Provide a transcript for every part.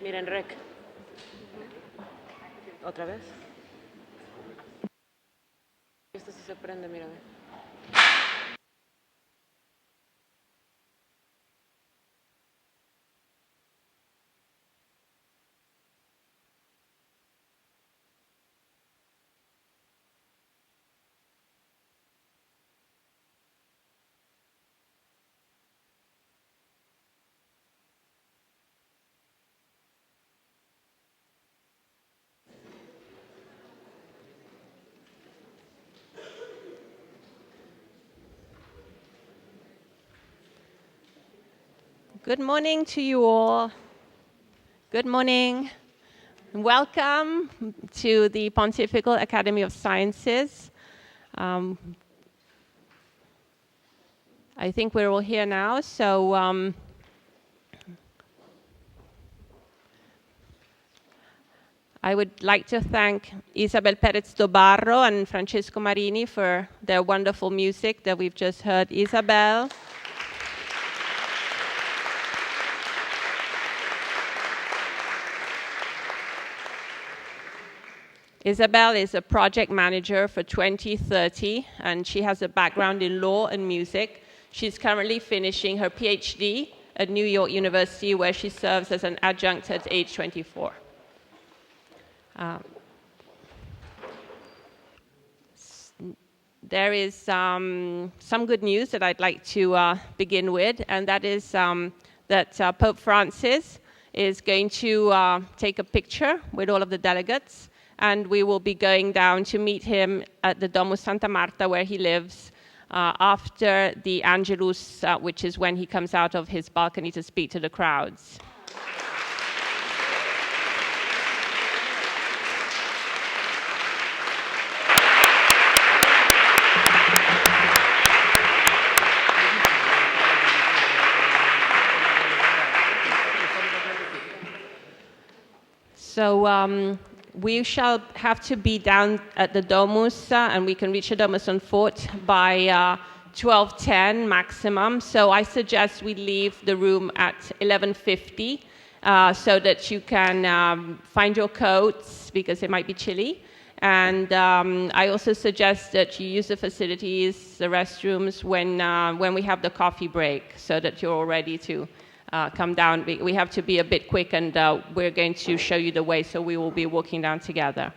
Miren, rec. ¿Otra vez? Esto sí se prende, mira. Good morning to you all. Good morning. Welcome to the Pontifical Academy of Sciences. I think we're all here now, so I would like to thank Isabel Perez Dobarro and Francesco Marini for their wonderful music that we've just heard. Isabel. Isabel is a project manager for 2030, and she has a background in law and music. She's currently finishing her PhD at New York University, where she serves as an adjunct at age 24. There is some good news that I'd like to begin with, and that is that Pope Francis is going to take a picture with all of the delegates, and we will be going down to meet him at the Domus Santa Marta, where he lives, after the Angelus, which is when he comes out of his balcony to speak to the crowds. So we shall have to be down at the Domus, and we can reach the Domus on foot by 12:10 maximum. So I suggest we leave the room at 11:50 so that you can find your coats, because it might be chilly. And I also suggest that you use the facilities, the restrooms, when we have the coffee break, so that you're all ready to come down. We have to be a bit quick, and we're going to show you the way, so we will be walking down together.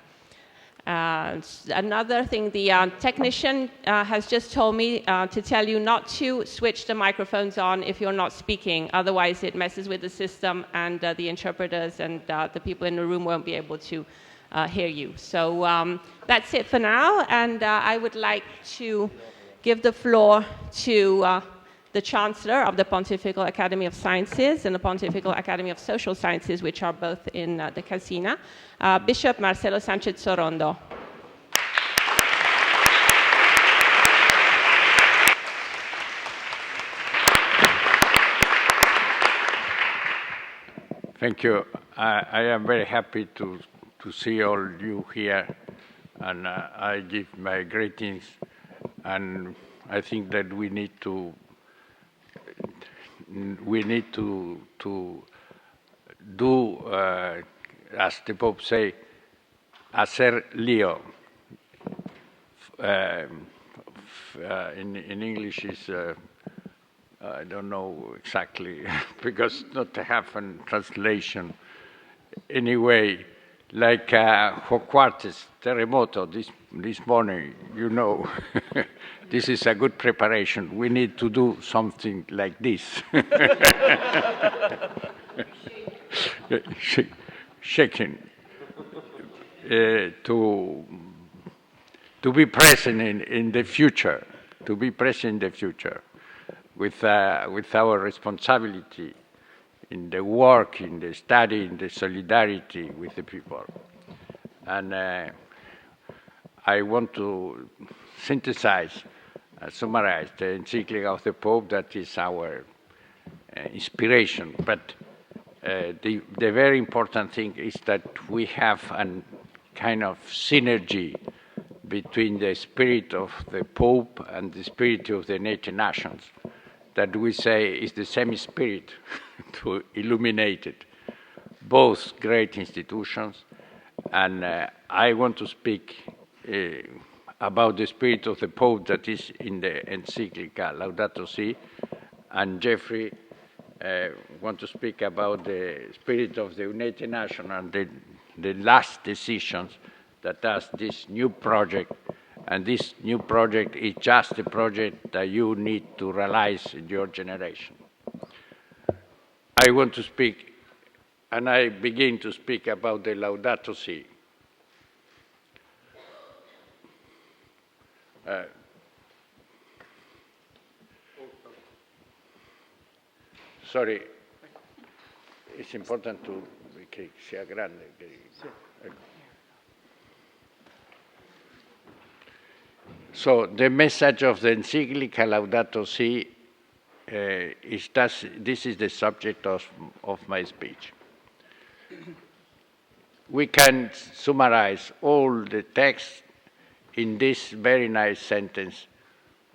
Another thing, the technician has just told me to tell you not to switch the microphones on if you're not speaking. Otherwise, it messes with the system, and the interpreters and the people in the room won't be able to hear you. So that's it for now, and I would like to give the floor to the Chancellor of the Pontifical Academy of Sciences and the Pontifical Academy of Social Sciences, which are both in the Casina, Bishop Marcelo Sanchez Sorondo. Thank you. I am very happy to see all you here, and I give my greetings, and I think that we need to do, as the Pope say, hacer lío. In English is, I don't know exactly, because not to have a translation. Anyway, like Juarez terremoto this morning, you know, this is a good preparation. We need to do something like this. Shaking. To be present in the future, with our responsibility in the work, in the study, in the solidarity with the people. And I want to synthesize, summarize the encyclical of the Pope that is our inspiration. But the very important thing is that we have a kind of synergy between the spirit of the Pope and the spirit of the United Nations, that we say is the same spirit to illuminate it. both great institutions. And I want to speak about the spirit of the Pope that is in the encyclical Laudato Si, and Jeffrey want to speak about the spirit of the United Nations and the last decisions that does this new project. And this new project is just a project that you need to realize in your generation. I want to speak, and I begin to speak about the Laudato Si. Sorry, it's important que sea grande. So the message of the encyclical Laudato Si is that this is the subject of my speech. We can summarize all the text in this very nice sentence.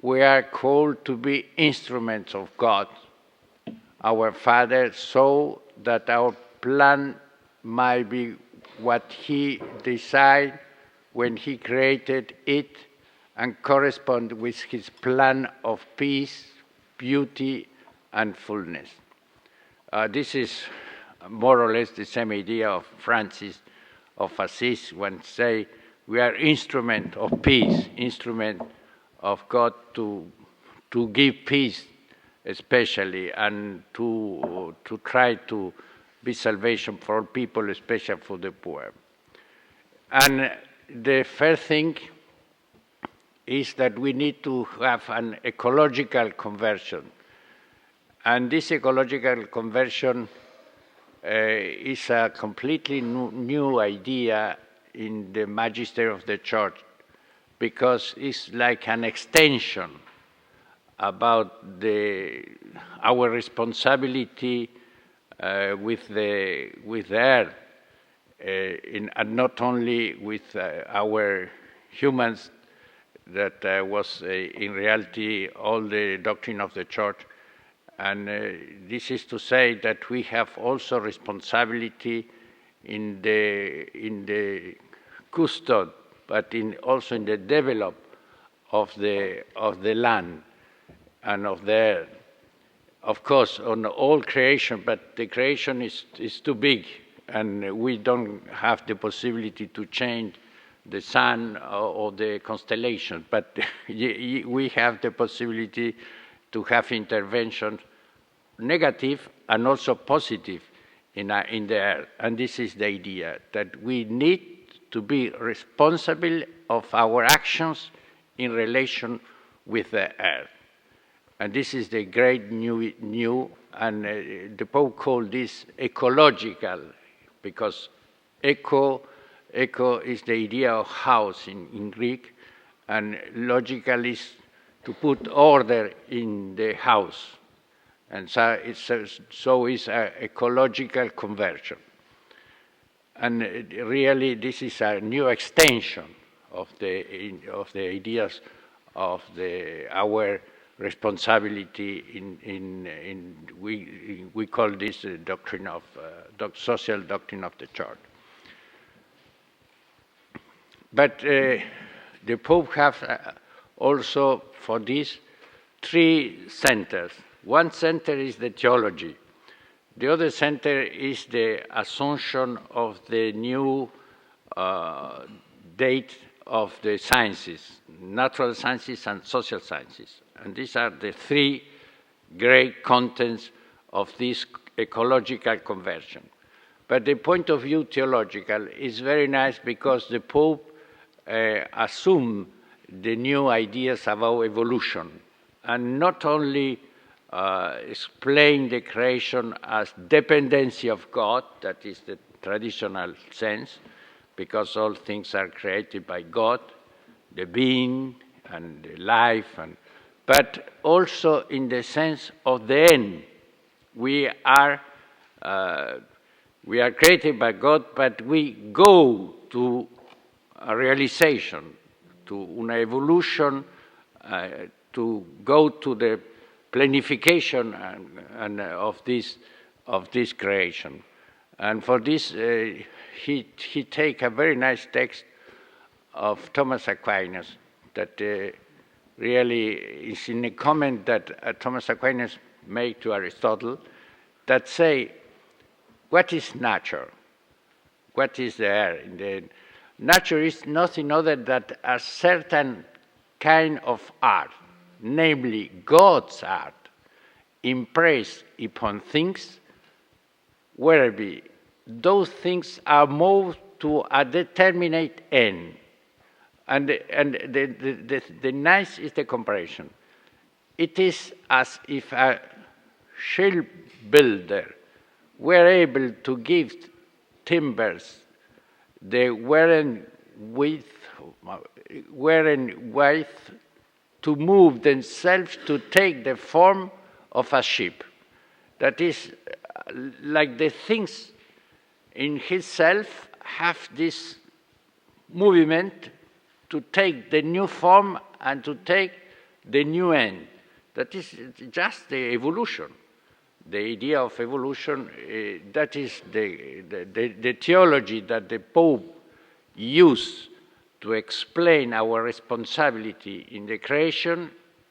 We are called to be instruments of God, our Father, so that our plan might be what He designed when He created it and correspond with His plan of peace, beauty, and fullness. This is more or less the same idea of Francis of Assisi when say we are instrument of peace, instrument of God to give peace especially, and to try to be salvation for all people, especially for the poor. And the first thing is that we need to have an ecological conversion. And this ecological conversion is a completely new idea in the magister of the church, because it's like an extension about our responsibility with the earth, and not only with our humans, that was in reality all the doctrine of the church. And this is to say that we have also responsibility in the custody, but also in the develop of the land and of the earth. Of course, on all creation, but the creation is too big, and we don't have the possibility to change the sun or the constellation, but we have the possibility to have intervention, negative and also positive, in the earth. And this is the idea, that we need to be responsible of our actions in relation with the earth. And this is the great new and the Pope called this ecological, because eco is the idea of house in Greek, and logical is to put order in the house. And so it's an ecological conversion. And really, this is a new extension of the ideas of our responsibility we call this doctrine of social doctrine of the church. But the Pope have also for this 3 centers. One center is the theology. The other center is the assumption of the new date of the sciences, natural sciences and social sciences. And these are the 3 great contents of this ecological conversion. But the point of view theological is very nice, because the Pope assumed the new ideas about evolution, and not only explain the creation as dependency of God, that is the traditional sense, because all things are created by God, the being and the life, but also in the sense of the end. We are created by God, but we go to a realization, to una evolution, to go to the planification and of this creation. And for this, he take a very nice text of Thomas Aquinas that really is in a comment that Thomas Aquinas made to Aristotle that say, what is nature? What is there? Nature is nothing other than a certain kind of art, namely God's art, impressed upon things, whereby those things are moved to a determinate end. And the nice is the comparison. It is as if a ship builder were able to give timbers the wearing width to move themselves to take the form of a ship. That is, like the things in himself have this movement to take the new form and to take the new end. That is just the evolution. The idea of evolution, that is the theology that the Pope used to explain our responsibility in the creation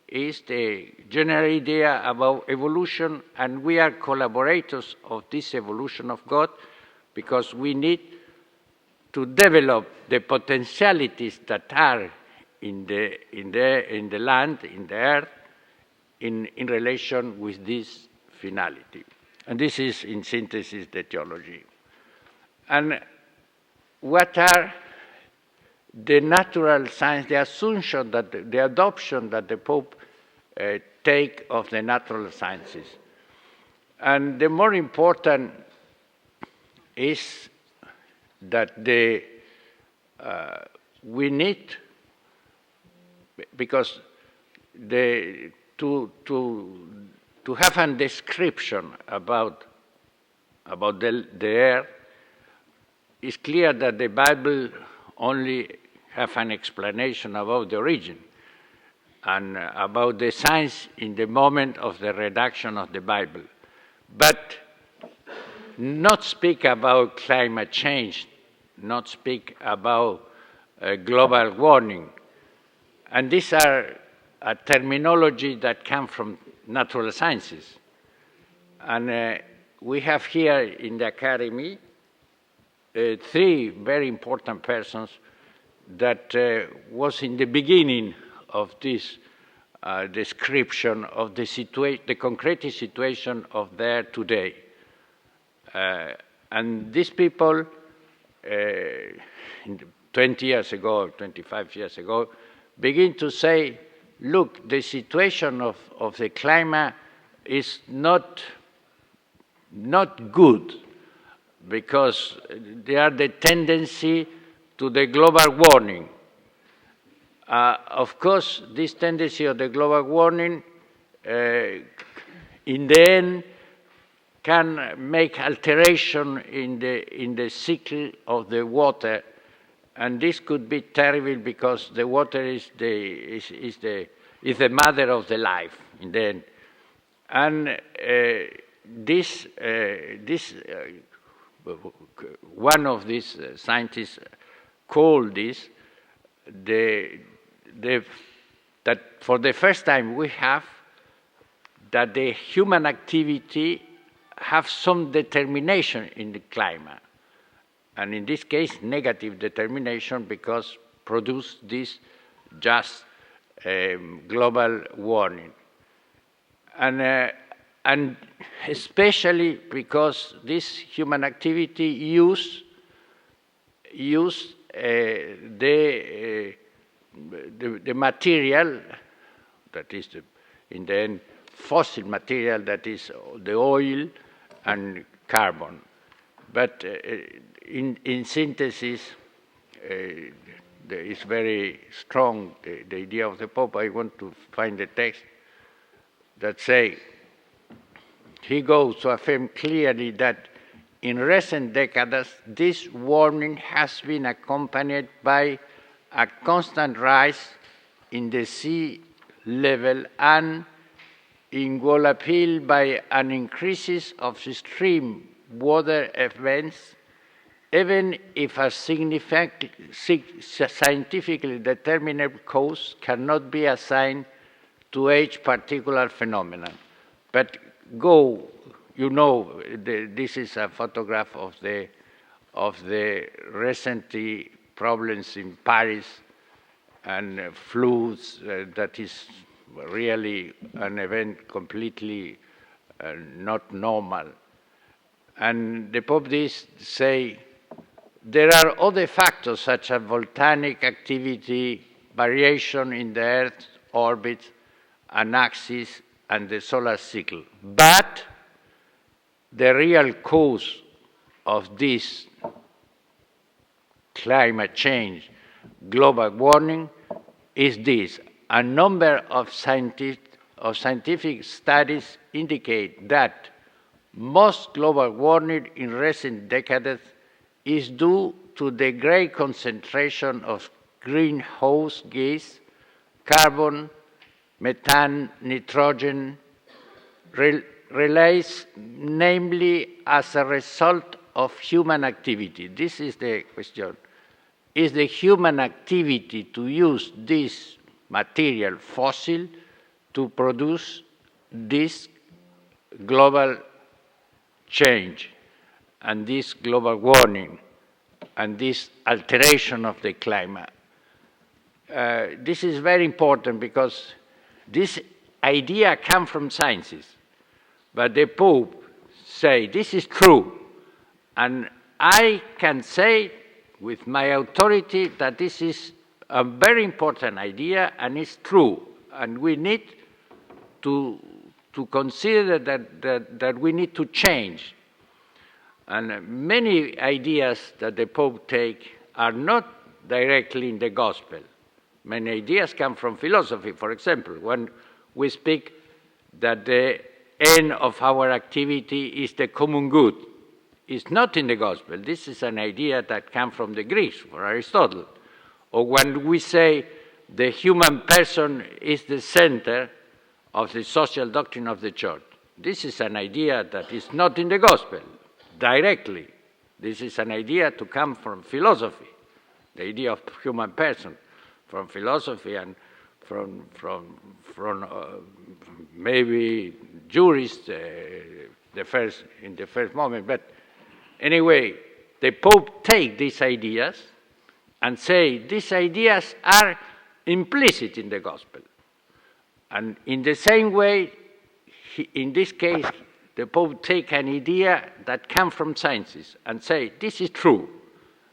is the general idea about evolution, and we are collaborators of this evolution of God because we need to develop the potentialities that are in the land, in the earth, in relation with this finality. And this is, in synthesis, the theology. And what are the natural science, the assumption that the adoption that the Pope take of the natural sciences? And the more important is that we need, because to have a description about the earth, it's clear that the Bible only have an explanation about the origin and about the science in the moment of the redaction of the Bible, but not speak about climate change, not speak about global warming. And these are a terminology that come from natural sciences. And we have here in the Academy three very important persons that was in the beginning of this description of the concrete situation of there today. And these people, 20 years ago, 25 years ago, begin to say, look, the situation of the climate is not good, because there are the tendency to the global warming. Of course, this tendency of the global warming, in the end, can make alteration in the cycle of the water, and this could be terrible because the water is the mother of the life in the end. And this one of these scientists called this that for the first time we have that the human activity have some determination in the climate, and in this case negative determination, because produce this just global warming, and especially because this human activity use the material that is in the end fossil material, that is the oil and carbon. But in synthesis, it's very strong, the idea of the Pope. I want to find the text that say, he goes to affirm clearly that in recent decades, this warming has been accompanied by a constant rise in the sea level and in Guadalquivir by an increase of stream weather events, even if a scientifically determined cause cannot be assigned to each particular phenomenon. But this is a photograph of the recent problems in Paris and floods. That is really an event completely not normal. And the Pope did say there are other factors such as volcanic activity, variation in the Earth's orbit and axis, and the solar cycle. But the real cause of this climate change, global warming, is this. A number of scientific studies indicate that most global warming in recent decades is due to the great concentration of greenhouse gas, carbon, methane, nitrogen, released namely as a result of human activity. This is the question. Is the human activity to use this material, fossil, to produce this global change and this global warming and this alteration of the climate? This is very important because this idea comes from sciences, but the Pope say this is true, and I can say with my authority that this is a very important idea and it's true, and we need to consider that we need to change. And many ideas that the Pope take are not directly in the gospel. Many ideas come from philosophy. For example, when we speak that the end of our activity is the common good, it's not in the gospel. This is an idea that comes from the Greeks, from Aristotle. Or when we say the human person is the center of the social doctrine of the church, this is an idea that is not in the gospel directly. This is an idea to come from philosophy, the idea of human person, from philosophy and from maybe jurists in the first moment. But anyway, the Pope take these ideas and say these ideas are implicit in the gospel. And in the same way, in this case, the Pope take an idea that comes from sciences and say this is true,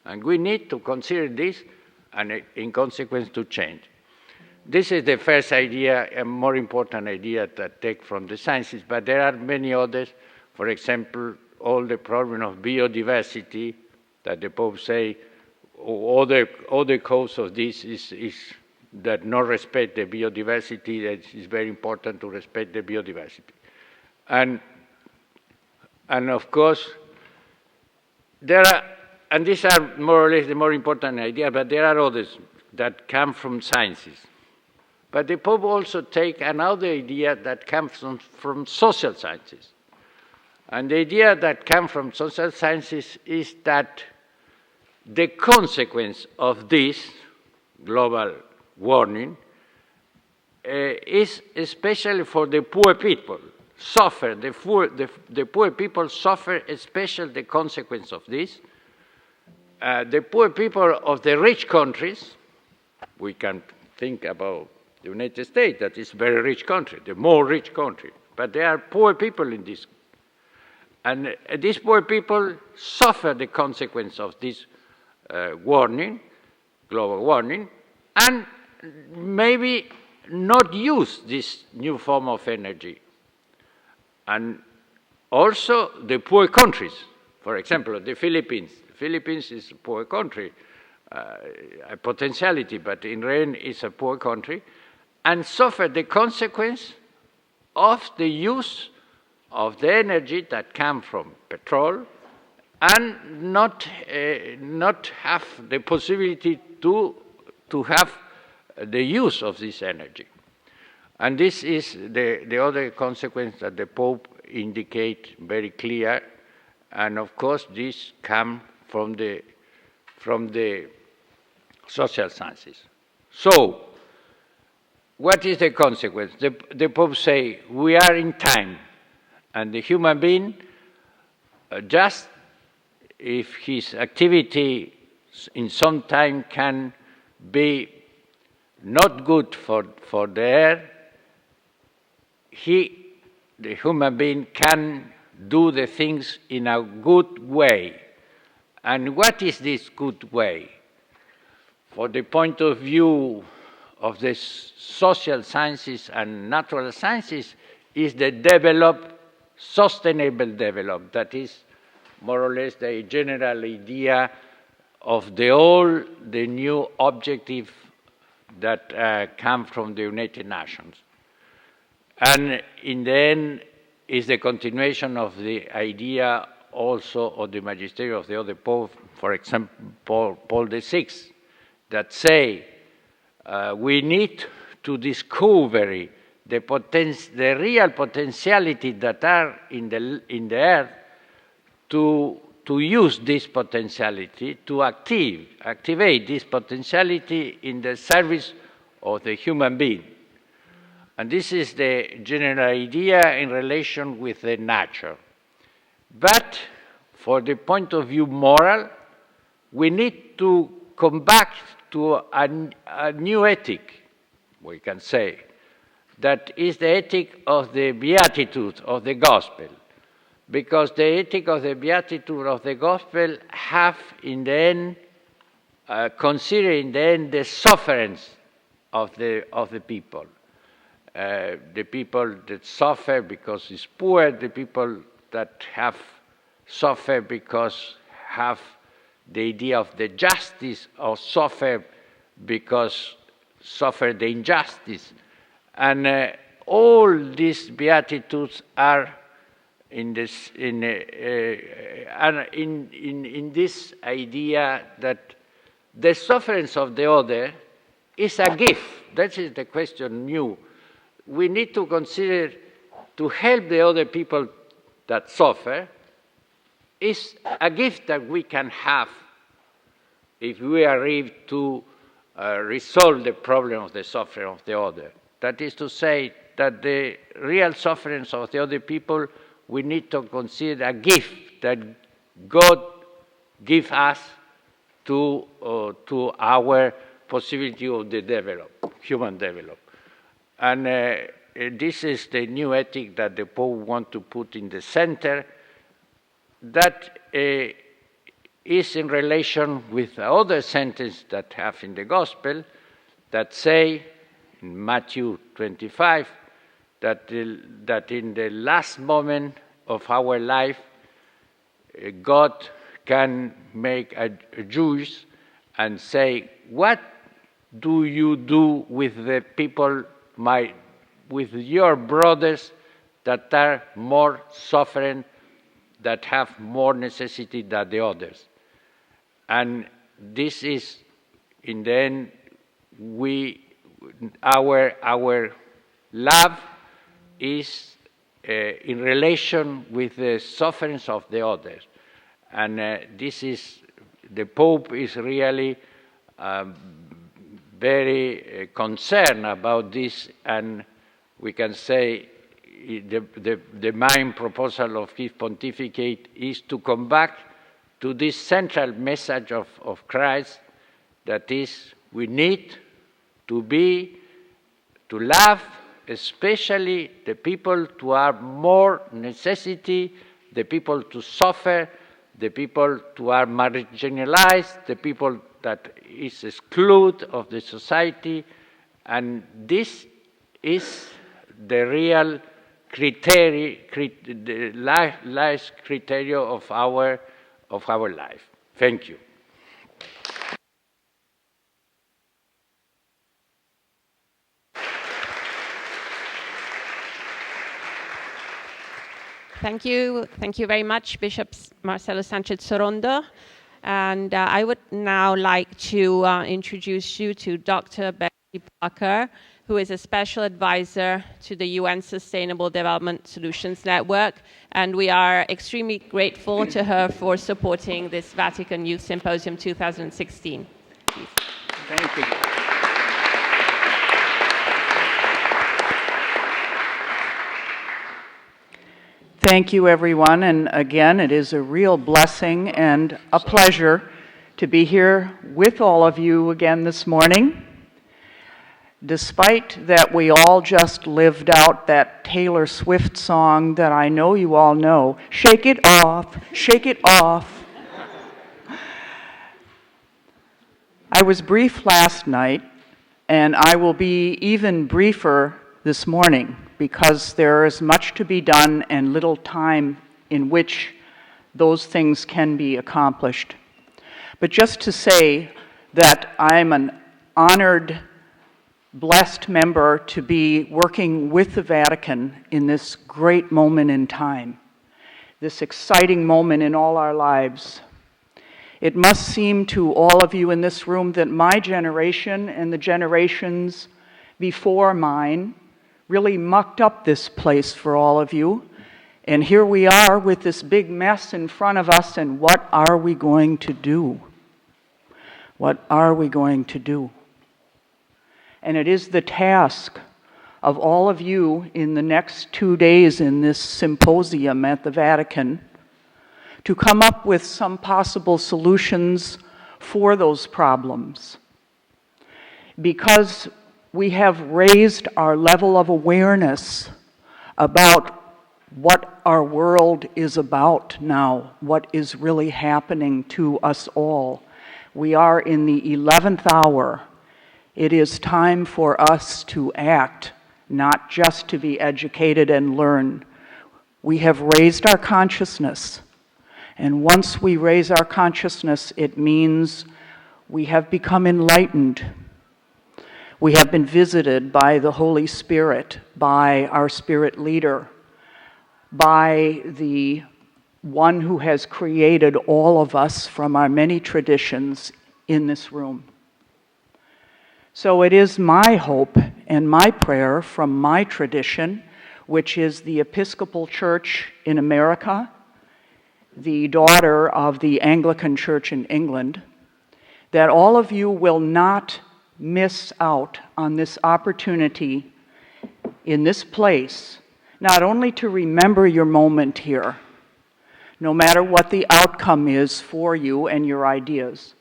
and we need to consider this and in consequence to change. This is the first idea, a more important idea that take from the sciences, but there are many others. For example, all the problem of biodiversity that the Pope say, other cause of this is that not respect the biodiversity. That it's very important to respect the biodiversity, and of course there are. And these are more or less the more important idea, but there are others that come from sciences. But the Pope also take another idea that comes from social sciences. And the idea that comes from social sciences is that the consequence of this global warming is especially for the poor people. The poor people suffer especially the consequence of this. The poor people of the rich countries, we can think about the United States, that is a very rich country, the more rich country, but there are poor people in this. And these poor people suffer the consequence of this warming, global warming, and maybe not use this new form of energy. And also the poor countries, for example, the Philippines. Philippines is a poor country, a potentiality, but in reality it's a poor country, and suffer the consequence of the use of the energy that comes from petrol, and not have the possibility to have the use of this energy. And this is the other consequence that the Pope indicate very clear, And of course, this comes from the social sciences. So, what is the consequence? The Pope say, we are in time, and the human being, just if his activity in some time can be not good for the air, the human being, can do the things in a good way. And what is this good way? For the point of view of the social sciences and natural sciences, is the sustainable development. That is more or less the general idea of the new objective that come from the United Nations. And in the end, is the continuation of the idea also of the magisterium of the other Pope, for example, Paul VI, that say we need to discover the real potentiality that are in the earth, to use this potentiality, to activate this potentiality in the service of the human being. And this is the general idea in relation with the nature. But for the point of view moral, we need to come back to a new ethic, we can say, that is the ethic of the Beatitude of the Gospel. Because the ethic of the Beatitude of the Gospel have in the end, consider in the end the sufferance of the people. The people that suffer because it's poor, the people that have suffered because have the idea of the justice, or suffer because suffer the injustice. And all these Beatitudes are in this idea that the sufferance of the other is a gift. That is the question new. We need to consider to help the other people that suffer is a gift that we can have if we arrive to resolve the problem of the suffering of the other. That is to say that the real sufferings of the other people, we need to consider a gift that God gives us to our possibility of the human development. And this is the new ethic that the Pope wants to put in the center, that is in relation with other sentences that have in the Gospel that say, in Matthew 25, that in the last moment of our life, God can make a judge and say, what do you do with the people, with your brothers that are more suffering, that have more necessity than the others? And this is, in the end, our love is in relation with the sufferings of the others. And this is, the Pope is really very concerned about this, and we can say the main proposal of his pontificate is to come back to this central message of Christ, that is, we need to love especially the people who are more necessity, the people to suffer, the people who are marginalized, the people that is excluded of the society, and this is the real life criteria of our life. Thank you. Thank you very much, Bishop Marcelo Sanchez Sorondo. And I would now like to introduce you to Dr. Becky Parker, who is a special advisor to the UN Sustainable Development Solutions Network, and we are extremely grateful to her for supporting this Vatican Youth Symposium 2016. Please. Thank you. Thank you, everyone, and again, it is a real blessing and a pleasure to be here with all of you again this morning. Despite that we all just lived out that Taylor Swift song that I know you all know, "Shake It Off, Shake It Off." I was brief last night, and I will be even briefer this morning because there is much to be done and little time in which those things can be accomplished. But just to say that I'm an honored, blessed member to be working with the Vatican in this great moment in time, this exciting moment in all our lives. It must seem to all of you in this room that my generation and the generations before mine really mucked up this place for all of you. And here we are with this big mess in front of us, and what are we going to do? What are we going to do? And it is the task of all of you in the next 2 days in this symposium at the Vatican to come up with some possible solutions for those problems. Because we have raised our level of awareness about what our world is about now, what is really happening to us all. We are in the 11th hour. It is time for us to act, not just to be educated and learn. We have raised our consciousness. And once we raise our consciousness, it means we have become enlightened. We have been visited by the Holy Spirit, by our spirit leader, by the one who has created all of us from our many traditions in this room. So it is my hope and my prayer from my tradition, which is the Episcopal Church in America, the daughter of the Anglican Church in England, that all of you will not miss out on this opportunity in this place, not only to remember your moment here, no matter what the outcome is for you and your ideas,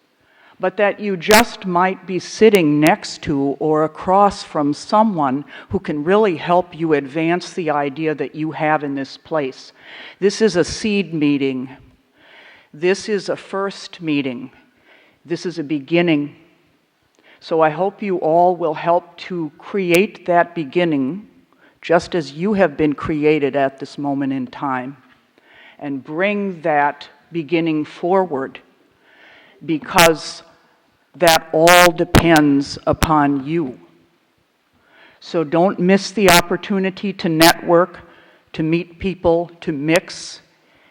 but that you just might be sitting next to or across from someone who can really help you advance the idea that you have in this place. This is a seed meeting. This is a first meeting. This is a beginning. So I hope you all will help to create that beginning, just as you have been created at this moment in time, and bring that beginning forward, because that all depends upon you. So don't miss the opportunity to network, to meet people, to mix,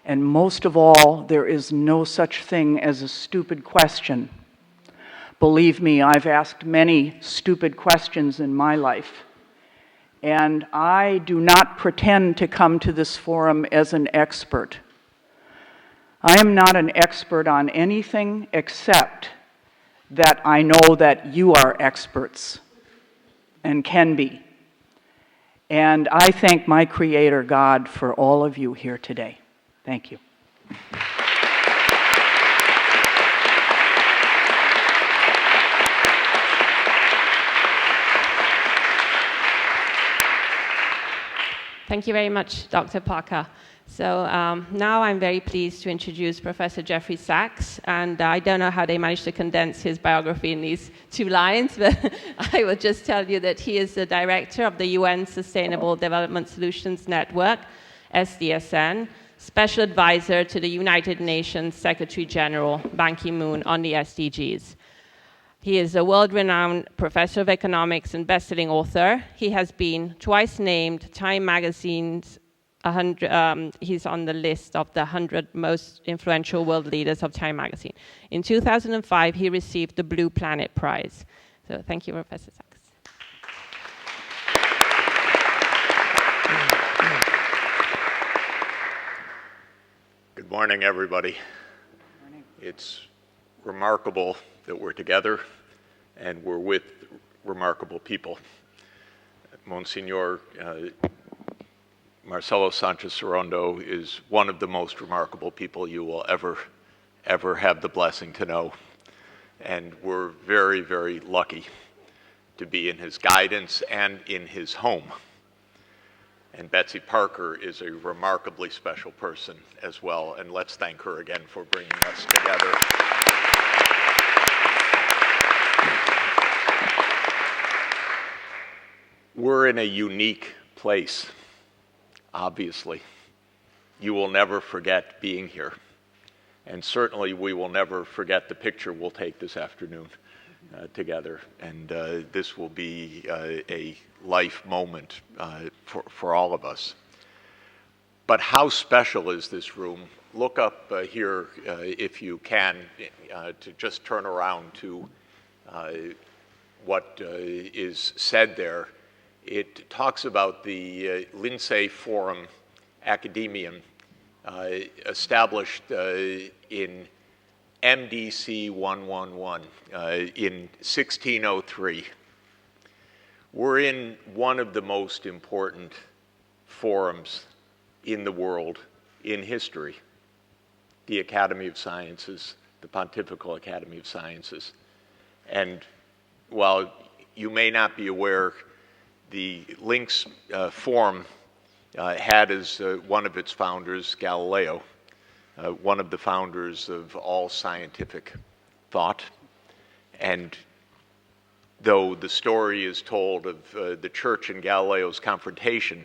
and most of all, there is no such thing as a stupid question. Believe me, I've asked many stupid questions in my life, and I do not pretend to come to this forum as an expert. I am not an expert on anything except that I know that you are experts and can be. And I thank my Creator God for all of you here today. Thank you. Thank you very much, Dr. Parker. So now I'm very pleased to introduce Professor Jeffrey Sachs, and I don't know how they managed to condense his biography in these 2 lines, but I will just tell you that he is the director of the UN Sustainable Development Solutions Network, SDSN, special advisor to the United Nations Secretary General, Ban Ki-moon, on the SDGs. He is a world-renowned professor of economics and best-selling author. He has been twice named Time Magazine's he's on the list of the 100 most influential world leaders of Time Magazine. In 2005, he received the Blue Planet Prize. So thank you, Professor Sachs. morning, everybody. It's remarkable that we're together and we're with remarkable people. Monsignor Marcelo Sanchez Sorondo is one of the most remarkable people you will ever have the blessing to know. And we're very, very lucky to be in his guidance and in his home. And Betsy Parker is a remarkably special person as well, and let's thank her again for bringing us together. We're in a unique place, obviously. You will never forget being here, and certainly we will never forget the picture we'll take this afternoon together, and this will be a life moment for all of us. But how special is this room? Look up here if you can, to just turn around to what is said there. It talks about the Lindsay Forum Academium established in MDC 111 in 1603. We're in one of the most important forums in the world in history, the Academy of Sciences, the Pontifical Academy of Sciences. And while you may not be aware, the Links Forum had as one of its founders Galileo, one of the founders of all scientific thought. And though the story is told of the church and Galileo's confrontation,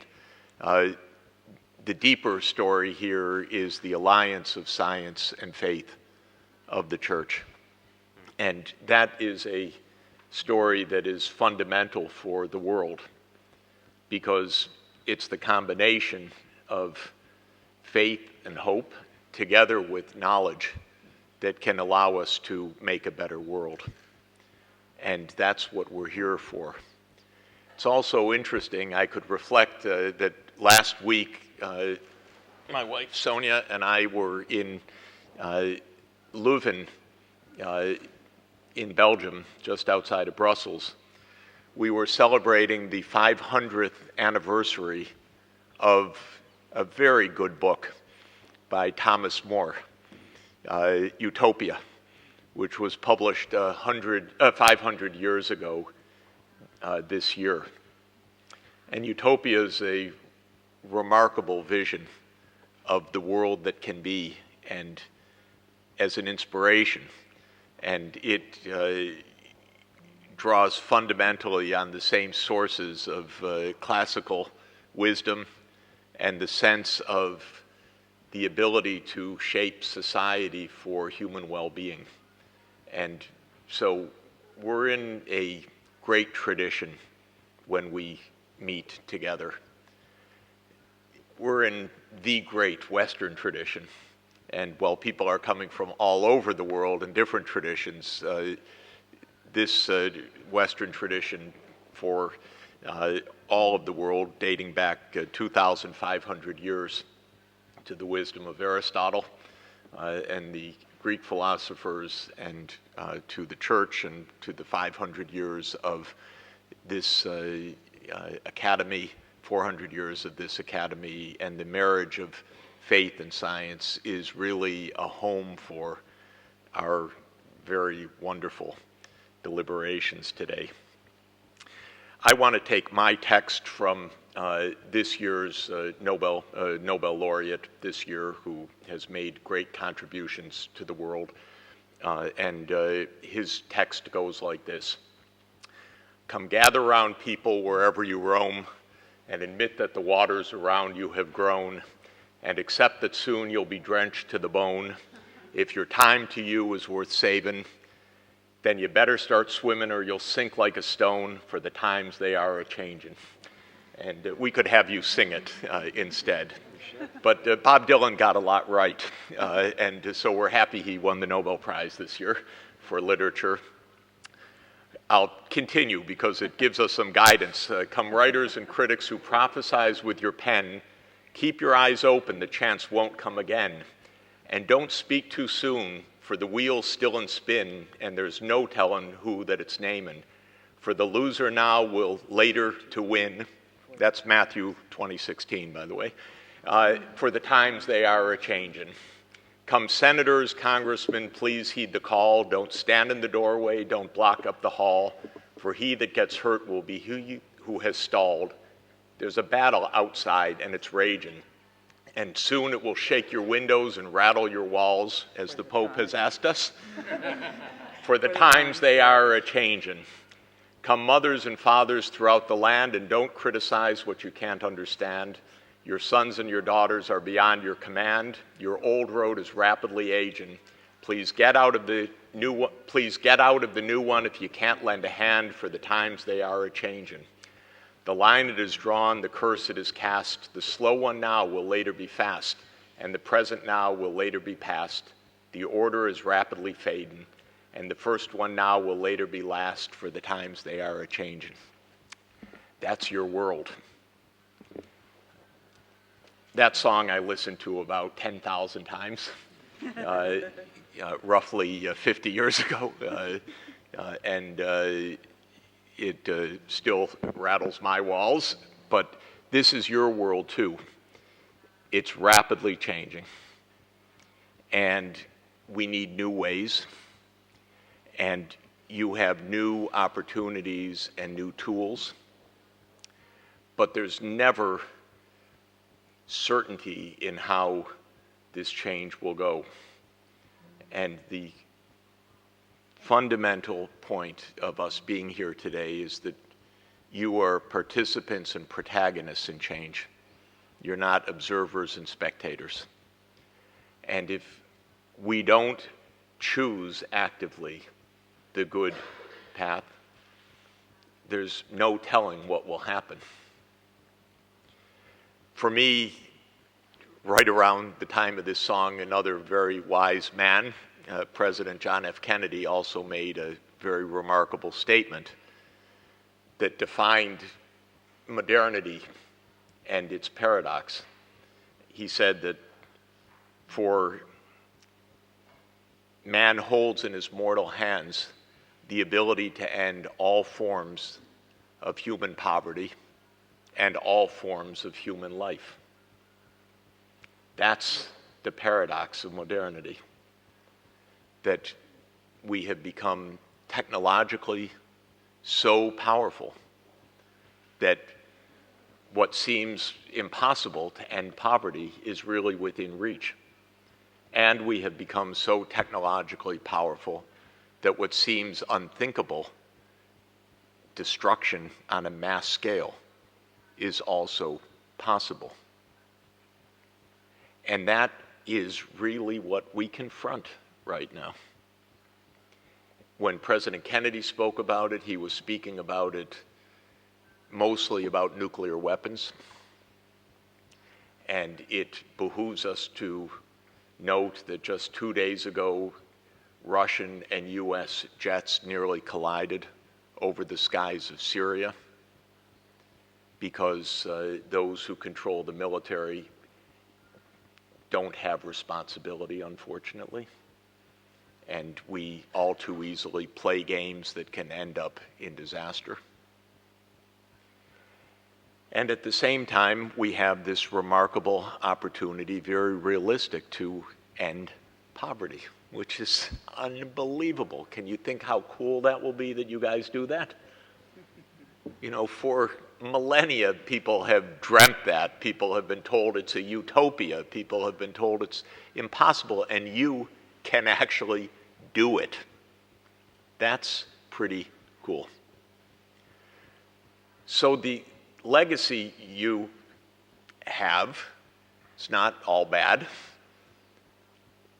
the deeper story here is the alliance of science and faith of the church. And that is a story that is fundamental for the world because it's the combination of faith and hope together with knowledge that can allow us to make a better world. And that's what we're here for. It's also interesting, I could reflect that last week, my wife Sonia and I were in Leuven in Belgium, just outside of Brussels. We were celebrating the 500th anniversary of a very good book by Thomas More, Utopia, which was published 500 years ago this year. And Utopia is a remarkable vision of the world that can be, and as an inspiration. And it draws fundamentally on the same sources of classical wisdom and the sense of the ability to shape society for human well-being. And so we're in a great tradition when we meet together. We're in the great Western tradition. And while people are coming from all over the world in different traditions, this Western tradition for all of the world, dating back 2,500 years to the wisdom of Aristotle and the Greek philosophers, and to the church, and to the 500 years of this academy, 400 years of this academy, and the marriage of faith and science is really a home for our very wonderful deliberations today. I want to take my text from this year's Nobel laureate this year, who has made great contributions to the world. And his text goes like this: "Come gather round people wherever you roam, and admit that the waters around you have grown, and accept that soon you'll be drenched to the bone. If your time to you is worth saving, then you better start swimming or you'll sink like a stone, for the times they are a-changin'." And we could have you sing it instead. But Bob Dylan got a lot right, and so we're happy he won the Nobel Prize this year for literature. I'll continue because it gives us some guidance. "Come writers and critics who prophesize with your pen, keep your eyes open, the chance won't come again. And don't speak too soon, for the wheel's still in spin, and there's no telling who that it's naming. For the loser now will later to win. That's Matthew 20:16, by the way. For the times they are a-changin'. Come senators, congressmen, please heed the call. Don't stand in the doorway, don't block up the hall. For he that gets hurt will be who has stalled. There's a battle outside and it's raging. And soon it will shake your windows and rattle your walls, as the Pope has asked us. For the times they are a-changin'. Come mothers and fathers throughout the land, and don't criticize what you can't understand. Your sons and your daughters are beyond your command. Your old road is rapidly aging. Please get out of the new one if you can't lend a hand, for the times they are a-changin'. The line it is drawn, the curse it is cast. The slow one now will later be fast, and the present now will later be past. The order is rapidly fading, and the first one now will later be last, for the times they are a-changin'. That's your world. That song I listened to about 10,000 times, roughly 50 years ago, and it still rattles my walls, but this is your world too. It's rapidly changing, and we need new ways, and you have new opportunities and new tools, but there's never certainty in how this change will go. And the fundamental point of us being here today is that you are participants and protagonists in change. You're not observers and spectators. And if we don't choose actively the good path, there's no telling what will happen. For me, right around the time of this song, another very wise man, President John F. Kennedy, also made a very remarkable statement that defined modernity and its paradox. He said that for man holds in his mortal hands the ability to end all forms of human poverty and all forms of human life. That's the paradox of modernity, that we have become technologically so powerful that what seems impossible to end poverty is really within reach. And we have become so technologically powerful that what seems unthinkable, destruction on a mass scale, is also possible. And that is really what we confront right now. When President Kennedy spoke about it, he was speaking about it mostly about nuclear weapons. And it behooves us to note that just 2 days ago, Russian and US jets nearly collided over the skies of Syria because those who control the military don't have responsibility, unfortunately. And we all too easily play games that can end up in disaster. And at the same time, we have this remarkable opportunity, very realistic, to end poverty, which is unbelievable. Can you think how cool that will be that you guys do that? You know, for millennia, people have dreamt that. People have been told it's a utopia. People have been told it's impossible, and you can actually do it. That's pretty cool. So the legacy you have, it's not all bad.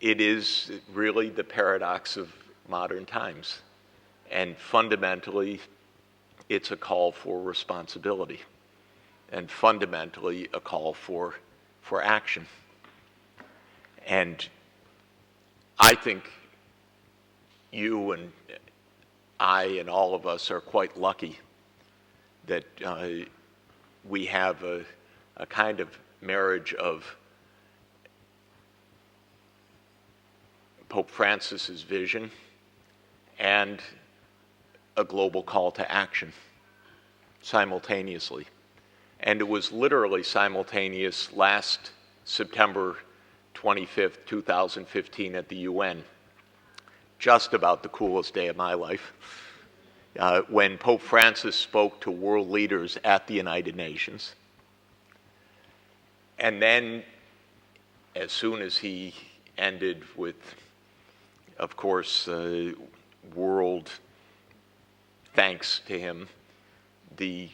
It is really the paradox of modern times. And fundamentally, it's a call for responsibility. And fundamentally, a call for action. And I think you and I and all of us are quite lucky that we have a kind of marriage of Pope Francis's vision and a global call to action simultaneously. And it was literally simultaneous last September 25th, 2015 at the UN, just about the coolest day of my life, when Pope Francis spoke to world leaders at the United Nations. And then, as soon as he ended with, of course, world thanks to him, the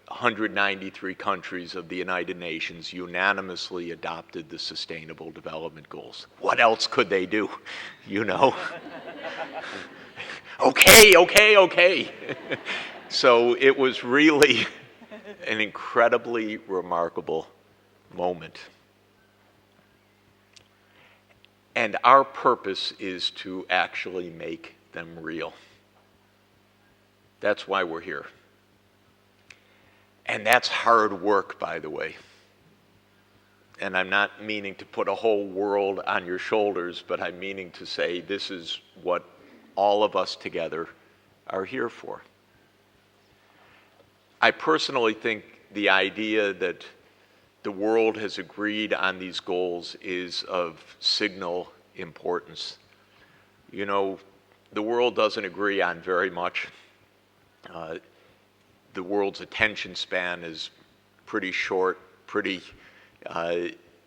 193 countries of the United Nations unanimously adopted the Sustainable Development Goals. What else could they do, you know? Okay. So it was really an incredibly remarkable moment. And our purpose is to actually make them real. That's why we're here. And that's hard work, by the way. And I'm not meaning to put a whole world on your shoulders, but I'm meaning to say this is what all of us together are here for. I personally think the idea that the world has agreed on these goals is of signal importance. You know, the world doesn't agree on very much. The world's attention span is pretty short, pretty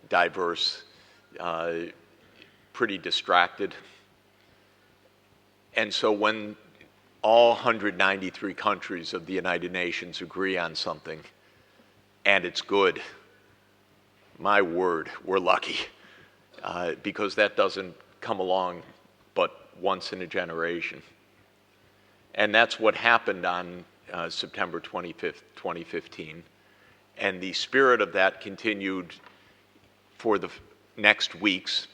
diverse, pretty distracted. And so when all 193 countries of the United Nations agree on something, and it's good, my word, we're lucky, because that doesn't come along but once in a generation. And that's what happened on September 25th, 2015. And the spirit of that continued for the next weeks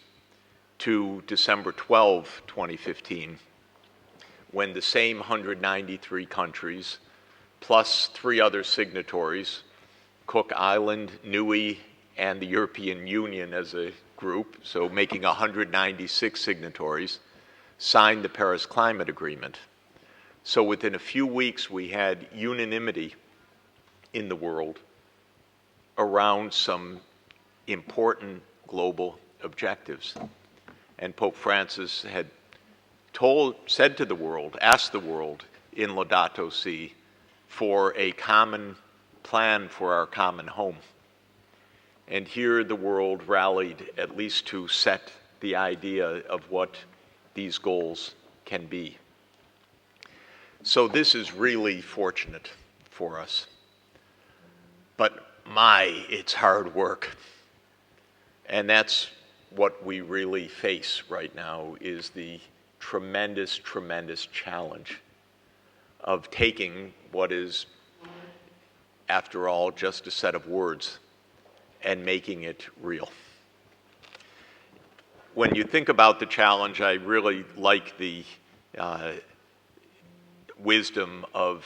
to December 12, 2015, when the same 193 countries, plus 3 other signatories, Cook Island, Niue, and the European Union as a group, so making 196 signatories, signed the Paris Climate Agreement. So within a few weeks, we had unanimity in the world around some important global objectives. And Pope Francis had said to the world, asked the world in Laudato Si for a common plan for our common home. And here the world rallied at least to set the idea of what these goals can be. So this is really fortunate for us. But it's hard work. And that's what we really face right now, is the tremendous, tremendous challenge of taking what is, after all, just a set of words and making it real. When you think about the challenge, I really like the wisdom of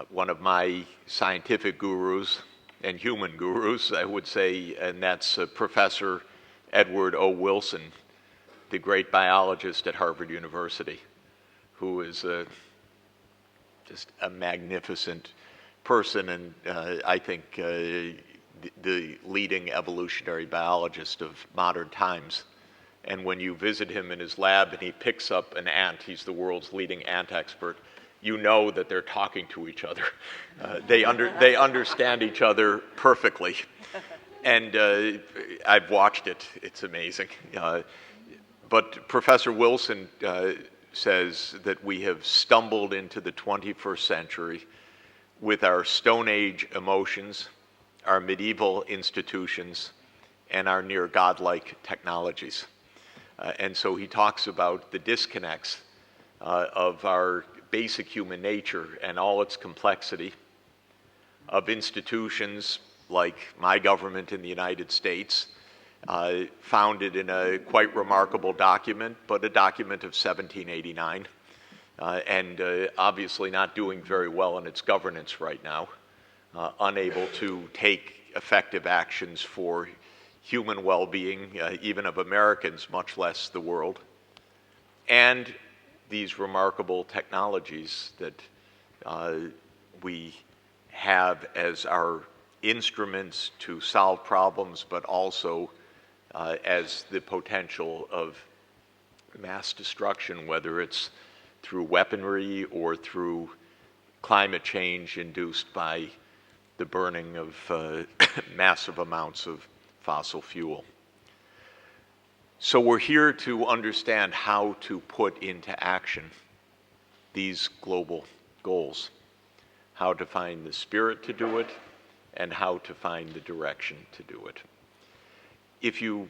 one of my scientific gurus and human gurus, I would say, and that's Professor Edward O. Wilson, the great biologist at Harvard University, who is just a magnificent person, and I think the leading evolutionary biologist of modern times. And when you visit him in his lab and he picks up an ant, he's the world's leading ant expert, you know that they're talking to each other. They understand each other perfectly. And I've watched it. It's amazing. But Professor Wilson says that we have stumbled into the 21st century with our Stone Age emotions, our medieval institutions, and our near godlike technologies. And so he talks about the disconnects of our basic human nature and all its complexity, of institutions like my government in the United States, founded in a quite remarkable document, but a document of 1789, and obviously not doing very well in its governance right now, unable to take effective actions for human well-being, even of Americans, much less the world, and these remarkable technologies that we have as our instruments to solve problems, but also as the potential of mass destruction, whether it's through weaponry or through climate change induced by the burning of massive amounts of fossil fuel. So we're here to understand how to put into action these global goals, how to find the spirit to do it, and how to find the direction to do it. If you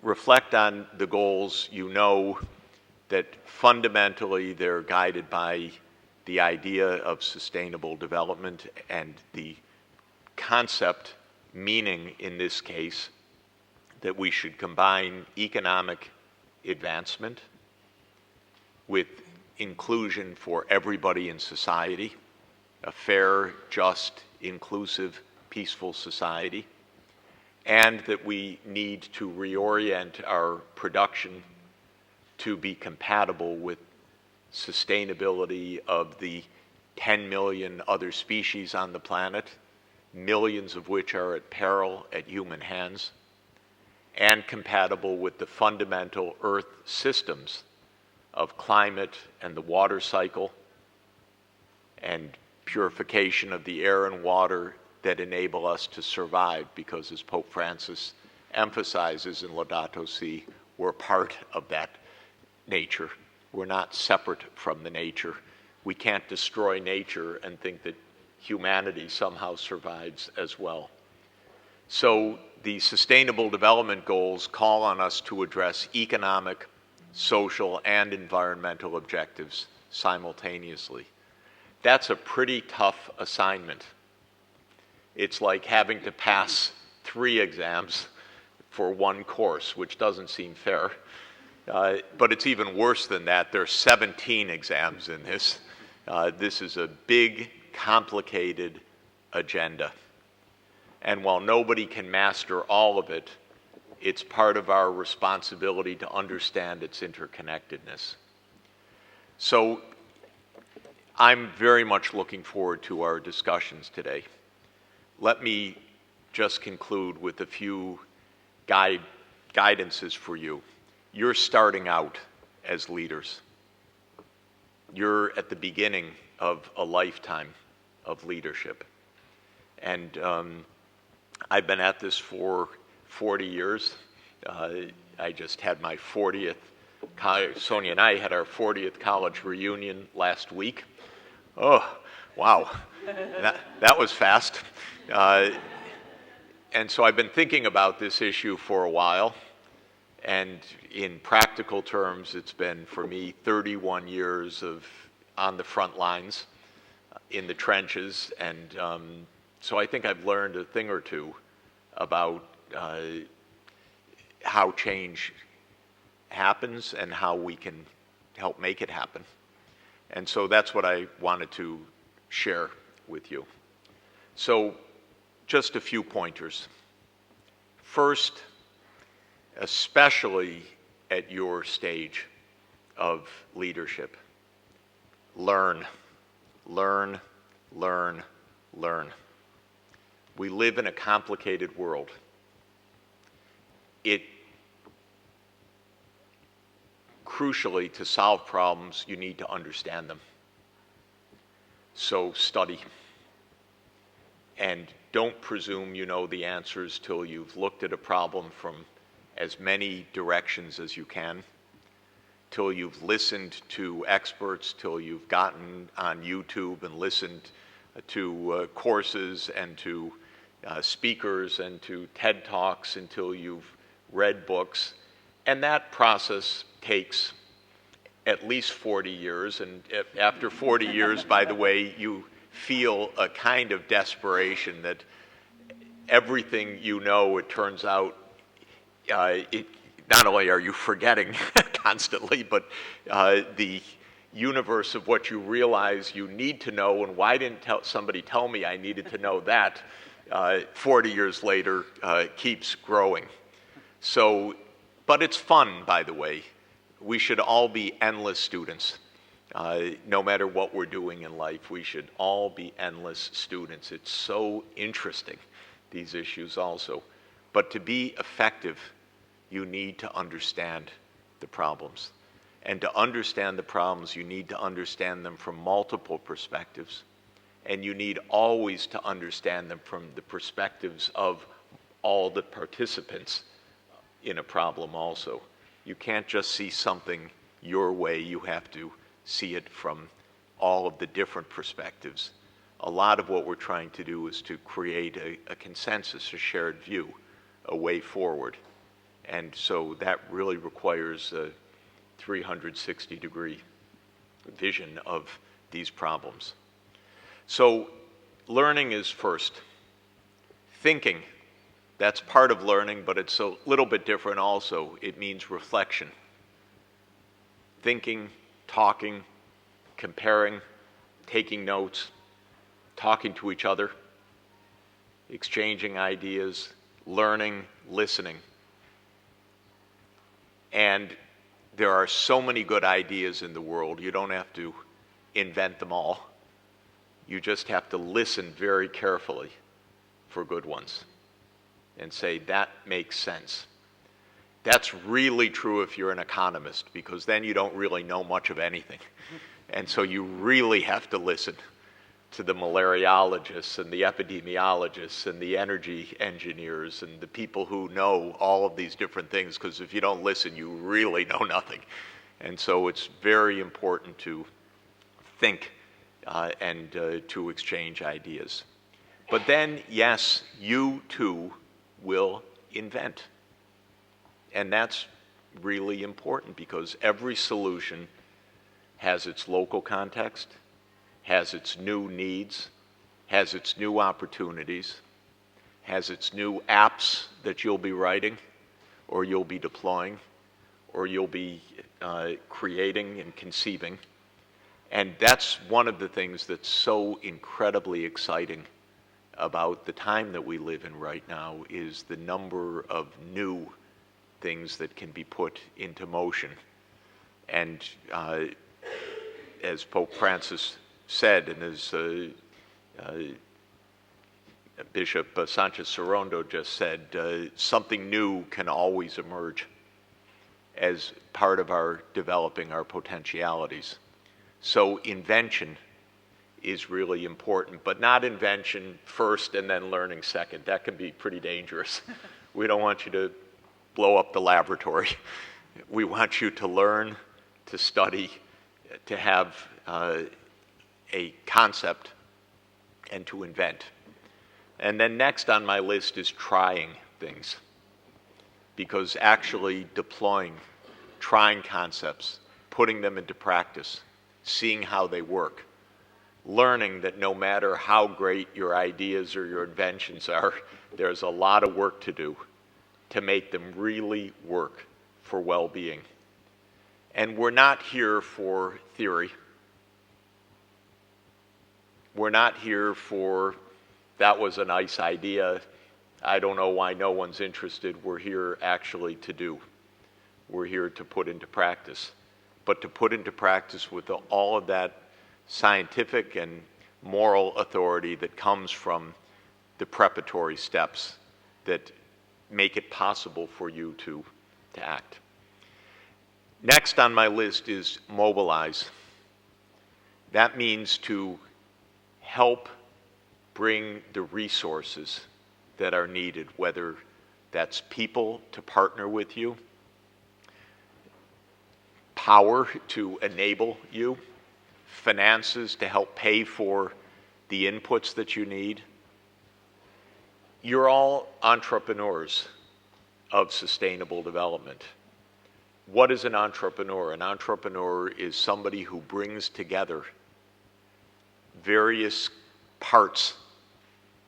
reflect on the goals, you know that fundamentally they're guided by the idea of sustainable development and the concept, meaning in this case, that we should combine economic advancement with inclusion for everybody in society, a fair, just, inclusive, peaceful society, and that we need to reorient our production to be compatible with sustainability of the 10 million other species on the planet, millions of which are at peril at human hands, and compatible with the fundamental Earth systems of climate and the water cycle and purification of the air and water that enable us to survive, because as Pope Francis emphasizes in Laudato Si, we're part of that nature. We're not separate from the nature. We can't destroy nature and think that humanity somehow survives as well. So the Sustainable Development Goals call on us to address economic, social, and environmental objectives simultaneously. That's a pretty tough assignment. It's like having to pass 3 exams for one course, which doesn't seem fair. But it's even worse than that. There are 17 exams in this. This is a big, complicated agenda. And while nobody can master all of it, it's part of our responsibility to understand its interconnectedness. So I'm very much looking forward to our discussions today. Let me just conclude with a few guidances for you. You're starting out as leaders. You're at the beginning of a lifetime of leadership. And I've been at this for 40 years. I just had my 40th, Sonia and I had our 40th college reunion last week. Oh, wow, that was fast. And so I've been thinking about this issue for a while. And in practical terms, it's been, for me, 31 years of on the front lines, in the trenches. And so I think I've learned a thing or two about how change happens and how we can help make it happen. And so that's what I wanted to share with you. So just a few pointers. First, especially at your stage of leadership, learn, learn, learn, learn. We live in a complicated world. Crucially, to solve problems, you need to understand them. So study. And don't presume you know the answers till you've looked at a problem from as many directions as you can, till you've listened to experts, till you've gotten on YouTube and listened to courses and to speakers and to TED Talks, until you've read books. And that process takes at least 40 years. And after 40 years, by the way, you feel a kind of desperation that everything you know, it turns out, not only are you forgetting constantly, but the universe of what you realize you need to know, and why didn't somebody tell me I needed to know that, 40 years later keeps growing. So, but it's fun, by the way. We should all be endless students. No matter what we're doing in life, we should all be endless students. It's so interesting, these issues also. But to be effective, you need to understand the problems. And to understand the problems, you need to understand them from multiple perspectives. And you need always to understand them from the perspectives of all the participants in a problem also. You can't just see something your way, you have to see it from all of the different perspectives. A lot of what we're trying to do is to create a consensus, a shared view, a way forward. And so that really requires a 360-degree vision of these problems. So learning is first. Thinking, that's part of learning, but it's a little bit different also. It means reflection. Thinking, talking, comparing, taking notes, talking to each other, exchanging ideas, learning, listening. And there are so many good ideas in the world, you don't have to invent them all. You just have to listen very carefully for good ones and say, that makes sense. That's really true if you're an economist, because then you don't really know much of anything. And so you really have to listen to the malariologists and the epidemiologists and the energy engineers and the people who know all of these different things, because if you don't listen, you really know nothing. And so it's very important to think and to exchange ideas. But then, yes, you too will invent. And that's really important, because every solution has its local context, has its new needs, has its new opportunities, has its new apps that you'll be writing, or you'll be deploying, or you'll be creating and conceiving. And that's one of the things that's so incredibly exciting about the time that we live in right now, is the number of new things that can be put into motion. And as Pope Francis said, and as Bishop Sanchez Sorondo just said, something new can always emerge as part of our developing our potentialities. So invention is really important, but not invention first and then learning second. That can be pretty dangerous. We don't want you to blow up the laboratory. We want you to learn, to study, to have a concept, and to invent. And then next on my list is trying things, because actually deploying, trying concepts, putting them into practice, seeing how they work, learning that no matter how great your ideas or your inventions are, there's a lot of work to do to make them really work for well-being. And we're not here for theory. We're not here for, that was a nice idea, I don't know why no one's interested. We're here actually to do. We're here to put into practice. But to put into practice with all of that scientific and moral authority that comes from the preparatory steps that make it possible for you to act. Next on my list is mobilize. That means to help bring the resources that are needed, whether that's people to partner with you, power to enable you, finances to help pay for the inputs that you need. You're all entrepreneurs of sustainable development. What is an entrepreneur? An entrepreneur is somebody who brings together various parts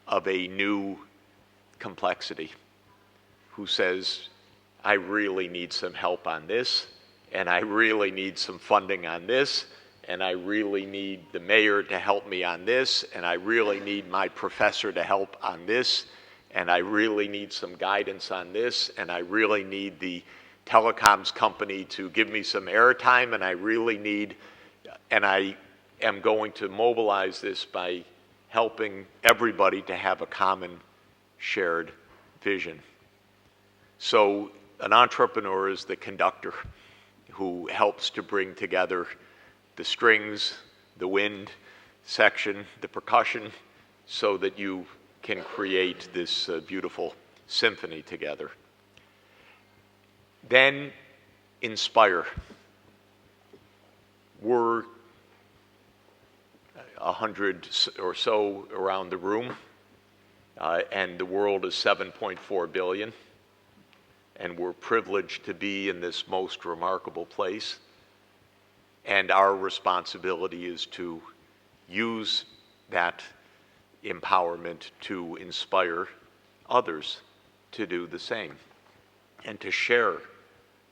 of a new complexity, who says, I really need some help on this, and I really need some funding on this, and I really need the mayor to help me on this, and I really need my professor to help on this, and I really need some guidance on this, and I really need the telecoms company to give me some airtime, and I really need, and I am going to mobilize this by helping everybody to have a common shared vision. So an entrepreneur is the conductor who helps to bring together the strings, the wind section, the percussion, so that you can create this beautiful symphony together. Then inspire. We're 100 or so around the room, and the world is 7.4 billion, and we're privileged to be in this most remarkable place. And our responsibility is to use that empowerment to inspire others to do the same and to share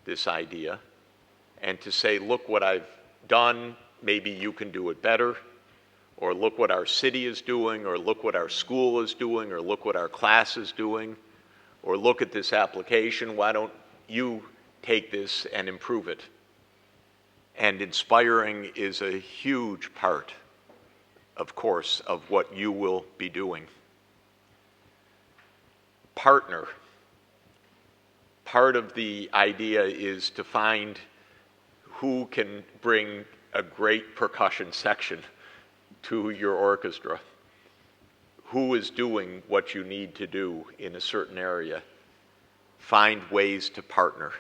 this idea and to say, look what I've done, maybe you can do it better, or look what our city is doing, or look what our school is doing, or look what our class is doing, or look at this application, why don't you take this and improve it? And inspiring is a huge part, of course, of what you will be doing. Partner. Part of the idea is to find who can bring a great percussion section to your orchestra. Who is doing what you need to do in a certain area? Find ways to partner.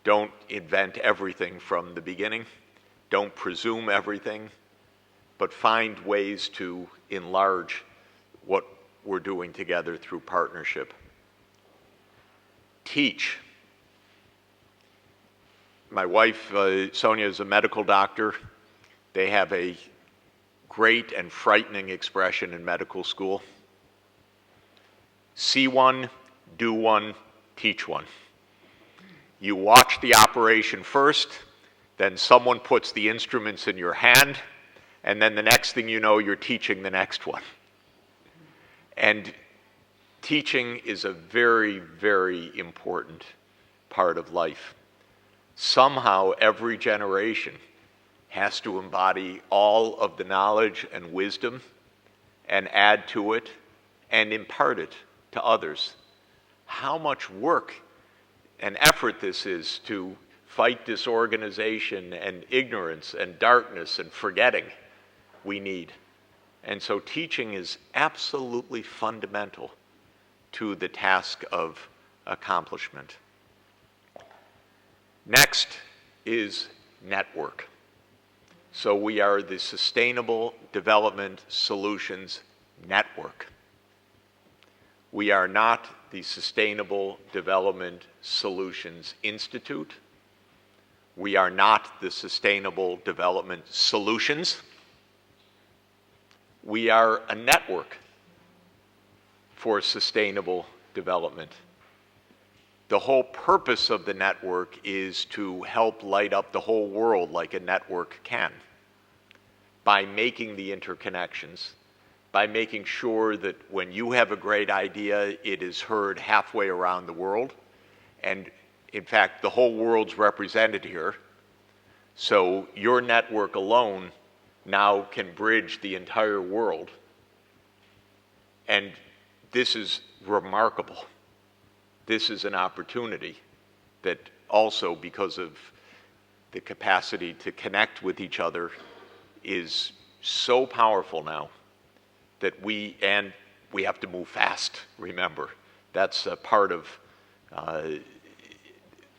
Don't invent everything from the beginning. Don't presume everything, but find ways to enlarge what we're doing together through partnership. Teach. My wife, Sonia, is a medical doctor. They have a great and frightening expression in medical school. See one, do one, teach one. You watch the operation first, then someone puts the instruments in your hand, and then the next thing you know, you're teaching the next one. And teaching is a very, very important part of life. Somehow, every generation has to embody all of the knowledge and wisdom and add to it and impart it to others. How much work and effort this is to fight disorganization and ignorance and darkness and forgetting we need. And so teaching is absolutely fundamental to the task of accomplishment. Next is network. So we are the Sustainable Development Solutions Network. We are not the Sustainable Development Solutions Institute. We are not the Sustainable Development Solutions. We are a network for sustainable development. The whole purpose of the network is to help light up the whole world like a network can, by making the interconnections, by making sure that when you have a great idea, it is heard halfway around the world. And in fact, the whole world's represented here. So your network alone now can bridge the entire world. And this is remarkable. This is an opportunity that also, because of the capacity to connect with each other, is so powerful now that we have to move fast, remember. That's a part of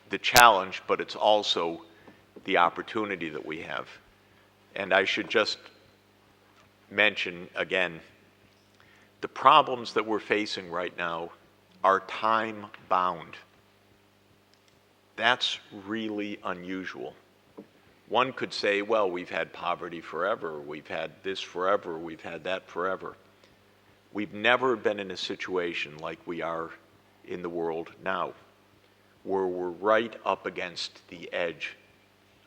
the challenge, but it's also the opportunity that we have. And I should just mention again, the problems that we're facing right now are time-bound. That's really unusual. One could say, well, we've had poverty forever, we've had this forever, we've had that forever. We've never been in a situation like we are in the world now, where we're right up against the edge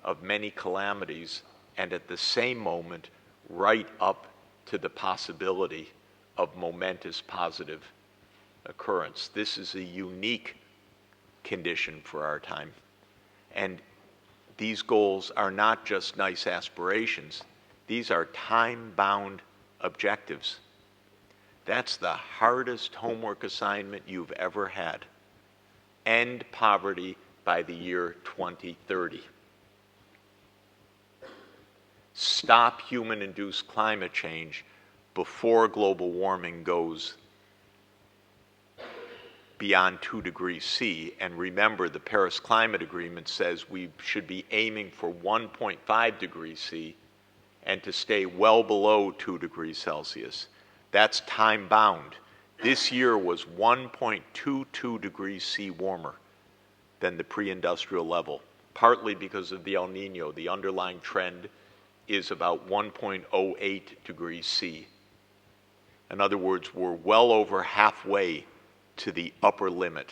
of many calamities and at the same moment, right up to the possibility of momentous positive occurrence. This is a unique condition for our time. And these goals are not just nice aspirations. These are time-bound objectives. That's the hardest homework assignment you've ever had. End poverty by the year 2030. Stop human-induced climate change before global warming goes beyond 2 degrees C. And remember, the Paris Climate Agreement says we should be aiming for 1.5 degrees C and to stay well below 2 degrees Celsius. That's time-bound. This year was 1.22 degrees C warmer than the pre-industrial level, partly because of the El Nino. The underlying trend is about 1.08 degrees C. In other words, we're well over halfway to the upper limit,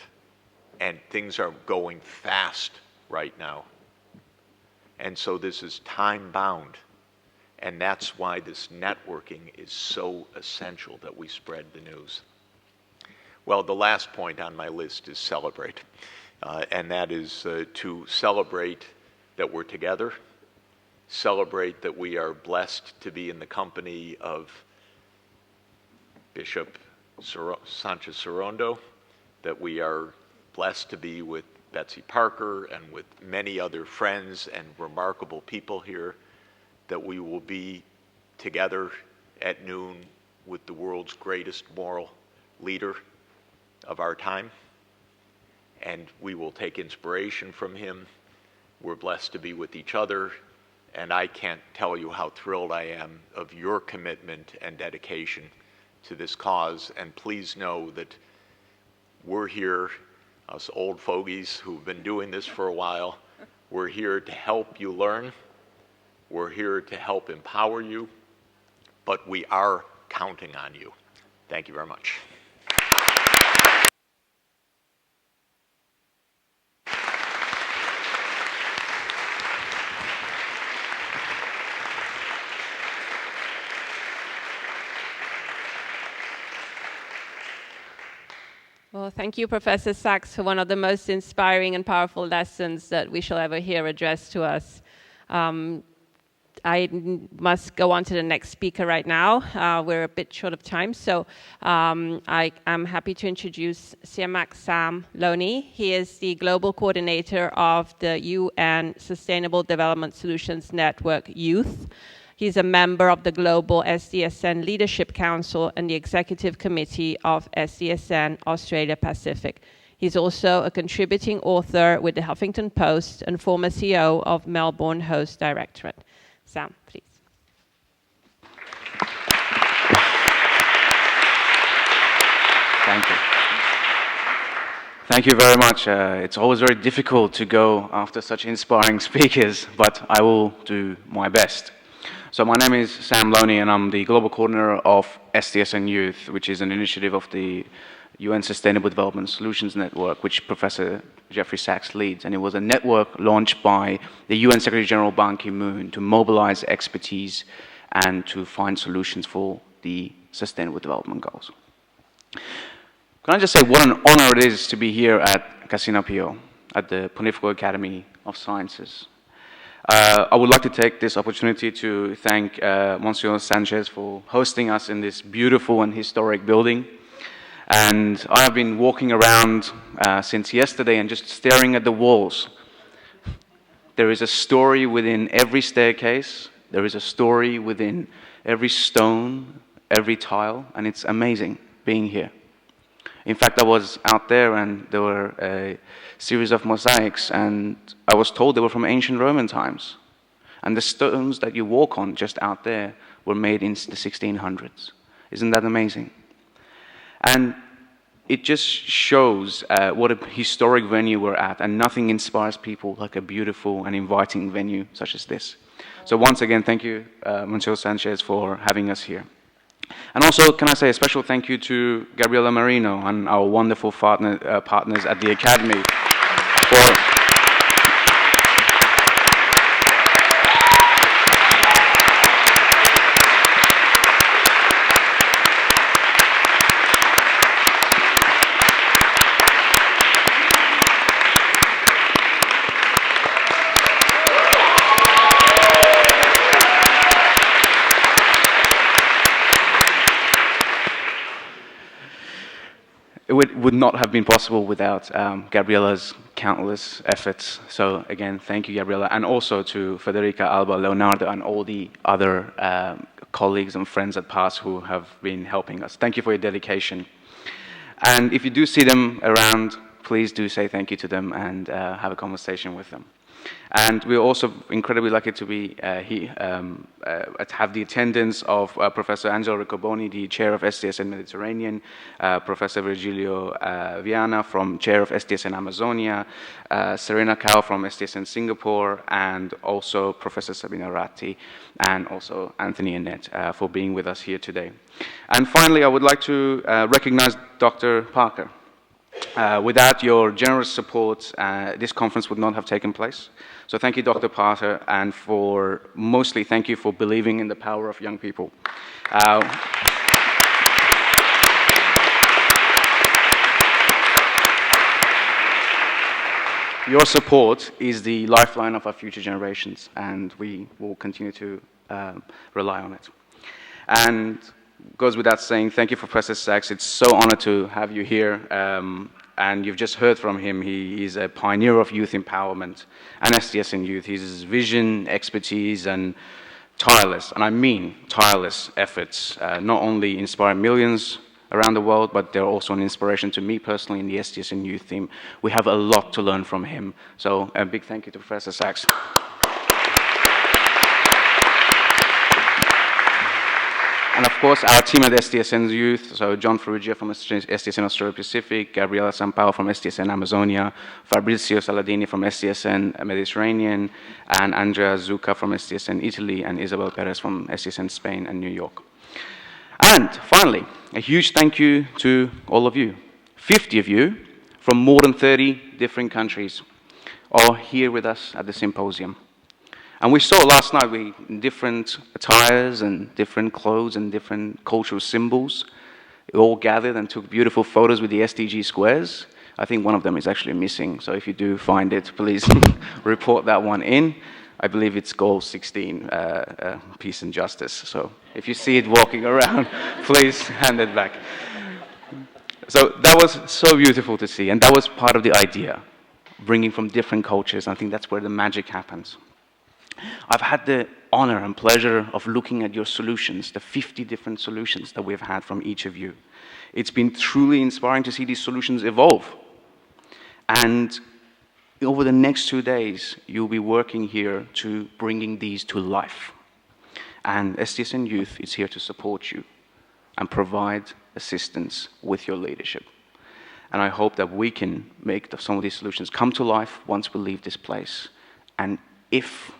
and things are going fast right now. And so this is time-bound, and that's why this networking is so essential that we spread the news. Well, the last point on my list is celebrate, and that is to celebrate that we're together, celebrate that we are blessed to be in the company of Bishop Sanchez Sorondo, that we are blessed to be with Betsy Parker and with many other friends and remarkable people here, that we will be together at noon with the world's greatest moral leader of our time, and we will take inspiration from him. We're blessed to be with each other, and I can't tell you how thrilled I am of your commitment and dedication to this cause. And please know that we're here, us old fogies who've been doing this for a while, we're here to help you learn. We're here to help empower you, but we are counting on you. Thank you very much. Well, thank you, Professor Sachs, for one of the most inspiring and powerful lessons that we shall ever hear addressed to us. I must go on to the next speaker right now. We're a bit short of time, so I'm happy to introduce Siamak Sam Loney. He is the Global Coordinator of the UN Sustainable Development Solutions Network Youth. He's a member of the Global SDSN Leadership Council and the Executive Committee of SDSN Australia Pacific. He's also a contributing author with the Huffington Post and former CEO of Melbourne Host Directorate. Sam, please. Thank you. Thank you very much. It's always very difficult to go after such inspiring speakers, but I will do my best. So my name is Sam Loney, and I'm the Global Coordinator of SDSN Youth, which is an initiative of the UN Sustainable Development Solutions Network, which Professor Jeffrey Sachs leads. And it was a network launched by the UN Secretary General Ban Ki-moon to mobilize expertise and to find solutions for the Sustainable Development Goals. Can I just say what an honor it is to be here at Casina PO, at the Pontifical Academy of Sciences. I would like to take this opportunity to thank Monsieur Sanchez for hosting us in this beautiful and historic building. And I have been walking around since yesterday and just staring at the walls. There is a story within every staircase. There is a story within every stone, every tile, and it's amazing being here. In fact, I was out there and there were a series of mosaics, and I was told they were from ancient Roman times. And the stones that you walk on just out there were made in the 1600s. Isn't that amazing? And it just shows what a historic venue we're at, and nothing inspires people like a beautiful and inviting venue such as this. So once again, thank you, Monsieur Sanchez, for having us here. And also, can I say a special thank you to Gabriela Marino and our wonderful partners at the Academy for it would not have been possible without Gabriella's countless efforts. So again, thank you, Gabriella, and also to Federica, Alba, Leonardo, and all the other colleagues and friends at PASS who have been helping us. Thank you for your dedication. And if you do see them around, please do say thank you to them and have a conversation with them. And we're also incredibly lucky to be have the attendance of Professor Angelo Riccoboni, the chair of STSN Mediterranean, Professor Virgilio Viana from chair of STSN Amazonia, Serena Cao from STSN Singapore, and also Professor Sabina Ratti, and also Anthony Annette for being with us here today. And finally, I would like to recognize Dr. Parker. Without your generous support, this conference would not have taken place. So thank you, Dr. Parker, and mostly thank you for believing in the power of young people. Your support is the lifeline of our future generations, and we will continue to rely on it. And goes without saying, thank you for Professor Sachs. It's so honored to have you here. And you've just heard from him. He is a pioneer of youth empowerment and STSN Youth. His vision, expertise, and tireless, and I mean tireless efforts, not only inspire millions around the world, but they're also an inspiration to me personally in the STSN Youth team. We have a lot to learn from him. So a big thank you to Professor Sachs. And of course, our team at STSN Youth, so John Ferrugia from STSN Australia Pacific, Gabriela Sampao from STSN Amazonia, Fabrizio Saladini from STSN Mediterranean, and Andrea Zucca from STSN Italy, and Isabel Perez from STSN Spain and New York. And finally, a huge thank you to all of you. 50 of you from more than 30 different countries are here with us at the symposium. And we saw last night different attires and different clothes and different cultural symbols. We all gathered and took beautiful photos with the SDG squares. I think one of them is actually missing, so if you do find it, please report that one in. I believe it's goal 16, peace and justice. So if you see it walking around, please hand it back. So that was so beautiful to see, and that was part of the idea, bringing from different cultures. I think that's where the magic happens. I've had the honor and pleasure of looking at your solutions, the 50 different solutions that we've had from each of you. It's been truly inspiring to see these solutions evolve. And over the next 2 days, you'll be working here to bringing these to life. And STSN Youth is here to support you and provide assistance with your leadership. And I hope that we can make some of these solutions come to life once we leave this place. And if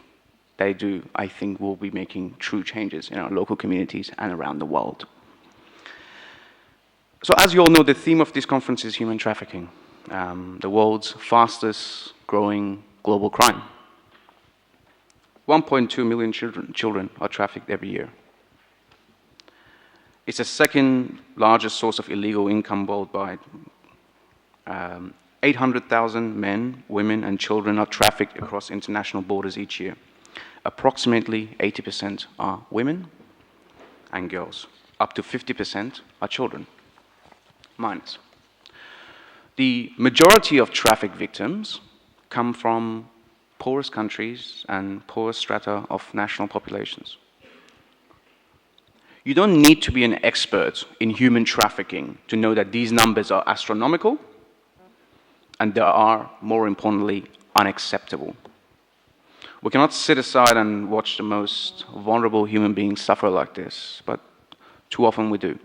they do, I think we'll be making true changes in our local communities and around the world. So as you all know, the theme of this conference is human trafficking, the world's fastest growing global crime. 1.2 million children are trafficked every year. It's the second largest source of illegal income worldwide. 800,000 men, women, and children are trafficked across international borders each year. Approximately 80% are women and girls. Up to 50% are children, minors. The majority of traffic victims come from poorest countries and poorest strata of national populations. You don't need to be an expert in human trafficking to know that these numbers are astronomical and they are, more importantly, unacceptable. We cannot sit aside and watch the most vulnerable human beings suffer like this, but too often we do.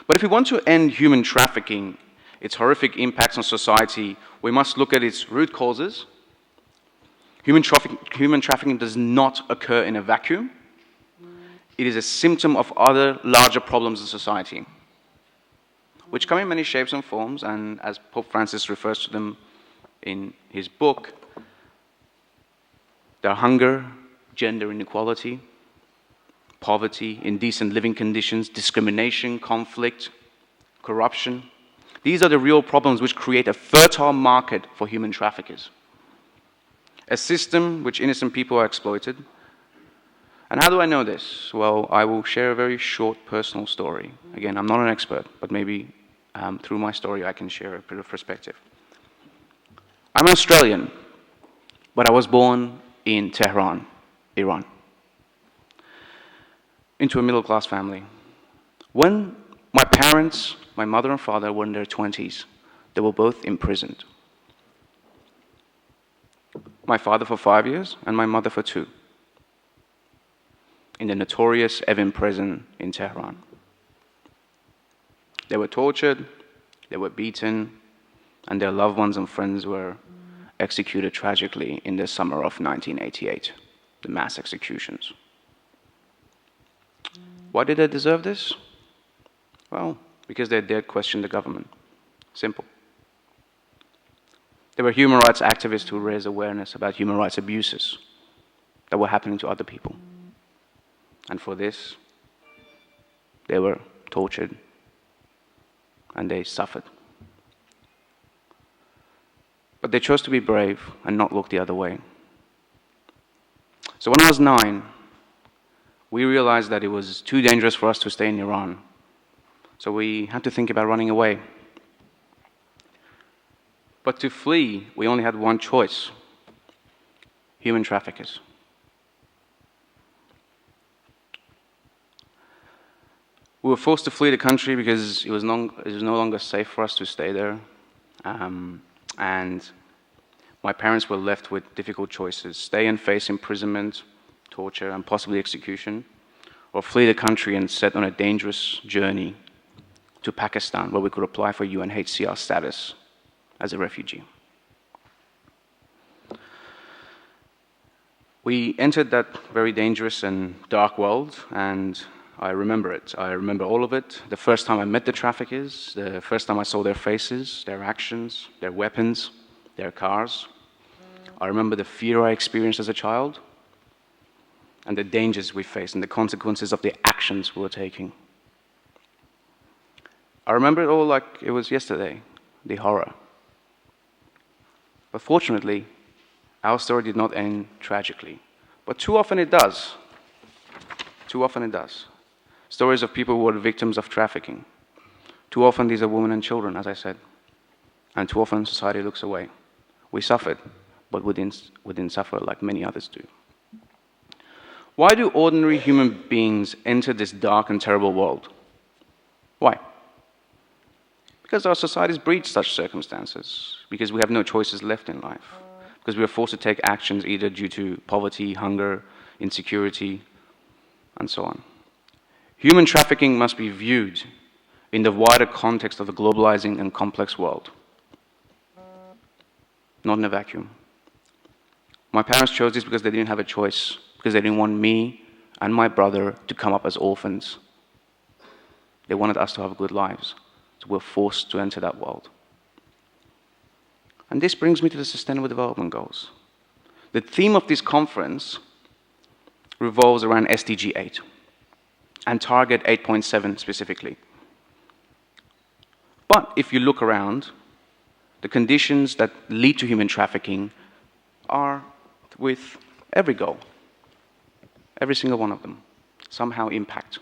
But if we want to end human trafficking, its horrific impacts on society, we must look at its root causes. Human trafficking does not occur in a vacuum. It is a symptom of other larger problems in society, which come in many shapes and forms, and as Pope Francis refers to them in his book, there are hunger, gender inequality, poverty, indecent living conditions, discrimination, conflict, corruption. These are the real problems which create a fertile market for human traffickers. A system which innocent people are exploited. And how do I know this? Well, I will share a very short personal story. Again, I'm not an expert, but maybe through my story, I can share a bit of perspective. I'm an Australian, but I was born in Tehran, Iran, into a middle-class family. When my parents, my mother and father, were in their 20s, they were both imprisoned. My father for 5 years and my mother for 2, in the notorious Evin prison in Tehran. They were tortured, they were beaten, and their loved ones and friends were executed tragically in the summer of 1988, the mass executions. Why did they deserve this? Well, because they dared question the government. Simple. They were human rights activists who raised awareness about human rights abuses that were happening to other people. And for this, they were tortured and they suffered. But they chose to be brave and not look the other way. So when I was 9, we realized that it was too dangerous for us to stay in Iran. So we had to think about running away. But to flee, we only had one choice: human traffickers. We were forced to flee the country because it was no longer safe for us to stay there. And my parents were left with difficult choices: stay and face imprisonment, torture, and possibly execution, or flee the country and set on a dangerous journey to Pakistan, where we could apply for UNHCR status as a refugee. We entered that very dangerous and dark world, and I remember it. I remember all of it. The first time I met the traffickers, the first time I saw their faces, their actions, their weapons, their cars. I remember the fear I experienced as a child, and the dangers we faced, and the consequences of the actions we were taking. I remember it all like it was yesterday, the horror. But fortunately, our story did not end tragically. But too often it does. Too often it does. Stories of people who were victims of trafficking. Too often these are women and children, as I said. And too often society looks away. We suffered, but we didn't suffer like many others do. Why do ordinary human beings enter this dark and terrible world? Why? Because our societies breed such circumstances, because we have no choices left in life, because we are forced to take actions either due to poverty, hunger, insecurity, and so on. Human trafficking must be viewed in the wider context of the globalizing and complex world, not in a vacuum. My parents chose this because they didn't have a choice, because they didn't want me and my brother to come up as orphans. They wanted us to have good lives. So we're forced to enter that world. And this brings me to the Sustainable Development Goals. The theme of this conference revolves around SDG 8 and Target 8.7 specifically. But if you look around, the conditions that lead to human trafficking are with every goal. Every single one of them somehow impact.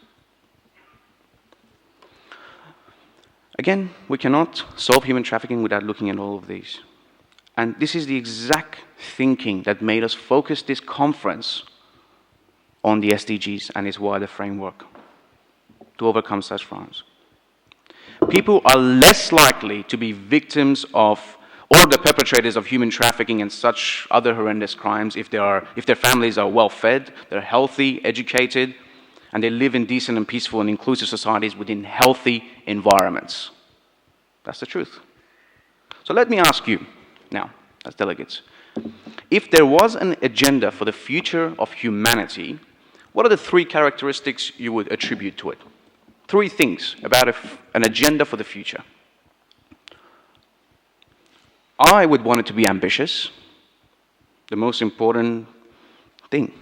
Again, we cannot solve human trafficking without looking at all of these. And this is the exact thinking that made us focus this conference on the SDGs and its wider framework to overcome such crimes. People are less likely to be victims of or the perpetrators of human trafficking and such other horrendous crimes if their families are well-fed, they're healthy, educated, and they live in decent and peaceful and inclusive societies within healthy environments. That's the truth. So let me ask you now, as delegates, if there was an agenda for the future of humanity, what are the 3 characteristics you would attribute to it? 3 things about an agenda for the future. I would want it to be ambitious, the most important thing.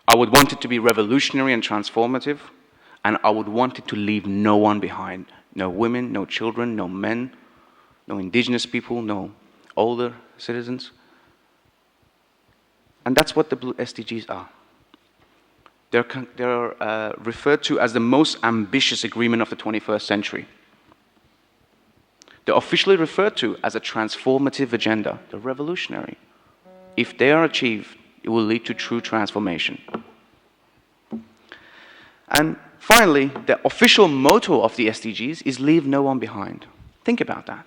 I would want it to be revolutionary and transformative, and I would want it to leave no one behind. No women, no children, no men, no indigenous people, no older citizens. And that's what the Blue SDGs are. They're referred to as the most ambitious agreement of the 21st century. They're officially referred to as a transformative agenda. They're revolutionary. If they are achieved, it will lead to true transformation. And finally, the official motto of the SDGs is leave no one behind. Think about that.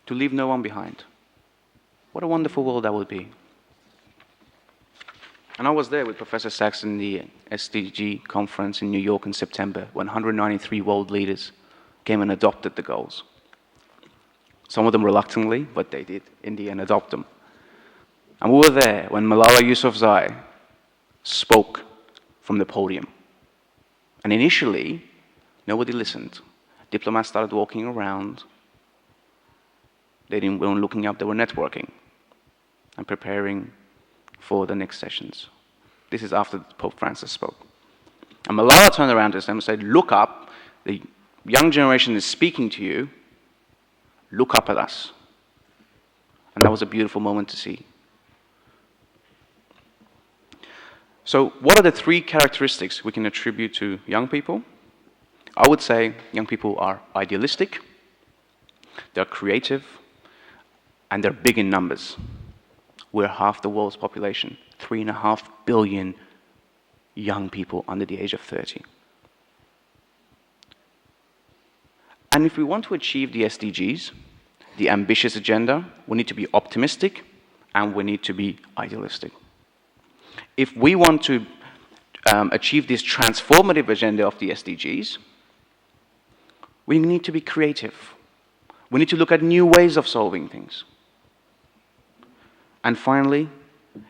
To leave no one behind. What a wonderful world that would be. And I was there with Professor Sachs in the SDG conference in New York in September when 193 world leaders came and adopted the goals. Some of them reluctantly, but they did in the end adopt them. And we were there when Malala Yousafzai spoke from the podium. And initially, nobody listened. Diplomats started walking around. They weren't looking up, they were networking and preparing for the next sessions. This is after Pope Francis spoke. And Malala turned around to them and said, look up, the young generation is speaking to you, look up at us. And that was a beautiful moment to see. So what are the three characteristics we can attribute to young people? I would say young people are idealistic, they're creative, and they're big in numbers. We're half the world's population, 3.5 billion young people under the age of 30. And if we want to achieve the SDGs, the ambitious agenda, we need to be optimistic and we need to be idealistic. If we want to achieve this transformative agenda of the SDGs, we need to be creative. We need to look at new ways of solving things. And finally,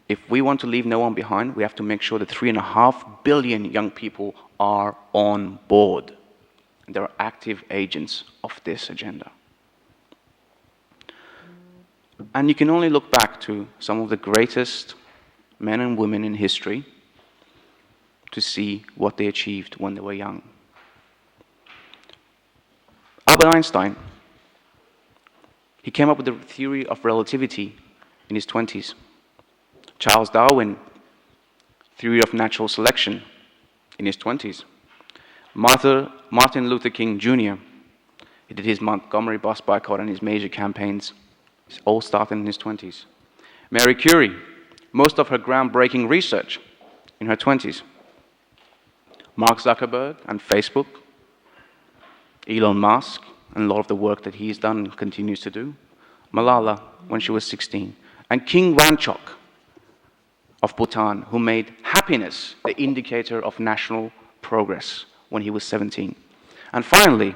if we want to leave no one behind, we have to make sure that 3.5 billion young people are on board. And they're active agents of this agenda. And you can only look back to some of the greatest men and women in history to see what they achieved when they were young. Albert Einstein, he came up with the theory of relativity in his 20s. Charles Darwin, theory of natural selection in his 20s. Martin Luther King Jr., he did his Montgomery bus boycott and his major campaigns. It all started in his 20s. Marie Curie, most of her groundbreaking research in her 20s. Mark Zuckerberg and Facebook. Elon Musk and a lot of the work that he's done and continues to do. Malala, when she was 16. And King Wanchok of Bhutan, who made happiness the indicator of national progress when he was 17. And finally,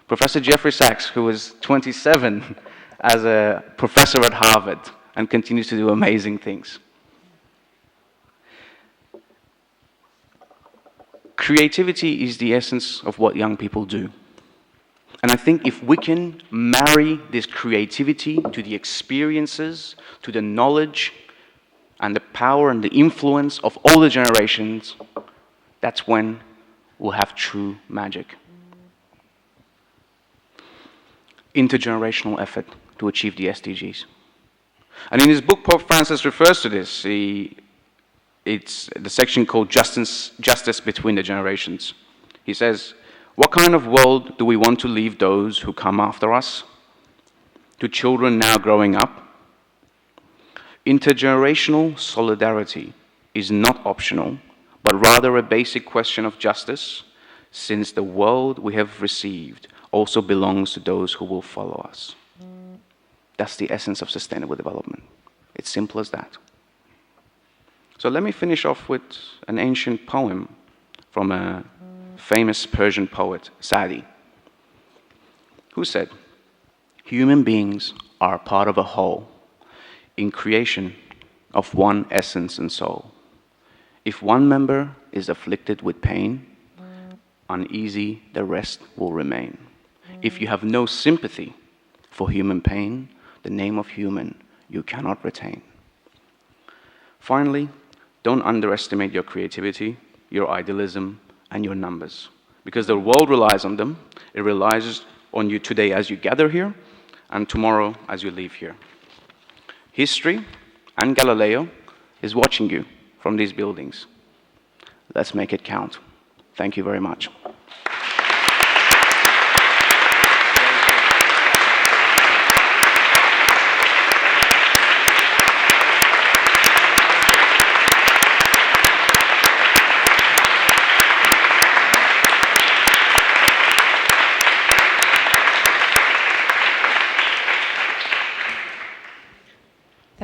Professor Jeffrey Sachs, who was 27 as a professor at Harvard and continues to do amazing things. Creativity is the essence of what young people do. And I think if we can marry this creativity to the experiences, to the knowledge, and the power and the influence of all the generations, that's when we'll have true magic. Intergenerational effort to achieve the SDGs. And in his book, Pope Francis refers to this. It's the section called Justice Between the Generations. He says, what kind of world do we want to leave those who come after us? To children now growing up? Intergenerational solidarity is not optional, but rather a basic question of justice, since the world we have received also belongs to those who will follow us. That's the essence of sustainable development. It's simple as that. So let me finish off with an ancient poem from a famous Persian poet, Sa'di, who said, human beings are part of a whole in creation of one essence and soul. If one member is afflicted with pain, uneasy the rest will remain. If you have no sympathy for human pain, the name of human you cannot retain. Finally, don't underestimate your creativity, your idealism, and your numbers. Because the world relies on them. It relies on you today as you gather here, and tomorrow as you leave here. History and Galileo is watching you from these buildings. Let's make it count. Thank you very much.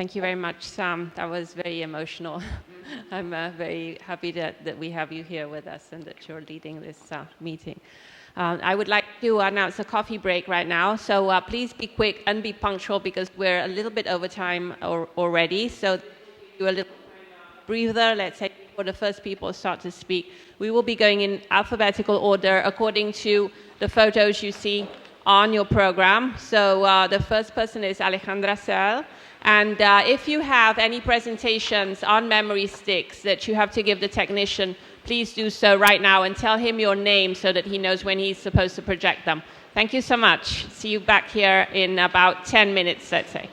thank you very much, Sam. That was very emotional. I'm very happy that we have you here with us and that you're leading this meeting. I would like to announce a coffee break right now, so please be quick and be punctual because we're a little bit over time already. So do a little breather, let's say, before the first people start to speak. We will be going in alphabetical order according to the photos you see on your program. So the first person is Alejandra Sell. And if you have any presentations on memory sticks that you have to give the technician, please do so right now and tell him your name so that he knows when he's supposed to project them. Thank you so much. See you back here in about 10 minutes, let's say.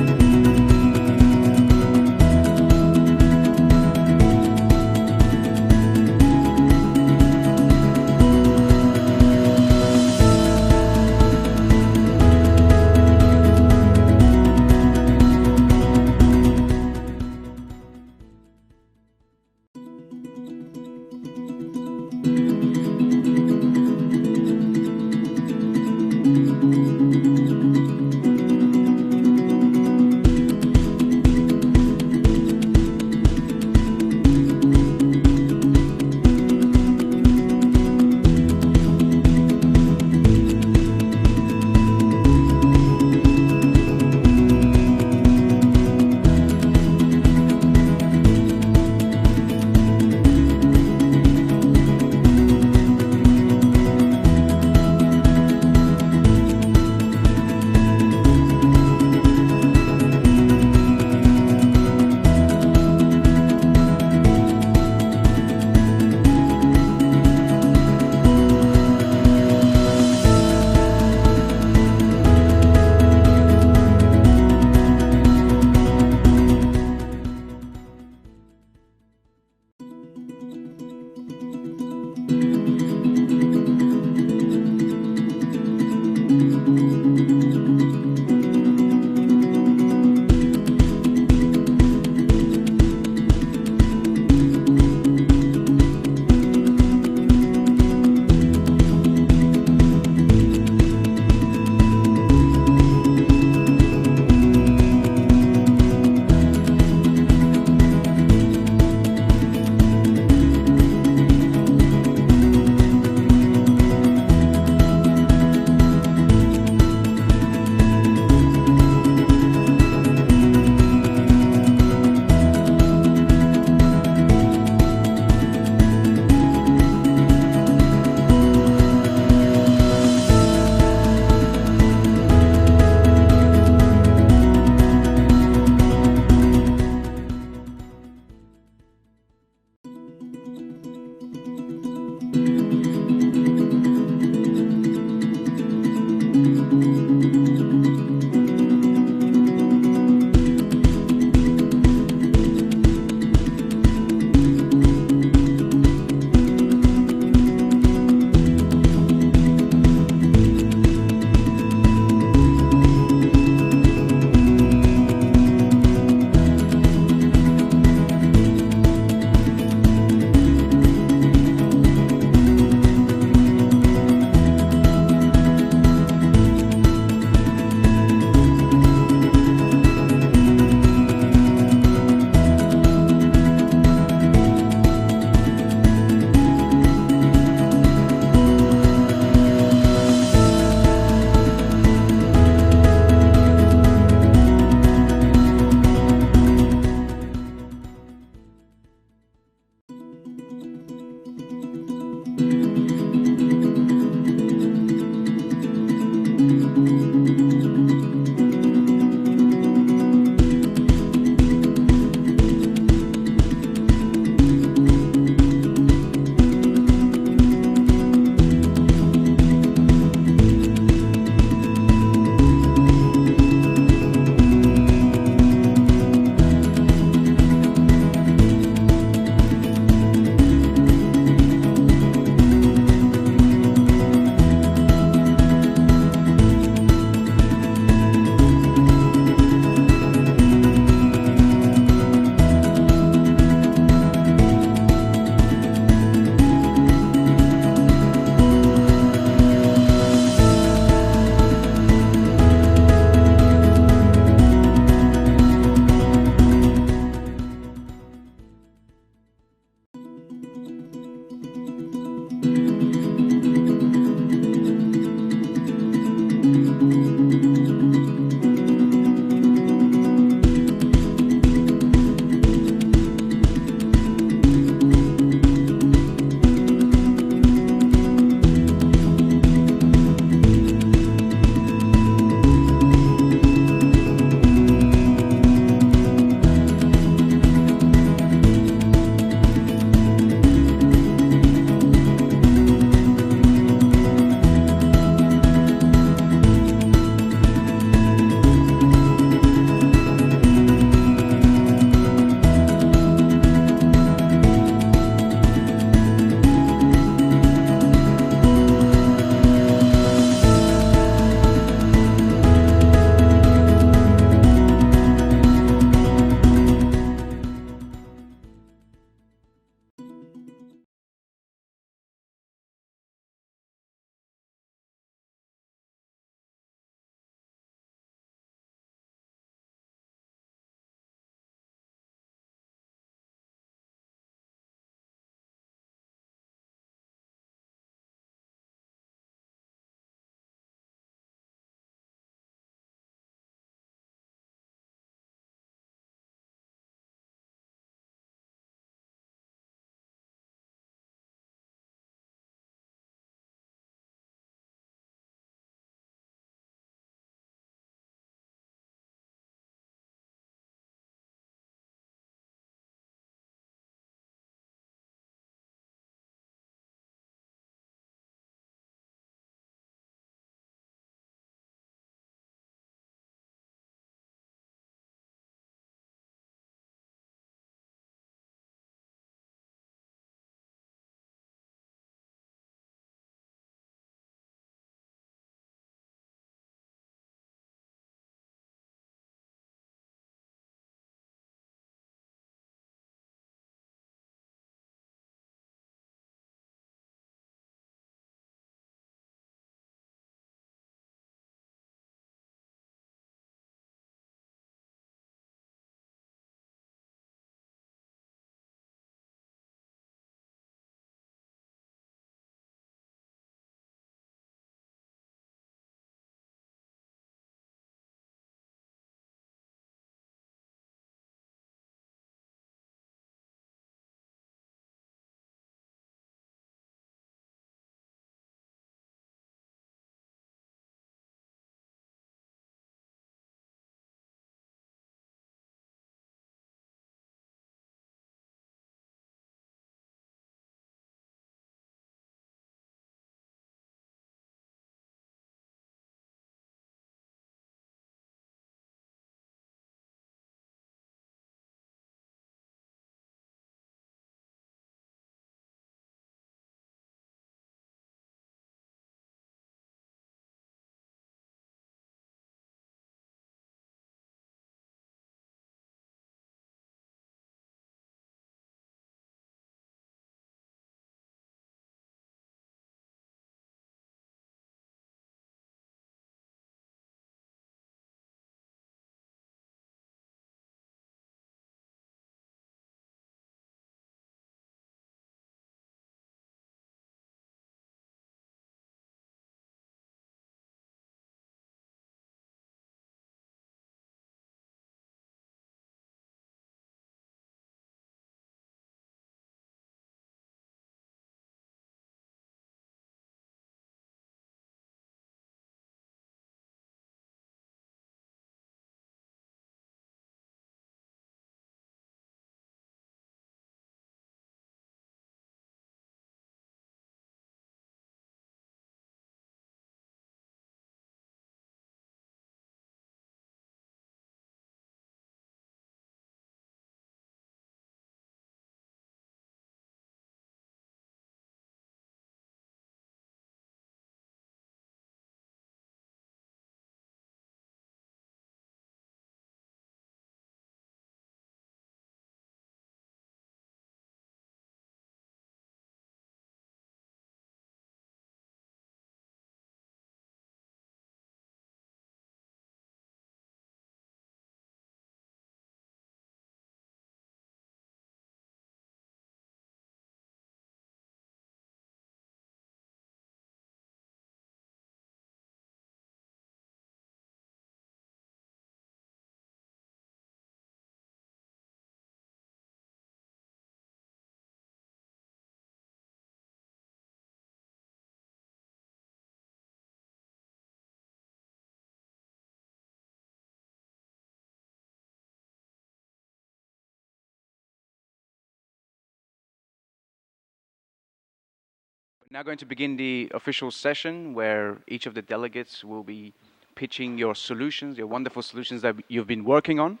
Now going to begin the official session where each of the delegates will be pitching your solutions, your wonderful solutions that you've been working on.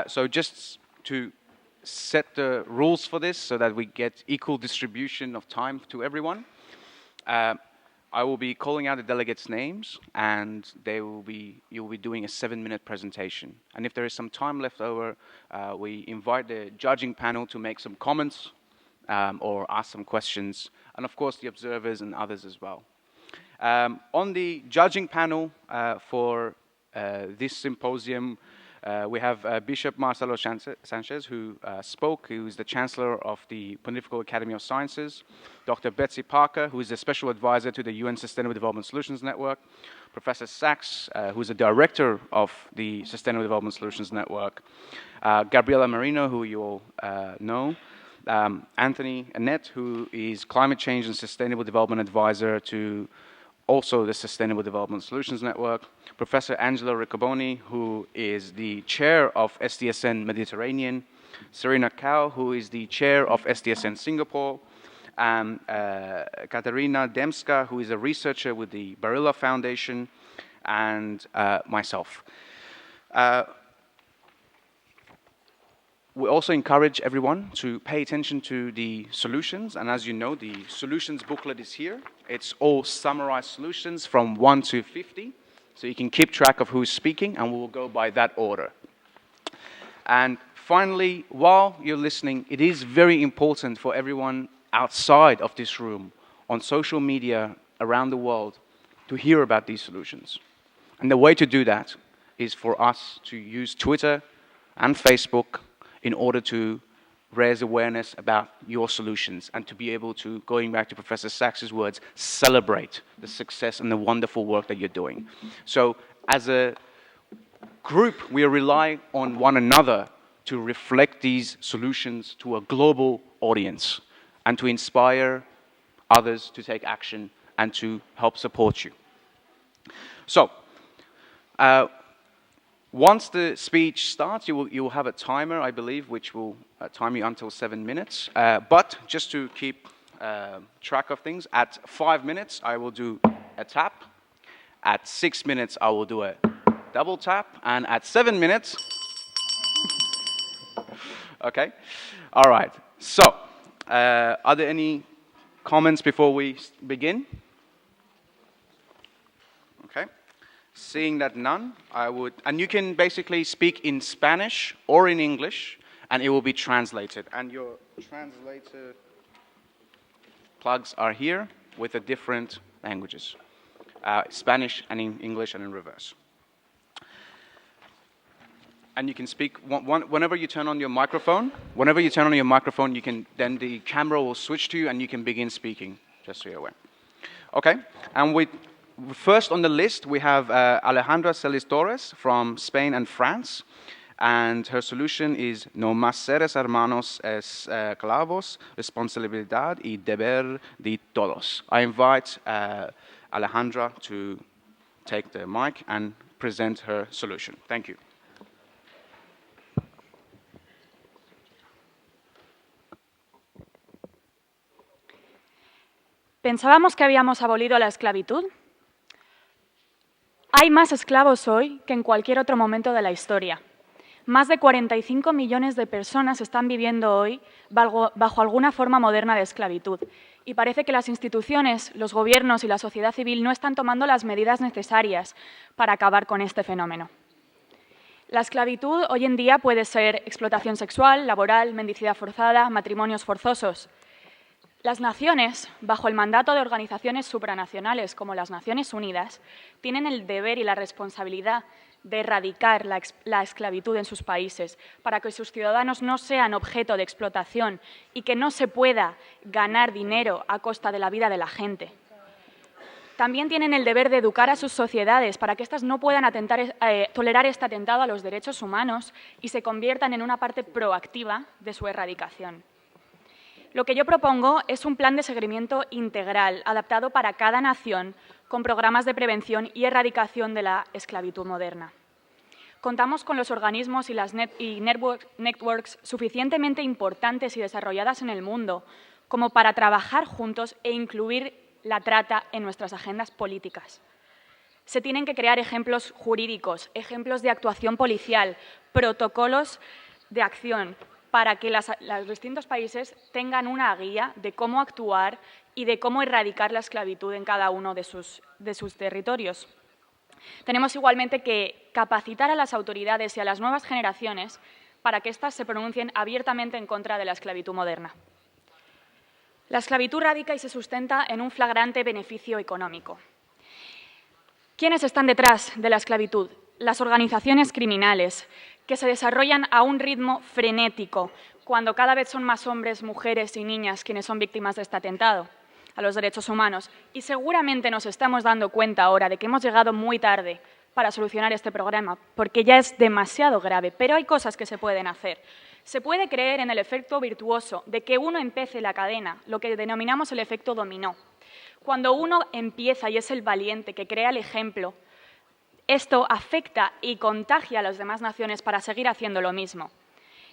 So just to set the rules for this so that we get equal distribution of time to everyone, I will be calling out the delegates' names, and you'll be doing a 7-minute presentation. And if there is some time left over, we invite the judging panel to make some comments or ask some questions, and of course the observers and others as well. On the judging panel for this symposium, we have Bishop Marcelo Sanchez, who spoke, who is the Chancellor of the Pontifical Academy of Sciences, Dr. Betsy Parker, who is a Special Advisor to the UN Sustainable Development Solutions Network, Professor Sachs, who is the Director of the Sustainable Development Solutions Network, Gabriela Marino, who you all know, Anthony Annette, who is Climate Change and Sustainable Development Advisor to also the Sustainable Development Solutions Network, Professor Angelo Riccoboni, who is the chair of SDSN Mediterranean, Serena Cao, who is the chair of SDSN Singapore, and Katerina Demska, who is a researcher with the Barilla Foundation, and myself. We also encourage everyone to pay attention to the solutions, and as you know, the solutions booklet is here. It's all summarized solutions from 1 to 50, so you can keep track of who's speaking, and we will go by that order. And finally, while you're listening, it is very important for everyone outside of this room, on social media around the world, to hear about these solutions. And the way to do that is for us to use Twitter and Facebook in order to raise awareness about your solutions and to be able to, going back to Professor Sachs's words, celebrate the success and the wonderful work that you're doing. So as a group, we rely on one another to reflect these solutions to a global audience and to inspire others to take action and to help support you. So, once the speech starts, you will have a timer, I believe, which will time you until 7 minutes. But just to keep track of things, at 5 minutes, I will do a tap. At 6 minutes, I will do a double tap. And at 7 minutes... Okay. All right. So, are there any comments before we begin? Okay. Seeing that none, I would, and you can basically speak in Spanish or in English, and it will be translated. And your translator plugs are here with the different languages, Spanish and in English and in reverse. And you can speak whenever you turn on your microphone. Whenever you turn on your microphone, you can then the camera will switch to you, and you can begin speaking. Just so you're aware. Okay, and first on the list, we have Alejandra Celis Torres from Spain and France, and her solution is No más seres hermanos esclavos, responsabilidad y deber de todos. I invite Alejandra to take the mic and present her solution. Thank you. ¿Pensábamos que habíamos abolido la esclavitud? Hay más esclavos hoy que en cualquier otro momento de la historia. Más de 45 millones de personas están viviendo hoy bajo alguna forma moderna de esclavitud. Y parece que las instituciones, los gobiernos y la sociedad civil no están tomando las medidas necesarias para acabar con este fenómeno. La esclavitud hoy en día puede ser explotación sexual, laboral, mendicidad forzada, matrimonios forzosos. Las naciones, bajo el mandato de organizaciones supranacionales como las Naciones Unidas, tienen el deber y la responsabilidad de erradicar la esclavitud en sus países para que sus ciudadanos no sean objeto de explotación y que no se pueda ganar dinero a costa de la vida de la gente. También tienen el deber de educar a sus sociedades para que éstas no puedan tolerar este atentado a los derechos humanos y se conviertan en una parte proactiva de su erradicación. Lo que yo propongo es un plan de seguimiento integral, adaptado para cada nación, con programas de prevención y erradicación de la esclavitud moderna. Contamos con los organismos y las networks suficientemente importantes y desarrolladas en el mundo como para trabajar juntos e incluir la trata en nuestras agendas políticas. Se tienen que crear ejemplos jurídicos, ejemplos de actuación policial, protocolos de acción, para que los distintos países tengan una guía de cómo actuar y de cómo erradicar la esclavitud en cada uno de sus territorios. Tenemos igualmente que capacitar a las autoridades y a las nuevas generaciones para que éstas se pronuncien abiertamente en contra de la esclavitud moderna. La esclavitud radica y se sustenta en un flagrante beneficio económico. ¿Quiénes están detrás de la esclavitud? Las organizaciones criminales, que se desarrollan a un ritmo frenético, cuando cada vez son más hombres, mujeres y niñas quienes son víctimas de este atentado a los derechos humanos. Y seguramente nos estamos dando cuenta ahora de que hemos llegado muy tarde para solucionar este problema, porque ya es demasiado grave, pero hay cosas que se pueden hacer. Se puede creer en el efecto virtuoso de que uno empiece la cadena, lo que denominamos el efecto dominó. Cuando uno empieza y es el valiente que crea el ejemplo, esto afecta y contagia a las demás naciones para seguir haciendo lo mismo.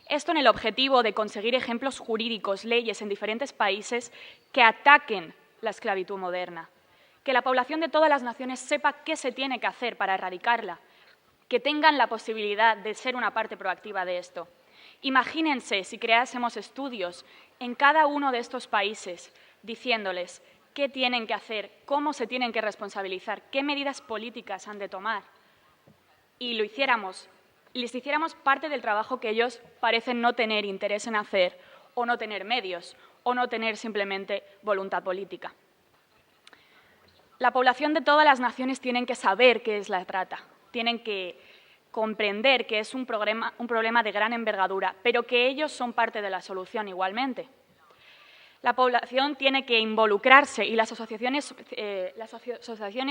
Esto en el objetivo de conseguir ejemplos jurídicos, leyes en diferentes países que ataquen la esclavitud moderna, que la población de todas las naciones sepa qué se tiene que hacer para erradicarla, que tengan la posibilidad de ser una parte proactiva de esto. Imagínense si creásemos estudios en cada uno de estos países diciéndoles qué tienen que hacer, cómo se tienen que responsabilizar, qué medidas políticas han de tomar. Y les hiciéramos parte del trabajo que ellos parecen no tener interés en hacer, o no tener medios, o no tener simplemente voluntad política. La población de todas las naciones tienen que saber qué es la trata, tienen que comprender que es un problema de gran envergadura, pero que ellos son parte de la solución igualmente. La población tiene que involucrarse y las asociaciones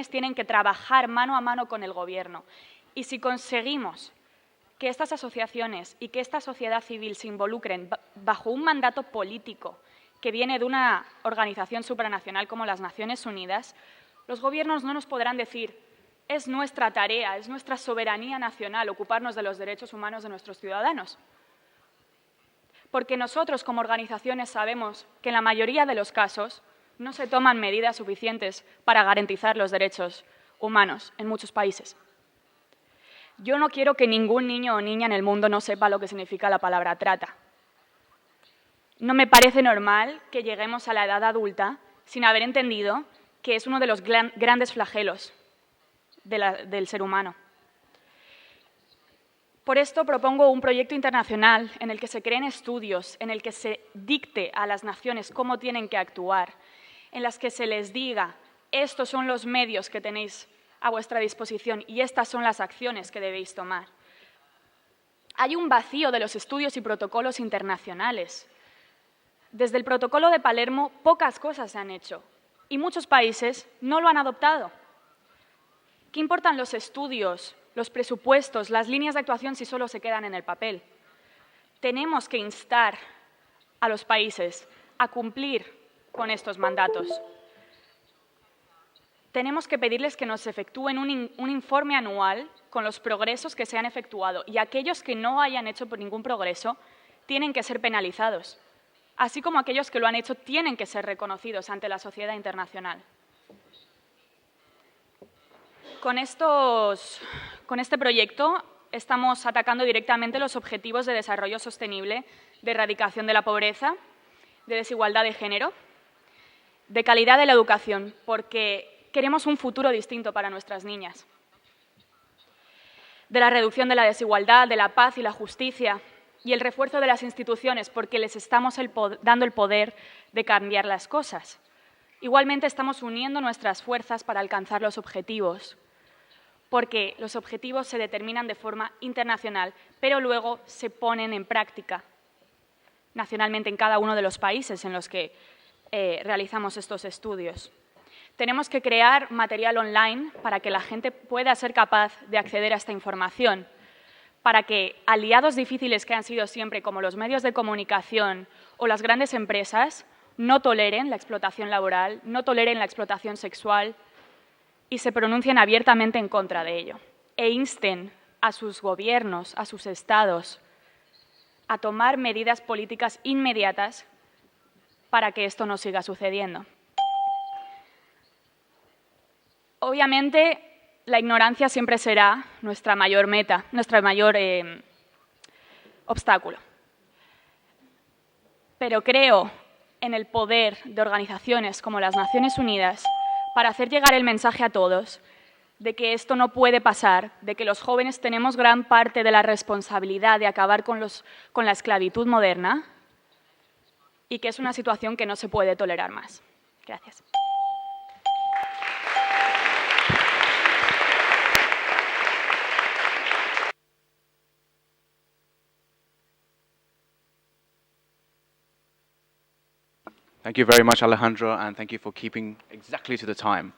tienen que trabajar mano a mano con el Gobierno. Y si conseguimos que estas asociaciones y que esta sociedad civil se involucren bajo un mandato político que viene de una organización supranacional como las Naciones Unidas, los gobiernos no nos podrán decir es nuestra tarea, es nuestra soberanía nacional ocuparnos de los derechos humanos de nuestros ciudadanos. Porque nosotros, como organizaciones, sabemos que en la mayoría de los casos no se toman medidas suficientes para garantizar los derechos humanos en muchos países. Yo no quiero que ningún niño o niña en el mundo no sepa lo que significa la palabra trata. No me parece normal que lleguemos a la edad adulta sin haber entendido que es uno de los grandes flagelos del ser humano. Por esto propongo un proyecto internacional en el que se creen estudios, en el que se dicte a las naciones cómo tienen que actuar, en las que se les diga estos son los medios que tenéis a vuestra disposición y estas son las acciones que debéis tomar. Hay un vacío de los estudios y protocolos internacionales. Desde el protocolo de Palermo pocas cosas se han hecho y muchos países no lo han adoptado. ¿Qué importan los estudios, los presupuestos, las líneas de actuación si solo se quedan en el papel? Tenemos que instar a los países a cumplir con estos mandatos. Tenemos que pedirles que nos efectúen un informe anual con los progresos que se han efectuado y aquellos que no hayan hecho ningún progreso tienen que ser penalizados, así como aquellos que lo han hecho tienen que ser reconocidos ante la sociedad internacional. Con este proyecto estamos atacando directamente los objetivos de desarrollo sostenible, de erradicación de la pobreza, de desigualdad de género, de calidad de la educación, porque queremos un futuro distinto para nuestras niñas, de la reducción de la desigualdad, de la paz y la justicia y el refuerzo de las instituciones, porque les estamos dando el poder de cambiar las cosas. Igualmente estamos uniendo nuestras fuerzas para alcanzar los objetivos, porque los objetivos se determinan de forma internacional, pero luego se ponen en práctica nacionalmente en cada uno de los países en los que realizamos estos estudios. Tenemos que crear material online para que la gente pueda ser capaz de acceder a esta información, para que aliados difíciles que han sido siempre, como los medios de comunicación o las grandes empresas, no toleren la explotación laboral, no toleren la explotación sexual, y se pronuncien abiertamente en contra de ello e insten a sus gobiernos, a sus estados, a tomar medidas políticas inmediatas para que esto no siga sucediendo. Obviamente, la ignorancia siempre será nuestra mayor meta, nuestra mayor obstáculo. Pero creo en el poder de organizaciones como las Naciones Unidas para hacer llegar el mensaje a todos de que esto no puede pasar, de que los jóvenes tenemos gran parte de la responsabilidad de acabar con la esclavitud moderna y que es una situación que no se puede tolerar más. Gracias. Thank you very much, Alejandro, and thank you for keeping exactly to the time.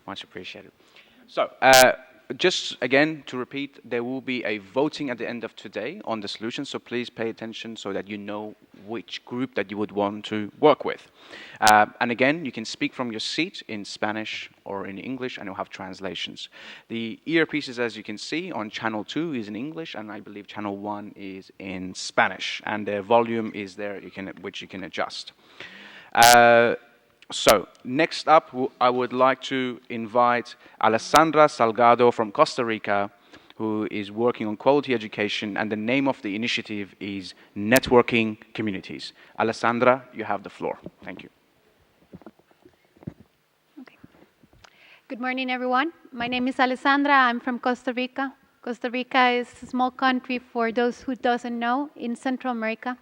Much appreciated. So, just again to repeat, there will be a voting at the end of today on the solution, so please pay attention so that you know which group that you would want to work with. And again, you can speak from your seat in Spanish or in English, and you'll have translations. The earpieces, as you can see, on channel 2 is in English, and I believe channel 1 is in Spanish, and the volume is there, which you can adjust. So, next up, I would like to invite Alessandra Salgado from Costa Rica, who is working on quality education, and the name of the initiative is Networking Communities. Alessandra, you have the floor. Thank you. Okay. Good morning, everyone. My name is Alessandra. I'm from Costa Rica. Costa Rica is a small country, for those who doesn't know, in Central America.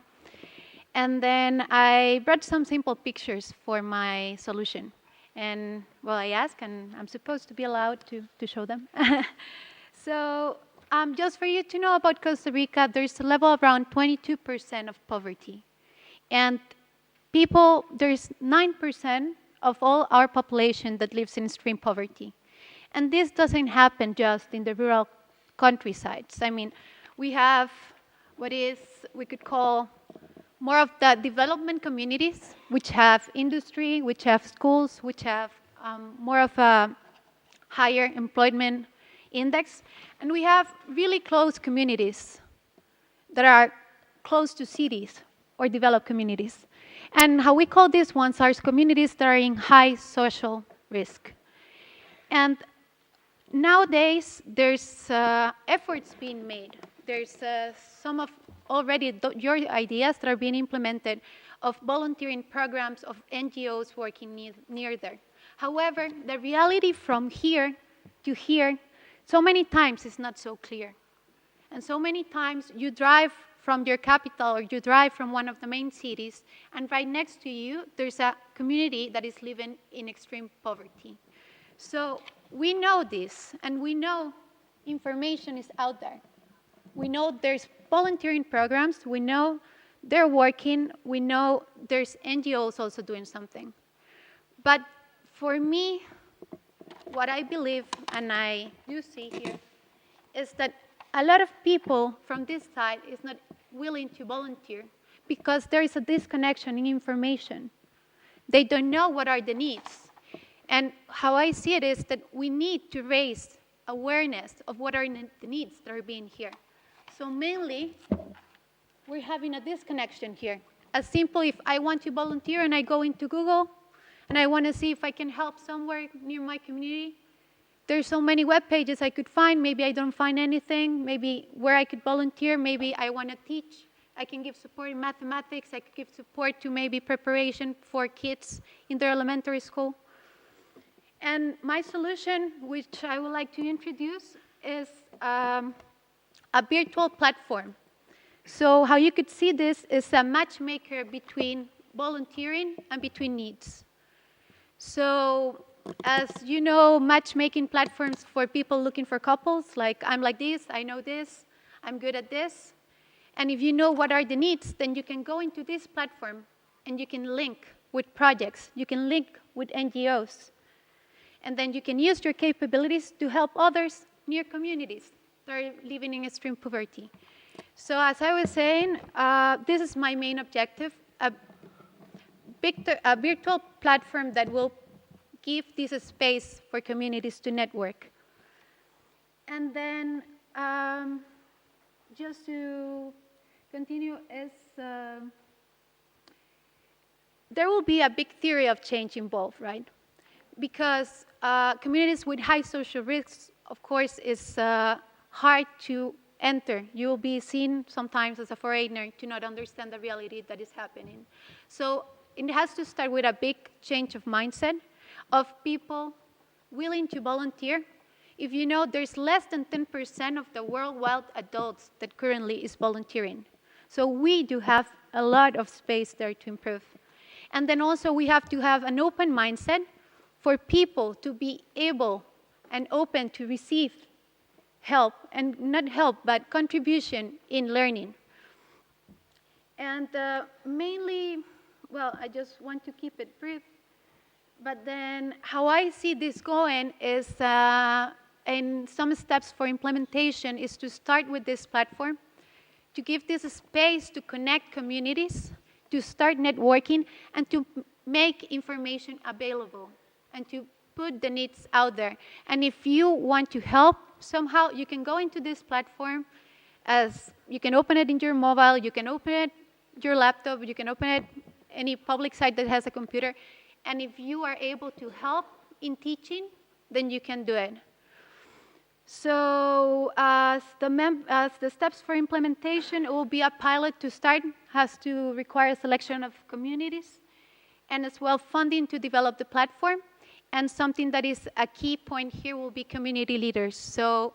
And then I brought some simple pictures for my solution. And, well, I asked, and I'm supposed to be allowed to show them. So, just for you to know about Costa Rica, there's a level around 22% of poverty. And there's 9% of all our population that lives in extreme poverty. And this doesn't happen just in the rural countrysides. I mean, we have what we could call more of the development communities, which have industry, which have schools, which have more of a higher employment index. And we have really close communities that are close to cities or developed communities. And how we call these ones are communities that are in high social risk. And nowadays, there's efforts being made. There's some of already your ideas that are being implemented of volunteering programs of NGOs working near there. However, the reality from here to here, so many times is not so clear. And so many times you drive from your capital or you drive from one of the main cities, and right next to you, there's a community that is living in extreme poverty. So we know this, and we know information is out there. We know there's volunteering programs. We know they're working. We know there's NGOs also doing something. But for me, what I believe, and I do see here, is that a lot of people from this side is not willing to volunteer because there is a disconnection in information. They don't know what are the needs. And how I see it is that we need to raise awareness of what are the needs that are being here. So mainly, we're having a disconnection here. As simple, if I want to volunteer and I go into Google and I want to see if I can help somewhere near my community, there's so many web pages I could find. Maybe I don't find anything. Maybe where I could volunteer. Maybe I want to teach. I can give support in mathematics. I could give support to maybe preparation for kids in their elementary school. And my solution, which I would like to introduce, is a virtual platform. So how you could see this is a matchmaker between volunteering and between needs. So as you know, matchmaking platforms for people looking for couples, like I'm like this, I know this, I'm good at this. And if you know what are the needs, then you can go into this platform and you can link with projects, you can link with NGOs. And then you can use your capabilities to help others near communities that are living in extreme poverty. So as I was saying, this is my main objective, a virtual platform that will give this a space for communities to network. And then just to continue, is there will be a big theory of change involved, right? Because communities with high social risks, of course, is hard to enter. You will be seen sometimes as a foreigner to not understand the reality that is happening. So it has to start with a big change of mindset of people willing to volunteer. If you know, there's less than 10% of the worldwide adults that currently is volunteering. So we do have a lot of space there to improve. And then also we have to have an open mindset for people to be able and open to receive help, and not help, but contribution in learning. And mainly, well, I just want to keep it brief, but then how I see this going is, in some steps for implementation, is to start with this platform, to give this a space to connect communities, to start networking, and to make information available, and to put the needs out there. And if you want to help somehow, you can go into this platform, as you can open it in your mobile, you can open it your laptop, you can open it any public site that has a computer, and if you are able to help in teaching, then you can do it. So as the steps for implementation, it will be a pilot to start, has to require a selection of communities, and as well funding to develop the platform. And something that is a key point here will be community leaders. So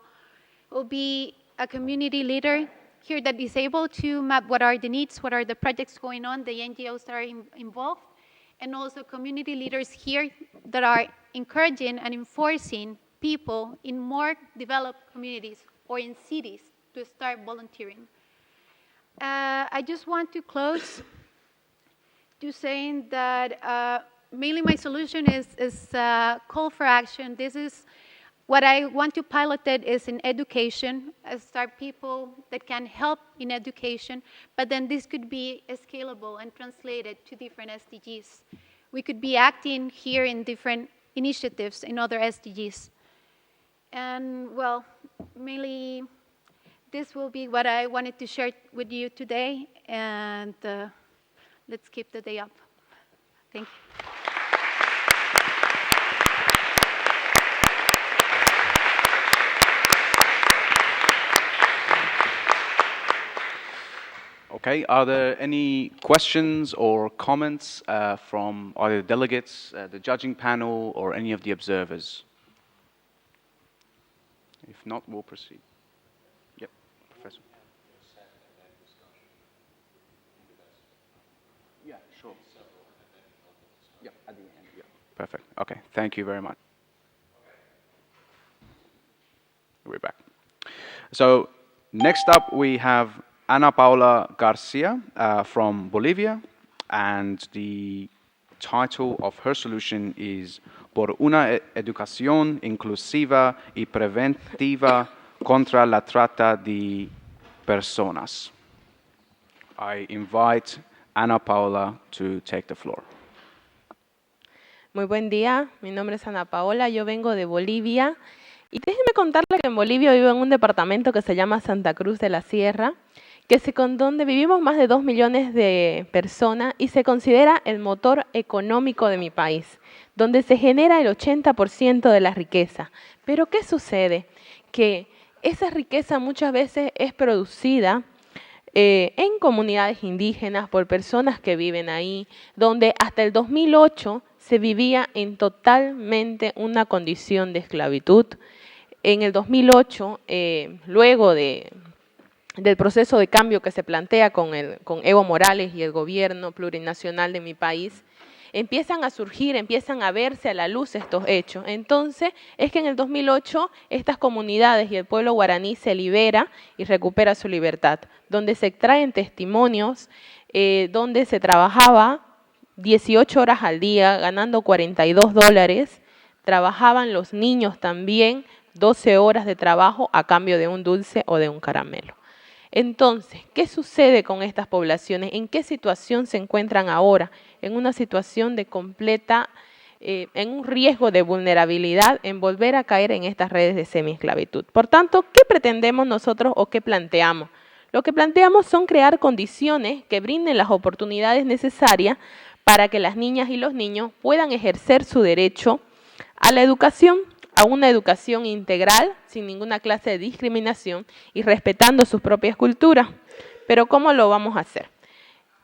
it will be a community leader here that is able to map what are the needs, what are the projects going on, the NGOs that are involved, and also community leaders here that are encouraging and enforcing people in more developed communities or in cities to start volunteering. I just want to close to saying that mainly my solution is call for action. This is what I want to pilot it is in education, start people that can help in education, but then this could be scalable and translated to different SDGs. We could be acting here in different initiatives in other SDGs. And well, mainly this will be what I wanted to share with you today, and let's keep the day up. Thank you. Okay, are there any questions or comments from either the delegates, the judging panel, or any of the observers? If not, we'll proceed. Yep, Professor. Yeah, sure. Yep, at the end. Yeah. Perfect. Okay, thank you very much. We're back. So next up we have Ana Paula Garcia from Bolivia, and the title of her solution is Por una educación inclusiva y preventiva contra la trata de personas. I invite Ana Paula to take the floor. Muy buen día, mi nombre es Ana Paola, yo vengo de Bolivia y déjenme contarle que en Bolivia vivo en un departamento que se llama Santa Cruz de la Sierra, donde vivimos más de 2 millones de personas y se considera el motor económico de mi país, donde se genera el 80% de la riqueza. Pero ¿qué sucede? Que esa riqueza muchas veces es producida en comunidades indígenas por personas que viven ahí, donde hasta el 2008 se vivía en totalmente una condición de esclavitud. En el 2008, luego del proceso de cambio que se plantea con Evo Morales y el gobierno plurinacional de mi país, empiezan a surgir, empiezan a verse a la luz estos hechos. Entonces, es que en el 2008 estas comunidades y el pueblo guaraní se libera y recupera su libertad, donde se extraen testimonios, donde se trabajaba 18 horas al día, ganando $42, trabajaban los niños también 12 horas de trabajo a cambio de un dulce o de un caramelo. Entonces, ¿qué sucede con estas poblaciones? ¿En qué situación se encuentran ahora? En una situación de completa, en un riesgo de vulnerabilidad, en volver a caer en estas redes de semiesclavitud. Por tanto, ¿qué pretendemos nosotros o qué planteamos? Lo que planteamos son crear condiciones que brinden las oportunidades necesarias para que las niñas y los niños puedan ejercer su derecho a la educación, a una educación integral, sin ninguna clase de discriminación y respetando sus propias culturas. Pero ¿cómo lo vamos a hacer?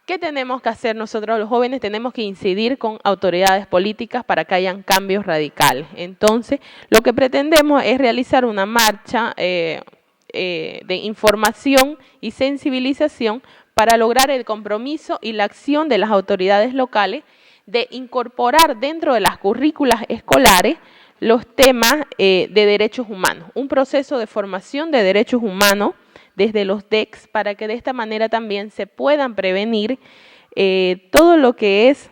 ¿Qué tenemos que hacer nosotros los jóvenes? Tenemos que incidir con autoridades políticas para que hayan cambios radicales. Entonces, lo que pretendemos es realizar una marcha de información y sensibilización para lograr el compromiso y la acción de las autoridades locales de incorporar dentro de las currículas escolares los temas de derechos humanos, un proceso de formación de derechos humanos desde los DECs para que de esta manera también se puedan prevenir todo lo que es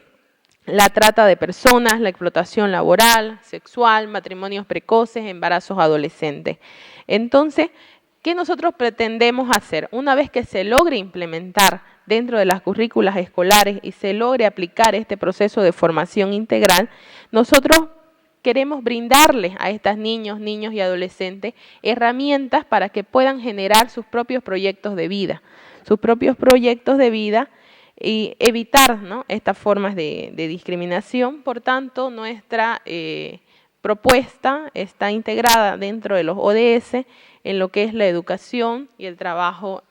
la trata de personas, la explotación laboral, sexual, matrimonios precoces, embarazos adolescentes. Entonces, ¿qué nosotros pretendemos hacer? Una vez que se logre implementar dentro de las currículas escolares y se logre aplicar este proceso de formación integral, nosotros queremos brindarles a estas niños y adolescentes herramientas para que puedan generar sus propios proyectos de vida, y evitar, ¿no?, estas formas de discriminación. Por tanto, nuestra propuesta está integrada dentro de los ODS en lo que es la educación y el trabajo,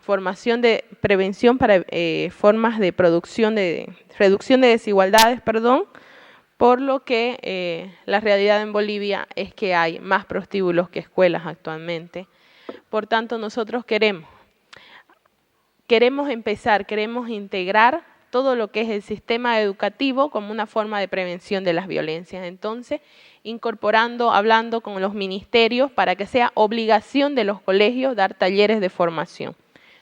formación de prevención para formas de reducción de desigualdades, por lo que la realidad en Bolivia es que hay más prostíbulos que escuelas actualmente. Por tanto, nosotros queremos integrar todo lo que es el sistema educativo como una forma de prevención de las violencias. Entonces, hablando con los ministerios para que sea obligación de los colegios dar talleres de formación.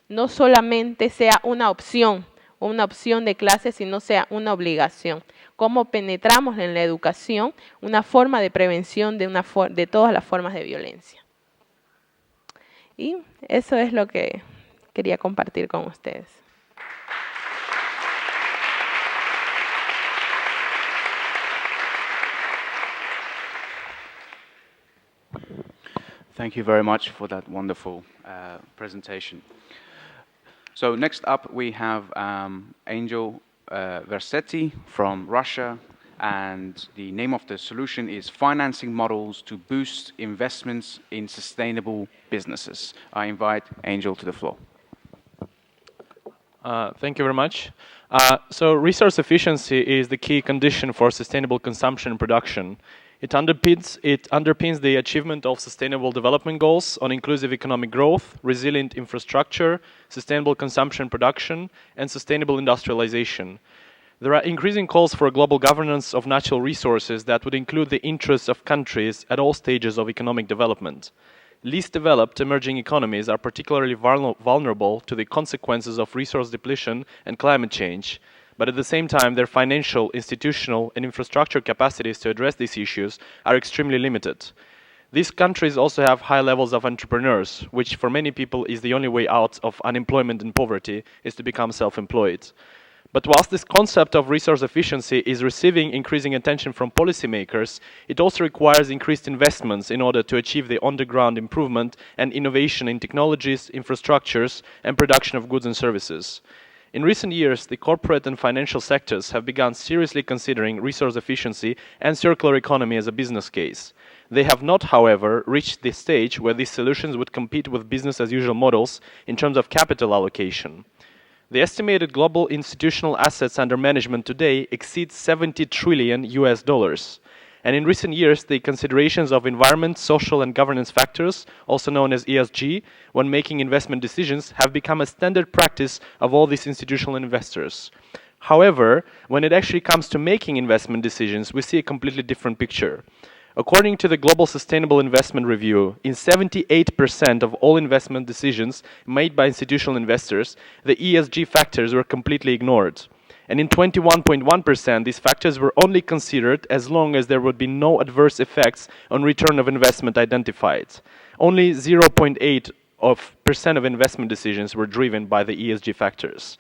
No solamente sea una opción de clase, sino sea una obligación. Cómo penetramos en la educación una forma de prevención de todas las formas de violencia. Y eso es lo que quería compartir con ustedes. Thank you very much for that wonderful presentation. So next up we have Angel Versetti from Russia, and the name of the solution is Financing Models to Boost Investments in Sustainable Businesses. I invite Angel to the floor. Thank you very much. So resource efficiency is the key condition for sustainable consumption and production. It underpins the achievement of Sustainable Development Goals on inclusive economic growth, resilient infrastructure, sustainable consumption and production, and sustainable industrialization. There are increasing calls for global governance of natural resources that would include the interests of countries at all stages of economic development. Least developed emerging economies are particularly vulnerable to the consequences of resource depletion and climate change. But at the same time, their financial, institutional, and infrastructure capacities to address these issues are extremely limited. These countries also have high levels of entrepreneurs, which for many people is the only way out of unemployment and poverty, is to become self-employed. But whilst this concept of resource efficiency is receiving increasing attention from policymakers, it also requires increased investments in order to achieve the on-the-ground improvement and innovation in technologies, infrastructures, and production of goods and services. In recent years, the corporate and financial sectors have begun seriously considering resource efficiency and circular economy as a business case. They have not, however, reached the stage where these solutions would compete with business-as-usual models in terms of capital allocation. The estimated global institutional assets under management today exceed $70 trillion. And in recent years, the considerations of environment, social and governance factors, also known as ESG, when making investment decisions, have become a standard practice of all these institutional investors. However, when it actually comes to making investment decisions, we see a completely different picture. According to the Global Sustainable Investment Review, in 78% of all investment decisions made by institutional investors, the ESG factors were completely ignored. And in 21.1%, these factors were only considered as long as there would be no adverse effects on return of investment identified. Only 0.8 of percent of investment decisions were driven by the ESG factors.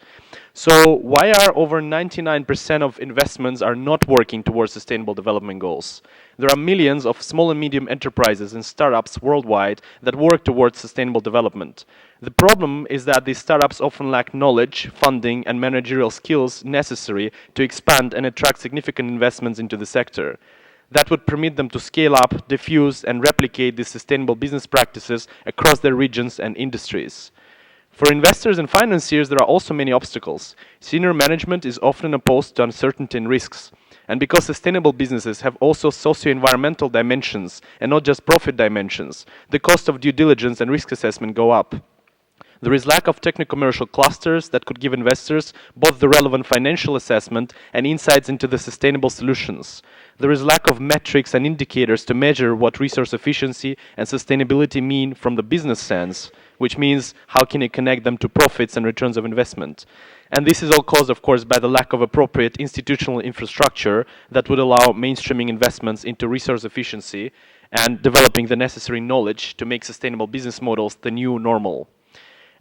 So why are over 99% of investments are not working towards sustainable development goals? There are millions of small and medium enterprises and startups worldwide that work towards sustainable development. The problem is that these startups often lack knowledge, funding, and managerial skills necessary to expand and attract significant investments into the sector. That would permit them to scale up, diffuse, and replicate these sustainable business practices across their regions and industries. For investors and financiers, there are also many obstacles. Senior management is often opposed to uncertainty and risks. And because sustainable businesses have also socio-environmental dimensions and not just profit dimensions, the cost of due diligence and risk assessment go up. There is lack of techno-commercial clusters that could give investors both the relevant financial assessment and insights into the sustainable solutions. There is lack of metrics and indicators to measure what resource efficiency and sustainability mean from the business sense, which means how can you connect them to profits and returns of investment. And this is all caused, of course, by the lack of appropriate institutional infrastructure that would allow mainstreaming investments into resource efficiency and developing the necessary knowledge to make sustainable business models the new normal.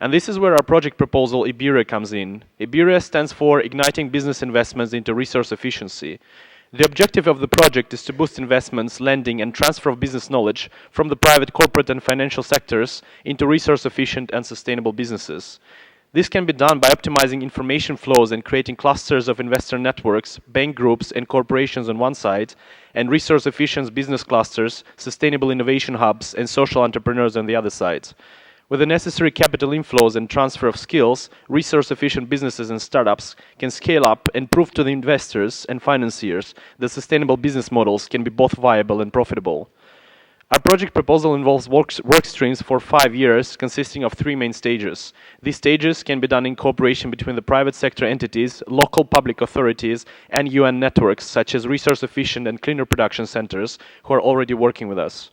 And this is where our project proposal, IBIRE, comes in. IBIRE stands for Igniting Business Investments into Resource Efficiency. The objective of the project is to boost investments, lending, and transfer of business knowledge from the private, corporate, and financial sectors into resource-efficient and sustainable businesses. This can be done by optimizing information flows and creating clusters of investor networks, bank groups, and corporations on one side, and resource-efficient business clusters, sustainable innovation hubs, and social entrepreneurs on the other side. With the necessary capital inflows and transfer of skills, resource-efficient businesses and startups can scale up and prove to the investors and financiers that sustainable business models can be both viable and profitable. Our project proposal involves work streams for 5 years, consisting of 3 main stages. These stages can be done in cooperation between the private sector entities, local public authorities, and UN networks, such as resource-efficient and cleaner production centers, who are already working with us.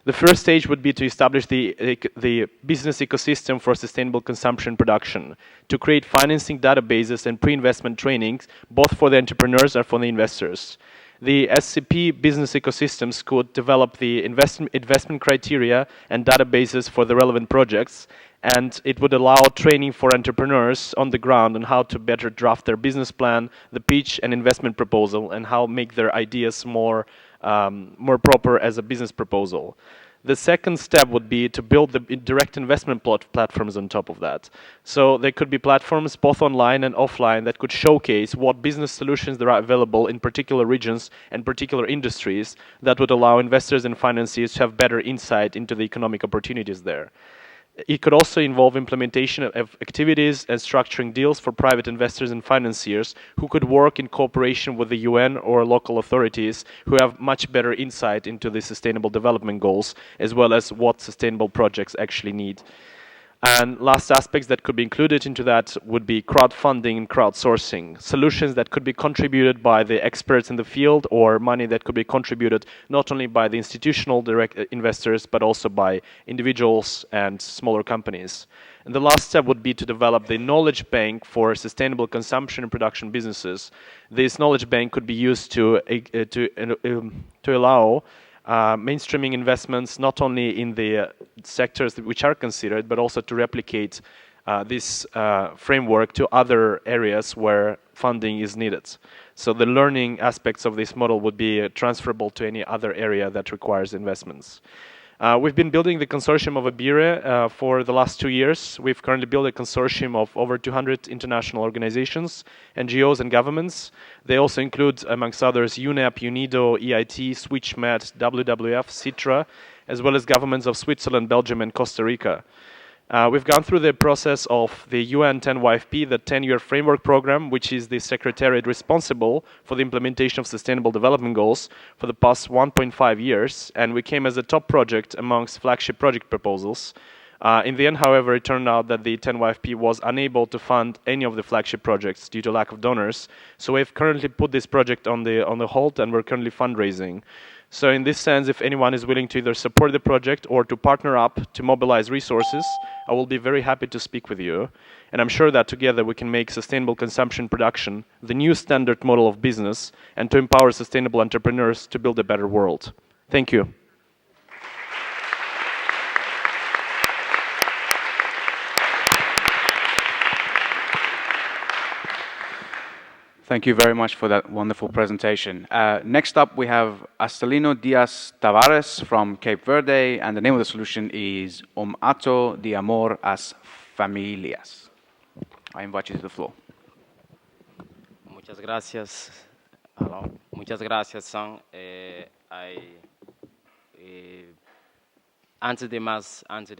The first stage would be to establish the business ecosystem for sustainable consumption production, to create financing databases and pre-investment trainings, both for the entrepreneurs and for the investors. The SCP business ecosystems could develop the investment criteria and databases for the relevant projects, and it would allow training for entrepreneurs on the ground on how to better draft their business plan, the pitch and investment proposal, and how make their ideas more proper as a business proposal. The second step would be to build the direct investment platforms on top of that. So there could be platforms both online and offline that could showcase what business solutions there are available in particular regions and particular industries that would allow investors and financiers to have better insight into the economic opportunities there. It could also involve implementation of activities and structuring deals for private investors and financiers who could work in cooperation with the UN or local authorities who have much better insight into the sustainable development goals, as well as what sustainable projects actually need. And last aspects that could be included into that would be crowdfunding and crowdsourcing, solutions that could be contributed by the experts in the field or money that could be contributed not only by the institutional direct investors but also by individuals and smaller companies. And the last step would be to develop the knowledge bank for sustainable consumption and production businesses. This knowledge bank could be used to allow mainstreaming investments not only in the sectors which are considered, but also to replicate this framework to other areas where funding is needed. So the learning aspects of this model would be transferable to any other area that requires investments. We've been building the consortium of IBIRE for the last 2 years. We've currently built a consortium of over 200 international organizations, NGOs and governments. They also include, amongst others, UNEP, UNIDO, EIT, SwitchMed, WWF, CITRA, as well as governments of Switzerland, Belgium and Costa Rica. We've gone through the process of the UN 10YFP, the 10-year framework program, which is the secretariat responsible for the implementation of Sustainable Development Goals for the past 1.5 years, and we came as a top project amongst flagship project proposals. In the end, however, it turned out that the 10YFP was unable to fund any of the flagship projects due to lack of donors, so we've currently put this project on the hold, and we're currently fundraising. So in this sense, if anyone is willing to either support the project or to partner up to mobilize resources, I will be very happy to speak with you. And I'm sure that together we can make sustainable consumption production the new standard model of business and to empower sustainable entrepreneurs to build a better world. Thank you. Thank you very much for that wonderful presentation. Next up, we have Astelino Diaz Tavares from Cape Verde, and the name of the solution is Ato de Amor às Famílias. I invite you to the floor. Muchas gracias. Hello. Muchas gracias, Sam. Antes de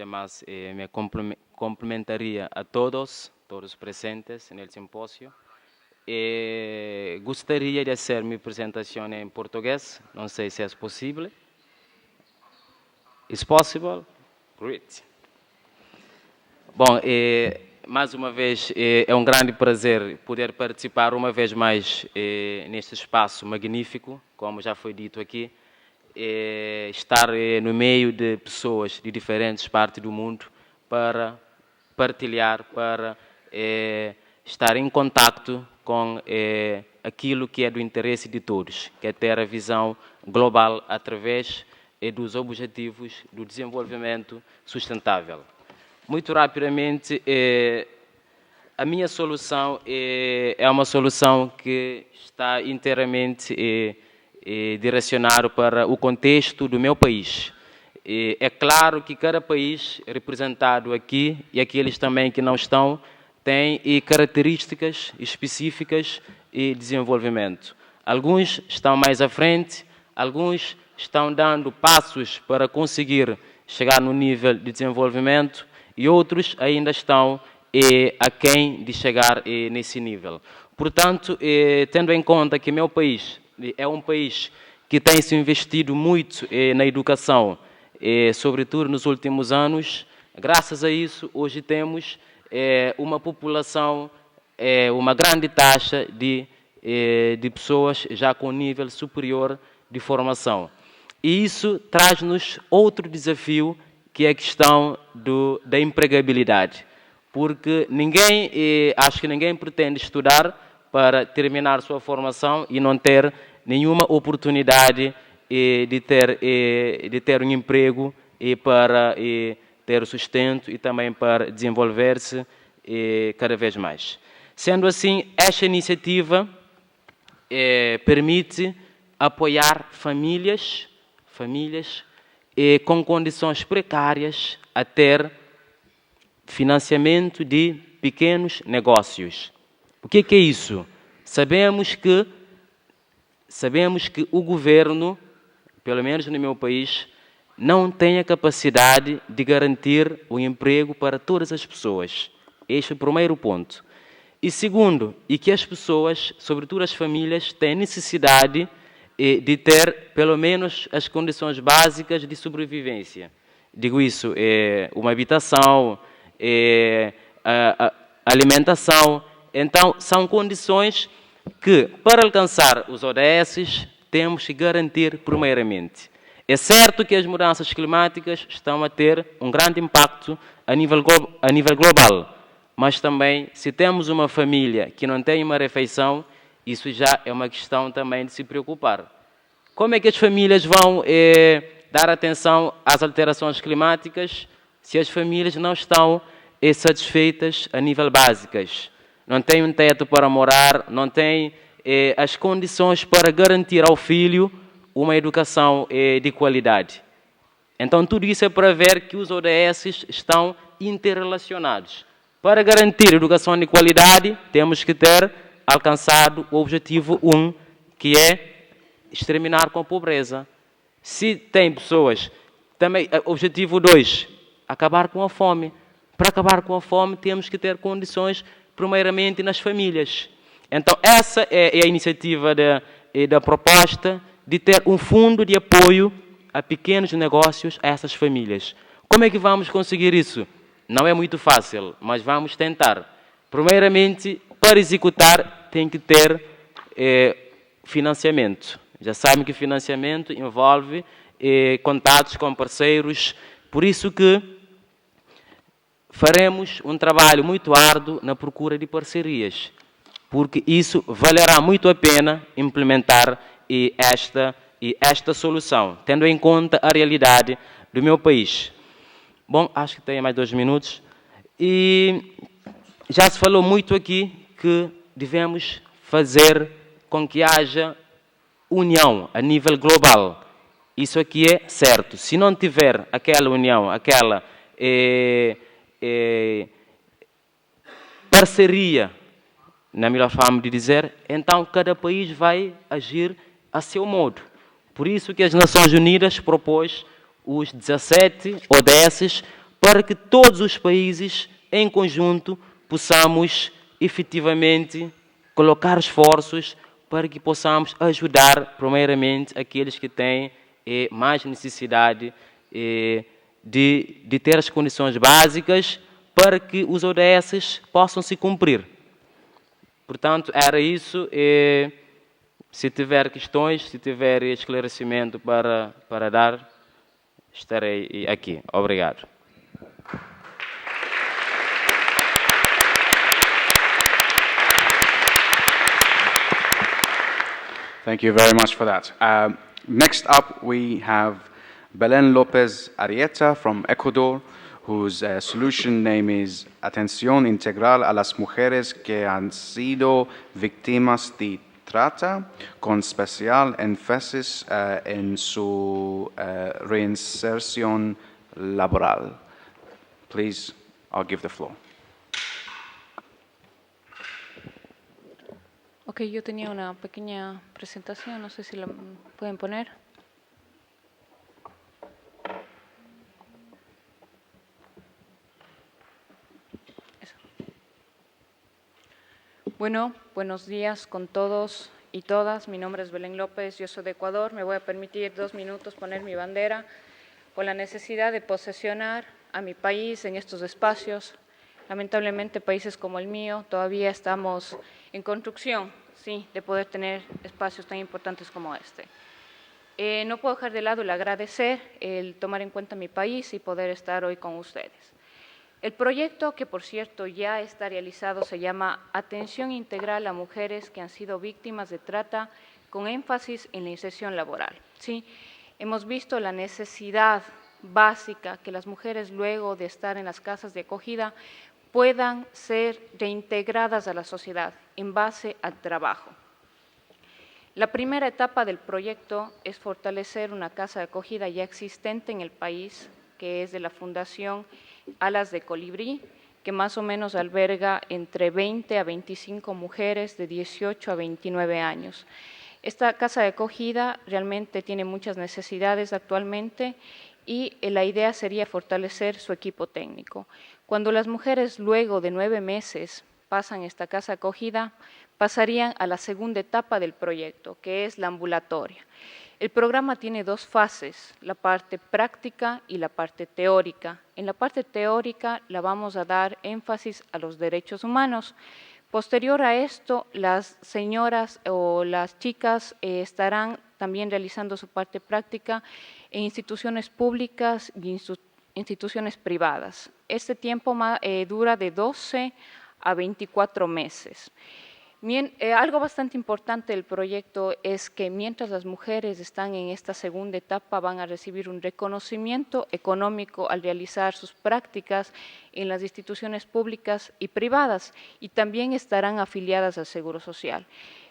más, me complementaría a todos presentes en el simposio. Gostaria de hacer mi presentación en portugués. Não sei se é possível. Is possible? Great. Bom, mais uma vez, é um grande prazer poder participar uma vez mais neste espaço magnífico, como já foi dito aqui, estar no meio de pessoas de diferentes partes do mundo para partilhar, para estar em contacto com aquilo que é do interesse de todos, que é ter a visão global através dos objetivos do desenvolvimento sustentável. Muito rapidamente, a minha solução é uma solução que está inteiramente direcionada para o contexto do meu país. É claro que cada país representado aqui, e aqueles também que não estão, tem características específicas e desenvolvimento. Alguns estão mais à frente, alguns estão dando passos para conseguir chegar no nível de desenvolvimento e outros ainda estão aquém de chegar nesse nível. Portanto, tendo em conta que meu país é um país que tem se investido muito na educação, sobretudo nos últimos anos, graças a isso, hoje temos uma população, uma grande taxa de pessoas já com nível superior de formação. E isso traz-nos outro desafio, que é a questão da empregabilidade. Porque acho que ninguém pretende estudar para terminar sua formação e não ter nenhuma oportunidade de ter um emprego para ter sustento e também para desenvolver-se cada vez mais. Sendo assim, esta iniciativa permite apoiar famílias com condições precárias a ter financiamento de pequenos negócios. O que é isso? Sabemos que o governo, pelo menos no meu país, não tem a capacidade de garantir o emprego para todas as pessoas. Este é o primeiro ponto. E segundo, que as pessoas, sobretudo as famílias, têm necessidade de ter pelo menos as condições básicas de sobrevivência. Digo isso, uma habitação, alimentação. Então, são condições que, para alcançar os ODS, temos que garantir primeiramente. É certo que as mudanças climáticas estão a ter um grande impacto a nível global, mas também, se temos uma família que não tem uma refeição, isso já é uma questão também de se preocupar. Como é que as famílias vão dar atenção às alterações climáticas se as famílias não estão satisfeitas a nível básicas? Não têm um teto para morar, não têm as condições para garantir ao filho uma educação de qualidade. Então, tudo isso é para ver que os ODS estão interrelacionados. Para garantir educação de qualidade, temos que ter alcançado o objetivo 1, que é exterminar com a pobreza. Se tem pessoas, também objetivo 2, acabar com a fome. Para acabar com a fome, temos que ter condições, primeiramente, nas famílias. Então, essa é a iniciativa da proposta de ter um fundo de apoio a pequenos negócios a essas famílias. Como é que vamos conseguir isso? Não é muito fácil, mas vamos tentar. Primeiramente, para executar, tem que ter financiamento. Já sabem que financiamento envolve contatos com parceiros, por isso que faremos um trabalho muito árduo na procura de parcerias, porque isso valerá muito a pena implementar esta solução, tendo em conta a realidade do meu país. Bom, acho que tenho mais 2 minutos. E já se falou muito aqui que devemos fazer com que haja união a nível global. Isso aqui é certo. Se não tiver aquela união, aquela parceria, na melhor forma de dizer, então cada país vai agir a seu modo. Por isso que as Nações Unidas propôs os 17 ODS para que todos os países, em conjunto, possamos efetivamente colocar esforços para que possamos ajudar, primeiramente, aqueles que têm mais necessidade de ter as condições básicas para que os ODS possam se cumprir. Portanto, era isso. Se tiver questões, se tiver esclarecimento para dar, estarei aqui. Obrigado. Thank you very much for that. Next up, we have Belén López Arrieta from Ecuador, whose solution name is Atención Integral a las Mujeres que han sido víctimas de trata, con especial énfasis en su reinserción laboral. Please, I'll give the floor. Ok, yo tenía una pequeña presentación, no sé si la pueden poner. Eso. Bueno, buenos días con todos y todas. Mi nombre es Belén López, yo soy de Ecuador. Me voy a permitir 2 minutos poner mi bandera por la necesidad de posesionar a mi país en estos espacios. Lamentablemente, países como el mío todavía estamos en construcción, sí, de poder tener espacios tan importantes como este. No puedo dejar de lado el agradecer, el tomar en cuenta mi país y poder estar hoy con ustedes. El proyecto, que por cierto ya está realizado, se llama Atención Integral a Mujeres que han sido víctimas de trata, con énfasis en la inserción laboral. Sí, hemos visto la necesidad básica que las mujeres, luego de estar en las casas de acogida, puedan ser reintegradas a la sociedad en base al trabajo. La primera etapa del proyecto es fortalecer una casa de acogida ya existente en el país, que es de la Fundación Alas de Colibrí, que más o menos alberga entre 20 a 25 mujeres de 18 a 29 años. Esta casa de acogida realmente tiene muchas necesidades actualmente y la idea sería fortalecer su equipo técnico. Cuando las mujeres luego de 9 meses pasan esta casa acogida, pasarían a la segunda etapa del proyecto, que es la ambulatoria. El programa tiene 2 fases, la parte práctica y la parte teórica. En la parte teórica la vamos a dar énfasis a los derechos humanos. Posterior a esto, las señoras o las chicas estarán también realizando su parte práctica en instituciones públicas y instituciones privadas. Este tiempo dura de 12 a 24 meses. Algo bastante importante del proyecto es que mientras las mujeres están en esta segunda etapa van a recibir un reconocimiento económico al realizar sus prácticas en las instituciones públicas y privadas y también estarán afiliadas al Seguro Social.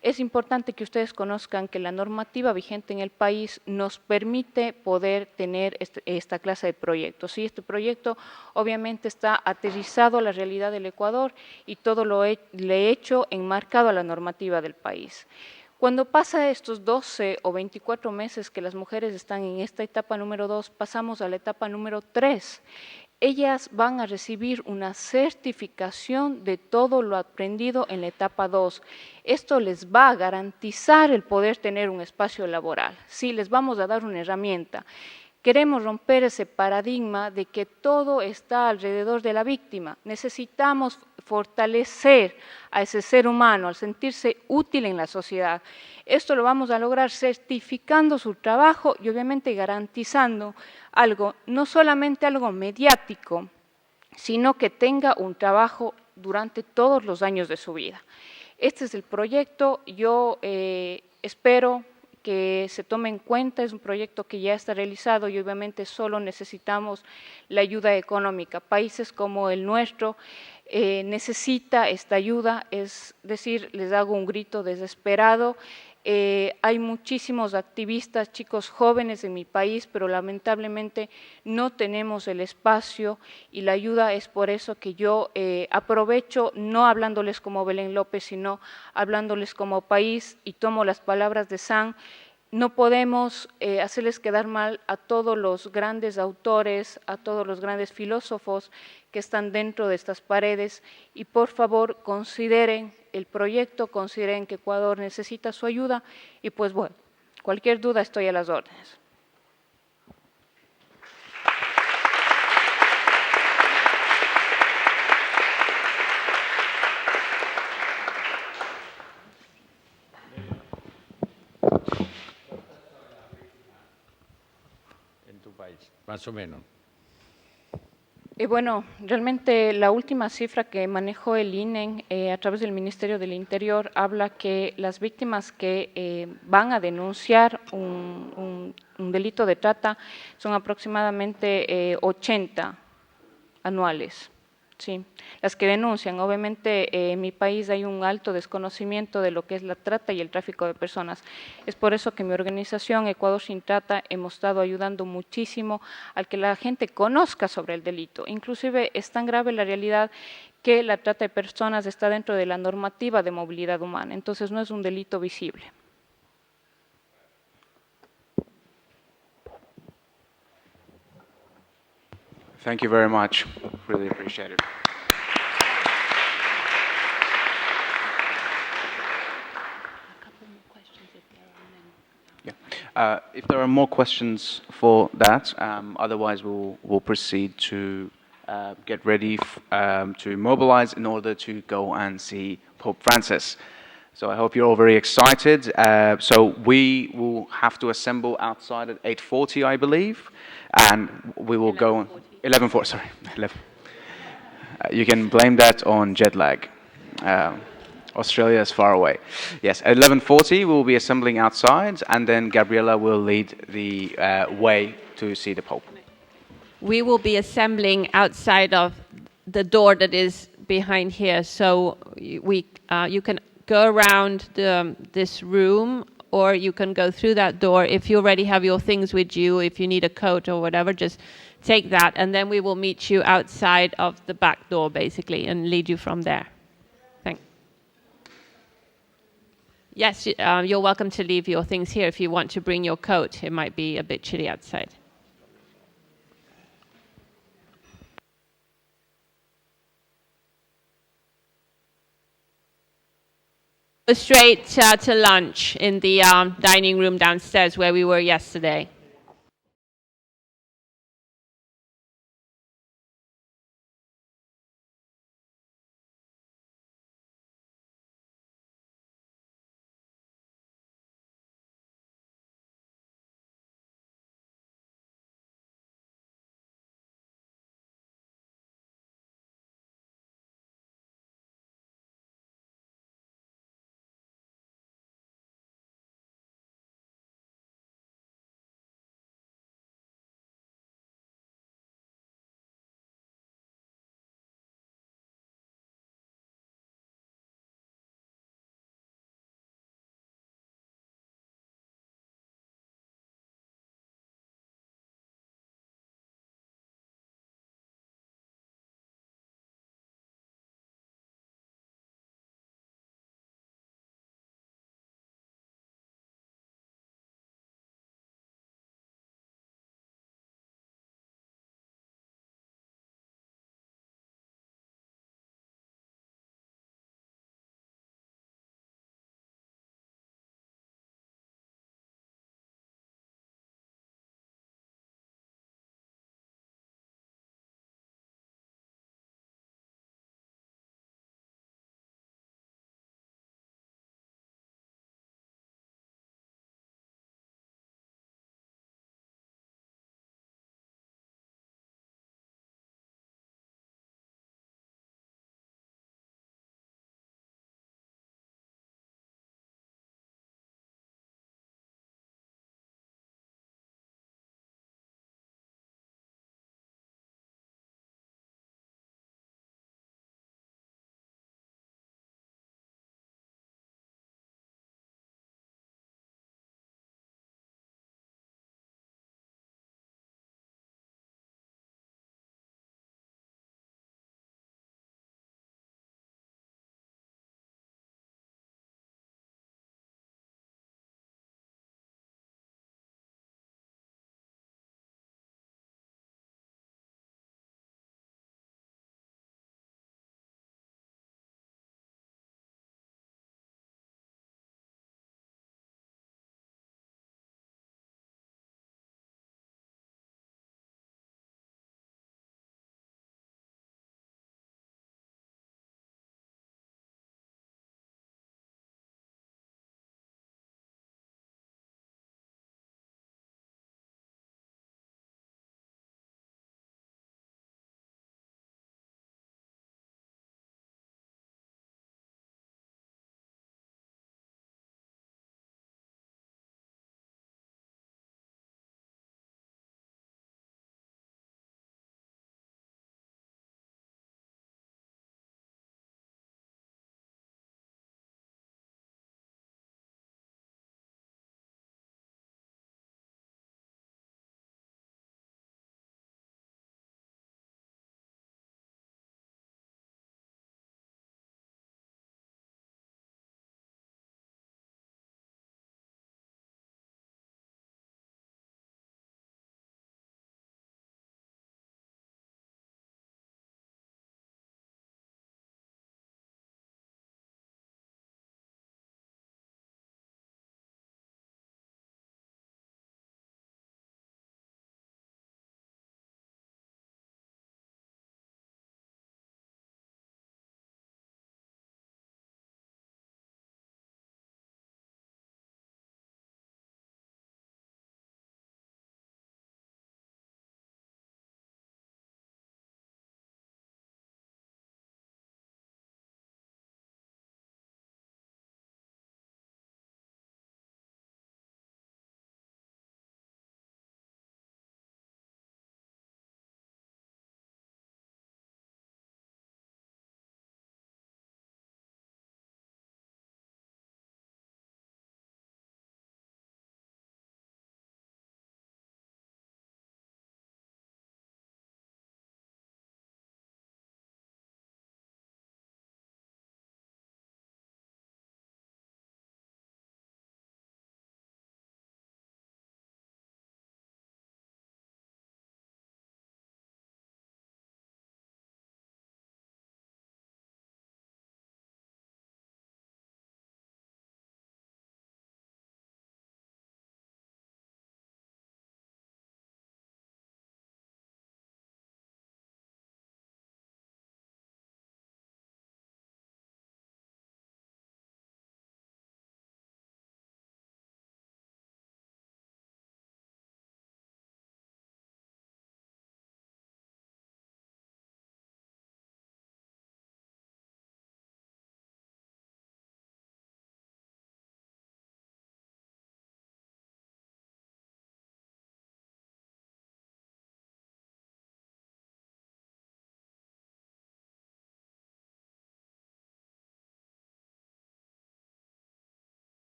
Es importante que ustedes conozcan que la normativa vigente en el país nos permite poder tener esta clase de proyectos. Sí, este proyecto obviamente está aterrizado a la realidad del Ecuador y todo lo he hecho enmarcado a la normativa del país. Cuando pasa estos 12 o 24 meses que las mujeres están en esta etapa número 2, pasamos a la etapa número 3. Ellas van a recibir una certificación de todo lo aprendido en la etapa 2. Esto les va a garantizar el poder tener un espacio laboral. Sí, les vamos a dar una herramienta. Queremos romper ese paradigma de que todo está alrededor de la víctima. Necesitamos fortalecer a ese ser humano, al sentirse útil en la sociedad. Esto lo vamos a lograr certificando su trabajo y obviamente garantizando algo, no solamente algo mediático, sino que tenga un trabajo durante todos los años de su vida. Este es el proyecto, yo espero que se tome en cuenta, es un proyecto que ya está realizado y obviamente solo necesitamos la ayuda económica. Países como el nuestro necesita esta ayuda, es decir, les hago un grito desesperado. Hay muchísimos activistas, chicos jóvenes en mi país, pero lamentablemente no tenemos el espacio y la ayuda. Es por eso que yo aprovecho, no hablándoles como Belén López, sino hablándoles como país, y tomo las palabras de Sam. No podemos hacerles quedar mal a todos los grandes autores, a todos los grandes filósofos que están dentro de estas paredes, y por favor consideren el proyecto, consideren que Ecuador necesita su ayuda, y pues bueno, cualquier duda estoy a las órdenes. En tu país, más o menos. Bueno, realmente la última cifra que manejó el INE a través del Ministerio del Interior habla que las víctimas que van a denunciar un delito de trata son aproximadamente 80 anuales. Sí, las que denuncian. Obviamente en mi país hay un alto desconocimiento de lo que es la trata y el tráfico de personas. Es por eso que mi organización Ecuador Sin Trata hemos estado ayudando muchísimo a que la gente conozca sobre el delito. Inclusive es tan grave la realidad que la trata de personas está dentro de la normativa de movilidad humana, entonces no es un delito visible. Thank you very much. Really appreciate it. Yeah. If there are more questions for that, otherwise we'll proceed to get ready to mobilize in order to go and see Pope Francis. So I hope you're all very excited. So we will have to assemble outside at 8:40, I believe, and we will go 11:40. Sorry, 11. You can blame that on jet lag. Australia is far away. Yes, at 11:40 we will be assembling outside, and then Gabriela will lead the way to see the Pope. We will be assembling outside of the door that is behind here. So you can go around this room, or you can go through that door. If you already have your things with you, if you need a coat or whatever, just take that, and then we will meet you outside of the back door, basically, and lead you from there. Thanks. Yes, you're welcome to leave your things here if you want to bring your coat. It might be a bit chilly outside. Go straight to lunch in the dining room downstairs where we were yesterday.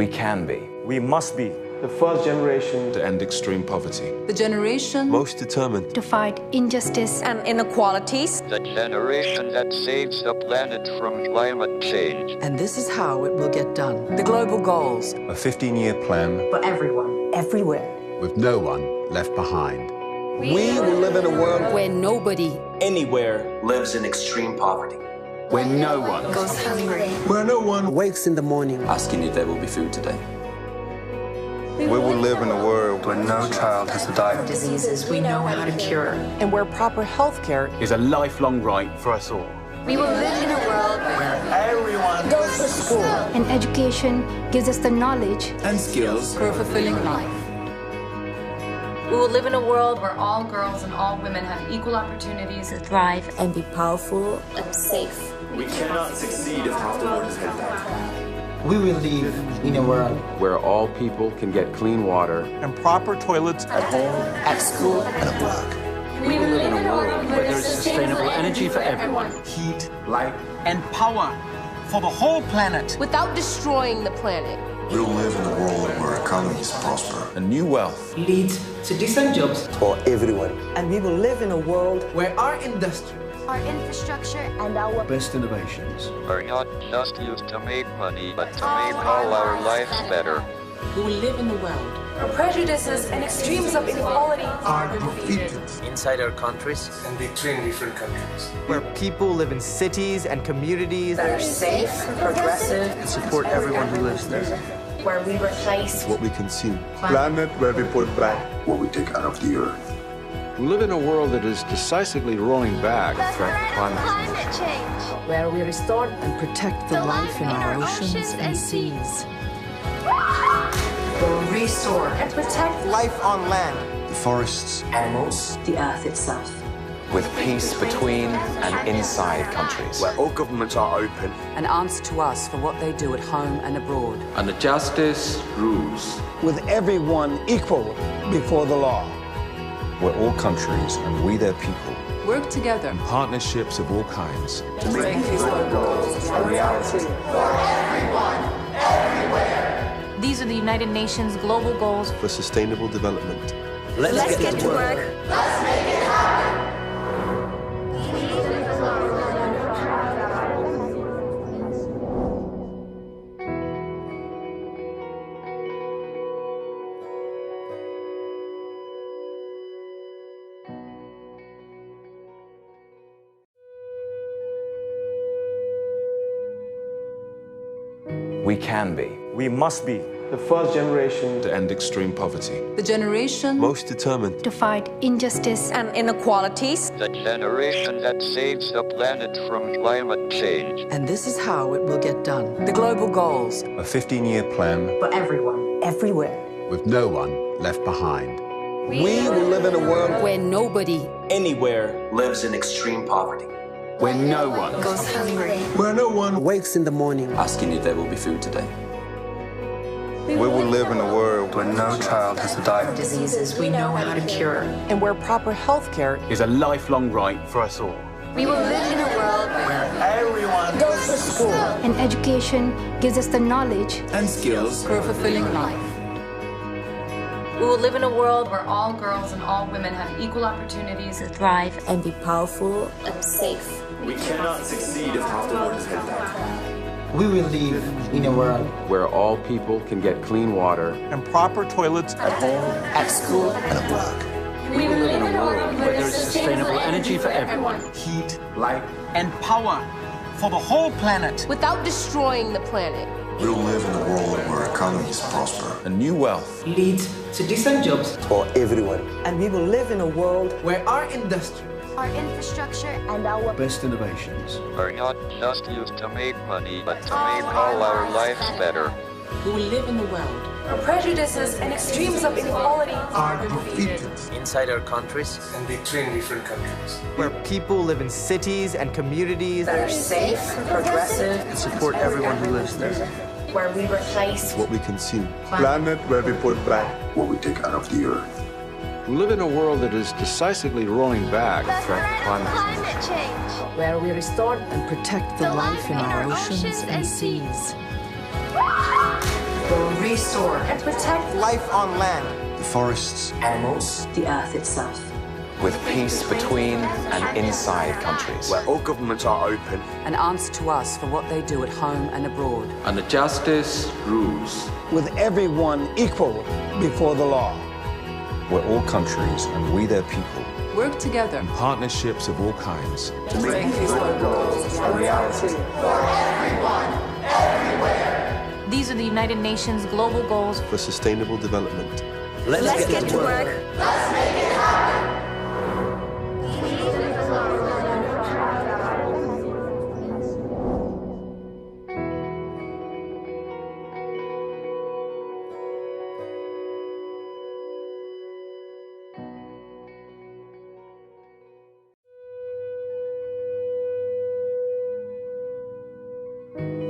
We can be. We must be the first generation to end extreme poverty. The generation most determined to fight injustice and inequalities. The generation that saves the planet from climate change. And this is how it will get done. The global goals. A 15-year plan For everyone. Everywhere. with no one left behind. We will live in a world where nobody anywhere lives in extreme poverty. Where no one goes hungry. where no one wakes in the morning Asking if there will be food today. We will live in a world where no child has to die of Diseases we know how to cure. And where proper health care is a lifelong right for us all. We will live in a world where everyone goes to school. and education gives us the knowledge and skills For a fulfilling life. We will live in a world where all girls and all women have equal opportunities to thrive And be powerful. and safe. we cannot succeed if half the world is held back. We will live in a world where all people can get clean water and proper toilets at home, At school. and at work. We will live in a world where there is sustainable energy for everyone. Heat, light, and power for the whole planet. Without destroying the planet. We will live in a world where economies prosper and new wealth Leads to decent jobs. For everyone. And we will live in a world where our industry Our infrastructure and our Best innovations Are not just used to make money, but to make all our lives better. We will live in a world where prejudices and extremes of inequality are defeated Inside our countries, and between different countries. Where people live in cities and communities that are safe, progressive, And support everyone who lives there. where we replace what we consume. Planet where we put back What we take out of the earth. We live in a world that is decisively rolling back from climate change. where we restore and protect the life in our oceans and seas. Where we restore and protect life on land. The forests, animals, the earth itself. with peace between and inside countries. where all governments are open. And answer to us for what they do at home and abroad. And the justice rules. With everyone equal before the law. where all countries and we their people, Work together. partnerships of all kinds, To make these goals A reality. These are the United Nations global goals. for sustainable development. Let's get to work. We can be. We must be the first generation To end extreme poverty. The generation Most determined To fight injustice and inequalities. The generation that saves the planet from climate change. And this is how it will get done. The global goals. a 15-year plan For everyone. Everywhere. with no one left behind. We will live in a world where nobody anywhere Lives in extreme poverty. Where no one goes hungry. where no one wakes in the morning Asking if there will be food today. We will live in a world where no child has to die of Diseases we know how to cure. And where proper health care is a lifelong right for us all. We will live in a world where everyone goes to school. And education gives us the knowledge and skills For a fulfilling life. We will live in a world where all girls and all women have equal opportunities to thrive And be powerful. and safe. We cannot succeed if half the world is held back. We will live in a world where all people can get clean water and proper toilets at home, At school. and at work. We will live in a world where there is sustainable energy for everyone. Heat, light, and power for the whole planet. Without destroying the planet. We will live in a world where economies prosper and new wealth Leads to decent jobs. For everyone. And we will live in a world where our industry Our infrastructure and our Best innovations. Are not just used to make money, but to make all our lives better. We will live in a world Where prejudices and extremes of inequality Are defeated Inside our countries, and between different countries. Where people live in cities and communities that are safe, progressive, And support everyone who lives there. where we replace what we consume. Planet where we put back What we take out of the earth. We live in a world that is decisively rolling back from climate change. where we restore and protect the life in our oceans and seas. will restore and protect life on land, The forests, animals, the earth itself. With peace between and inside countries. Where all governments are open. And answer to us for what they do at home and abroad. And the justice rules. With everyone equal before the law. where all countries and we their people Work together. in partnerships of all kinds To make these goals a reality. For everyone, everywhere. These are the United Nations global goals for sustainable development. Let's get to work. Let's make it happen.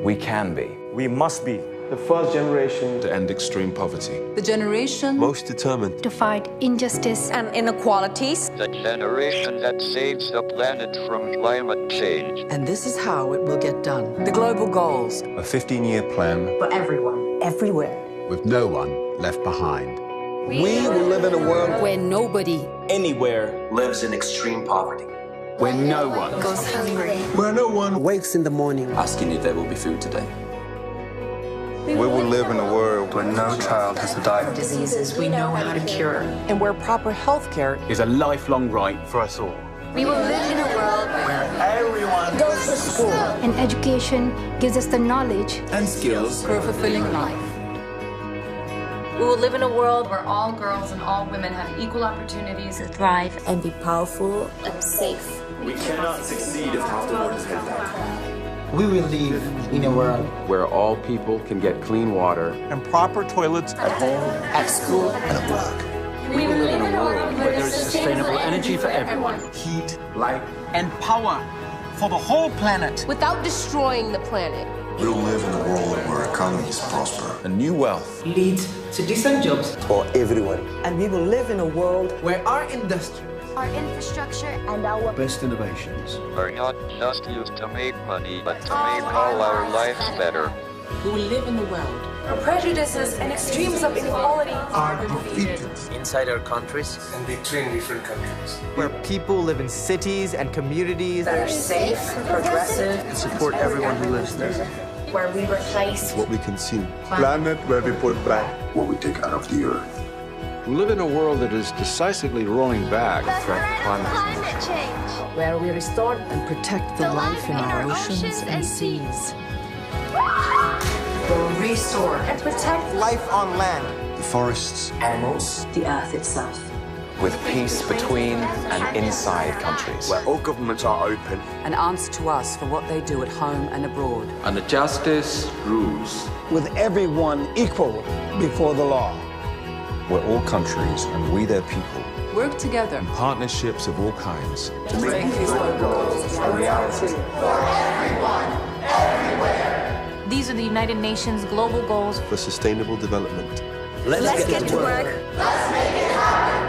We can be. We must be the first generation To end extreme poverty. The generation Most determined To fight injustice and inequalities. The generation that saves the planet from climate change. And this is how it will get done. The global goals a 15-year plan for everyone, everywhere. with no one left behind. We will live in a world Where nobody anywhere lives in extreme poverty. Where no one goes hungry. Where no one wakes in the morning asking if there will be food today. We will live in a world where no child has to die. diseases we know how to cure. And where proper health care Is a lifelong right for us all. We will live in a world where everyone goes to school and education gives us the knowledge and skills for a fulfilling life. We will live in a world where all girls and all women have equal opportunities to thrive and be powerful and safe. We cannot succeed if half the world is held back. We will live in a world Where all people can get clean water and proper toilets at home, At school and at work. We will live in a world where there is sustainable energy for everyone. Heat, light, and power for the whole planet. Without destroying the planet. We'll live in a world where economies prosper and new wealth leads to decent jobs For everyone. and we will live in a world where our industry, our infrastructure and our best innovations. Are not just used to make money, but to make all our lives better. We will live in a world Where prejudices and extremes of inequality Are defeated inside our countries, and between different countries. where people live in cities and communities that are safe, progressive, and support everyone who lives there. where we replace What we consume, Planet where we put back. what we take out of the earth. We live in a world that is decisively rolling back the threat of climate change. where we restore and protect the life in our oceans and seas. will restore and protect Life on land, The forests, Animals, the earth itself. with peace between and inside countries. Where all governments are open. And answer to us for what they do at home and abroad. And the justice rules. With everyone equal before the law. where all countries and we their people Work together. in partnerships of all kinds To make these goals a reality. for everyone, everywhere. These are the United Nations global goals for sustainable development. Let's get to work. Let's make it happen.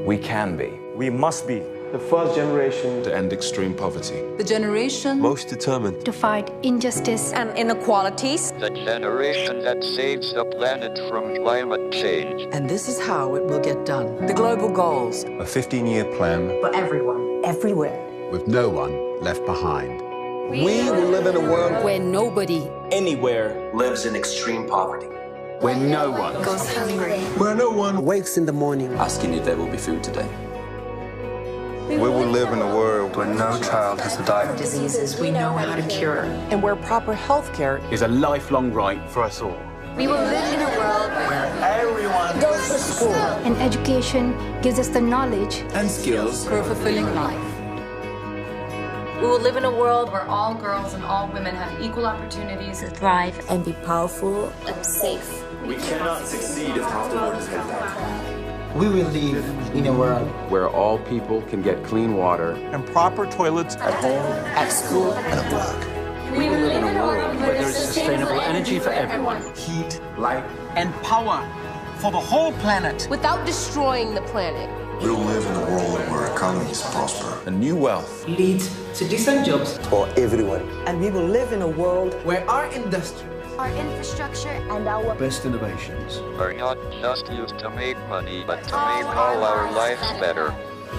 We can be. We must be the first generation To end extreme poverty. The generation Most determined To fight injustice and inequalities. The generation that saves the planet from climate change. and this is how it will get done. The global goals a 15-year plan for everyone, everywhere. with no one left behind. We will live in a world Where nobody anywhere lives in extreme poverty. Where no one goes hungry. Where no one wakes in the morning asking if there will be food today. We will live in a world where no child has to die. diseases we know how to cure. And where proper health care Is a lifelong right for us all. We will live in a world where everyone goes to school and education gives us the knowledge and skills for a fulfilling life. We will live in a world where all girls and all women have equal opportunities to thrive and be powerful and safe. We cannot succeed if half the world is held back. We will live in a world where all people can get clean water and proper toilets at home, at school, and at work. We will live in a world where there is sustainable energy for everyone. Heat, light, and power for the whole planet. without destroying the planet. We'll live in a world where economies prosper. And new wealth leads to decent jobs for everyone. and we will live in a world where our industry, Our infrastructure and our best innovations are not just used to make money, but to make all our lives better.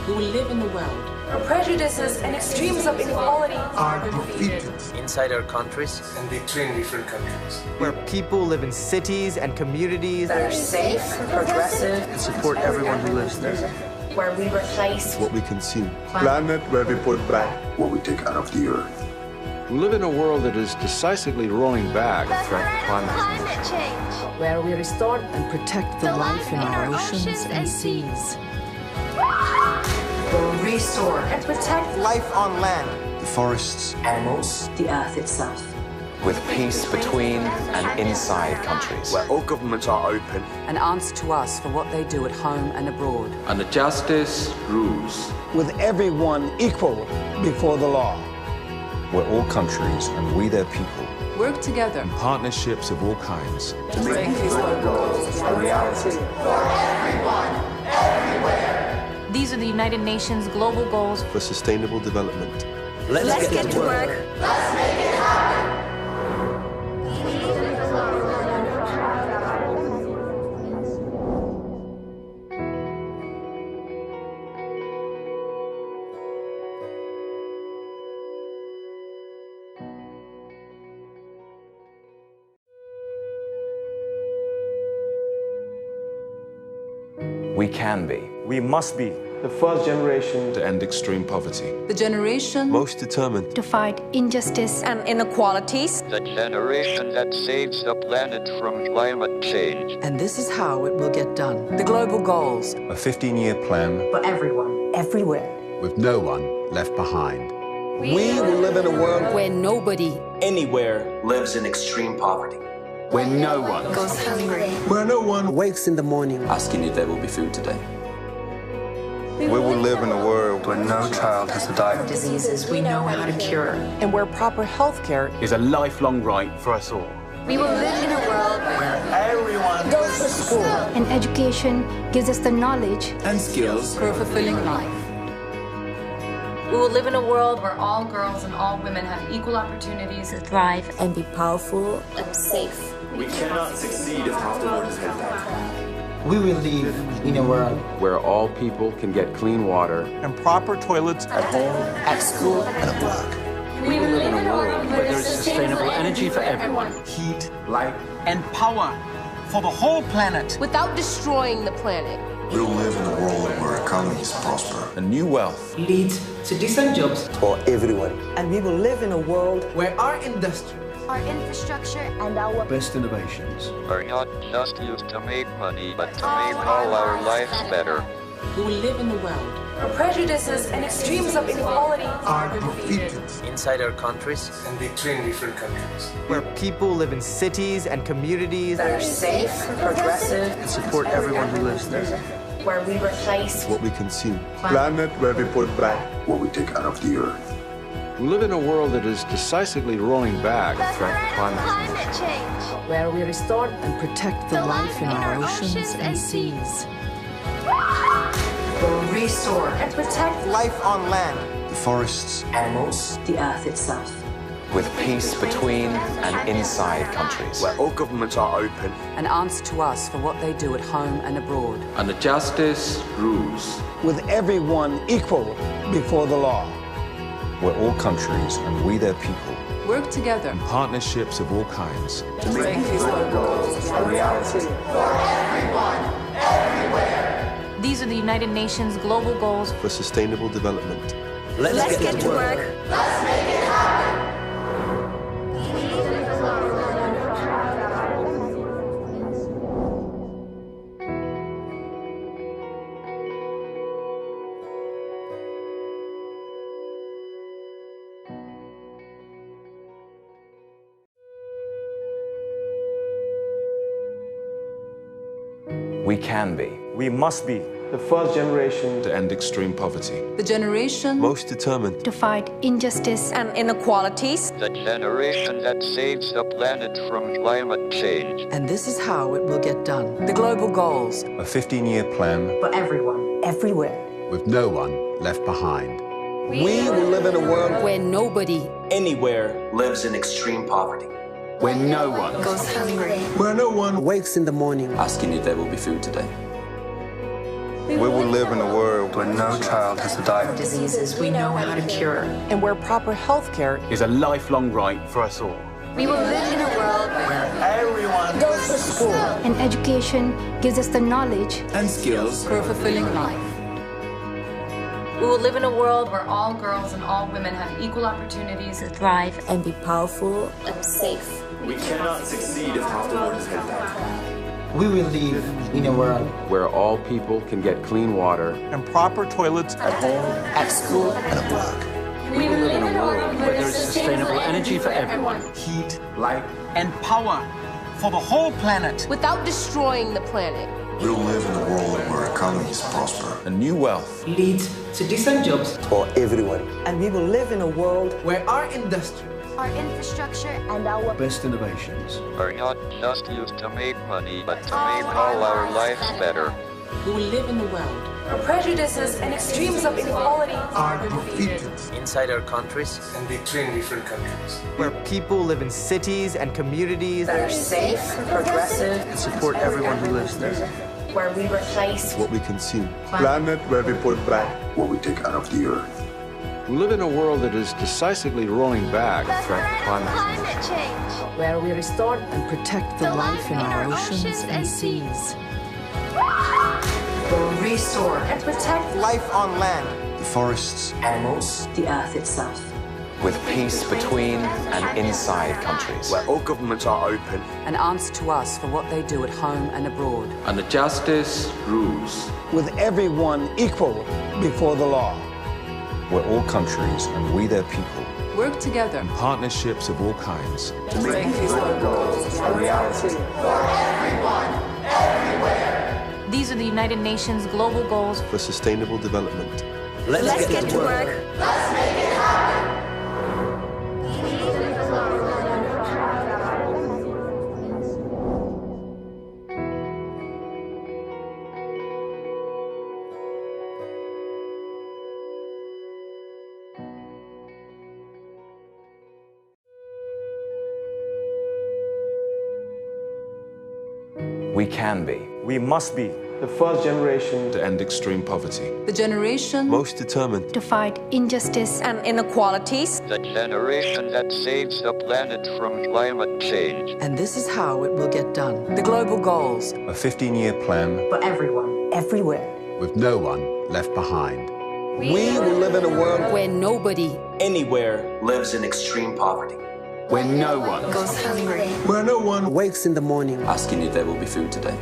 We will live in a world Where prejudices and extremes of inequality Are defeated inside our countries and between different countries. where people live in cities and communities that are safe, progressive, and support everyone who lives there. where we replace What we consume, Planet where we put back. what we take out of the earth. We live in a world that is decisively rolling back from climate change. where we restore and protect the life in our oceans and seas. will restore and protect Life on land, The forests, animals, The earth itself. with peace between and inside countries. where all governments are open And answer to us for what they do at home and abroad. and the justice rules. With everyone equal before the law. where all countries and we their people, Work together. partnerships of all kinds, To make these goals a reality. These are the United Nations global goals for sustainable development. Let's get to work. Let's make it happen. We can be. We must be the first generation To end extreme poverty. The generation Most determined To fight injustice and inequalities. The generation that saves the planet from climate change. and this is how it will get done. The global goals a 15-year plan for everyone, everywhere. with no one left behind. We will live in a world Where nobody anywhere lives in extreme poverty. Where no one Goes hungry. Where no one wakes in the morning asking if there will be food today. We will live in a world where no child has to die. diseases we know how to cure. And where proper health care Is a lifelong right for us all. We will live in a world where everyone goes to school and education gives us the knowledge And skills. for a fulfilling life. We will live in a world where all girls and all women have equal opportunities to thrive And be powerful. and safe. We cannot succeed if half the world is held back. we will live in a world Where all people can get clean water and proper toilets at home, at school, and at work. We will live in a world where there is sustainable energy for everyone. Heat, light, And power for the whole planet. Without destroying the planet. We'll live in a world where economies prosper. And new wealth leads to decent jobs for everyone. and we will live in a world where our industry, Our infrastructure and our best innovations Are not just used to make money, but to make all our lives better. We will live in a world where prejudices and extremes of inequality Are defeated inside our countries and between different countries. where people live in cities and communities that are safe, progressive, and support everyone who lives there. where we replace What we consume, Planet where we put back. what we take out of the earth. We live in a world that is decisively rolling back from climate change. where we restore and protect the life in our oceans and seas. will restore and protect Life on land, The forests, animals, The earth itself. with peace between and inside countries. where all governments are open And answer to us for what they do at home and abroad. and the justice rules. with everyone equal before the law. where all countries and we their people, Work together. partnerships of all kinds, To make these goals a reality. These are the United Nations global goals for sustainable development. Let's get to work. Let's make it happen. We can be. We must be the first generation to end extreme poverty. The generation Most determined To fight injustice and inequalities. The generation that saves the planet from climate change. And this is how it will get done. The global goals A 15-year plan for everyone, everywhere. with no one left behind. We will live in a world Where nobody Anywhere lives in extreme poverty. Where no one goes hungry. where no one wakes in the morning. asking if there will be food today. We will live in a world where no child has to die. Diseases we know how to cure. And where proper health care Is a lifelong right for us all. We will live in a world Where everyone Goes to school. and education gives us the knowledge and skills For a fulfilling life. We will live in a world where all girls and all women have equal opportunities to thrive And be powerful. and safe. We cannot succeed if half the world is held back. we will live in a world where all people can get clean water and proper toilets at home, at school, and at work. We will live in a world where There's sustainable energy for everyone. Heat, light, and power for the whole planet. Without destroying the planet. We will live in a world where economies prosper and new wealth Leads to decent jobs For everyone. and we will live in a world where our industry our infrastructure and our best innovations. Are not just used to make money, but to make all our lives better. We will live in a world where prejudices and extremes of inequality are defeated Inside our countries, and between different countries. where people live in cities and communities that are safe, progressive, and support everyone who lives there. where we replace What we consume, Planet where we put back what we take out of the earth. We live in a world that is decisively rolling back the threat of climate change. where we restore and protect the life in our oceans and seas. will restore and protect Life on land. The forests, Animals. The earth itself. with peace between and inside countries. where all governments are open. And answer to us for what they do at home and abroad. And the justice rules. With everyone equal before the law. where all countries and we their people Work together. Partnerships of all kinds. To make these goals a reality. These are the United Nations global goals. For sustainable development. Let's get to work. Let's make it happen. We can be. We must be the first generation To end extreme poverty. The generation Most determined. To fight injustice and inequalities. The generation that saves the planet from climate change. And this is how it will get done. The global goals a 15-year plan for everyone, everywhere. with no one left behind. We will live in a world Where nobody Anywhere lives in extreme poverty. Where no one goes hungry. where no one wakes in the morning. asking if there will be food today.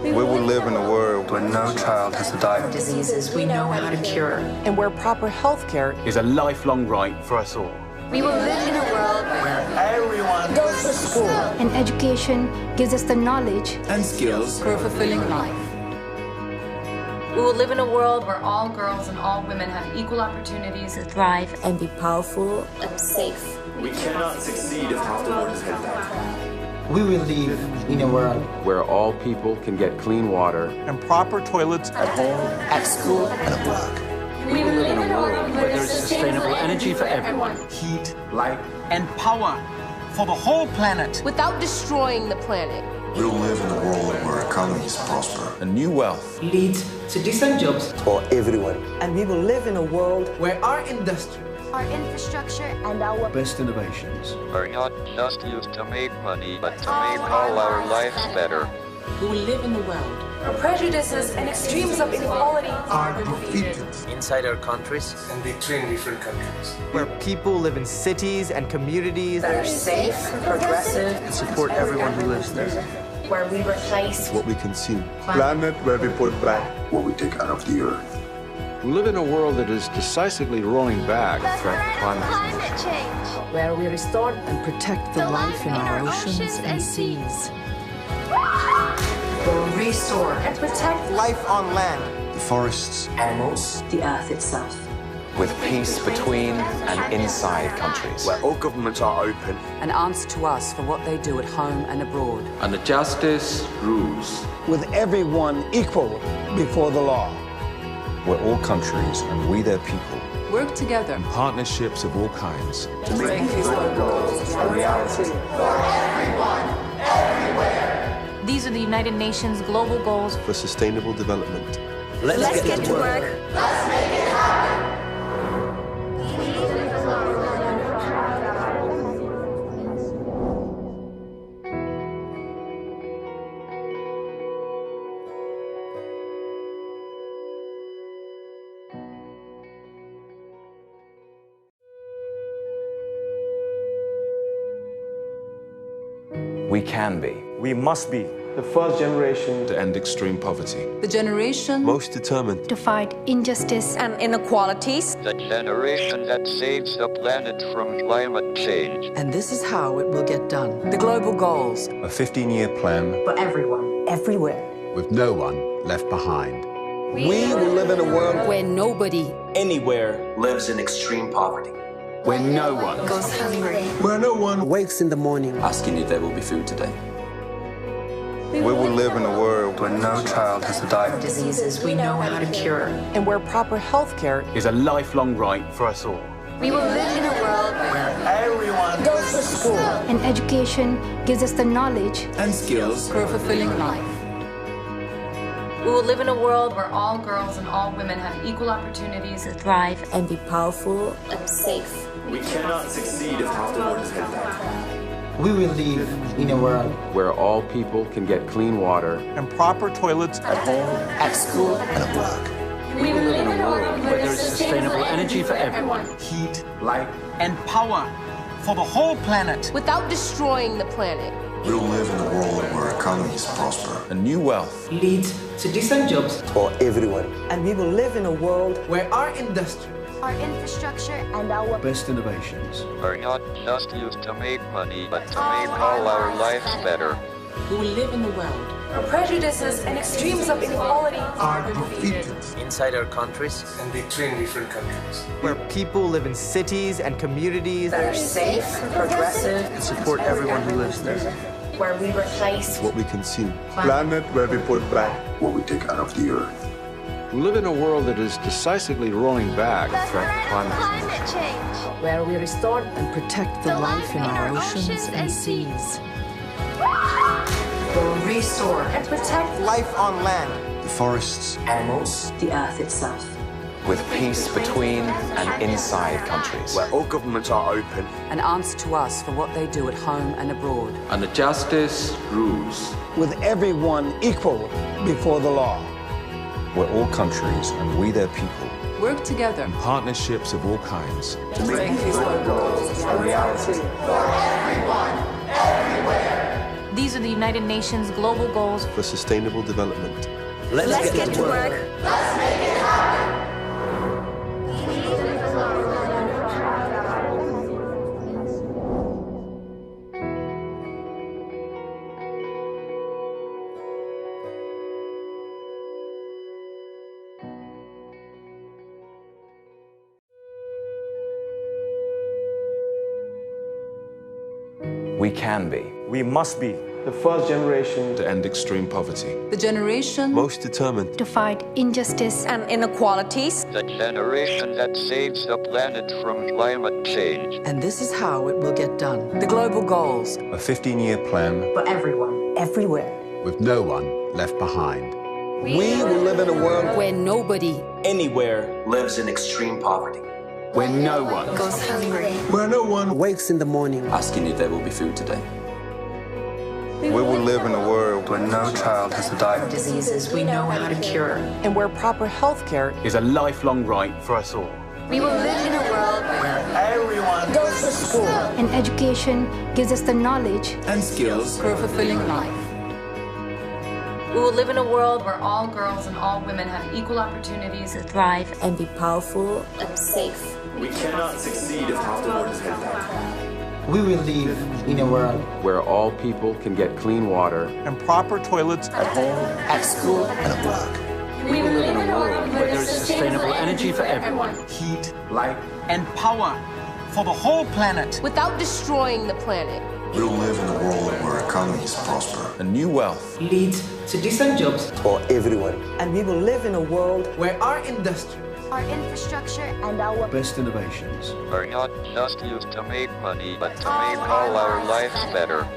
We will live in a world where no child has to die. Diseases we know how to cure. And where proper health care Is a lifelong right for us all. We will live in a world Where everyone Goes to school. and education gives us the knowledge and skills For a fulfilling life. We will live in a world where all girls and all women have equal opportunities to thrive And be powerful. and safe. We cannot succeed if half the world is held back. We will live in a world where all people can get clean water. and proper toilets at home, at school, and at work. We will live in a world Where there's sustainable energy for everyone. Heat, light, and power for the whole planet. Without destroying the planet. We will live in a world where economies prosper and new wealth. Leads to decent jobs For everyone. and we will live in a world where our industry our infrastructure and our Best innovations. Are not just used to make money, but to make all our lives better. We will live in a world where prejudices and extremes of inequality are defeated Inside our countries, and between different countries. where people live in cities and communities that are safe, progressive, and support everyone who lives there. where we replace What we consume, Planet where we put back what we take out of the earth. We live in a world that is decisively rolling back the threat of climate change. where we restore and protect the life in our oceans and seas. We'll restore and protect life on land, The forests, animals, the earth itself. with peace between and inside countries. Where all governments are open. and answer to us for what they do at home and abroad. And the justice rules. With everyone equal before the law. Where all countries and we their people. Work together. Partnerships of all kinds. To make these goals a reality. These are the United Nations global goals For sustainable development. Let's get to work. Let's make it happen. We can be. We must be The first generation To end extreme poverty. The generation Most determined. To fight injustice and inequalities. The generation that saves the planet from climate change. And this is how it will get done. The global goals A 15-year plan for everyone, everywhere. with no one left behind. We will live in a world Where nobody anywhere lives in extreme poverty. Where no one. goes hungry. where no one wakes in the morning Asking if there will be food today. We will live in a world where no child has to die of diseases we know how to cure. And where proper health care Is a lifelong right for us all. We will live in a world where everyone goes to school. and education gives us the knowledge And skills. for a fulfilling life. We will live in a world where all girls and all women have equal opportunities to thrive And be powerful. and safe. We cannot succeed if half the world is held back. we will live in a world Where all people can get clean water. And proper toilets at home, At school. and at work. We will live in a world Where there is sustainable energy for everyone. Heat, light, And power for the whole planet. Without destroying the planet. We'll live in a world where economies prosper. And new wealth. lead to decent jobs For everyone. and we will live in a world where our industry Our infrastructure and our Best innovations. are not just used to make money, but to make all our lives better. We will live in a world where prejudices and extremes of inequality are defeated. Inside our countries. And between different countries. Where people live in cities and communities that are safe, progressive, and support everyone who lives there. where we replace What we consume. Planet where we put back What we take out of the earth. We live in a world that is decisively rolling back the threat threat to of climate climate change. where we restore and protect the life in our oceans and seas. We'll restore and protect Life on land, The forests, Animals. the earth itself. With peace between and inside countries. where all governments are open. And answer to us for what they do at home and abroad. And the justice rules. with everyone equal before the law. Where all countries and we their people. Work together. Partnerships of all kinds. To make these goals a reality. These are the United Nations global goals For sustainable development. Let's get to work. Let's make it happen. We can be. we must be the first generation To end extreme poverty. The generation Most determined. to fight injustice and inequalities. The generation that saves the planet from climate change. And this is how it will get done. The global goals A 15-year plan for everyone, everywhere. with no one left behind. We will live in a world Where nobody anywhere lives in extreme poverty. Where no one goes hungry. where no one wakes in the morning asking if there will be food today. We will live in a world where no child has to die of diseases we know how to cure. And where proper health care Is a lifelong right for us all. We will live in a world where everyone goes to school. and education gives us the knowledge And skills. for a fulfilling life. We will live in a world where all girls and all women have equal opportunities to thrive And be powerful. and safe. We cannot succeed if half the world is held back. We will live in a world where all people can get clean water and proper toilets at home, at school, and at work. We will live in a world where there is sustainable energy for everyone. Heat, light, And power for the whole planet. without destroying the planet. We'll live in a world where economies prosper. A new wealth leads to decent jobs For everyone. And we will live in a world where our industry, Our infrastructure and our best innovations are not just used to make money, but to make all our lives better.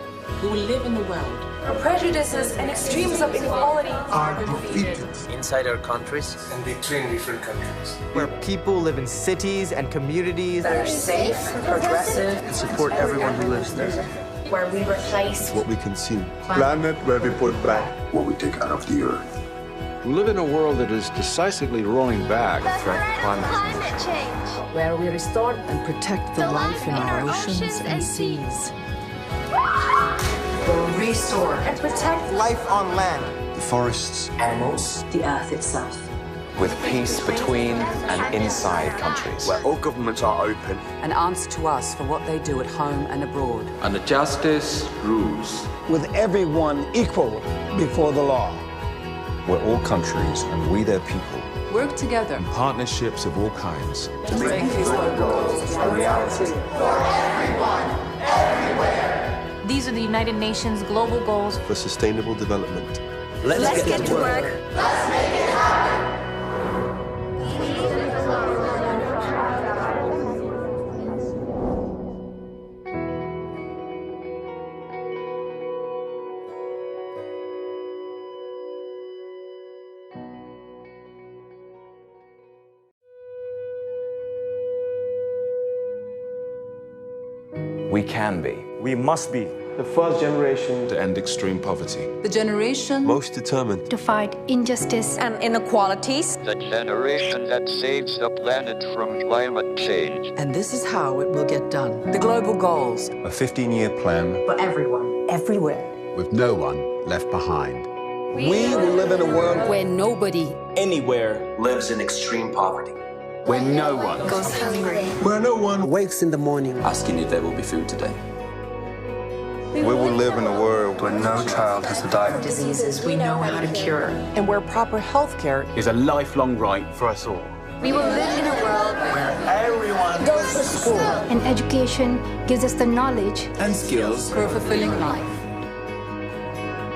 we will live in a world Where prejudices and extremes of inequality are defeated inside our countries, and between different countries. Where people live in cities and communities that are safe, progressive, and support everyone who lives there. where we replace what we consume. Planet where we put back What we take out of the earth. We live in a world that is decisively rolling back the from threat of climate change. where we restore and protect the life in our oceans and seas. will restore and protect Life on land, The forests, animals, The earth itself. with peace between and inside countries. Where all governments are open. And answer to us for what they do at home and abroad. And the justice rules. With everyone equal before the law. where all countries and we their people, Work together. partnerships of all kinds, To make these goals a reality. These are the United Nations global goals for sustainable development. Let's get to work. Let's make it happen. We can be. we must be the first generation To end extreme poverty. The generation Most determined To fight injustice and inequalities. The generation that saves the planet from climate change. and this is how it will get done. The global goals a 15-year plan for everyone, everywhere. with no one left behind. we will live in a world Where nobody anywhere Lives in extreme poverty. Where no one goes hungry. Where no one wakes in the morning Asking if there will be food today. We will live in a world where no child has to die. Diseases we know how to cure. And where proper health care is a lifelong right for us all. We will live in a world where everyone goes to school. And education gives us the knowledge and skills for a fulfilling life.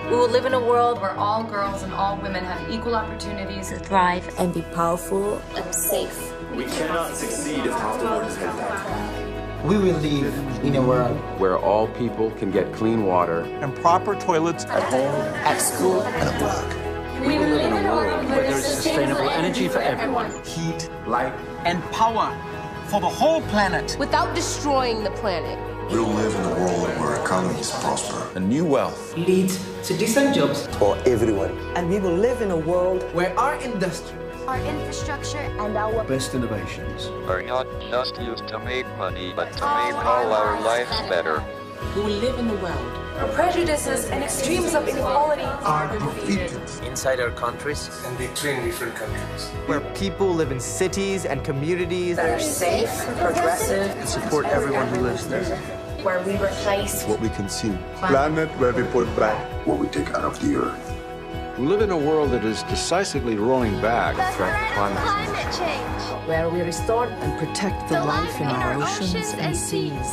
We will live in a world where all girls and all women have equal opportunities To thrive and be powerful. and safe. we cannot succeed if half the world is bad. We will live in a world Where all people can get clean water and proper toilets at home, at school, and at work. We will live in a world where there is sustainable energy for everyone. Heat, light, And power for the whole planet. without destroying the planet. We'll live in a world where economies prosper. A new wealth leads to decent jobs For everyone. And we will live in a world where our industry, Our infrastructure and our best innovations. Are not just used to make money, but to make all our lives better. we will live in a world Where prejudices and extremes of inequality are defeated inside our countries, and between different countries. where people live in cities and communities that are safe, progressive, and support everyone who lives there. where we replace What we consume. Planet where we put back What we take out of the earth. We live in a world that is decisively rolling back the from threat of climate change. where we restore and protect the life in our oceans and seas.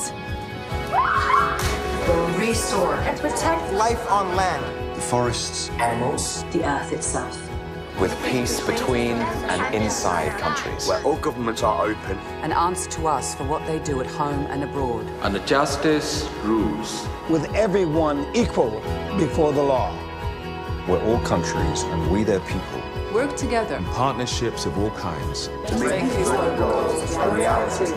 will restore and protect Life on land, The forests, animals, The earth itself. with peace between and inside countries. Where all governments are open. And answer to us for what they do at home and abroad. And the justice rules. With everyone equal before the law. where all countries and we their people, Work together. partnerships of all kinds, To make these goals a reality.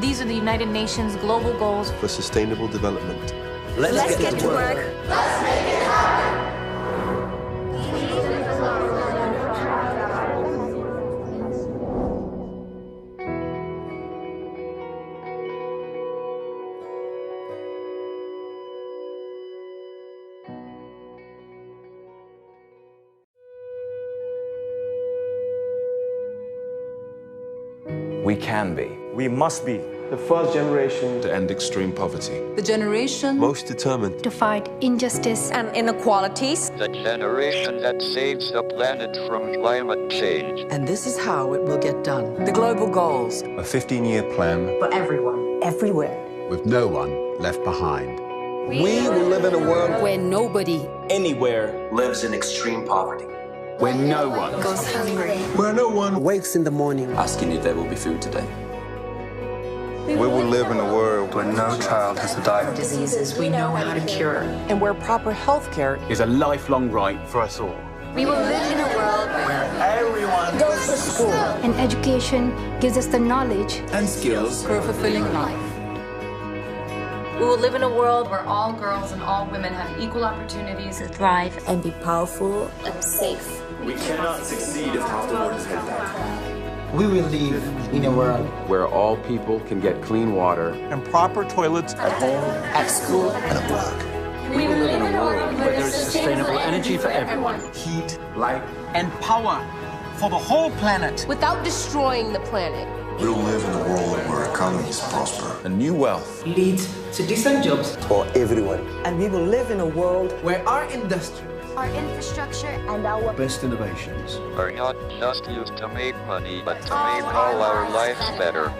These are the United Nations global goals for sustainable development. Let's get to work. Let's make it happen. We can be. We must be. The first generation to end extreme poverty. The generation Most determined to fight injustice and inequalities. The generation that saves the planet from climate change. And this is how it will get done. The global goals. A 15-year plan For everyone. Everywhere. with no one left behind. We will live in a world Where nobody anywhere Lives in extreme poverty. where no one goes hungry. where no one wakes in the morning Asking if there will be food today. We will live in a world where no child has to die. Diseases we know how to cure. And where proper health care is a lifelong right for us all. We will live in a world where Everyone goes to school. And education gives us the knowledge and skills For a fulfilling life. We will live in a world where all girls and all women have equal opportunities to thrive and be powerful. and safe. We cannot succeed if half the world is held back. We will live in a world where all people can get clean water and proper toilets at home, At school. and at work. We will live in a world where there is sustainable energy for everyone. Heat, light, and power for the whole planet. Without destroying the planet. We will live in a world where economies prosper. And new wealth Leads to decent jobs. for everyone. And we will live in a world Where our industry our infrastructure and our Best innovations. Are not just used to make money, but to make all our lives better.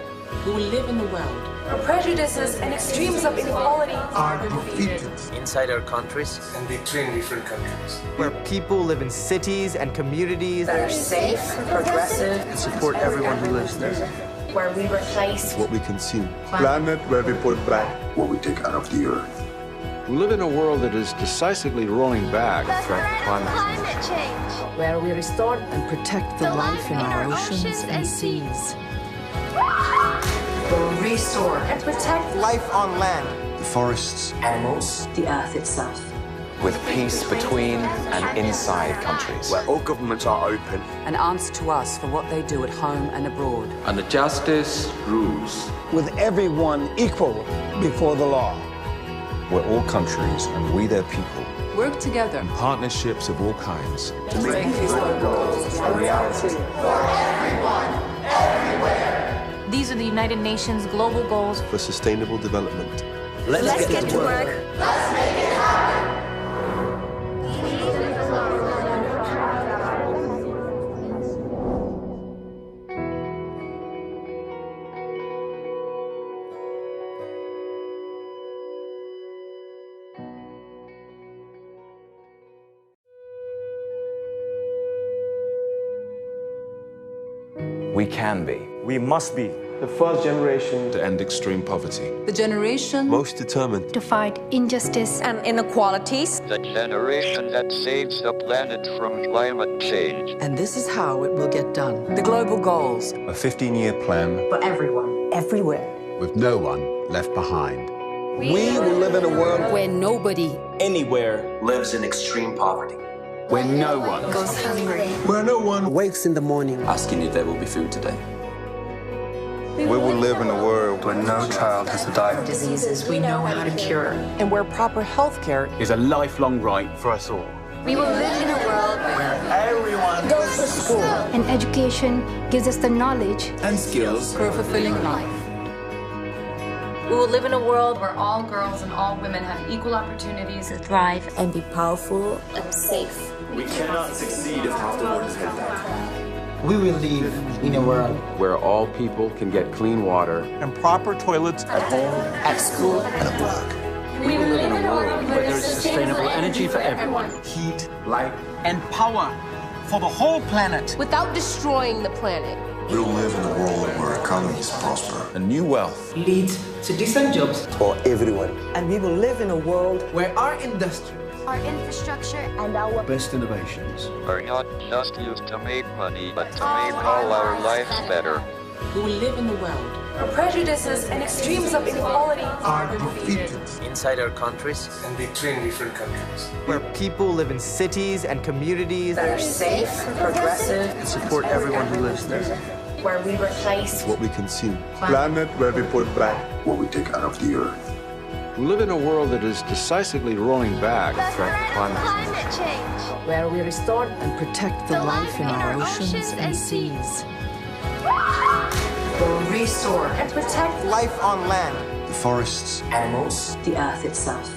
We will live in a world where prejudices and extremes of inequality are defeated Inside our countries, and between different countries. where people live in cities and communities that are safe, progressive, and support everyone who lives there. where we replace what we consume. Planet where we put back What we take out of the earth. We live in a world that is decisively rolling back threat climate change. where we restore and protect the life in our oceans and seas. will restore And protect life on land. The forests, Animals. the earth itself. with peace between and inside countries. where all governments are open. And answer to us for what they do at home and abroad. And the justice rules. With everyone equal before the law. Where all countries and we their people Work together. partnerships of all kinds To make these goals a reality. These are the United Nations global goals. for sustainable development. Let's get to work. We can be. We must be. the first generation To end extreme poverty. The generation Most determined To fight injustice and inequalities. The generation that saves the planet from climate change. And this is how it will get done. The global goals. a 15-year plan For everyone. Everywhere. with no one left behind. We will live in a world Where nobody anywhere Lives in extreme poverty. where no one goes hungry. where no one wakes in the morning Asking if there will be food today. We will live in a world where no child has to die. Diseases we know how to cure. And where proper health care is a lifelong right for us all. We will live in a world where Everyone goes to school. And education gives us the knowledge and skills For a fulfilling life. We will live in a world where all girls and all women have equal opportunities to thrive and be powerful. and safe. We cannot succeed if half the world is held back. We will live in a world where all people can get clean water and proper toilets at home, At school. and at work. We will live in a world where there is sustainable energy for everyone. Heat, light, And power for the whole planet. Without destroying the planet. We will live in a world where economies prosper. And new wealth Leads to decent jobs. for everyone. And we will live in a world Where our industry our infrastructure and our Best innovations. Are not just used to make money, but to make all our lives better. We will live in a world where prejudices and extremes of inequality are defeated Inside our countries, and between different countries. where people live in cities and communities that are safe, progressive, and support everyone who lives there. where we replace what we consume. Planet where we put back What we take out of the earth. We live in a world that is decisively rolling back threat climate change. where we restore and protect the life in our oceans and seas. We'll restore and protect life on land, The forests, animals, the earth itself.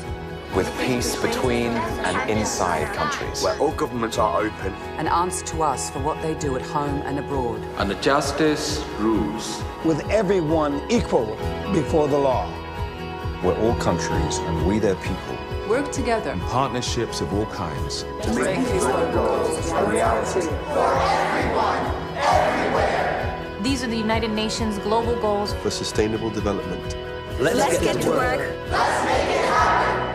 With peace between and inside countries. where all governments are open. and answer to us for what they do at home and abroad. And the justice rules. with everyone equal before the law. Where all countries and we their people. Work together. Partnerships of all kinds. To make these goals a reality. These are the United Nations global goals For sustainable development. Let's get to work. Let's make it happen.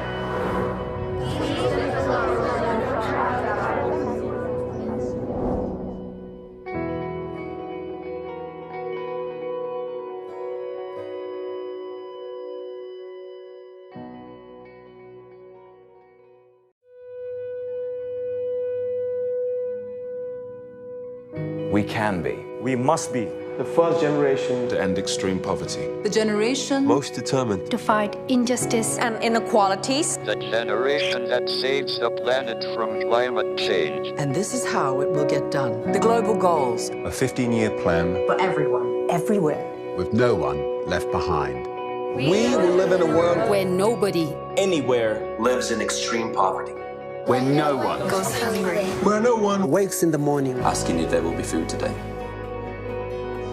We can be. We must be the first generation To end extreme poverty. The generation Most determined. To fight injustice and inequalities. The generation that saves the planet from climate change. and this is how it will get done. The global goals A 15-year plan for everyone, everywhere. With no one left behind. We will live in a world Where nobody anywhere lives in extreme poverty. Where no one Goes hungry. where no one wakes in the morning asking if there will be food today.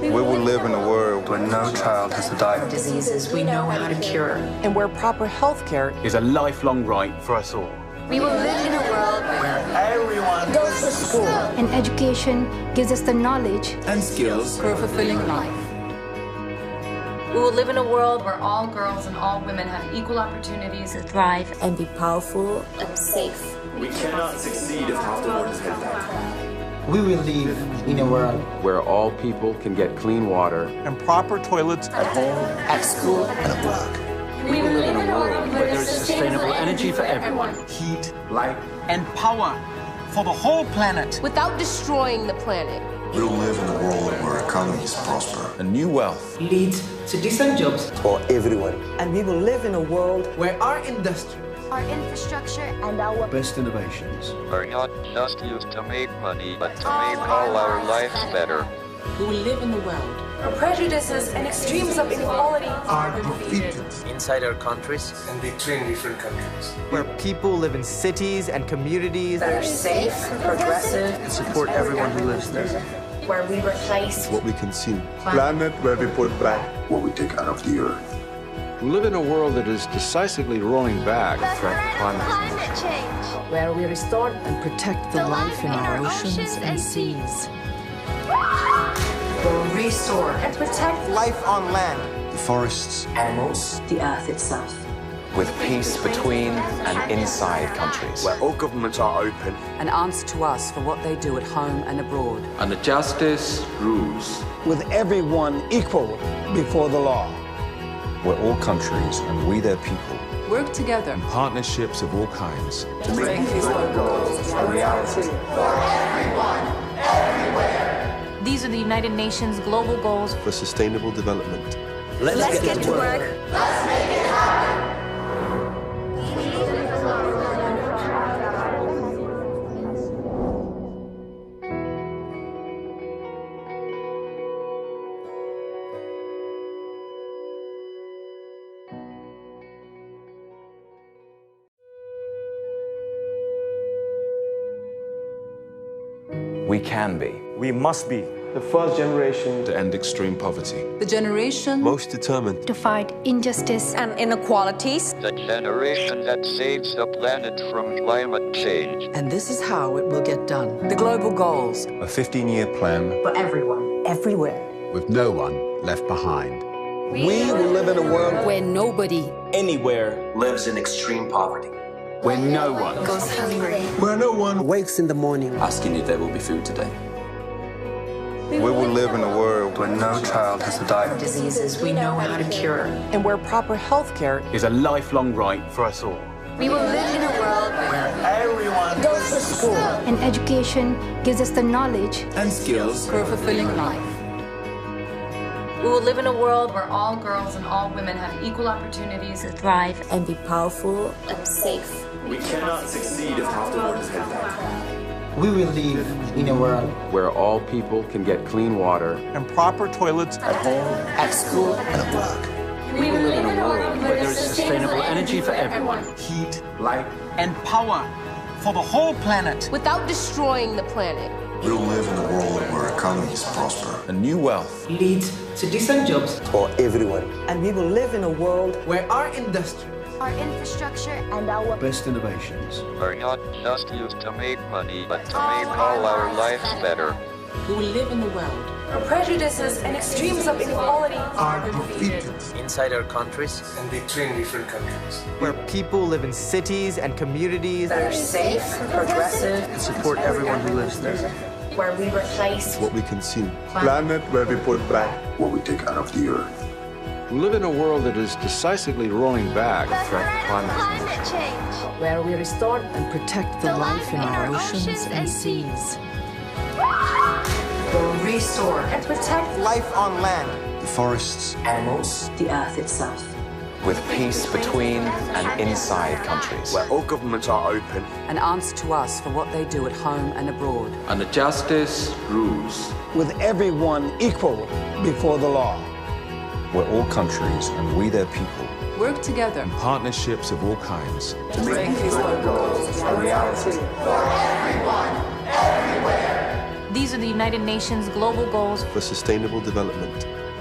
We will live in a world where no child has to die. Diseases we know how to cure. and where proper health care is a lifelong right for us all. We will live in a world where everyone goes to school and education gives us the knowledge and skills for a fulfilling life. We will live in a world where all girls and all women have equal opportunities to thrive and be powerful. and safe. We cannot succeed if half the world is held back. We will live in a world Where all people can get clean water And proper toilets at home, at school. And at work. We will live in a world where there's sustainable energy for everyone. heat, light, And power for the whole planet. Without destroying the planet. We will live in a world where economies prosper. And new wealth. leads to decent jobs for everyone. and we will live in a world where our industry, Our infrastructure and our Best innovations. Are not just used to make money, but to make all our lives better. We will live in a world Where prejudices and extremes of inequality Are defeated inside our countries, and between different countries. where people live in cities and communities that are safe, progressive, and support everyone who lives there. where we replace What we consume. Planet where we put back What we take out of the earth. We live in a world that is decisively rolling back from climate change. Where we restore and protect the life in our oceans and seas. will restore and protect Life on land, The forests, animals, The earth itself. with peace between and inside countries. where all governments are open. and answer to us for what they do at home and abroad. And the justice rules. with everyone equal before the law. Where all countries and we their people. Work together. Partnerships of all kinds. To make these goals a reality. These are the United Nations global goals For sustainable development. Let's get to work. Let's make it happen. We can be. we must be the first generation To end extreme poverty. The generation Most determined. to fight injustice and inequalities. The generation that saves the planet from climate change. and this is how it will get done. The global goals A 15-year plan. for everyone, everywhere. with no one left behind. We will live in a world Where nobody anywhere Lives in extreme poverty. where no one Goes hungry. where no one wakes in the morning Asking if there will be food today. We will live in a world where no child has to die. Diseases we know how to cure. and where proper health care is a lifelong right for us all. We will live in a world where everyone goes to school and education gives us the knowledge and skills for a fulfilling life. We will live in a world where all girls and all women have equal opportunities to thrive and be powerful. and safe. We cannot succeed if half the world is held back. We will live in a world where all people can get clean water and proper toilets at home, at school, and at work. We will live in a world where there is sustainable energy for everyone. heat, light, and power for the whole planet. Without destroying the planet. We'll live in a world where economies prosper. And new wealth Leads to decent jobs for everyone. And we will live in a world where our industry, Our infrastructure and our best innovations are not just used to make money, but to make all our lives better. We will live in a world Where prejudices and extremes of inequality are defeated inside our countries, and between different countries. Where people live in cities and communities that are safe, progressive, And support everyone who lives there. where we replace what we consume. Planet where we put back What we take out of the earth. We live in a world that is decisively rolling back the from threat of climate change. where we restore and protect the life in our oceans and seas. will restore and protect life on land, The forests, Animals, the earth itself. with peace between and inside countries, where all governments are open. And answer to us for what they do at home and abroad. And the justice rules. With everyone equal before the law. where all countries and we their people, Work together partnerships of all kinds, to make these goals a reality. These are the United Nations global goals for sustainable development.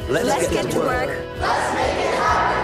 Let's get to work. Let's make it happen.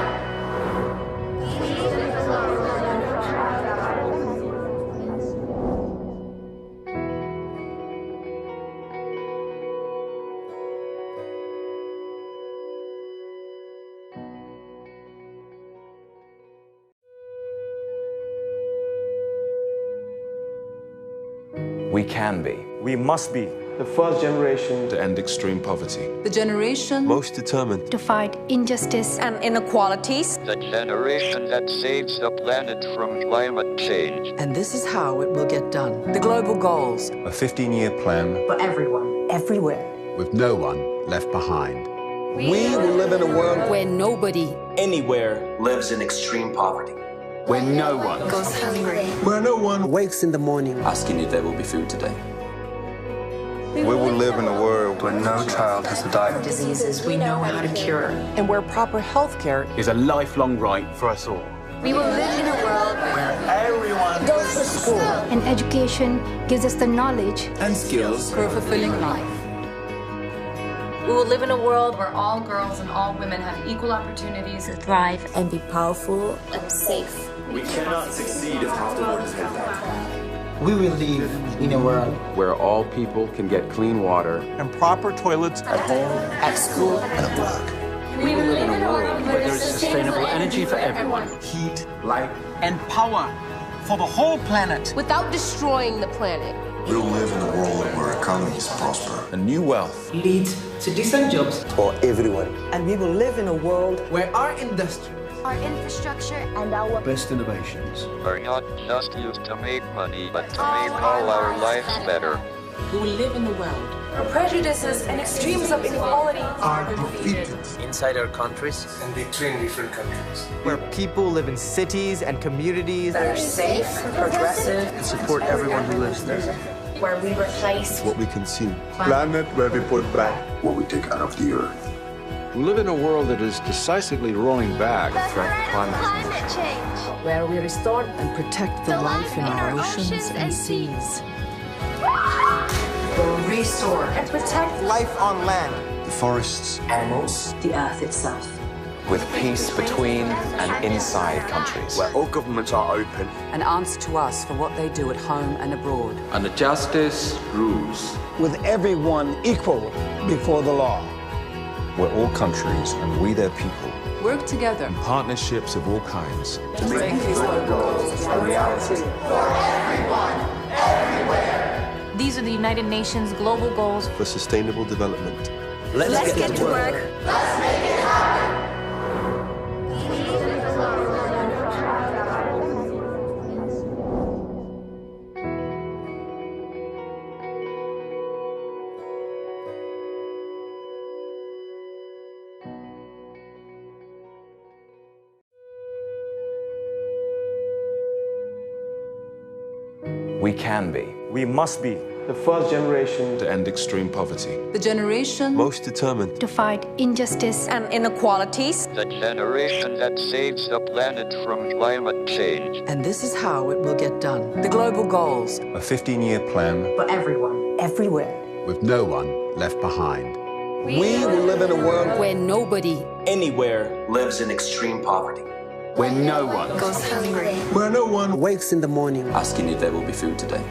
we can be. We must be. The first generation To end extreme poverty. The generation Most determined To fight injustice and inequalities. The generation that saves the planet from climate change. and this is how it will get done. The global goals a 15-year plan for everyone, everywhere. With no one left behind. We will live in a world Where nobody Anywhere lives in extreme poverty. where no one goes hungry. where no one wakes in the morning Asking if there will be food today. We will live in a world where no child has to die. Diseases we know how to cure. And where proper health care is a lifelong right for us all. We will live in a world where everyone goes to school. And education gives us the knowledge and skills for a fulfilling life. We will live in a world where all girls and all women have equal opportunities to thrive and be powerful and safe. We cannot succeed if half the world is held back. we will live in a world Where all people can get clean water and proper toilets At home, at school, and at work. We will live in a world where there is sustainable energy for everyone. heat, light, and power for the whole planet. Without destroying the planet. We'll live in a world where economies prosper. and new wealth Leads to decent jobs For everyone. And we will live in a world where our industry, Our infrastructure and our best innovations. Are not just used to make money, but to make all our lives better. who will live in a world where prejudices and extremes of inequality are defeated inside our countries, and between different countries. where people live in cities and communities that are safe, progressive, And support everyone who lives there. where we replace What we consume. Planet where we put back What we take out of the earth. We live in a world that is decisively rolling back the from threat of climate change. where we restore and protect the life in our oceans and seas. will restore and protect life on land, The forests, Animals, the earth itself. with peace between and inside countries, where all governments are open. And answer to us for what they do at home and abroad. And the justice rules. with everyone equal before the law. where all countries and we their people, Work together partnerships of all kinds, to make these goals a reality. These are the United Nations global goals for sustainable development. Let's get to work. Let's make it happen. we We can be. We must be. The first generation to end extreme poverty. The generation Most determined to fight injustice and inequalities. The generation that saves the planet from climate change. And this is how it will get done. The global goals. A 15-year plan For everyone, everywhere. With no one left behind. We will live in a world Where nobody Anywhere lives in extreme poverty. where no one goes hungry. Where no one wakes in the morning Asking if there will be food today.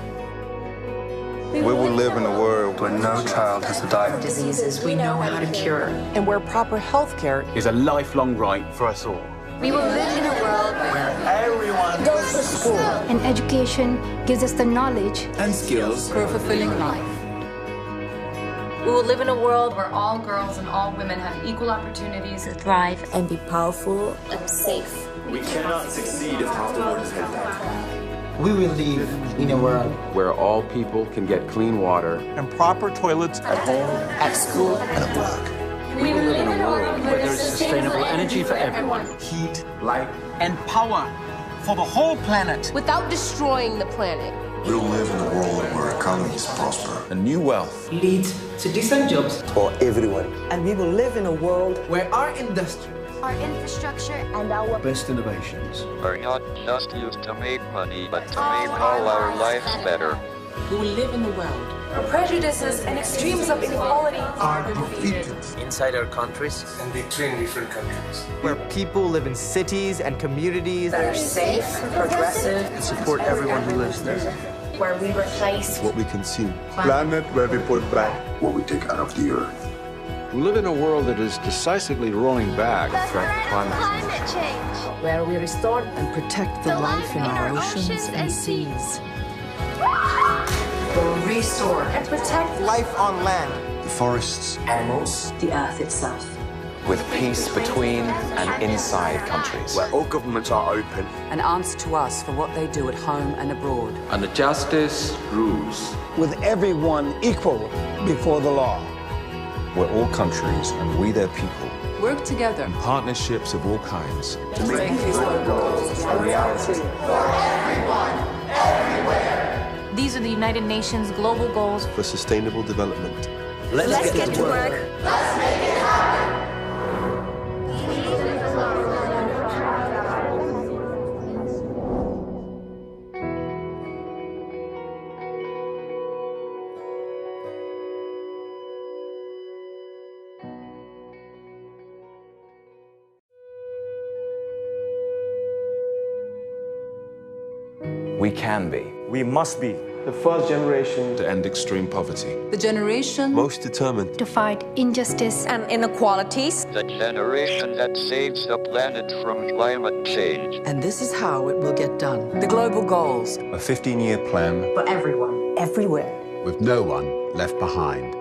We will live in a world where no child has to die of Diseases we know how to cure. And where proper health care is a lifelong right for us all. We will live in a world where everyone goes to school. and education gives us the knowledge and skills For a fulfilling life. We will live in a world where all girls and all women have equal opportunities to thrive And be powerful. and safe. We cannot succeed if half the world is held back. we will live in a world where all people can get clean water and proper toilets at home, at school and at work. We will live in a world where there is sustainable energy for everyone. Heat, light, and power for the whole planet. Without destroying the planet. We'll live in a world where economies prosper. and new wealth Leads to decent jobs For everyone. And we will live in a world where our industry Our infrastructure and our best innovations. Are not just used to make money, but to make all our lives better. We will live in a world where prejudices and extremes of inequality are defeated. inside our countries. And between different countries. Where people live in cities and communities that are safe, progressive, And support everyone who lives there. where we replace What we consume. Planet where we put back. What we take out of the earth. We live in a world that is decisively rolling back the threat of climate change. where we restore and protect the life in our oceans and seas. will restore and protect life on land. The forests. animals the earth itself. With peace between and inside countries. Where all governments are open. And answer to us for what they do at home and abroad. And the justice rules. with everyone equal before the law. Where all countries and we their people. Work together. Partnerships of all kinds. To make these goals a reality. These are the United Nations global goals For sustainable development. Let's get to work. Let's make it happen. We can be. We must be. The first generation to end extreme poverty. The generation Most determined to fight injustice And inequalities. The generation that saves the planet from climate change. And this is how it will get done. The global goals. A 15-year plan. For everyone, everywhere. With no one left behind.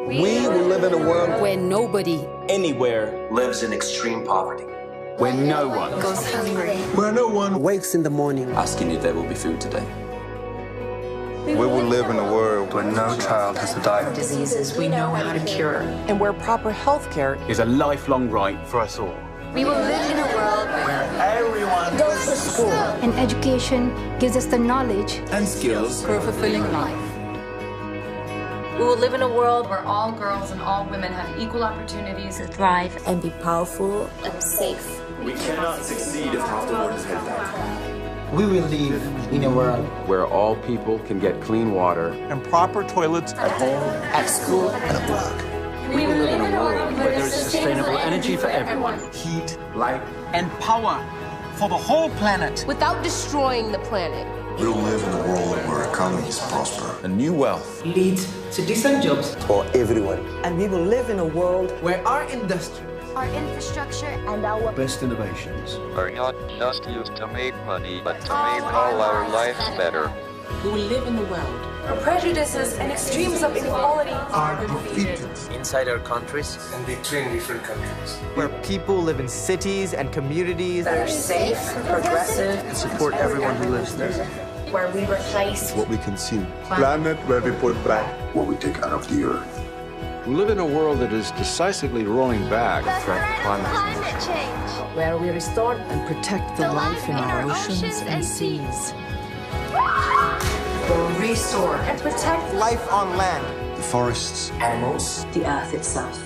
We will live in a world Where nobody Anywhere Lives in extreme poverty. where no one goes hungry. Where no one wakes in the morning Asking if there will be food today. We will live in a world where no child has to die of Diseases we know how to cure. And where proper health care is a lifelong right for us all. We will live in a world where everyone goes to school. and education gives us the knowledge and skills For a fulfilling life. We will live in a world where all girls and all women have equal opportunities to thrive And be powerful. and safe. We cannot succeed if half the world is held back. we will live in a world Where all people can get clean water. and proper toilets at home, at school and at work. We will live in a world where there is sustainable energy for everyone. Heat, light, and power for the whole planet. Without destroying the planet. We'll live in a world where economies prosper. And new wealth. Leads to decent jobs For everyone. And we will live in a world where our industry Our infrastructure and our Best innovations. Are not just used to make money, but to make all our lives better. We will live in a world where prejudices and extremes of inequality are defeated. inside our countries. And between different countries. Where people live in cities and communities that are safe, progressive, And support everyone who lives there. where we replace What we consume. Planet where we put back. What we take out of the earth. We live in a world that is decisively rolling back the threat of climate change. where we restore and protect the life in our oceans and seas. will restore and protect life on land, The forests, animals, the earth itself.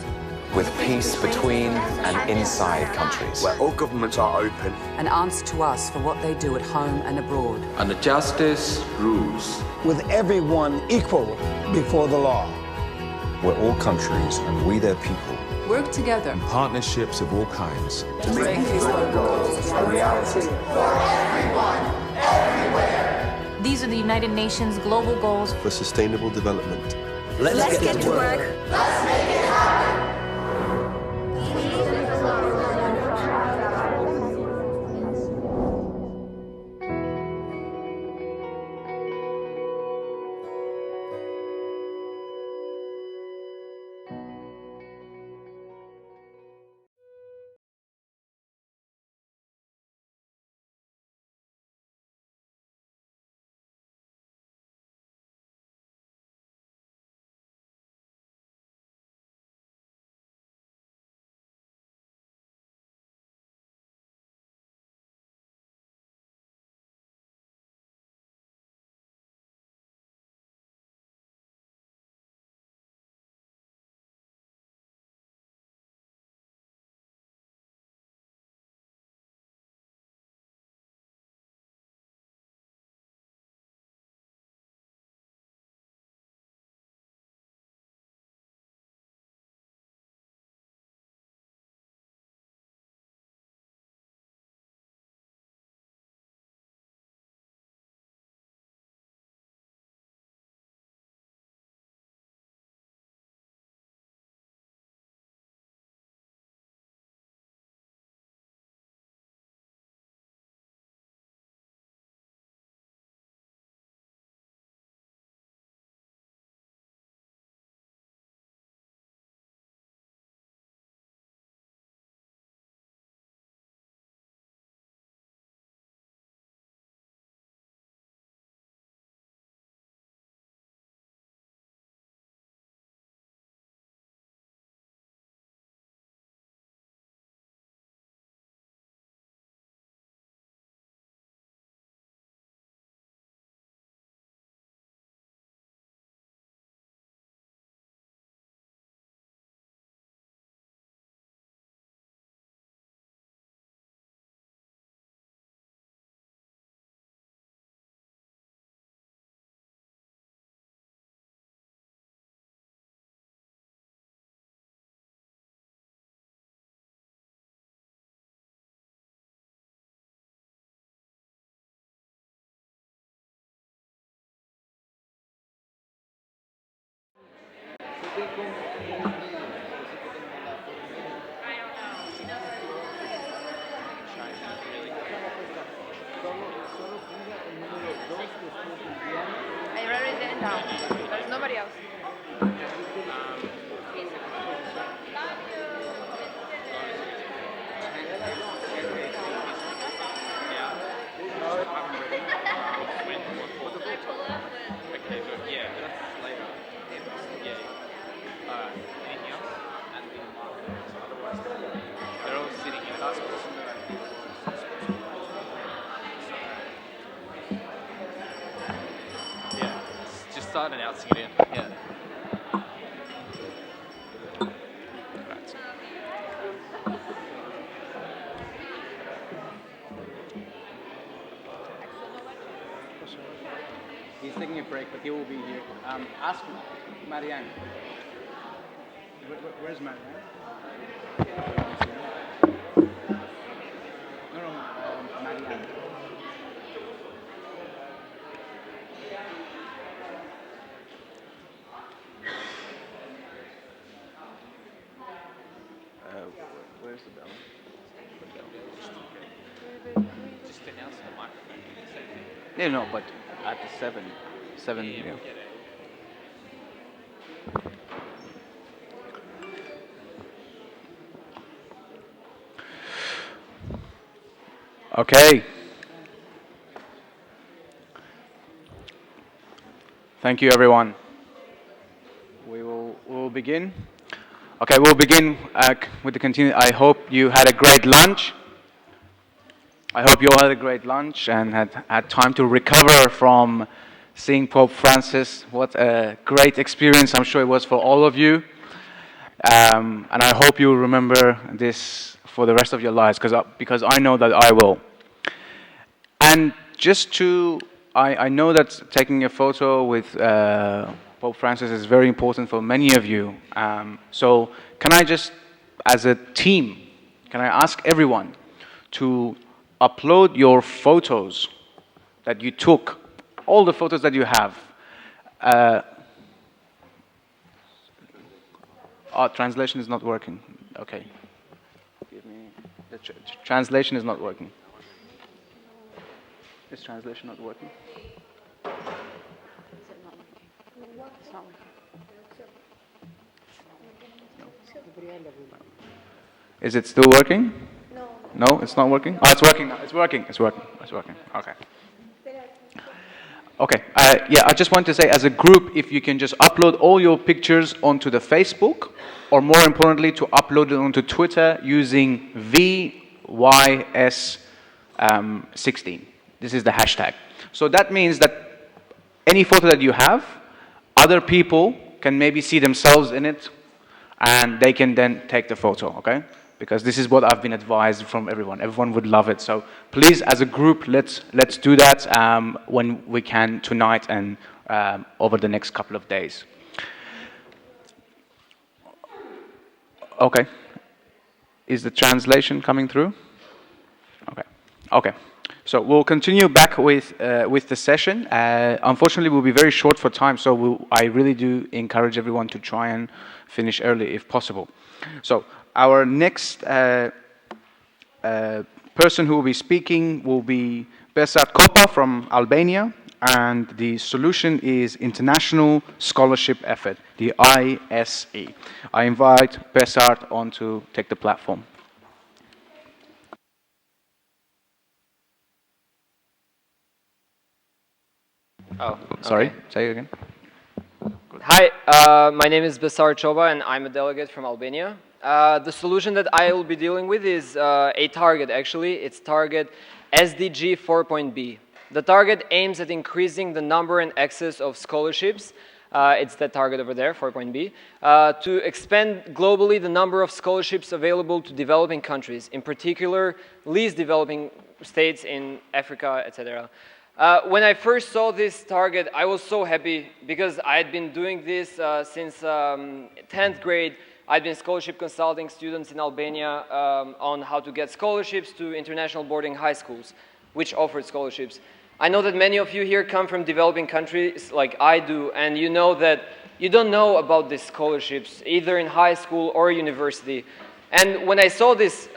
with peace between and inside countries. Where all governments are open. And answer to us for what they do at home and abroad. And the justice rules. With everyone equal before the law. where all countries and we their people Work together. Partnerships of all kinds. To make these goals a reality. For everyone, everywhere. These are the United Nations global goals for sustainable development. Let's get to work. Let's make it happen. I wrote it down. There's nobody else. Start announcing it in. Yeah. He's taking a break, but he will be here. Ask Marianne. Where's Marianne? No, Marianne. Where's the bell? Just announce the microphone. No, but at the 7. Yeah. Okay. Thank you, everyone. We will begin. Okay, we'll begin with the continue. I hope you had a great lunch. I hope you all had a great lunch and had time to recover from seeing Pope Francis. What a great experience I'm sure it was for all of you. And I hope you remember this for the rest of your lives, because I know that I will. And just to, I know that taking a photo with Pope Francis is very important for many of you. So can I just, as a team, can I ask everyone to upload your photos that you took, all the photos that you have. Translation is not working. Okay. Give me the translation is not working. Is translation not working? Is it still working? No. No, it's not working? Oh, it's working now. It's working. It's working. It's working. Okay. Okay. Yeah, I just want to say, as a group, if you can just upload all your pictures onto the Facebook, or more importantly, to upload it onto Twitter using VYS16. This is the hashtag. So that means that any photo that you have, other people can maybe see themselves in it, and they can then take the photo, okay? Because this is what I've been advised from everyone. Everyone would love it. So please, as a group, let's do that when we can tonight and over the next couple of days. Okay. Is the translation coming through? Okay. Okay. So we'll continue back with the session. Unfortunately, we'll be very short for time, so I really do encourage everyone to try and finish early if possible. So our next person who will be speaking will be Besart Kopa from Albania, and the solution is International Scholarship Effort, the ISE. I invite Besart on to take the platform. Oh, okay. Sorry, say it again. Hi, my name is Besar Choba and I'm a delegate from Albania. The solution that I will be dealing with is a target, actually. It's target SDG 4.B. The target aims at increasing the number and access of scholarships. It's that target over there, 4.B, to expand globally the number of scholarships available to developing countries, in particular, least developing states in Africa, etc. When I first saw this target, I was so happy because I had been doing this since 10th grade. I'd been scholarship consulting students in Albania on how to get scholarships to international boarding high schools, which offered scholarships. I know that many of you here come from developing countries like I do, and you know that you don't know about these scholarships, either in high school or university. And when I saw this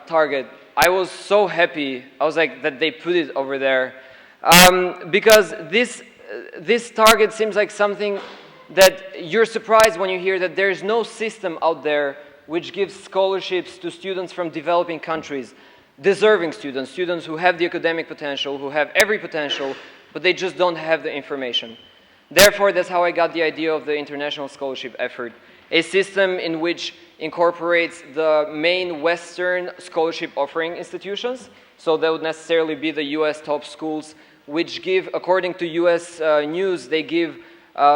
target, I was so happy. I was like, that they put it over there. Because this target seems like something that you're surprised when you hear that there's no system out there which gives scholarships to students from developing countries, deserving students, students who have the academic potential, who have every potential, but they just don't have the information. Therefore, that's how I got the idea of the International Scholarship Effort, a system in which incorporates the main Western scholarship offering institutions. So that would necessarily be the US top schools, which give, according to US news, they give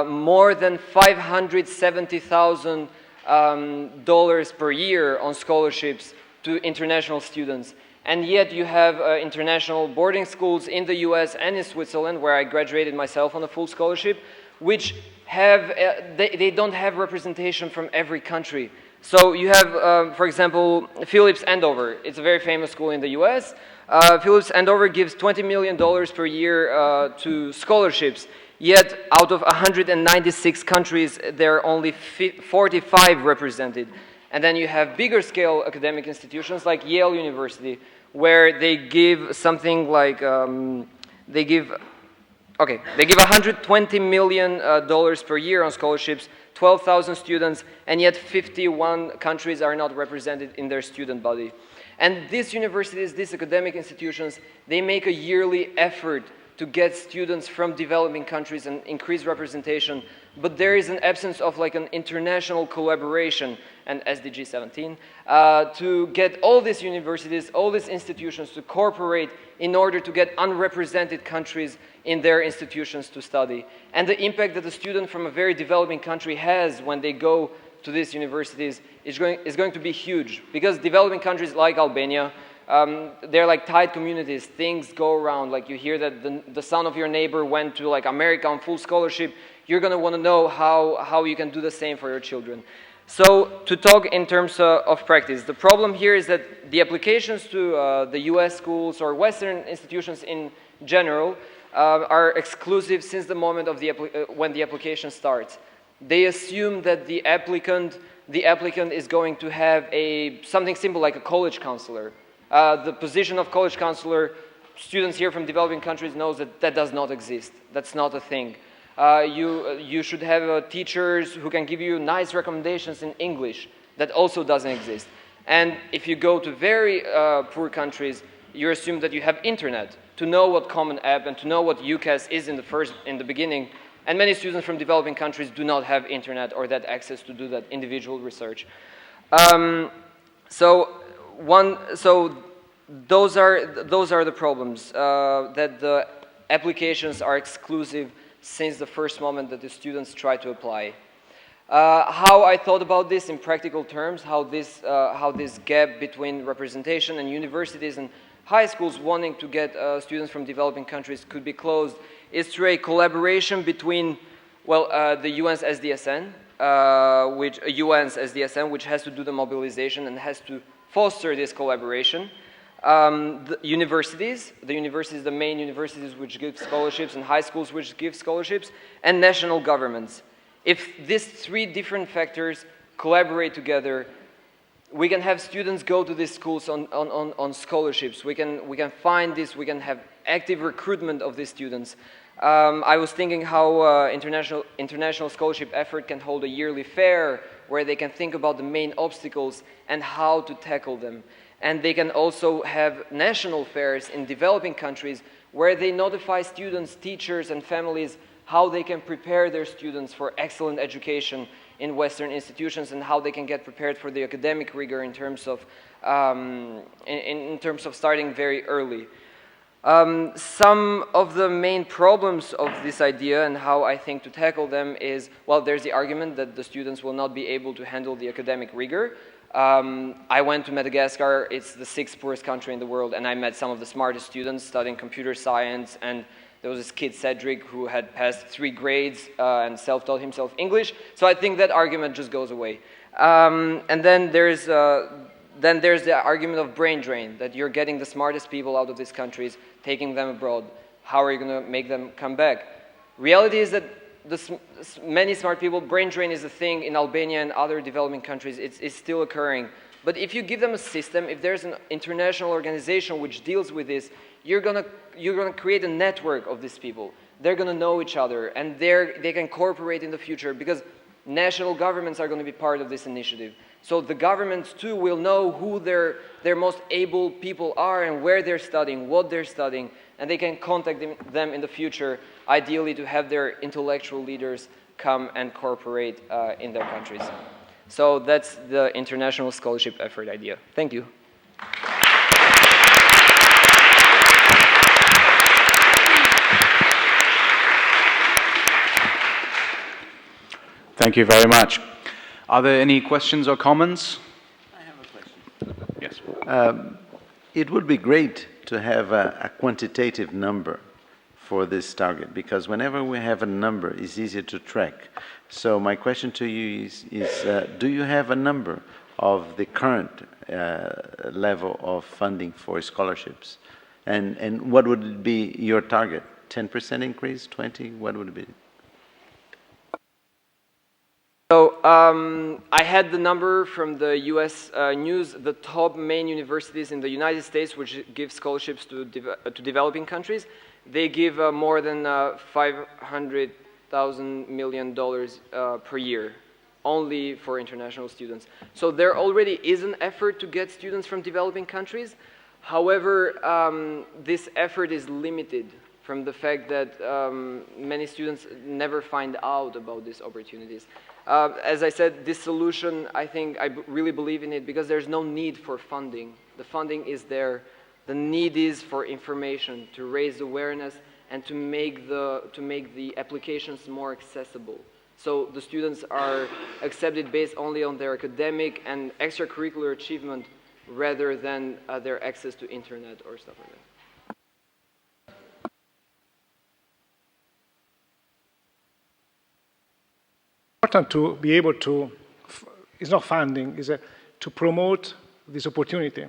more than $570,000 per year on scholarships to international students. And yet you have international boarding schools in the US and in Switzerland, where I graduated myself on a full scholarship, which have, they don't have representation from every country. So you have, for example, Phillips Andover. It's a very famous school in the US. Phillips Andover gives $20 million per year to scholarships, yet out of 196 countries, there are only 45 represented. And then you have bigger scale academic institutions like Yale University, where they give something like, they give $120 million per year on scholarships, 12,000 students, and yet 51 countries are not represented in their student body. And these universities, these academic institutions, they make a yearly effort to get students from developing countries and increase representation, but there is an absence of like an international collaboration and SDG 17 to get all these universities, all these institutions to cooperate in order to get unrepresented countries in their institutions to study. And the impact that a student from a very developing country has when they go to these universities is going to be huge, because developing countries like Albania, they're like tight communities. Things go around. Like you hear that the son of your neighbor went to like America on full scholarship. You're going to want to know how you can do the same for your children. So to talk in terms of practice, the problem here is that the applications to the US schools or Western institutions in general are exclusive since the moment of when the application starts. They assume that the applicant is going to have something simple like a college counselor. The position of college counselor, students here from developing countries knows that does not exist. That's not a thing. You should have teachers who can give you nice recommendations in English. That also doesn't exist. And if you go to very poor countries, you assume that you have internet to know what Common App and to know what UCAS is in the beginning. And many students from developing countries do not have internet or that access to do that individual research. So those are the problems, that the applications are exclusive since the first moment that the students try to apply. How I thought about this in practical terms, how this gap between representation and universities and high schools wanting to get students from developing countries could be closed, is through a collaboration between, well, the UN's SDSN, which has to do the mobilization and has to foster this collaboration. The universities, the main universities which give scholarships, and high schools which give scholarships, and national governments. If these three different factors collaborate together, we can have students go to these schools on scholarships. We can find this, we can have active recruitment of these students. I was thinking how international scholarship effort can hold a yearly fair where they can think about the main obstacles and how to tackle them. And they can also have national fairs in developing countries where they notify students, teachers, and families how they can prepare their students for excellent education in Western institutions and how they can get prepared for the academic rigor in terms of starting very early. Some of the main problems of this idea and how I think to tackle them is, well, there's the argument that the students will not be able to handle the academic rigor. I went to Madagascar. It's the 6th poorest country in the world, and I met some of the smartest students studying computer science, and there was this kid, Cedric, who had passed 3 grades and self-taught himself English. So I think that argument just goes away. And then there's the argument of brain drain, that you're getting the smartest people out of these countries, taking them abroad. How are you going to make them come back? Reality is that many smart people, brain drain is a thing in Albania and other developing countries. It's still occurring. But if you give them a system, if there's an international organization which deals with this, you're gonna create a network of these people. They're gonna know each other, and they can cooperate in the future, because national governments are going to be part of this initiative. So the governments too will know who their most able people are and where they're studying, what they're studying, and they can contact them in the future, ideally to have their intellectual leaders come and cooperate in their countries. So that's the international scholarship effort idea. Thank you. Thank you very much. Are there any questions or comments? I have a question. Yes. It would be great to have a quantitative number for this target, because whenever we have a number, it's easier to track. So my question to you is do you have a number of the current level of funding for scholarships? And what would be your target? 10% increase, 20? What would it be? So I had the number from the US news. The top main universities in the United States which give scholarships to developing countries, they give more than $500 million per year, only for international students. So there already is an effort to get students from developing countries. However, this effort is limited from the fact that many students never find out about these opportunities. As I said, this solution, I think I really believe in it because there's no need for funding. The funding is there. The need is for information, to raise awareness and to make the applications more accessible. So the students are accepted based only on their academic and extracurricular achievement rather than their access to internet or stuff like that. Important to be able to, it's not funding, it's to promote this opportunity.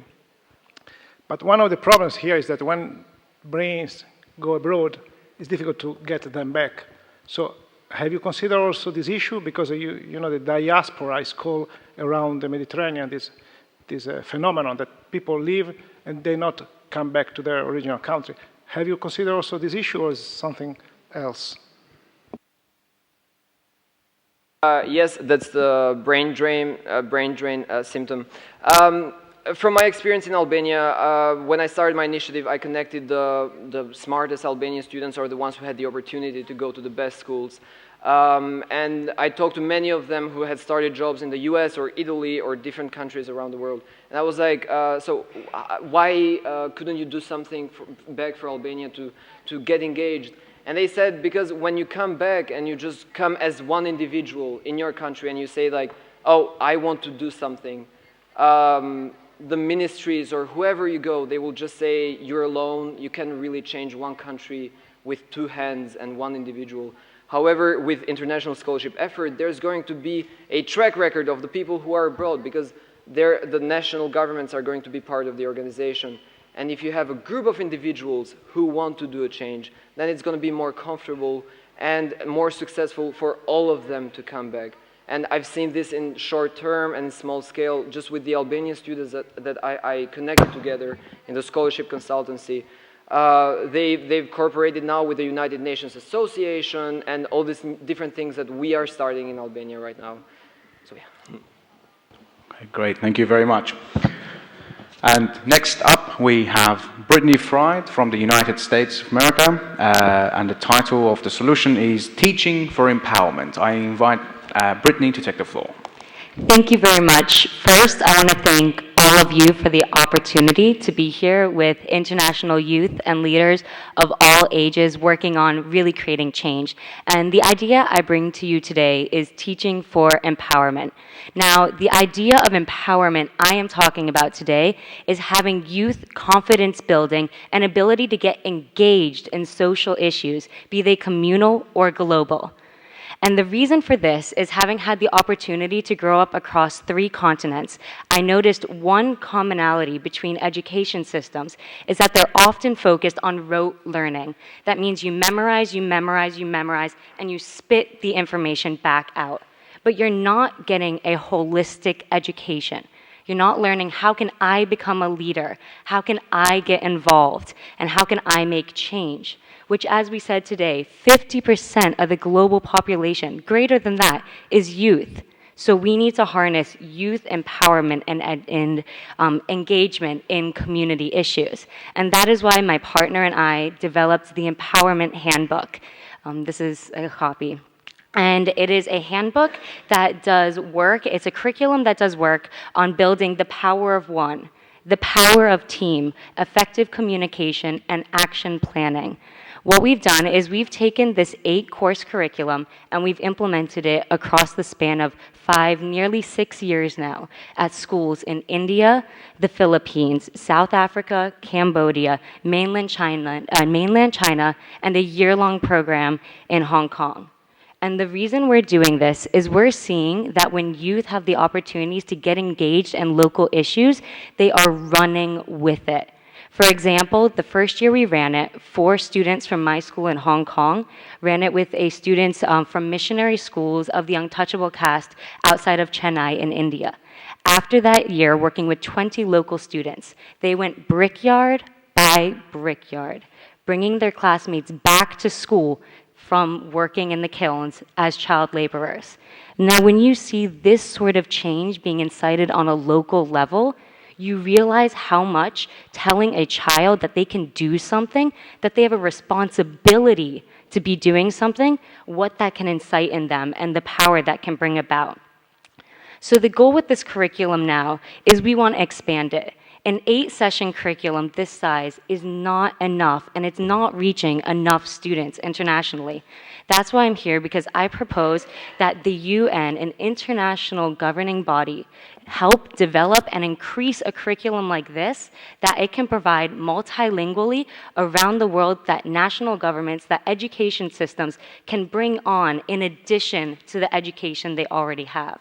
But one of the problems here is that when brains go abroad, it's difficult to get them back. So have you considered also this issue? Because you know the diaspora is called around the Mediterranean, this phenomenon that people leave and they not come back to their original country. Have you considered also this issue or is something else? Yes, that's the brain drain symptom. From my experience in Albania, when I started my initiative, I connected the smartest Albanian students, or the ones who had the opportunity to go to the best schools. And I talked to many of them who had started jobs in the US or Italy or different countries around the world. And I was like, so why couldn't you do something back for Albania to get engaged? And they said, because when you come back and you just come as one individual in your country and you say like, oh, I want to do something, the ministries or whoever you go, they will just say, you're alone, you can really change one country with two hands and one individual. However, with international scholarship effort, there's going to be a track record of the people who are abroad because the national governments are going to be part of the organization. And if you have a group of individuals who want to do a change, then it's going to be more comfortable and more successful for all of them to come back. And I've seen this in short term and small scale, just with the Albanian students that I connected together in the scholarship consultancy. They've cooperated now with the United Nations Association and all these different things that we are starting in Albania right now. So yeah. Okay, great, thank you very much. And next up, we have Brittany Fried from the United States of America, and the title of the solution is Teaching for Empowerment. I invite Brittany to take the floor. Thank you very much. First, I want to thank all of you for the opportunity to be here with international youth and leaders of all ages working on really creating change. And the idea I bring to you today is teaching for empowerment. Now, the idea of empowerment I am talking about today is having youth confidence building and ability to get engaged in social issues, be they communal or global. And the reason for this is having had the opportunity to grow up across 3 continents, I noticed one commonality between education systems is that they're often focused on rote learning. That means you memorize, you memorize, you memorize, and you spit the information back out. But you're not getting a holistic education. You're not learning how can I become a leader, how can I get involved, and how can I make change. Which, as we said today, 50% of the global population, greater than that, is youth. So we need to harness youth empowerment and engagement in community issues. And that is why my partner and I developed the Empowerment Handbook. This is a copy. And it is a handbook that does work, it's a curriculum that does work on building the power of one, the power of team, effective communication, and action planning. What we've done is we've taken this 8-course curriculum and we've implemented it across the span of 5, nearly 6 years now at schools in India, the Philippines, South Africa, Cambodia, mainland China, and a year-long program in Hong Kong. And the reason we're doing this is we're seeing that when youth have the opportunities to get engaged in local issues, they are running with it. For example, the first year we ran it, 4 students from my school in Hong Kong ran it with students from missionary schools of the untouchable caste outside of Chennai in India. After that year, working with 20 local students, they went brickyard by brickyard, bringing their classmates back to school from working in the kilns as child laborers. Now, when you see this sort of change being incited on a local level, you realize how much telling a child that they can do something, that they have a responsibility to be doing something, what that can incite in them and the power that can bring about. So the goal with this curriculum now is we want to expand it. An 8-session curriculum this size is not enough, and it's not reaching enough students internationally. That's why I'm here, because I propose that the UN, an international governing body, help develop and increase a curriculum like this, that it can provide multilingually around the world, that national governments, that education systems can bring on in addition to the education they already have.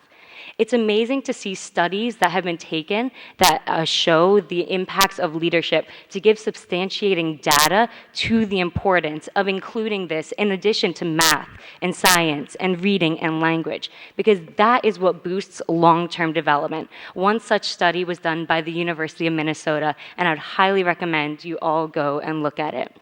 It's amazing to see studies that have been taken that show the impacts of leadership to give substantiating data to the importance of including this in addition to math and science and reading and language, because that is what boosts long-term development. One such study was done by the University of Minnesota, and I'd highly recommend you all go and look at it.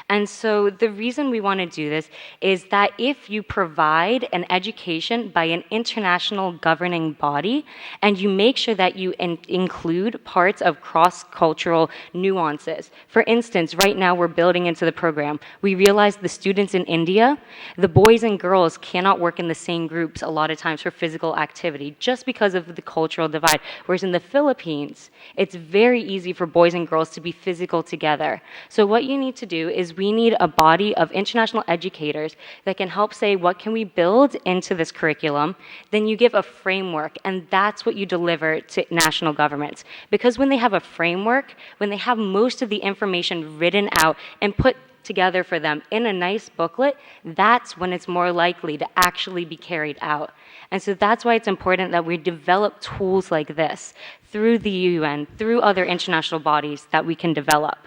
And so the reason we want to do this is that if you provide an education by an international governing body, and you make sure that you include parts of cross-cultural nuances. For instance, right now we're building into the program. We realize the students in India, the boys and girls cannot work in the same groups a lot of times for physical activity, just because of the cultural divide. Whereas in the Philippines, it's very easy for boys and girls to be physical together. So what you need to do is we need a body of international educators that can help say, what can we build into this curriculum? Then you give a framework, and that's what you deliver to national governments. Because when they have a framework, when they have most of the information written out and put together for them in a nice booklet, that's when it's more likely to actually be carried out. And so that's why it's important that we develop tools like this through the UN, through other international bodies that we can develop.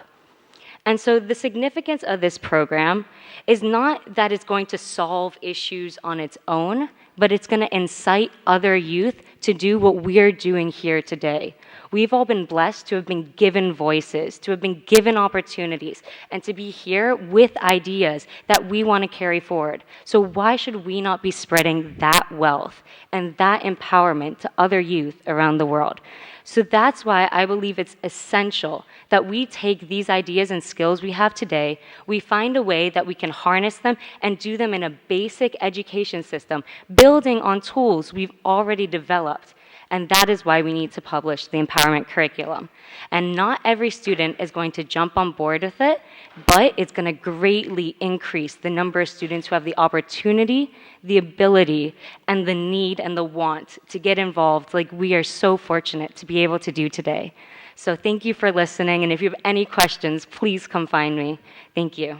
And so the significance of this program is not that it's going to solve issues on its own, but it's going to incite other youth to do what we're doing here today. We've all been blessed to have been given voices, to have been given opportunities, and to be here with ideas that we want to carry forward. So why should we not be spreading that wealth and that empowerment to other youth around the world? So that's why I believe it's essential that we take these ideas and skills we have today, we find a way that we can harness them and do them in a basic education system, building on tools we've already developed. And that is why we need to publish the empowerment curriculum. And not every student is going to jump on board with it, but it's going to greatly increase the number of students who have the opportunity, the ability, and the need and the want to get involved, like we are so fortunate to be able to do today. So thank you for listening, and if you have any questions, please come find me. Thank you.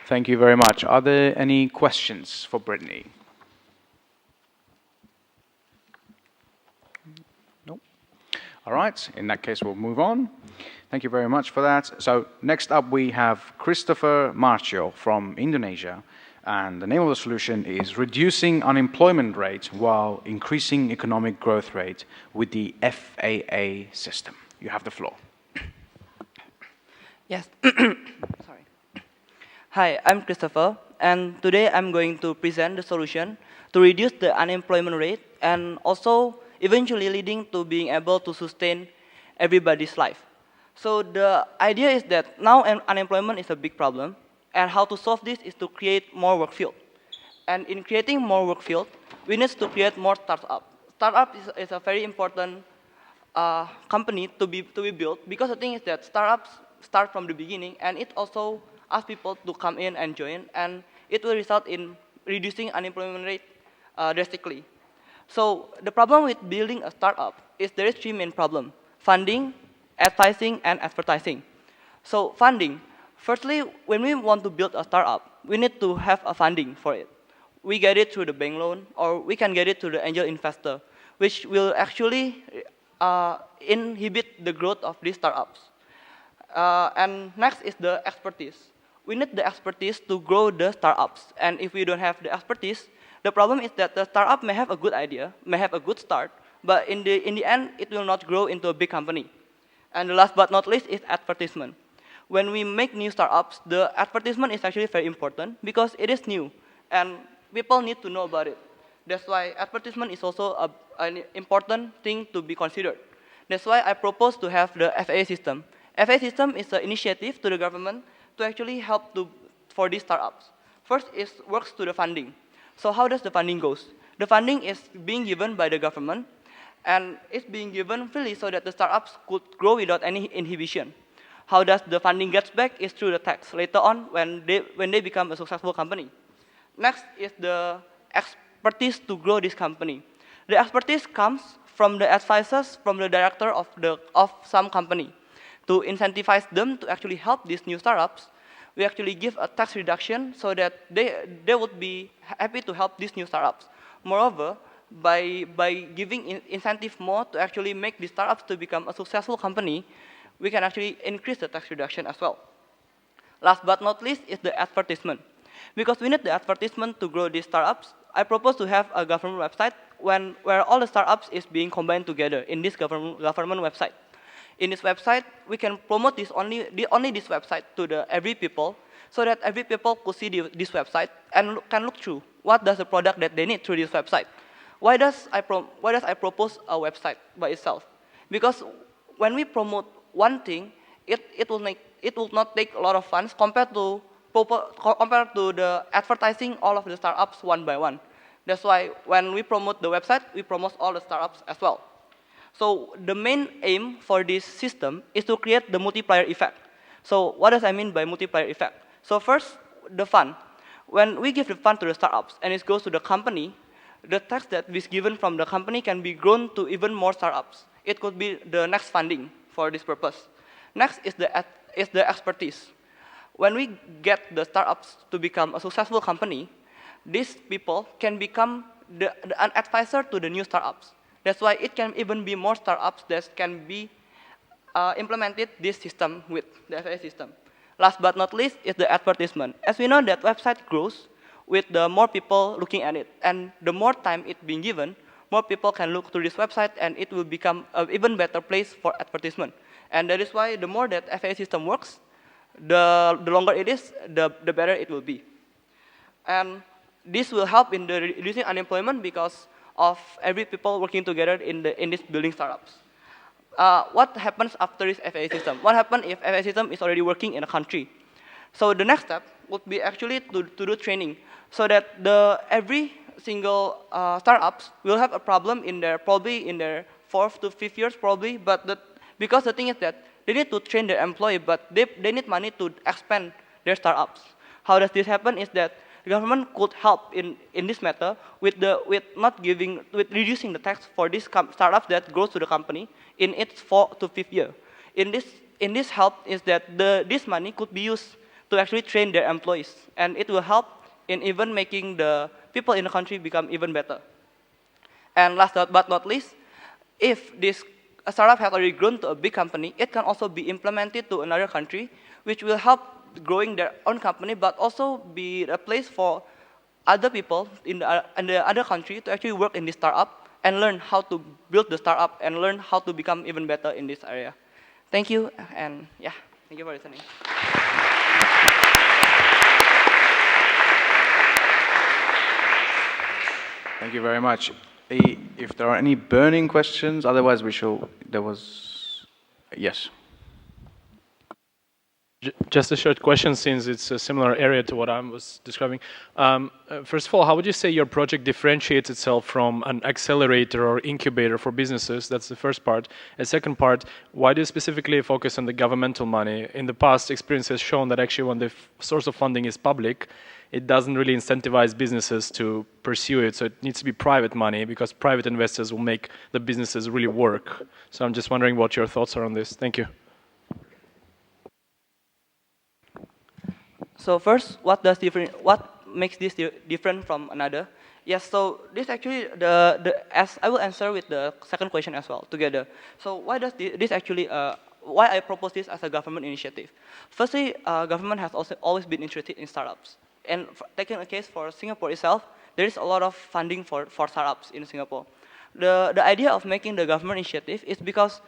Thank you very much. Are there any questions for Brittany? No? All right, in that case, we'll move on. Thank you very much for that. So next up, we have Christopher Marcio from Indonesia. And the name of the solution is Reducing Unemployment Rate While Increasing Economic Growth Rate with the FAA System. You have the floor. Yes. Sorry. Hi, I'm Christopher, and today I'm going to present the solution to reduce the unemployment rate and also eventually leading to being able to sustain everybody's life. So the idea is that now unemployment is a big problem, and how to solve this is to create more work field. And in creating more work field, we need to create more startup. Startup is a very important company to be built, because the thing is that startups start from the beginning, and it also asks people to come in and join, and it will result in reducing unemployment rate drastically. So the problem with building a startup is there is three main problems: funding, advising, and advertising. So funding, firstly, when we want to build a startup, we need to have a funding for it. We get it through the bank loan, or we can get it through the angel investor, which will actually inhibit the growth of these startups. And next is the expertise. We need the expertise to grow the startups. And if we don't have the expertise, the problem is that the startup may have a good idea, may have a good start, but in the end, it will not grow into a big company. And the last but not least is advertisement. when we make new startups, the advertisement is actually very important because it is new and people need to know about it. That's why advertisement is also an important thing to be considered. That's why I propose to have the FAA system. FAA system is an initiative to the government to actually help for these startups. First is works to the funding. So how does the funding goes? The funding is being given by the government and it's being given freely so that the startups could grow without any inhibition. How does the funding gets back is through the tax later on when they become a successful company. Next is the expertise to grow this company. The expertise comes from the advisors, from the director of some company. To incentivize them to actually help these new startups, we actually give a tax reduction so that they would be happy to help these new startups. Moreover, by giving incentive more to actually make these startups to become a successful company, we can actually increase the tax reduction as well. Last but not least is the advertisement. Because we need the advertisement to grow these startups, I propose to have a government website where all the startups is being combined together in this government website. In this website, we can promote only this website to every people, so that every people could see this website and can look through what does the product that they need through this website. Why does I propose a website by itself? Because when we promote one thing, it will not take a lot of funds compared to the advertising all of the startups one by one. That's why when we promote the website, we promote all the startups as well. So the main aim for this system is to create the multiplier effect. So what does I mean by multiplier effect? So first, the fund. When we give the fund to the startups and it goes to the company, the tax that is given from the company can be grown to even more startups. It could be the next funding for this purpose. Next is the expertise. When we get the startups to become a successful company, these people can become an advisor to the new startups. That's why it can even be more startups that can be implemented this system with the FAA system. Last but not least is the advertisement. As we know that website grows with the more people looking at it, and the more time it being given, more people can look through this website and it will become an even better place for advertisement. And that is why the more that FAA system works, the longer it is, the better it will be. And this will help in the reducing unemployment because of every people working together in this building startups. What happens after this FAA system? What happens if FAA system is already working in a country? So the next step would be actually to do training so that every single startups will have a problem probably in their 4th to 5th years probably, because the thing is that they need to train their employee, but they need money to expand their startups. How does this happen is that the government could help in this matter with reducing the tax for these startups that grows to the company in its 4th to 5th year. In this help is that this money could be used to actually train their employees, and it will help in even making the people in the country become even better. And last but not least, if this startup has already grown to a big company, it can also be implemented to another country, which will help growing their own company, but also be a place for other people in the other country to actually work in this startup and learn how to build the startup and learn how to become even better in this area. Thank you, and yeah, thank you for listening. Thank you very much. If there are any burning questions, otherwise yes. Just a short question, since it's a similar area to what I was describing. First of all, how would you say your project differentiates itself from an accelerator or incubator for businesses? That's the first part. And second part, why do you specifically focus on the governmental money? In the past, experience has shown that actually when the source of funding is public, it doesn't really incentivize businesses to pursue it. So it needs to be private money because private investors will make the businesses really work. So I'm just wondering what your thoughts are on this. Thank you. So first, what makes this different from another? Yes, so this actually, as I will answer with the second question as well together. So why does this actually, why I propose this as a government initiative? Firstly, government has also always been interested in startups. And taking a case for Singapore itself, there is a lot of funding for startups in Singapore. The idea of making the government initiative is because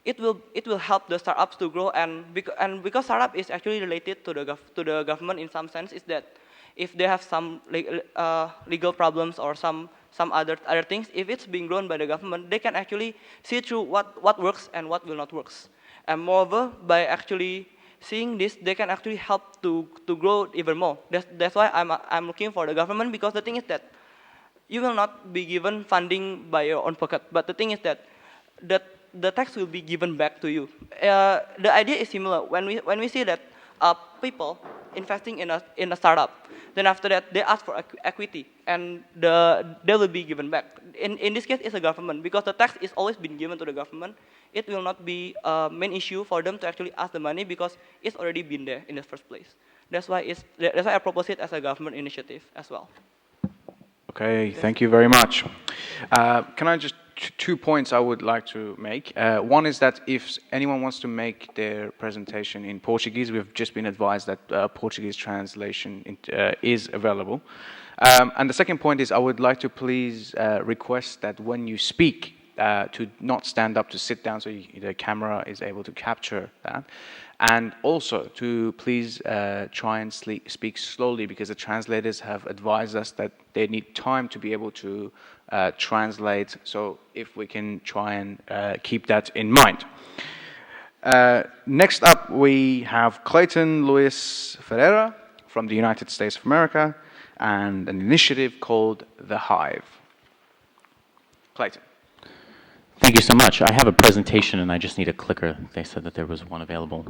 it will help the startups to grow, and because startup is actually related to the government in some sense, is that if they have some legal problems or some other things, if it's being grown by the government, they can actually see through what works and what will not work. And moreover, by actually seeing this, they can actually help to grow even more. That's why I'm looking for the government, because the thing is that you will not be given funding by your own pocket, but the thing is that the tax will be given back to you. The idea is similar. When we see that people investing in a startup, then after that they ask for equity, and they will be given back. In this case, it's a government, because the tax is always been given to the government. It will not be a main issue for them to actually ask the money, because it's already been there in the first place. That's why I propose it as a government initiative as well. Okay, thank you very much. Can I just 2 points I would like to make. One is that if anyone wants to make their presentation in Portuguese, we've just been advised that Portuguese translation is available. And the second point is I would like to please request that when you speak, to not stand up, to sit down so the camera is able to capture that. And also to please try and speak slowly, because the translators have advised us that they need time to be able to translate. So if we can try and keep that in mind. Next up, we have Clayton Luis Ferreira from the United States of America and an initiative called The Hive. Clayton. Thank you so much. I have a presentation and I just need a clicker. They said that there was one available.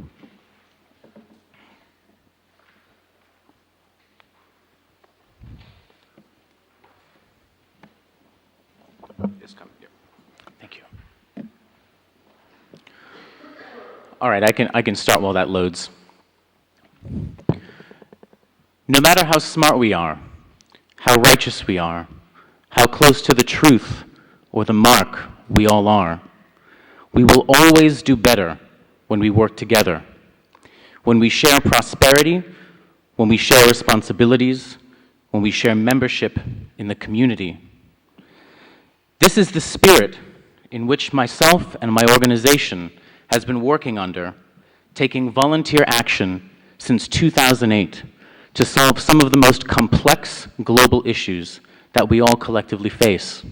Thank you. All right, I can start while that loads. No matter how smart we are, how righteous we are, how close to the truth or the mark we all are, we will always do better when we work together, when we share prosperity, when we share responsibilities, when we share membership in the community. This is the spirit in which myself and my organization has been working under, taking volunteer action since 2008 to solve some of the most complex global issues that we all collectively face.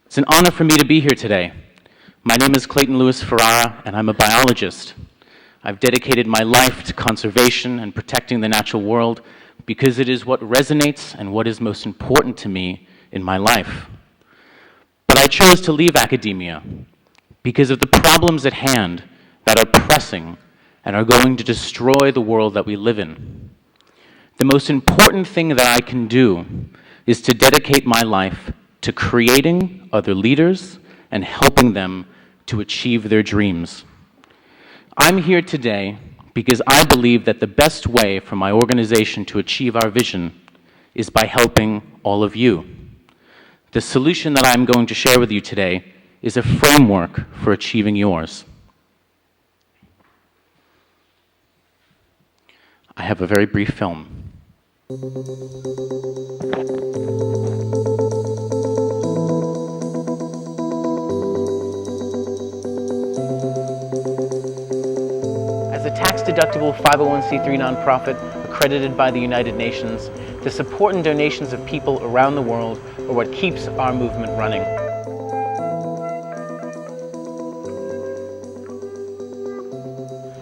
It's an honor for me to be here today. My name is Clayton Luis Ferreira, and I'm a biologist. I've dedicated my life to conservation and protecting the natural world because it is what resonates and what is most important to me in my life. But I chose to leave academia because of the problems at hand that are pressing and are going to destroy the world that we live in. The most important thing that I can do is to dedicate my life to creating other leaders and helping them to achieve their dreams. I'm here today because I believe that the best way for my organization to achieve our vision is by helping all of you. The solution that I'm going to share with you today is a framework for achieving yours. I have a very brief film. As a tax-deductible 501c3 nonprofit accredited by the United Nations, the support and donations of people around the world are what keeps our movement running.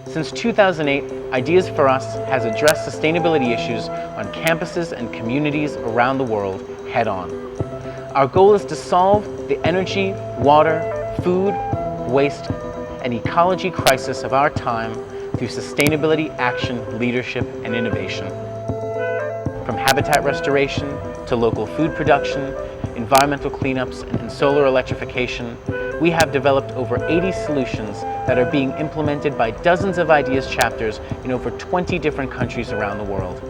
Since 2008, Ideas for Us has addressed sustainability issues on campuses and communities around the world head-on. Our goal is to solve the energy, water, food, waste, and ecology crisis of our time through sustainability action, leadership, and innovation. From habitat restoration to local food production, environmental cleanups, and solar electrification, we have developed over 80 solutions that are being implemented by dozens of Ideas chapters in over 20 different countries around the world.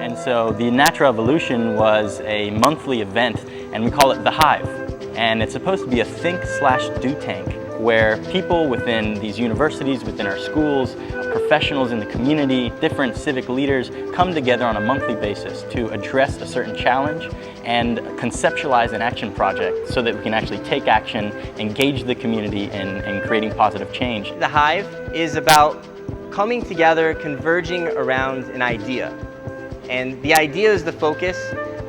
And so the Natural Evolution was a monthly event, and we call it The Hive. And it's supposed to be a think/do tank where people within these universities, within our schools, professionals in the community, different civic leaders come together on a monthly basis to address a certain challenge and conceptualize an action project so that we can actually take action, engage the community in creating positive change. The Hive is about coming together, converging around an idea. And the idea is the focus,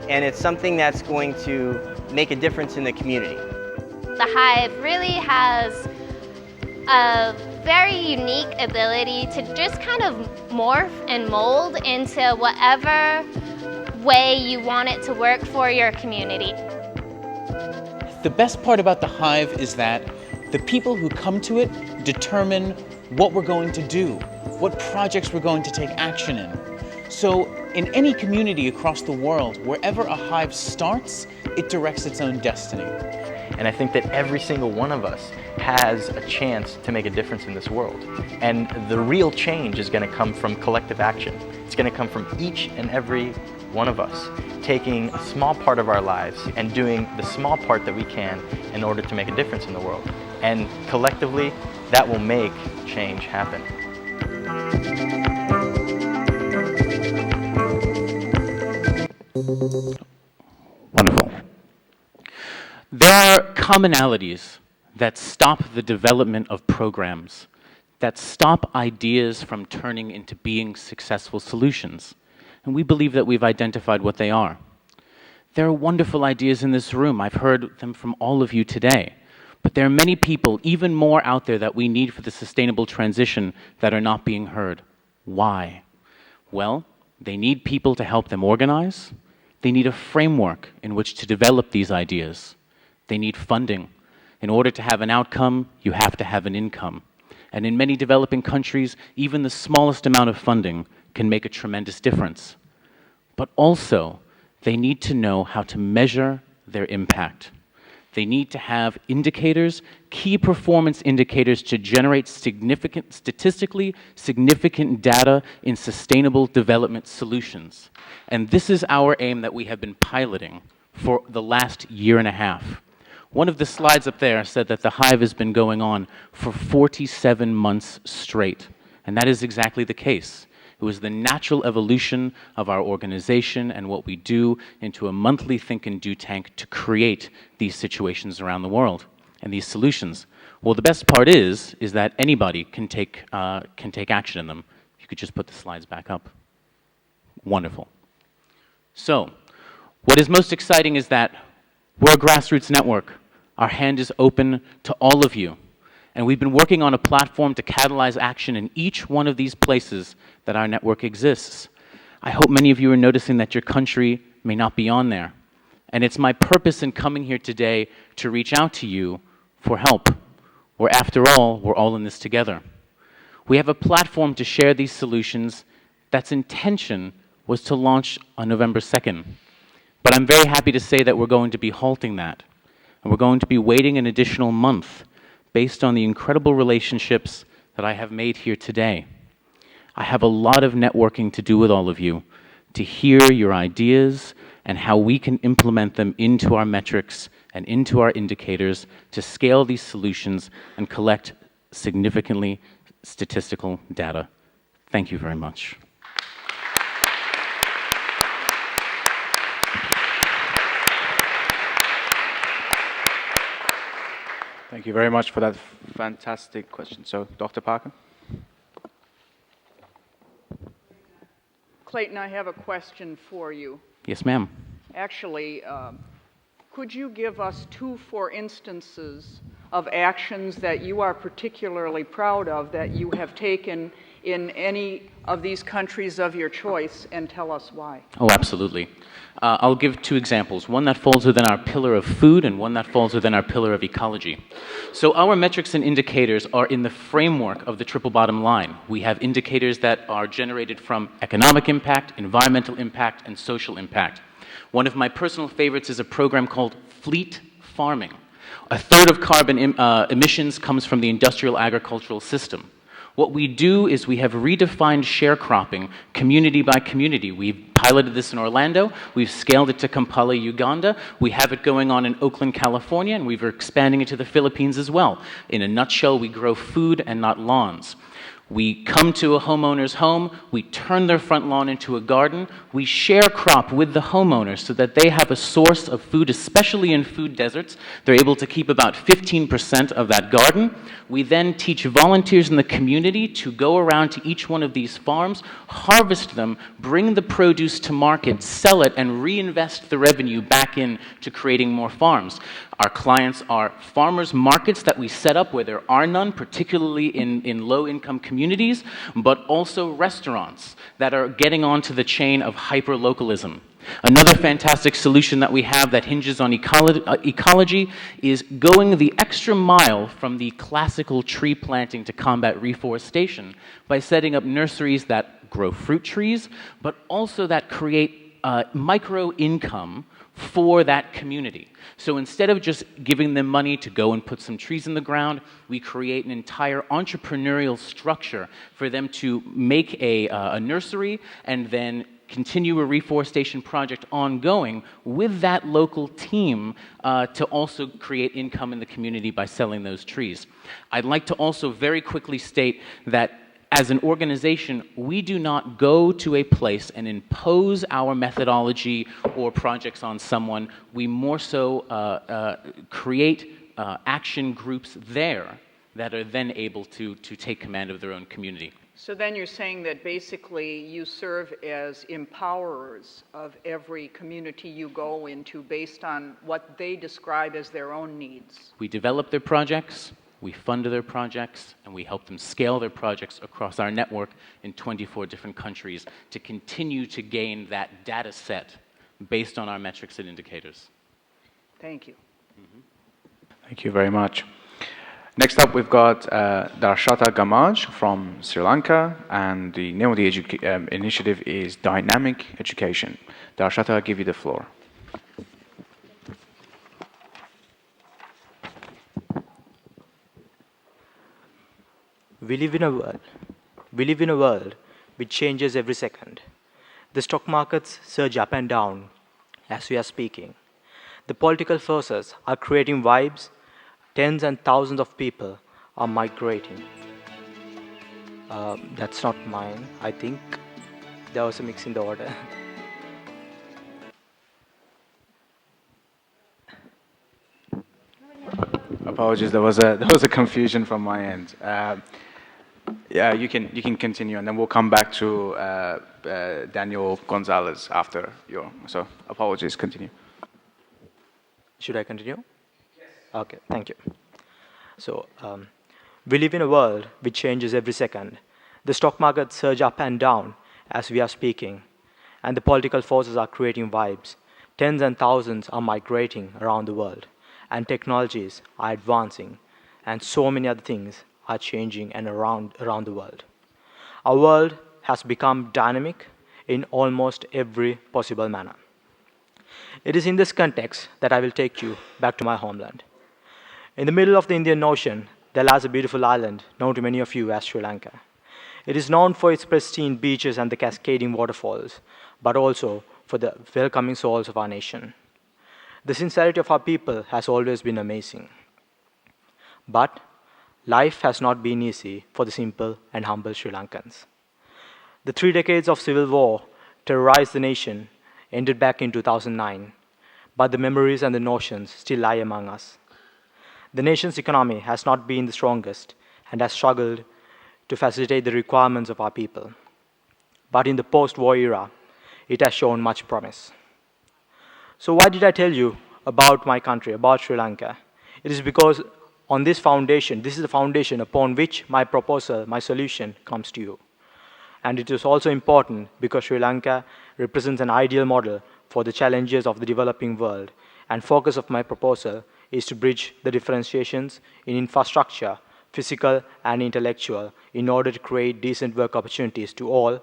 and it's something that's going to make a difference in the community. The Hive really has a very unique ability to just kind of morph and mold into whatever way you want it to work for your community. The best part about the Hive is that the people who come to it determine what we're going to do, what projects we're going to take action in. So in any community across the world, wherever a Hive starts, it directs its own destiny. And I think that every single one of us has a chance to make a difference in this world. And the real change is going to come from collective action. It's going to come from each and every one of us taking a small part of our lives and doing the small part that we can in order to make a difference in the world. And collectively, that will make change happen. Wonderful. There are commonalities that stop the development of programs, that stop ideas from turning into being successful solutions. And we believe that we've identified what they are. There are wonderful ideas in this room. I've heard them from all of you today. But there are many people, even more out there, that we need for the sustainable transition that are not being heard. Why? Well, they need people to help them organize. They need a framework in which to develop these ideas. They need funding. In order to have an outcome, you have to have an income. And in many developing countries, even the smallest amount of funding can make a tremendous difference. But also, they need to know how to measure their impact. They need to have indicators, key performance indicators, to generate statistically significant data in sustainable development solutions. And this is our aim that we have been piloting for the last year and a half. One of the slides up there said that the Hive has been going on for 47 months straight. And that is exactly the case. It was the natural evolution of our organization and what we do into a monthly think and do tank to create these situations around the world and these solutions. Well, the best part is that anybody can take action in them. You could just put the slides back up. Wonderful. So, what is most exciting is that we're a grassroots network. Our hand is open to all of you. And we've been working on a platform to catalyze action in each one of these places that our network exists. I hope many of you are noticing that your country may not be on there. And it's my purpose in coming here today to reach out to you for help. Where after all, we're all in this together. We have a platform to share these solutions that's intention was to launch on November 2nd. But I'm very happy to say that we're going to be halting that. And we're going to be waiting an additional month based on the incredible relationships that I have made here today. I have a lot of networking to do with all of you, to hear your ideas and how we can implement them into our metrics and into our indicators to scale these solutions and collect significantly statistical data. Thank you very much. Thank you very much for that fantastic question. So, Dr. Parker? Clayton, I have a question for you. Yes, ma'am. Actually, could you give us 2 instances of actions that you are particularly proud of that you have taken in any of these countries of your choice, and tell us why? Oh, absolutely. I'll give 2 examples, one that falls within our pillar of food and one that falls within our pillar of ecology. So our metrics and indicators are in the framework of the triple bottom line. We have indicators that are generated from economic impact, environmental impact, and social impact. One of my personal favorites is a program called fleet farming. A third of carbon emissions comes from the industrial agricultural system. What we do is we have redefined sharecropping community by community. We've piloted this in Orlando. We've scaled it to Kampala, Uganda. We have it going on in Oakland, California, and we're expanding it to the Philippines as well. In a nutshell, we grow food and not lawns. We come to a homeowner's home, we turn their front lawn into a garden, we share crop with the homeowners so that they have a source of food, especially in food deserts. They're able to keep about 15% of that garden. We then teach volunteers in the community to go around to each one of these farms, harvest them, bring the produce to market, sell it, and reinvest the revenue back into creating more farms. Our clients are farmers markets that we set up where there are none, particularly in low-income communities, but also restaurants that are getting onto the chain of hyper-localism. Another fantastic solution that we have that hinges on ecology is going the extra mile from the classical tree planting to combat reforestation by setting up nurseries that grow fruit trees, but also that create micro-income for that community. So instead of just giving them money to go and put some trees in the ground, we create an entire entrepreneurial structure for them to make a nursery and then continue a reforestation project ongoing with that local team to also create income in the community by selling those trees. I'd like to also very quickly state that as an organization, we do not go to a place and impose our methodology or projects on someone. We more so create action groups there that are then able to take command of their own community. So then you're saying that basically you serve as empowerers of every community you go into based on what they describe as their own needs. We develop their projects, we fund their projects, and we help them scale their projects across our network in 24 different countries to continue to gain that data set based on our metrics and indicators. Thank you. Thank you very much. Next up, we've got Darshata Gamaj from Sri Lanka, and the name of the initiative is Dynamic Education. Darshata, I give you the floor. We live in a world which changes every second. The stock markets surge up and down as we are speaking. The political forces are creating vibes. Tens and thousands of people are migrating. That's not mine. I think there was a mix in the order. Apologies, there was a confusion from my end. Yeah, you can continue, and then we'll come back to Daniel Gonzalez after your. So apologies, continue. Should I continue? Yes. Okay, thank you. So we live in a world which changes every second. The stock market surge up and down as we are speaking, and the political forces are creating vibes. Tens and thousands are migrating around the world, and technologies are advancing, and so many other things are changing and around the world. Our world has become dynamic in almost every possible manner. It is in this context that I will take you back to my homeland. In the middle of the Indian Ocean, there lies a beautiful island known to many of you as Sri Lanka. It is known for its pristine beaches and the cascading waterfalls, but also for the welcoming souls of our nation. The sincerity of our people has always been amazing. But life has not been easy for the simple and humble Sri Lankans. The 3 decades of civil war terrorized the nation, ended back in 2009, but the memories and the notions still lie among us. The nation's economy has not been the strongest and has struggled to facilitate the requirements of our people. But in the post-war era, it has shown much promise. So why did I tell you about my country, about Sri Lanka? It is because on this foundation, this is the foundation upon which my proposal, my solution comes to you. And it is also important because Sri Lanka represents an ideal model for the challenges of the developing world, and focus of my proposal is to bridge the differentiations in infrastructure, physical and intellectual, in order to create decent work opportunities to all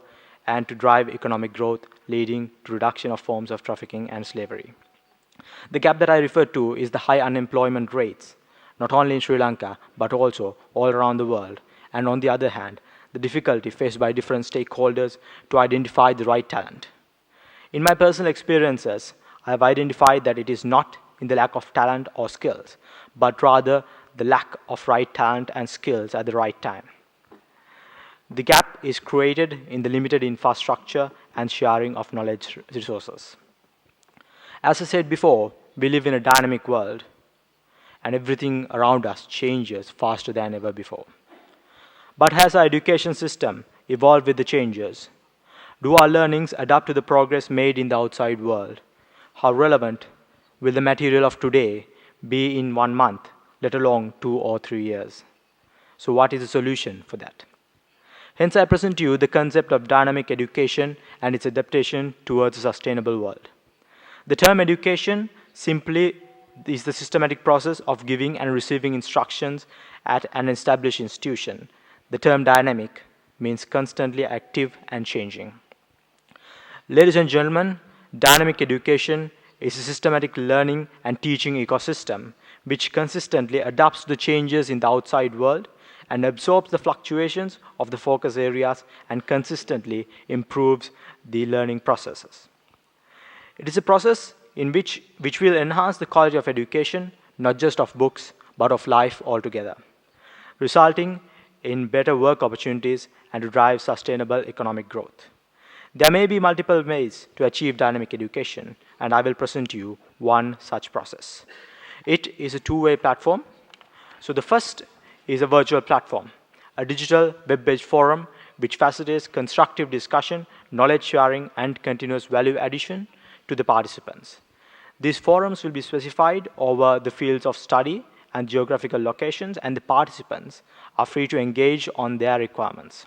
and to drive economic growth, leading to reduction of forms of trafficking and slavery. The gap that I refer to is the high unemployment rates, not only in Sri Lanka, but also all around the world. And on the other hand, the difficulty faced by different stakeholders to identify the right talent. In my personal experiences, I have identified that it is not in the lack of talent or skills, but rather the lack of right talent and skills at the right time. The gap is created in the limited infrastructure and sharing of knowledge resources. As I said before, we live in a dynamic world, and everything around us changes faster than ever before. But has our education system evolved with the changes? Do our learnings adapt to the progress made in the outside world? How relevant will the material of today be in 1 month, let alone 2 or 3 years? So what is the solution for that? Hence, I present to you the concept of dynamic education and its adaptation towards a sustainable world. The term education simply is the systematic process of giving and receiving instructions at an established institution. The term dynamic means constantly active and changing. Ladies and gentlemen, dynamic education is a systematic learning and teaching ecosystem which consistently adapts to the changes in the outside world and absorbs the fluctuations of the focus areas and consistently improves the learning processes. It is a process in which will enhance the quality of education, not just of books, but of life altogether, resulting in better work opportunities and to drive sustainable economic growth. There may be multiple ways to achieve dynamic education, and I will present to you one such process. It is a two-way platform. So the first is a virtual platform, a digital web-based forum which facilitates constructive discussion, knowledge sharing, and continuous value addition to the participants. These forums will be specified over the fields of study and geographical locations, and the participants are free to engage on their requirements.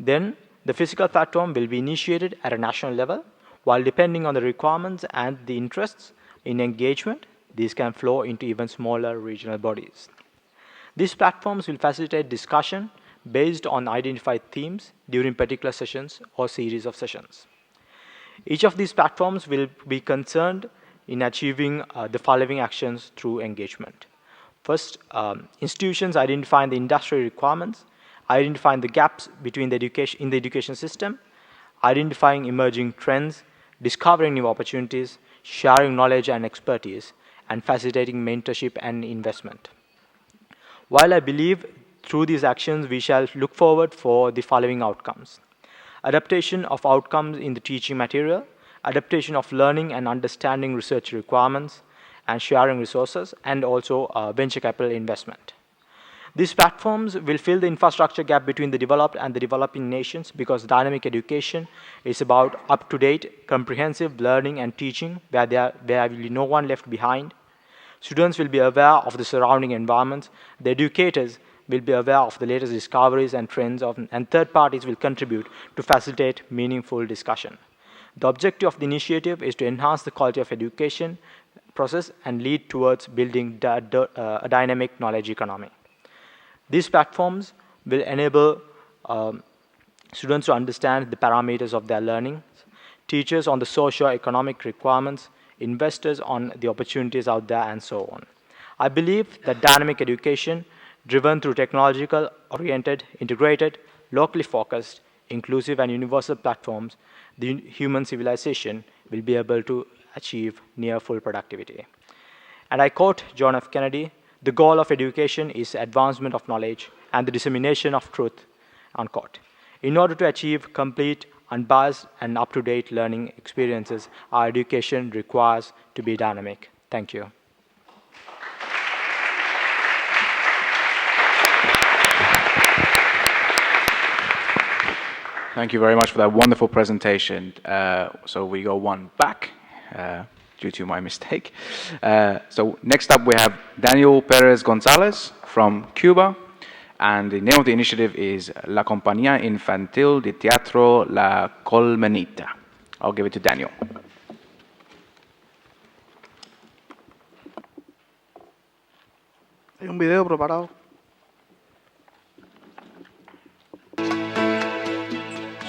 Then, the physical platform will be initiated at a national level, while depending on the requirements and the interests in engagement, these can flow into even smaller regional bodies. These platforms will facilitate discussion based on identified themes during particular sessions or series of sessions. Each of these platforms will be concerned in achieving the following actions through engagement. First, institutions identifying the industry requirements, identifying the gaps between the education system, identifying emerging trends, discovering new opportunities, sharing knowledge and expertise, and facilitating mentorship and investment. While I believe through these actions we shall look forward for the following outcomes: adaptation of outcomes in the teaching material, adaptation of learning and understanding research requirements, and sharing resources, and also venture capital investment. These platforms will fill the infrastructure gap between the developed and the developing nations, because dynamic education is about up-to-date, comprehensive learning and teaching where there will be no one left behind. Students will be aware of the surrounding environments. The educators will be aware of the latest discoveries and trends, and third parties will contribute to facilitate meaningful discussion. The objective of the initiative is to enhance the quality of education process and lead towards building a dynamic knowledge economy. These platforms will enable students to understand the parameters of their learning, teachers on the socio-economic requirements, investors on the opportunities out there, and so on. I believe that dynamic education, driven through technological-oriented, integrated, locally focused, inclusive, and universal platforms, the human civilization will be able to achieve near full productivity. And I quote John F. Kennedy, "The goal of education is advancement of knowledge and the dissemination of truth," unquote. In order to achieve complete, unbiased, and up-to-date learning experiences, our education requires to be dynamic. Thank you. Thank you very much for that wonderful presentation. So we go one back due to my mistake. So next up we have Daniel Perez Gonzalez from Cuba, and the name of the initiative is La Compañía Infantil de Teatro La Colmenita. I'll give it to Daniel. Hay un video preparado.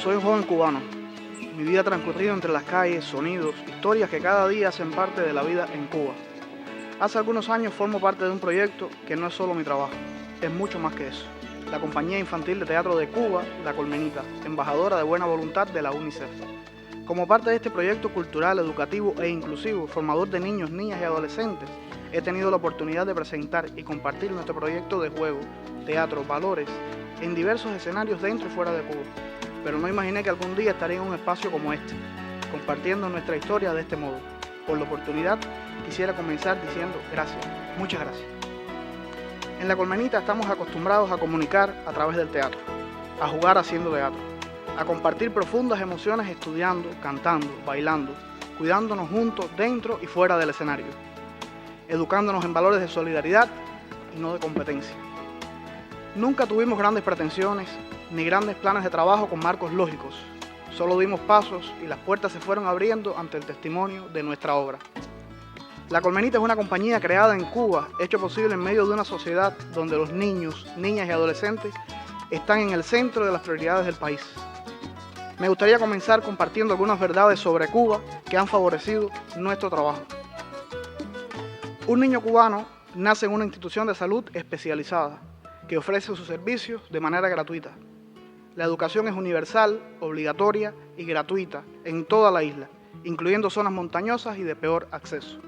Soy un joven cubano. Mi vida ha transcurrido entre las calles, sonidos, historias que cada día hacen parte de la vida en Cuba. Hace algunos años formo parte de un proyecto que no es solo mi trabajo, es mucho más que eso. La Compañía Infantil de Teatro de Cuba, La Colmenita, embajadora de buena voluntad de la UNICEF. Como parte de este proyecto cultural, educativo e inclusivo, formador de niños, niñas y adolescentes, he tenido la oportunidad de presentar y compartir nuestro proyecto de juego, teatro, valores, en diversos escenarios dentro y fuera de Cuba, pero no imaginé que algún día estaría en un espacio como este, compartiendo nuestra historia de este modo. Por la oportunidad, quisiera comenzar diciendo gracias, muchas gracias. En La Colmenita estamos acostumbrados a comunicar a través del teatro, a jugar haciendo teatro, a compartir profundas emociones estudiando, cantando, bailando, cuidándonos juntos dentro y fuera del escenario, educándonos en valores de solidaridad y no de competencia. Nunca tuvimos grandes pretensiones ni grandes planes de trabajo con marcos lógicos. Solo dimos pasos y las puertas se fueron abriendo ante el testimonio de nuestra obra. La Colmenita es una compañía creada en Cuba, hecho posible en medio de una sociedad donde los niños, niñas y adolescentes están en el centro de las prioridades del país. Me gustaría comenzar compartiendo algunas verdades sobre Cuba que han favorecido nuestro trabajo. Un niño cubano nace en una institución de salud especializada que ofrece sus servicios de manera gratuita. La educación es universal, obligatoria y gratuita en toda la isla, incluyendo zonas montañosas y de peor acceso.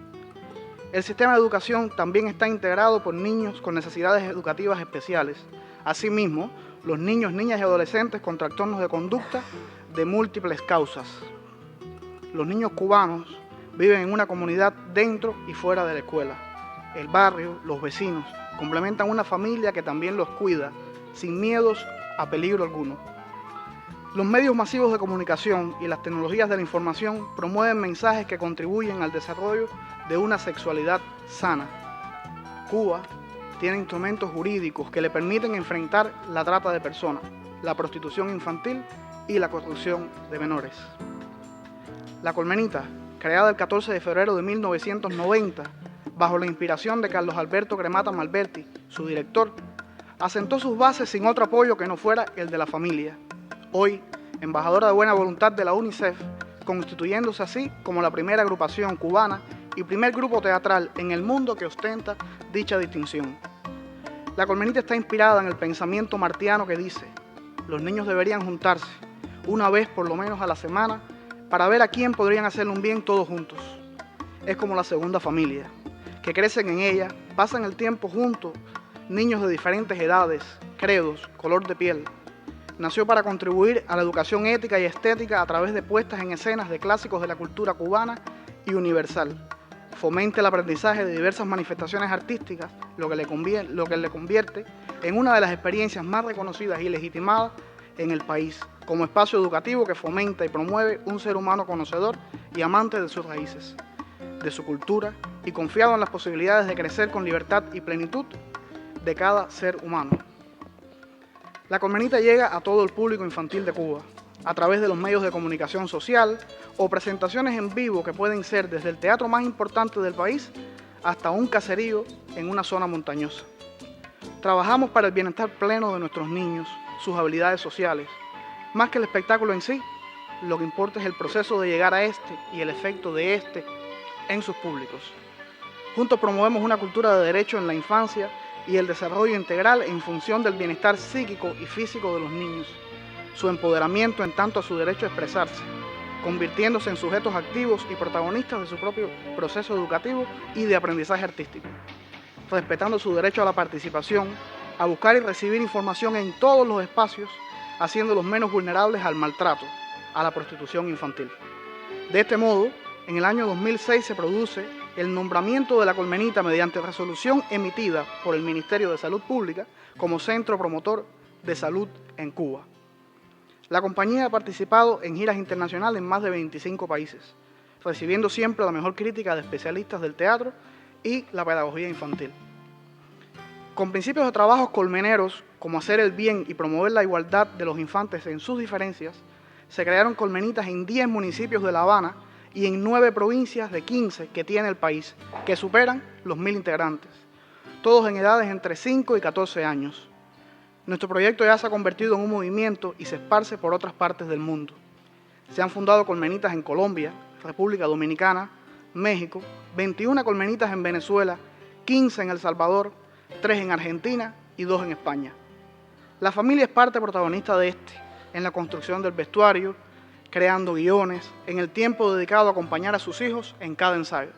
El sistema de educación también está integrado por niños con necesidades educativas especiales. Asimismo, los niños, niñas y adolescentes con trastornos de conducta de múltiples causas. Los niños cubanos viven en una comunidad dentro y fuera de la escuela. El barrio, los vecinos, complementan una familia que también los cuida, sin miedos a peligro alguno. Los medios masivos de comunicación y las tecnologías de la información promueven mensajes que contribuyen al desarrollo de una sexualidad sana. Cuba tiene instrumentos jurídicos que le permiten enfrentar la trata de personas, la prostitución infantil y la corrupción de menores. La Colmenita, creada el 14 de febrero de 1990, bajo la inspiración de Carlos Alberto Cremata Malberti, su director, asentó sus bases sin otro apoyo que no fuera el de la familia. Hoy, embajadora de buena voluntad de la UNICEF, constituyéndose así como la primera agrupación cubana y primer grupo teatral en el mundo que ostenta dicha distinción. La Colmenita está inspirada en el pensamiento martiano que dice: los niños deberían juntarse una vez por lo menos a la semana para ver a quién podrían hacerle un bien todos juntos. Es como la segunda familia, que crecen en ella, pasan el tiempo juntos, niños de diferentes edades, credos, color de piel. Nació para contribuir a la educación ética y estética a través de puestas en escenas de clásicos de la cultura cubana y universal. Fomenta el aprendizaje de diversas manifestaciones artísticas, lo que le convierte en una de las experiencias más reconocidas y legitimadas en el país, como espacio educativo que fomenta y promueve un ser humano conocedor y amante de sus raíces, de su cultura y confiado en las posibilidades de crecer con libertad y plenitud de cada ser humano. La Colmenita llega a todo el público infantil de Cuba, a través de los medios de comunicación social o presentaciones en vivo que pueden ser desde el teatro más importante del país hasta un caserío en una zona montañosa. Trabajamos para el bienestar pleno de nuestros niños, sus habilidades sociales. Más que el espectáculo en sí, lo que importa es el proceso de llegar a este y el efecto de este en sus públicos. Juntos promovemos una cultura de derecho en la infancia y el desarrollo integral en función del bienestar psíquico y físico de los niños, su empoderamiento en tanto a su derecho a expresarse, convirtiéndose en sujetos activos y protagonistas de su propio proceso educativo y de aprendizaje artístico, respetando su derecho a la participación, a buscar y recibir información en todos los espacios, haciéndolos menos vulnerables al maltrato, a la prostitución infantil. De este modo, en el año 2006 se produce el nombramiento de La Colmenita mediante resolución emitida por el Ministerio de Salud Pública como centro promotor de salud en Cuba. La compañía ha participado en giras internacionales en más de 25 países, recibiendo siempre la mejor crítica de especialistas del teatro y la pedagogía infantil. Con principios de trabajos colmeneros como hacer el bien y promover la igualdad de los infantes en sus diferencias, se crearon colmenitas en 10 municipios de La Habana y en 9 provincias de 15 que tiene el país, que superan los 1000 integrantes, todos en edades entre 5 y 14 años. Nuestro proyecto ya se ha convertido en un movimiento y se esparce por otras partes del mundo. Se han fundado colmenitas en Colombia, República Dominicana, México, 21 colmenitas en Venezuela, 15 en El Salvador, 3 en Argentina y 2 en España. La familia es parte protagonista de en la construcción del vestuario, creando guiones, en el tiempo dedicado a acompañar a sus hijos en cada ensayo.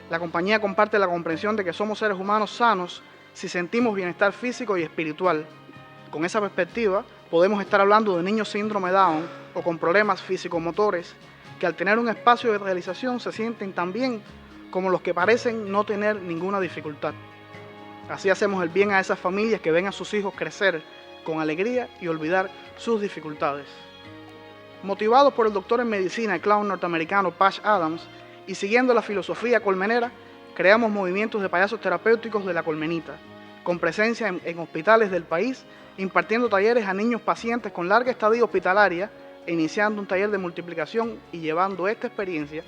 La compañía comparte la comprensión de que somos seres humanos sanos si sentimos bienestar físico y espiritual, Con esa perspectiva, podemos estar hablando de niños síndrome Down o con problemas físico-motores que al tener un espacio de realización se sienten tan bien como los que parecen no tener ninguna dificultad. Así hacemos el bien a esas familias que ven a sus hijos crecer con alegría y olvidar sus dificultades. Motivados por el doctor en medicina y clown norteamericano Patch Adams y siguiendo la filosofía colmenera, creamos movimientos de payasos terapéuticos de la colmenita, con presencia en hospitales del país, impartiendo talleres a niños pacientes con larga estadía hospitalaria, e iniciando un taller de multiplicación y llevando esta experiencia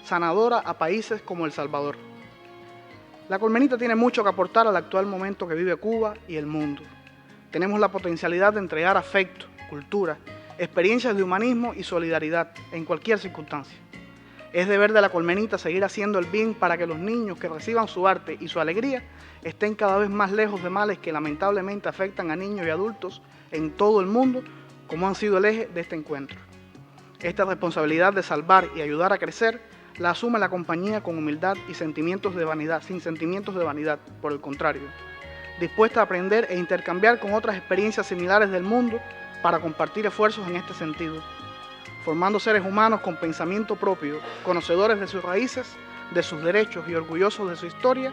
sanadora a países como El Salvador. La colmenita tiene mucho que aportar al actual momento que vive Cuba y el mundo. Tenemos la potencialidad de entregar afecto, cultura, experiencias de humanismo y solidaridad en cualquier circunstancia. Es deber de la colmenita seguir haciendo el bien para que los niños que reciban su arte y su alegría estén cada vez más lejos de males que lamentablemente afectan a niños y adultos en todo el mundo, como han sido el eje de este encuentro. Esta responsabilidad de salvar y ayudar a crecer la asume la compañía con humildad y sentimientos de vanidad, sin sentimientos de vanidad, por el contrario, dispuesta a aprender e intercambiar con otras experiencias similares del mundo para compartir esfuerzos en este sentido, formando seres humanos con pensamiento propio, conocedores de sus raíces, de sus derechos y orgullosos de su historia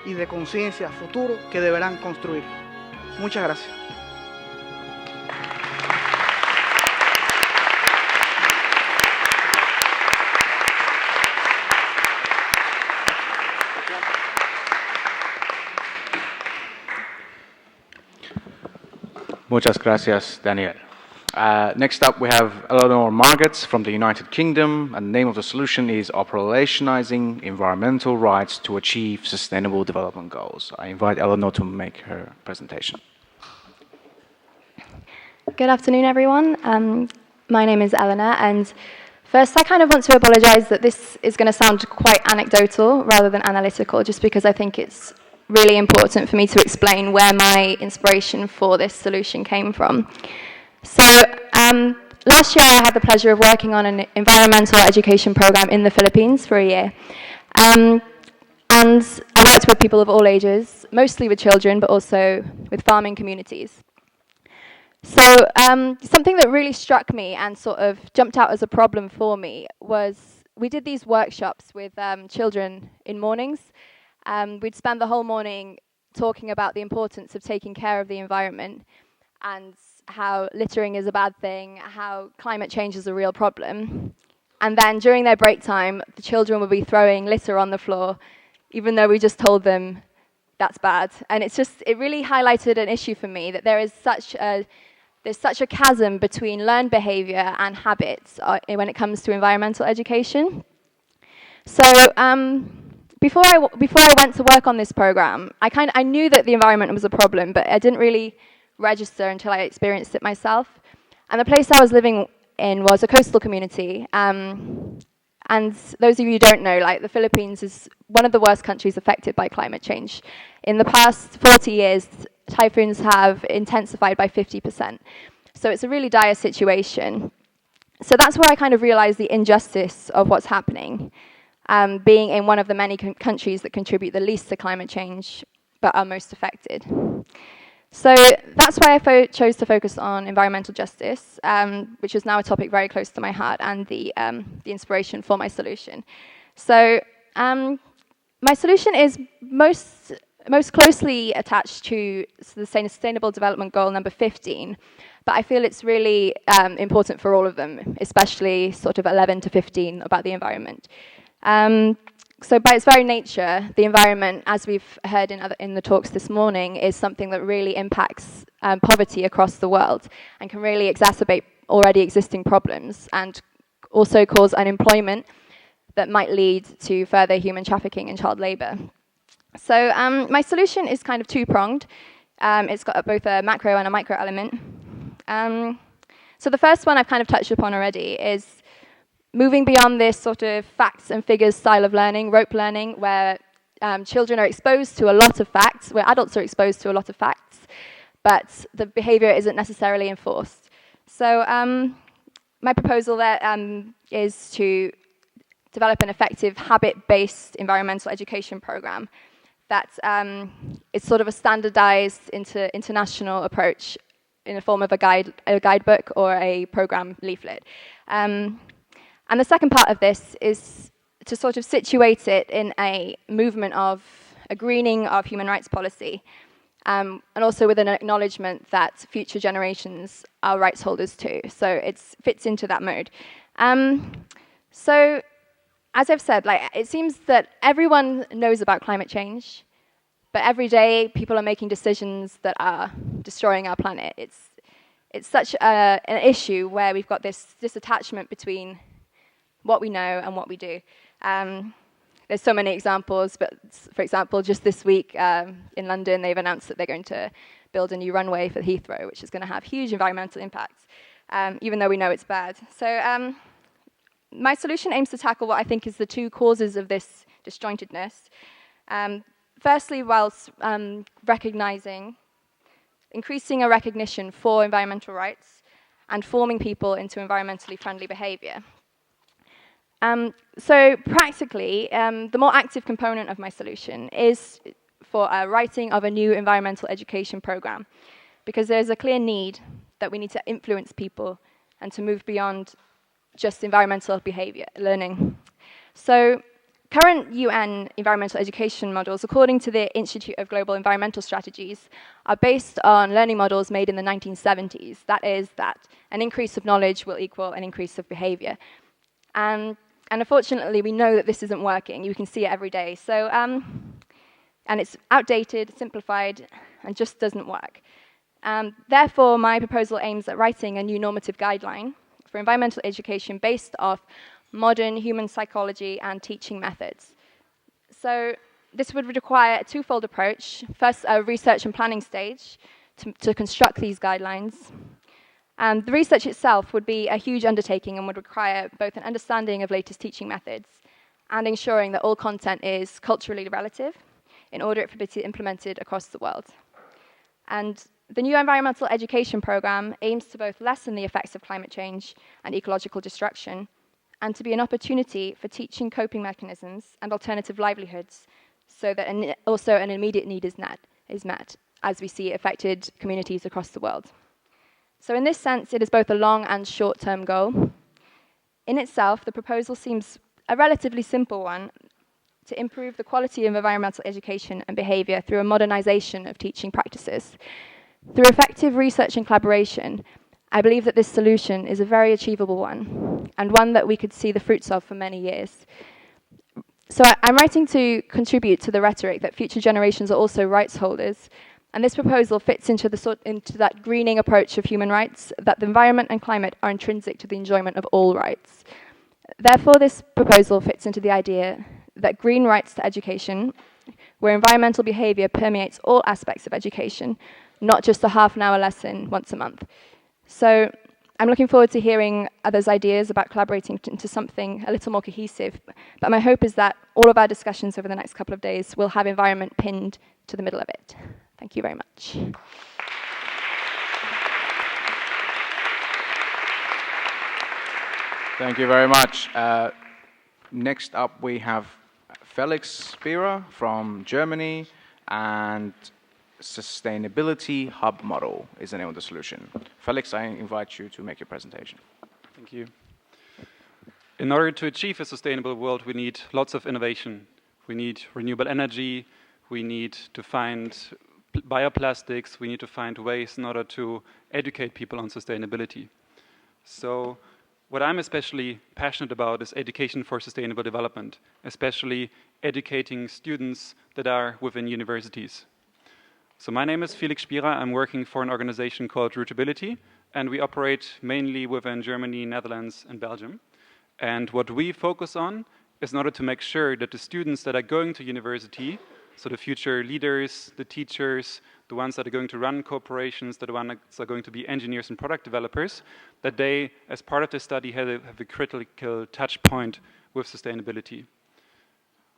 y de conciencia futuro que deberán construir. Muchas gracias. Muchas gracias, Daniel. Next up, we have Eleanor Margetts from the United Kingdom, and the name of the solution is Operationalizing Environmental Rights to Achieve Sustainable Development Goals. I invite Eleanor to make her presentation. Good afternoon, everyone. My name is Eleanor, and first I kind of want to apologize that this is going to sound quite anecdotal rather than analytical, just because I think it's really important for me to explain where my inspiration for this solution came from. So last year I had the pleasure of working on an environmental education program in the Philippines for a year. And I worked with people of all ages, mostly with children, but also with farming communities. So something that really struck me and sort of jumped out as a problem for me was we did these workshops with children in mornings. We'd spend the whole morning talking about the importance of taking care of the environment and how littering is a bad thing, how climate change is a real problem. And then during their break time, the children would be throwing litter on the floor, even though we just told them that's bad. And it really highlighted an issue for me, that there's such a chasm between learned behavior and habits when it comes to environmental education. So before I went to work on this program, I knew that the environment was a problem, but I didn't really register until I experienced it myself. And the place I was living in was a coastal community. And those of you who don't know, like, the Philippines is one of the worst countries affected by climate change. In the past 40 years, typhoons have intensified by 50%. So it's a really dire situation. So that's where I kind of realized the injustice of what's happening, being in one of the many countries that contribute the least to climate change, but are most affected. So that's why I chose to focus on environmental justice, which is now a topic very close to my heart, and the inspiration for my solution. So my solution is most closely attached to the Sustainable Development Goal number 15, but I feel it's really important for all of them, especially sort of 11 to 15 about the environment. So by its very nature, the environment, as we've heard in the talks this morning, is something that really impacts poverty across the world and can really exacerbate already existing problems and also cause unemployment that might lead to further human trafficking and child labor. So my solution is kind of two-pronged. It's got both a macro and a micro element. So the first one I've kind of touched upon already is moving beyond this sort of facts and figures style of learning, rote learning, where children are exposed to a lot of facts, where adults are exposed to a lot of facts, but the behavior isn't necessarily enforced. So my proposal there is to develop an effective habit-based environmental education program that it's sort of a standardized international approach in the form of a guidebook or a program leaflet. And the second part of this is to sort of situate it in a movement of a greening of human rights policy, and also with an acknowledgement that future generations are rights holders too. So it fits into that mode. So as I've said, like, it seems that everyone knows about climate change, but every day people are making decisions that are destroying our planet. It's such an issue where we've got this disattachment between what we know and what we do. There's so many examples, but for example, just this week in London, they've announced that they're going to build a new runway for Heathrow, which is going to have huge environmental impacts, even though we know it's bad. So my solution aims to tackle what I think is the two causes of this disjointedness. Firstly, whilst increasing a recognition for environmental rights and forming people into environmentally friendly behavior. So practically, the more active component of my solution is for writing of a new environmental education program, because there's a clear need that we need to influence people and to move beyond just environmental behavior learning. So current UN environmental education models, according to the Institute of Global Environmental Strategies, are based on learning models made in the 1970s. That is, that an increase of knowledge will equal an increase of behavior. And unfortunately, we know that this isn't working. You can see it every day. So, and it's outdated, simplified, and just doesn't work. Therefore, my proposal aims at writing a new normative guideline for environmental education based off modern human psychology and teaching methods. So this would require a twofold approach. First, a research and planning stage to construct these guidelines. The research itself would be a huge undertaking and would require both an understanding of latest teaching methods and ensuring that all content is culturally relative in order for it to be implemented across the world. And the new environmental education program aims to both lessen the effects of climate change and ecological destruction, and to be an opportunity for teaching coping mechanisms and alternative livelihoods, so that also an immediate need is met, as we see affected communities across the world. So in this sense, it is both a long and short-term goal. In itself, the proposal seems a relatively simple one to improve the quality of environmental education and behavior through a modernization of teaching practices. Through effective research and collaboration, I believe that this solution is a very achievable one, and one that we could see the fruits of for many years. So I'm writing to contribute to the rhetoric that future generations are also rights holders, and this proposal fits into that greening approach of human rights, that the environment and climate are intrinsic to the enjoyment of all rights. Therefore, this proposal fits into the idea that green rights to education, where environmental behavior permeates all aspects of education, not just a half-an-hour lesson once a month. So I'm looking forward to hearing others' ideas about collaborating into something a little more cohesive. But my hope is that all of our discussions over the next couple of days will have environment pinned to the middle of it. Thank you very much. Thank you very much. Next up, we have Felix Spira from Germany, and Sustainability Hub Model is the name of the solution. Felix, I invite you to make your presentation. Thank you. In order to achieve a sustainable world, we need lots of innovation. We need renewable energy. We need to find bioplastics. We need to find ways in order to educate people on sustainability. So what I'm especially passionate about is education for sustainable development, especially educating students that are within universities. So my name is Felix Spira. I'm working for an organization called Rootability, and we operate mainly within Germany, Netherlands, and Belgium. And what we focus on is in order to make sure that the students that are going to university, so the future leaders, the teachers, the ones that are going to run corporations, the ones that are going to be engineers and product developers, that they, as part of their study, have a critical touch point with sustainability.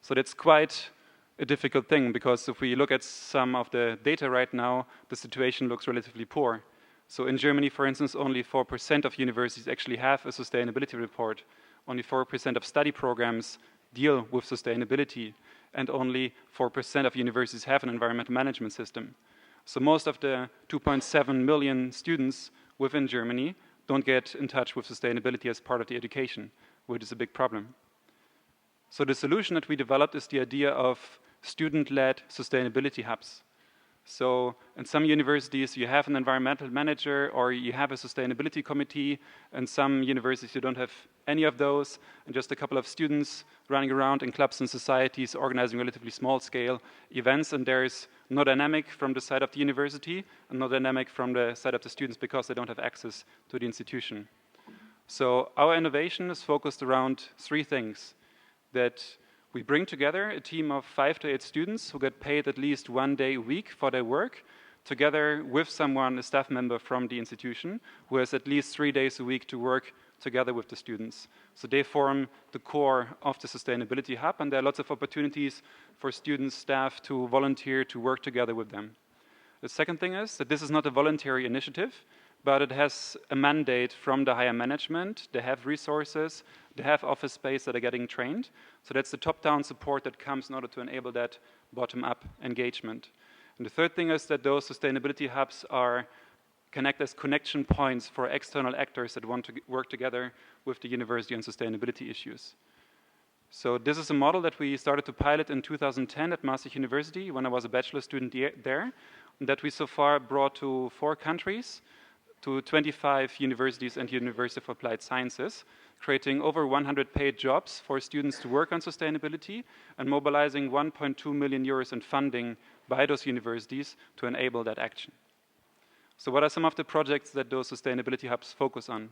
So that's quite a difficult thing, because if we look at some of the data right now, the situation looks relatively poor. So in Germany, for instance, only 4% of universities actually have a sustainability report. Only 4% of study programs deal with sustainability. and only 4% of universities have an environmental management system. So most of the 2.7 million students within Germany don't get in touch with sustainability as part of the education, which is a big problem. So the solution that we developed is the idea of student-led sustainability hubs. So in some universities you have an environmental manager or you have a sustainability committee. In some universities you don't have any of those, and just a couple of students running around in clubs and societies organizing relatively small scale events, and there's no dynamic from the side of the university and no dynamic from the side of the students because they don't have access to the institution. So our innovation is focused around three things: that we bring together a team of 5 to 8 students who get paid at least 1 day a week for their work, together with someone, a staff member from the institution, who has at least 3 days a week to work together with the students. So they form the core of the Sustainability Hub, and there are lots of opportunities for students, staff to volunteer to work together with them. The second thing is that this is not a voluntary initiative, but it has a mandate from the higher management. They have resources, they have office space that are getting trained. So that's the top-down support that comes in order to enable that bottom-up engagement. And the third thing is that those sustainability hubs connect as connection points for external actors that want to work together with the university on sustainability issues. So this is a model that we started to pilot in 2010 at Maastricht University when I was a bachelor student there, and that we so far brought to 4 countries, to 25 universities and University of Applied Sciences, creating over 100 paid jobs for students to work on sustainability and mobilizing 1.2 million euros in funding by those universities to enable that action. So what are some of the projects that those sustainability hubs focus on?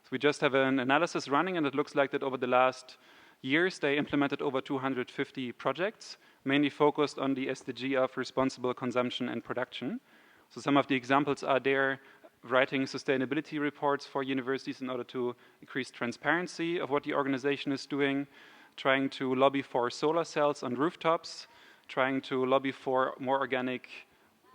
So we just have an analysis running, and it looks like that over the last years they implemented over 250 projects, mainly focused on the SDG of responsible consumption and production. So some of the examples are there: writing sustainability reports for universities in order to increase transparency of what the organization is doing, trying to lobby for solar cells on rooftops, trying to lobby for more organic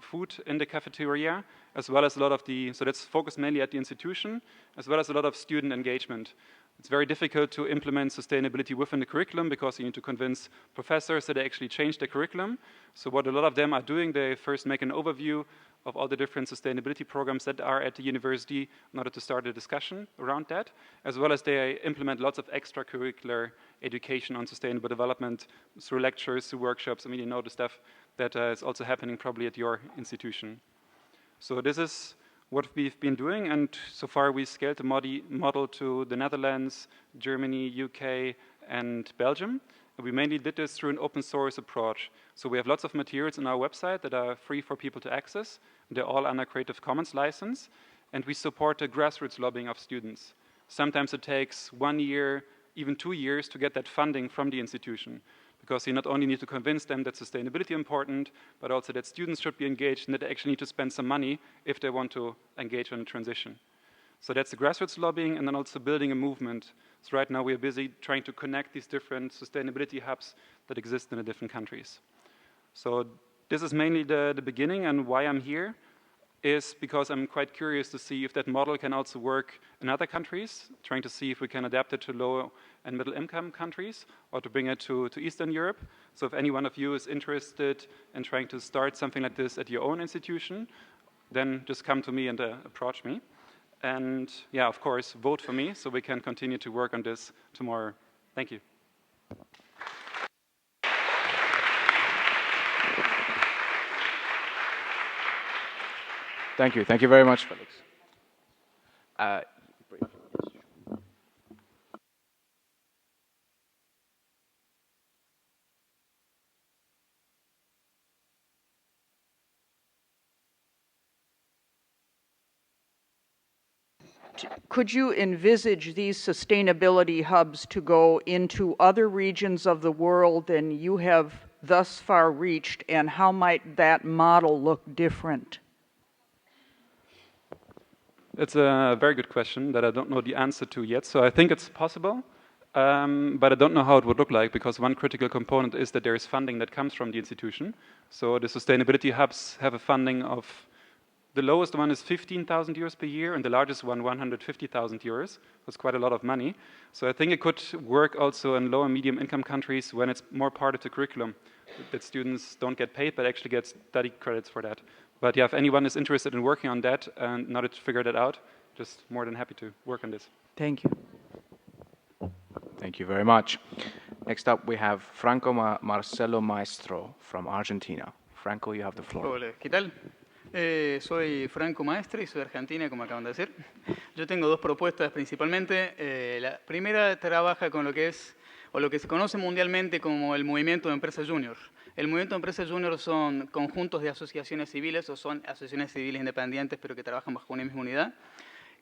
food in the cafeteria, as well as a lot of so that's focused mainly at the institution, as well as a lot of student engagement. It's very difficult to implement sustainability within the curriculum because you need to convince professors that they actually change the curriculum. So what a lot of them are doing, they first make an overview of all the different sustainability programs that are at the university in order to start a discussion around that, as well as they implement lots of extracurricular education on sustainable development through lectures, through workshops. I mean, you know the stuff that is also happening probably at your institution. So this is what we've been doing, and so far we scaled the model to the Netherlands, Germany, UK, and Belgium. We mainly did this through an open source approach. So we have lots of materials on our website that are free for people to access. They're all under Creative Commons license. And we support the grassroots lobbying of students. Sometimes it takes 1 year, even 2 years to get that funding from the institution, because you not only need to convince them that sustainability is important, but also that students should be engaged and that they actually need to spend some money if they want to engage on a transition. So that's the grassroots lobbying, and then also building a movement. So right now we are busy trying to connect these different sustainability hubs that exist in the different countries. So this is mainly the beginning, and why I'm here is because I'm quite curious to see if that model can also work in other countries, trying to see if we can adapt it to low and middle income countries or to bring it to Eastern Europe. So if any one of you is interested in trying to start something like this at your own institution, then just come to me and approach me. And yeah, of course, vote for me so we can continue to work on this tomorrow. Thank you. Thank you. Thank you very much, Felix. Could you envisage these sustainability hubs to go into other regions of the world than you have thus far reached, and how might that model look different? It's a very good question that I don't know the answer to yet. So I think it's possible, but I don't know how it would look like, because one critical component is that there is funding that comes from the institution. So the sustainability hubs have a funding of The lowest one is 15,000 euros per year, and the largest one, 150,000 euros. That's quite a lot of money. So I think it could work also in low and medium income countries when it's more part of the curriculum, that students don't get paid but actually get study credits for that. But yeah, if anyone is interested in working on that and not to figure that out, just more than happy to work on this. Thank you. Thank you very much. Next up, we have Franco Marcelo Maestro from Argentina. Franco, you have the floor. Hola, ¿qué tal? Soy Franco Maestro y soy de Argentina, como acaban de decir. Yo tengo dos propuestas principalmente. La primera trabaja con lo que es, o lo que se conoce mundialmente como el movimiento de empresas junior. El movimiento de empresas junior son conjuntos de asociaciones civiles o son asociaciones civiles independientes pero que trabajan bajo una misma unidad,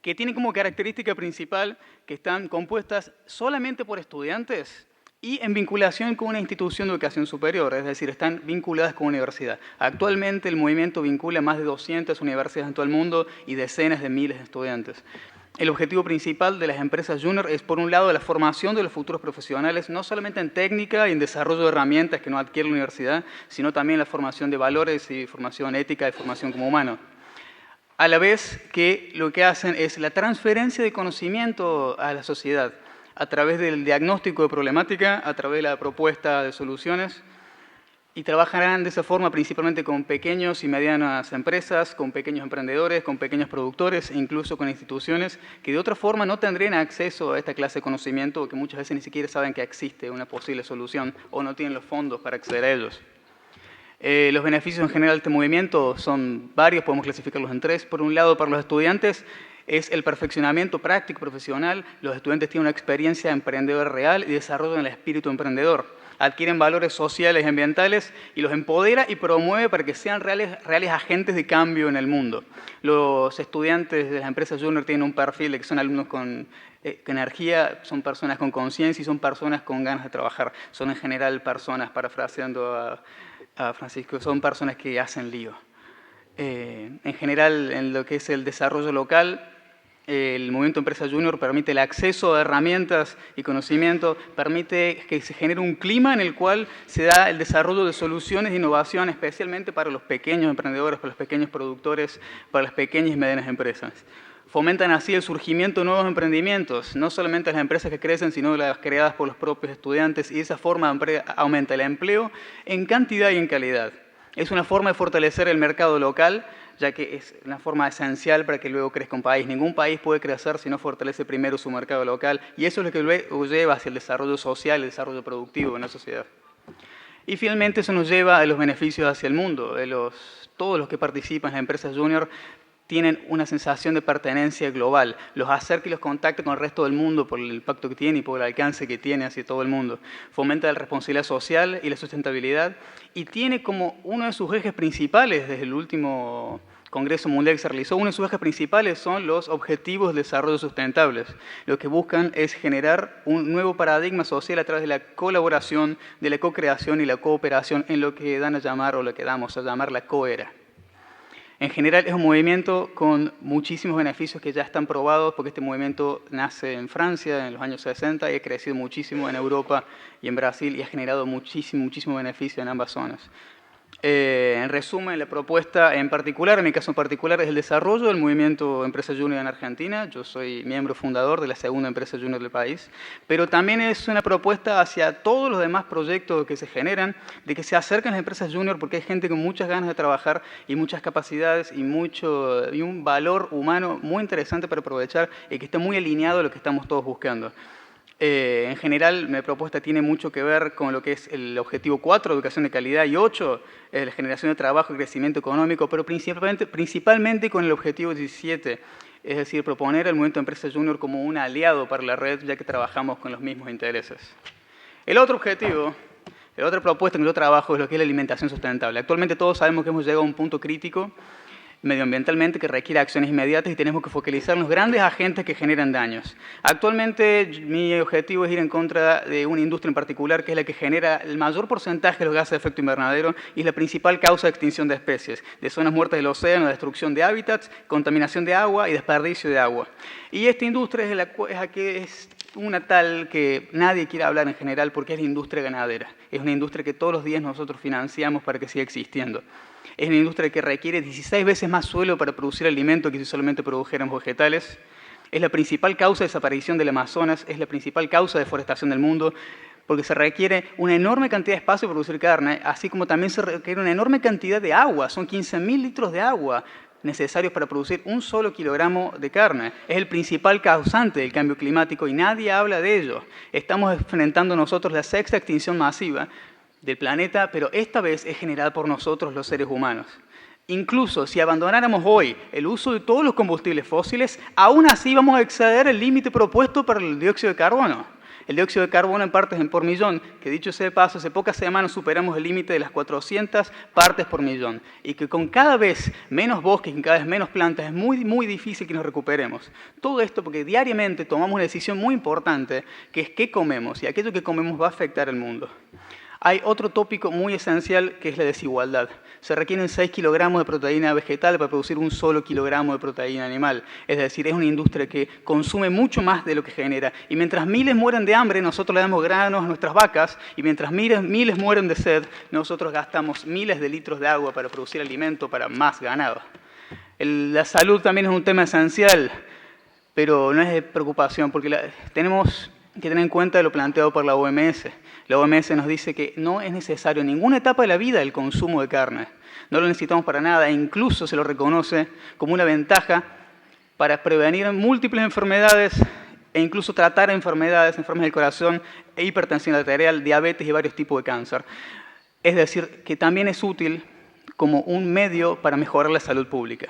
que tienen como característica principal que están compuestas solamente por estudiantes y en vinculación con una institución de educación superior, es decir, están vinculadas con una universidad. Actualmente el movimiento vincula más de 200 universidades en todo el mundo y decenas de miles de estudiantes. El objetivo principal de las empresas junior es, por un lado, la formación de los futuros profesionales, no solamente en técnica y en desarrollo de herramientas que no adquiere la universidad, sino también la formación de valores y formación ética y formación como humano. A la vez que lo que hacen es la transferencia de conocimiento a la sociedad, a través del diagnóstico de problemática, a través de la propuesta de soluciones, y trabajarán de esa forma principalmente con pequeñas y medianas empresas, con pequeños emprendedores, con pequeños productores e incluso con instituciones que de otra forma no tendrían acceso a esta clase de conocimiento o que muchas veces ni siquiera saben que existe una posible solución o no tienen los fondos para acceder a ellos. Los beneficios en general de este movimiento son varios, podemos clasificarlos en tres. Por un lado, para los estudiantes, es el perfeccionamiento práctico profesional. Los estudiantes tienen una experiencia emprendedora real y desarrollan el espíritu emprendedor. Adquieren valores sociales y ambientales y los empodera y promueve para que sean reales agentes de cambio en el mundo. Los estudiantes de las empresas junior tienen un perfil de que son alumnos con energía, son personas con conciencia y son personas con ganas de trabajar. Son en general personas, parafraseando a Francisco, son personas que hacen lío. En general, en lo que es el desarrollo local, el movimiento Empresa Junior permite el acceso a herramientas y conocimiento, permite que se genere un clima en el cual se da el desarrollo de soluciones de innovación, especialmente para los pequeños emprendedores, para los pequeños productores, para las pequeñas y medianas empresas. Fomentan así el surgimiento de nuevos emprendimientos, no solamente las empresas que crecen, sino las creadas por los propios estudiantes, y de esa forma aumenta el empleo en cantidad y en calidad. Es una forma de fortalecer el mercado local, ya que es una forma esencial para que luego crezca un país. Ningún país puede crecer si no fortalece primero su mercado local, y eso es lo que luego lleva hacia el desarrollo social, el desarrollo productivo en la sociedad. Y finalmente eso nos lleva a los beneficios hacia el mundo. Todos los que participan en las empresas junior tienen una sensación de pertenencia global, los acerca y los contacta con el resto del mundo por el impacto que tiene y por el alcance que tiene hacia todo el mundo. Fomenta la responsabilidad social y la sustentabilidad y tiene como uno de sus ejes principales desde el último Congreso Mundial que se realizó, uno de sus ejes principales son los objetivos de desarrollo sustentables. Lo que buscan es generar un nuevo paradigma social a través de la colaboración, de la co-creación y la cooperación en lo que dan a llamar, o lo que damos a llamar, la coera. En general es un movimiento con muchísimos beneficios que ya están probados, porque este movimiento nace en Francia en los años 60 y ha crecido muchísimo en Europa y en Brasil y ha generado muchísimo beneficio en ambas zonas. En resumen, la propuesta en particular, en mi caso en particular, es el desarrollo del movimiento Empresa Junior en Argentina. Yo soy miembro fundador de la segunda empresa junior del país, pero también es una propuesta hacia todos los demás proyectos que se generan, de que se acerquen las empresas junior, porque hay gente con muchas ganas de trabajar y muchas capacidades y un valor humano muy interesante para aprovechar y que esté muy alineado a lo que estamos todos buscando. En general, mi propuesta tiene mucho que ver con lo que es el objetivo 4, educación de calidad, y 8, la generación de trabajo y crecimiento económico, pero principalmente con el objetivo 17, es decir, proponer al movimiento de empresas junior como un aliado para la red, ya que trabajamos con los mismos intereses. El otro objetivo, la otra propuesta en que yo trabajo es lo que es la alimentación sustentable. Actualmente todos sabemos que hemos llegado a un punto crítico medioambientalmente que requiere acciones inmediatas y tenemos que focalizar en los grandes agentes que generan daños. Actualmente mi objetivo es ir en contra de una industria en particular que es la que genera el mayor porcentaje de los gases de efecto invernadero y es la principal causa de extinción de especies, de zonas muertas del océano, destrucción de hábitats, contaminación de agua y desperdicio de agua. Y esta industria es una tal que nadie quiere hablar en general porque es la industria ganadera. Es una industria que todos los días nosotros financiamos para que siga existiendo. Es una industria que requiere 16 veces más suelo para producir alimento que si solamente produjéramos vegetales. Es la principal causa de desaparición del Amazonas, es la principal causa de deforestación del mundo, porque se requiere una enorme cantidad de espacio para producir carne, así como también se requiere una enorme cantidad de agua. Son 15.000 litros de agua necesarios para producir un solo kilogramo de carne. Es el principal causante del cambio climático y nadie habla de ello. Estamos enfrentando nosotros la sexta extinción masiva del planeta, pero esta vez es generada por nosotros los seres humanos. Incluso si abandonáramos hoy el uso de todos los combustibles fósiles, aún así vamos a exceder el límite propuesto para el dióxido de carbono. El dióxido de carbono en partes por millón, que dicho sea de paso, hace pocas semanas superamos el límite de las 400 partes por millón. Y que con cada vez menos bosques y cada vez menos plantas es muy difícil que nos recuperemos. Todo esto porque diariamente tomamos una decisión muy importante, que es qué comemos, y aquello que comemos va a afectar al mundo. Hay otro tópico muy esencial que es la desigualdad. Se requieren 6 kilogramos de proteína vegetal para producir un solo kilogramo de proteína animal. Es decir, es una industria que consume mucho más de lo que genera. Y mientras miles mueren de hambre, nosotros le damos granos a nuestras vacas. Y mientras miles mueren de sed, nosotros gastamos miles de litros de agua para producir alimento para más ganado. La salud también es un tema esencial, pero no es de preocupación, porque tenemos que tener en cuenta lo planteado por la OMS. La OMS nos dice que no es necesario en ninguna etapa de la vida el consumo de carne. No lo necesitamos para nada e incluso se lo reconoce como una ventaja para prevenir múltiples enfermedades e incluso tratar enfermedades del corazón e hipertensión arterial, diabetes y varios tipos de cáncer. Es decir, que también es útil como un medio para mejorar la salud pública.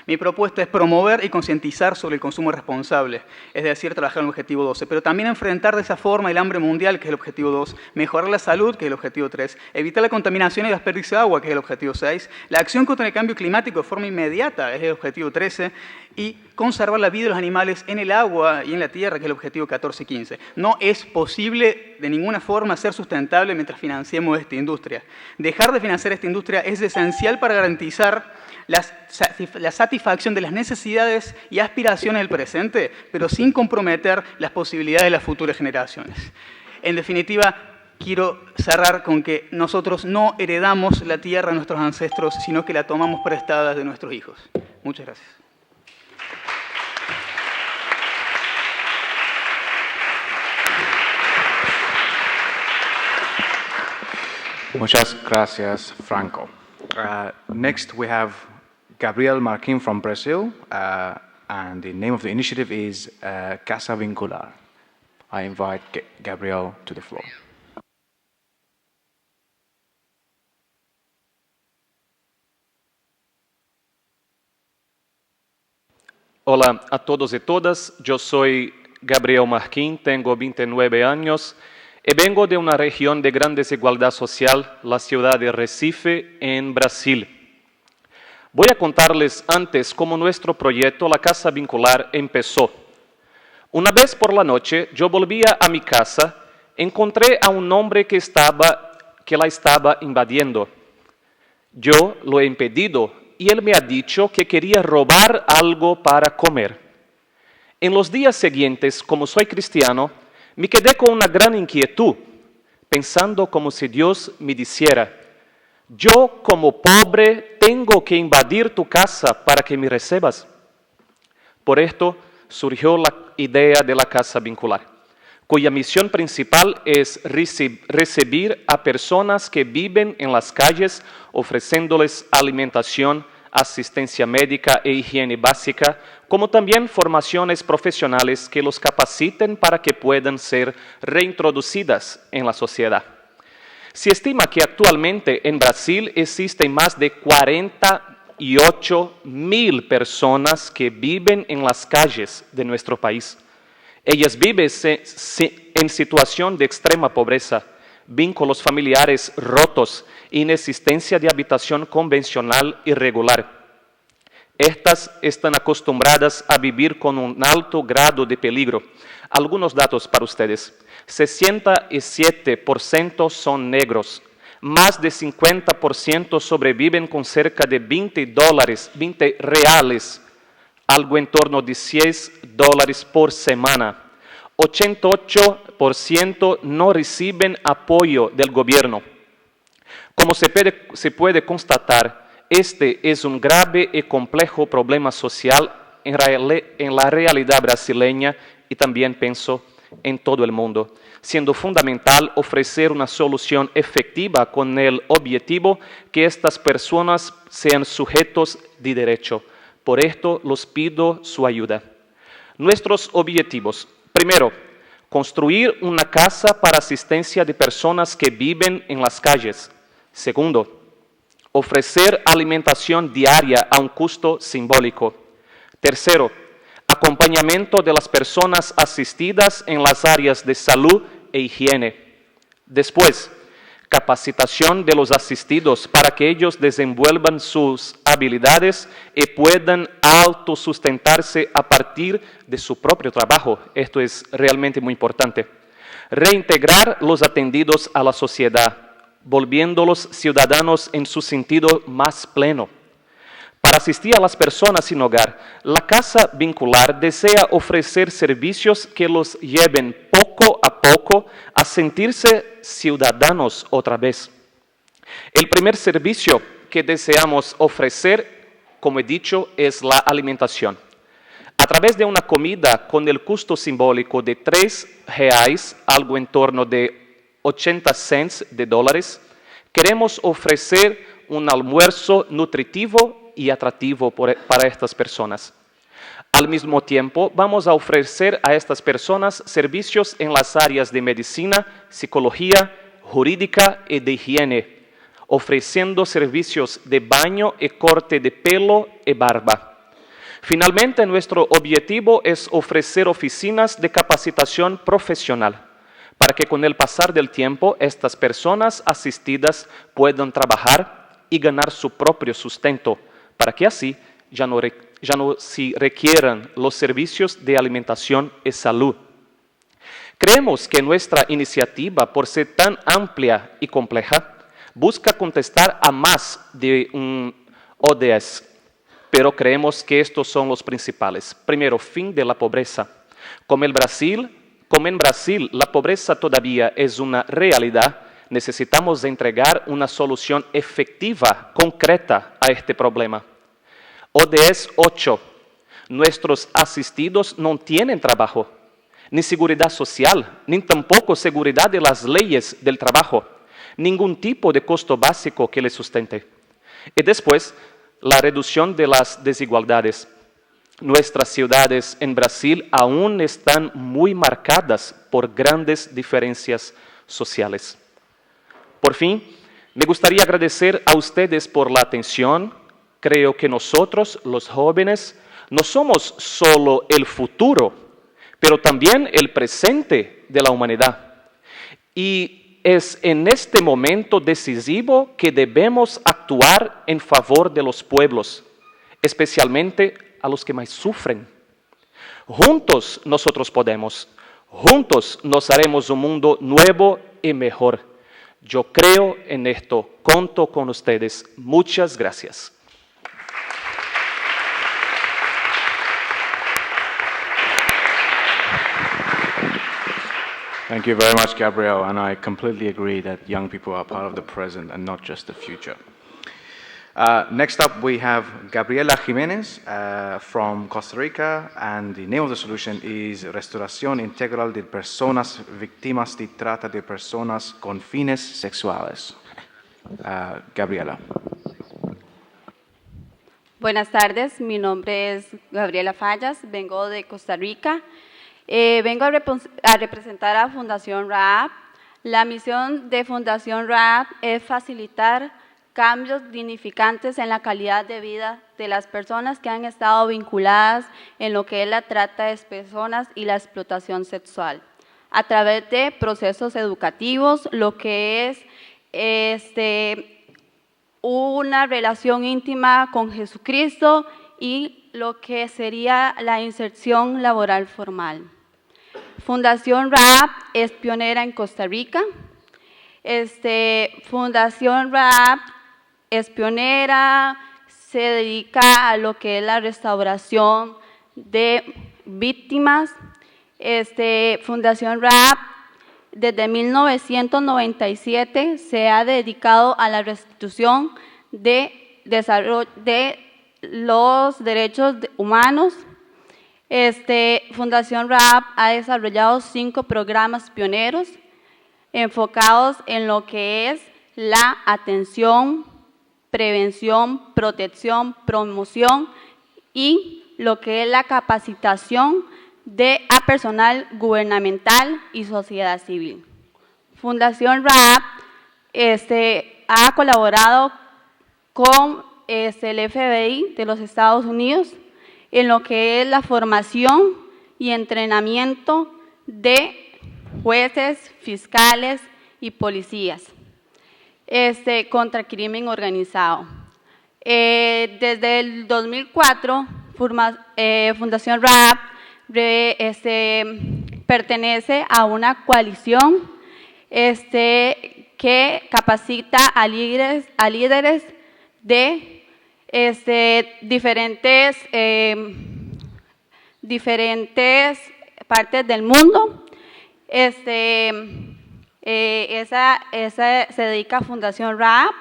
Mi propuesta es promover y concientizar sobre el consumo responsable, es decir, trabajar en el objetivo 12, pero también enfrentar de esa forma el hambre mundial, que es el objetivo 2, mejorar la salud, que es el objetivo 3, evitar la contaminación y el desperdicio de agua, que es el objetivo 6, la acción contra el cambio climático de forma inmediata, es el objetivo 13, y conservar la vida de los animales en el agua y en la tierra, que es el objetivo 14 y 15. No es posible de ninguna forma ser sustentable mientras financiemos esta industria. Dejar de financiar esta industria es esencial para garantizar la satisfacción de las necesidades y aspiraciones del presente, pero sin comprometer las posibilidades de las futuras generaciones. En definitiva, quiero cerrar con que nosotros no heredamos la tierra de nuestros ancestros, sino que la tomamos prestada de nuestros hijos. Muchas gracias. Muchas gracias, Franco. Next, we have Gabriel Marquin from Brazil, and the name of the initiative is Casa Vincular. I invite Gabriel to the floor. Hola a todos y todas, yo soy Gabriel Marquín, tengo 29 años y vengo de una región de gran desigualdad social, la ciudad de Recife, en Brasil. Voy a contarles antes cómo nuestro proyecto, la Casa Vincular, empezó. Una vez por la noche, yo volvía a mi casa, encontré a un hombre que la estaba invadiendo. Yo lo he impedido y él me ha dicho que quería robar algo para comer. En los días siguientes, como soy cristiano, me quedé con una gran inquietud, pensando como si Dios me dijera: yo como pobre tengo que invadir tu casa para que me recibas. Por esto surgió la idea de la Casa Vincular, cuya misión principal es recibir a personas que viven en las calles, ofreciéndoles alimentación, asistencia médica e higiene básica, como también formaciones profesionales que los capaciten para que puedan ser reintroducidas en la sociedad. Se estima que actualmente en Brasil existen más de 48.000 personas que viven en las calles de nuestro país. Ellas viven en situación de extrema pobreza, vínculos familiares rotos, inexistencia de habitación convencional y regular. Estas están acostumbradas a vivir con un alto grado de peligro. Algunos datos para ustedes. 67% son negros. Más de 50% sobreviven con cerca de $20 reales, algo en torno de $6 por semana. 88% no reciben apoyo del gobierno. Como se puede constatar, este es un grave y complejo problema social en la realidad brasileña y también pienso en todo el mundo, siendo fundamental ofrecer una solución efectiva con el objetivo que estas personas sean sujetos de derecho. Por esto los pido su ayuda. Nuestros objetivos. Primero, construir una casa para asistencia de personas que viven en las calles. Segundo, ofrecer alimentación diaria a un costo simbólico. Tercero, acompañamiento de las personas asistidas en las áreas de salud e higiene. Después, capacitación de los asistidos para que ellos desenvuelvan sus habilidades y puedan autosustentarse a partir de su propio trabajo. Esto es realmente muy importante. Reintegrar los atendidos a la sociedad, volviéndolos ciudadanos en su sentido más pleno. Para asistir a las personas sin hogar, la Casa Vincular desea ofrecer servicios que los lleven poco a poco a sentirse ciudadanos otra vez. El primer servicio que deseamos ofrecer, como he dicho, es la alimentación. A través de una comida con el costo simbólico de R$3, algo en torno de 80 cents de dólares, queremos ofrecer un almuerzo nutritivo y atractivo para estas personas. Al mismo tiempo, vamos a ofrecer a estas personas servicios en las áreas de medicina, psicología, jurídica y de higiene, ofreciendo servicios de baño y corte de pelo y barba. Finalmente, nuestro objetivo es ofrecer oficinas de capacitación profesional, para que con el pasar del tiempo estas personas asistidas puedan trabajar y ganar su propio sustento, para que así ya no se requieran los servicios de alimentación y salud. Creemos que nuestra iniciativa, por ser tan amplia y compleja, busca contestar a más de un ODS, pero creemos que estos son los principales. Primero, fin de la pobreza. Como en Brasil la pobreza todavía es una realidad, necesitamos entregar una solución efectiva, concreta a este problema. ODS 8. Nuestros asistidos no tienen trabajo, ni seguridad social, ni tampoco seguridad de las leyes del trabajo, ningún tipo de costo básico que les sustente. Y después, la reducción de las desigualdades. Nuestras ciudades en Brasil aún están muy marcadas por grandes diferencias sociales. Por fin, me gustaría agradecer a ustedes por la atención. Creo que nosotros, los jóvenes, no somos solo el futuro, pero también el presente de la humanidad. Y es en este momento decisivo que debemos actuar en favor de los pueblos, especialmente a los que más sufren. Juntos nosotros podemos, juntos nos haremos un mundo nuevo y mejor. Yo creo en esto, cuento con ustedes. Muchas gracias. Thank you very much, Gabriel, and I completely agree that young people are part of the present and not just the future. Next up, we have Gabriela Jimenez from Costa Rica, and the name of the solution is Restauración Integral de Personas Víctimas de Trata de Personas con Fines Sexuales. Gabriela. Buenas tardes, mi nombre es Gabriela Fallas, vengo de Costa Rica. Vengo a representar a Fundación Raab. La misión de Fundación Raab es facilitar cambios dignificantes en la calidad de vida de las personas que han estado vinculadas en lo que es la trata de personas y la explotación sexual, a través de procesos educativos, lo que es una relación íntima con Jesucristo y lo que sería la inserción laboral formal. Fundación Raab es pionera en Costa Rica. Fundación Raab es pionera, se dedica a lo que es la restauración de víctimas. Fundación RAP desde 1997 se ha dedicado a la restitución de los derechos humanos. Fundación RAP ha desarrollado 5 programas pioneros enfocados en lo que es la atención, prevención, protección, promoción y lo que es la capacitación a personal gubernamental y sociedad civil. Fundación RAP ha colaborado con el FBI de los Estados Unidos en lo que es la formación y entrenamiento de jueces, fiscales y policías contra el crimen organizado. Desde el 2004, Fundación RAP pertenece a una coalición que capacita a líderes de diferentes partes del mundo. Esa se dedica a Fundación RAP.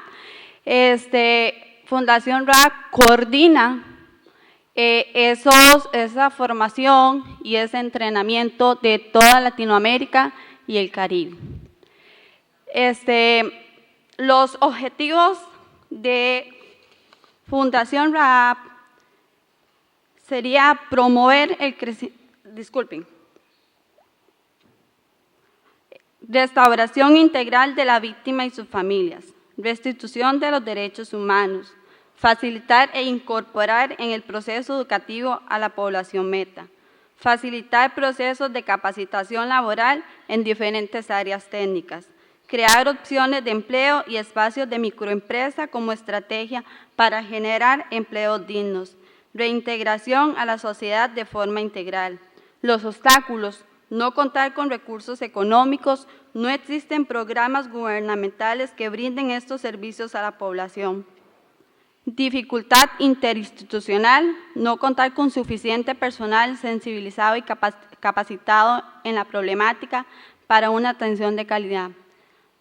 Fundación RAP coordina esa formación y ese entrenamiento de toda Latinoamérica y el Caribe. Los objetivos de Fundación RAP sería promover el restauración integral de la víctima y sus familias, restitución de los derechos humanos, facilitar e incorporar en el proceso educativo a la población meta, facilitar procesos de capacitación laboral en diferentes áreas técnicas, crear opciones de empleo y espacios de microempresa como estrategia para generar empleos dignos, reintegración a la sociedad de forma integral. Los obstáculos: no contar con recursos económicos, no existen programas gubernamentales que brinden estos servicios a la población. Dificultad interinstitucional: no contar con suficiente personal sensibilizado y capacitado en la problemática para una atención de calidad.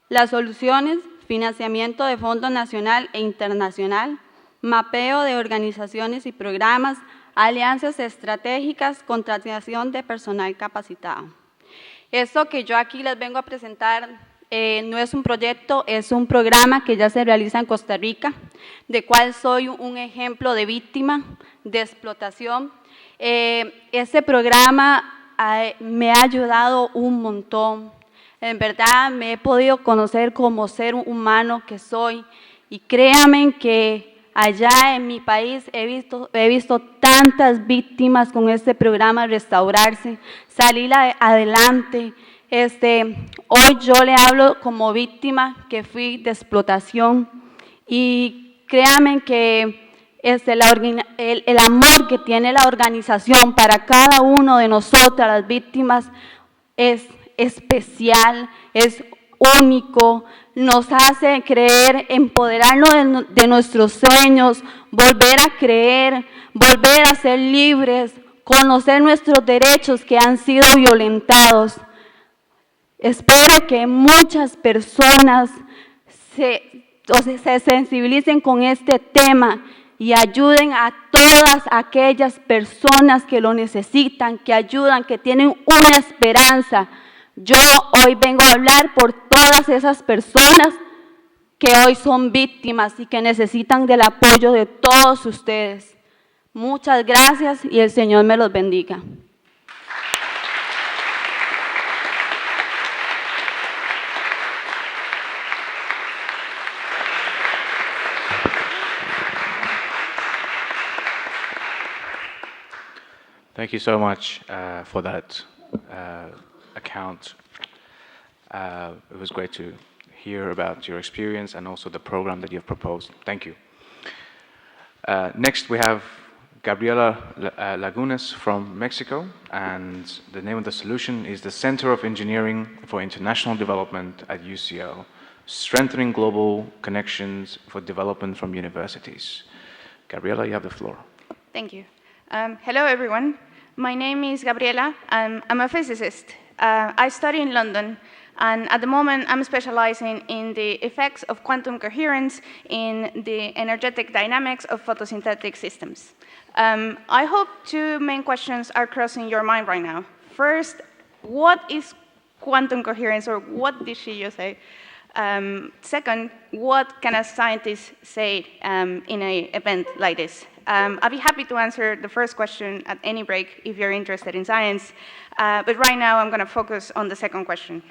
Las soluciones: financiamiento de fondo nacional e internacional, mapeo de organizaciones y programas, alianzas estratégicas, contratación de personal capacitado. Esto que yo aquí les vengo a presentar no es un proyecto, es un programa que ya se realiza en Costa Rica, de cual soy un ejemplo de víctima de explotación. Este programa me ha ayudado un montón. En verdad me he podido conocer como ser humano que soy, y créanme que allá en mi país he visto tantas víctimas con este programa restaurarse, salir adelante. Hoy yo le hablo como víctima que fui de explotación, y créanme que el amor que tiene la organización para cada uno de nosotras, las víctimas, es especial, es único, nos hace creer, empoderarnos de nuestros sueños, volver a creer, volver a ser libres, conocer nuestros derechos que han sido violentados. Espero que muchas personas se sensibilicen con este tema y ayuden a todas aquellas personas que lo necesitan, que ayudan, que tienen una esperanza. Yo hoy vengo a hablar por todas esas personas que hoy son víctimas y que necesitan del apoyo de todos ustedes. Muchas gracias y el Señor me los bendiga. Thank you so much for that account. It was great to hear about your experience and also the program that you've proposed. Thank you. Next, we have Gabriela Lagunes from Mexico, and the name of the solution is the Center of Engineering for International Development at UCL, strengthening global connections for development from universities. Gabriela, you have the floor. Thank you. Hello, everyone. My name is Gabriela. I'm a physicist. I study in London, and at the moment I'm specializing in the effects of quantum coherence in the energetic dynamics of photosynthetic systems. I hope two main questions are crossing your mind right now. First, what is quantum coherence, or what did she just say? Second, what can a scientist say in an event like this? I'll be happy to answer the first question at any break if you're interested in science, but right now I'm going to focus on the second question.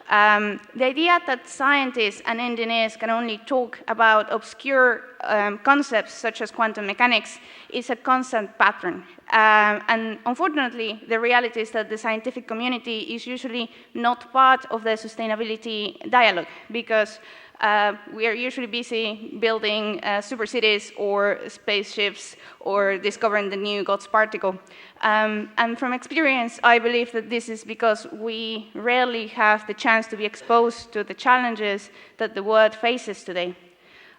The idea that scientists and engineers can only talk about obscure concepts such as quantum mechanics is a constant pattern. And unfortunately, the reality is that the scientific community is usually not part of the sustainability dialogue because we are usually busy building super cities or spaceships or discovering the new God's particle. And from experience, I believe that this is because we rarely have the chance to be exposed to the challenges that the world faces today.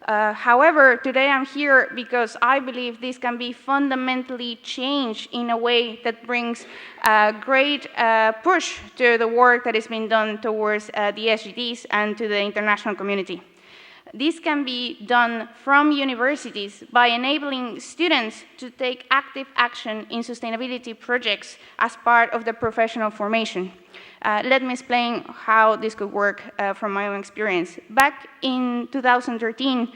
However, today I'm here because I believe this can be fundamentally changed in a way that brings a great push to the work that is being done towards the SDGs and to the international community. This can be done from universities by enabling students to take active action in sustainability projects as part of their professional formation. Let me explain how this could work from my own experience. Back in 2013,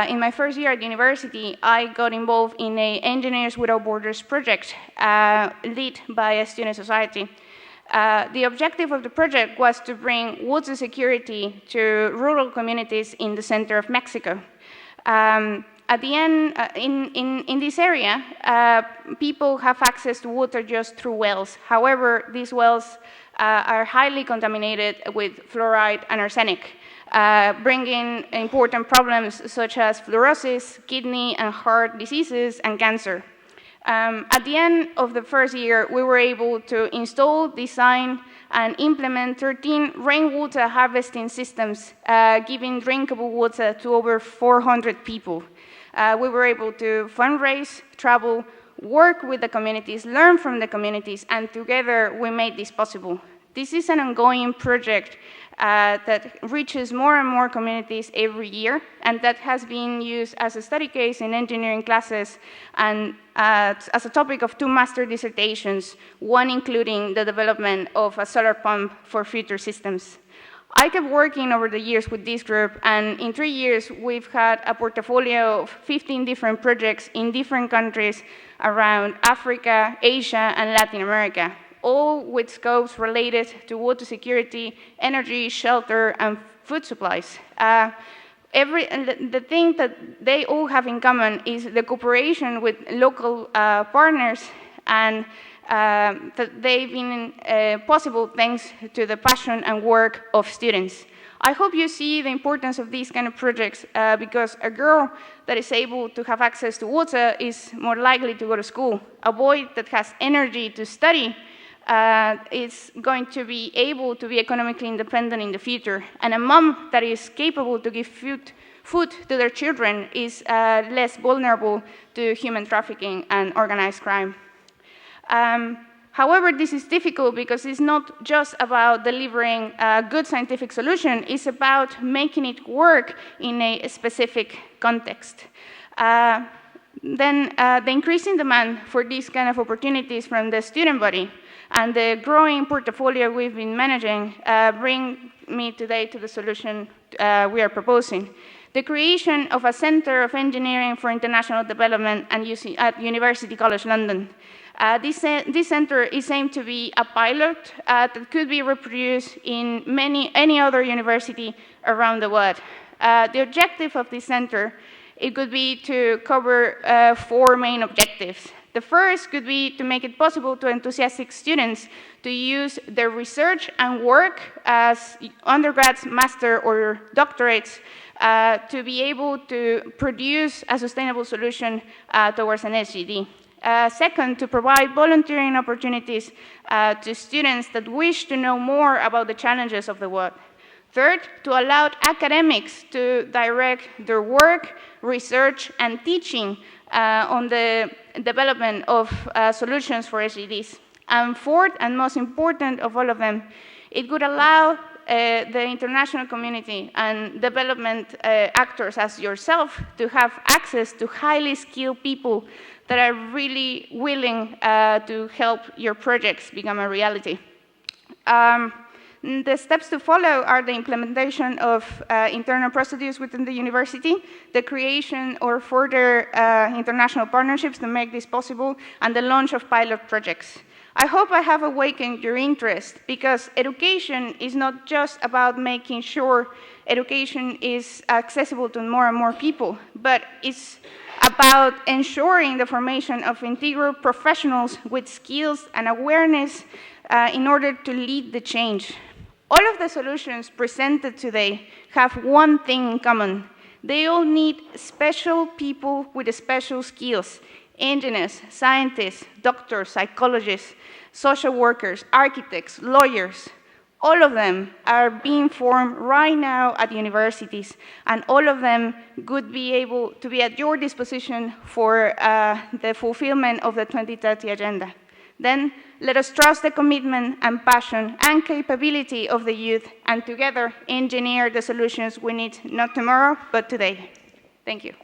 in my first year at university, I got involved in an Engineers Without Borders project led by a student society. The objective of the project was to bring water security to rural communities in the center of Mexico. At the end, in this area, people have access to water just through wells. However, these wells are highly contaminated with fluoride and arsenic, bringing important problems such as fluorosis, kidney and heart diseases, and cancer. At the end of the first year, we were able to install, design, and implement 13 rainwater harvesting systems, giving drinkable water to over 400 people. We were able to fundraise, travel, work with the communities, learn from the communities, and together we made this possible. This is an ongoing project that reaches more and more communities every year, and that has been used as a study case in engineering classes and as a topic of 2 master dissertations, one including the development of a solar pump for future systems. I kept working over the years with this group, and in 3 years, we've had a portfolio of 15 different projects in different countries around Africa, Asia, and Latin America, all with scopes related to water security, energy, shelter, and food supplies. The thing that they all have in common is the cooperation with local partners, and that they've been possible thanks to the passion and work of students. I hope you see the importance of these kind of projects because a girl that is able to have access to water is more likely to go to school. A boy that has energy to study is going to be able to be economically independent in the future. And a mom that is capable to give food to their children is less vulnerable to human trafficking and organized crime. However, this is difficult because it's not just about delivering a good scientific solution, it's about making it work in a specific context. Then the increasing demand for these kind of opportunities from the student body and the growing portfolio we've been managing bring me today to the solution we are proposing. The creation of a Center of Engineering for International Development at University College London. This center is aimed to be a pilot that could be reproduced in any other university around the world. The objective of this center, it could be to cover 4 main objectives. The first could be to make it possible to enthusiastic students to use their research and work as undergrads, master, or doctorates to be able to produce a sustainable solution towards an SDG. Second, to provide volunteering opportunities to students that wish to know more about the challenges of the world. Third, to allow academics to direct their work, research, and teaching on the development of solutions for SDGs. And fourth, and most important of all of them, it would allow the international community and development actors as yourself to have access to highly skilled people that are really willing to help your projects become a reality. The steps to follow are the implementation of internal procedures within the university, the creation or further international partnerships to make this possible, and the launch of pilot projects. I hope I have awakened your interest, because education is not just about making sure education is accessible to more and more people, but it's about ensuring the formation of integral professionals with skills and awareness in order to lead the change. All of the solutions presented today have one thing in common. They all need special people with special skills: engineers, scientists, doctors, psychologists, social workers, architects, lawyers. All of them are being formed right now at universities, and all of them could be able to be at your disposition for the fulfillment of the 2030 Agenda. Then let us trust the commitment and passion and capability of the youth, and together engineer the solutions we need, not tomorrow, but today. Thank you.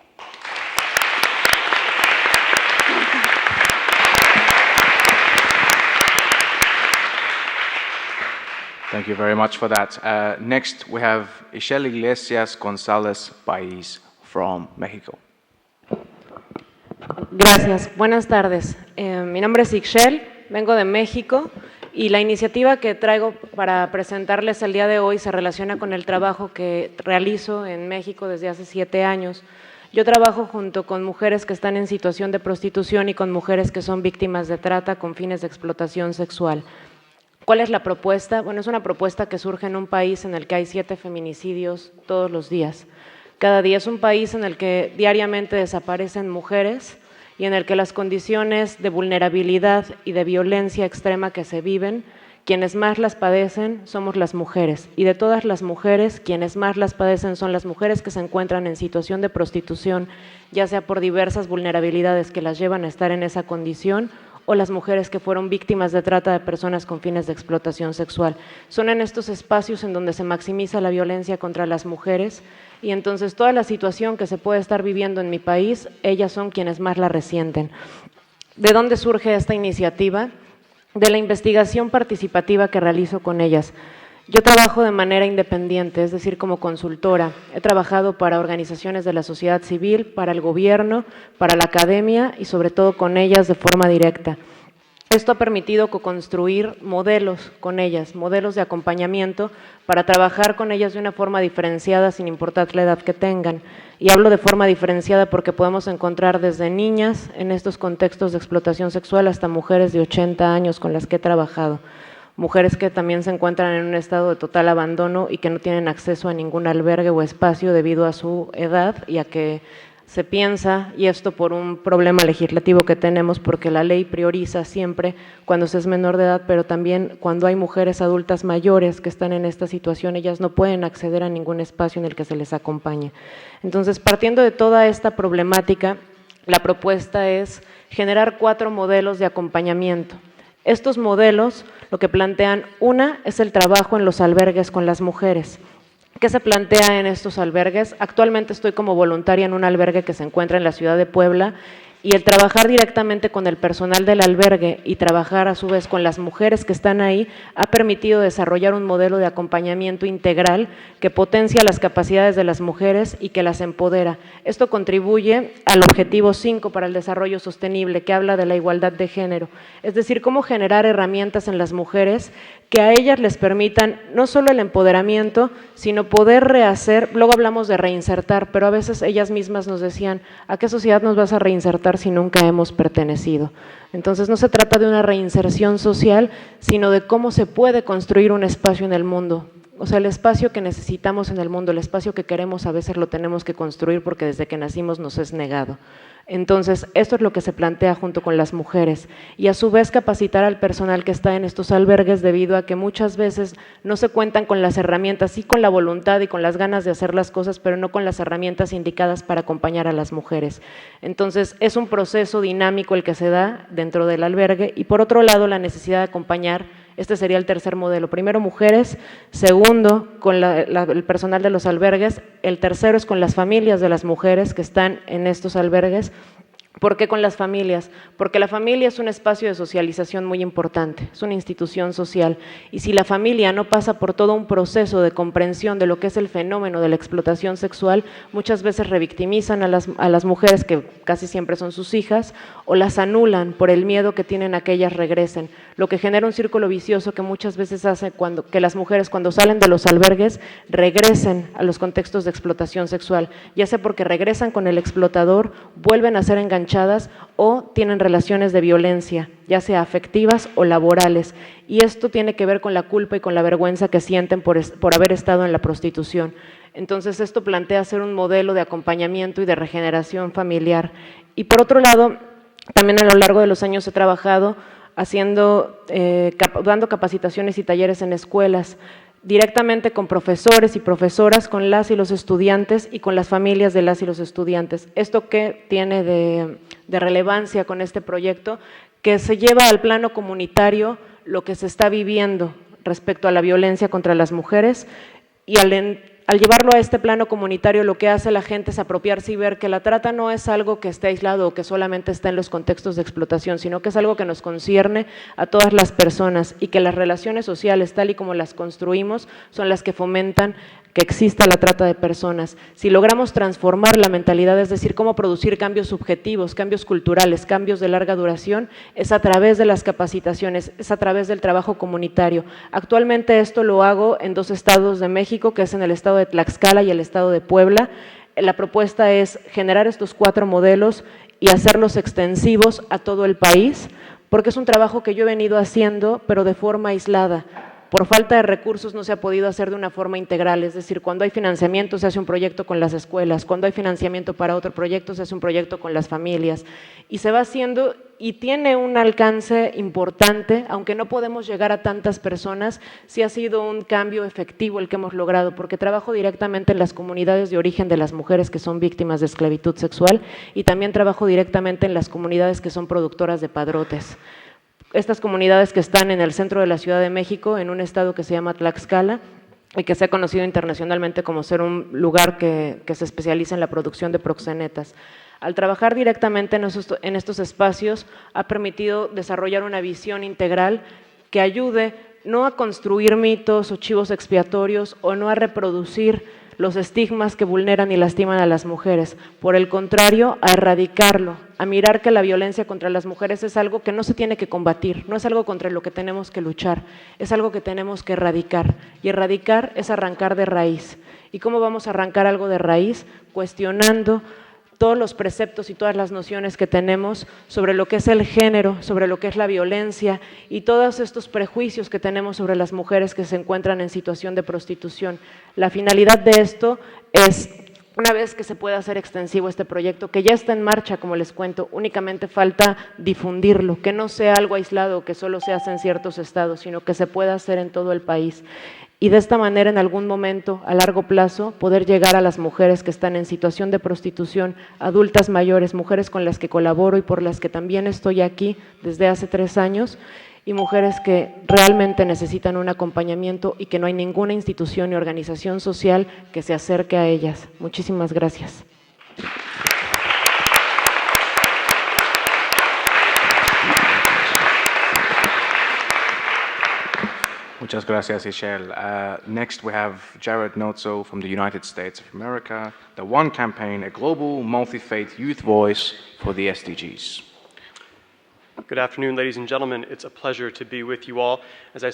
Thank you very much for that. Next, we have Ishel Iglesias González País from Mexico. Gracias. Buenas tardes. Mi nombre es Ixchel, vengo de México, y la iniciativa que traigo para presentarles el día de hoy se relaciona con el trabajo que realizo en México desde hace 7 años. Yo trabajo junto con mujeres que están en situación de prostitución y con mujeres que son víctimas de trata con fines de explotación sexual. ¿Cuál es la propuesta? Bueno, es una propuesta que surge en un país en el que hay 7 feminicidios todos los días. Cada día es un país en el que diariamente desaparecen mujeres y en el que las condiciones de vulnerabilidad y de violencia extrema que se viven, quienes más las padecen somos las mujeres. Y de todas las mujeres, quienes más las padecen son las mujeres que se encuentran en situación de prostitución, ya sea por diversas vulnerabilidades que las llevan a estar en esa condición, o las mujeres que fueron víctimas de trata de personas con fines de explotación sexual. Son en estos espacios en donde se maximiza la violencia contra las mujeres, y entonces toda la situación que se puede estar viviendo en mi país, ellas son quienes más la resienten. ¿De dónde surge esta iniciativa? De la investigación participativa que realizo con ellas. Yo trabajo de manera independiente, es decir, como consultora. He trabajado para organizaciones de la sociedad civil, para el gobierno, para la academia y sobre todo con ellas de forma directa. Esto ha permitido co-construir modelos con ellas, modelos de acompañamiento para trabajar con ellas de una forma diferenciada sin importar la edad que tengan. Y hablo de forma diferenciada porque podemos encontrar desde niñas en estos contextos de explotación sexual hasta mujeres de 80 años con las que he trabajado. Mujeres que también se encuentran en un estado de total abandono y que no tienen acceso a ningún albergue o espacio debido a su edad y a que se piensa, y esto por un problema legislativo que tenemos, porque la ley prioriza siempre cuando se es menor de edad, pero también cuando hay mujeres adultas mayores que están en esta situación, ellas no pueden acceder a ningún espacio en el que se les acompañe. Entonces, partiendo de toda esta problemática, la propuesta es generar 4 modelos de acompañamiento. Estos modelos lo que plantean, una, es el trabajo en los albergues con las mujeres. ¿Qué se plantea en estos albergues? Actualmente estoy como voluntaria en un albergue que se encuentra en la ciudad de Puebla, y el trabajar directamente con el personal del albergue y trabajar a su vez con las mujeres que están ahí ha permitido desarrollar un modelo de acompañamiento integral que potencia las capacidades de las mujeres y que las empodera. Esto contribuye al objetivo 5 para el desarrollo sostenible, que habla de la igualdad de género, es decir, cómo generar herramientas en las mujeres que a ellas les permitan no solo el empoderamiento, sino poder rehacer. Luego hablamos de reinsertar, pero a veces ellas mismas nos decían, ¿a qué sociedad nos vas a reinsertar si nunca hemos pertenecido? Entonces no se trata de una reinserción social, sino de cómo se puede construir un espacio en el mundo. O sea, el espacio que necesitamos en el mundo, el espacio que queremos, a veces lo tenemos que construir porque desde que nacimos nos es negado. Entonces, esto es lo que se plantea junto con las mujeres y a su vez capacitar al personal que está en estos albergues debido a que muchas veces no se cuentan con las herramientas, sí con la voluntad y con las ganas de hacer las cosas, pero no con las herramientas indicadas para acompañar a las mujeres. Entonces, es un proceso dinámico el que se da dentro del albergue y por otro lado la necesidad de acompañar. Este sería el tercer modelo. Primero, mujeres. Segundo, con el personal de los albergues. El tercero es con las familias de las mujeres que están en estos albergues. ¿Por qué con las familias? Porque la familia es un espacio de socialización muy importante, es una institución social. Y si la familia no pasa por todo un proceso de comprensión de lo que es el fenómeno de la explotación sexual, muchas veces revictimizan a las mujeres, que casi siempre son sus hijas, o las anulan por el miedo que tienen a que ellas regresen, lo que genera un círculo vicioso que muchas veces hace que las mujeres cuando salen de los albergues regresen a los contextos de explotación sexual, ya sea porque regresan con el explotador, vuelven a ser enganchadas o tienen relaciones de violencia, ya sea afectivas o laborales. Y esto tiene que ver con la culpa y con la vergüenza que sienten por haber estado en la prostitución. Entonces, esto plantea ser un modelo de acompañamiento y de regeneración familiar. Y por otro lado, también a lo largo de los años he trabajado dando capacitaciones y talleres en escuelas, directamente con profesores y profesoras, con las y los estudiantes y con las familias de las y los estudiantes. ¿Esto qué tiene de relevancia con este proyecto? Que se lleva al plano comunitario lo que se está viviendo respecto a la violencia contra las mujeres y al llevarlo a este plano comunitario, lo que hace la gente es apropiarse y ver que la trata no es algo que esté aislado o que solamente está en los contextos de explotación, sino que es algo que nos concierne a todas las personas y que las relaciones sociales, tal y como las construimos, son las que fomentan que exista la trata de personas. Si logramos transformar la mentalidad, es decir, cómo producir cambios subjetivos, cambios culturales, cambios de larga duración, es a través de las capacitaciones, es a través del trabajo comunitario. Actualmente esto lo hago en 2 estados de México, que es en el estado de Tlaxcala y el estado de Puebla. La propuesta es generar estos 4 modelos y hacerlos extensivos a todo el país, porque es un trabajo que yo he venido haciendo, pero de forma aislada. Por falta de recursos no se ha podido hacer de una forma integral, es decir, cuando hay financiamiento se hace un proyecto con las escuelas, cuando hay financiamiento para otro proyecto se hace un proyecto con las familias y se va haciendo y tiene un alcance importante, aunque no podemos llegar a tantas personas, sí ha sido un cambio efectivo el que hemos logrado, porque trabajo directamente en las comunidades de origen de las mujeres que son víctimas de esclavitud sexual y también trabajo directamente en las comunidades que son productoras de padrotes. Estas comunidades que están en el centro de la Ciudad de México, en un estado que se llama Tlaxcala, y que se ha conocido internacionalmente como ser un lugar que se especializa en la producción de proxenetas. Al trabajar directamente en estos espacios, ha permitido desarrollar una visión integral que ayude no a construir mitos o chivos expiatorios o no a reproducir los estigmas que vulneran y lastiman a las mujeres. Por el contrario, a erradicarlo, a mirar que la violencia contra las mujeres es algo que no se tiene que combatir, no es algo contra lo que tenemos que luchar, es algo que tenemos que erradicar. Y erradicar es arrancar de raíz. ¿Y cómo vamos a arrancar algo de raíz? Cuestionando todos los preceptos y todas las nociones que tenemos sobre lo que es el género, sobre lo que es la violencia y todos estos prejuicios que tenemos sobre las mujeres que se encuentran en situación de prostitución. La finalidad de esto es, una vez que se pueda hacer extensivo este proyecto, que ya está en marcha, como les cuento, únicamente falta difundirlo, que no sea algo aislado, que solo se hace en ciertos estados, sino que se pueda hacer en todo el país. Y de esta manera, en algún momento, a largo plazo, poder llegar a las mujeres que están en situación de prostitución, adultas mayores, mujeres con las que colaboro y por las que también estoy aquí desde hace 3 años, y mujeres que realmente necesitan un acompañamiento y que no hay ninguna institución ni organización social que se acerque a ellas. Muchísimas gracias. Muchas gracias, Ishel. Next, we have Jared Notzo from the United States of America, the One Campaign, a global multi-faith youth voice for the SDGs. Good afternoon, ladies and gentlemen. It's a pleasure to be with you all. As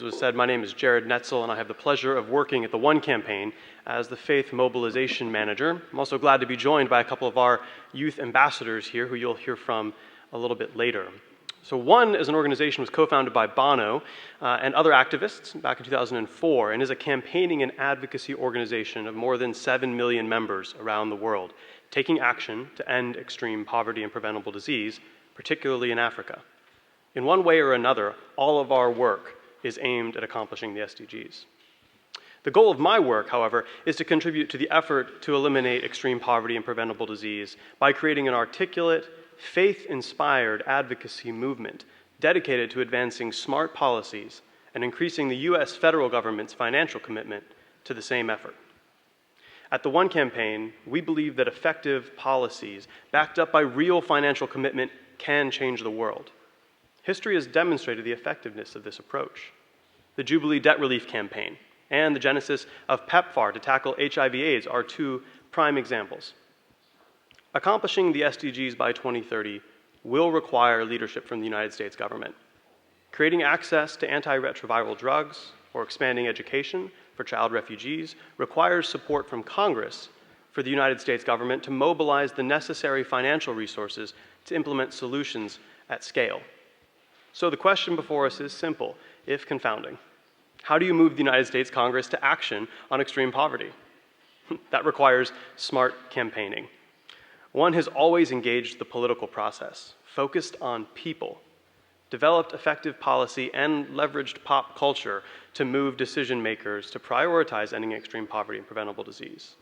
was said, my name is Jared Netzel, and I have the pleasure of working at the One Campaign as the Faith Mobilization Manager. I'm also glad to be joined by a couple of our youth ambassadors here, who you'll hear from a little bit later. So One as an organization was co-founded by Bono and other activists back in 2004 and is a campaigning and advocacy organization of more than 7 million members around the world, taking action to end extreme poverty and preventable disease, particularly in Africa. In one way or another, all of our work is aimed at accomplishing the SDGs. The goal of my work, however, is to contribute to the effort to eliminate extreme poverty and preventable disease by creating an articulate, faith-inspired advocacy movement dedicated to advancing smart policies and increasing the US federal government's financial commitment to the same effort. At the One campaign, we believe that effective policies backed up by real financial commitment can change the world. History has demonstrated the effectiveness of this approach. The Jubilee Debt Relief Campaign and the genesis of PEPFAR to tackle HIV/AIDS are two prime examples. Accomplishing the SDGs by 2030 will require leadership from the United States government. Creating access to antiretroviral drugs or expanding education for child refugees requires support from Congress for the United States government to mobilize the necessary financial resources to implement solutions at scale. So the question before us is simple, if confounding. How do you move the United States Congress to action on extreme poverty? That requires smart campaigning. One has always engaged the political process, focused on people, developed effective policy, and leveraged pop culture to move decision makers to prioritize ending extreme poverty and preventable disease.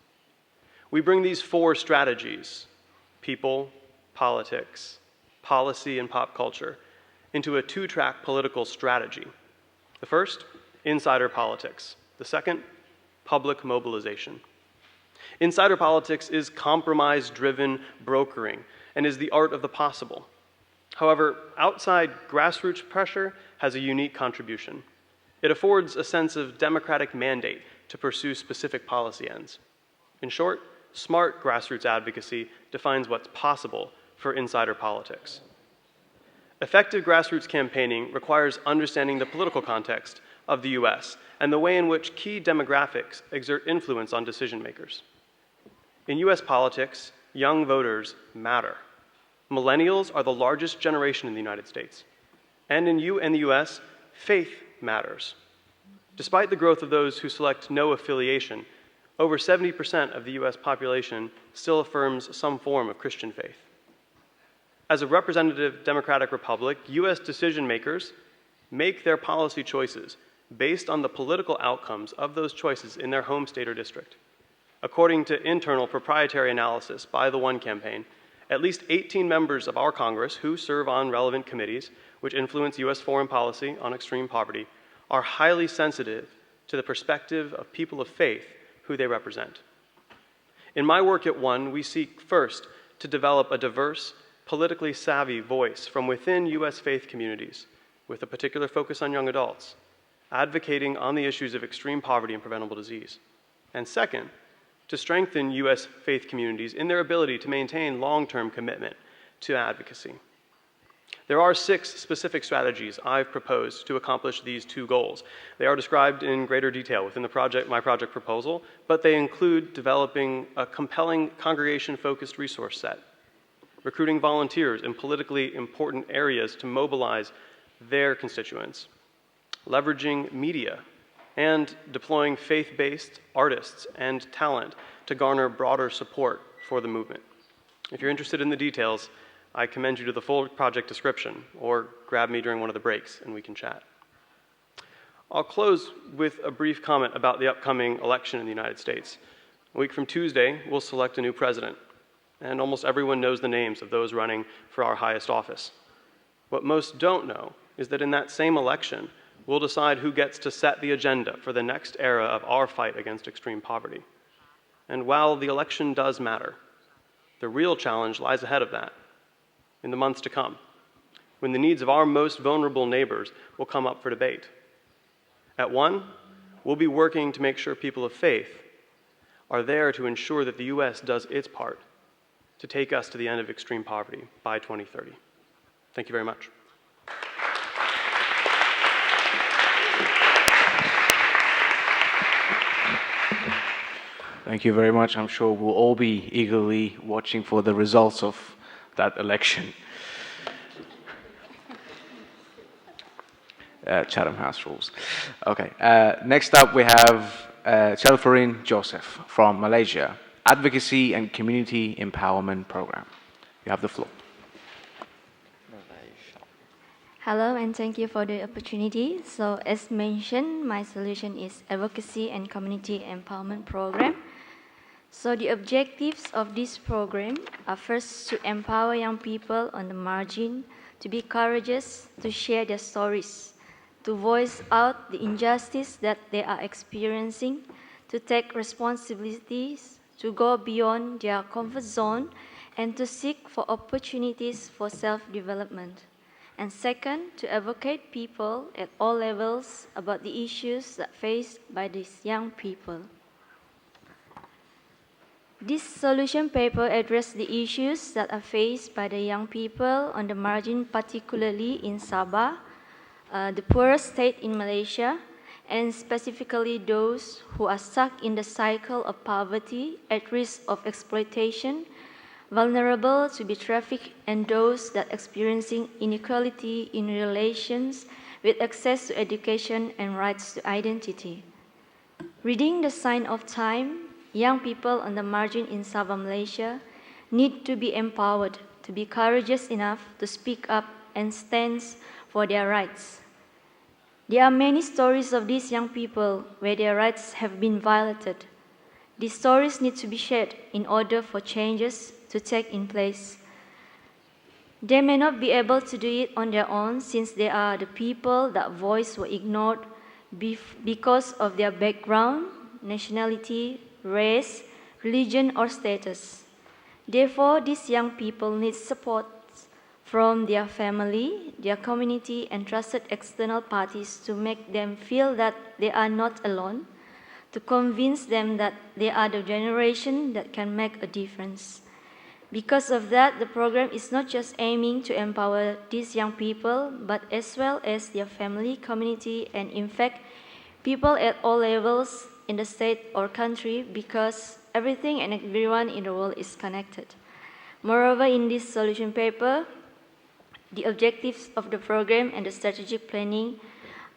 We bring these four strategies, people, politics, policy, and pop culture, into a two-track political strategy. The first, insider politics. The second, public mobilization. Insider politics is compromise-driven brokering and is the art of the possible. However, outside grassroots pressure has a unique contribution. It affords a sense of democratic mandate to pursue specific policy ends. In short, smart grassroots advocacy defines what's possible for insider politics. Effective grassroots campaigning requires understanding the political context of the US and the way in which key demographics exert influence on decision makers. In US politics, young voters matter. Millennials are the largest generation in the United States. And in the US, faith matters. Despite the growth of those who select no affiliation, over 70% of the US population still affirms some form of Christian faith. As a representative democratic republic, US decision makers make their policy choices based on the political outcomes of those choices in their home state or district. According to internal proprietary analysis by the One campaign, at least 18 members of our Congress who serve on relevant committees which influence US foreign policy on extreme poverty are highly sensitive to the perspective of people of faith who they represent. In my work at One, we seek first to develop a diverse, politically savvy voice from within US faith communities with a particular focus on young adults, advocating on the issues of extreme poverty and preventable disease. And second, to strengthen US faith communities in their ability to maintain long-term commitment to advocacy. There are 6 specific strategies I've proposed to accomplish these 2 goals. They are described in greater detail within my project proposal, but they include developing a compelling congregation-focused resource set, recruiting volunteers in politically important areas to mobilize their constituents, leveraging media, and deploying faith-based artists and talent to garner broader support for the movement. If you're interested in the details, I commend you to the full project description, or grab me during one of the breaks and we can chat. I'll close with a brief comment about the upcoming election in the United States. A week from Tuesday, we'll select a new president, and almost everyone knows the names of those running for our highest office. What most don't know is that in that same election, we'll decide who gets to set the agenda for the next era of our fight against extreme poverty. And while the election does matter, the real challenge lies ahead of that, in the months to come, when the needs of our most vulnerable neighbors will come up for debate. At One, we'll be working to make sure people of faith are there to ensure that the US does its part to take us to the end of extreme poverty by 2030. Thank you very much. Thank you very much. I'm sure we'll all be eagerly watching for the results of that election. Chatham House rules. Okay, next up we have Chelforin Joseph from Malaysia, Advocacy and Community Empowerment Program. You have the floor. Hello, and thank you for the opportunity. So, as mentioned, my solution is Advocacy and Community Empowerment Program. So, the objectives of this program are first to empower young people on the margin to be courageous, to share their stories, to voice out the injustice that they are experiencing, to take responsibilities, to go beyond their comfort zone, and to seek for opportunities for self-development. And second, to advocate people at all levels about the issues that faced by these young people. This solution paper addresses the issues that are faced by the young people on the margin, particularly in Sabah, the poorest state in Malaysia, and specifically those who are stuck in the cycle of poverty, at risk of exploitation, vulnerable to be trafficked, and those that experiencing inequality in relations with access to education and rights to identity. Reading the sign of time, young people on the margin in Sabah, Malaysia need to be empowered, to be courageous enough to speak up and stand for their rights. There are many stories of these young people where their rights have been violated. These stories need to be shared in order for changes to take in place. They may not be able to do it on their own, since they are the people that voice were ignored because of their background, nationality, race, religion, or status. Therefore, these young people need support from their family, their community, and trusted external parties to make them feel that they are not alone, to convince them that they are the generation that can make a difference. Because of that, the program is not just aiming to empower these young people, but as well as their family, community, and in fact, people at all levels in the state or country, because everything and everyone in the world is connected. Moreover, in this solution paper, the objectives of the program and the strategic planning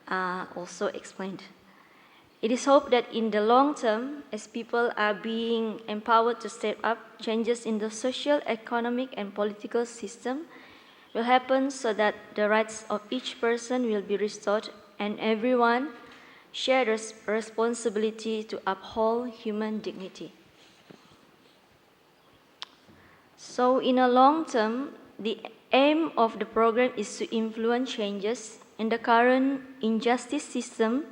are also explained. It is hoped that in the long term, as people are being empowered to step up, changes in the social, economic, and political system will happen so that the rights of each person will be restored and everyone share the responsibility to uphold human dignity. So in a long term, the aim of the program is to influence changes in the current injustice system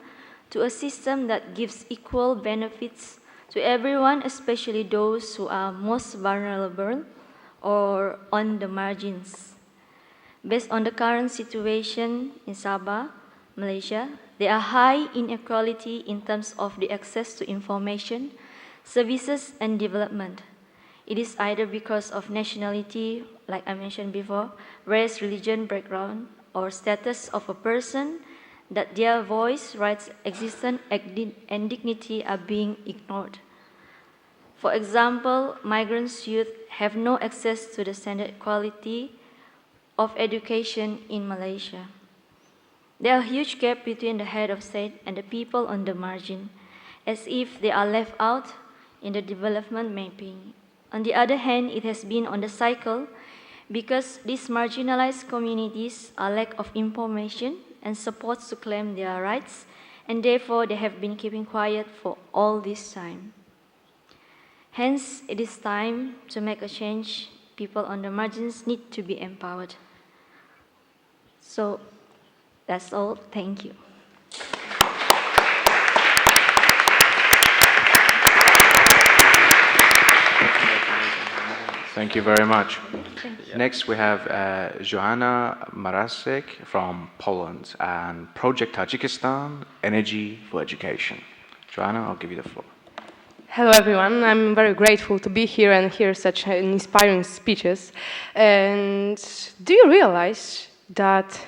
to a system that gives equal benefits to everyone, especially those who are most vulnerable or on the margins. Based on the current situation in Sabah, Malaysia, there are high inequality in terms of the access to information, services, and development. It is either because of nationality, like I mentioned before, race, religion, background, or status of a person, that their voice, rights, existence, and dignity are being ignored. For example, migrant youth have no access to the standard quality of education in Malaysia. There are huge gaps between the head of state and the people on the margin, as if they are left out in the development mapping. On the other hand, it has been on the cycle because these marginalized communities are lack of information and support to claim their rights, and therefore they have been keeping quiet for all this time. Hence, it is time to make a change. People on the margins need to be empowered. So, that's all. Thank you. Thank you very much. Next, we have Joanna Marasek from Poland and Project Tajikistan, Energy for Education. Joanna, I'll give you the floor. Hello, everyone. I'm very grateful to be here and hear such inspiring speeches. And do you realize that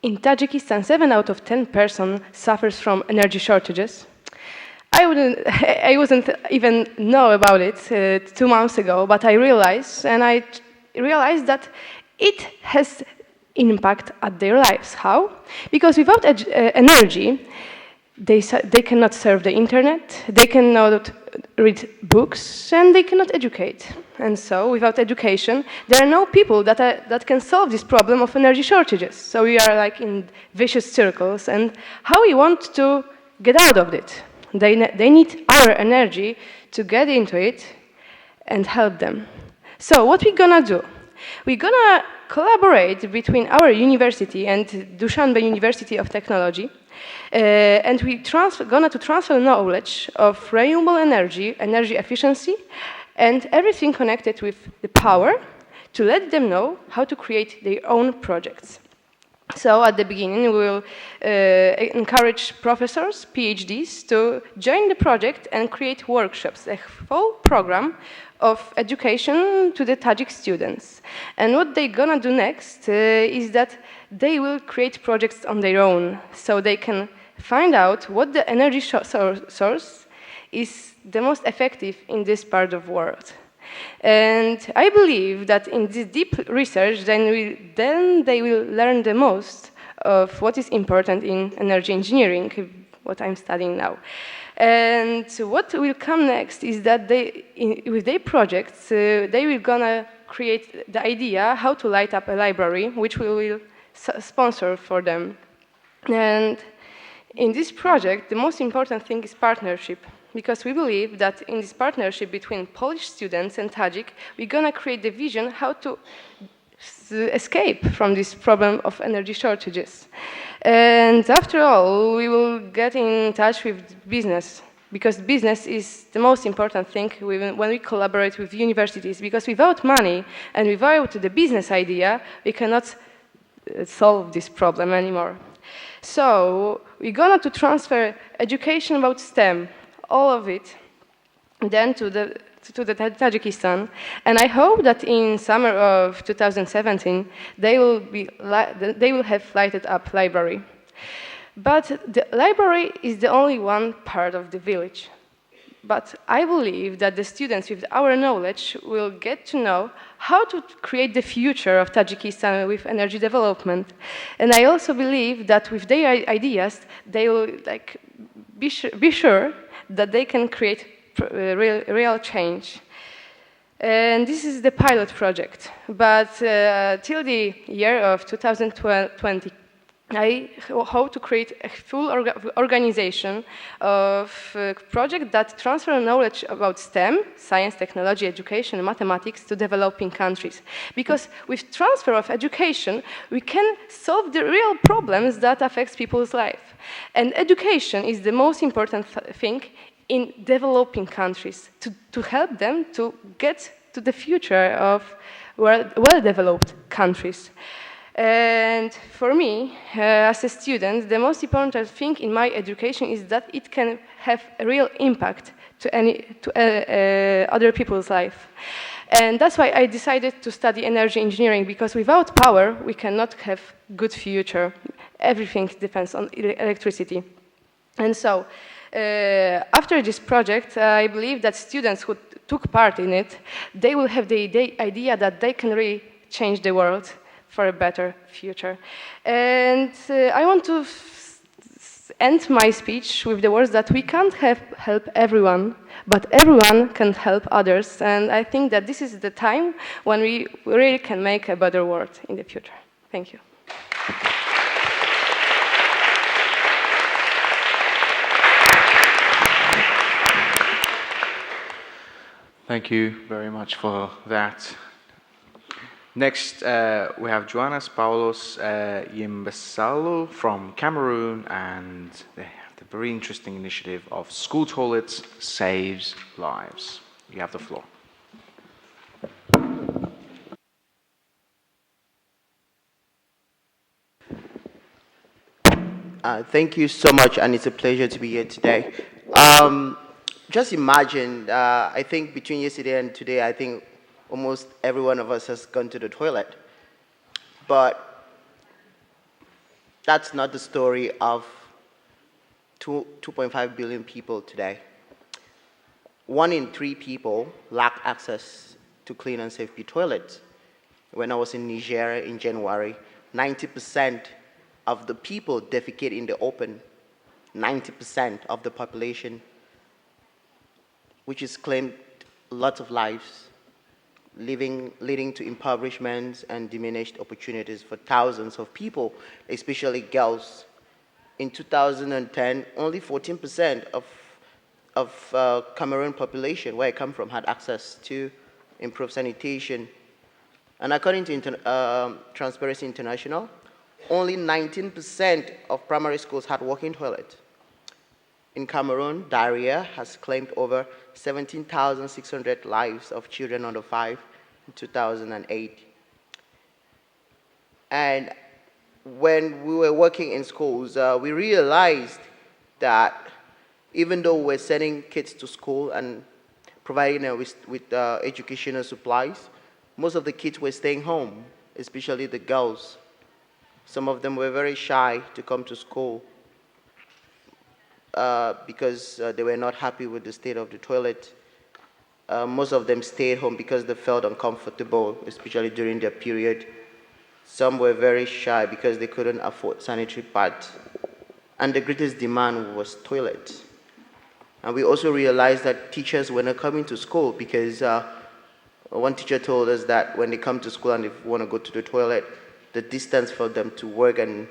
in Tajikistan, 7 out of 10 persons suffers from energy shortages? I wasn't even know about it 2 months ago, but I realized that it has impact at their lives. How? Because without energy, they cannot surf the internet, they cannot read books, and they cannot educate. And so, without education, there are no people that can solve this problem of energy shortages. So we are like in vicious circles, and how we want to get out of it? They need our energy to get into it and help them. So what we're gonna do? We're gonna collaborate between our university and Dushanbe University of Technology, and we're gonna transfer knowledge of renewable energy, energy efficiency, and everything connected with the power to let them know how to create their own projects. So at the beginning, we will encourage professors, PhDs, to join the project and create workshops, a full program of education to the Tajik students. And what they're gonna do next is that they will create projects on their own, so they can find out what the energy source is the most effective in this part of the world. And I believe that in this deep research, then they will learn the most of what is important in energy engineering, what I'm studying now. And what will come next is that with their projects, they will gonna create the idea how to light up a library, which we will sponsor for them. And in this project, the most important thing is partnership, because we believe that in this partnership between Polish students and Tajik, we're gonna create the vision how to escape from this problem of energy shortages. And after all, we will get in touch with business, because business is the most important thing when we collaborate with universities, because without money and without the business idea, we cannot solve this problem anymore. So we're going to transfer education about STEM, all of it, then to the Tajikistan, and I hope that in summer of 2017 they will have lighted up library. But the library is the only one part of the village. But I believe that the students with our knowledge will get to know how to create the future of Tajikistan with energy development. And I also believe that with their ideas, they will be sure that they can create real change. And this is the pilot project. But till the year of 2020, I hope to create a full organization of projects that transfer knowledge about STEM, science, technology, education, and mathematics to developing countries. Because with transfer of education, we can solve the real problems that affect people's life. And education is the most important thing in developing countries, to help them to get to the future of well-developed countries. And for me, as a student, the most important thing in my education is that it can have a real impact to other people's life. And that's why I decided to study energy engineering, because without power, we cannot have good future. Everything depends on electricity. And so, after this project, I believe that students who took part in it, they will have the idea that they can really change the world for a better future. And I want to end my speech with the words that we can't help everyone, but everyone can help others. And I think that this is the time when we really can make a better world in the future. Thank you. Thank you very much for that. Next, we have Joannas Paulos Yimbesalo from Cameroon, and they have the very interesting initiative of School Toilets Saves Lives. You have the floor. Thank you so much, and it's a pleasure to be here today. Just imagine, I think between yesterday and today, I think almost every one of us has gone to the toilet. But that's not the story of 2.5 billion people today. 1 in 3 people lack access to clean and safe toilets. When I was in Niger in January, 90% of the people defecate in the open. 90% of the population, which has claimed lots of lives, leading to impoverishment and diminished opportunities for thousands of people, especially girls. In 2010, only 14% of Cameroon population, where I come from, had access to improved sanitation. And according to Transparency International, only 19% of primary schools had working toilets. In Cameroon, diarrhea has claimed over 17,600 lives of children under 5 in 2008. And when we were working in schools, we realized that even though we're sending kids to school and providing them with educational supplies, most of the kids were staying home, especially the girls. Some of them were very shy to come to school because they were not happy with the state of the toilet. Most of them stayed home because they felt uncomfortable, especially during their period. Some were very shy because they couldn't afford sanitary pads. And the greatest demand was toilets. And we also realized that teachers were not coming to school because one teacher told us that when they come to school and they want to go to the toilet, the distance for them to work and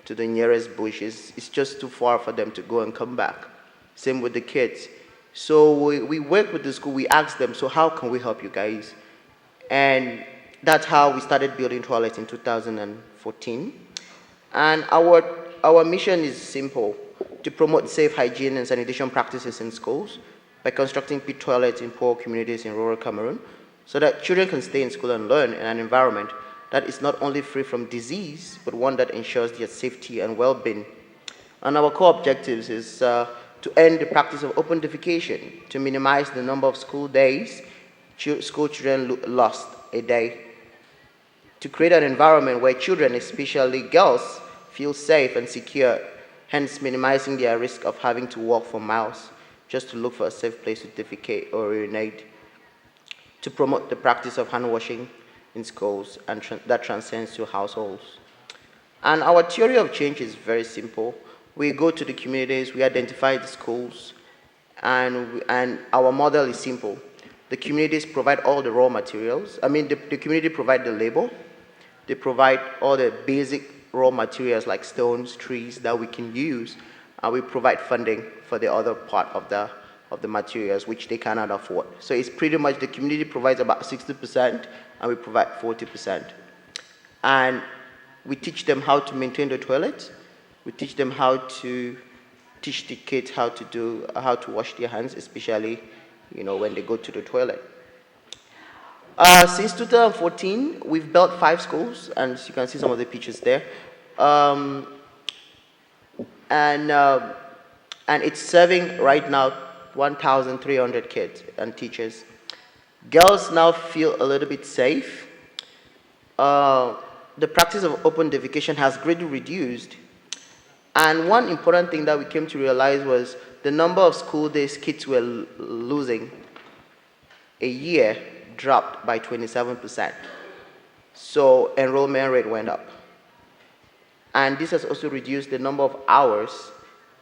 to the nearest bush is just too far for them to go and come back. Same with the kids. So we worked with the school, we asked them, so how can we help you guys? And that's how we started building toilets in 2014. And our mission is simple, to promote safe hygiene and sanitation practices in schools by constructing pit toilets in poor communities in rural Cameroon so that children can stay in school and learn in an environment that is not only free from disease, but one that ensures their safety and well-being. And our core objectives is to end the practice of open defecation, to minimize the number of school days school children lost a day, to create an environment where children, especially girls, feel safe and secure, hence minimizing their risk of having to walk for miles just to look for a safe place to defecate or urinate, to promote the practice of hand washing in schools and that transcends to households. And our theory of change is very simple. We go to the communities, we identify the schools, and our model is simple. The communities provide all the raw materials. I mean, the community provide the labor. They provide all the basic raw materials like stones, trees that we can use, and we provide funding for the other part of the materials which they cannot afford. So it's pretty much the community provides about 60% and we provide 40%. And we teach them how to maintain the toilet. We teach them how to teach the kids how to wash their hands, especially when they go to the toilet. Since 2014, we've built 5 schools, and you can see some of the pictures there. And it's serving right now 1,300 kids and teachers. Girls now feel a little bit safe. The practice of open defecation has greatly reduced. And one important thing that we came to realize was the number of school days kids were losing a year dropped by 27%. So enrollment rate went up. And this has also reduced the number of hours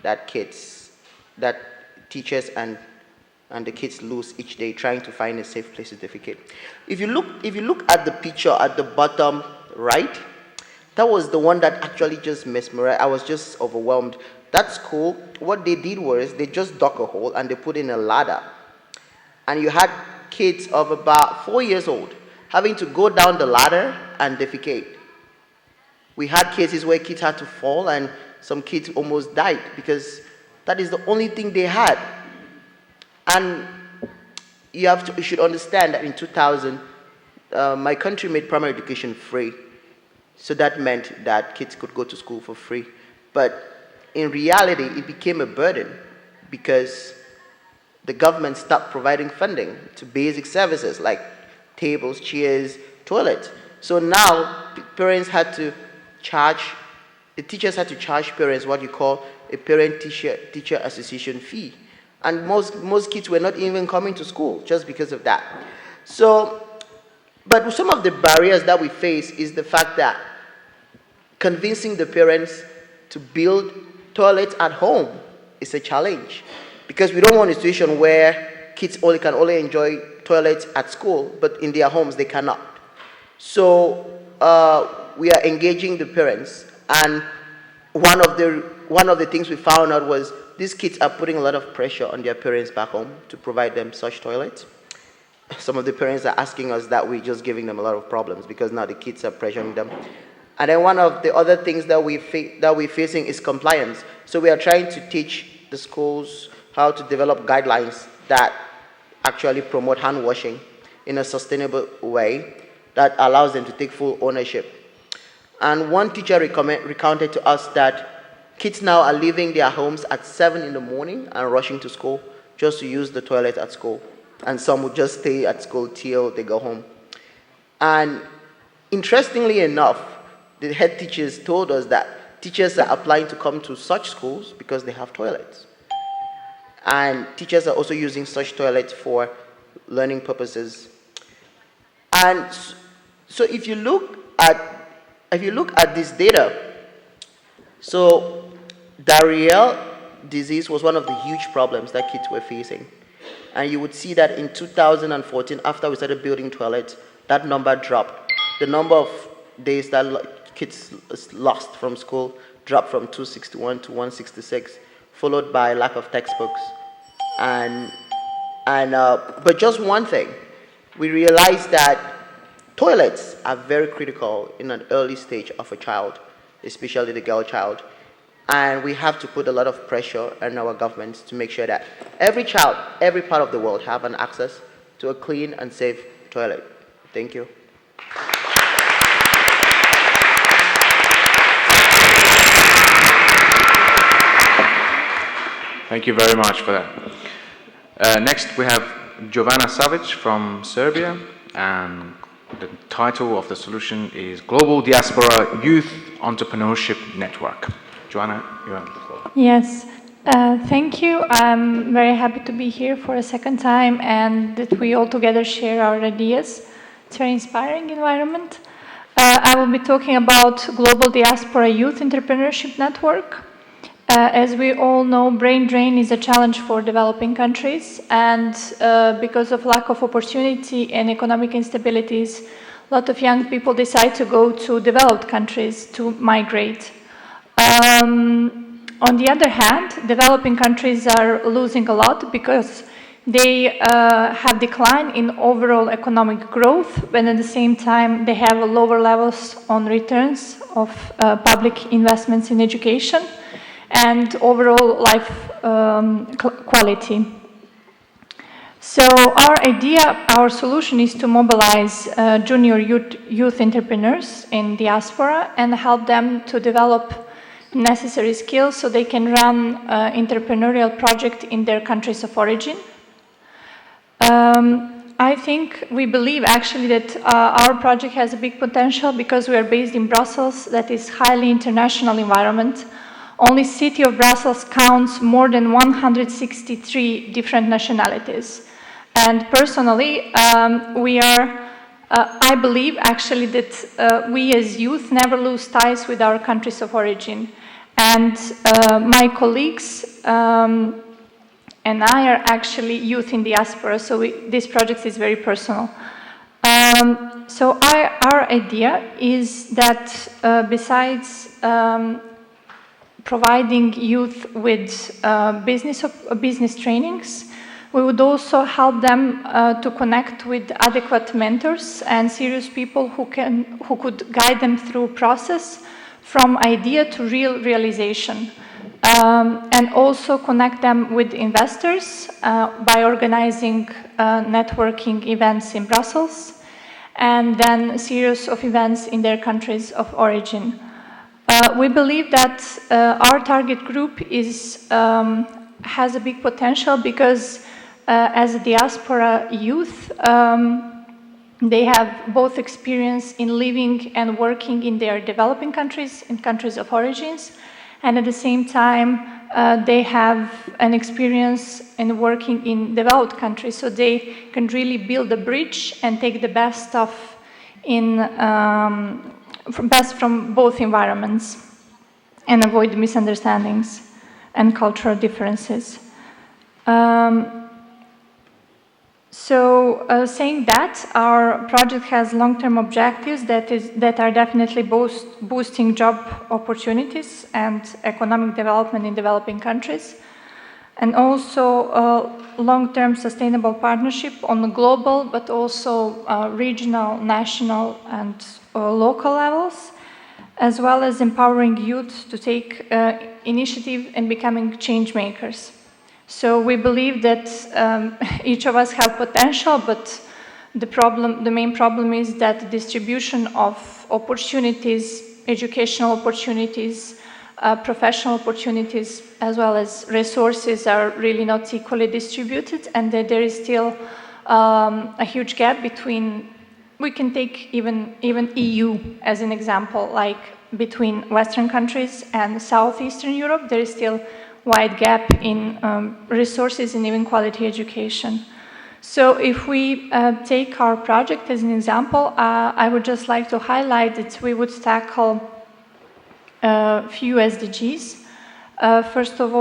that teachers and the kids lose each day trying to find a safe place to defecate. If you look at the picture at the bottom right, that was the one that actually just mesmerized. I was just overwhelmed. That school, what they did was they just dug a hole and they put in a ladder. And you had kids of about 4 years old having to go down the ladder and defecate. We had cases where kids had to fall and some kids almost died because that is the only thing they had. And you should understand that in 2000, my country made primary education free. So that meant that kids could go to school for free. But in reality, it became a burden because the government stopped providing funding to basic services like tables, chairs, toilets. So now parents had to charge, the teachers had to charge parents what you call a parent-teacher association fee. And most kids were not even coming to school just because of that. So, but some of the barriers that we face is the fact that convincing the parents to build toilets at home is a challenge, because we don't want a situation where kids can only enjoy toilets at school, but in their homes they cannot. So we are engaging the parents, and one of the things we found out was these kids are putting a lot of pressure on their parents back home to provide them such toilets. Some of the parents are asking us that we're just giving them a lot of problems because now the kids are pressuring them. And then one of the other things that we're facing is compliance. So we are trying to teach the schools how to develop guidelines that actually promote hand washing in a sustainable way that allows them to take full ownership. And one teacher recounted to us that kids now are leaving their homes at 7 in the morning and rushing to school just to use the toilet at school. And some would just stay at school till they go home. And interestingly enough, the head teachers told us that teachers are applying to come to such schools because they have toilets. And teachers are also using such toilets for learning purposes. And so if you look at this data, so diarrheal disease was one of the huge problems that kids were facing. And you would see that in 2014, after we started building toilets, that number dropped. The number of days that kids lost from school dropped from 261 to 166, followed by lack of textbooks. But just one thing, we realized that toilets are very critical in an early stage of a child, especially the girl child. And we have to put a lot of pressure on our governments to make sure that every child, every part of the world, have an access to a clean and safe toilet. Thank you. Thank you very much for that. Next, we have Jovana Savic from Serbia, and the title of the solution is Global Diaspora Youth Entrepreneurship Network. Joanna, you have the floor. Yes, thank you. I'm very happy to be here for a second time and that we all together share our ideas. It's a very inspiring environment. I will be talking about Global Diaspora Youth Entrepreneurship Network. As we all know, brain drain is a challenge for developing countries, and because of lack of opportunity and economic instabilities, a lot of young people decide to go to developed countries to migrate. On the other hand, developing countries are losing a lot because they have decline in overall economic growth, but at the same time they have lower levels on returns of public investments in education and overall life quality. So our solution is to mobilize junior youth entrepreneurs in diaspora and help them to develop necessary skills so they can run entrepreneurial project in their countries of origin. I think we believe actually that our project has a big potential because we are based in Brussels, that is highly international environment. Only city of Brussels counts more than 163 different nationalities. And personally, I believe actually that we as youth never lose ties with our countries of origin. And my colleagues and I are actually youth in diaspora, so this project is very personal. So our idea is that besides providing youth with business trainings, we would also help them to connect with adequate mentors and serious people who could guide them through process from idea to realization, and also connect them with investors by organizing networking events in Brussels and then a series of events in their countries of origin. We believe that our target group has a big potential because as a diaspora youth, they have both experience in living and working in their developing countries, in countries of origins, and at the same time, they have an experience in working in developed countries, so they can really build a bridge and take the best stuff in best from both environments and avoid misunderstandings and cultural differences. Saying that, our project has long-term objectives that are definitely boosting job opportunities and economic development in developing countries, and also long-term sustainable partnership on the global, but also regional, national, and local levels, as well as empowering youth to take initiative and becoming change makers. So we believe that each of us have potential, but the main problem is that the distribution of opportunities, educational opportunities, professional opportunities, as well as resources are really not equally distributed, and that there is still a huge gap between, we can take even EU as an example, like between Western countries and Southeastern Europe, there is still wide gap in resources and even quality education. So if we take our project as an example, I would just like to highlight that we would tackle a few SDGs. First of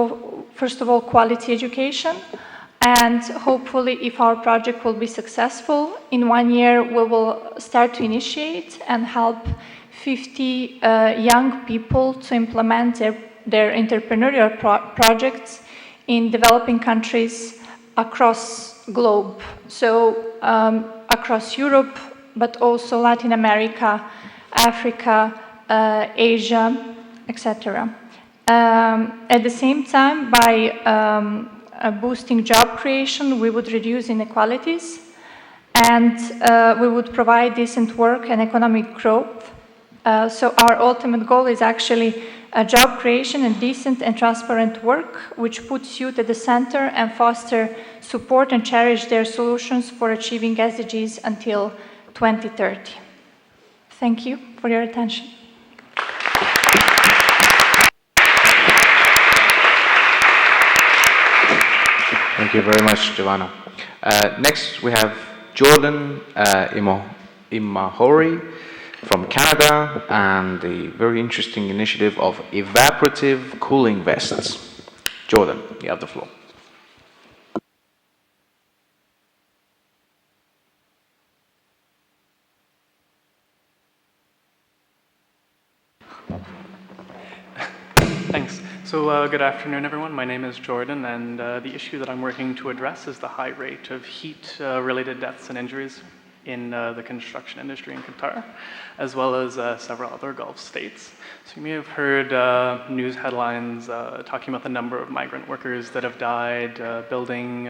all, quality education. And hopefully, if our project will be successful, in 1 year we will start to initiate and help 50 young people to implement their entrepreneurial projects in developing countries across globe. So across Europe, but also Latin America, Africa, Asia, etc. At the same time, by boosting job creation, we would reduce inequalities, and we would provide decent work and economic growth. So our ultimate goal is actually job creation and decent and transparent work, which puts youth at the center and foster support and cherish their solutions for achieving SDGs until 2030. Thank you for your attention. Thank you very much, Giovanna. Next, we have Jordan Imahori from Canada and the very interesting initiative of evaporative cooling vests. Jordan, you have the floor. Thanks. So good afternoon, everyone. My name is Jordan, and the issue that I'm working to address is the high rate of heat-related deaths and injuries in the construction industry in Qatar, as well as several other Gulf states. So you may have heard news headlines talking about the number of migrant workers that have died building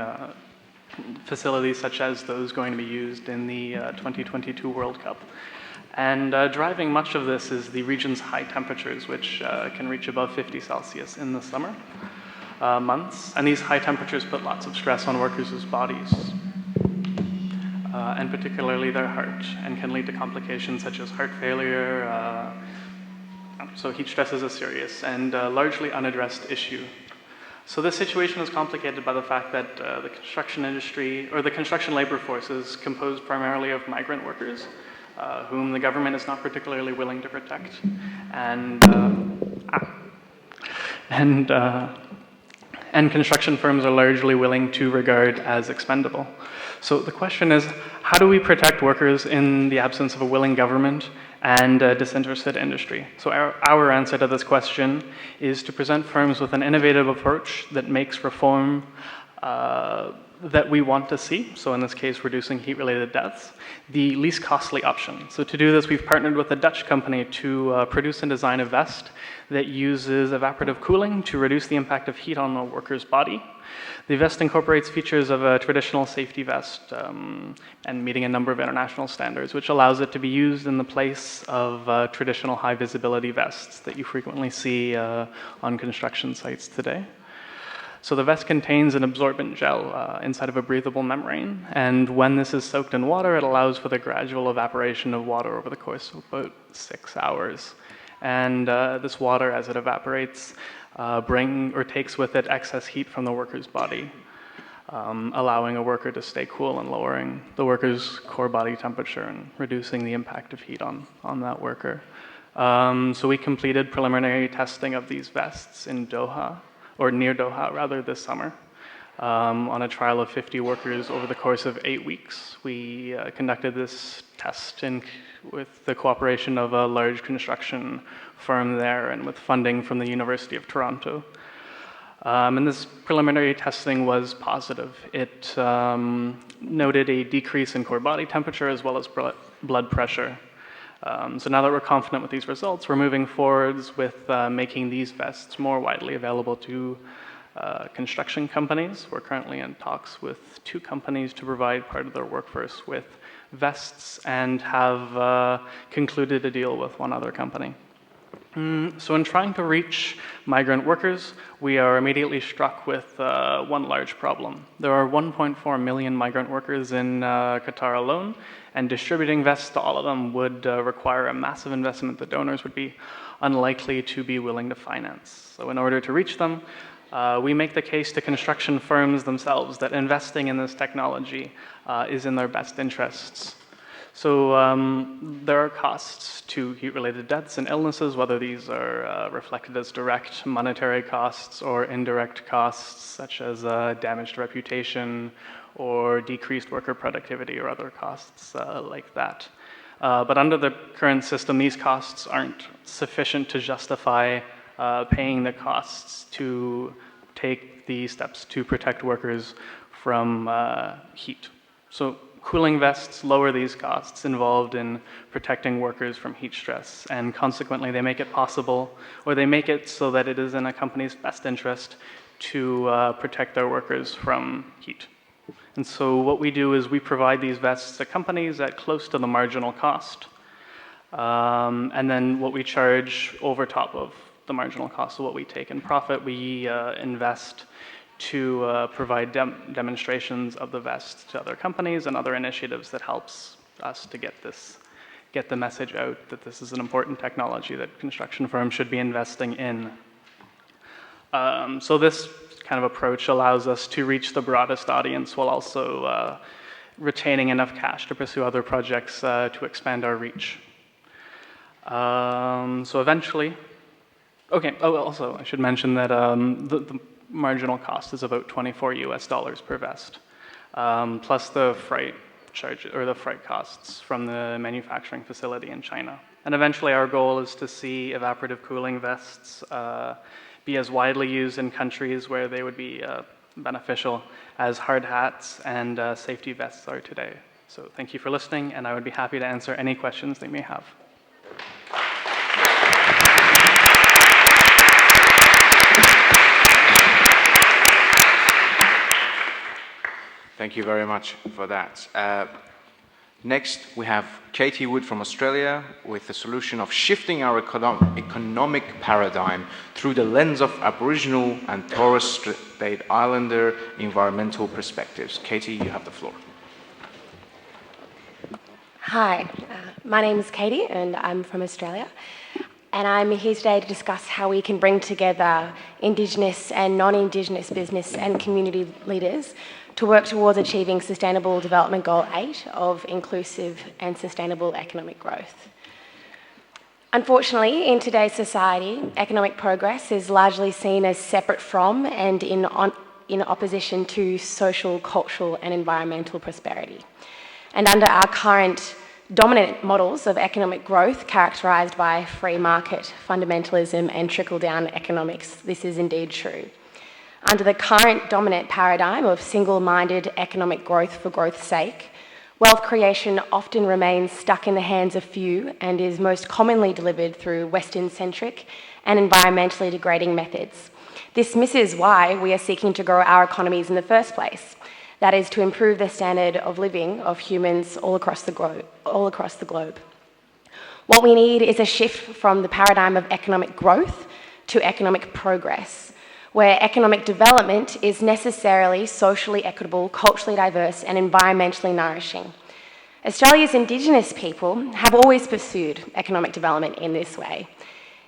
facilities such as those going to be used in the 2022 World Cup. And driving much of this is the region's high temperatures, which can reach above 50 Celsius in the summer months. And these high temperatures put lots of stress on workers' bodies, and particularly their heart, and can lead to complications such as heart failure. So heat stress is a serious and largely unaddressed issue. So this situation is complicated by the fact that the construction industry, or the construction labor force, is composed primarily of migrant workers, whom the government is not particularly willing to protect, and construction firms are largely willing to regard as expendable. So the question is, how do we protect workers in the absence of a willing government and a disinterested industry? So our answer to this question is to present firms with an innovative approach that makes reform that we want to see, so in this case reducing heat-related deaths, the least costly option. So to do this, we've partnered with a Dutch company to produce and design a vest that uses evaporative cooling to reduce the impact of heat on the worker's body. The vest incorporates features of a traditional safety vest and meeting a number of international standards, which allows it to be used in the place of traditional high-visibility vests that you frequently see on construction sites today. So the vest contains an absorbent gel inside of a breathable membrane, and when this is soaked in water, it allows for the gradual evaporation of water over the course of about 6 hours. And this water, as it evaporates, takes with it excess heat from the worker's body. allowing a worker to stay cool and lowering the worker's core body temperature and reducing the impact of heat on that worker. So we completed preliminary testing of these vests in Doha, or near Doha rather, this summer. On a trial of 50 workers over the course of 8 weeks. We conducted this test with the cooperation of a large construction firm there and with funding from the University of Toronto. And this preliminary testing was positive. It noted a decrease in core body temperature as well as blood pressure. So now that we're confident with these results, we're moving forwards with making these vests more widely available to construction companies. We're currently in talks with 2 companies to provide part of their workforce with vests and have concluded a deal with 1 other company. So in trying to reach migrant workers, we are immediately struck with 1 large problem. There are 1.4 million migrant workers in Qatar alone, and distributing vests to all of them would require a massive investment that donors would be unlikely to be willing to finance. So in order to reach them, we make the case to construction firms themselves that investing in this technology is in their best interests. So there are costs to heat-related deaths and illnesses, whether these are reflected as direct monetary costs or indirect costs, such as damaged reputation or decreased worker productivity or other costs like that. But under the current system, these costs aren't sufficient to justify paying the costs to take the steps to protect workers from heat. So cooling vests lower these costs involved in protecting workers from heat stress, and consequently they make it possible, or they make it so that it is in a company's best interest to protect their workers from heat. And so what we do is we provide these vests to companies at close to the marginal cost, and then what we charge over top of the marginal cost of what we take in profit, we invest to provide demonstrations of the vest to other companies and other initiatives that helps us to get the message out that this is an important technology that construction firms should be investing in. So this kind of approach allows us to reach the broadest audience while also retaining enough cash to pursue other projects to expand our reach. So eventually, also I should mention that the marginal cost is about $24 per vest, plus the freight charge or the freight costs from the manufacturing facility in China. And eventually our goal is to see evaporative cooling vests be as widely used in countries where they would be beneficial as hard hats and safety vests are today. So thank you for listening, and I would be happy to answer any questions they may have. Thank you very much for that. Next, we have Katie Wood from Australia with the solution of shifting our economic paradigm through the lens of Aboriginal and Torres Strait Islander environmental perspectives. Katie, you have the floor. Hi, my name is Katie and I'm from Australia. And I'm here today to discuss how we can bring together Indigenous and non-Indigenous business and community leaders to work towards achieving Sustainable Development Goal 8 of inclusive and sustainable economic growth. Unfortunately, in today's society, economic progress is largely seen as separate from and in opposition to social, cultural and environmental prosperity. And under our current dominant models of economic growth characterised by free market, fundamentalism and trickle-down economics, this is indeed true. Under the current dominant paradigm of single-minded economic growth for growth's sake, wealth creation often remains stuck in the hands of few and is most commonly delivered through Western-centric and environmentally degrading methods. This misses why we are seeking to grow our economies in the first place. That is to improve the standard of living of humans all across the globe. What we need is a shift from the paradigm of economic growth to economic progress, where economic development is necessarily socially equitable, culturally diverse and environmentally nourishing. Australia's Indigenous people have always pursued economic development in this way.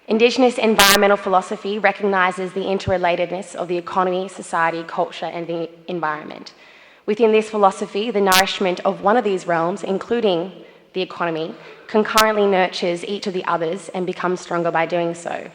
Indigenous environmental philosophy recognises the interrelatedness of the economy, society, culture, and the environment. Within this philosophy, the nourishment of one of these realms, including the economy, concurrently nurtures each of the others and becomes stronger by doing so.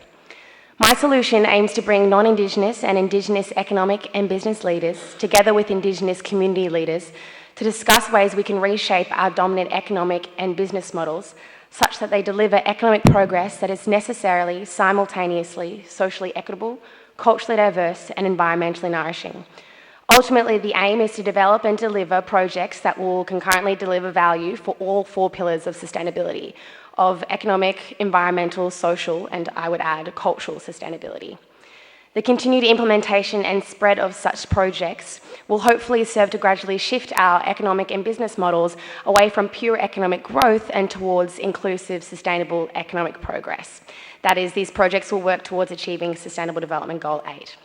My solution aims to bring non-Indigenous and Indigenous economic and business leaders together with Indigenous community leaders to discuss ways we can reshape our dominant economic and business models such that they deliver economic progress that is necessarily, simultaneously, socially equitable, culturally diverse, and environmentally nourishing. Ultimately, the aim is to develop and deliver projects that will concurrently deliver value for all 4 pillars of sustainability, of economic, environmental, social, and I would add, cultural sustainability. The continued implementation and spread of such projects will hopefully serve to gradually shift our economic and business models away from pure economic growth and towards inclusive, sustainable economic progress. That is, these projects will work towards achieving Sustainable Development Goal 8.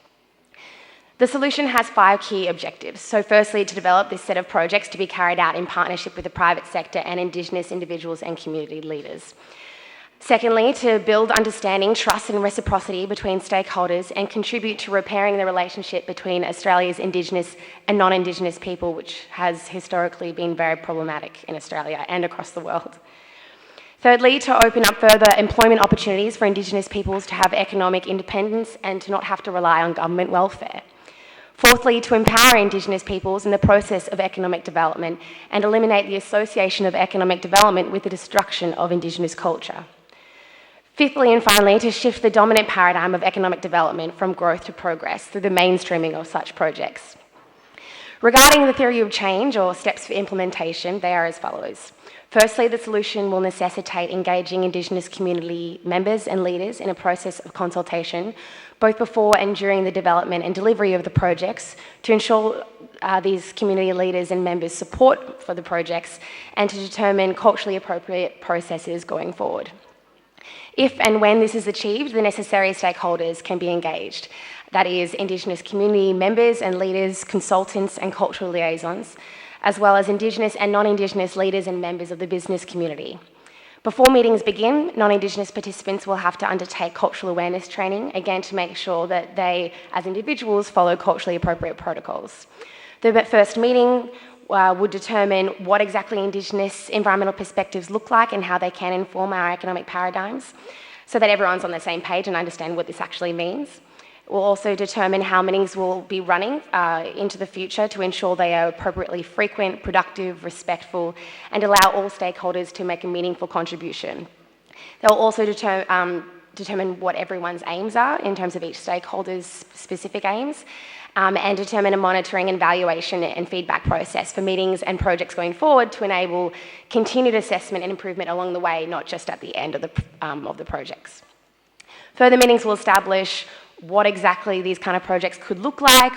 The solution has 5 key objectives. So firstly, to develop this set of projects to be carried out in partnership with the private sector and Indigenous individuals and community leaders. Secondly, to build understanding, trust and reciprocity between stakeholders and contribute to repairing the relationship between Australia's Indigenous and non-Indigenous people, which has historically been very problematic in Australia and across the world. Thirdly, to open up further employment opportunities for Indigenous peoples to have economic independence and to not have to rely on government welfare. Fourthly, to empower Indigenous peoples in the process of economic development and eliminate the association of economic development with the destruction of Indigenous culture. Fifthly and finally, to shift the dominant paradigm of economic development from growth to progress through the mainstreaming of such projects. Regarding the theory of change or steps for implementation, they are as follows. Firstly, the solution will necessitate engaging Indigenous community members and leaders in a process of consultation, both before and during the development and delivery of the projects, to ensure these community leaders and members' support for the projects and to determine culturally appropriate processes going forward. If and when this is achieved, the necessary stakeholders can be engaged. That is, Indigenous community members and leaders, consultants and cultural liaisons, as well as Indigenous and non-Indigenous leaders and members of the business community. Before meetings begin, non-Indigenous participants will have to undertake cultural awareness training, again to make sure that they, as individuals, follow culturally appropriate protocols. The first meeting would determine what exactly Indigenous environmental perspectives look like and how they can inform our economic paradigms, so that everyone's on the same page and understand what this actually means. We'll also determine how meetings will be running into the future to ensure they are appropriately frequent, productive, respectful, and allow all stakeholders to make a meaningful contribution. They'll also determine what everyone's aims are in terms of each stakeholder's specific aims, and determine a monitoring and evaluation and feedback process for meetings and projects going forward to enable continued assessment and improvement along the way, not just at the end of the projects. Further meetings will establish what exactly these kind of projects could look like,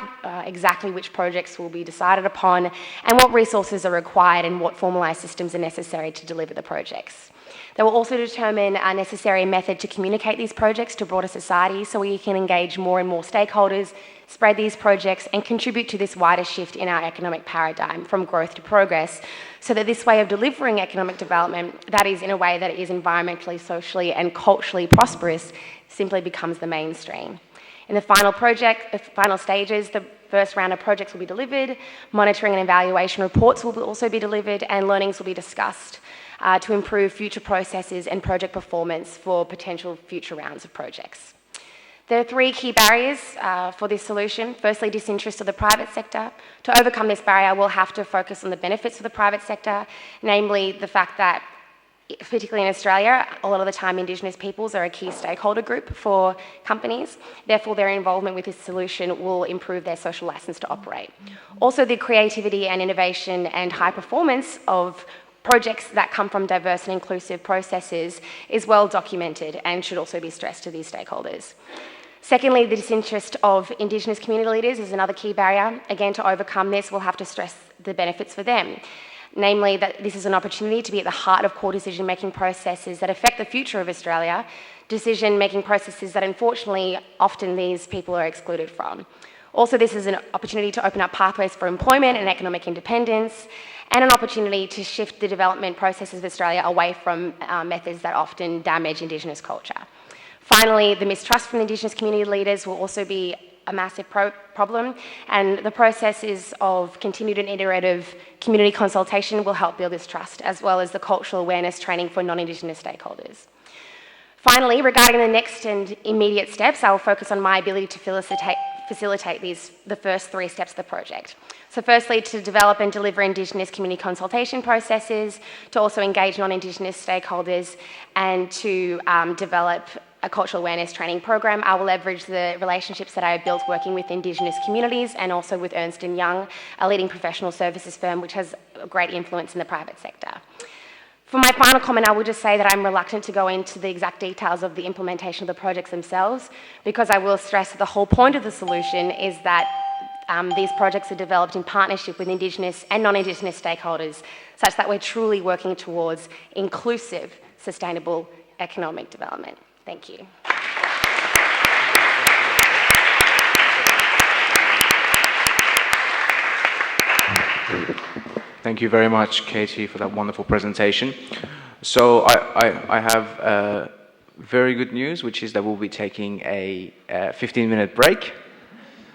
exactly which projects will be decided upon, and what resources are required and what formalised systems are necessary to deliver the projects. They will also determine a necessary method to communicate these projects to broader society so we can engage more and more stakeholders, spread these projects and contribute to this wider shift in our economic paradigm from growth to progress, so that this way of delivering economic development, that is in a way that is environmentally, socially and culturally prosperous, simply becomes the mainstream. In the final stages, the first round of projects will be delivered, monitoring and evaluation reports will also be delivered, and learnings will be discussed to improve future processes and project performance for potential future rounds of projects. There are 3 key barriers for this solution. Firstly, disinterest of the private sector. To overcome this barrier, we'll have to focus on the benefits of the private sector, namely the fact that, particularly in Australia, a lot of the time Indigenous peoples are a key stakeholder group for companies. Therefore, their involvement with this solution will improve their social licence to operate. Also, the creativity and innovation and high performance of projects that come from diverse and inclusive processes is well documented and should also be stressed to these stakeholders. Secondly, the disinterest of Indigenous community leaders is another key barrier. Again, to overcome this, we'll have to stress the benefits for them. Namely, that this is an opportunity to be at the heart of core decision-making processes that affect the future of Australia, decision-making processes that unfortunately often these people are excluded from. Also, this is an opportunity to open up pathways for employment and economic independence, and an opportunity to shift the development processes of Australia away from methods that often damage Indigenous culture. Finally, the mistrust from Indigenous community leaders will also be a massive problem, and the processes of continued and iterative community consultation will help build this trust, as well as the cultural awareness training for non-Indigenous stakeholders. Finally, regarding the next and immediate steps, I will focus on my ability to facilitate the first 3 steps of the project. So firstly, to develop and deliver Indigenous community consultation processes, to also engage non-Indigenous stakeholders, and to develop a cultural awareness training program. I will leverage the relationships that I have built working with Indigenous communities and also with Ernst & Young, a leading professional services firm which has a great influence in the private sector. For my final comment, I will just say that I'm reluctant to go into the exact details of the implementation of the projects themselves, because I will stress that the whole point of the solution is that these projects are developed in partnership with Indigenous and non-Indigenous stakeholders, such that we're truly working towards inclusive, sustainable economic development. Thank you. Thank you very much, Katie, for that wonderful presentation. So I have very good news, which is that we'll be taking a 15-minute break.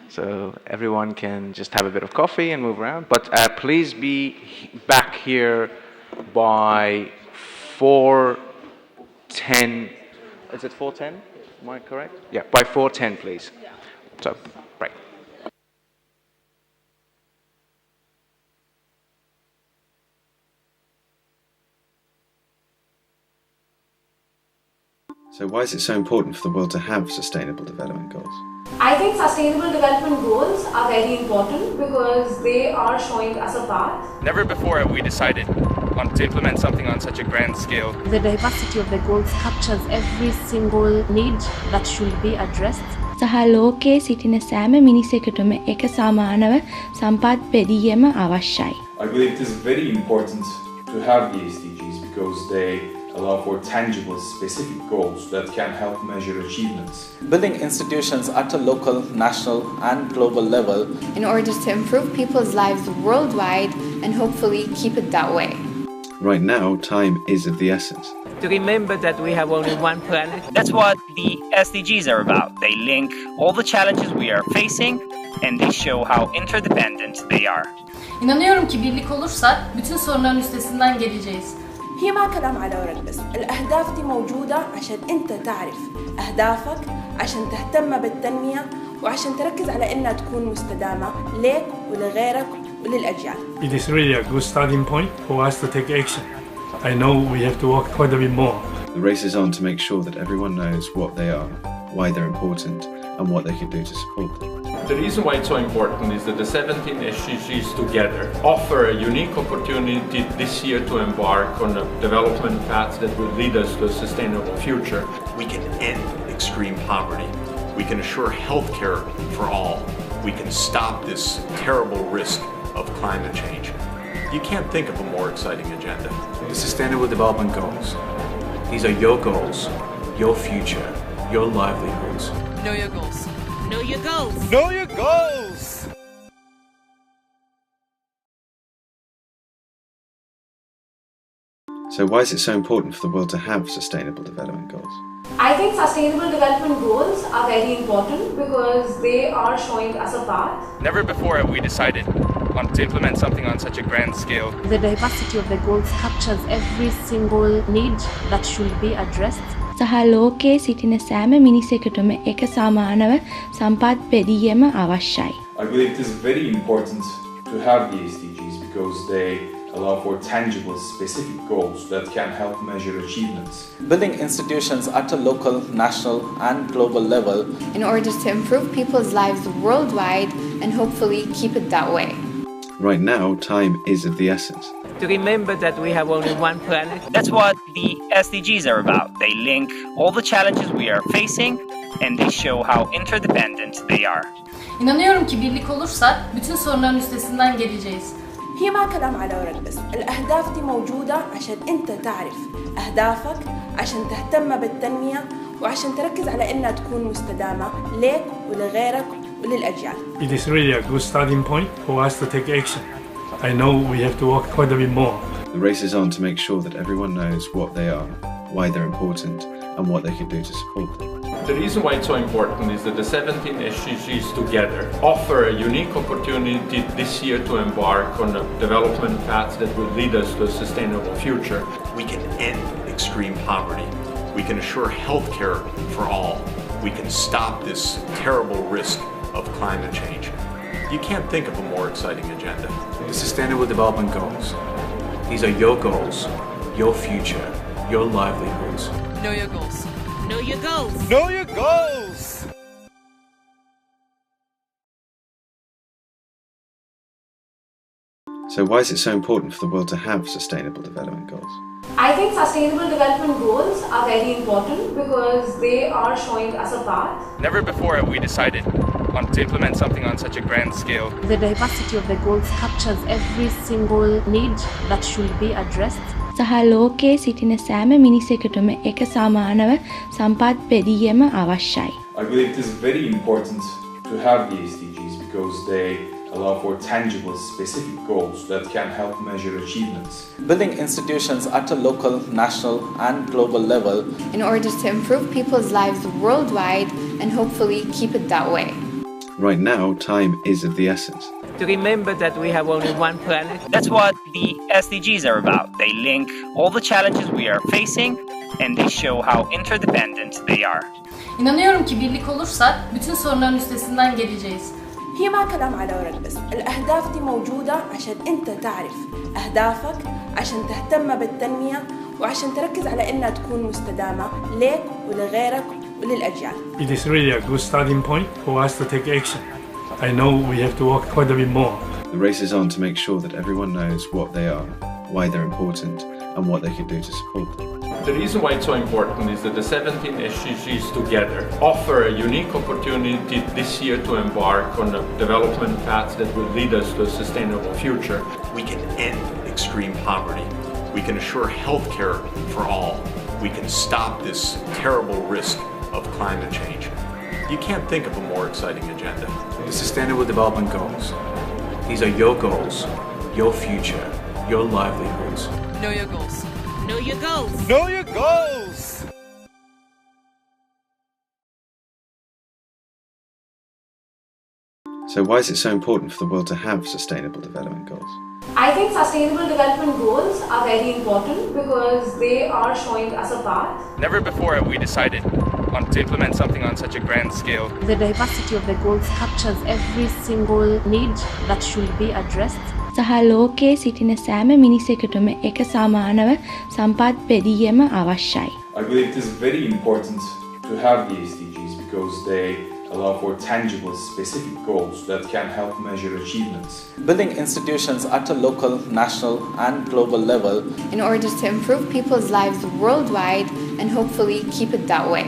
So everyone can just have a bit of coffee and move around. But please be back here by 4:10. Is it 4:10? Am I correct? Yeah, by 4:10, please. So, break. So why is it so important for the world to have sustainable development goals? I think sustainable development goals are very important because they are showing us a path. Never before have we decided to implement something on such a grand scale. The diversity of the goals captures every single need that should be addressed. සහ ලෝකයේ සිටින සෑම මිනිසෙකුටම එක සමානව සම්පත් බෙදීම අවශ්‍යයි. I believe it is very important to have the SDGs because they allow for tangible, specific goals that can help measure achievements. Building institutions at a local, national and global level in order to improve people's lives worldwide and hopefully keep it that way. Right now, time is of the essence. To remember that we have only one planet. That's what the SDGs are about. They link all the challenges we are facing and they show how interdependent they are. İnanıyorum ki birlik olursak bütün sorunların üstesinden geleceğiz. هي ما كلام على ورق بس، الأهداف دي موجودة عشان أنت تعرف أهدافك، عشان تهتم بالتنمية وعشان تركز على إنها تكون مستدامة ليك ولغيرك وللأجيال. It is really a good starting point for us to take action. I know we have to work quite a bit more. The race is on to make sure that everyone knows what they are, why they're important, and what they can do to support them. The reason why it's so important is that the 17 SDGs together offer a unique opportunity this year to embark on a development path that will lead us to a sustainable future. We can end extreme poverty. We can assure health care for all. We can stop this terrible risk of climate change. You can't think of a more exciting agenda. The Sustainable Development Goals. These are your goals, your future, your livelihoods. Know your goals. Know your goals. Know your goals! So why is it so important for the world to have sustainable development goals? I think sustainable development goals are very important because they are showing us a path. Never before have we decided to implement something on such a grand scale. The diversity of the goals captures every single need that should be addressed. සහ ලෝකයේ සිටින සෑම මිනිසෙකුටම එක සමානව සම්පත් බෙදීම අවශ්‍යයි. I believe it is very important to have the SDGs because they allow for tangible, specific goals that can help measure achievements. Building institutions at a local, national and global level in order to improve people's lives worldwide and hopefully keep it that way. Right now, time is of the essence. To remember that we have only one planet. That's what the SDGs are about. They link all the challenges we are facing and they show how interdependent they are. İnanıyorum ki birlik olursak bütün sorunların üstesinden geleceğiz. هي ما كلام على ورق بس، الأهداف دي موجودة عشان أنت تعرف أهدافك، عشان تهتم بالتنمية وعشان تركز على إنها تكون مستدامة ليك ولغيرك وللأجيال. It is really a good starting point for us to take action. I know we have to work quite a bit more. The race is on to make sure that everyone knows what they are, why they're important, and what they can do to support them. The reason why it's so important is that the 17 SDGs together offer a unique opportunity this year to embark on a development path that will lead us to a sustainable future. We can end extreme poverty. We can assure health care for all. We can stop this terrible risk of climate change. You can't think of a more exciting agenda. The Sustainable Development Goals. These are your goals, your future, your livelihoods. Know your goals. Know your goals. Know your goals! So why is it so important for the world to have sustainable development goals? I think sustainable development goals are very important because they are showing us a path. Never before have we decided to implement something on such a grand scale. The diversity of the goals captures every single need that should be addressed. සහ ලෝකයේ සිටින සෑම මිනිසෙකුටම එක සමානව සම්පත් බෙදීම අවශ්‍යයි. I believe it is very important to have the SDGs because they allow for tangible, specific goals that can help measure achievements. Building institutions at a local, national, and global level in order to improve people's lives worldwide and hopefully keep it that way. Right now, time is of the essence. To remember that we have only one planet. That's what the SDGs are about. They link all the challenges we are facing and they show how interdependent they are. İnanıyorum ki birlik olursak bütün sorunların üstesinden geleceğiz. هي ما كلام على ورق بس، الأهداف دي موجودة عشان أنت تعرف أهدافك، عشان تهتم بالتنمية وعشان تركز على إنها تكون مستدامة ليك ولغيرك وللأجيال. It is really a good starting point for us to take action. I know we have to work quite a bit more. The race is on to make sure that everyone knows what they are, why they're important, and what they can do to support them. The reason why it's so important is that the 17 SDGs together offer a unique opportunity this year to embark on a development path that will lead us to a sustainable future. We can end extreme poverty. We can assure health care for all. We can stop this terrible risk of climate change. You can't think of a more exciting agenda. The Sustainable Development Goals. These are your goals, your future, your livelihoods. Know your goals. Know your goals. Know your goals! So why is it so important for the world to have sustainable development goals? I think sustainable development goals are very important because they are showing us a path. Never before have we decided to implement something on such a grand scale. The diversity of the goals captures every single need that should be addressed. සහ ලෝකයේ සිටින සෑම මිනිසෙකුටම එක සමානව සම්පත් බෙදීම අවශ්‍යයි. I believe it is very important to have the SDGs because they allow for tangible, specific goals that can help measure achievements. Building institutions at a local, national, and global level in order to improve people's lives worldwide and hopefully keep it that way.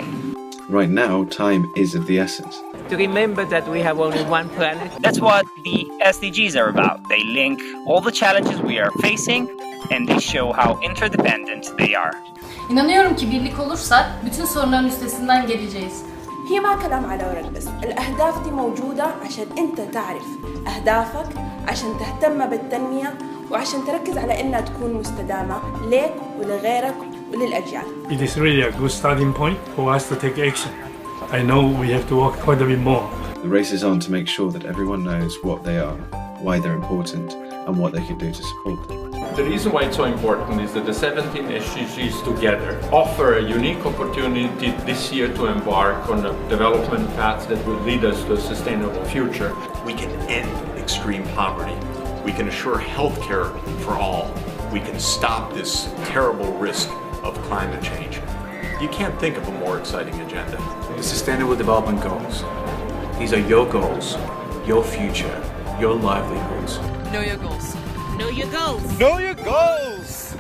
Right now, time is of the essence. To remember that we have only one planet. That's what the SDGs are about. They link all the challenges we are facing and they show how interdependent they are. İnanıyorum ki birlik olursak bütün sorunların üstesinden geleceğiz. هي ما كلام على ورق بس، الأهداف دي موجودة عشان أنت تعرف أهدافك، عشان تهتم بالتنمية وعشان تركز على إنها تكون مستدامة ليك ولغيرك وللأجيال. It is really a good starting point for us to take action. I know we have to work quite a bit more. The race is on to make sure that everyone knows what they are, why they're important, and what they can do to support them. The reason why it's so important is that the 17 SDGs together offer a unique opportunity this year to embark on a development path that will lead us to a sustainable future. We can end extreme poverty. We can assure health care for all. We can stop this terrible risk of climate change. You can't think of a more exciting agenda. The Sustainable Development Goals. These are your goals, your future, your livelihoods. Know your goals. Know your goals. Know your goals!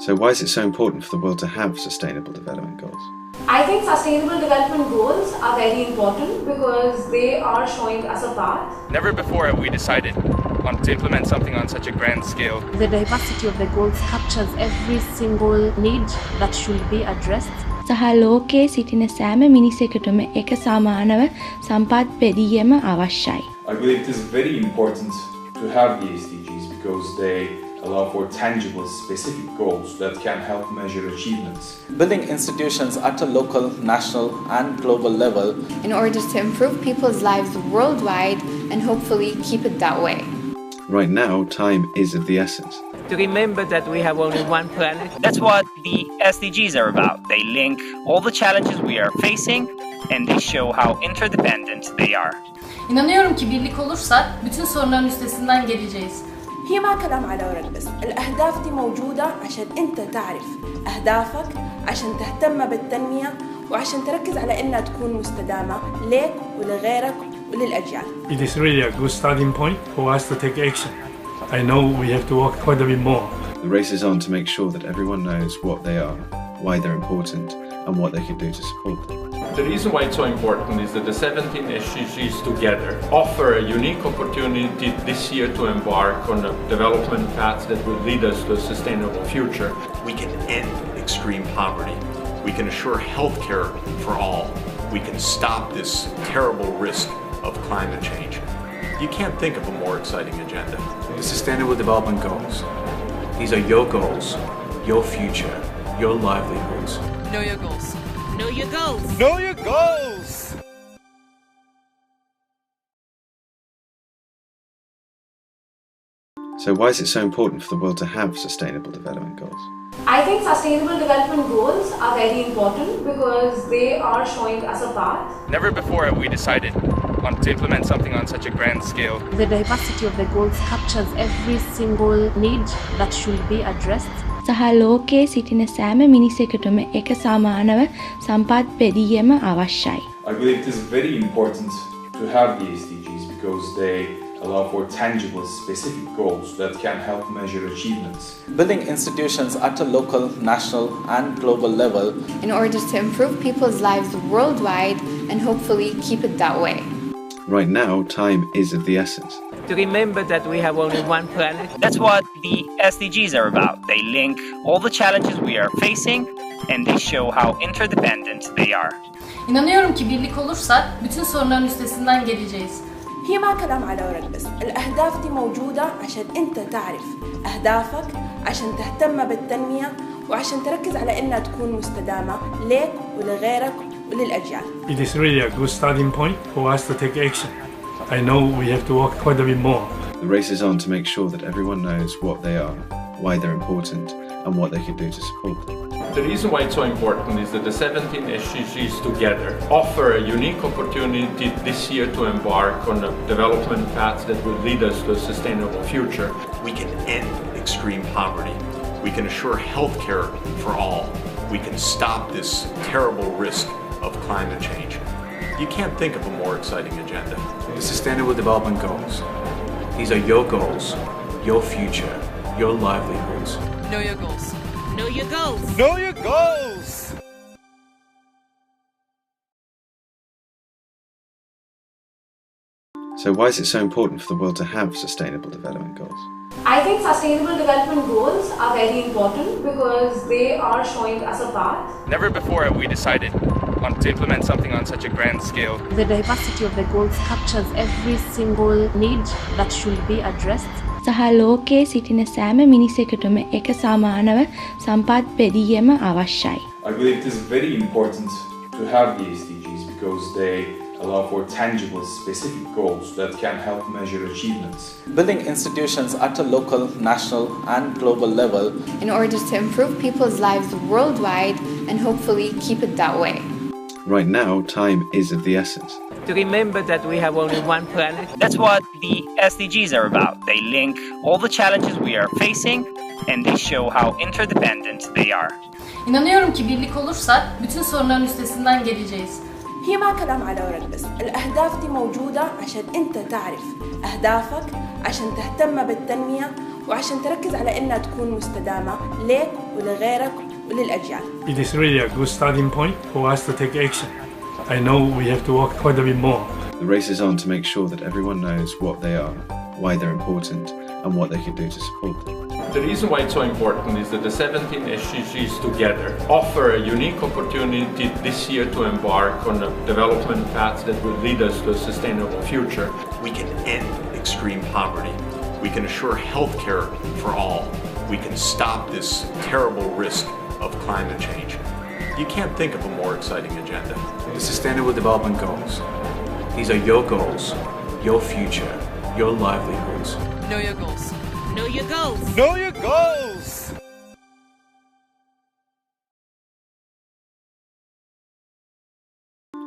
So why is it so important for the world to have sustainable development goals? I think sustainable development goals are very important because they are showing us a path. Never before have we decided to implement something on such a grand scale. The diversity of the goals captures every single need that should be addressed. සහ ලෝකයේ සිටින සෑම මිනිසෙකුටම එක සමානව සම්පත් බෙදීම අවශ්‍යයි. I believe it is very important to have the SDGs because they allow for tangible, specific goals that can help measure achievements. Building institutions at a local, national, and global level in order to improve people's lives worldwide and hopefully keep it that way. Right now, time is of the essence. To remember that we have only one planet. That's what the SDGs are about. They link all the challenges we are facing and they show how interdependent they are. İnanıyorum ki birlik olursak bütün sorunların üstesinden geleceğiz. هي ما كلام على ورق بس، الأهداف دي موجودة عشان أنت تعرف أهدافك، عشان تهتم بالتنمية وعشان تركز على إنها تكون مستدامة ليك ولغيرك وللأجيال. It is really a good starting point for us to take action. I know we have to work quite a bit more. The race is on to make sure that everyone knows what they are, why they're important, and what they can do to support them. The reason why it's so important is that the 17 SDGs together offer a unique opportunity this year to embark on a development path that will lead us to a sustainable future. We can end extreme poverty. We can assure health care for all. We can stop this terrible risk of climate change. You can't think of a more exciting agenda. The Sustainable Development Goals. These are your goals, your future, your livelihoods. Know your goals. Know your goals. Know your goals. So why is it so important for the world to have sustainable development goals? I think sustainable development goals are very important because they are showing us a path. Never before have we decided to implement something on such a grand scale. The diversity of the goals captures every single need that should be addressed. සහ ලෝකයේ සිටින සෑම මිනිසෙකුටම එක සමානව සම්පත් බෙදීම අවශ්‍යයි. I believe it is very important to have the SDGs because they allow for tangible, specific goals that can help measure achievements. Building institutions at a local, national, and global level in order to improve people's lives worldwide and hopefully keep it that way. Right now, time is of the essence. To remember that we have only one planet. That's what the SDGs are about. They link all the challenges we are facing and they show how interdependent they are. İnanıyorum ki birlik olursak bütün sorunların üstesinden geleceğiz. هي ما كلام على ورق بس، الأهداف دي موجودة عشان أنت تعرف أهدافك، عشان تهتم بالتنمية وعشان تركز على إنها تكون مستدامة ليك ولغيرك وللأجيال. It is really a good starting point for us to take action. I know we have to work quite a bit more. The race is on to make sure that everyone knows what they are, why they're important, and what they can do to support them. The reason why it's so important is that the 17 SDGs together offer a unique opportunity this year to embark on a development path that will lead us to a sustainable future. We can end extreme poverty. We can assure health care for all. We can stop this terrible risk of climate change. You can't think of a more exciting agenda. The Sustainable Development Goals. These are your goals, your future, your livelihoods. Know your goals. Know your goals. Know your goals. So why is it so important for the world to have sustainable development goals? I think sustainable development goals are very important because they are showing us a path. Never before have we decided to implement something on such a grand scale. The diversity of the goals captures every single need that should be addressed. සහ ලෝකයේ සිටින සෑම මිනිසෙකුටම එක සමානව සම්පත් බෙදීම අවශ්‍යයි. I believe it is very important to have the SDGs because they allow for tangible, specific goals that can help measure achievements. Building institutions at a local, national, and global level in order to improve people's lives worldwide and hopefully keep it that way. Right now, time is of the essence. To remember that we have only one planet. That's what the SDGs are about. They link all the challenges we are facing and they show how interdependent they are. İnanıyorum ki birlik olursak bütün sorunların üstesinden geleceğiz. هي ما كلام على ورق بس، الأهداف دي موجودة عشان أنت تعرف أهدافك، عشان تهتم بالتنمية وعشان تركز على إنها تكون مستدامة ليك ولغيرك وللأجيال. It is really a good starting point for us to take action. I know we have to work quite a bit more. The race is on to make sure that everyone knows what they are, why they're important, and what they can do to support them. The reason why it's so important is that the 17 SDGs together offer a unique opportunity this year to embark on a development path that will lead us to a sustainable future. We can end extreme poverty. We can assure health care for all. We can stop this terrible risk of climate change. You can't think of a more exciting agenda. The Sustainable Development Goals. These are your goals, your future, your livelihoods. Know your goals. Know your goals. Know your goals.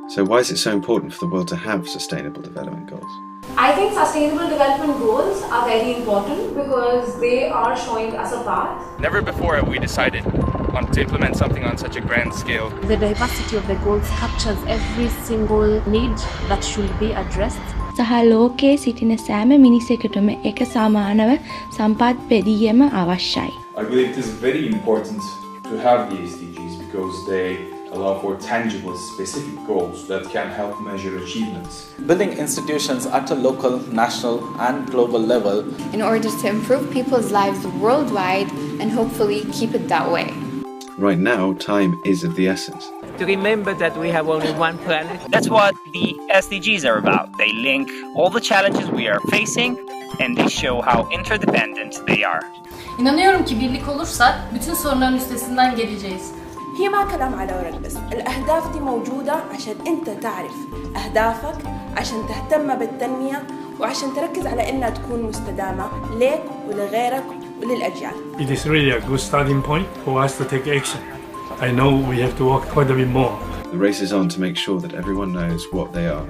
So why is it so important for the world to have sustainable development goals? I think sustainable development goals are very important because they are showing us a path. Never before have we decided to implement something on such a grand scale. The diversity of the goals captures every single need that should be addressed. සහ ලෝකයේ සිටින සෑම මිනිසෙකුටම එක සමානව සම්පත් බෙදීම අවශ්‍යයි. I believe it is very important to have the SDGs because they allow for tangible, specific goals that can help measure achievements. Building institutions at a local, national, and global level in order to improve people's lives worldwide and hopefully keep it that way. Right now, time is of the essence. To remember that we have only one planet. That's what the SDGs are about. They link all the challenges we are facing and they show how interdependent they are. İnanıyorum ki birlik olursak bütün sorunların üstesinden geleceğiz. هي ما كلام على ورق بس، الأهداف دي موجودة عشان أنت تعرف أهدافك، عشان تهتم بالتنمية وعشان تركز على إنها تكون مستدامة ليك ولغيرك وللأجيال. It is really a good starting point for us to take action. I know we have to work quite a bit more. The race is on to make sure that everyone knows what they are,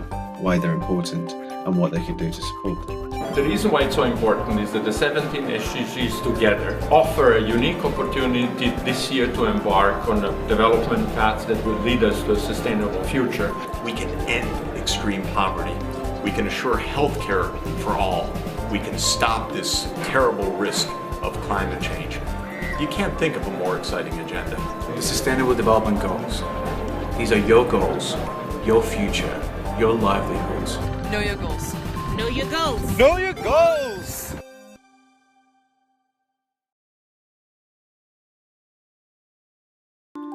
why they're important, and what they can do to support them. The reason why it's so important is that the 17 SDGs together offer a unique opportunity this year to embark on a development path that will lead us to a sustainable future. We can end extreme poverty. We can assure health care for all. We can stop this terrible risk of climate change. You can't think of a more exciting agenda. The Sustainable Development Goals. These are your goals, your future, your livelihoods. Know your goals. Know your goals. Know your goals.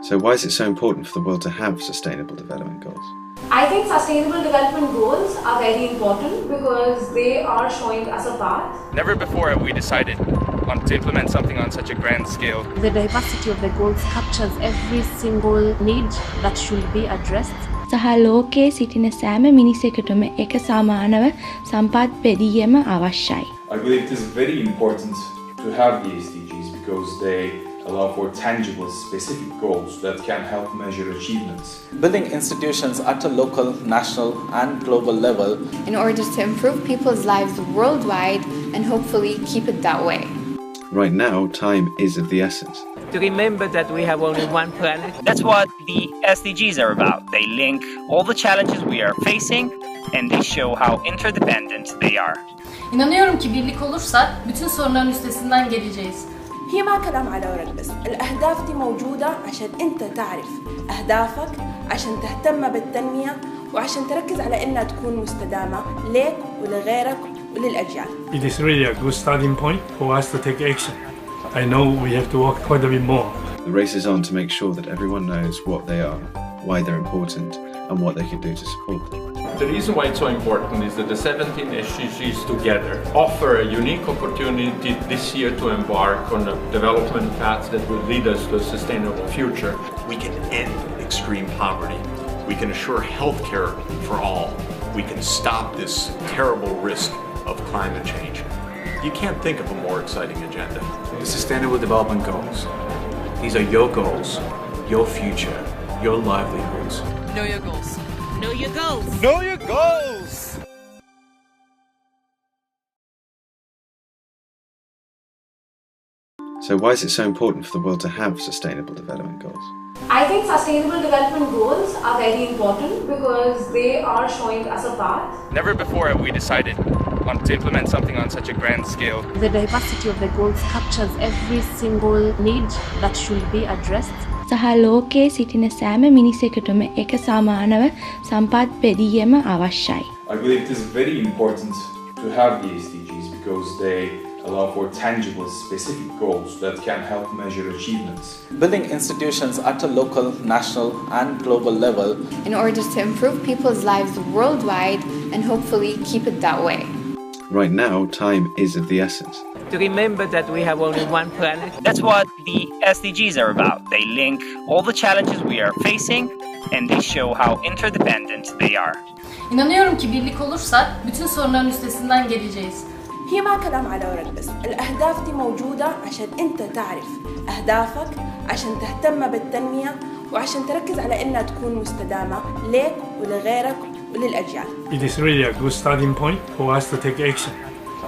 So why is it so important for the world to have sustainable development goals? I think sustainable development goals are very important because they are showing us a path. Never before have we decided to implement something on such a grand scale. The diversity of the goals captures every single need that should be addressed. සහ ලෝකයේ සිටින සෑම මිනිසෙකුටම එක සමානව සම්පත් බෙදීම අවශ්‍යයි. I believe it is very important to have the SDGs because they allow for tangible, specific goals that can help measure achievements. Building institutions at a local, national, and global level in order to improve people's lives worldwide and hopefully keep it that way. Right now, time is of the essence. To remember that we have only one planet. That's what the SDGs are about. They link all the challenges we are facing and they show how interdependent they are. İnanıyorum ki birlik olursak bütün sorunların üstesinden geleceğiz. هي ما كلام على ورق بس، الأهداف دي موجودة عشان أنت تعرف أهدافك، عشان تهتم بالتنمية وعشان تركز على إنها تكون مستدامة ليك ولغيرك وللأجيال. It is really a good starting point for us to take action. I know we have to work quite a bit more. The race is on to make sure that everyone knows what they are, why they're important, and what they can do to support them. The reason why it's so important is that the 17 SDGs together offer a unique opportunity this year to embark on a development path that will lead us to a sustainable future. We can end extreme poverty. We can assure health care for all. We can stop this terrible risk of climate change. You can't think of a more exciting agenda. The Sustainable Development Goals. These are your goals, your future, your livelihoods. Know your goals. Know your goals. Know your goals. So why is it so important for the world to have sustainable development goals? I think sustainable development goals are very important because they are showing us a path. Never before have we decided to implement something on such a grand scale. The diversity of the goals captures every single need that should be addressed. සහ ලෝකයේ සිටින සෑම මිනිසෙකුටම එක සමානව සම්පත් බෙදීම අවශ්‍යයි. I believe it is very important to have the SDGs because they allow for tangible, specific goals that can help measure achievements. Building institutions at a local, national, and global level in order to improve people's lives worldwide and hopefully keep it that way. Right now, time is of the essence. To remember that we have only one planet. That's what the SDGs are about. They link all the challenges we are facing and they show how interdependent they are. İnanıyorum ki birlik olursak bütün sorunların üstesinden geleceğiz. هي ما كلام على ورق بس، الأهداف دي موجودة عشان أنت تعرف أهدافك، عشان تهتم بالتنمية وعشان تركز على إنها تكون مستدامة ليك ولغيرك وللأجيال. It is really a good starting point for us to take action.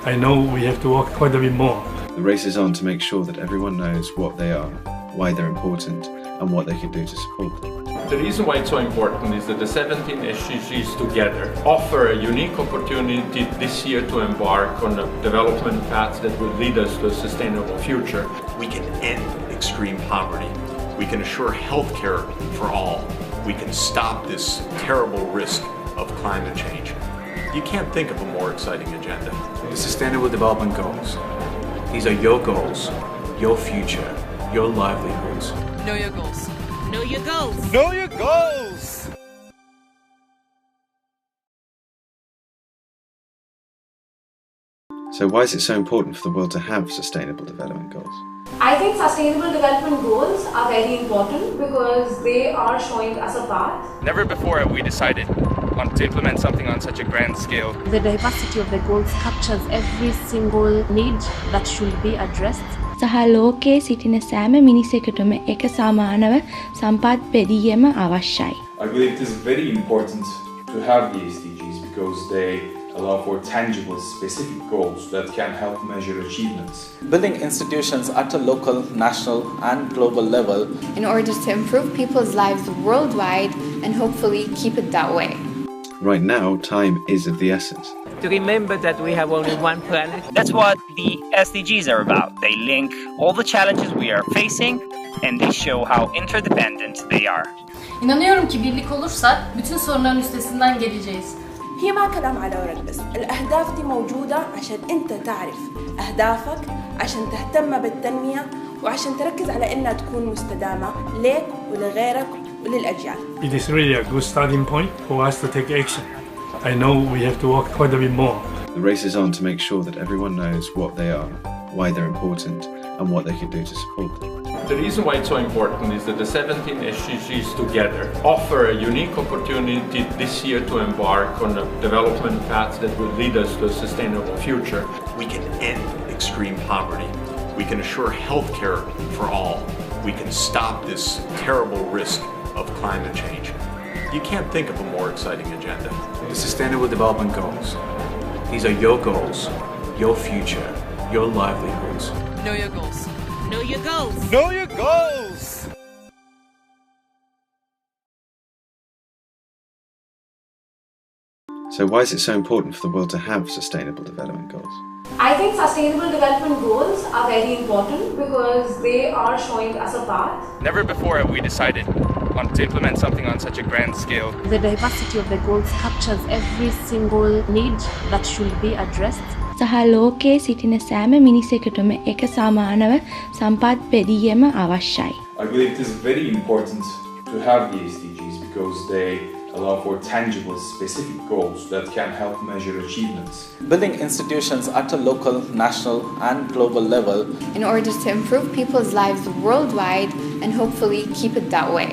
I know we have to work quite a bit more. The race is on to make sure that everyone knows what they are, why they're important, and what they can do to support them. The reason why it's so important is that the 17 SDGs together offer a unique opportunity this year to embark on a development path that will lead us to a sustainable future. We can end extreme poverty. We can assure health care for all. We can stop this terrible risk of climate change. You can't think of a more exciting agenda. The Sustainable Development Goals. These are your goals, your future, your livelihoods. Know your goals. Know your goals. Know your goals. So why is it so important for the world to have sustainable development goals? I think sustainable development goals are very important because they are showing us a path. Never before have we decided to implement something on such a grand scale. The diversity of the goals captures every single need that should be addressed. සහ ලෝකයේ සිටින සෑම මිනිසෙකුටම එක සමානව සම්පත් බෙදීම අවශ්‍යයි. I believe it is very important to have the SDGs because they allow for tangible, specific goals that can help measure achievements. Building institutions at a local, national and global level in order to improve people's lives worldwide and hopefully keep it that way. Right now, time is of the essence. To remember that we have only one planet. That's what the SDGs are about. They link all the challenges we are facing and they show how interdependent they are. İnanıyorum ki birlik olursak bütün sorunların üstesinden geleceğiz. هي ما كلام على ورق بس، الأهداف دي موجودة عشان أنت تعرف أهدافك، عشان تهتم بالتنمية وعشان تركز على إنها تكون مستدامة ليك ولغيرك وللأجيال. It is really a good starting point for us to take action. I know we have to work quite a bit more. The race is on to make sure that everyone knows what they are, why they're important, and what they can do to support them. The reason why it's so important is that the 17 SDGs together offer a unique opportunity this year to embark on a development path that will lead us to a sustainable future. We can end extreme poverty. We can assure health care for all. We can stop this terrible risk of climate change. You can't think of a more exciting agenda. The Sustainable Development Goals. These are your goals, your future, your livelihoods. Know your goals. Know your goals. Know your goals. So why is it so important for the world to have sustainable development goals? I think sustainable development goals are very important because they are showing us a path. Never before have we decided to implement something on such a grand scale. The diversity of the goals captures every single need that should be addressed. සහ ලෝකයේ සිටින සෑම මිනිසෙකුටම එක සමානව සම්පත් බෙදීම අවශ්‍යයි. I believe it is very important to have the SDGs because they allow for tangible, specific goals that can help measure achievements. Building institutions at a local, national and global level in order to improve people's lives worldwide and hopefully keep it that way.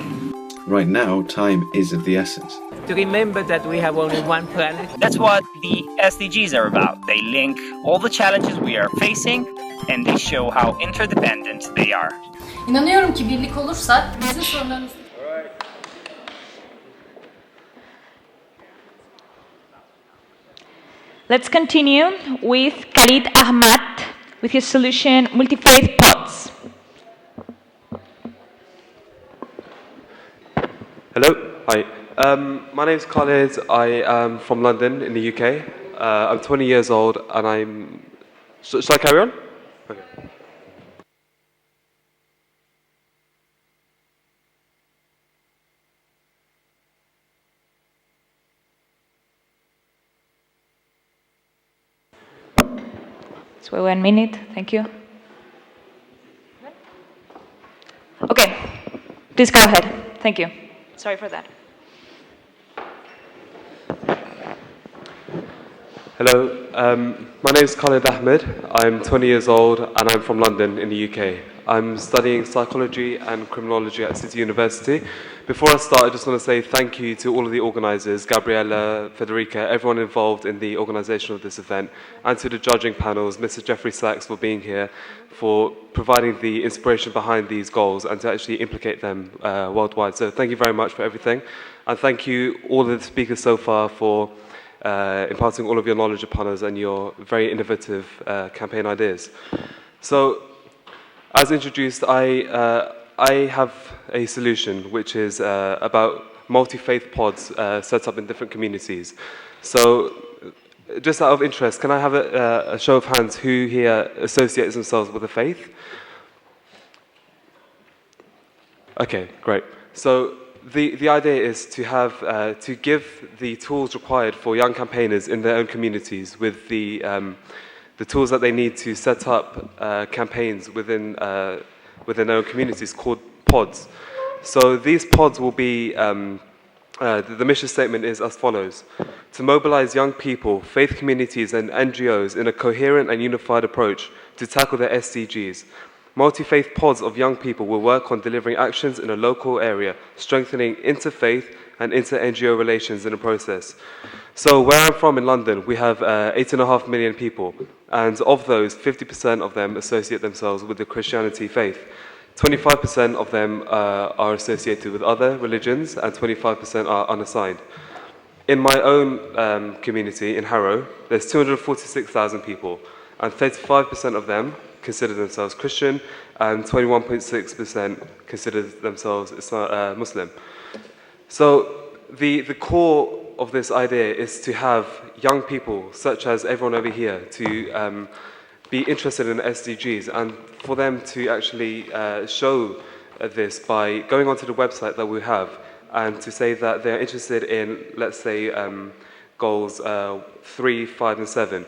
Right now, time is of the essence. To remember that we have only one planet. That's what the SDGs are about. They link all the challenges we are facing and they show how interdependent they are. İnanıyorum ki birlik olursak bütün sorunların Let's continue with Khalid Ahmad with his solution multi-faith pods. Hello, hi. My name's Khalid. I am from London in the UK. I'm 20 years old and I'm... Should I carry on? Okay. Let's wait 1 minute, thank you. Okay, please go ahead, thank you. Sorry for that. Hello, My name is Khalid Ahmed. I'm 20 years old and I'm from London in the UK. I'm studying psychology and criminology at City University. Before I start, I just want to say thank you to all of the organisers, Gabriella, Federica, everyone involved in the organisation of this event, and to the judging panels, Mr. Jeffrey Sachs for being here, for providing the inspiration behind these goals and to actually implicate them worldwide. So thank you very much for everything. And thank you all of the speakers so far for imparting all of your knowledge upon us and your very innovative campaign ideas. So, as introduced, I have a solution which is about multi-faith pods set up in different communities. So, just out of interest, can I have a show of hands who here associates themselves with a faith? Okay, great. So, the idea is to have to give the tools required for young campaigners in their own communities with the tools that they need to set up campaigns within their own communities called pods. So these pods will be the mission statement is as follows: to mobilize young people, faith communities, and NGOs in a coherent and unified approach to tackle their SDGs. Multi-faith pods of young people will work on delivering actions in a local area, strengthening interfaith and inter-NGO relations in the process. So where I'm from in London, we have 8.5 million people, and of those, 50% of them associate themselves with the Christianity faith. 25% of them are associated with other religions, and 25% are unassigned. In my own community in Harrow, there's 246,000 people, and 35% of them consider themselves Christian, and 21.6% consider themselves Muslim. So the core of this idea is to have young people, such as everyone over here, to be interested in SDGs, and for them to actually show this by going onto the website that we have and to say that they're interested in, let's say, goals 3, 5, and 7.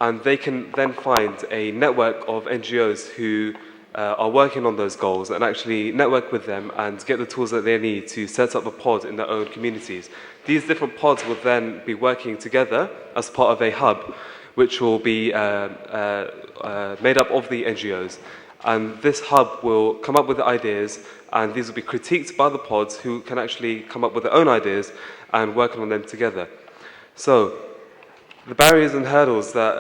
And they can then find a network of NGOs who are working on those goals and actually network with them and get the tools that they need to set up a pod in their own communities. These different pods will then be working together as part of a hub, which will be made up of the NGOs. And this hub will come up with the ideas, and these will be critiqued by the pods who can actually come up with their own ideas and work on them together. So, the barriers and hurdles that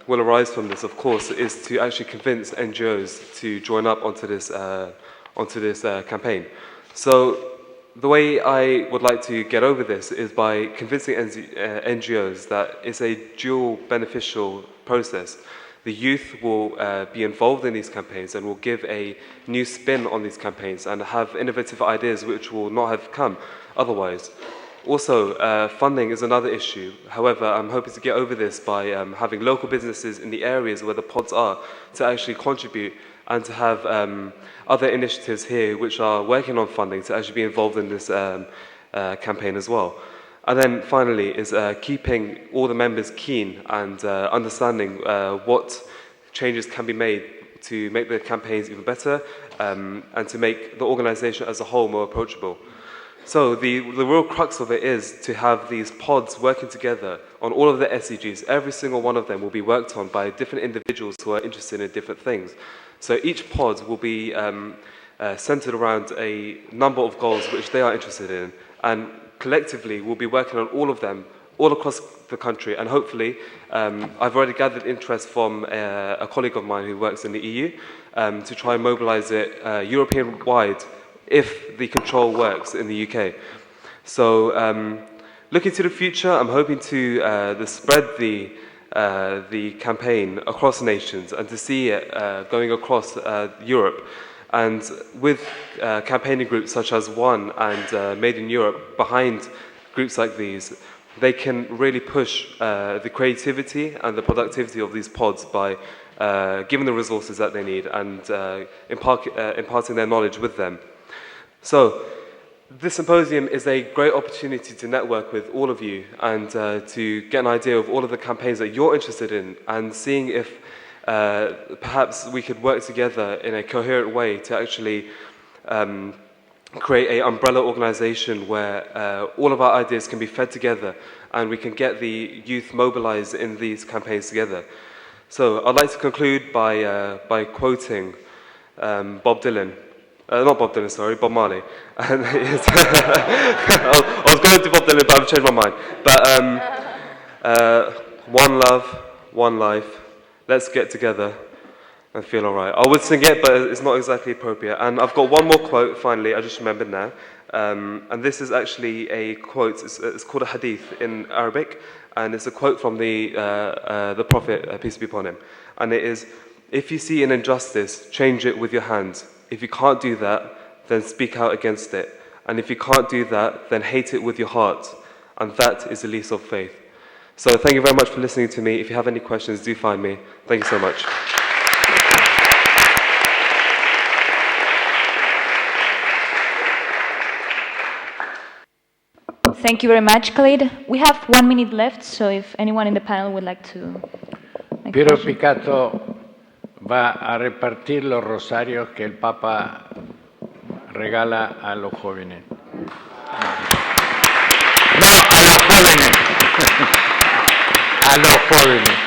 will arise from this, of course, is to actually convince NGOs to join up onto this campaign. So the way I would like to get over this is by convincing NGOs that it's a dual beneficial process. The youth will be involved in these campaigns and will give a new spin on these campaigns and have innovative ideas which will not have come otherwise. Also, funding is another issue. However, I'm hoping to get over this by having local businesses in the areas where the pods are to actually contribute and to have other initiatives here which are working on funding to actually be involved in this campaign as well. And then finally is keeping all the members keen and understanding what changes can be made to make the campaigns even better and to make the organisation as a whole more approachable. So the real crux of it is to have these pods working together on all of the SDGs. Every single one of them will be worked on by different individuals who are interested in different things. So each pod will be centered around a number of goals which they are interested in, and collectively we'll be working on all of them all across the country. And hopefully, I've already gathered interest from a colleague of mine who works in the EU to try and mobilize it European-wide if the control works in the UK. So looking to the future, I'm hoping to spread the campaign across nations and to see it going across Europe. And with campaigning groups such as One and Made in Europe behind groups like these, they can really push the creativity and the productivity of these pods by giving the resources that they need and imparting their knowledge with them. So, this symposium is a great opportunity to network with all of you and to get an idea of all of the campaigns that you're interested in and seeing if perhaps we could work together in a coherent way to actually create an umbrella organization where all of our ideas can be fed together and we can get the youth mobilized in these campaigns together. So I'd like to conclude by quoting Bob Dylan. Not Bob Dylan, sorry, Bob Marley. I was going to do Bob Dylan, but I've changed my mind. But one love, one life, let's get together and feel all right. I would sing it, but it's not exactly appropriate. And I've got one more quote, finally, I just remembered now. And this is actually a quote, it's called a hadith in Arabic, and it's a quote from the Prophet, peace be upon him. And it is, if you see an injustice, change it with your hands. If you can't do that, then speak out against it. And if you can't do that, then hate it with your heart. And that is the least of faith. So thank you very much for listening to me. If you have any questions, do find me. Thank you so much. Thank you very much, Khalid. We have 1 minute left, so if anyone in the panel would like to make Piero Picato va a repartir los rosarios que el Papa regala a los jóvenes. No, a los jóvenes. A los jóvenes.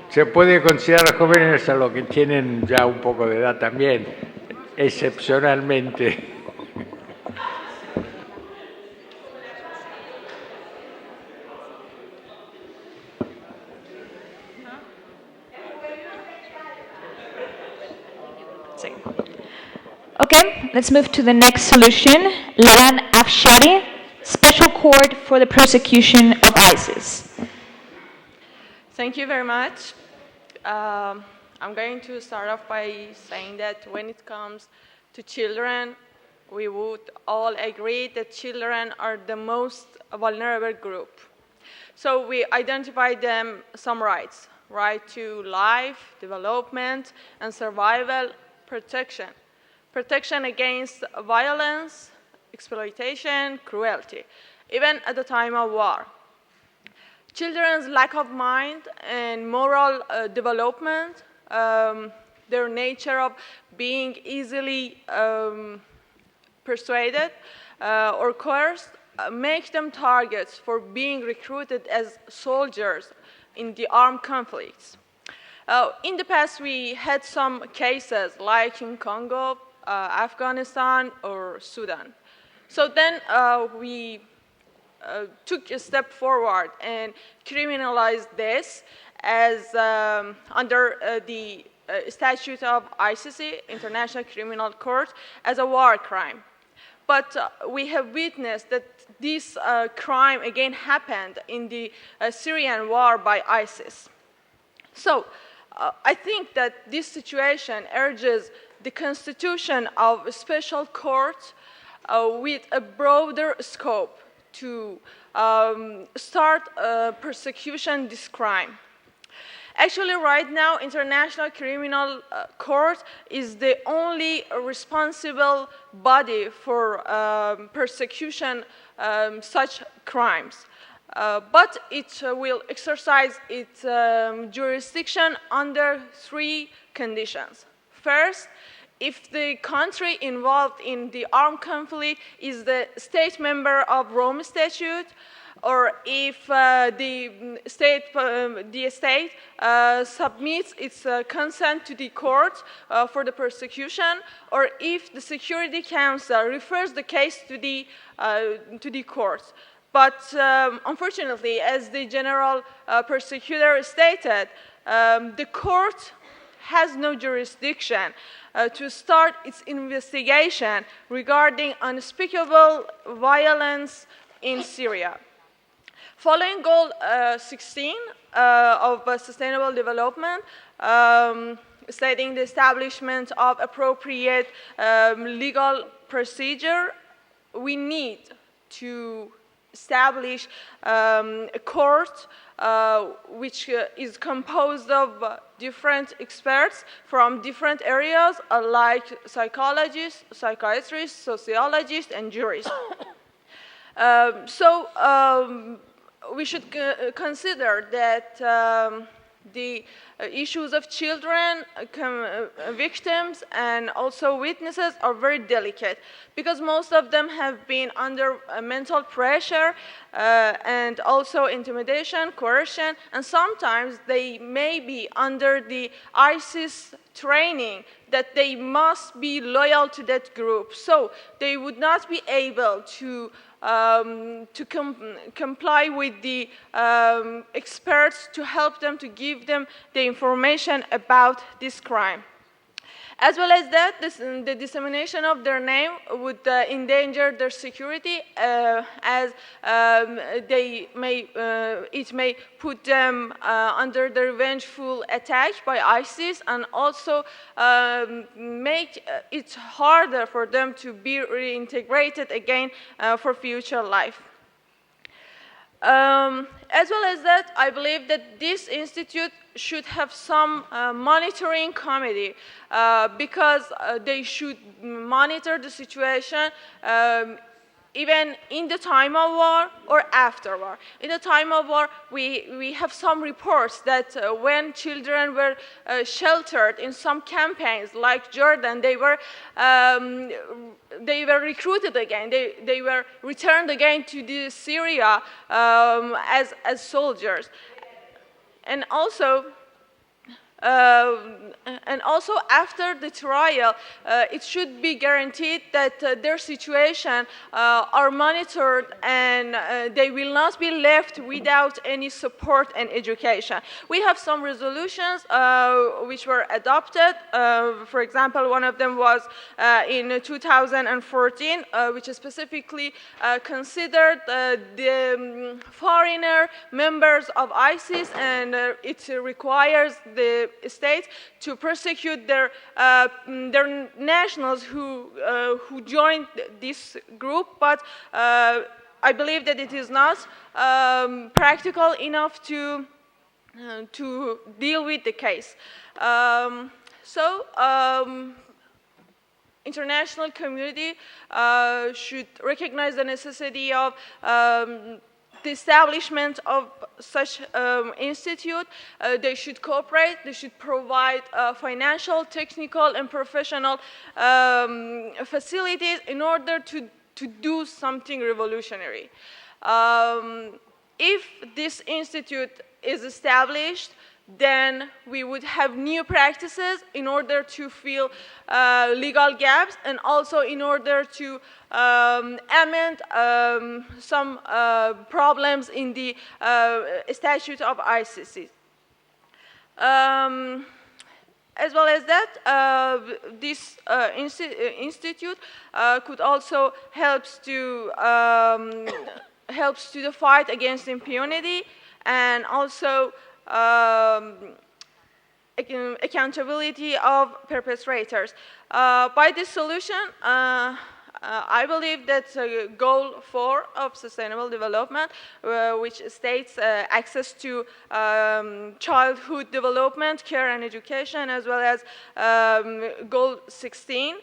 Se puede considerar jóvenes a los que tienen ya un poco de edad también, excepcionalmente. Okay, let's move to the next solution. Laran Afshari, Special Court for the Prosecution of ISIS. Thank you very much. I'm going to start off by saying that when it comes to children, we would all agree that children are the most vulnerable group. So we identified them some rights: right to life, development, and survival, protection. Protection against violence, exploitation, cruelty, even at the time of war. Children's lack of mind and moral development, their nature of being easily persuaded or coerced, make them targets for being recruited as soldiers in the armed conflicts. In the past, we had some cases like in Congo, Afghanistan, or Sudan. So then we took a step forward and criminalized this as under the statute of ICC, International Criminal Court, as a war crime. But we have witnessed that this crime again happened in the Syrian war by ISIS. So I think that this situation urges the constitution of a special court with a broader scope to start persecution this crime. Actually, right now, International Criminal Court is the only responsible body for persecution such crimes. But it will exercise its jurisdiction under 3 conditions. First, if the country involved in the armed conflict is the state member of Rome Statute, or if the state submits its consent to the court for the persecution, or if the Security Council refers the case to the court. But unfortunately, as the general persecutor stated, the court has no jurisdiction to start its investigation regarding unspeakable violence in Syria. Following Goal 16 of Sustainable Development, stating the establishment of appropriate legal procedure, we need to establish a court which is composed of different experts from different areas like psychologists, psychiatrists, sociologists, and jurists. We should consider that the issues of children, victims, and also witnesses are very delicate because most of them have been under mental pressure and also intimidation, coercion, and sometimes they may be under the ISIS training that they must be loyal to that group. So they would not be able to comply with the experts to help them, to give them the information about this crime. As well as that, the dissemination of their name would endanger their security, as it may put them under the revengeful attack by ISIS, and also make it harder for them to be reintegrated again for future life. As well as that, I believe that this institute should have some monitoring committee because they should monitor the situation even in the time of war or after war. In the time of war, we have some reports that when children were sheltered in some campaigns like Jordan, they were recruited again. They were returned again to Syria as soldiers. And also after the trial, it should be guaranteed that their situation are monitored and they will not be left without any support and education. We have some resolutions which were adopted. For example, one of them was in 2014, which specifically considered the foreigner members of ISIS, and it requires the states to persecute their nationals who joined this group, but I believe that it is not practical enough to deal with the case. International community should recognize the necessity of the establishment of such institute. They should cooperate, they should provide financial, technical, and professional facilities in order to do something revolutionary. If this institute is established, then we would have new practices in order to fill legal gaps, and also in order to amend some problems in the statute of ICC. As well as that, this institute could also helps to the fight against impunity, and also accountability of perpetrators. By this solution, I believe that goal 4 of sustainable development, which states access to childhood development, care and education, as well as goal 16,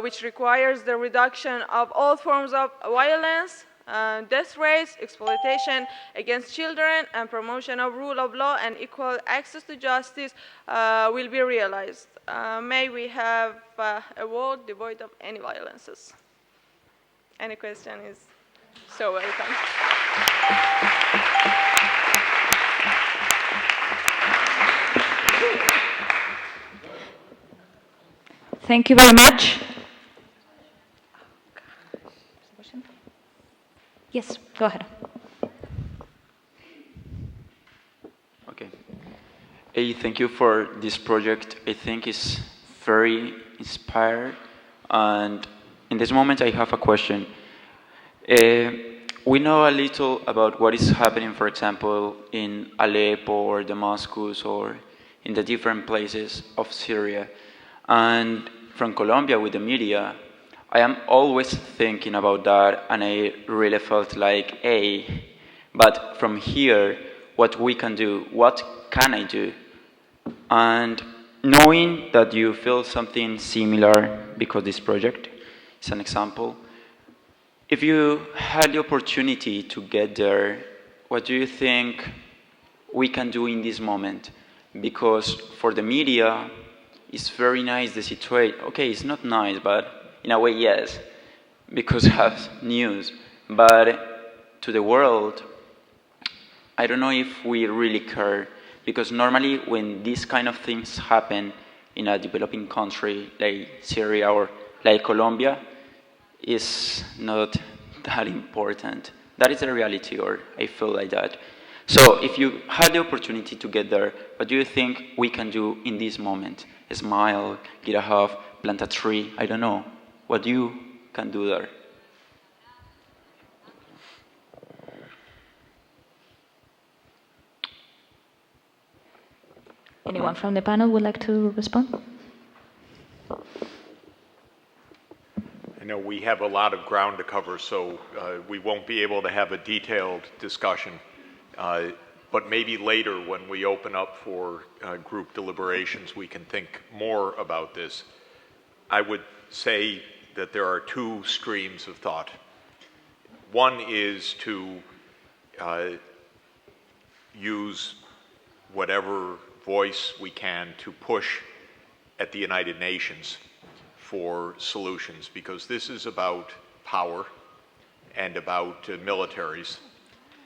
which requires the reduction of all forms of violence, death rates, exploitation against children, and promotion of rule of law and equal access to justice will be realized. May we have a world devoid of any violences. Any question is so welcome. Thank you very much. Yes, go ahead. Okay. Hey, thank you for this project. I think it's very inspired. And in this moment, I have a question. We know a little about what is happening, for example, in Aleppo or Damascus or in the different places of Syria. And from Colombia with the media, I am always thinking about that, and I really felt like, hey, but from here, what we can do, what can I do? And knowing that you feel something similar because this project is an example, if you had the opportunity to get there, what do you think we can do in this moment. Because for the media, it's very nice the situation. Okay, it's not nice, but in a way, yes, because it has news. But to the world, I don't know if we really care. Because normally when these kind of things happen in a developing country like Syria or like Colombia, it's not that important. That is the reality, or I feel like that. So if you had the opportunity to get there, what do you think we can do in this moment? Smile, get a hug, plant a tree, I don't know. What you can do there? Anyone from the panel would like to respond? I know we have a lot of ground to cover, so we won't be able to have a detailed discussion. But maybe later, when we open up for group deliberations, we can think more about this. I would say that there are two streams of thought. One is to use whatever voice we can to push at the United Nations for solutions, because this is about power and about militaries.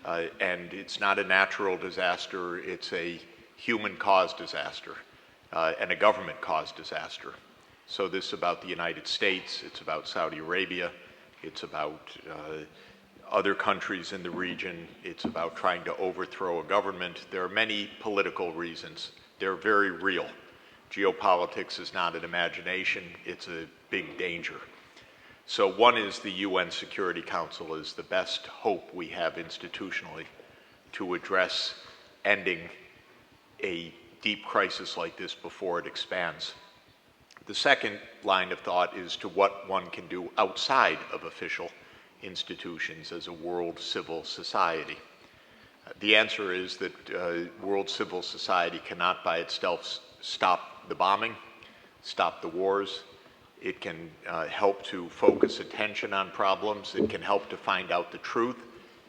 And it's not a natural disaster, it's a human-caused disaster and a government-caused disaster. So this is about the United States, it's about Saudi Arabia, it's about other countries in the region, it's about trying to overthrow a government. There are many political reasons. They're very real. Geopolitics is not an imagination, it's a big danger. So one is the UN Security Council is the best hope we have institutionally to address ending a deep crisis like this before it expands. The second line of thought is to what one can do outside of official institutions as a world civil society. The answer is that world civil society cannot by itself stop the bombing, stop the wars. It can help to focus attention on problems. It can help to find out the truth.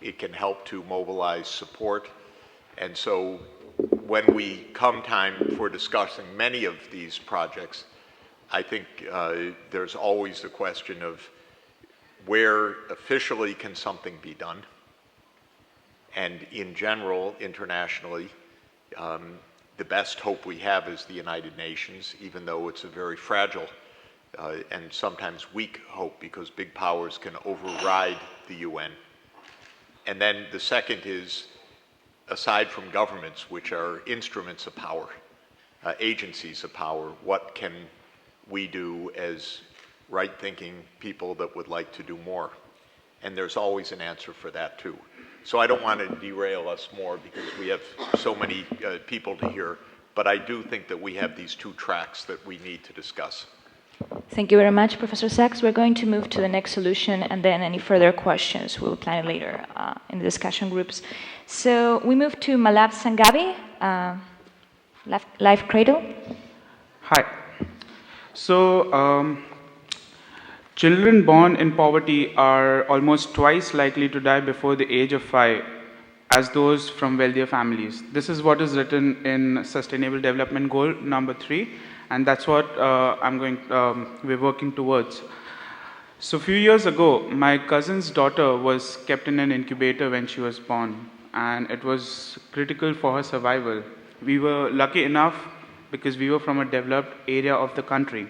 It can help to mobilize support. And so when we come time for discussing many of these projects, I think there's always the question of where officially can something be done? And in general, internationally, the best hope we have is the United Nations, even though it's a very fragile and sometimes weak hope because big powers can override the UN. And then the second is, aside from governments, which are instruments of power, agencies of power, what can we do as right-thinking people that would like to do more? And there's always an answer for that too. So I don't want to derail us more because we have so many people to hear, but I do think that we have these two tracks that we need to discuss. Thank you very much, Professor Sachs. We're going to move to the next solution, and then any further questions we'll plan later in the discussion groups. So we move to Malav Sanghavi, Life Cradle. Hi. So children born in poverty are almost twice likely to die before the age of 5 as those from wealthier families. This is what is written in Sustainable Development Goal number 3, and that's what we're working towards. So a few years ago, my cousin's daughter was kept in an incubator when she was born, and it was critical for her survival. We were lucky enough because we were from a developed area of the country.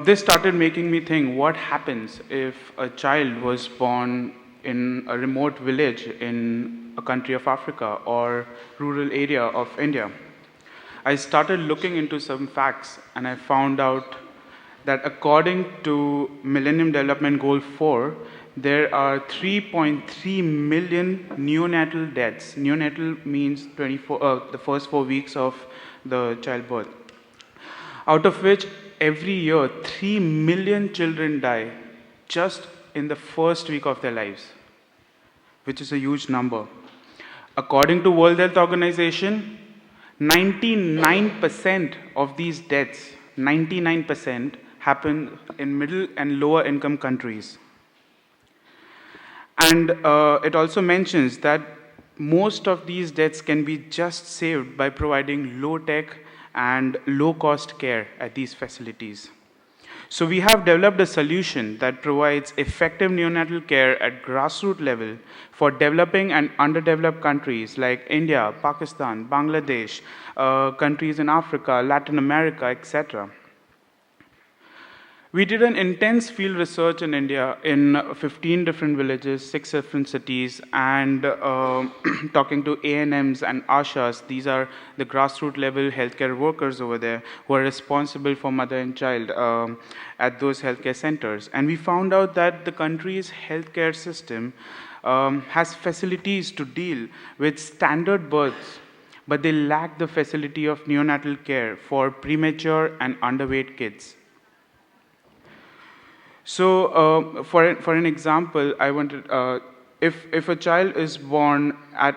This started making me think, what happens if a child was born in a remote village in a country of Africa or rural area of India? I started looking into some facts, and I found out that according to Millennium Development Goal 4, there are 3.3 million neonatal deaths. Neonatal means the first 4 weeks of the childbirth, out of which every year 3 million children die just in the first week of their lives, which is a huge number. According to World Health Organization, 99% of these deaths, 99%, happen in middle and lower income countries. And it also mentions that most of these deaths can be just saved by providing low-tech and low-cost care at these facilities. So we have developed a solution that provides effective neonatal care at grassroots level for developing and underdeveloped countries like India, Pakistan, Bangladesh, countries in Africa, Latin America, etc. We did an intense field research in India in 15 different villages, 6 different cities, and talking to ANMs and ASHAs. These are the grassroots level healthcare workers over there who are responsible for mother and child at those healthcare centers. And we found out that the country's healthcare system has facilities to deal with standard births, but they lack the facility of neonatal care for premature and underweight kids. So, for an example, I wanted, if a child is born at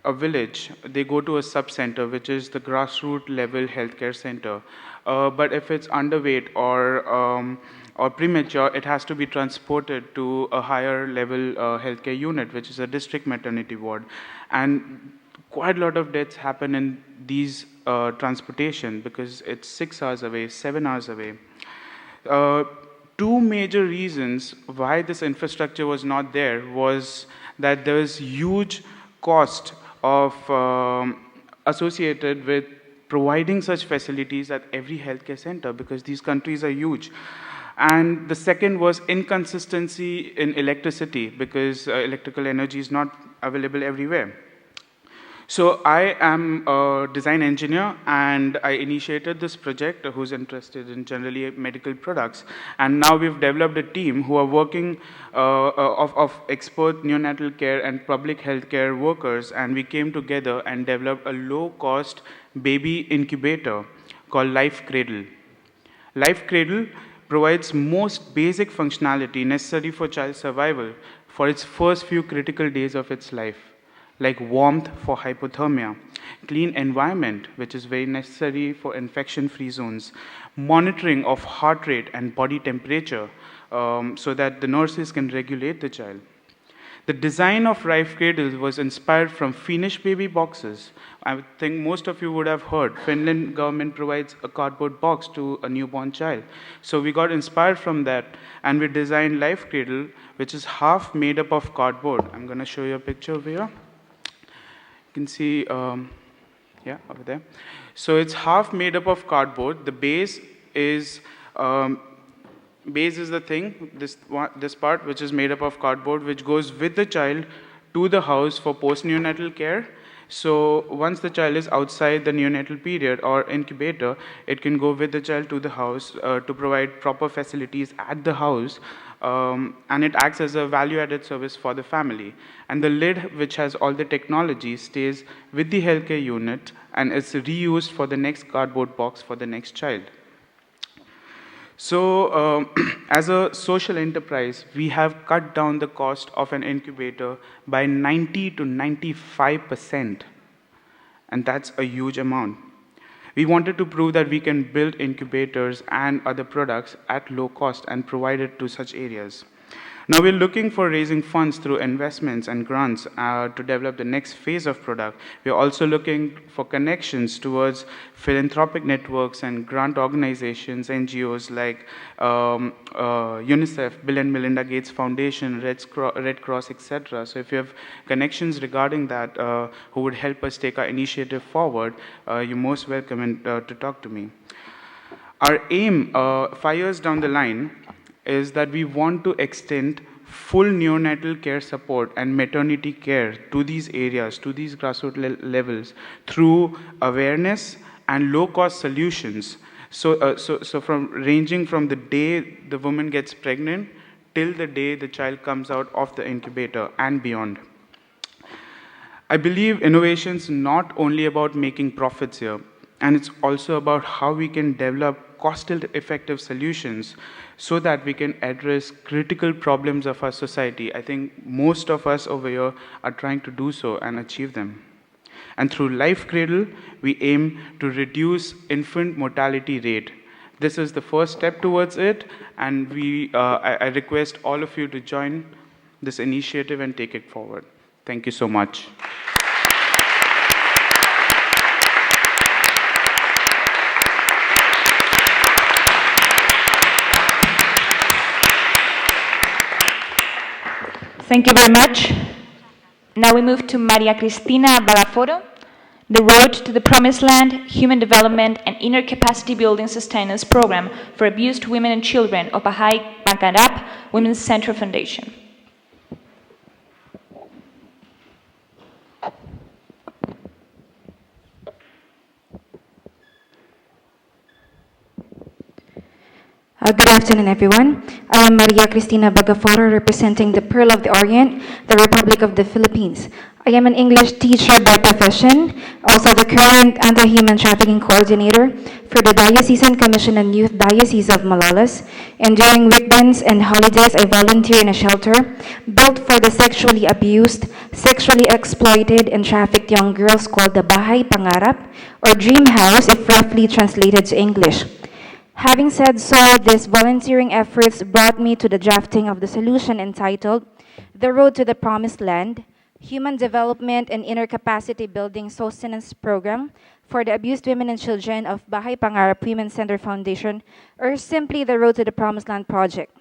a village, they go to a sub-center, which is the grassroots level healthcare center. But if it's underweight or premature, it has to be transported to a higher level healthcare unit, which is a district maternity ward. And quite a lot of deaths happen in these transportation because it's 6 hours away, 7 hours away. Two major reasons why this infrastructure was not there was that there was huge cost of associated with providing such facilities at every healthcare center because these countries are huge. And the second was inconsistency in electricity because electrical energy is not available everywhere. So I am a design engineer and I initiated this project who's interested in generally medical products. And now we've developed a team who are working of expert neonatal care and public health care workers, and we came together and developed a low-cost baby incubator called Life Cradle. Life Cradle provides most basic functionality necessary for child survival for its first few critical days of its life, like warmth for hypothermia, clean environment, which is very necessary for infection-free zones, monitoring of heart rate and body temperature so that the nurses can regulate the child. The design of Life Cradle was inspired from Finnish baby boxes. I think most of you would have heard, Finland government provides a cardboard box to a newborn child. So we got inspired from that and we designed Life Cradle, which is half made up of cardboard. I'm going to show you a picture over here. You can see, yeah, over there. So it's half made up of cardboard. The base is the thing, this part which is made up of cardboard, which goes with the child to the house for postneonatal care. So once the child is outside the neonatal period or incubator, it can go with the child to the house to provide proper facilities at the house. And it acts as a value-added service for the family. And the lid, which has all the technology, stays with the healthcare unit and is reused for the next cardboard box for the next child. So, as a social enterprise, we have cut down the cost of an incubator by 90 to 95%. And that's a huge amount. We wanted to prove that we can build incubators and other products at low cost and provide it to such areas. Now we're looking for raising funds through investments and grants to develop the next phase of product. We're also looking for connections towards philanthropic networks and grant organizations, NGOs like UNICEF, Bill and Melinda Gates Foundation, Red Cross, etc. So if you have connections regarding that who would help us take our initiative forward, you're most welcome to talk to me. Our aim 5 years down the line is that we want to extend full neonatal care support and maternity care to these areas, to these grassroots levels, through awareness and low-cost solutions. So from ranging from the day the woman gets pregnant till the day the child comes out of the incubator and beyond. I believe innovation is not only about making profits here, and it's also about how we can develop cost-effective solutions so that we can address critical problems of our society. I think most of us over here are trying to do so and achieve them. And through Life Cradle, we aim to reduce infant mortality rate. This is the first step towards it, and I request all of you to join this initiative and take it forward. Thank you so much. Thank you very much. Now we move to Maria Cristina Balaforo, the Road to the Promised Land, Human Development and Inner Capacity Building Sustenance Program for Abused Women and Children of Baha'i Pangarap Women's Center Foundation. Good afternoon, everyone. I am Maria Cristina Bagaforo, representing the Pearl of the Orient, the Republic of the Philippines. I am an English teacher by profession, also the current anti-human trafficking coordinator for the Diocesan Commission and Youth Diocese of Malolos. And during weekends and holidays, I volunteer in a shelter built for the sexually abused, sexually exploited, and trafficked young girls called the Bahay Pangarap, or Dream House, if roughly translated to English. Having said so, these volunteering efforts brought me to the drafting of the solution entitled The Road to the Promised Land, Human Development and Inner Capacity Building Sustenance Program for the Abused Women and Children of Bahay Pangarap Women's Center Foundation, or simply the Road to the Promised Land project.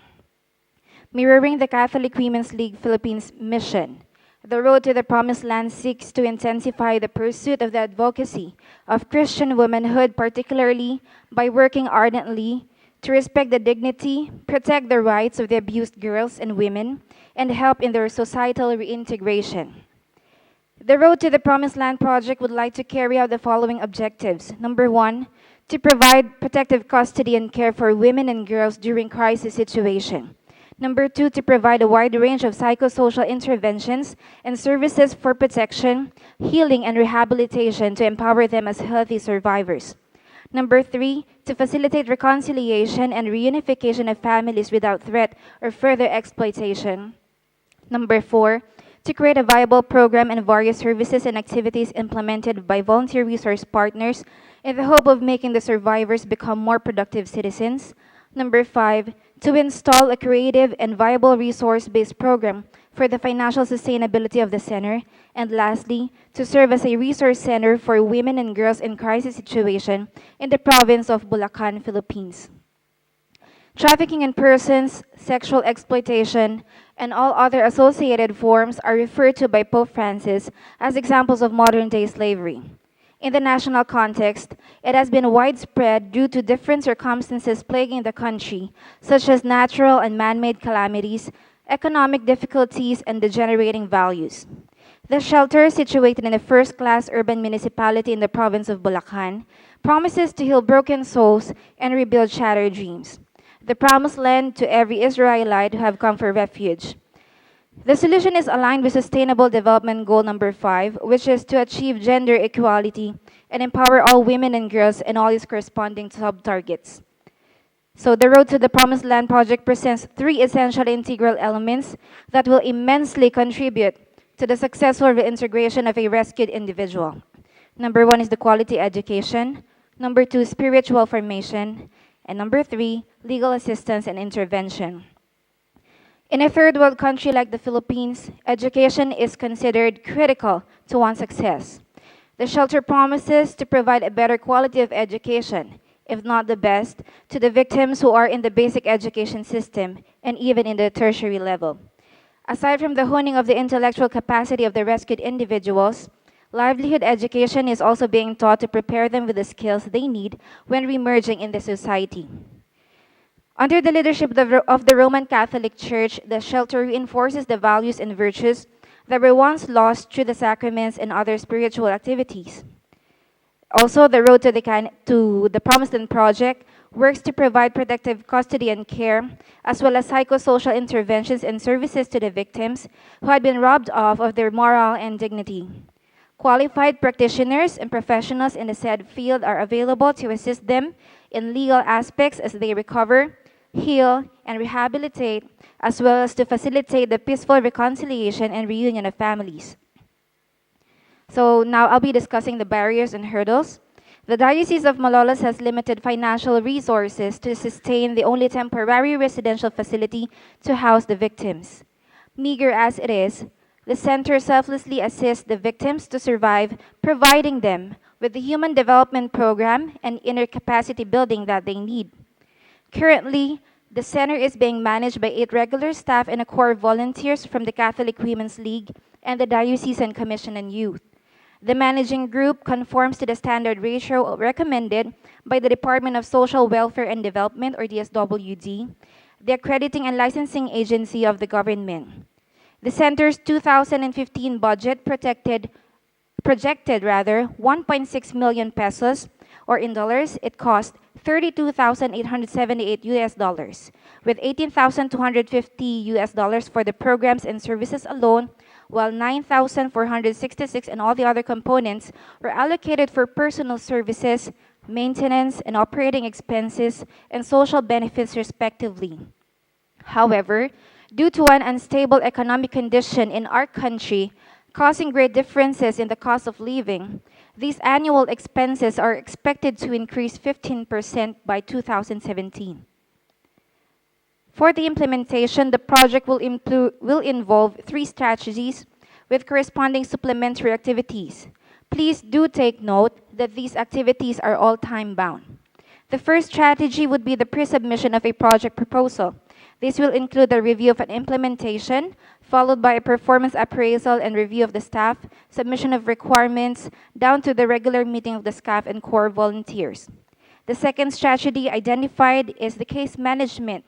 Mirroring the Catholic Women's League Philippines mission, the Road to the Promised Land seeks to intensify the pursuit of the advocacy of Christian womanhood, particularly by working ardently to respect the dignity, protect the rights of the abused girls and women, and help in their societal reintegration. The Road to the Promised Land project would like to carry out the following objectives. Number one, to provide protective custody and care for women and girls during crisis situation. Number two, to provide a wide range of psychosocial interventions and services for protection, healing, and rehabilitation to empower them as healthy survivors. Number three, to facilitate reconciliation and reunification of families without threat or further exploitation. Number four, to create a viable program and various services and activities implemented by volunteer resource partners in the hope of making the survivors become more productive citizens. Number five, to install a creative and viable resource-based program for the financial sustainability of the center. And lastly, to serve as a resource center for women and girls in crisis situation in the province of Bulacan, Philippines. Trafficking in persons, sexual exploitation, and all other associated forms are referred to by Pope Francis as examples of modern-day slavery. In the national context, it has been widespread due to different circumstances plaguing the country, such as natural and man-made calamities, economic difficulties, and degenerating values. The shelter, situated in a first-class urban municipality in the province of Bulacan, promises to heal broken souls and rebuild shattered dreams. The promised land to every Israelite who have come for refuge. The solution is aligned with Sustainable Development Goal number 5, which is to achieve gender equality and empower all women and girls and all its corresponding sub-targets. So the Road to the Promised Land project presents 3 essential integral elements that will immensely contribute to the successful reintegration of a rescued individual. Number 1 is the quality education. Number 2, spiritual formation. And number 3, legal assistance and intervention. In a third world country like the Philippines, education is considered critical to one's success. The shelter promises to provide a better quality of education, if not the best, to the victims who are in the basic education system and even in the tertiary level. Aside from the honing of the intellectual capacity of the rescued individuals, livelihood education is also being taught to prepare them with the skills they need when remerging in the society. Under the leadership of the Roman Catholic Church, the shelter reinforces the values and virtues that were once lost through the sacraments and other spiritual activities. Also, the Road to the Promised Land project works to provide protective custody and care, as well as psychosocial interventions and services to the victims who had been robbed of their moral and dignity. Qualified practitioners and professionals in the said field are available to assist them in legal aspects as they recover, heal, and rehabilitate, as well as to facilitate the peaceful reconciliation and reunion of families. So now I'll be discussing the barriers and hurdles. The Diocese of Malolos has limited financial resources to sustain the only temporary residential facility to house the victims. Meager as it is, the center selflessly assists the victims to survive, providing them with the human development program and inner capacity building that they need. Currently, The center is being managed by 8 regular staff and a core of volunteers from the Catholic Women's League and the Diocesan Commission on Youth. The managing group conforms to the standard ratio recommended by the Department of Social Welfare and Development, or DSWD, the accrediting and licensing agency of the government. The center's 2015 budget projected 1.6 million pesos, or in dollars, it cost $32,878 with $18,250 for the programs and services alone, while $9,466 and all the other components were allocated for personal services, maintenance, and operating expenses, and social benefits respectively. However, due to an unstable economic condition in our country, causing great differences in the cost of living, these annual expenses are expected to increase 15% by 2017. For the implementation, the project will involve 3 strategies with corresponding supplementary activities. Please do take note that these activities are all time-bound. The first strategy would be the pre-submission of a project proposal. This will include a review of an implementation, followed by a performance appraisal and review of the staff, submission of requirements, down to the regular meeting of the staff and core volunteers. The second strategy identified is the case management.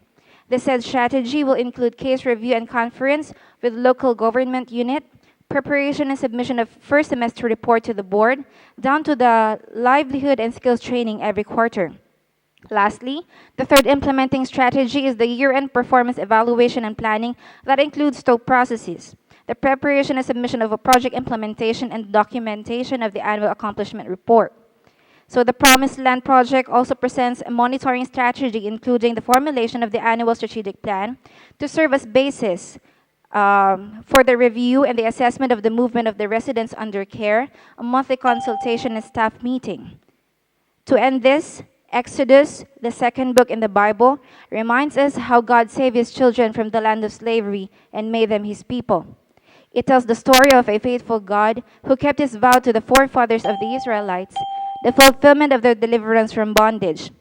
The said strategy will include case review and conference with local government unit, preparation and submission of first semester report to the board, down to the livelihood and skills training every quarter. Lastly, the third implementing strategy is the year-end performance evaluation and planning that includes 2 processes: the preparation and submission of a project implementation and documentation of the annual accomplishment report. So the Promised Land project also presents a monitoring strategy, including the formulation of the annual strategic plan to serve as basis for the review and the assessment of the movement of the residents under care, a monthly consultation and staff meeting. To end this, Exodus, the 2nd book in the Bible, reminds us how God saved his children from the land of slavery and made them his people. It tells the story of a faithful God who kept his vow to the forefathers of the Israelites, the fulfillment of their deliverance from bondage.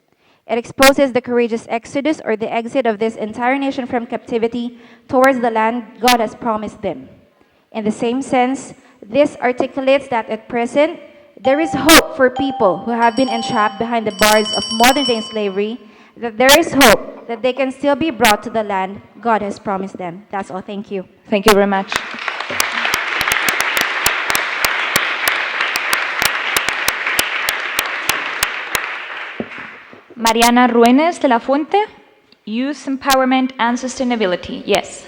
It exposes the courageous exodus, or the exit of this entire nation from captivity towards the land God has promised them. In the same sense, this articulates that at present, there is hope for people who have been entrapped behind the bars of modern-day slavery, that there is hope that they can still be brought to the land God has promised them. That's all. Thank you. Thank you very much. Mariana Ruenes de la Fuente, Youth Empowerment and Sustainability. Yes.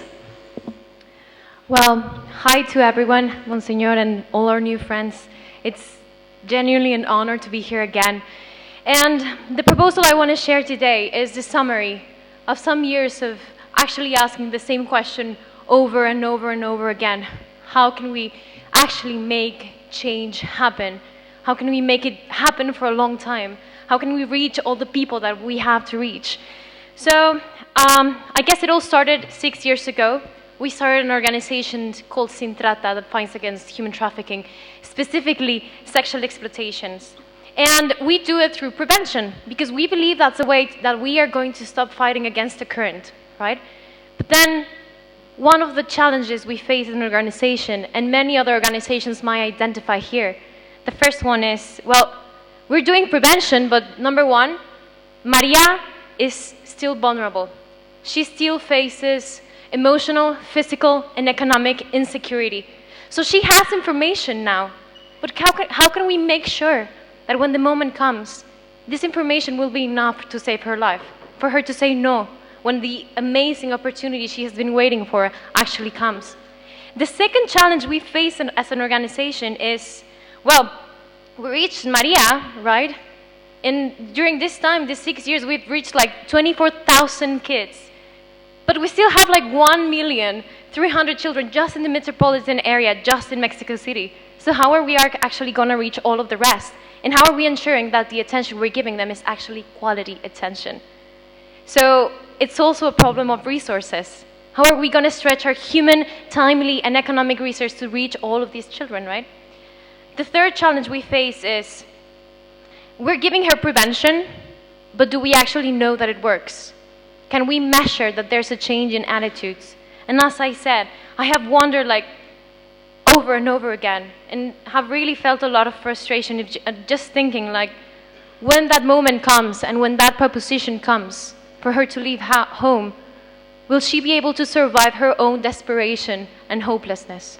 Well, hi to everyone, Monsignor, and all our new friends. It's genuinely an honor to be here again. And the proposal I want to share today is the summary of some years of actually asking the same question over and over and over again. How can we actually make change happen? How can we make it happen for a long time? How can we reach all the people that we have to reach? So I guess it all started 6 years ago. We started an organization called Sin Trata that fights against human trafficking, specifically sexual exploitations. And we do it through prevention, because we believe that's a way that we are going to stop fighting against the current, right? But then one of the challenges we face as an organization, and many other organizations might identify here, the first one is, well, we're doing prevention, but number one, Maria is still vulnerable. She still faces emotional, physical, and economic insecurity. So she has information now, but how can we make sure that when the moment comes, this information will be enough to save her life, for her to say no when the amazing opportunity she has been waiting for actually comes? The second challenge we face as an organization is, well, we reached Maria, right? And during this time, these 6 years, we've reached like 24,000 kids. But we still have like 1,300,000 children just in the metropolitan area, just in Mexico City. So how are we actually going to reach all of the rest? And how are we ensuring that the attention we're giving them is actually quality attention? So it's also a problem of resources. How are we going to stretch our human, timely, and economic resources to reach all of these children, right? The third challenge we face is we're giving her prevention, but do we actually know that it works? Can we measure that there's a change in attitudes? And as I said, I have wondered like over and over again and have really felt a lot of frustration if, just thinking like when that moment comes and when that proposition comes for her to leave home, will she be able to survive her own desperation and hopelessness?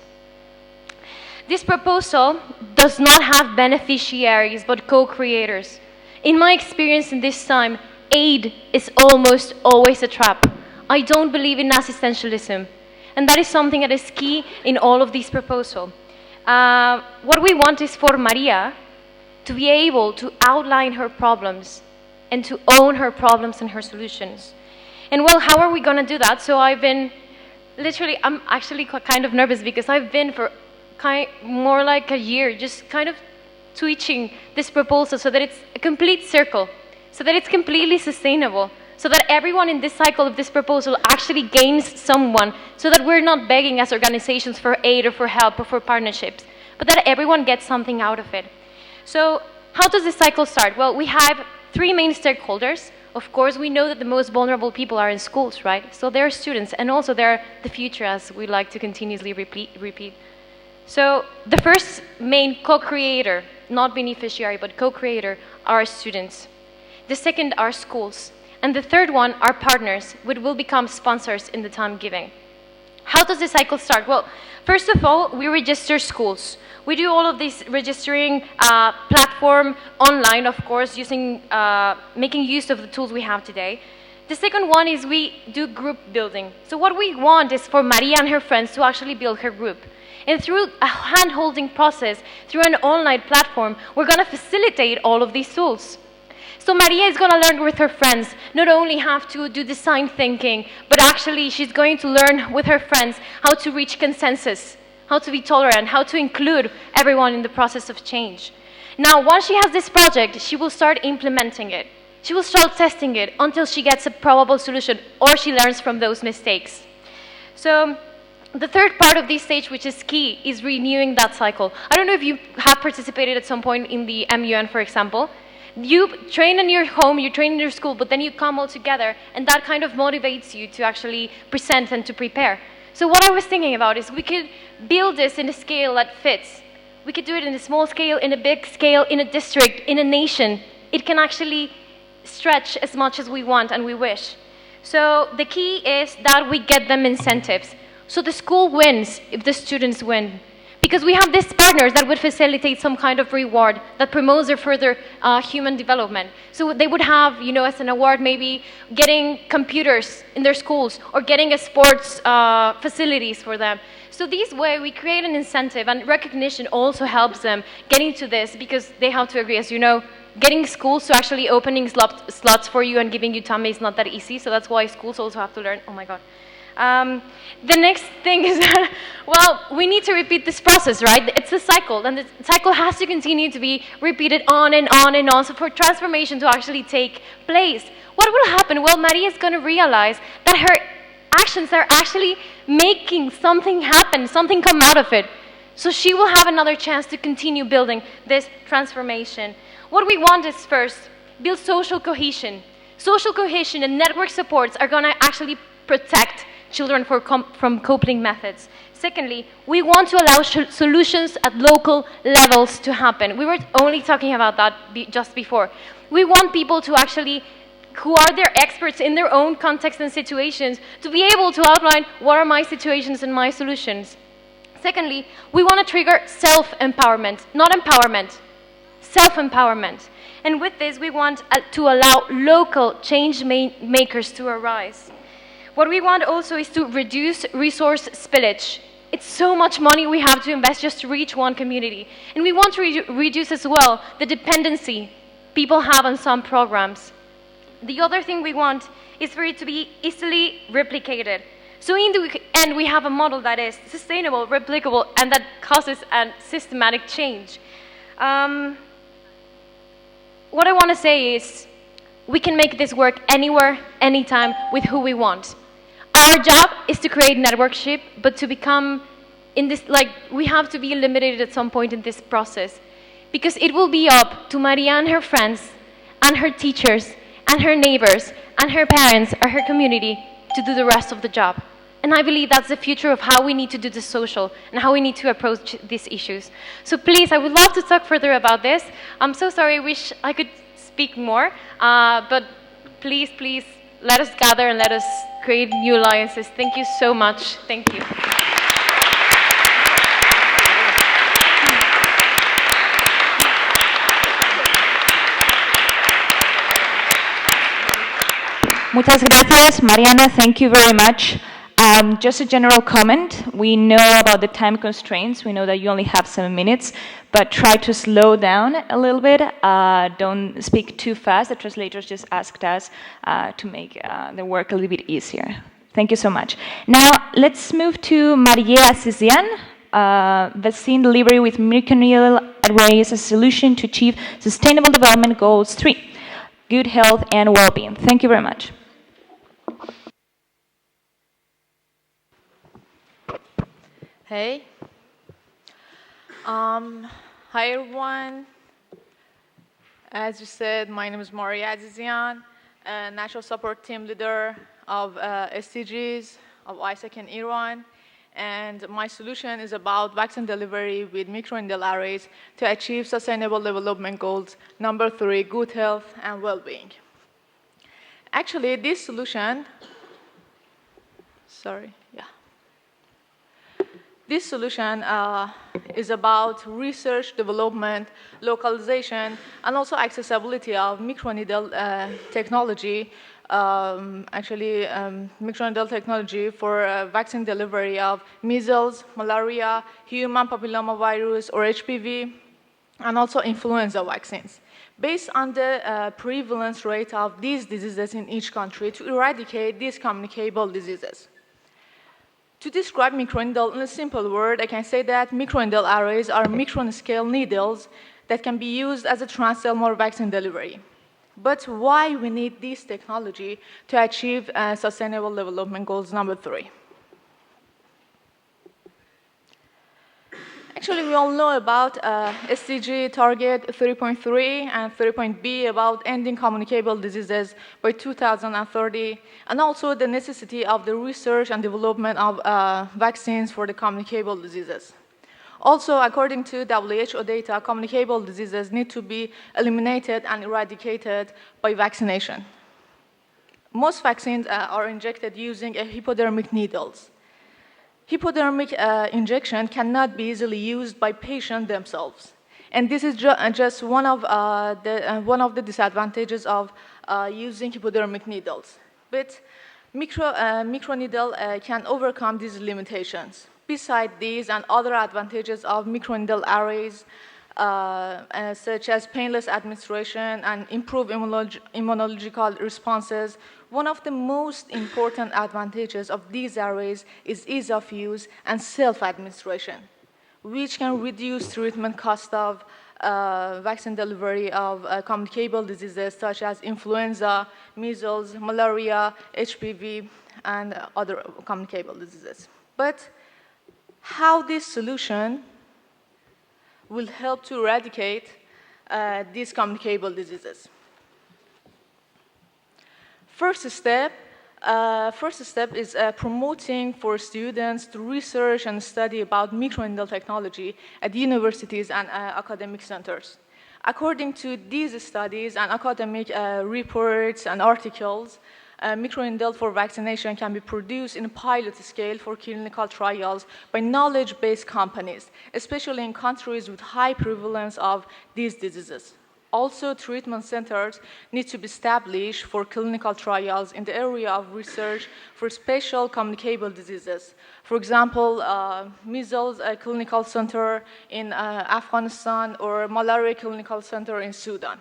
This proposal does not have beneficiaries but co-creators. In my experience in this time, aid is almost always a trap. I don't believe in assistantialism. And that is something that is key in all of these proposals. What we want is for Maria to be able to outline her problems and to own her problems and her solutions. And well, how are we going to do that? So I've been, literally, I'm actually kind of nervous because I've been for more like a year just kind of tweaking this proposal so that it's a complete circle, so that it's completely sustainable, so that everyone in this cycle of this proposal actually gains someone, so that we're not begging as organizations for aid or for help or for partnerships, but that everyone gets something out of it. So how does this cycle start? Well, we have 3 main stakeholders. Of course, we know that the most vulnerable people are in schools, right? So they're students, and also they're the future, as we like to continuously repeat. So the first main co-creator, not beneficiary, but co-creator, are students. The second are schools. And the third one are partners, which will become sponsors in the time giving. How does the cycle start? Well, first of all, we register schools. We do all of this registering platform online, of course, using, making use of the tools we have today. The second one is we do group building. So what we want is for Maria and her friends to actually build her group. And through a hand-holding process, through an online platform, we're going to facilitate all of these tools. So Maria is going to learn with her friends, not only have to do design thinking, but actually she's going to learn with her friends how to reach consensus, how to be tolerant, how to include everyone in the process of change. Now, once she has this project, she will start implementing it. She will start testing it until she gets a probable solution or she learns from those mistakes. So the third part of this stage, which is key, is renewing that cycle. I don't know if you have participated at some point in the MUN, for example. You train in your home, you train in your school, but then you come all together, and that kind of motivates you to actually present and to prepare. So what I was thinking about is we could build this in a scale that fits. We could do it in a small scale, in a big scale, in a district, in a nation. It can actually stretch as much as we want and we wish. So the key is that we get them incentives. So the school wins if the students win. Because we have these partners that would facilitate some kind of reward that promotes their further human development. So they would have, you know, as an award, maybe getting computers in their schools or getting a sports facilities for them. So this way we create an incentive, and recognition also helps them getting to this because they have to agree, as you know, getting schools to actually opening slots for you and giving you tummy is not that easy. So that's why schools also have to learn. Oh my God. The next thing is that, well, we need to repeat this process, right? It's a cycle, and the cycle has to continue to be repeated on and on and on, so for transformation to actually take place. What will happen? Well, Maria is going to realize that her actions are actually making something happen, something come out of it. So she will have another chance to continue building this transformation. What we want is first, build social cohesion. Social cohesion and network supports are going to actually protect children from coping methods. Secondly, we want to allow solutions at local levels to happen. We were only talking about that just before. We want people to actually, who are their experts in their own context and situations, to be able to outline what are my situations and my solutions. Secondly, we want to trigger self-empowerment, not empowerment, self-empowerment. And with this, we want to allow local change makers to arise. What we want also is to reduce resource spillage. It's so much money we have to invest just to reach one community. And we want to reduce as well the dependency people have on some programs. The other thing we want is for it to be easily replicated. So in the end, we have a model that is sustainable, replicable, and that causes a systematic change. What I want to say is we can make this work anywhere, anytime, with who we want. Our job is to create networkship, but to become in this, like, we have to be eliminated at some point in this process, because it will be up to Maria and her friends and her teachers and her neighbors and her parents or her community to do the rest of the job. And I believe that's the future of how we need to do the social and how we need to approach these issues. So please, I would love to talk further about this. I'm so sorry, I wish I could speak more, but please, please, let us gather and let us create new alliances. Thank you so much. Thank you. Muchas gracias, Mariana. Thank you very much. Just a general comment. We know about the time constraints. We know that you only have 7 minutes, but try to slow down a little bit. Don't speak too fast. The translators just asked us to make the work a little bit easier. Thank you so much. Now, let's move to Maria Azizian. Vaccine delivery with microneedle arrays as a solution to achieve Sustainable Development Goals 3, good health and well-being. Thank you very much. Hey. Hi everyone. As you said, my name is Maria Azizian, National Support Team Leader of SDGs of ISAC in Iran. And my solution is about vaccine delivery with microneedle arrays to achieve Sustainable Development Goals number 3, good health and well-being. Actually, this solution, This solution is about research, development, localization, and also accessibility of microneedle technology, microneedle technology for vaccine delivery of measles, malaria, human papillomavirus, or HPV, and also influenza vaccines, based on the prevalence rate of these diseases in each country to eradicate these communicable diseases. To describe microneedle in a simple word, I can say that microneedle arrays are micron-scale needles that can be used as a transdermal vaccine delivery. But why we need this technology to achieve Sustainable Development Goals number 3? Actually, we all know about SDG target 3.3 and 3.B about ending communicable diseases by 2030, and also the necessity of the research and development of vaccines for the communicable diseases. Also, according to WHO data, communicable diseases need to be eliminated and eradicated by vaccination. Most vaccines are injected using hypodermic needles. Hypodermic injection cannot be easily used by patients themselves. And this is just one of the disadvantages of using hypodermic needles. But microneedle can overcome these limitations. Besides these and other advantages of microneedle arrays, such as painless administration and improved immunological responses, one of the most important advantages of these arrays is ease of use and self-administration, which can reduce treatment cost of vaccine delivery of communicable diseases such as influenza, measles, malaria, HPV, and other communicable diseases. But how this solution will help to eradicate these communicable diseases? First step is promoting for students to research and study about microneedle technology at universities and academic centers. According to these studies and academic reports and articles, microneedle for vaccination can be produced in a pilot scale for clinical trials by knowledge-based companies, especially in countries with high prevalence of these diseases. Also, treatment centers need to be established for clinical trials in the area of research for special communicable diseases. For example, measles clinical center in Afghanistan or malaria clinical center in Sudan.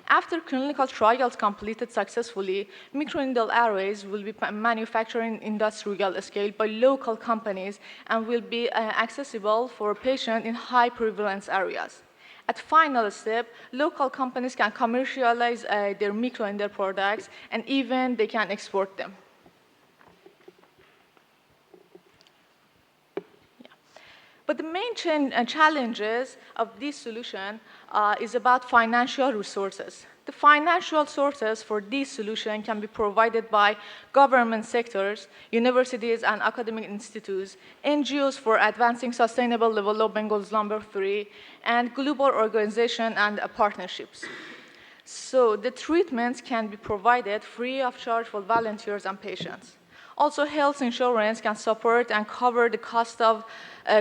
After clinical trials completed successfully, microneedle arrays will be manufactured in industrial scale by local companies and will be accessible for patients in high prevalence areas. At final step, local companies can commercialize their microneedle products, and even they can export them. But the main challenges of this solution is about financial resources. The financial sources for this solution can be provided by government sectors, universities and academic institutes, NGOs for advancing Sustainable Development Goals number 3, and global organizations and partnerships. So the treatments can be provided free of charge for volunteers and patients. Also, health insurance can support and cover the cost of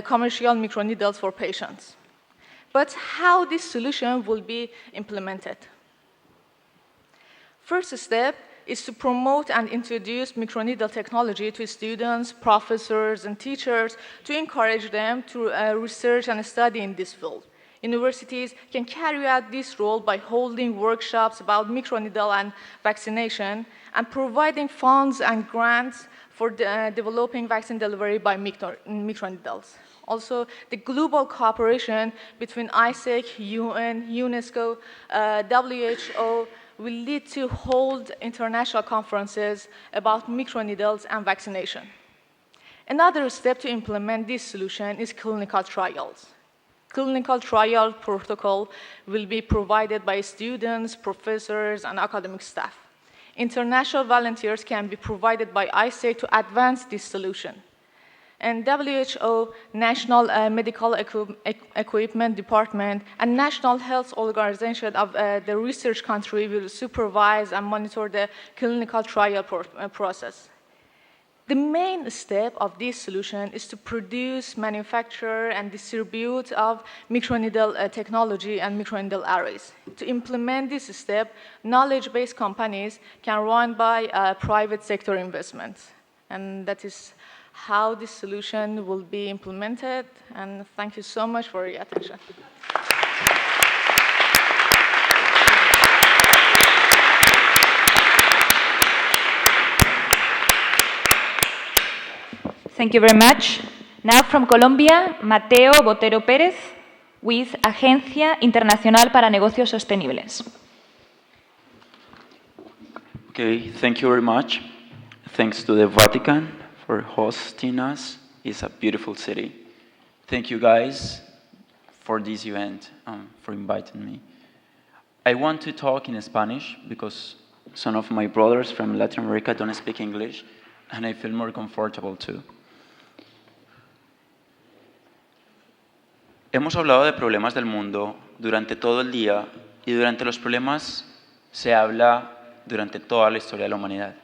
commercial microneedles for patients. But how this solution will be implemented? First step is to promote and introduce microneedle technology to students, professors, and teachers to encourage them to research and study in this field. Universities can carry out this role by holding workshops about microneedle and vaccination and providing funds and grants for developing vaccine delivery by microneedles. Also, the global cooperation between ISEC, UN, UNESCO, WHO will lead to hold international conferences about microneedles and vaccination. Another step to implement this solution is clinical trials. Clinical trial protocol will be provided by students, professors, and academic staff. International volunteers can be provided by ISEC to advance this solution. And WHO, National Medical Equipment Department, and National Health Organization of the research country will supervise and monitor the clinical trial process. The main step of this solution is to produce, manufacture, and distribute of microneedle technology and microneedle arrays. To implement this step, knowledge-based companies can run by private sector investments. And that is how this solution will be implemented. And thank you so much for your attention. Thank you very much. Now from Colombia, Mateo Botero Pérez with Agencia Internacional para Negocios Sostenibles. Okay, thank you very much. Thanks to the Vatican for hosting us. It's a beautiful city. Thank you guys for this event, for inviting me. I want to talk in Spanish because some of my brothers from Latin America don't speak English, and I feel more comfortable too. Hemos hablado de problemas del mundo durante todo el día y durante los problemas se habla durante toda la historia de la humanidad.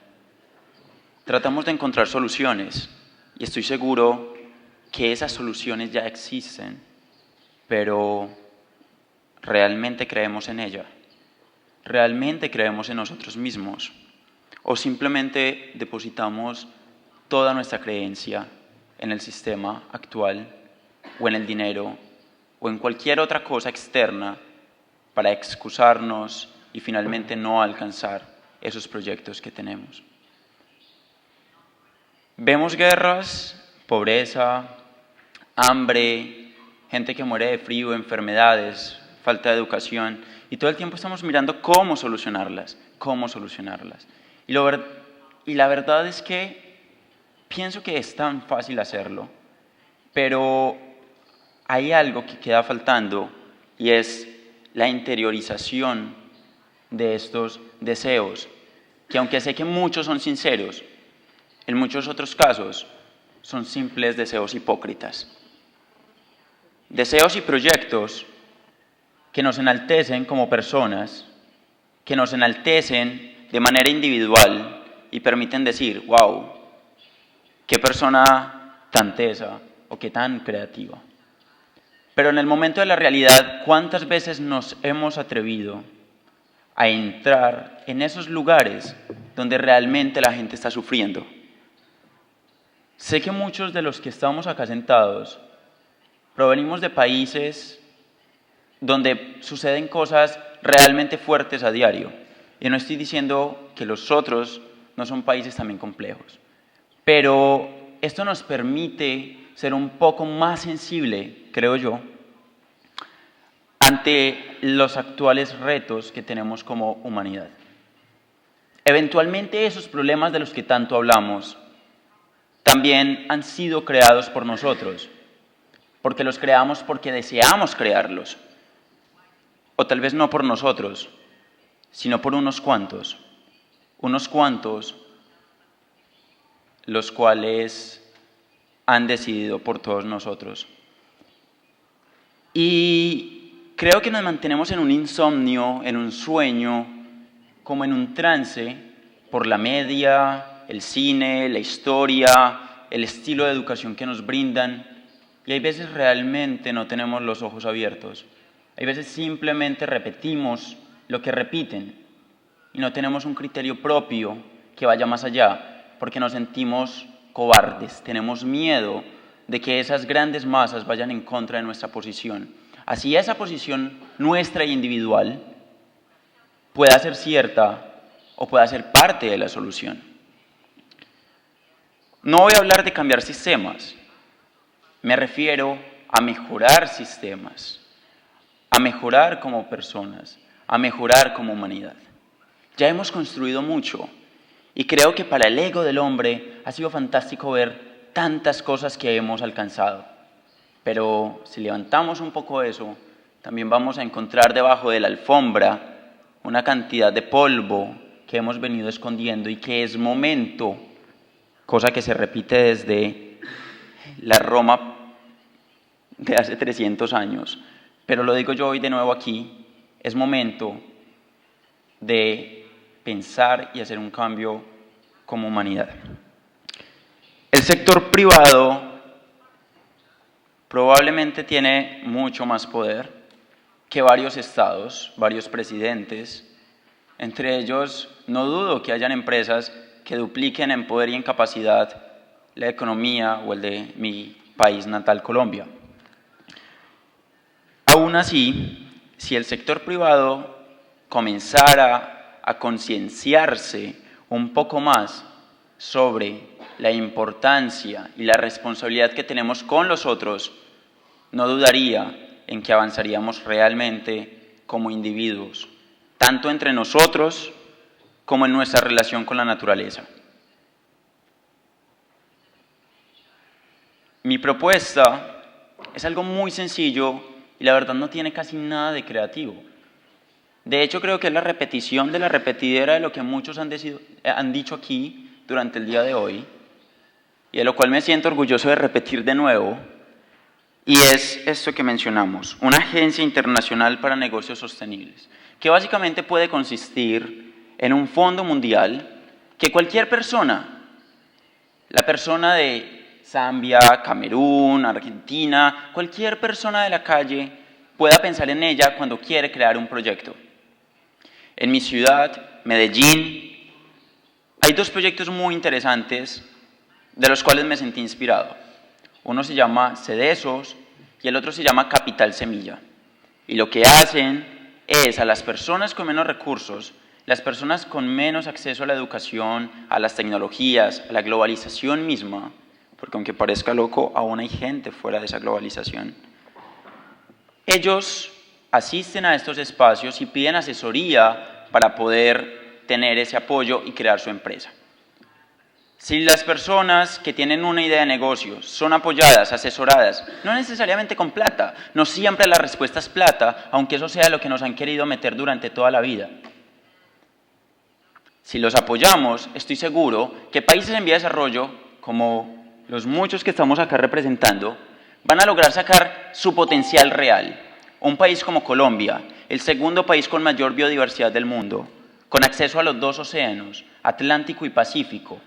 Tratamos de encontrar soluciones y estoy seguro que esas soluciones ya existen, pero ¿realmente creemos en ella? ¿Realmente creemos en nosotros mismos? ¿O simplemente depositamos toda nuestra creencia en el sistema actual o en el dinero o en cualquier otra cosa externa para excusarnos y finalmente no alcanzar esos proyectos que tenemos? Vemos guerras, pobreza, hambre, gente que muere de frío, enfermedades, falta de educación, y todo el tiempo estamos mirando cómo solucionarlas. Y la verdad es que pienso que es tan fácil hacerlo, pero hay algo que queda faltando y es la interiorización de estos deseos, que aunque sé que muchos son sinceros, en muchos otros casos son simples deseos hipócritas. Deseos y proyectos que nos enaltecen como personas, que nos enaltecen de manera individual y permiten decir, wow, qué persona tan tesa o qué tan creativa. Pero en el momento de la realidad, ¿cuántas veces nos hemos atrevido a entrar en esos lugares donde realmente la gente está sufriendo? Sé que muchos de los que estamos acá sentados provenimos de países donde suceden cosas realmente fuertes a diario. Y no estoy diciendo que los otros no son países también complejos. Pero esto nos permite ser un poco más sensible, creo yo, ante los actuales retos que tenemos como humanidad. Eventualmente esos problemas de los que tanto hablamos también han sido creados por nosotros porque los creamos porque deseamos crearlos, o tal vez no por nosotros, sino por unos cuantos los cuales han decidido por todos nosotros. Y creo que nos mantenemos en un insomnio, en un sueño, como en un trance, por la media, el cine, la historia, el estilo de educación que nos brindan, y hay veces realmente no tenemos los ojos abiertos. Hay veces simplemente repetimos lo que repiten y no tenemos un criterio propio que vaya más allá, porque nos sentimos cobardes, tenemos miedo de que esas grandes masas vayan en contra de nuestra posición. Así esa posición nuestra y individual pueda ser cierta o pueda ser parte de la solución. No voy a hablar de cambiar sistemas, me refiero a mejorar sistemas, a mejorar como personas, a mejorar como humanidad. Ya hemos construido mucho y creo que para el ego del hombre ha sido fantástico ver tantas cosas que hemos alcanzado. Pero si levantamos un poco eso, también vamos a encontrar debajo de la alfombra una cantidad de polvo que hemos venido escondiendo y que es momento, cosa que se repite desde la Roma de hace 300 años, pero lo digo yo hoy de nuevo aquí, es momento de pensar y hacer un cambio como humanidad. El sector privado probablemente tiene mucho más poder que varios estados, varios presidentes. Entre ellos, no dudo que hayan empresas que dupliquen en poder y en capacidad la economía o el de mi país natal, Colombia. Aún así, si el sector privado comenzara a concienciarse un poco más sobre la importancia y la responsabilidad que tenemos con los otros, no dudaría en que avanzaríamos realmente como individuos, tanto entre nosotros como en nuestra relación con la naturaleza. Mi propuesta es algo muy sencillo y la verdad no tiene casi nada de creativo. De hecho, creo que es la repetición de la repetidera de lo que muchos han dicho aquí durante el día de hoy, y de lo cual me siento orgulloso de repetir de nuevo, y es esto que mencionamos, una agencia internacional para negocios sostenibles, que básicamente puede consistir en un fondo mundial que cualquier persona, la persona de Zambia, Camerún, Argentina, cualquier persona de la calle pueda pensar en ella cuando quiere crear un proyecto. En mi ciudad, Medellín, hay dos proyectos muy interesantes de los cuales me sentí inspirado. Uno se llama Cedesos y el otro se llama Capital Semilla. Y lo que hacen es a las personas con menos recursos, las personas con menos acceso a la educación, a las tecnologías, a la globalización misma, porque aunque parezca loco, aún hay gente fuera de esa globalización. Ellos asisten a estos espacios y piden asesoría para poder tener ese apoyo y crear su empresa. Si las personas que tienen una idea de negocios son apoyadas, asesoradas, no necesariamente con plata, no siempre la respuesta es plata, aunque eso sea lo que nos han querido meter durante toda la vida. Si los apoyamos, estoy seguro que países en vía de desarrollo, como los muchos que estamos acá representando, van a lograr sacar su potencial real. Un país como Colombia, el segundo país con mayor biodiversidad del mundo, con acceso a los dos océanos, Atlántico y Pacífico,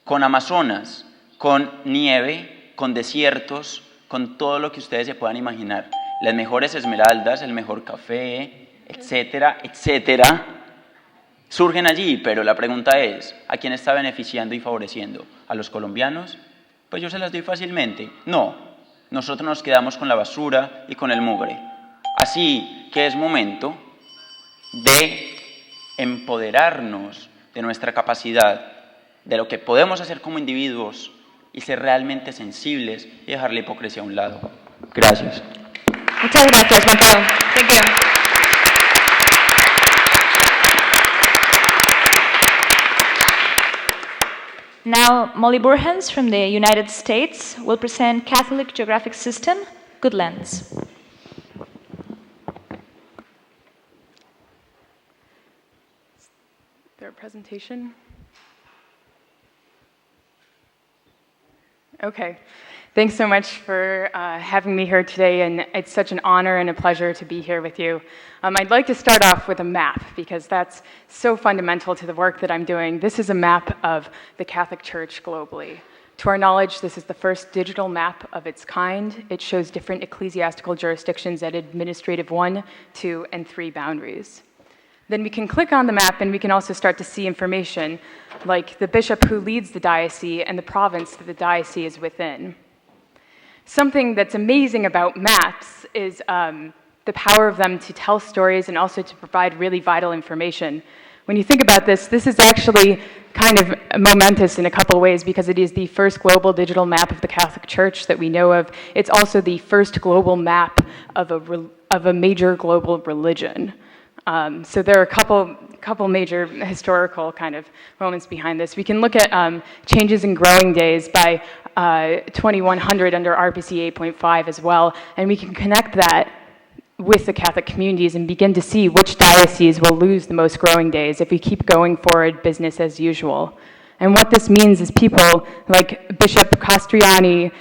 con Amazonas, con nieve, con desiertos, con todo lo que ustedes se puedan imaginar. Las mejores esmeraldas, el mejor café, etcétera, etcétera, surgen allí, pero la pregunta es, ¿a quién está beneficiando y favoreciendo? ¿A los colombianos? Pues yo se las doy fácilmente. No, nosotros nos quedamos con la basura y con el mugre. Así que es momento de empoderarnos de nuestra capacidad, de lo que podemos hacer como individuos y ser realmente sensibles y dejar la hipocresía a un lado. Gracias. Muchas gracias, Mateo. Thank you. Now, Molly Burhans from the United States will present Catholic Geographic System, Goodlands. Their presentation. Okay. Thanks so much for having me here today, and it's such an honor and a pleasure to be here with you. I'd like to start off with a map, because that's so fundamental to the work that I'm doing. This is a map of the Catholic Church globally. To our knowledge, this is the first digital map of its kind. It shows different ecclesiastical jurisdictions at administrative 1, 2, and 3 boundaries. Then we can click on the map and we can also start to see information like the bishop who leads the diocese and the province that the diocese is within. Something that's amazing about maps is the power of them to tell stories and also to provide really vital information. When you think about this, this is actually kind of momentous in a couple ways because it is the first global digital map of the Catholic Church that we know of. It's also the first global map of a major global religion. So there are a couple major historical kind of moments behind this. We can look at changes in growing days by 2100 under RPC 8.5 as well, and we can connect that with the Catholic communities and begin to see which dioceses will lose the most growing days if we keep going forward business as usual. And what this means is people like Bishop Castriani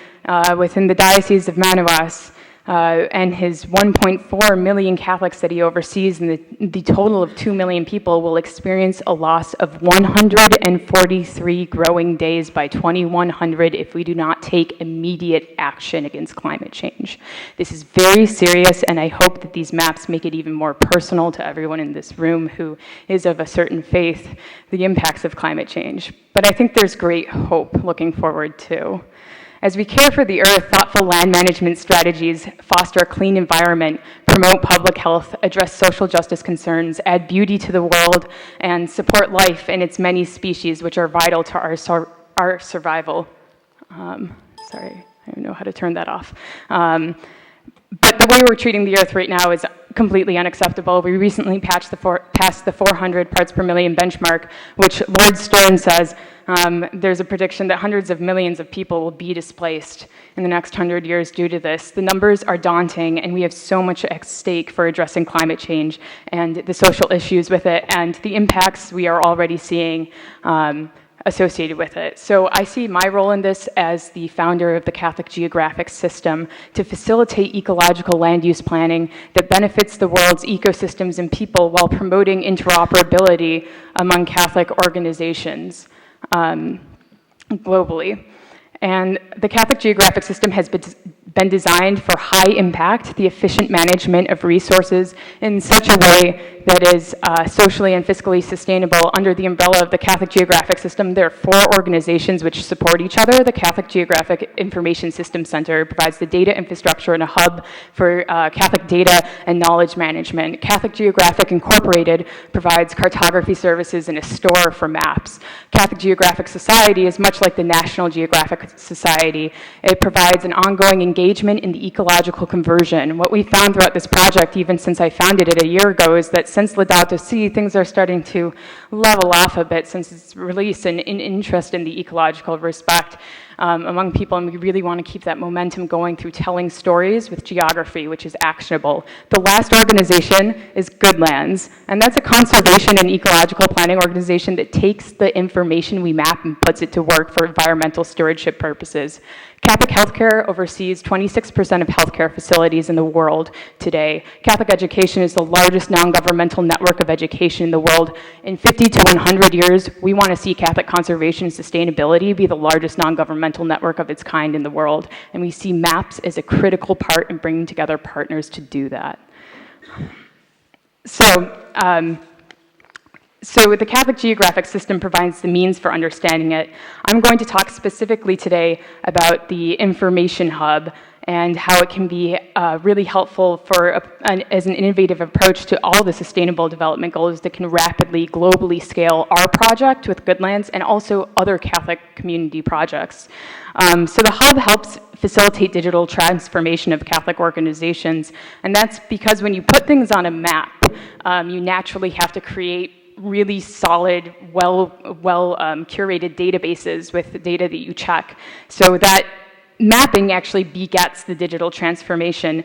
within the Diocese of Manaus and his 1.4 million Catholics that he oversees and the total of 2 million people will experience a loss of 143 growing days by 2100 if we do not take immediate action against climate change. This is very serious, and I hope that these maps make it even more personal to everyone in this room who is of a certain faith, the impacts of climate change. But I think there's great hope looking forward too. As we care for the earth, thoughtful land management strategies foster a clean environment, promote public health, address social justice concerns, add beauty to the world, and support life in its many species, which are vital to our survival. Sorry, I don't know how to turn that off. But the way we're treating the earth right now is completely unacceptable. We recently passed the 400 parts per million benchmark, which Lord Stern says there's a prediction that hundreds of millions of people will be displaced in the next 100 years due to this. The numbers are daunting, and we have so much at stake for addressing climate change and the social issues with it and the impacts we are already seeing associated with it. So I see my role in this as the founder of the Catholic Geographic System to facilitate ecological land use planning that benefits the world's ecosystems and people while promoting interoperability among Catholic organizations globally. And the Catholic Geographic System has been designed for high impact, the efficient management of resources in such a way that is socially and fiscally sustainable. Under the umbrella of the Catholic Geographic System, there are 4 organizations which support each other. The Catholic Geographic Information System Center provides the data infrastructure and a hub for Catholic data and knowledge management. Catholic Geographic Incorporated provides cartography services and a store for maps. Catholic Geographic Society is much like the National Geographic Society. It provides an ongoing engagement in the ecological conversion. What we found throughout this project, even since I founded it a year ago, is that since Laudato Si, things are starting to level off a bit since its release and in interest in the ecological respect among people, and we really want to keep that momentum going through telling stories with geography, which is actionable. The last organization is Goodlands, and that's a conservation and ecological planning organization that takes the information we map and puts it to work for environmental stewardship purposes. Catholic Healthcare oversees 26% of healthcare facilities in the world today. Catholic Education is the largest non-governmental network of education in the world. In 50 to 100 years, we want to see Catholic conservation and sustainability be the largest non-governmental network of its kind in the world. And we see MAPS as a critical part in bringing together partners to do that. So the Catholic Geographic System provides the means for understanding it. I'm going to talk specifically today about the information hub and how it can be really helpful as an innovative approach to all the sustainable development goals that can rapidly, globally scale our project with Goodlands and also other Catholic community projects. So the hub helps facilitate digital transformation of Catholic organizations, and that's because when you put things on a map, you naturally have to create really solid, well curated databases with the data that you check. So that mapping actually begets the digital transformation.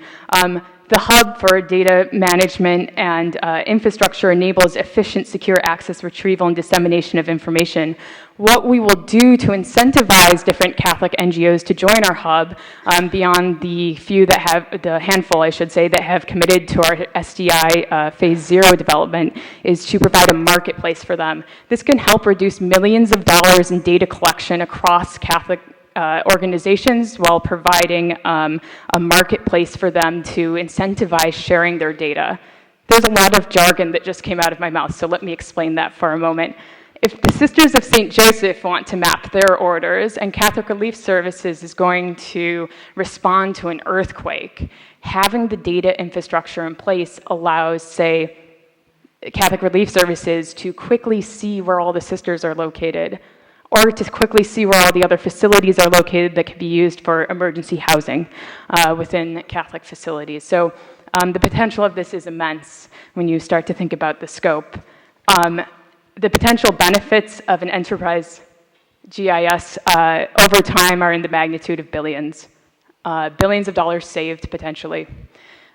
The hub for data management and infrastructure enables efficient, secure access, retrieval, and dissemination of information. What we will do to incentivize different Catholic NGOs to join our hub, beyond the few that have, the handful, I should say, that have committed to our SDI Phase 0 development, is to provide a marketplace for them. This can help reduce millions of dollars in data collection across Catholic organizations while providing a marketplace for them to incentivize sharing their data. There's a lot of jargon that just came out of my mouth, so let me explain that for a moment. If the Sisters of St. Joseph want to map their orders and Catholic Relief Services is going to respond to an earthquake, having the data infrastructure in place allows, say, Catholic Relief Services to quickly see where all the sisters are located, or to quickly see where all the other facilities are located that can be used for emergency housing within Catholic facilities. So the potential of this is immense when you start to think about the scope. The potential benefits of an enterprise GIS over time are in the magnitude of billions. Billions of dollars saved, potentially.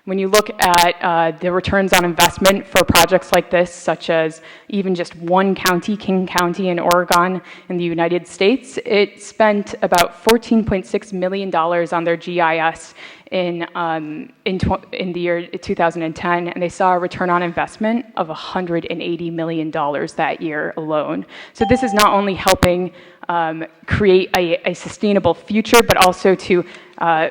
When you look at the returns on investment for projects like this, such as even just one county, King County in Oregon in the United States, it spent about $14.6 million on their GIS in the year 2010, and they saw a return on investment of $180 million that year alone. So this is not only helping create a sustainable future, but also to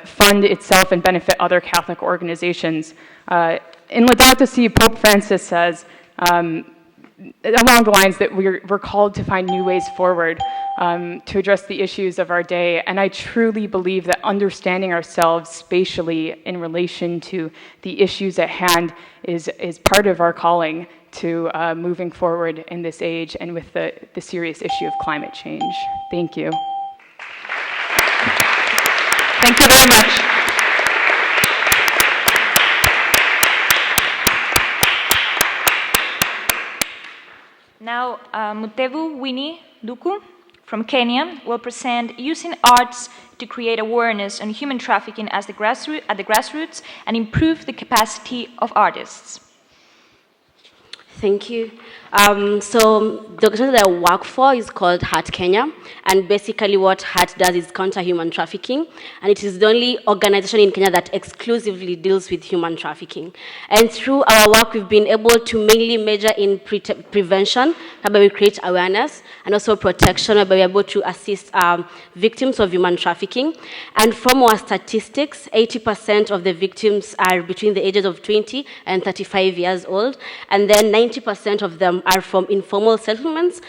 fund itself and benefit other Catholic organizations. In Laudato Si, Pope Francis says, along the lines that we're called to find new ways forward to address the issues of our day. And I truly believe that understanding ourselves spatially in relation to the issues at hand is part of our calling to moving forward in this age and with the serious issue of climate change. Thank you. Thank you very much. Now, Mutevu Winnie Duku from Kenya will present using arts to create awareness on human trafficking at the grassroots and improve the capacity of artists. Thank you. So the organization that I work for is called Heart Kenya, and basically what Heart does is counter human trafficking, and it is the only organization in Kenya that exclusively deals with human trafficking. And through our work, we've been able to mainly major in prevention, whereby we create awareness, and also protection, whereby we're able to assist victims of human trafficking. And from our statistics, 80% of the victims are between the ages of 20 and 35 years old, and then 90% of them are from informal settlements,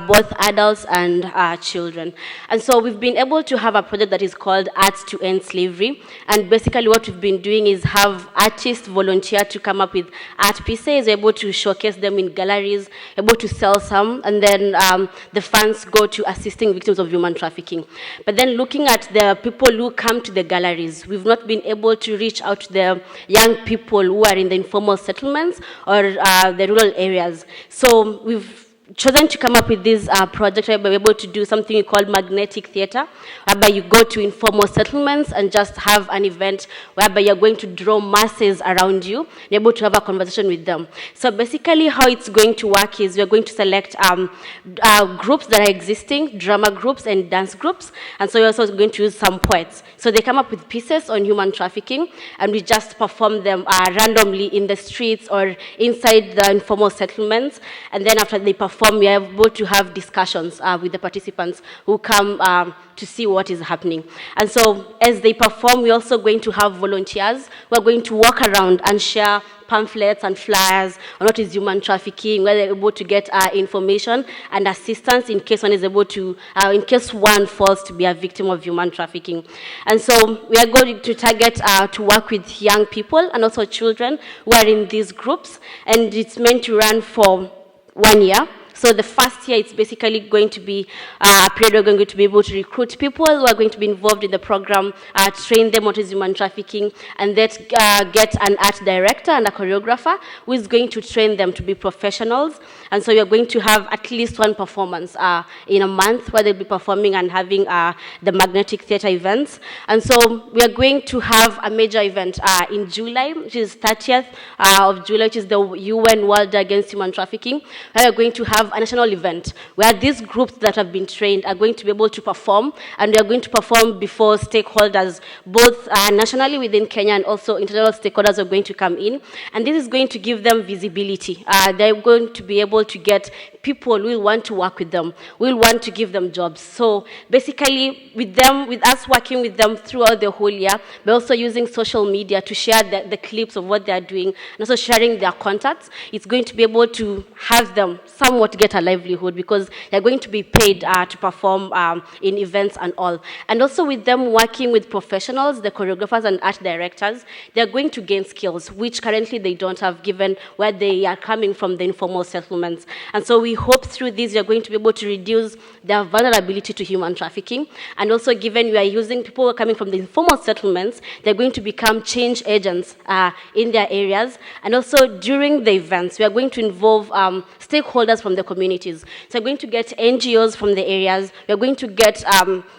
both adults and children. And so we've been able to have a project that is called Arts to End Slavery. And basically what we've been doing is have artists volunteer to come up with art pieces, able to showcase them in galleries, able to sell some, and then the funds go to assisting victims of human trafficking. But then looking at the people who come to the galleries, we've not been able to reach out to the young people who are in the informal settlements or the rural areas. So we've chosen to come up with this project where we're able to do something called magnetic theater, whereby you go to informal settlements and just have an event whereby you're going to draw masses around you and you're able to have a conversation with them. So basically how it's going to work is we're going to select groups that are existing, drama groups and dance groups, and so we're also going to use some poets. So they come up with pieces on human trafficking, and we just perform them randomly in the streets or inside the informal settlements, and then after they perform, we are able to have discussions with the participants who come to see what is happening. And so as they perform, we're also going to have volunteers who are going to walk around and share pamphlets and flyers on what is human trafficking, where they're able to get information and assistance in case one is able to, in case one falls to be a victim of human trafficking. And so we are going to target to work with young people and also children who are in these groups, and it's meant to run for 1 year. So the first year, it's basically going to be a period we're going to be able to recruit people who are going to be involved in the program, train them what is human trafficking, and then get an art director and a choreographer who is going to train them to be professionals. And so you're going to have at least one performance in a month where they'll be performing and having the magnetic theater events. And so we are going to have a major event in July, which is 30th of July, which is the UN World Day Against Human Trafficking, where we're going to have a national event where these groups that have been trained are going to be able to perform, and we are going to perform before stakeholders, both nationally within Kenya and also international stakeholders are going to come in. And this is going to give them visibility. They're going to be able to get people who will want to work with them, will want to give them jobs. So basically, with us working with them throughout the whole year, we're also using social media to share the clips of what they're doing, and also sharing their contacts. It's going to be able to have them somewhat get a livelihood because they're going to be paid to perform in events and all. And also with them working with professionals, the choreographers and art directors, they're going to gain skills, which currently they don't have given where they are coming from the informal settlements. And so we hope through this you're going to be able to reduce their vulnerability to human trafficking. And also given we are using people who are coming from the informal settlements, they're going to become change agents in their areas. And also during the events, we are going to involve stakeholders from the communities. So we're going to get NGOs from the areas. We're going to get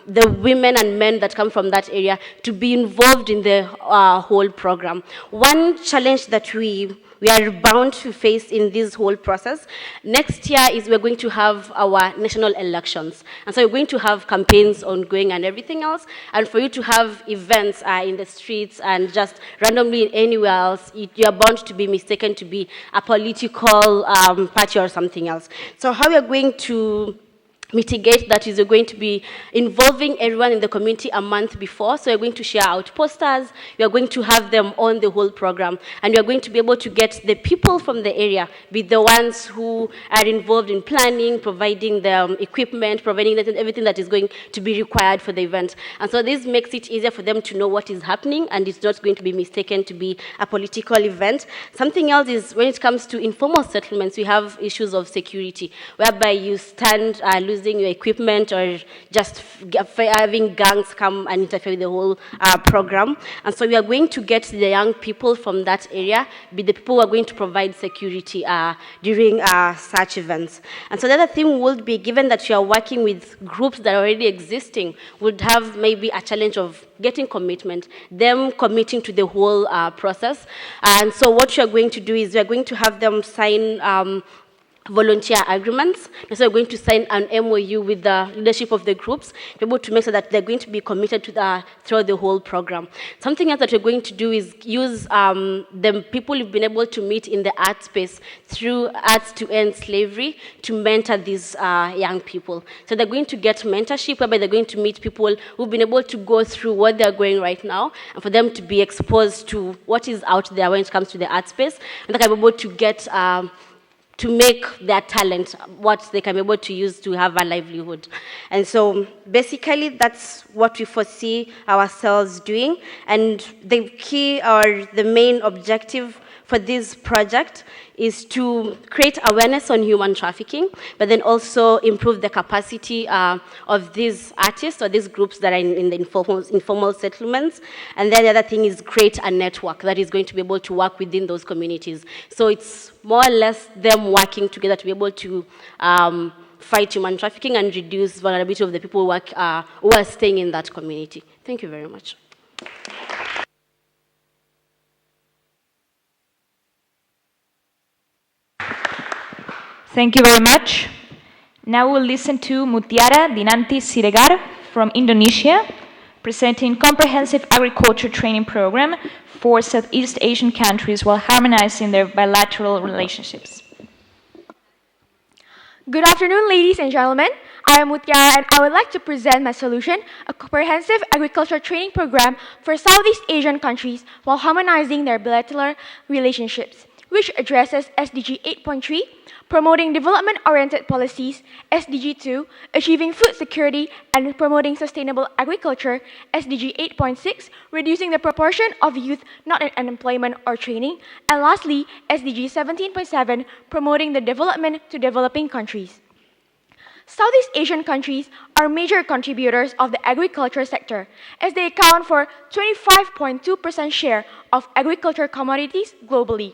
the women and men that come from that area to be involved in the whole program. One challenge that we are bound to face in this whole process next year is we're going to have our national elections. And so we're going to have campaigns ongoing and everything else. And for you to have events in the streets and just randomly anywhere else, you're bound to be mistaken to be a political party or something else. So how we're going to mitigate that is we're going to be involving everyone in the community a month before. So we're going to share out posters. We are going to have them on the whole program. And we are going to be able to get the people from the area, be the ones who are involved in planning, providing the equipment, providing everything that is going to be required for the event. And so this makes it easier for them to know what is happening, and it's not going to be mistaken to be a political event. Something else is when it comes to informal settlements, we have issues of security, whereby you stand losing your equipment or just having gangs come and interfere with the whole program. And so we are going to get the young people from that area, be the people who are going to provide security during such events. And so the other thing would be, given that you are working with groups that are already existing, would have maybe a challenge of getting commitment, them committing to the whole process. And so what you're going to do is you're going to have them sign volunteer agreements. And so we're going to sign an MOU with the leadership of the groups to be able to make sure that they're going to be committed to throughout the whole program. Something else that we're going to do is use the people who've been able to meet in the art space through Arts to End Slavery to mentor these young people. So they're going to get mentorship whereby they're going to meet people who've been able to go through what they're going right now, and for them to be exposed to what is out there when it comes to the art space, and they can be able to get to make their talent what they can be able to use to have a livelihood. And so basically that's what we foresee ourselves doing. And the key or the main objective for this project is to create awareness on human trafficking, but then also improve the capacity of these artists or these groups that are in the informal settlements. And then the other thing is create a network that is going to be able to work within those communities. So it's more or less them working together to be able to fight human trafficking and reduce vulnerability of the people who are staying in that community. Thank you very much. Thank you very much. Now we'll listen to Mutiara Dinanti Siregar from Indonesia, presenting comprehensive agriculture training program for Southeast Asian countries while harmonizing their bilateral relationships. Good afternoon, ladies and gentlemen. I am Mutiara, and I would like to present my solution, a comprehensive agriculture training program for Southeast Asian countries while harmonizing their bilateral relationships. which addresses SDG 8.3, promoting development-oriented policies, SDG 2, achieving food security and promoting sustainable agriculture, SDG 8.6, reducing the proportion of youth not in unemployment or training, and lastly, SDG 17.7, promoting the development to developing countries. Southeast Asian countries are major contributors of the agriculture sector, as they account for 25.2% share of agriculture commodities globally.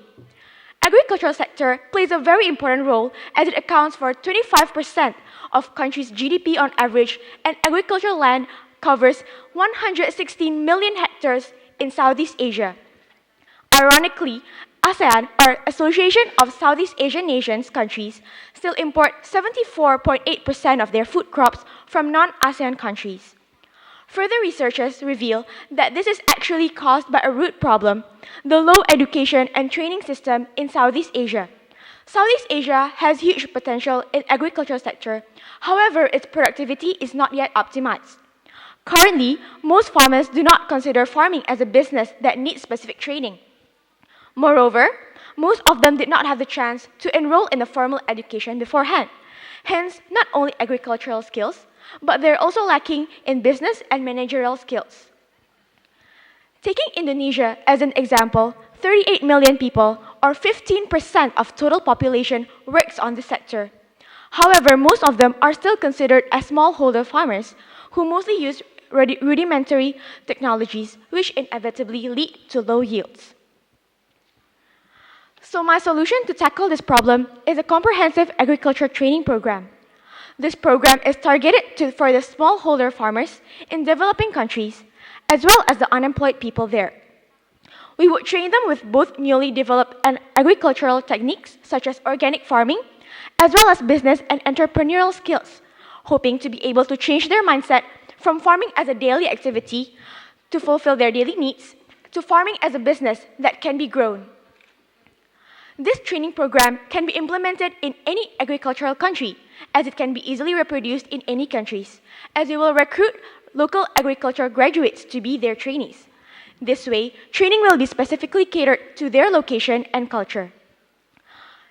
Agricultural sector plays a very important role as it accounts for 25% of countries' GDP on average, and agricultural land covers 116 million hectares in Southeast Asia. Ironically, ASEAN, or Association of Southeast Asian Nations countries, still import 74.8% of their food crops from non-ASEAN countries. Further researches reveal that this is actually caused by a root problem, the low education and training system in Southeast Asia. Southeast Asia has huge potential in agricultural sector, however, its productivity is not yet optimized. Currently, most farmers do not consider farming as a business that needs specific training. Moreover, most of them did not have the chance to enroll in a formal education beforehand. Hence, not only agricultural skills, but they're also lacking in business and managerial skills. Taking Indonesia as an example, 38 million people, or 15% of total population, works on this sector. However, most of them are still considered as smallholder farmers, who mostly use rudimentary technologies, which inevitably lead to low yields. So my solution to tackle this problem is a comprehensive agriculture training program. This program is targeted for the smallholder farmers in developing countries, as well as the unemployed people there. We would train them with both newly developed and agricultural techniques, such as organic farming, as well as business and entrepreneurial skills, hoping to be able to change their mindset from farming as a daily activity to fulfill their daily needs, to farming as a business that can be grown. This training program can be implemented in any agricultural country, as it can be easily reproduced in any countries, as we will recruit local agriculture graduates to be their trainees. This way, training will be specifically catered to their location and culture.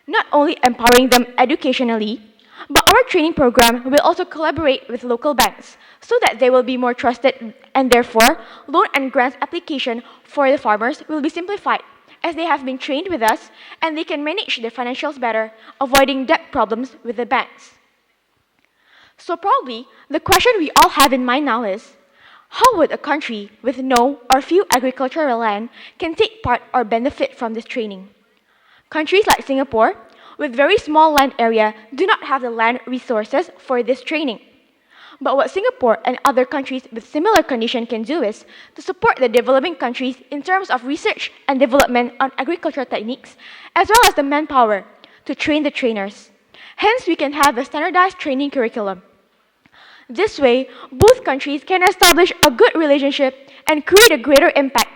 Not only empowering them educationally, but our training program will also collaborate with local banks so that they will be more trusted, and therefore, loan and grants application for the farmers will be simplified, as they have been trained with us and they can manage their financials better, avoiding debt problems with the banks. So probably, the question we all have in mind now is, how would a country with no or few agricultural land can take part or benefit from this training? Countries like Singapore, with very small land area, do not have the land resources for this training. But what Singapore and other countries with similar condition can do is to support the developing countries in terms of research and development on agricultural techniques, as well as the manpower to train the trainers. Hence, we can have a standardized training curriculum. This way, both countries can establish a good relationship and create a greater impact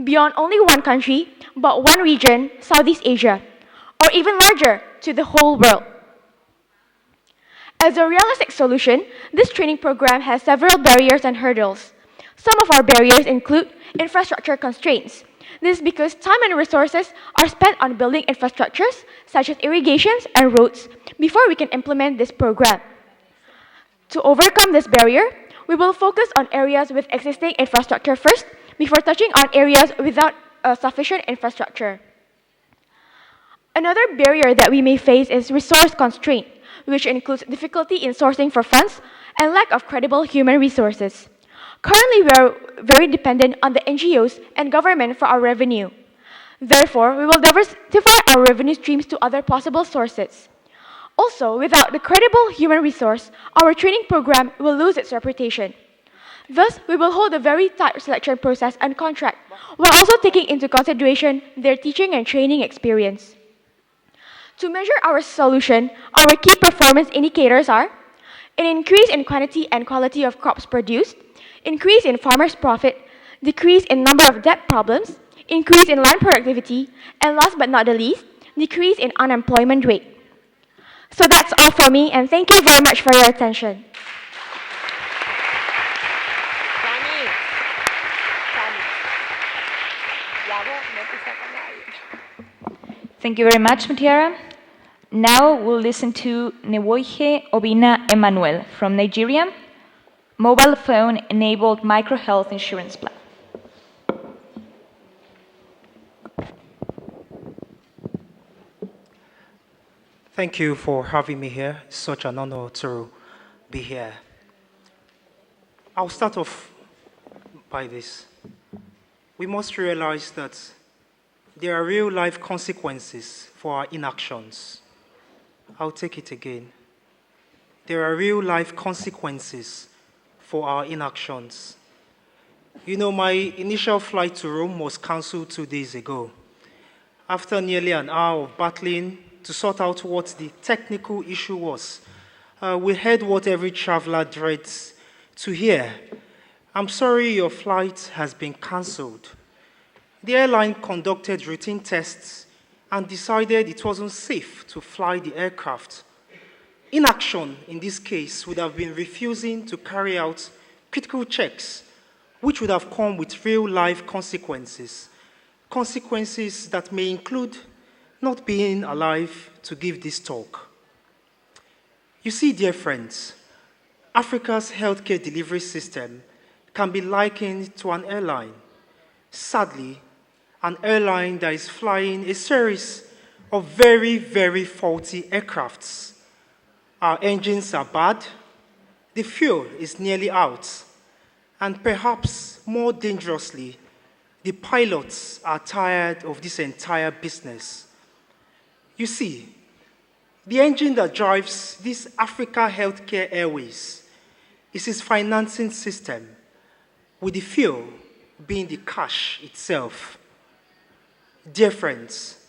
beyond only one country, but one region, Southeast Asia, or even larger, to the whole world. As a realistic solution, this training program has several barriers and hurdles. Some of our barriers include infrastructure constraints. This is because time and resources are spent on building infrastructures, such as irrigations and roads, before we can implement this program. To overcome this barrier, we will focus on areas with existing infrastructure first, before touching on areas without sufficient infrastructure. Another barrier that we may face is resource constraint, which includes difficulty in sourcing for funds and lack of credible human resources. Currently, we are very dependent on the NGOs and government for our revenue. Therefore, we will diversify our revenue streams to other possible sources. Also, without the credible human resource, our training program will lose its reputation. Thus, we will hold a very tight selection process and contract, while also taking into consideration their teaching and training experience. To measure our solution, our key performance indicators are an increase in quantity and quality of crops produced, increase in farmers' profit, decrease in number of debt problems, increase in land productivity, and last but not the least, decrease in unemployment rate. So that's all for me, and thank you very much for your attention. Thank you very much, Mutiara. Now we'll listen to Nwoike Obina Emmanuel from Nigeria, mobile phone-enabled micro-health insurance plan. Thank you for having me here. It's such an honor to be here. I'll start off by this. We must realize that there are real-life consequences for our inactions. I'll take it again. There are real-life consequences for our inactions. You know, my initial flight to Rome was cancelled 2 days ago. After nearly an hour of battling to sort out what the technical issue was, we heard what every traveler dreads to hear. I'm sorry your flight has been cancelled. The airline conducted routine tests and decided it wasn't safe to fly the aircraft. Inaction, in this case, would have been refusing to carry out critical checks, which would have come with real-life consequences. Consequences that may include not being alive to give this talk. You see, dear friends, Africa's healthcare delivery system can be likened to an airline. Sadly, an airline that is flying a series of very, very faulty aircrafts. Our engines are bad, the fuel is nearly out, and perhaps more dangerously, the pilots are tired of this entire business. You see, the engine that drives this Africa Healthcare Airways is its financing system, with the fuel being the cash itself. Dear friends,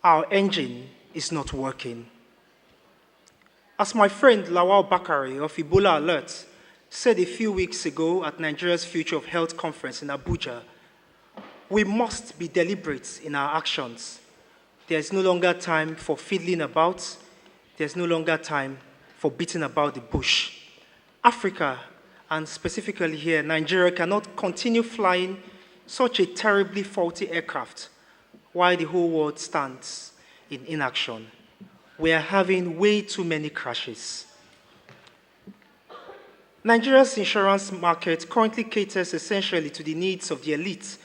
our engine is not working. As my friend Lawal Bakari of Ebola Alert said a few weeks ago at Nigeria's Future of Health Conference in Abuja, we must be deliberate in our actions. There's no longer time for fiddling about. There's no longer time for beating about the bush. Africa, and specifically here, Nigeria, cannot continue flying such a terribly faulty aircraft while the whole world stands in inaction. We are having way too many crashes. Nigeria's insurance market currently caters essentially to the needs of the elite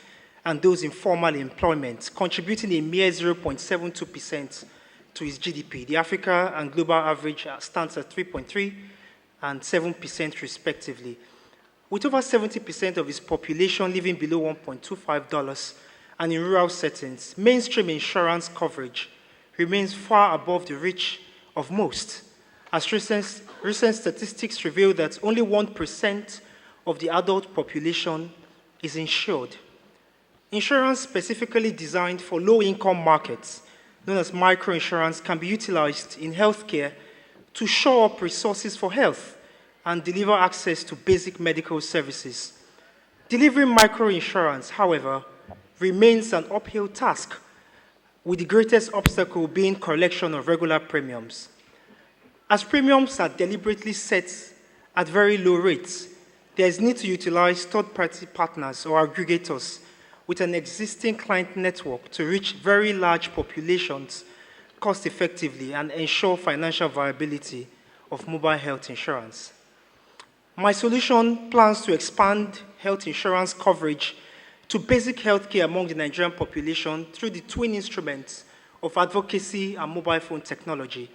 and those in formal employment, contributing a mere 0.72% to its GDP. The Africa and global average stands at 3.3% and 7% respectively. With over 70% of its population living below $1.25 and in rural settings, mainstream insurance coverage remains far above the reach of most, as recent statistics reveal that only 1% of the adult population is insured. Insurance specifically designed for low-income markets, known as microinsurance, can be utilized in healthcare to shore up resources for health and deliver access to basic medical services. Delivering microinsurance, however, remains an uphill task, with the greatest obstacle being collection of regular premiums. As premiums are deliberately set at very low rates, there is need to utilize third-party partners or aggregators with an existing client network to reach very large populations cost-effectively and ensure financial viability of mobile health insurance. My solution plans to expand health insurance coverage to basic healthcare among the Nigerian population through the twin instruments of advocacy and mobile phone technology.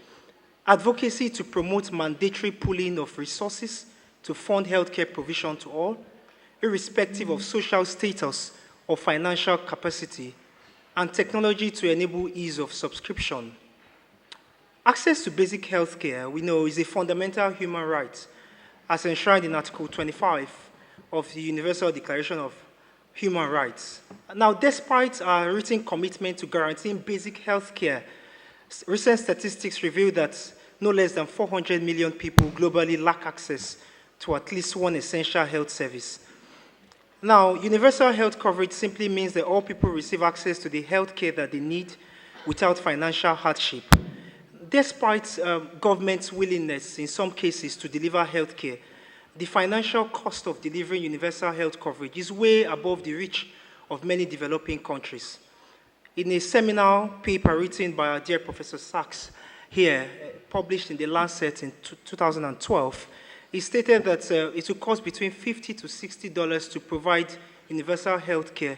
Advocacy to promote mandatory pooling of resources to fund healthcare provision to all, irrespective of social status or financial capacity, and technology to enable ease of subscription. Access to basic healthcare, we know, is a fundamental human right, as enshrined in Article 25 of the Universal Declaration of Human Rights. Now, despite our written commitment to guaranteeing basic health care, recent statistics reveal that no less than 400 million people globally lack access to at least one essential health service. Now, universal health coverage simply means that all people receive access to the health care that they need without financial hardship. Despite government's willingness in some cases to deliver health care, the financial cost of delivering universal health coverage is way above the reach of many developing countries. In a seminal paper written by our dear Professor Sachs here, published in the Lancet in 2012, he stated that it will cost between $50 to $60 to provide universal health care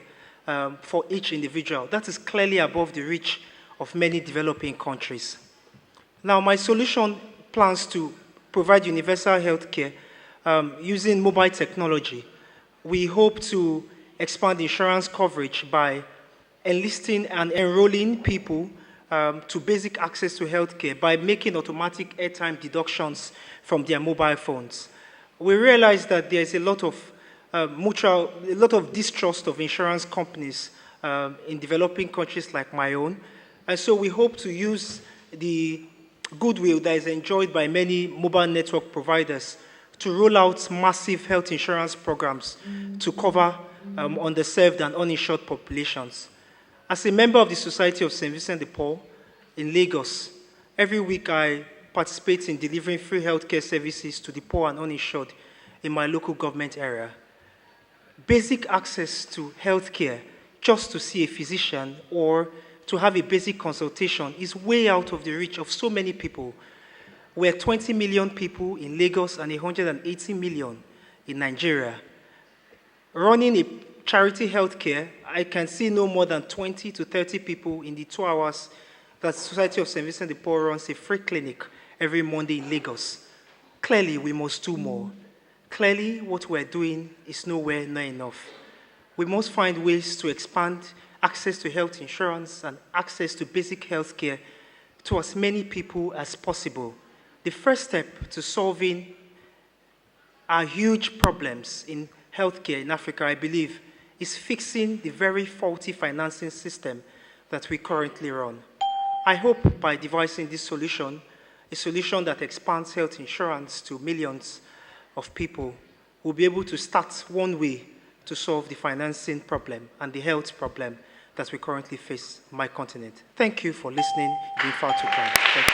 for each individual. That is clearly above the reach of many developing countries. Now, my solution plans to provide universal health care using mobile technology. We hope to expand insurance coverage by enlisting and enrolling people to basic access to healthcare by making automatic airtime deductions from their mobile phones. We realize that there is a lot of distrust of insurance companies in developing countries like my own, and so we hope to use the goodwill that is enjoyed by many mobile network providers to roll out massive health insurance programs to cover underserved and uninsured populations. As a member of the Society of St. Vincent de Paul in Lagos, every week I participate in delivering free healthcare services to the poor and uninsured in my local government area. Basic access to healthcare, just to see a physician or to have a basic consultation, is way out of the reach of so many people. We're 20 million people in Lagos and 180 million in Nigeria. Running a charity healthcare, I can see no more than 20 to 30 people in the 2 hours that Society of St. Vincent de Paul runs a free clinic every Monday in Lagos. Clearly, we must do more. Clearly, what we're doing is nowhere near enough. We must find ways to expand access to health insurance and access to basic health care to as many people as possible. The first step to solving our huge problems in healthcare in Africa, I believe, is fixing the very faulty financing system that we currently run. I hope by devising this solution, a solution that expands health insurance to millions of people, we'll be able to start one way to solve the financing problem and the health problem that we currently face on my continent. Thank you for listening. You've been far too kind. Thank you.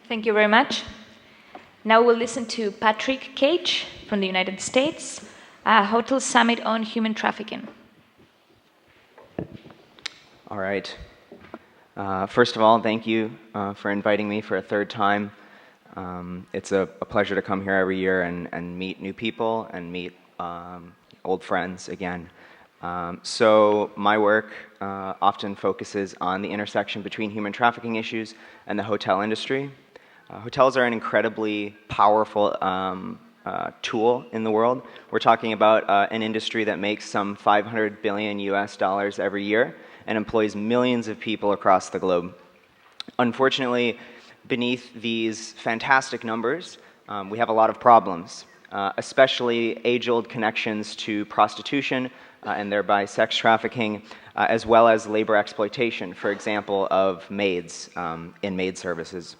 Thank you very much. Now we'll listen to Patrick Cage from the United States, Hotel Summit on Human Trafficking. All right. First of all, thank you for inviting me for a third time. It's a pleasure to come here every year and meet new people and meet old friends again. So my work often focuses on the intersection between human trafficking issues and the hotel industry. Hotels are an incredibly powerful tool in the world. We're talking about an industry that makes some $500 billion US every year and employs millions of people across the globe. Unfortunately, beneath these fantastic numbers, we have a lot of problems, especially age-old connections to prostitution and thereby sex trafficking, as well as labor exploitation, for example, of maids in maid services.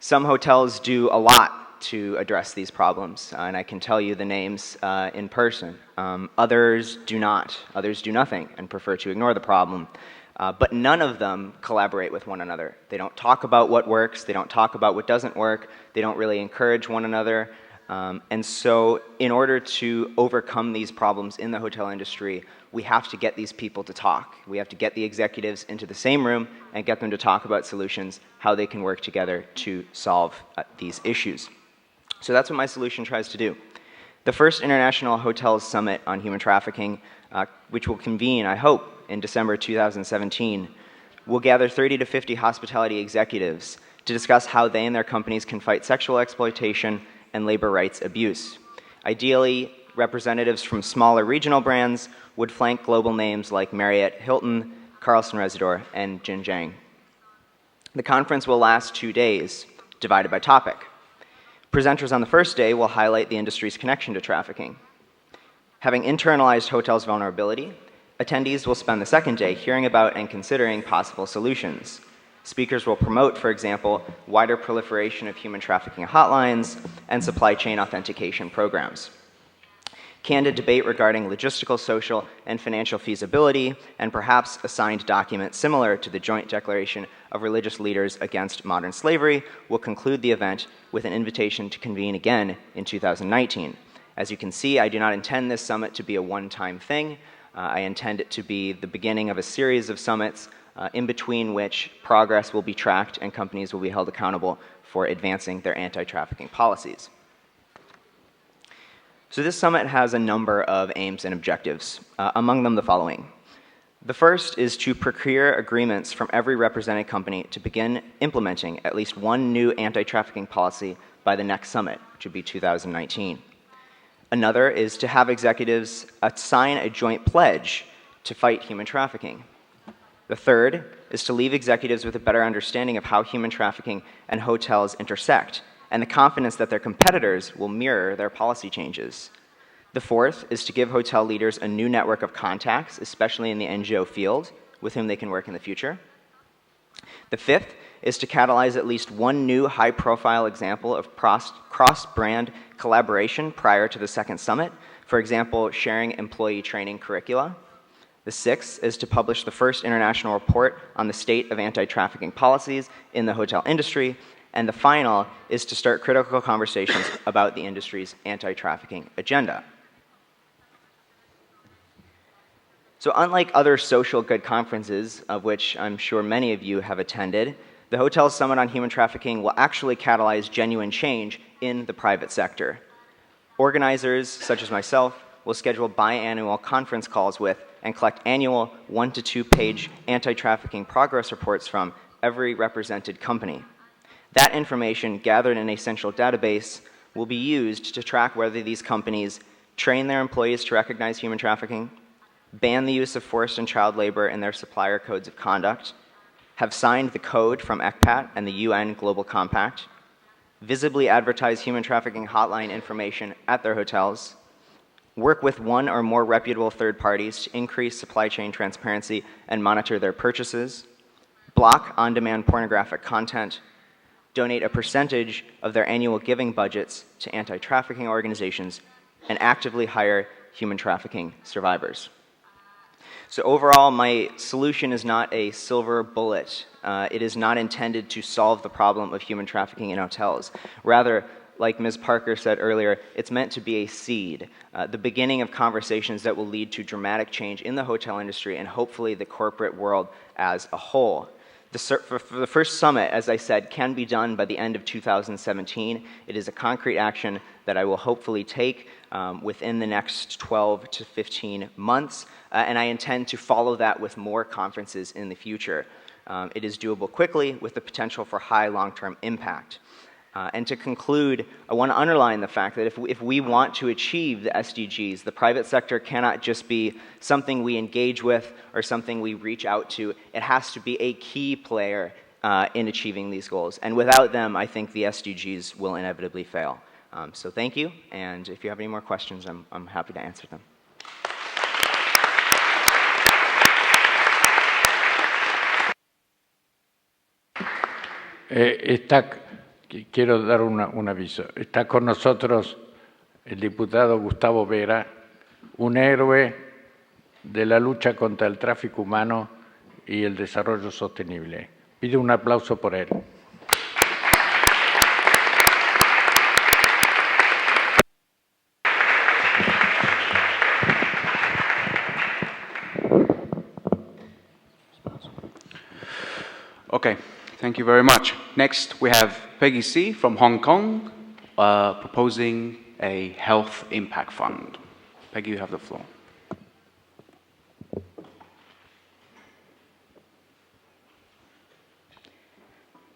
Some hotels do a lot to address these problems, and I can tell you the names in person. Others do not. Others do nothing and prefer to ignore the problem. But none of them collaborate with one another. They don't talk about what works. They don't talk about what doesn't work. They don't really encourage one another. And so in order to overcome these problems in the hotel industry, we have to get these people to talk. We have to get the executives into the same room and get them to talk about solutions, how they can work together to solve these issues. So that's what my solution tries to do. The first International Hotels Summit on Human Trafficking, which will convene, I hope, in December 2017, will gather 30 to 50 hospitality executives to discuss how they and their companies can fight sexual exploitation and labor rights abuse. Ideally, representatives from smaller regional brands would flank global names like Marriott, Hilton, Carlson Residor, and Jinjiang. The conference will last 2 days, divided by topic. Presenters on the first day will highlight the industry's connection to trafficking. Having internalized hotels' vulnerability, attendees will spend the second day hearing about and considering possible solutions. Speakers will promote, for example, wider proliferation of human trafficking hotlines and supply chain authentication programs. candid debate regarding logistical, social, and financial feasibility, and perhaps a signed document similar to the Joint Declaration of Religious Leaders Against Modern Slavery will conclude the event with an invitation to convene again in 2019. As you can see, I do not intend this summit to be a one-time thing. I intend it to be the beginning of a series of summits in between which progress will be tracked and companies will be held accountable for advancing their anti-trafficking policies. So this summit has a number of aims and objectives, among them the following. The first is to procure agreements from every represented company to begin implementing at least one new anti-trafficking policy by the next summit, which would be 2019. Another is to have executives sign a joint pledge to fight human trafficking. The third is to leave executives with a better understanding of how human trafficking and hotels intersect, and the confidence that their competitors will mirror their policy changes. The fourth is to give hotel leaders a new network of contacts, especially in the NGO field, with whom they can work in the future. The fifth is to catalyze at least one new high-profile example of cross-brand collaboration prior to the second summit, for example, sharing employee training curricula. The sixth is to publish the first international report on the state of anti-trafficking policies in the hotel industry. And the final is to start critical conversations about the industry's anti-trafficking agenda. So unlike other social good conferences, of which I'm sure many of you have attended, the Hotel Summit on Human Trafficking will actually catalyze genuine change in the private sector. Organizers, such as myself, will schedule biannual conference calls with and collect annual 1- to 2-page anti-trafficking progress reports from every represented company. That information, gathered in a central database, will be used to track whether these companies train their employees to recognize human trafficking, ban the use of forced and child labor in their supplier codes of conduct, have signed the code from ECPAT and the UN Global Compact, visibly advertise human trafficking hotline information at their hotels, work with one or more reputable third parties to increase supply chain transparency and monitor their purchases, block on-demand pornographic content, donate a percentage of their annual giving budgets to anti-trafficking organizations, and actively hire human trafficking survivors. So overall, my solution is not a silver bullet. It is not intended to solve the problem of human trafficking in hotels. Rather, like Ms. Parker said earlier, it's meant to be a seed, the beginning of conversations that will lead to dramatic change in the hotel industry and hopefully the corporate world as a whole. For the first summit, as I said, can be done by the end of 2017. It is a concrete action that I will hopefully take within the next 12 to 15 months, and I intend to follow that with more conferences in the future. It is doable quickly with the potential for high long-term impact. And to conclude, I want to underline the fact that if we want to achieve the SDGs, the private sector cannot just be something we engage with or something we reach out to. It has to be a key player in achieving these goals. And without them, I think the SDGs will inevitably fail. So thank you, and if you have any more questions, I'm happy to answer them. Quiero dar un aviso. Está con nosotros el diputado Gustavo Vera, un héroe de la lucha contra el tráfico humano y el desarrollo sostenible. Pido un aplauso por él. Okay, thank you very much. Next, we have Peggy C. from Hong Kong proposing a health impact fund. Peggy, you have the floor.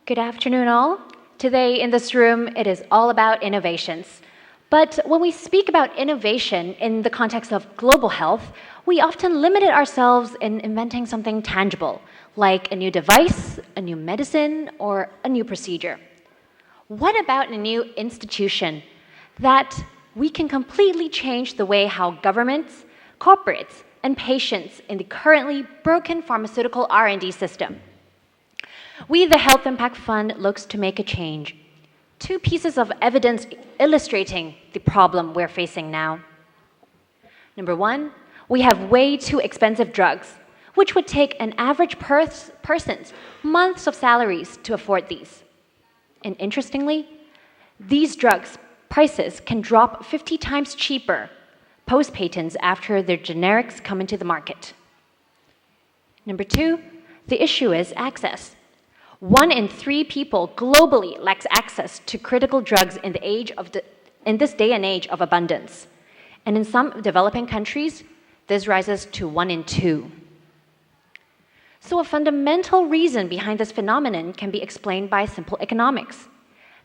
Good afternoon, all. Today in this room, it is all about innovations. But when we speak about innovation in the context of global health, we often limit ourselves in inventing something tangible, like a new device, a new medicine, or a new procedure. What about a new institution that we can completely change the way how governments, corporates, and patients in the currently broken pharmaceutical R&D system? We, the Health Impact Fund, looks to make a change. Two pieces of evidence illustrating the problem we're facing now. Number one, we have way too expensive drugs, which would take an average person's months of salaries to afford these. And interestingly, these drugs' prices can drop 50 times cheaper post-patents after their generics come into the market. Number two, the issue is access. 1 in 3 people globally lacks access to critical drugs in this day and age of abundance. And in some developing countries, this rises to 1 in 2. So a fundamental reason behind this phenomenon can be explained by simple economics.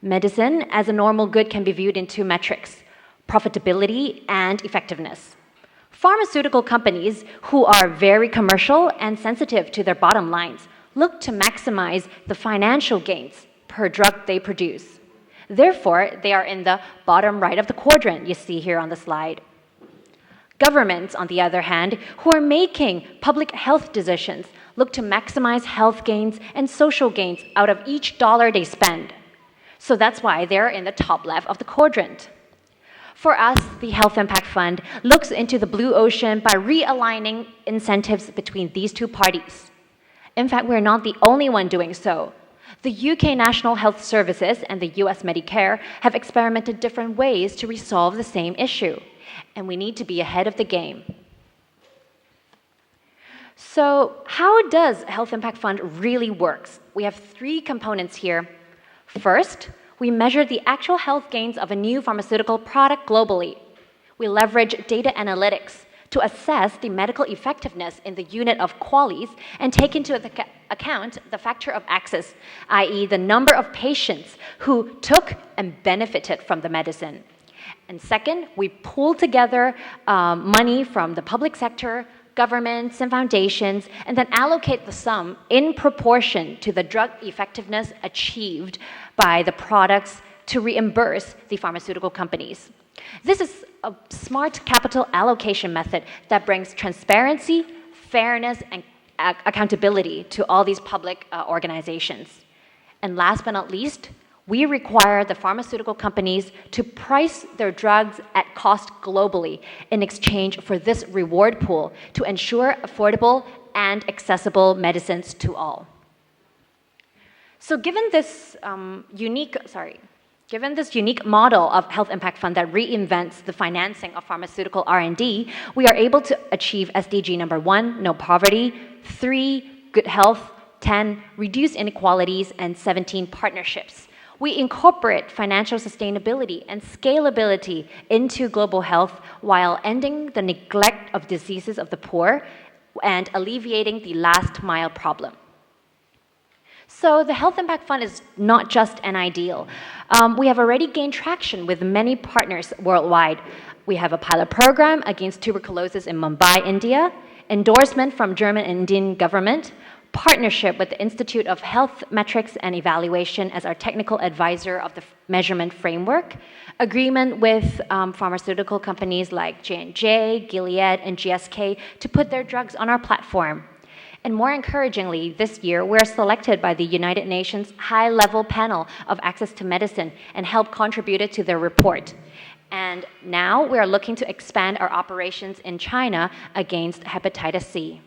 Medicine as a normal good can be viewed in 2 metrics: profitability and effectiveness. Pharmaceutical companies, who are very commercial and sensitive to their bottom lines, look to maximize the financial gains per drug they produce. Therefore, they are in the bottom right of the quadrant you see here on the slide. Governments, on the other hand, who are making public health decisions, look to maximize health gains and social gains out of each dollar they spend. So that's why they're in the top left of the quadrant. For us, the Health Impact Fund looks into the blue ocean by realigning incentives between these 2 parties. In fact, we're not the only one doing so. The UK National Health Services and the US Medicare have experimented different ways to resolve the same issue, and we need to be ahead of the game. So, how does Health Impact Fund really works? We have 3 components here. First, we measure the actual health gains of a new pharmaceutical product globally. We leverage data analytics to assess the medical effectiveness in the unit of QALYs and take into account the factor of access, i.e. the number of patients who took and benefited from the medicine. And second, we pool together money from the public sector, governments, and foundations, and then allocate the sum in proportion to the drug effectiveness achieved by the products to reimburse the pharmaceutical companies. This is a smart capital allocation method that brings transparency, fairness, and accountability to all these public organizations. And last but not least, we require the pharmaceutical companies to price their drugs at cost globally in exchange for this reward pool to ensure affordable and accessible medicines to all. So given this unique model of Health Impact Fund that reinvents the financing of pharmaceutical R&D, we are able to achieve SDG number 1, no poverty, 3, good health, 10, reduce inequalities, and 17, partnerships. We incorporate financial sustainability and scalability into global health while ending the neglect of diseases of the poor and alleviating the last mile problem. So the Health Impact Fund is not just an ideal. We have already gained traction with many partners worldwide. We have a pilot program against tuberculosis in Mumbai, India, endorsement from German and Indian government, partnership with the Institute of Health Metrics and Evaluation as our technical advisor of the measurement framework, agreement with pharmaceutical companies like J&J, Gilead, and GSK to put their drugs on our platform. And more encouragingly, this year, we're selected by the United Nations High-Level Panel of Access to Medicine and helped contribute to their report. And now we are looking to expand our operations in China against hepatitis C.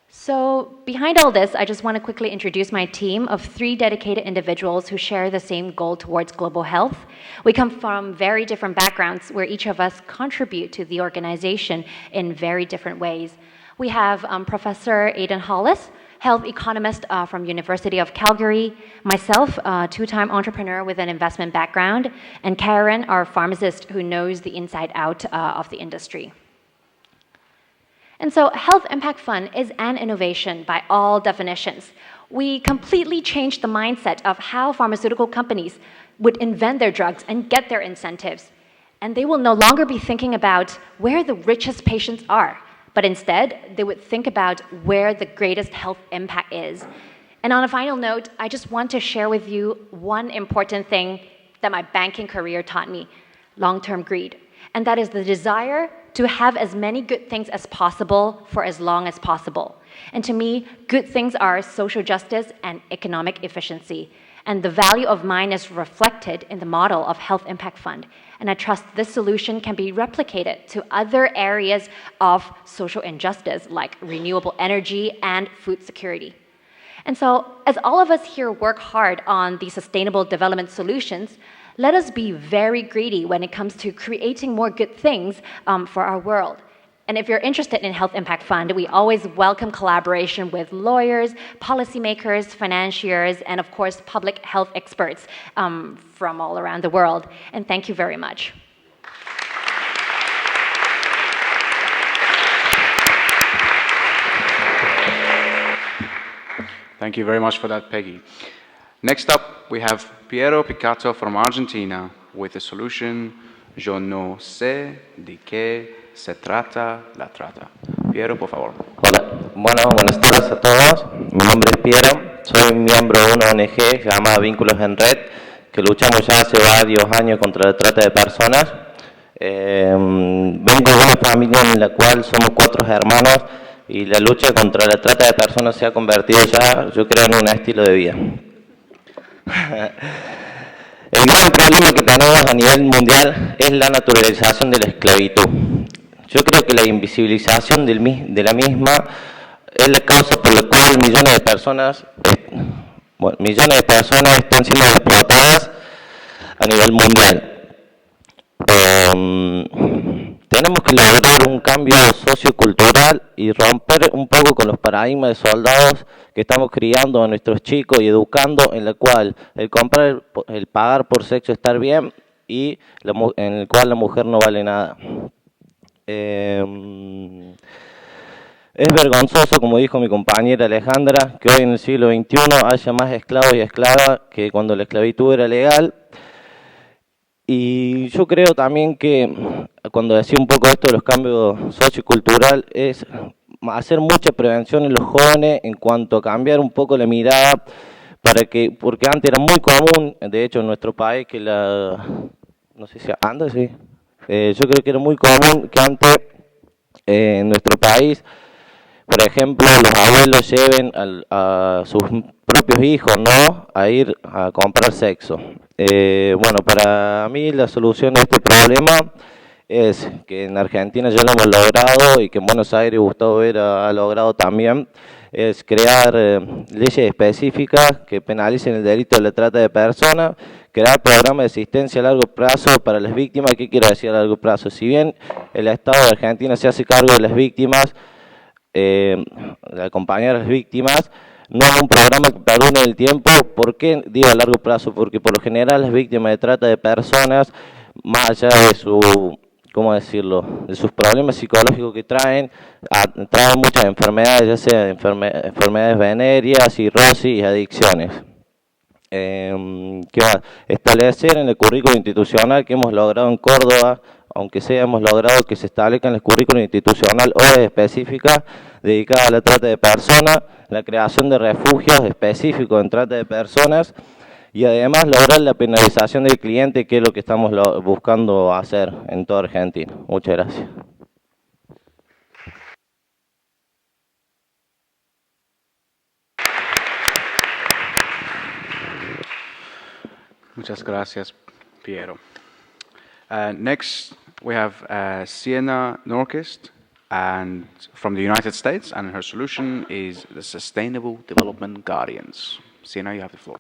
So behind all this, I just want to quickly introduce my team of 3 dedicated individuals who share the same goal towards global health. We come from very different backgrounds where each of us contribute to the organization in very different ways. We have Professor Aidan Hollis, health economist from University of Calgary, myself, a 2-time entrepreneur with an investment background, and Karen, our pharmacist who knows the inside out of the industry. And so Health Impact Fund is an innovation by all definitions. We completely changed the mindset of how pharmaceutical companies would invent their drugs and get their incentives. And they will no longer be thinking about where the richest patients are, but instead they would think about where the greatest health impact is. And on a final note, I just want to share with you one important thing that my banking career taught me: long-term greed. And that is the desire to have as many good things as possible for as long as possible. And to me, good things are social justice and economic efficiency. And the value of mine is reflected in the model of Health Impact Fund. And I trust this solution can be replicated to other areas of social injustice like renewable energy and food security. And so, as all of us here work hard on the sustainable development solutions, let us be very greedy when it comes to creating more good things for our world. And if you're interested in Health Impact Fund, we always welcome collaboration with lawyers, policymakers, financiers, and of course, public health experts from all around the world. And thank you very much. Thank you very much for that, Peggy. Next up, we have Piero Piccato from Argentina with the solution, Yo no sé de qué se trata la trata. Piero, por favor. Hola, buenas tardes a todos. Mi nombre es Piero, soy miembro de una ONG llamada Vínculos en Red, que luchamos ya hace varios años contra la trata de personas. Vengo de una familia en la cual somos 4 hermanos y la lucha contra la trata de personas se ha convertido ya, yo creo, en un estilo de vida. El gran problema que tenemos a nivel mundial es la naturalización de la esclavitud. Yo creo que la invisibilización de la misma es la causa por la cual millones de personas están siendo explotadas a nivel mundial. Tenemos que lograr un cambio sociocultural y romper un poco con los paradigmas de soldados que estamos criando a nuestros chicos y educando, en la cual el pagar por sexo estar bien y en el cual la mujer no vale nada. Es vergonzoso, como dijo mi compañera Alejandra, que hoy en el siglo XXI haya más esclavos y esclavas que cuando la esclavitud era legal. Y yo creo también que, cuando decía un poco esto de los cambios socioculturales, es hacer mucha prevención en los jóvenes en cuanto a cambiar un poco la mirada, porque antes era muy común, de hecho en nuestro país, que no sé si anda, sí. Yo creo que era muy común que antes en nuestro país, por ejemplo, los abuelos lleven a sus propios hijos, ¿no?, a ir a comprar sexo. Bueno, para mí la solución a este problema es que en Argentina ya lo hemos logrado y que en Buenos Aires Gustavo Vera ha logrado también, es crear leyes específicas que penalicen el delito de la trata de personas, crear programas de asistencia a largo plazo para las víctimas. ¿Qué quiero decir a largo plazo? Si bien el Estado de Argentina se hace cargo de las víctimas, de acompañar a las víctimas, no es un programa que perdure en el tiempo. ¿Por qué digo a largo plazo? Porque por lo general las víctimas de trata de personas, más allá de ¿cómo decirlo?, de sus problemas psicológicos que traen muchas enfermedades, ya sea enfermedades venéreas, cirrosis y adicciones. ¿Qué más? Establecer en el currículo institucional que hemos logrado en Córdoba, aunque sea, hemos logrado que se establezca en el currículo institucional horas específicas dedicadas a la trata de personas, la creación de refugios específicos en trata de personas y además lograr la penalización del cliente, que es lo que estamos buscando hacer en toda Argentina. Muchas gracias. Muchas gracias, Piero. Next, we have Sienna Norquist and from the United States, and her solution is the Sustainable Development Guardians. Sienna, you have the floor.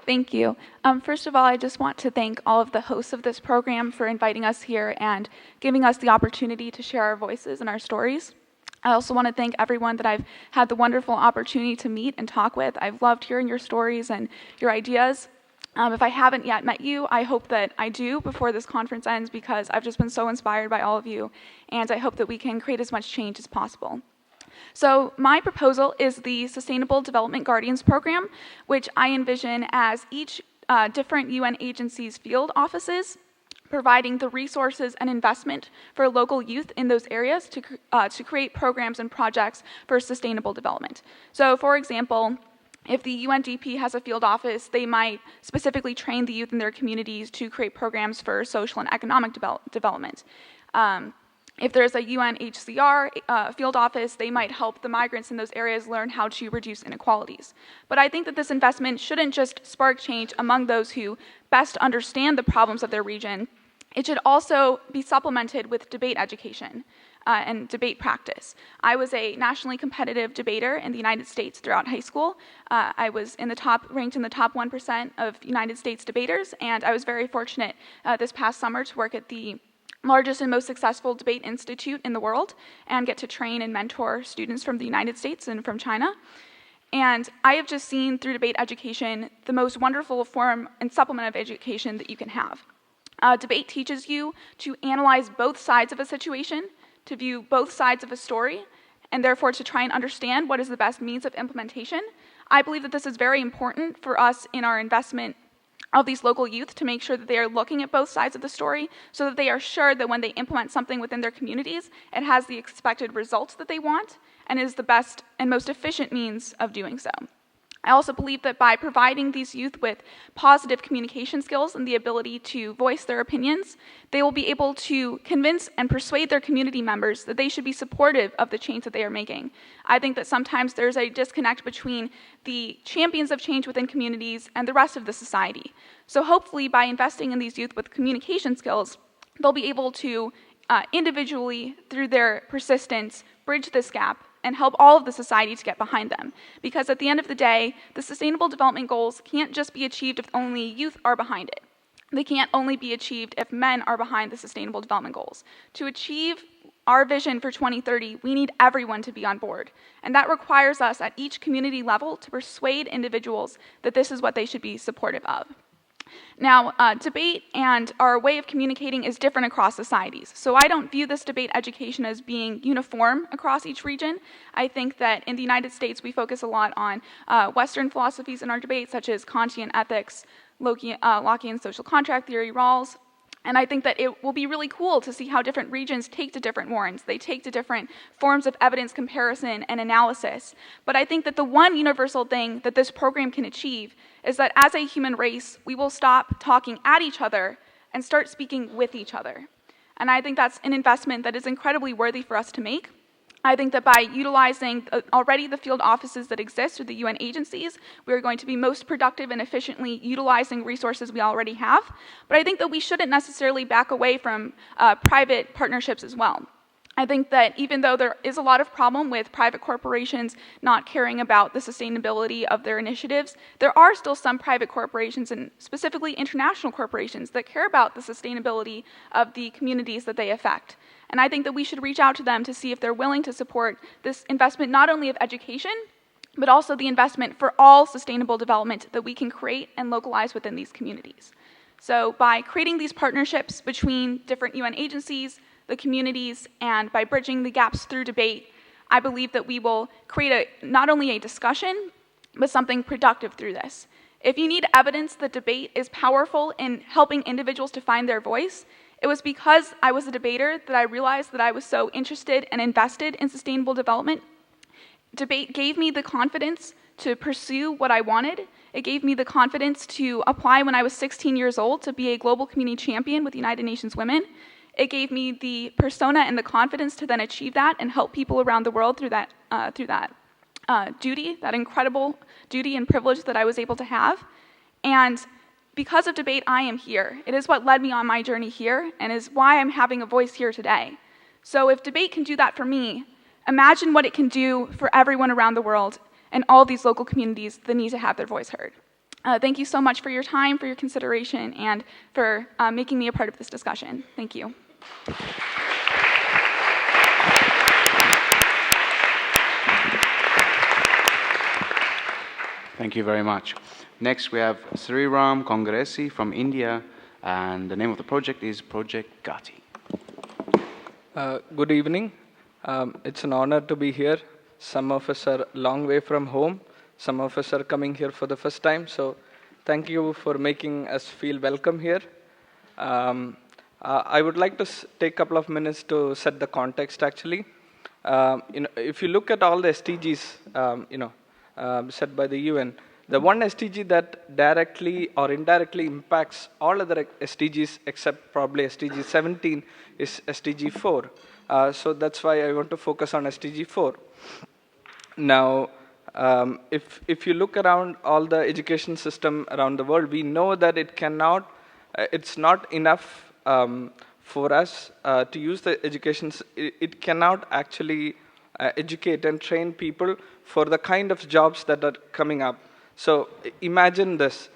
Thank you. First of all, I just want to thank all of the hosts of this program for inviting us here and giving us the opportunity to share our voices and our stories. I also want to thank everyone that I've had the wonderful opportunity to meet and talk with. I've loved hearing your stories and your ideas. If I haven't yet met you, I hope that I do before this conference ends, because I've just been so inspired by all of you, and I hope that we can create as much change as possible. So my proposal is the Sustainable Development Guardians Program, which I envision as each different UN agency's field offices providing the resources and investment for local youth in those areas to create programs and projects for sustainable development. So for example, if the UNDP has a field office, they might specifically train the youth in their communities to create programs for social and economic development. if there's a UNHCR field office, they might help the migrants in those areas learn how to reduce inequalities. But I think that this investment shouldn't just spark change among those who best understand the problems of their region. It should also be supplemented with debate education and debate practice. I was a nationally competitive debater in the United States throughout high school. I was ranked in the top 1% of United States debaters, and I was very fortunate this past summer to work at the largest and most successful debate institute in the world and get to train and mentor students from the United States and from China. And I have just seen through debate education the most wonderful form and supplement of education that you can have. Debate teaches you to analyze both sides of a situation, to view both sides of a story, and therefore to try and understand what is the best means of implementation. I believe that this is very important for us in our investment of these local youth to make sure that they are looking at both sides of the story so that they are sure that when they implement something within their communities, it has the expected results that they want and is the best and most efficient means of doing so. I also believe that by providing these youth with positive communication skills and the ability to voice their opinions, they will be able to convince and persuade their community members that they should be supportive of the change that they are making. I think that sometimes there's a disconnect between the champions of change within communities and the rest of the society. So hopefully by investing in these youth with communication skills, they'll be able to individually, through their persistence, bridge this gap and help all of the society to get behind them. Because at the end of the day, the Sustainable Development Goals can't just be achieved if only youth are behind it. They can't only be achieved if men are behind the Sustainable Development Goals. To achieve our vision for 2030, we need everyone to be on board. And that requires us at each community level to persuade individuals that this is what they should be supportive of. Now, debate and our way of communicating is different across societies. So I don't view this debate education as being uniform across each region. I think that in the United States, we focus a lot on Western philosophies in our debate, such as Kantian ethics, Lockean social contract theory, Rawls. And I think that it will be really cool to see how different regions take to different warrants. They take to different forms of evidence comparison and analysis. But I think that the one universal thing that this program can achieve is that as a human race, we will stop talking at each other and start speaking with each other. And I think that's an investment that is incredibly worthy for us to make. I think that by utilizing already the field offices that exist through the UN agencies, we are going to be most productive and efficiently utilizing resources we already have. But I think that we shouldn't necessarily back away from private partnerships as well. I think that even though there is a lot of problem with private corporations not caring about the sustainability of their initiatives, there are still some private corporations, and specifically international corporations, that care about the sustainability of the communities that they affect. And I think that we should reach out to them to see if they're willing to support this investment not only of education, but also the investment for all sustainable development that we can create and localize within these communities. So by creating these partnerships between different UN agencies, the communities, and by bridging the gaps through debate, I believe that we will create not only a discussion, but something productive through this. If you need evidence that debate is powerful in helping individuals to find their voice, it was because I was a debater that I realized that I was so interested and invested in sustainable development. Debate gave me the confidence to pursue what I wanted. It gave me the confidence to apply when I was 16 years old to be a global community champion with United Nations Women. It gave me the persona and the confidence to then achieve that and help people around the world through that duty, that incredible duty and privilege that I was able to have. And because of debate, I am here. It is what led me on my journey here and is why I'm having a voice here today. So if debate can do that for me, imagine what it can do for everyone around the world and all these local communities that need to have their voice heard. Thank you so much for your time, for your consideration, and for making me a part of this discussion. Thank you. Thank you very much. Next, we have Sriram Kongresi from India, and the name of the project is Project Gati. Good evening. It's an honor to be here. Some of us are a long way from home. Some of us are coming here for the first time. So thank you for making us feel welcome here. I would like to take a couple of minutes to set the context, actually. If you look at all the SDGs, set by the UN, the one SDG that directly or indirectly impacts all other SDGs except probably SDG 17 is SDG 4, So that's why I want to focus on SDG 4. Now, if you look around all the education system around the world, we know that it's not enough for us to use the education. It cannot actually educate and train people for the kind of jobs that are coming up. So imagine this.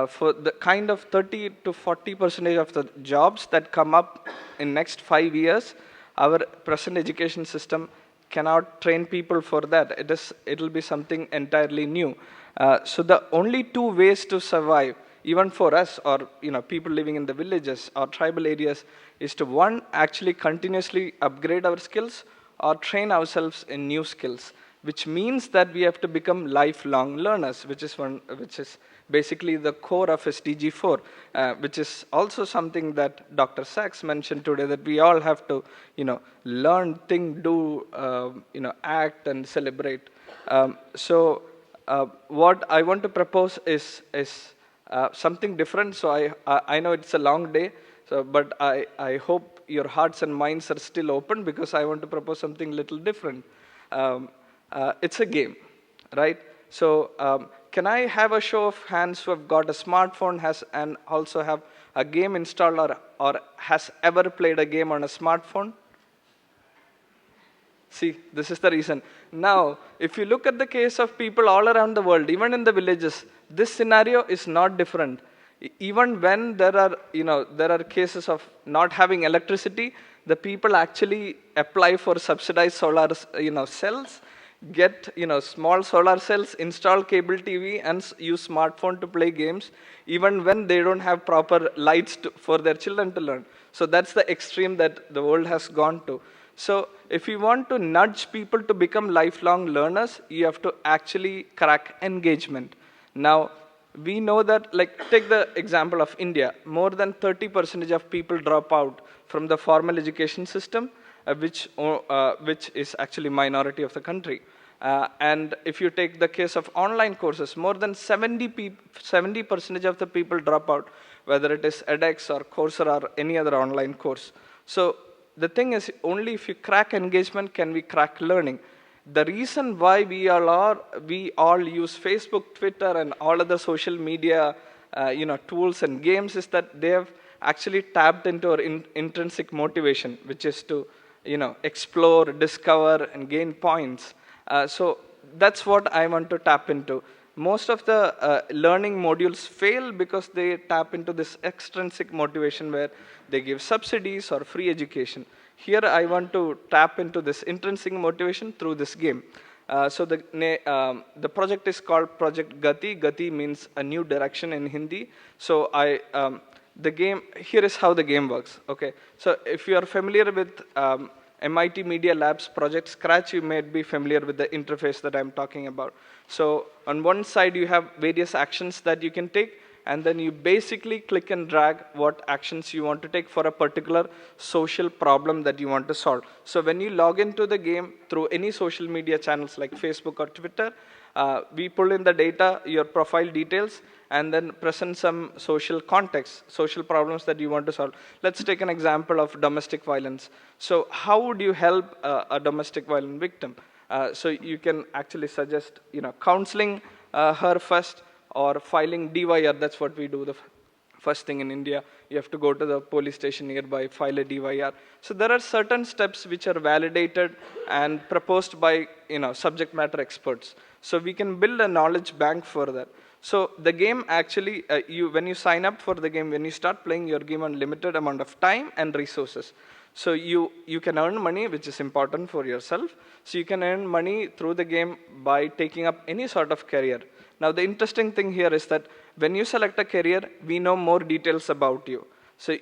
For the kind of 30 to 40% of the jobs that come up in next 5 years, our present education system cannot train people for that. It'll be something entirely new. So the only two ways to survive, even for us or people living in the villages or tribal areas, is to one, actually continuously upgrade our skills or train ourselves in new skills, which means that we have to become lifelong learners, which is basically the core of SDG 4, which is also something that Dr. Sachs mentioned today, that we all have to, learn, think, do, act, and celebrate. So what I want to propose is something different. So I know it's a long day, but I hope your hearts and minds are still open, because I want to propose something little different. It's a game, right? So can I have a show of hands who have got a smartphone and also have a game installed or has ever played a game on a smartphone? See, this is the reason. Now, if you look at the case of people all around the world, even in the villages, this scenario is not different. Even when there are cases of not having electricity, the people actually apply for subsidized solar cells, get small solar cells, install cable TV, and use smartphone to play games, even when they don't have proper lights for their children to learn. So that's the extreme that the world has gone to. So if you want to nudge people to become lifelong learners, you have to actually crack engagement. Now, we know that, take the example of India. More than 30% of people drop out from the formal education system, which is actually minority of the country. And if you take the case of online courses, more than 70% of the people drop out, whether it is edX or Coursera or any other online course. So the thing is, only if you crack engagement can we crack learning. The reason why we all use Facebook, Twitter, and all other social media tools and games is that they have actually tapped into our intrinsic motivation, which is to explore, discover, and gain points. So that's what I want to tap into. Most of the learning modules fail because they tap into this extrinsic motivation where they give subsidies or free education. Here I want to tap into this intrinsic motivation through this game. So the project is called Project Gati. Gati means a new direction in Hindi. So the game, here is how the game works. Okay. So if you are familiar with MIT Media Labs Project Scratch, you may be familiar with the interface that I'm talking about. So on one side, you have various actions that you can take, and then you basically click and drag what actions you want to take for a particular social problem that you want to solve. So when you log into the game through any social media channels like Facebook or Twitter, we pull in the data, your profile details, and then present some social context, social problems that you want to solve. Let's take an example of domestic violence. So how would you help a domestic violence victim? So you can actually suggest, counseling her first, or filing DYR. That's what we do the first thing in India. You have to go to the police station nearby, file a DYR. So there are certain steps which are validated and proposed by subject matter experts. So we can build a knowledge bank for that. So the game actually, when you sign up for the game, when you start playing, you're given limited amount of time and resources. So you can earn money, which is important for yourself. So you can earn money through the game by taking up any sort of career. Now the interesting thing here is that when you select a career, we know more details about you. So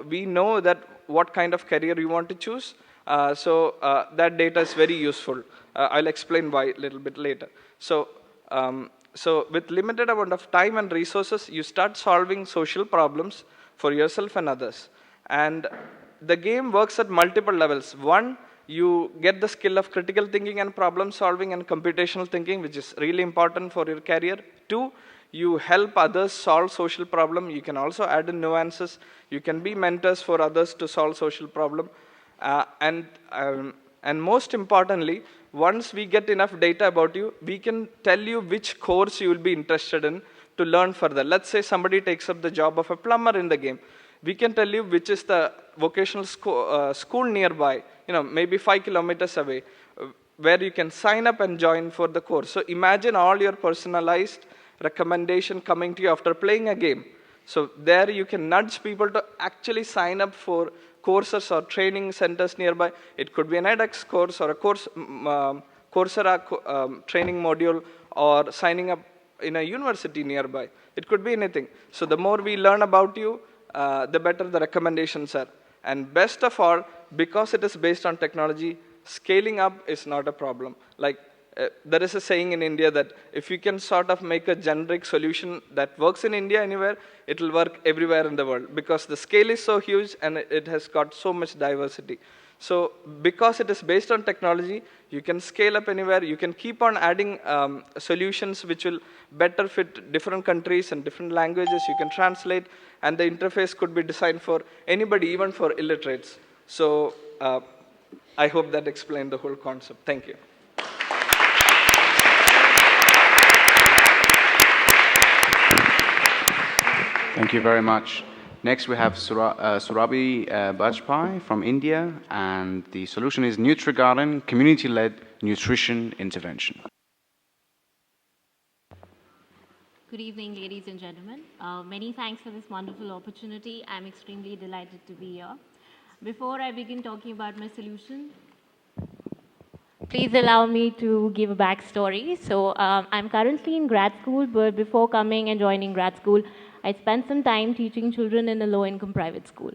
we know that what kind of career you want to choose. So that data is very useful. I'll explain why a little bit later. So with limited amount of time and resources, you start solving social problems for yourself and others. And the game works at multiple levels. One, you get the skill of critical thinking and problem solving and computational thinking, which is really important for your career. Two, you help others solve social problem. You can also add in nuances. You can be mentors for others to solve social problem. And most importantly, once we get enough data about you, we can tell you which course you will be interested in to learn further. Let's say somebody takes up the job of a plumber in the game. We can tell you which is the vocational school nearby, maybe 5 kilometers away, where you can sign up and join for the course. So imagine all your personalized recommendation coming to you after playing a game. So there you can nudge people to actually sign up for courses or training centers nearby. It could be an edX course or a Coursera training module, or signing up in a university nearby. It could be anything. So the more we learn about you, the better the recommendations are. And best of all, because it is based on technology, scaling up is not a problem. Like there is a saying in India that if you can sort of make a generic solution that works in India anywhere, it will work everywhere in the world, because the scale is so huge and it has got so much diversity. So because it is based on technology, you can scale up anywhere. You can keep on adding solutions which will better fit different countries and different languages. You can translate, and the interface could be designed for anybody, even for illiterates. So I hope that explained the whole concept. Thank you. Thank you very much. Next, we have Surabhi Bajpai from India, and the solution is NutriGarden, community-led nutrition intervention. Good evening, ladies and gentlemen. Many thanks for this wonderful opportunity. I'm extremely delighted to be here. Before I begin talking about my solution, please allow me to give a backstory. So I'm currently in grad school, but before coming and joining grad school, I spent some time teaching children in a low-income private school.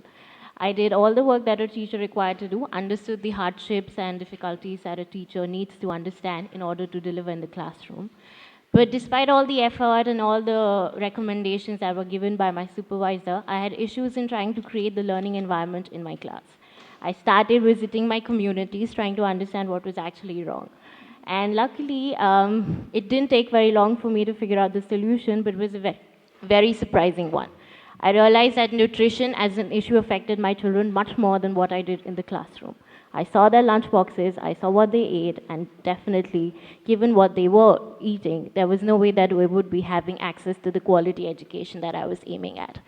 I did all the work that a teacher required to do, understood the hardships and difficulties that a teacher needs to understand in order to deliver in the classroom. But despite all the effort and all the recommendations that were given by my supervisor, I had issues in trying to create the learning environment in my class. I started visiting my communities, trying to understand what was actually wrong. And luckily, it didn't take very long for me to figure out the solution, but it was a very surprising one. I realized that nutrition as an issue affected my children much more than what I did in the classroom. I saw their lunch boxes, I saw what they ate, and definitely, given what they were eating, there was no way that we would be having access to the quality education that I was aiming at.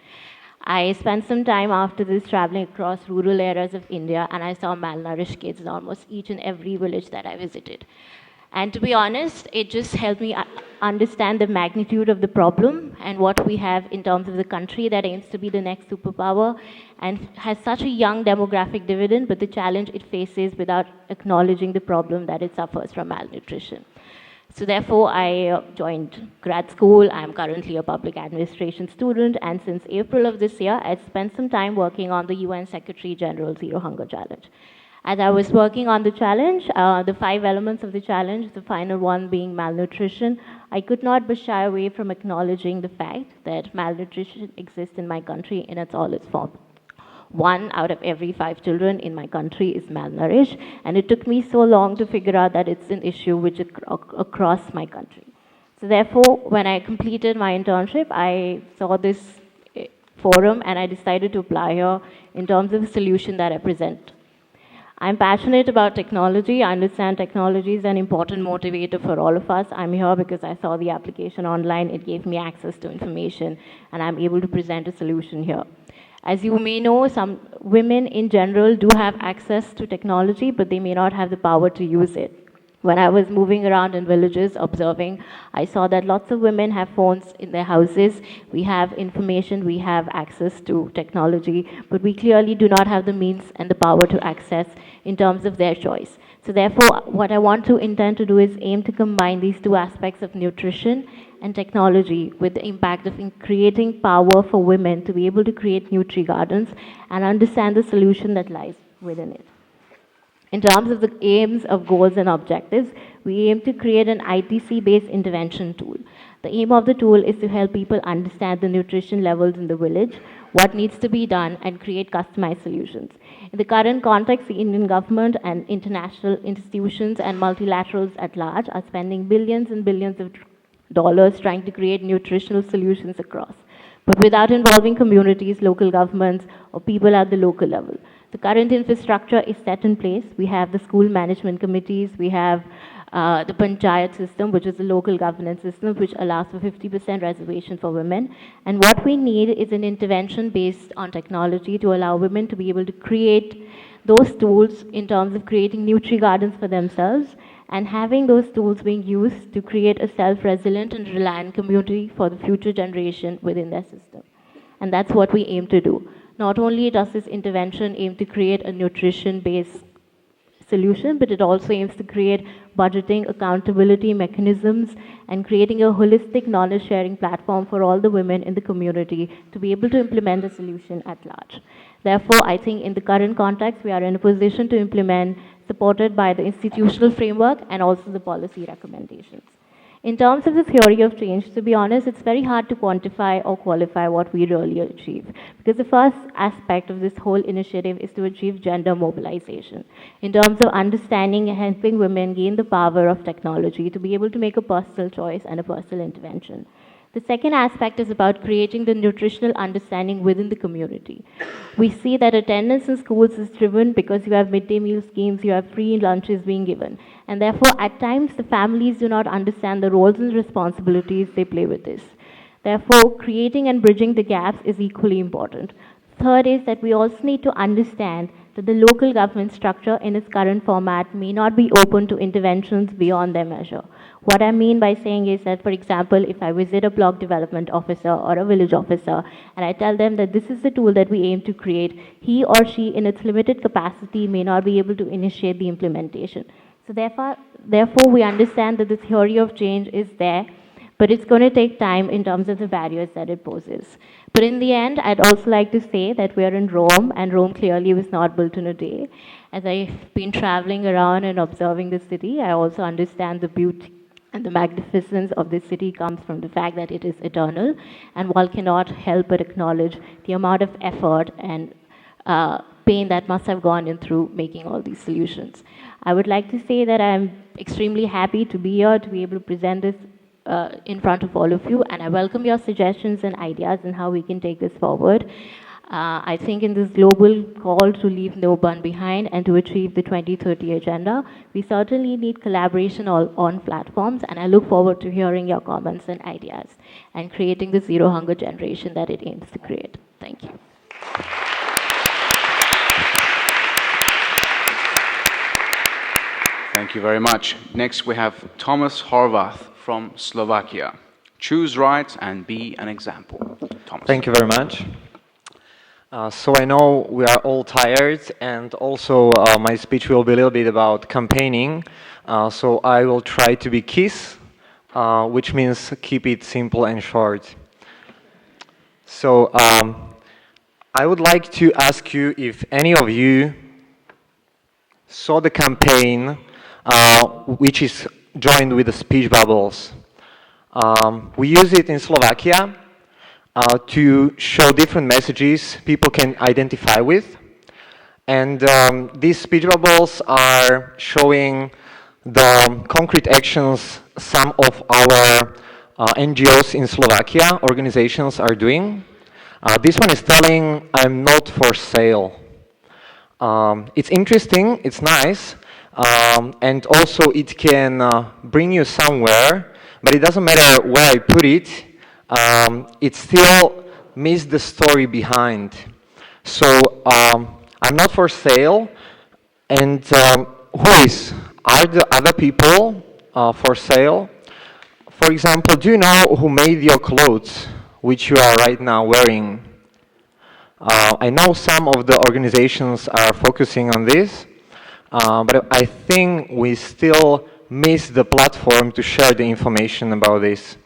I spent some time after this traveling across rural areas of India, and I saw malnourished kids in almost each and every village that I visited. And to be honest, it just helped me understand the magnitude of the problem and what we have in terms of the country that aims to be the next superpower and has such a young demographic dividend, but the challenge it faces without acknowledging the problem that it suffers from malnutrition. So therefore, I joined grad school. I'm currently a public administration student, and since April of this year, I've spent some time working on the UN Secretary General Zero Hunger Challenge. As I was working on the challenge, the 5 elements of the challenge, the final one being malnutrition, I could not but shy away from acknowledging the fact that malnutrition exists in my country in all its forms. 1 out of every 5 children in my country is malnourished, and it took me so long to figure out that it's an issue which is across my country. So therefore, when I completed my internship, I saw this forum and I decided to apply here in terms of the solution that I present. I'm passionate about technology. I understand technology is an important motivator for all of us. I'm here because I saw the application online. It gave me access to information, and I'm able to present a solution here. As you may know, some women in general do have access to technology, but they may not have the power to use it. When I was moving around in villages observing, I saw that lots of women have phones in their houses. We have information, we have access to technology, but we clearly do not have the means and the power to access in terms of their choice. So therefore, what I want to intend to do is aim to combine these 2 aspects of nutrition and technology with the impact of creating power for women to be able to create nutri-gardens and understand the solution that lies within it. In terms of the aims of goals and objectives, we aim to create an ITC-based intervention tool. The aim of the tool is to help people understand the nutrition levels in the village, what needs to be done, and create customized solutions. In the current context, the Indian government and international institutions and multilaterals at large are spending billions and billions of dollars trying to create nutritional solutions across, but without involving communities, local governments, or people at the local level. The current infrastructure is set in place. We have the school management committees, we have the panchayat system, which is the local governance system, which allows for 50% reservation for women. And what we need is an intervention based on technology to allow women to be able to create those tools in terms of creating nutri gardens for themselves and having those tools being used to create a self-resilient and reliant community for the future generation within their system. And that's what we aim to do. Not only does this intervention aim to create a nutrition-based solution, but it also aims to create budgeting, accountability mechanisms, and creating a holistic knowledge-sharing platform for all the women in the community to be able to implement the solution at large. Therefore, I think in the current context, we are in a position to implement, supported by the institutional framework and also the policy recommendations. In terms of the theory of change, to be honest, it's very hard to quantify or qualify what we really achieve. Because the first aspect of this whole initiative is to achieve gender mobilization. In terms of understanding and helping women gain the power of technology to be able to make a personal choice and a personal intervention. The second aspect is about creating the nutritional understanding within the community. We see that attendance in schools is driven because you have midday meal schemes, you have free lunches being given. And therefore, at times, the families do not understand the roles and responsibilities they play with this. Therefore, creating and bridging the gaps is equally important. Third is that we also need to understand that the local government structure in its current format may not be open to interventions beyond their measure. What I mean by saying is that, for example, if I visit a block development officer or a village officer and I tell them that this is the tool that we aim to create, he or she in its limited capacity may not be able to initiate the implementation. So therefore we understand that the theory of change is there, but it's going to take time in terms of the barriers that it poses. But in the end, I'd also like to say that we are in Rome, and Rome clearly was not built in a day. As I've been traveling around and observing the city, I also understand the beauty and the magnificence of this city comes from the fact that it is eternal, and one cannot help but acknowledge the amount of effort and pain that must have gone in through making all these solutions. I would like to say that I'm extremely happy to be here, to be able to present this in front of all of you, and I welcome your suggestions and ideas on how we can take this forward. I think in this global call to leave no one behind and to achieve the 2030 agenda, we certainly need collaboration on platforms, and I look forward to hearing your comments and ideas and creating the zero hunger generation that it aims to create. Thank you. Thank you very much. Next, we have Thomas Horvath from Slovakia. Choose right and be an example. Thomas. Thank you very much. So I know we are all tired, and also my speech will be a little bit about campaigning. So I will try to be KISS, which means keep it simple and short. So I would like to ask you if any of you saw the campaign which is joined with the speech bubbles. We use it in Slovakia to show different messages people can identify with. And these speech bubbles are showing the concrete actions some of our NGOs in Slovakia, organizations are doing. This one is telling, I'm not for sale. It's interesting, it's nice, and also it can bring you somewhere, but it doesn't matter where I put it, it still missed the story behind. So I'm not for sale, and who is? Are the other people for sale? For example, do you know who made your clothes, which you are right now wearing? I know some of the organizations are focusing on this, but I think we still miss the platform to share the information about this.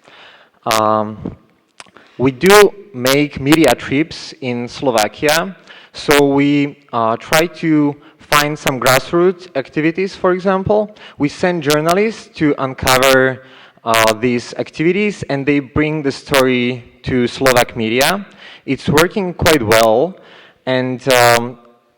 We do make media trips in Slovakia, so we try to find some grassroots activities, for example. We send journalists to uncover these activities, and they bring the story to Slovak media. It's working quite well, and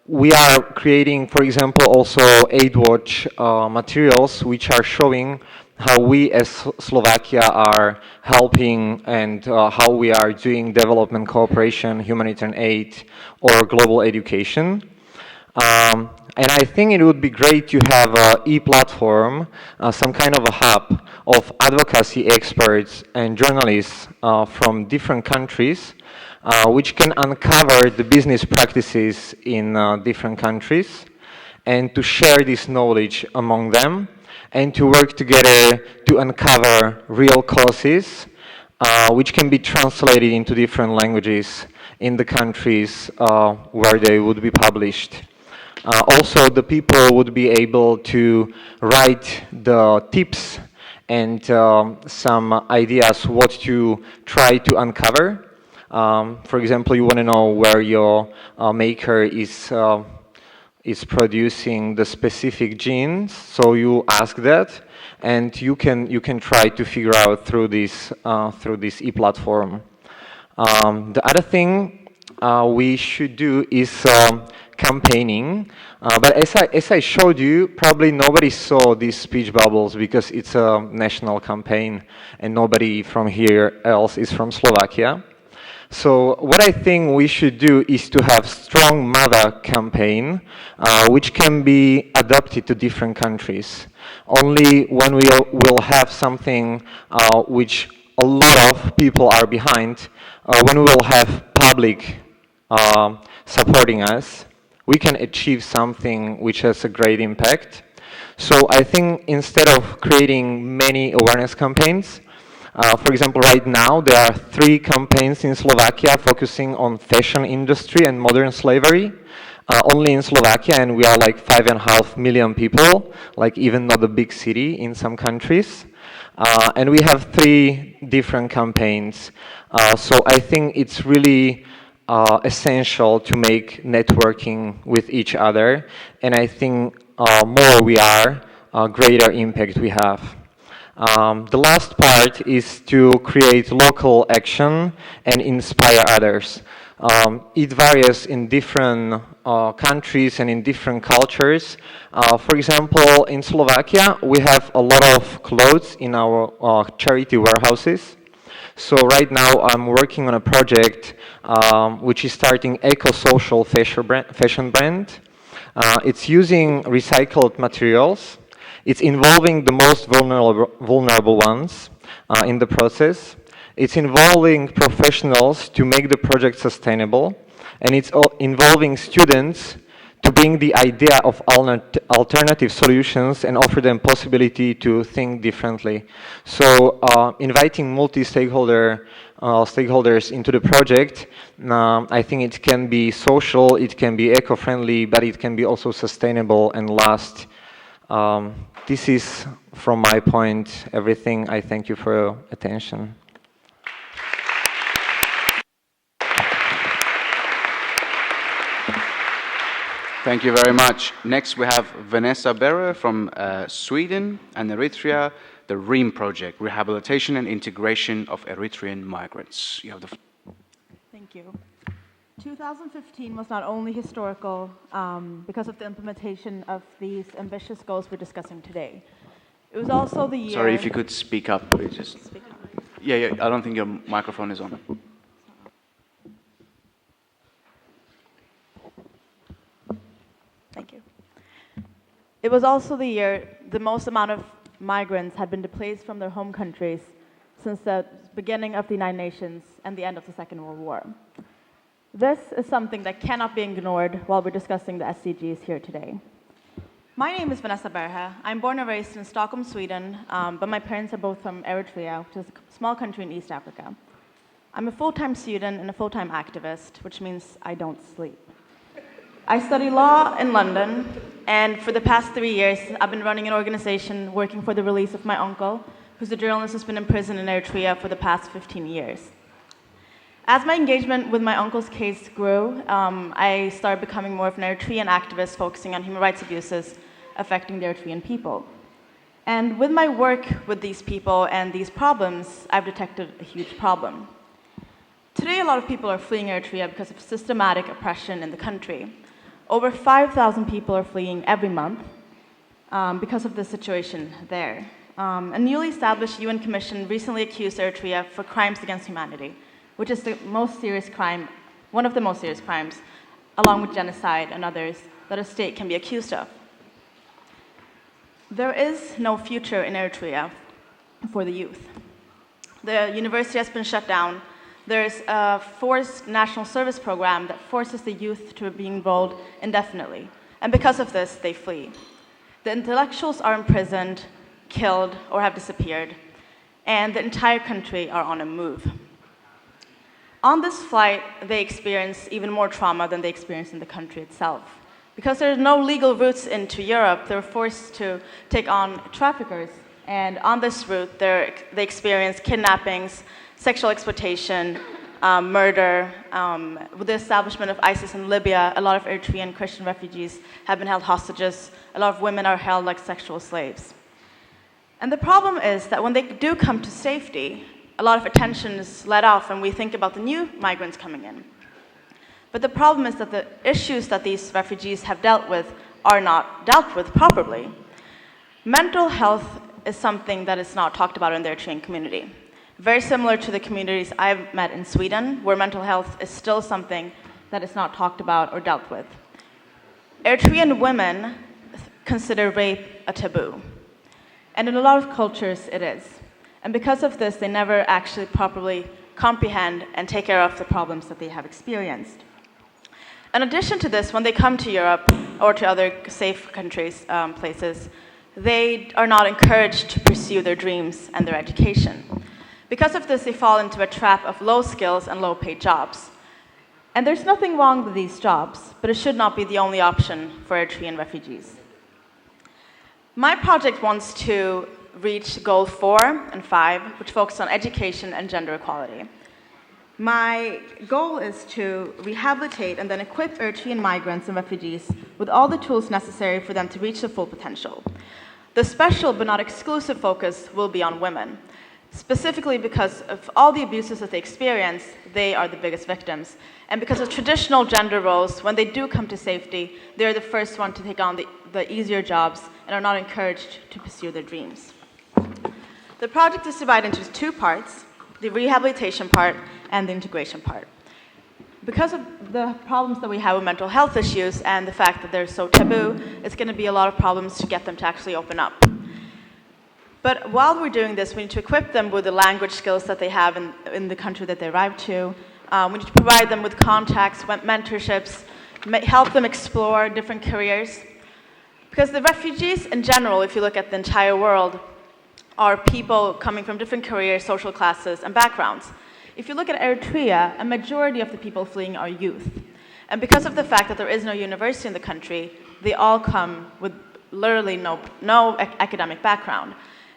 we are creating, for example, also Aid Watch materials, which are showing how we as Slovakia are helping and how we are doing development cooperation, humanitarian aid, or global education. And I think it would be great to have an e-platform, some kind of a hub of advocacy experts and journalists from different countries, which can uncover the business practices in different countries, and to share this knowledge among them, and to work together to uncover real causes, which can be translated into different languages in the countries where they would be published. Also, the people would be able to write the tips and some ideas what to try to uncover. For example, you want to know where your maker is producing the specific genes, so you ask that, and you can try to figure out through this e-platform. The other thing we should do is campaigning, but as I showed you, probably nobody saw these speech bubbles because it's a national campaign and nobody from here else is from Slovakia. So what I think we should do is to have strong mother campaign, which can be adapted to different countries. Only when we will have something which a lot of people are behind, when we will have public supporting us, we can achieve something which has a great impact. So I think instead of creating many awareness campaigns, for example, right now there are 3 campaigns in Slovakia focusing on fashion industry and modern slavery, only in Slovakia, and we are like 5.5 million people, like even not a big city in some countries. And we have 3 different campaigns. So I think it's really essential to make networking with each other, and I think more we are, greater impact we have. The last part is to create local action and inspire others. It varies in different countries and in different cultures. For example, in Slovakia, we have a lot of clothes in our charity warehouses. So right now I'm working on a project which is starting eco-social fashion brand. It's using recycled materials. It's involving the most vulnerable ones in the process. It's involving professionals to make the project sustainable. And it's involving students to bring the idea of alternative solutions and offer them possibility to think differently. So inviting stakeholders into the project, I think it can be social, it can be eco-friendly, but it can be also sustainable and last. This is, from my point, everything. I thank you for your attention. Thank you very much. Next, we have Vanessa Berre from Sweden and Eritrea, the REAM project, Rehabilitation and Integration of Eritrean Migrants. You have the Thank you. 2015 was not only historical because of the implementation of these ambitious goals we're discussing today. It was also the year... Sorry, if you could speak up, please. Just... Yeah, I don't think your microphone is on. Thank you. It was also the year the most amount of migrants had been displaced from their home countries since the beginning of the United Nations and the end of the Second World War. This is something that cannot be ignored while we're discussing the SDGs here today. My name is Vanessa Berre. I'm born and raised in Stockholm, Sweden, but my parents are both from Eritrea, which is a small country in East Africa. I'm a full-time student and a full-time activist, which means I don't sleep. I study law in London, and for the past 3 years, I've been running an organization working for the release of my uncle, who's a journalist who's been in prison in Eritrea for the past 15 years. As my engagement with my uncle's case grew, I started becoming more of an Eritrean activist focusing on human rights abuses affecting the Eritrean people. And with my work with these people and these problems, I've detected a huge problem. Today, a lot of people are fleeing Eritrea because of systematic oppression in the country. Over 5,000 people are fleeing every month because of the situation there. A newly established UN Commission recently accused Eritrea for crimes against humanity, which is the most serious crime, one of the most serious crimes, along with genocide and others, that a state can be accused of. There is no future in Eritrea for the youth. The university has been shut down. There's a forced national service program that forces the youth to be enrolled indefinitely. And because of this, they flee. The intellectuals are imprisoned, killed, or have disappeared. And the entire country are on a move. On this flight, they experience even more trauma than they experience in the country itself. Because there are no legal routes into Europe, they're forced to take on traffickers. And on this route, they experience kidnappings, sexual exploitation, murder. With the establishment of ISIS in Libya, a lot of Eritrean Christian refugees have been held hostages. A lot of women are held like sexual slaves. And the problem is that when they do come to safety, a lot of attention is let off and we think about the new migrants coming in. But the problem is that the issues that these refugees have dealt with are not dealt with properly. Mental health is something that is not talked about in the Eritrean community. Very similar to the communities I've met in Sweden, where mental health is still something that is not talked about or dealt with. Eritrean women consider rape a taboo. And in a lot of cultures, it is. And because of this, they never actually properly comprehend and take care of the problems that they have experienced. In addition to this, when they come to Europe or to other safe countries, places, they are not encouraged to pursue their dreams and their education. Because of this, they fall into a trap of low skills and low paid jobs. And there's nothing wrong with these jobs, but it should not be the only option for Eritrean refugees. My project wants to reach goal 4 and 5, which focus on education and gender equality. My goal is to rehabilitate and then equip Eritrean migrants and refugees with all the tools necessary for them to reach their full potential. The special but not exclusive focus will be on women, specifically because of all the abuses that they experience, they are the biggest victims. And because of traditional gender roles, when they do come to safety, they're the first one to take on the easier jobs and are not encouraged to pursue their dreams. The project is divided into 2 parts, the rehabilitation part and the integration part. Because of the problems that we have with mental health issues and the fact that they're so taboo, it's going to be a lot of problems to get them to actually open up. But while we're doing this, we need to equip them with the language skills that they have in the country that they arrive to. We need to provide them with contacts, mentorships, help them explore different careers. Because the refugees in general, if you look at the entire world, are people coming from different careers, social classes, and backgrounds. If you look at Eritrea, a majority of the people fleeing are youth. And because of the fact that there is no university in the country, they all come with literally no academic background.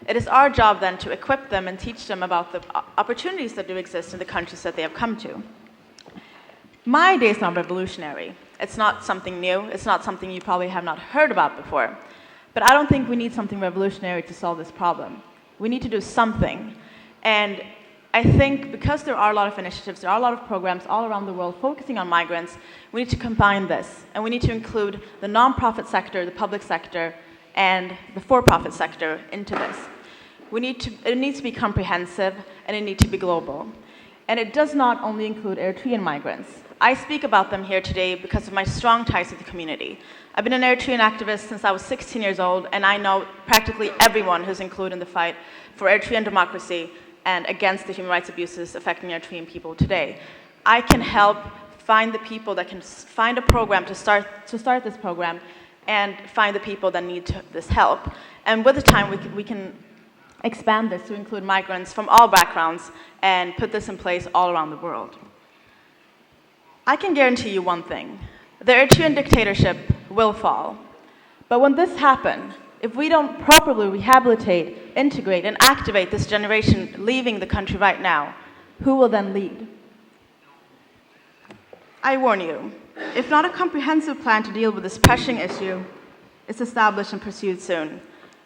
It is our job then to equip them and teach them about the opportunities that do exist in the countries that they have come to. My idea is not revolutionary. It's not something new. It's not something you probably have not heard about before. But I don't think we need something revolutionary to solve this problem. We need to do something. And I think because there are a lot of initiatives, there are a lot of programs all around the world focusing on migrants, we need to combine this. And we need to include the nonprofit sector, the public sector, and the for-profit sector into this. It needs to be comprehensive, and it needs to be global. And it does not only include Eritrean migrants. I speak about them here today because of my strong ties with the community. I've been an Eritrean activist since I was 16 years old, and I know practically everyone who's included in the fight for Eritrean democracy and against the human rights abuses affecting Eritrean people today. I can help find the people that can find a program to start this program and find the people that need this help. And with the time, we can expand this to include migrants from all backgrounds and put this in place all around the world. I can guarantee you one thing. The Eritrean dictatorship will fall. But when this happens, if we don't properly rehabilitate, integrate, and activate this generation leaving the country right now, who will then lead? I warn you, if not a comprehensive plan to deal with this pressing issue is established and pursued soon,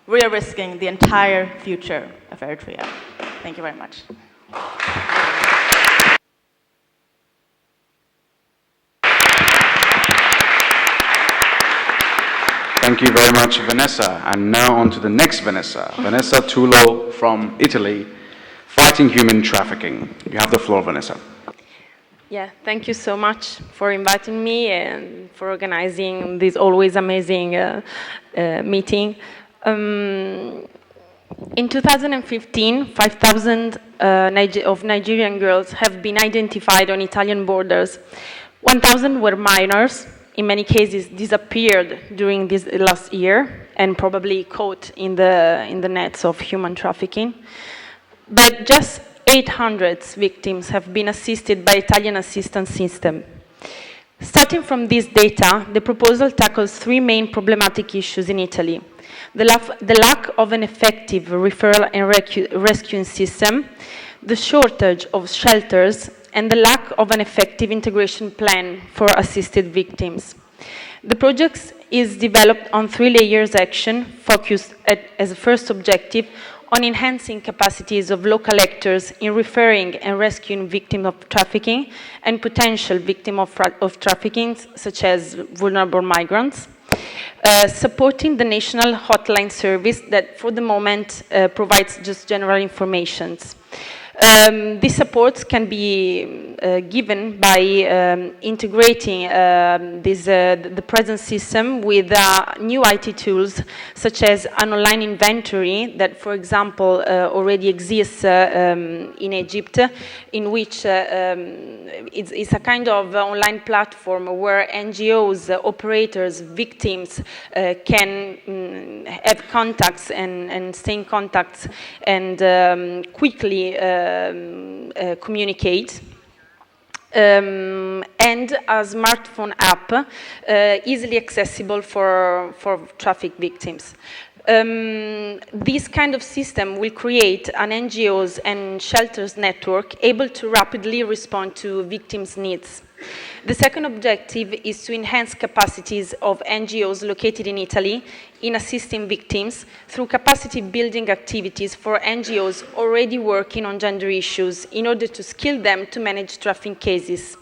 we are risking the entire future of Eritrea. Thank you very much. Thank you very much, Vanessa. And now on to the next Vanessa. Vanessa Tulo from Italy, fighting human trafficking. You have the floor, Vanessa. Yeah, thank you so much for inviting me and for organizing this always amazing meeting. In 2015, 5,000 of Nigerian girls have been identified on Italian borders. 1,000 were minors, in many cases disappeared during this last year and probably caught in the nets of human trafficking. But just 800 victims have been assisted by Italian assistance system. Starting from this data, the proposal tackles three main problematic issues in Italy. The lack of an effective referral and rescuing system, the shortage of shelters, and the lack of an effective integration plan for assisted victims. The project is developed on three layers action, focused as a first objective on enhancing capacities of local actors in referring and rescuing victims of trafficking and potential victims of trafficking, such as vulnerable migrants. Supporting the national hotline service that for the moment provides just general information. These supports can be given by integrating the present system with new IT tools, such as an online inventory that, for example, already exists in Egypt, in which it's a kind of online platform where NGOs, operators, victims can have contacts and stay in contact and quickly communicate, and a smartphone app easily accessible for traffic victims. This kind of system will create an NGOs and shelters network able to rapidly respond to victims' needs. The second objective is to enhance capacities of NGOs located in Italy in assisting victims through capacity building activities for NGOs already working on gender issues in order to skill them to manage trafficking cases.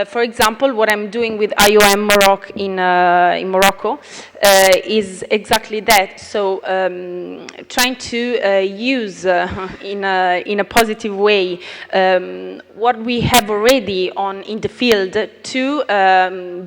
For example, what I'm doing with IOM in Morocco is exactly that. So trying to use in a positive way what we have already in the field to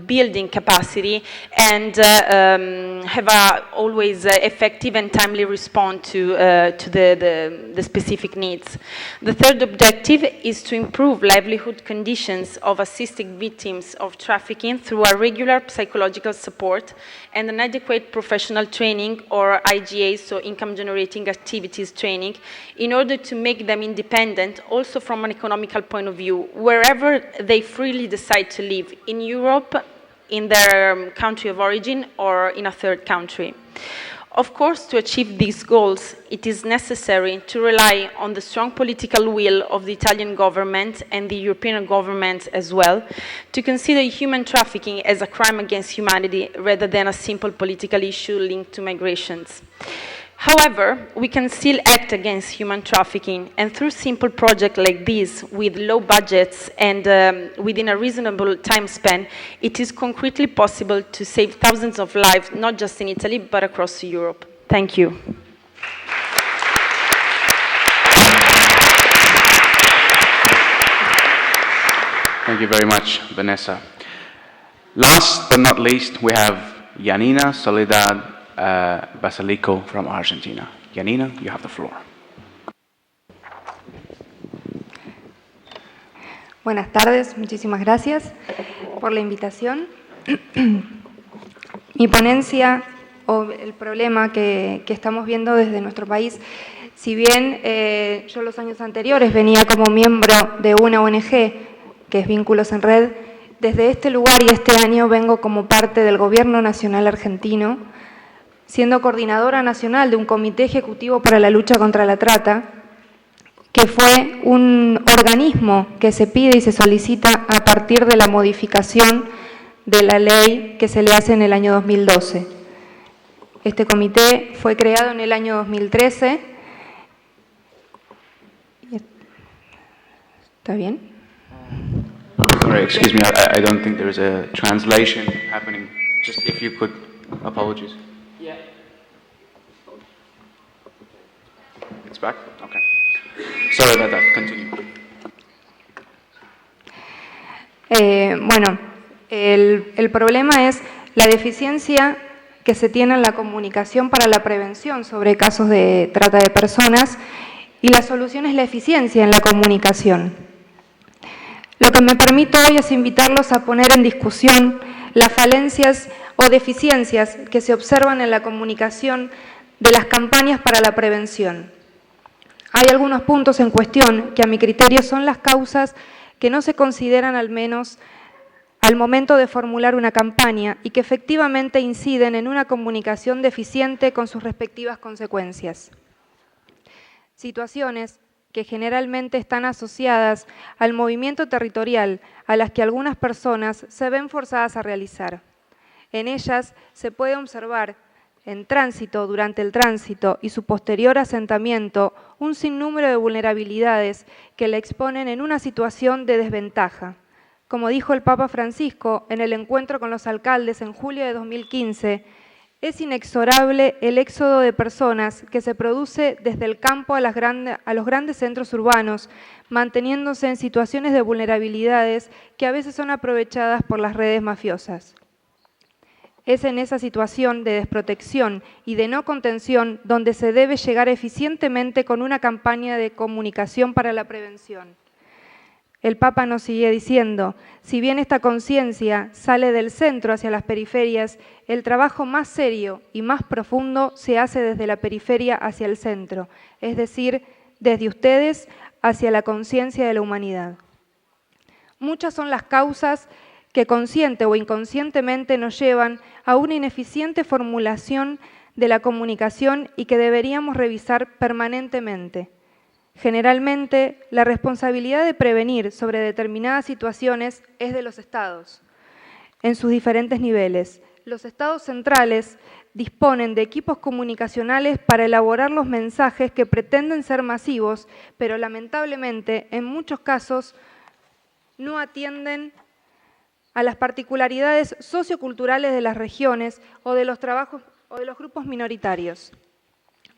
building capacity and have a always effective and timely response to the specific needs. The third objective is to improve livelihood conditions of assisted victims of trafficking through a regular psychological support and an adequate professional training, or IGA, so income generating activities training, in order to make them independent also from an economical point of view, wherever they freely decide to live, in Europe, in their country of origin, or in a third country. Of course, to achieve these goals, it is necessary to rely on the strong political will of the Italian government and the European government as well, to consider human trafficking as a crime against humanity rather than a simple political issue linked to migrations. However, we can still act against human trafficking, and through simple projects like this, with low budgets and within a reasonable time span, it is concretely possible to save thousands of lives, not just in Italy, but across Europe. Thank you. Thank you very much, Vanessa. Last but not least, we have Janina Soledad Basilico from Argentina. Janina, you have the floor. Buenas tardes, muchísimas gracias por la invitación. Mi ponencia o el problema que estamos viendo desde nuestro país, si bien yo los años anteriores venía como miembro de una ONG, que es Vínculos en Red, desde este lugar y este año vengo como parte del Gobierno Nacional Argentino, siendo coordinadora nacional de un comité ejecutivo para la lucha contra la trata, que fue un organismo que se pide y se solicita a partir de la modificación de la ley que se le hace en el año 2012. Este comité fue creado en el año 2013. ¿Está bien? Sorry, excuse me, I don't think there is a translation happening. Just if you could, apologies. Yeah. It's back? Okay. Sorry about that, continue. Bueno, el problema es la deficiencia que se tiene en la comunicación para la prevención sobre casos de trata de personas, y la solución es la eficiencia en la comunicación. Lo que me permito hoy es invitarlos a poner en discusión las falencias o deficiencias que se observan en la comunicación de las campañas para la prevención. Hay algunos puntos en cuestión que a mi criterio son las causas que no se consideran al menos al momento de formular una campaña y que efectivamente inciden en una comunicación deficiente con sus respectivas consecuencias. Situaciones que generalmente están asociadas al movimiento territorial a las que algunas personas se ven forzadas a realizar. En ellas se puede observar en tránsito, durante el tránsito y su posterior asentamiento, un sinnúmero de vulnerabilidades que le exponen en una situación de desventaja. Como dijo el Papa Francisco en el encuentro con los alcaldes en julio de 2015, es inexorable el éxodo de personas que se produce desde el campo a los grandes centros urbanos, manteniéndose en situaciones de vulnerabilidades que a veces son aprovechadas por las redes mafiosas. Es en esa situación de desprotección y de no contención donde se debe llegar eficientemente con una campaña de comunicación para la prevención. El Papa nos sigue diciendo, si bien esta conciencia sale del centro hacia las periferias, el trabajo más serio y más profundo se hace desde la periferia hacia el centro, es decir, desde ustedes hacia la conciencia de la humanidad. Muchas son las causas que consciente o inconscientemente nos llevan a una ineficiente formulación de la comunicación y que deberíamos revisar permanentemente. Generalmente, la responsabilidad de prevenir sobre determinadas situaciones es de los estados, en sus diferentes niveles. Los estados centrales disponen de equipos comunicacionales para elaborar los mensajes que pretenden ser masivos, pero lamentablemente, en muchos casos, no atienden a las particularidades socioculturales de las regiones o de los grupos minoritarios,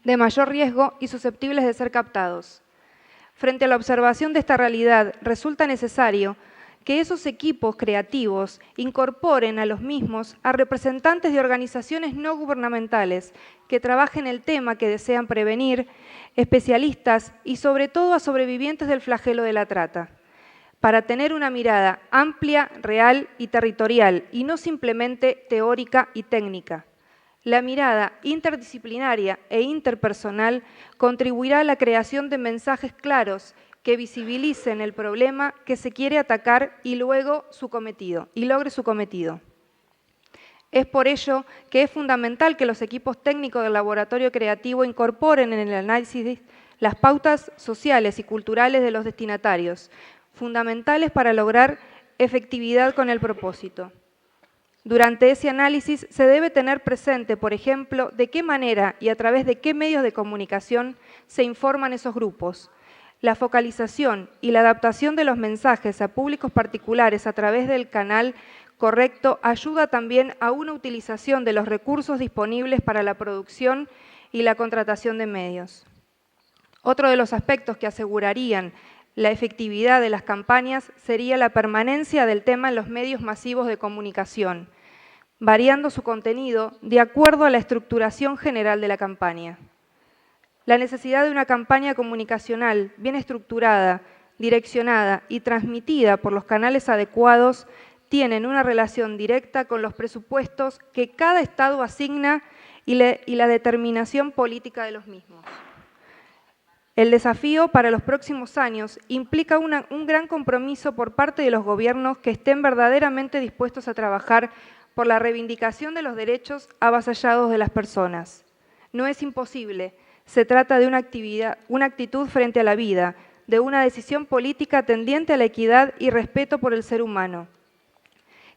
de mayor riesgo y susceptibles de ser captados. Frente a la observación de esta realidad, resulta necesario que esos equipos creativos incorporen a los mismos a representantes de organizaciones no gubernamentales que trabajen el tema que desean prevenir, especialistas y sobre todo a sobrevivientes del flagelo de la trata, para tener una mirada amplia, real y territorial y no simplemente teórica y técnica. La mirada interdisciplinaria e interpersonal contribuirá a la creación de mensajes claros que visibilicen el problema que se quiere atacar y logre su cometido. Es por ello que es fundamental que los equipos técnicos del laboratorio creativo incorporen en el análisis las pautas sociales y culturales de los destinatarios, fundamentales para lograr efectividad con el propósito. Durante ese análisis se debe tener presente, por ejemplo, de qué manera y a través de qué medios de comunicación se informan esos grupos. La focalización y la adaptación de los mensajes a públicos particulares a través del canal correcto ayuda también a una utilización de los recursos disponibles para la producción y la contratación de medios. Otro de los aspectos que asegurarían la efectividad de las campañas sería la permanencia del tema en los medios masivos de comunicación, variando su contenido de acuerdo a la estructuración general de la campaña. La necesidad de una campaña comunicacional bien estructurada, direccionada y transmitida por los canales adecuados tienen una relación directa con los presupuestos que cada Estado asigna y la determinación política de los mismos. El desafío para los próximos años implica un gran compromiso por parte de los gobiernos que estén verdaderamente dispuestos a trabajar por la reivindicación de los derechos avasallados de las personas. No es imposible, se trata de una actitud frente a la vida, de una decisión política tendiente a la equidad y respeto por el ser humano,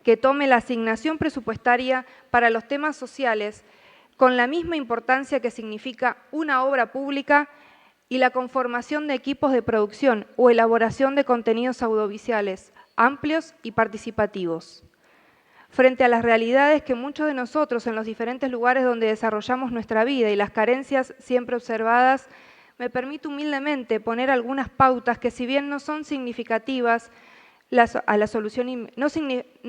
que tome la asignación presupuestaria para los temas sociales con la misma importancia que significa una obra pública y la conformación de equipos de producción o elaboración de contenidos audiovisuales amplios y participativos. Frente a las realidades que muchos de nosotros en los diferentes lugares donde desarrollamos nuestra vida y las carencias siempre observadas, me permito humildemente poner algunas pautas que si bien no son significativas, a la solución, no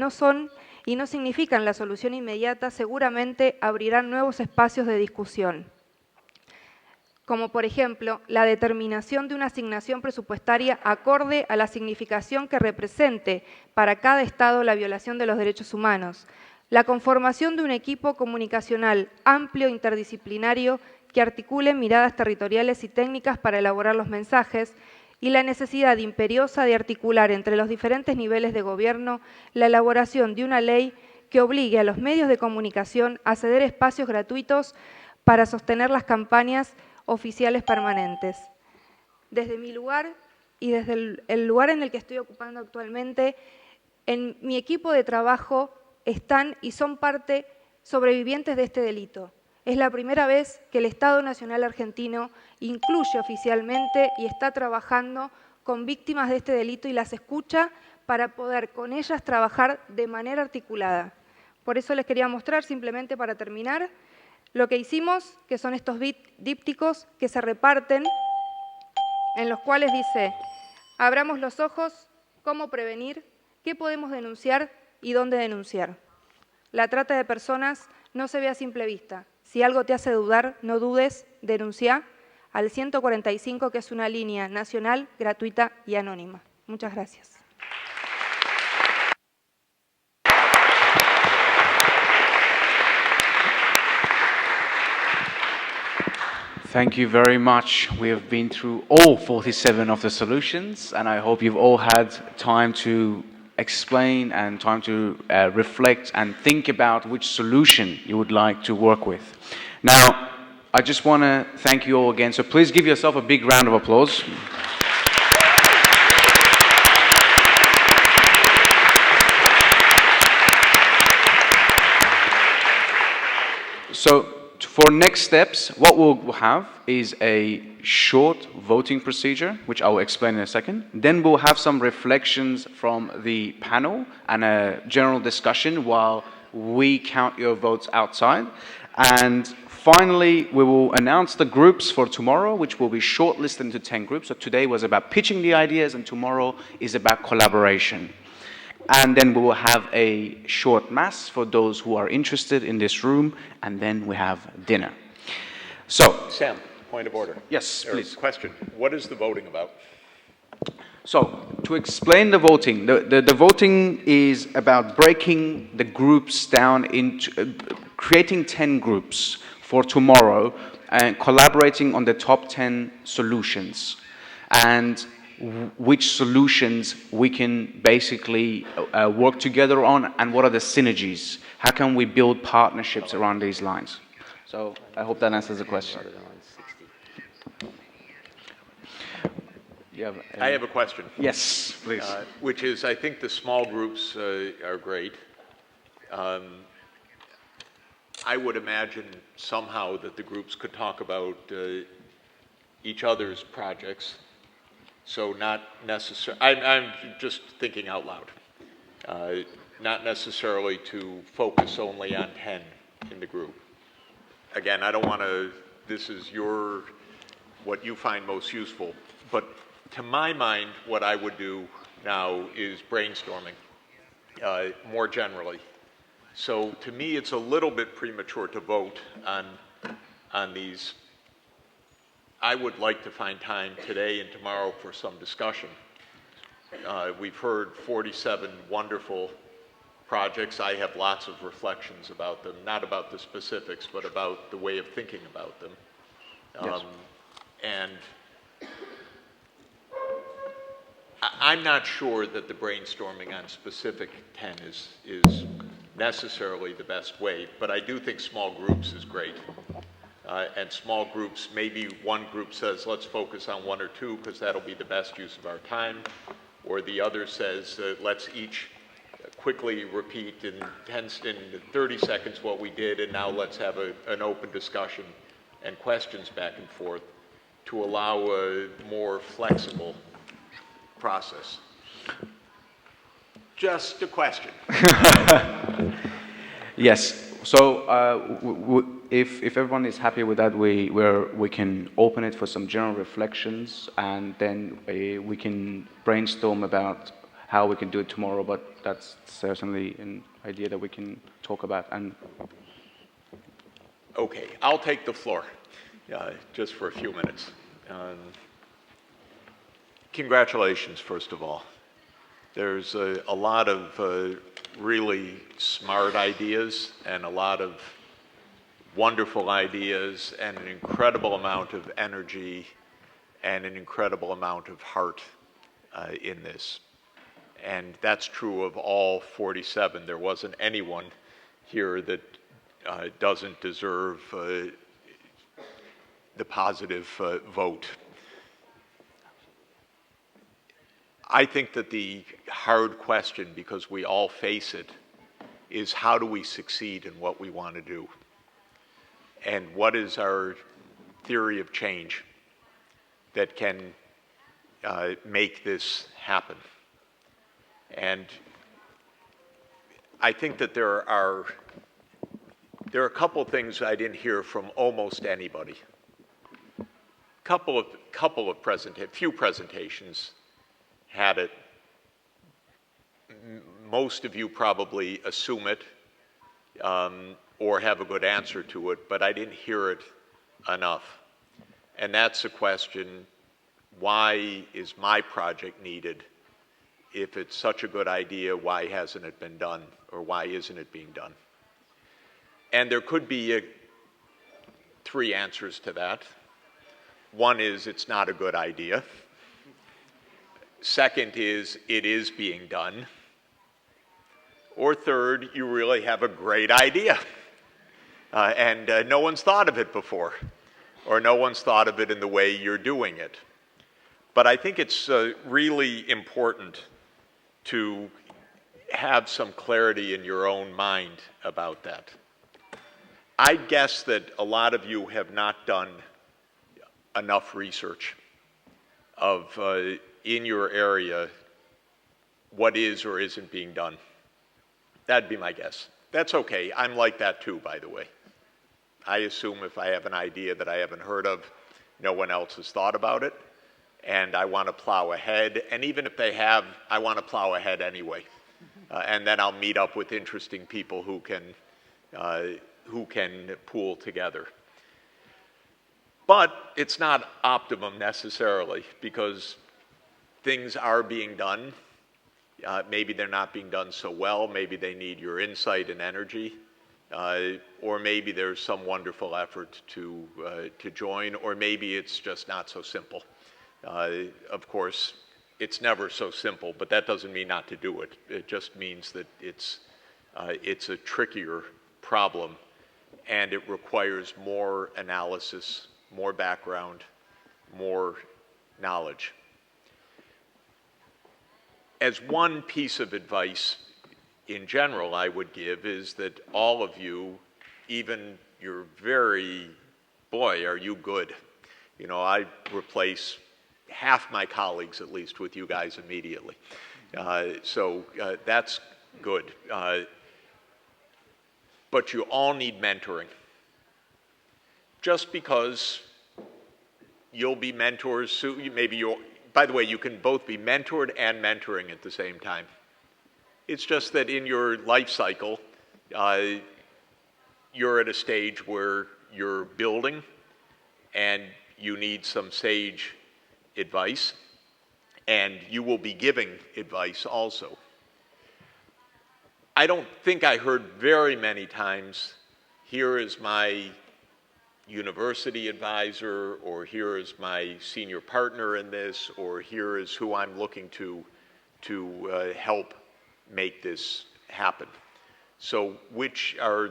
son y no significan la solución inmediata, seguramente abrirán nuevos espacios de discusión, como por ejemplo la determinación de una asignación presupuestaria acorde a la significación que represente para cada Estado la violación de los derechos humanos, la conformación de un equipo comunicacional amplio e interdisciplinario que articule miradas territoriales y técnicas para elaborar los mensajes, y la necesidad imperiosa de articular entre los diferentes niveles de gobierno la elaboración de una ley que obligue a los medios de comunicación a ceder espacios gratuitos para sostener las campañas oficiales permanentes. Desde mi lugar y desde el lugar en el que estoy ocupando actualmente, en mi equipo de trabajo están y son parte sobrevivientes de este delito. Es la primera vez que el Estado Nacional Argentino incluye oficialmente y está trabajando con víctimas de este delito y las escucha para poder con ellas trabajar de manera articulada. Por eso les quería mostrar, simplemente para terminar, lo que hicimos, que son estos dípticos que se reparten, en los cuales dice: abramos los ojos, cómo prevenir, qué podemos denunciar y dónde denunciar. La trata de personas no se ve a simple vista. Si algo te hace dudar, no dudes, denuncia al 145, que es una línea nacional, gratuita y anónima. Muchas gracias. Thank you very much. We have been through all 47 of the solutions, and I hope you've all had time to explain and time to reflect and think about which solution you would like to work with. Now, I just want to thank you all again, so please give yourself a big round of applause. So, for next steps, what we'll have is a short voting procedure, which I will explain in a second. Then we'll have some reflections from the panel and a general discussion while we count your votes outside. And finally, we will announce the groups for tomorrow, which will be shortlisted into 10 groups. So today was about pitching the ideas, and tomorrow is about collaboration. And then we will have a short mass for those who are interested in this room, and then we have dinner. So, Sam, point of order. Yes, please. Question. What is the voting about? So, to explain the voting, the voting is about breaking the groups down into, creating 10 groups for tomorrow and collaborating on the top 10 solutions. And which solutions we can basically work together on, and what are the synergies? How can we build partnerships around these lines? So I hope that answers the question. I have a question. Yes, please. Which is, I think the small groups are great. I would imagine somehow that the groups could talk about each other's projects. So not necessarily, I'm just thinking out loud, not necessarily to focus only on 10 in the group. Again, I don't want to, this is what you find most useful, but to my mind, what I would do now is brainstorming more generally. So to me, it's a little bit premature to vote on these. I would like to find time today and tomorrow for some discussion. We've heard 47 wonderful projects. I have lots of reflections about them, not about the specifics, but about the way of thinking about them. Yes. And I'm not sure that the brainstorming on specific 10 is necessarily the best way, but I do think small groups is great. And small groups, maybe one group says, let's focus on one or two because that'll be the best use of our time. Or the other says, let's each quickly repeat in 30 seconds what we did, and now let's have an open discussion and questions back and forth to allow a more flexible process. Just a question. Yes. So if everyone is happy with that, we can open it for some general reflections, and then we can brainstorm about how we can do it tomorrow, but that's certainly an idea that we can talk about. And okay, I'll take the floor just for a few minutes. Congratulations, first of all. There's a lot of really smart ideas and a lot of wonderful ideas and an incredible amount of energy and an incredible amount of heart in this. And that's true of all 47. There wasn't anyone here that doesn't deserve the positive vote. I think that the hard question, because we all face it, is how do we succeed in what we want to do? And what is our theory of change that can make this happen? And I think that there are a couple of things I didn't hear from almost anybody. Few presentations had it. Most of you probably assume it or have a good answer to it, but I didn't hear it enough. And that's the question, why is my project needed? If it's such a good idea, why hasn't it been done? Or why isn't it being done? And there could be three answers to that. One is it's not a good idea. Second is it is being done. Or third, you really have a great idea. And no one's thought of it before. Or no one's thought of it in the way you're doing it. But I think it's really important to have some clarity in your own mind about that. I guess that a lot of you have not done enough research of, in your area, what is or isn't being done. That'd be my guess. That's okay. I'm like that too, by the way. I assume if I have an idea that I haven't heard of, no one else has thought about it, and I want to plow ahead. And even if they have, I want to plow ahead anyway. And then I'll meet up with interesting people who can pool together. But it's not optimum necessarily, because things are being done. Maybe they're not being done so well. Maybe they need your insight and energy. Or maybe there's some wonderful effort to join, or maybe it's just not so simple. Of course, it's never so simple, but that doesn't mean not to do it. It just means that it's a trickier problem, and it requires more analysis, more background, more knowledge. As one piece of advice in general I would give is that all of you, even you're very, boy, are you good. You know, I replace half my colleagues at least with you guys immediately. So that's good. But you all need mentoring. Just because you'll be mentors soon, maybe you'll, by the way, you can both be mentored and mentoring at the same time. It's just that in your life cycle, you're at a stage where you're building and you need some sage advice, and you will be giving advice also. I don't think I heard very many times, here is my university advisor, or here is my senior partner in this, or here is who I'm looking to help make this happen. So which are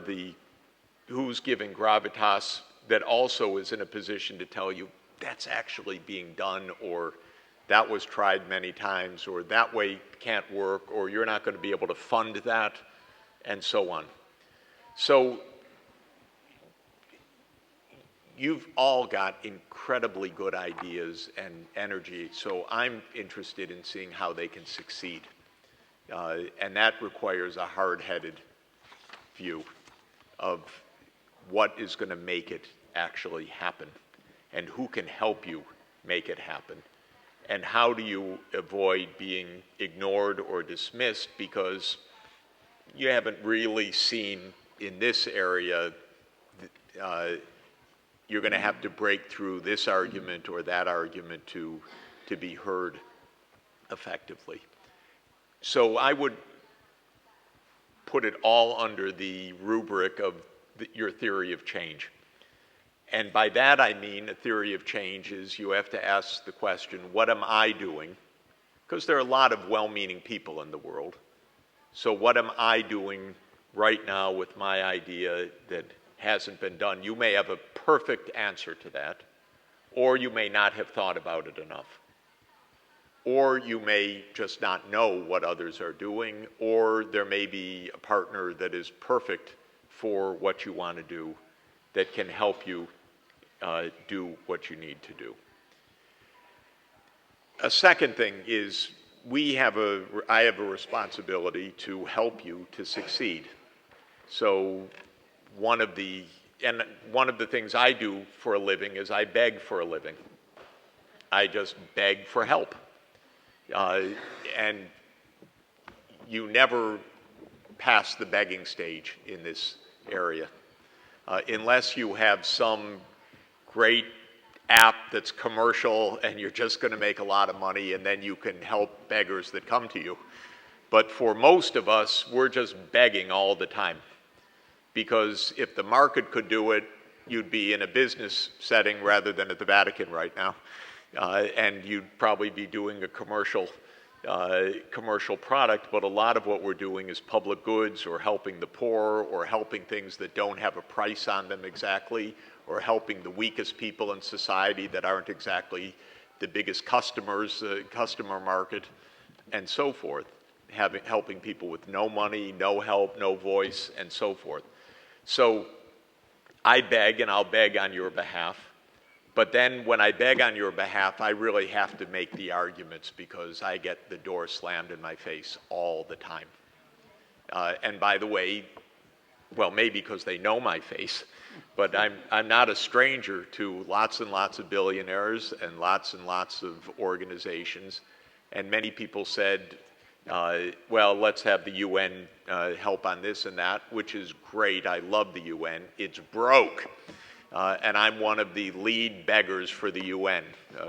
who's giving gravitas that also is in a position to tell you that's actually being done, or that was tried many times, or that way can't work, or you're not going to be able to fund that, and so on. So you've all got incredibly good ideas and energy, so I'm interested in seeing how they can succeed. And that requires a hard-headed view of what is going to make it actually happen and who can help you make it happen. And how do you avoid being ignored or dismissed because you haven't really seen in this area, you're going to have to break through this argument or that argument to be heard effectively. So I would put it all under the rubric of your theory of change. And by that I mean a theory of change is you have to ask the question, what am I doing? Because there are a lot of well-meaning people in the world. So what am I doing right now with my idea that hasn't been done? You may have a perfect answer to that, or you may not have thought about it enough. Or you may just not know what others are doing, or there may be a partner that is perfect for what you want to do that can help you do what you need to do. A second thing is I have a responsibility to help you to succeed. So one of the things I do for a living is I beg for a living. I just beg for help. And you never pass the begging stage in this area unless you have some great app that's commercial and you're just going to make a lot of money and then you can help beggars that come to you. But for most of us, we're just begging all the time. Because if the market could do it, you'd be in a business setting rather than at the Vatican right now. And you'd probably be doing a commercial product, but a lot of what we're doing is public goods or helping the poor or helping things that don't have a price on them exactly, or helping the weakest people in society that aren't exactly the biggest customers, customer market, and so forth. Helping people with no money, no help, no voice, and so forth. So I beg, and I'll beg on your behalf. But then when I beg on your behalf, I really have to make the arguments because I get the door slammed in my face all the time. And by the way, well, maybe because they know my face, but I'm not a stranger to lots and lots of billionaires and lots of organizations. And many people said, well, let's have the UN help on this and that, which is great. I love the UN. It's broke. And I'm one of the lead beggars for the UN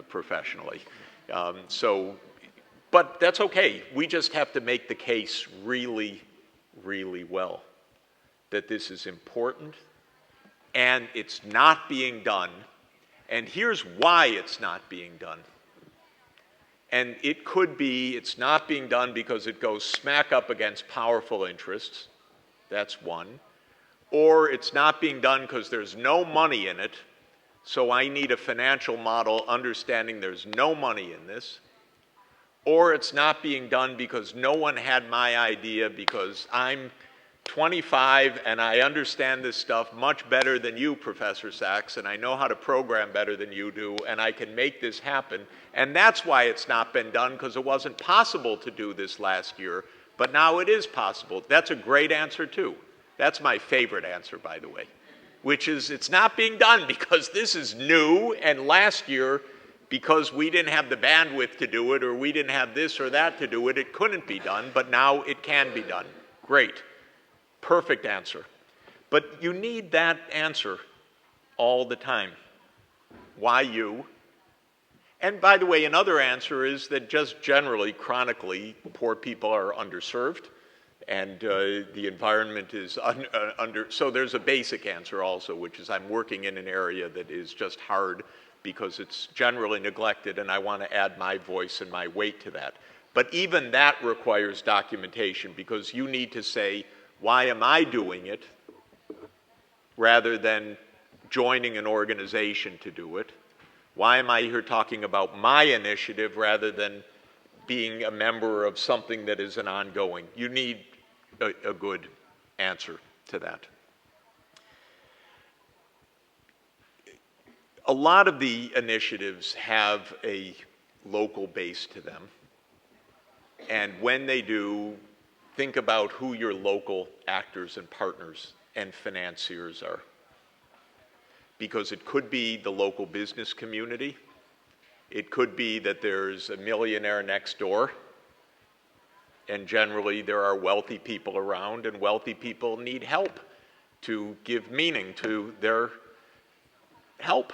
professionally. But that's okay. We just have to make the case really, really well that this is important and it's not being done. And here's why it's not being done. And it could be it's not being done because it goes smack up against powerful interests. That's one. Or it's not being done because there's no money in it, so I need a financial model understanding there's no money in this. Or it's not being done because no one had my idea because I'm 25 and I understand this stuff much better than you, Professor Sachs, and I know how to program better than you do, and I can make this happen. And that's why it's not been done, because it wasn't possible to do this last year, but now it is possible. That's a great answer too. That's my favorite answer, by the way, which is it's not being done because this is new, and last year, because we didn't have the bandwidth to do it, or we didn't have this or that to do it, it couldn't be done, but now it can be done. Great. Perfect answer. But you need that answer all the time. Why you? And by the way, another answer is that just generally, chronically, poor people are underserved, and the environment is under. So there's a basic answer also, which is I'm working in an area that is just hard because it's generally neglected, and I want to add my voice and my weight to that. But even that requires documentation, because you need to say, why am I doing it, rather than joining an organization to do it? Why am I here talking about my initiative rather than being a member of something that is an ongoing? You need a good answer to that. A lot of the initiatives have a local base to them. And when they do, think about who your local actors and partners and financiers are. Because it could be the local business community. It could be that there's a millionaire next door, and generally there are wealthy people around, and wealthy people need help to give meaning to their help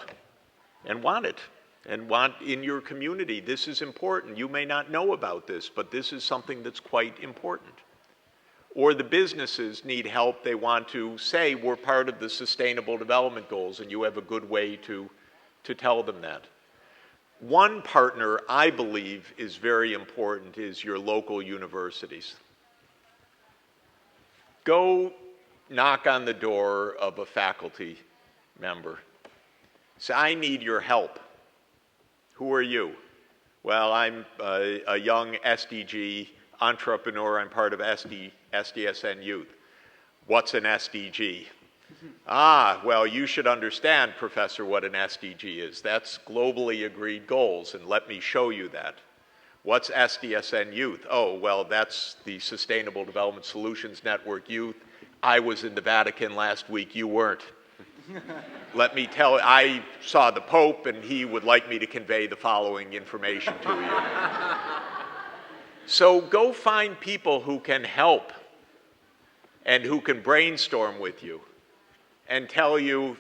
and want it, and want in your community. This is important. You may not know about this, but this is something that's quite important. Or the businesses need help. They want to say, we're part of the Sustainable Development Goals, and you have a good way to tell them that. One partner I believe is very important is your local universities. Go knock on the door of a faculty member. Say, I need your help. Who are you? Well, I'm a young SDG entrepreneur. I'm part of SDSN Youth. What's an SDG? Ah, well, you should understand, Professor, what an SDG is. That's globally agreed goals, and let me show you that. What's SDSN Youth? Oh, well, that's the Sustainable Development Solutions Network Youth. I was in the Vatican last week. You weren't. Let me tell you, I saw the Pope, and he would like me to convey the following information to you. So go find people who can help and who can brainstorm with you and tell you,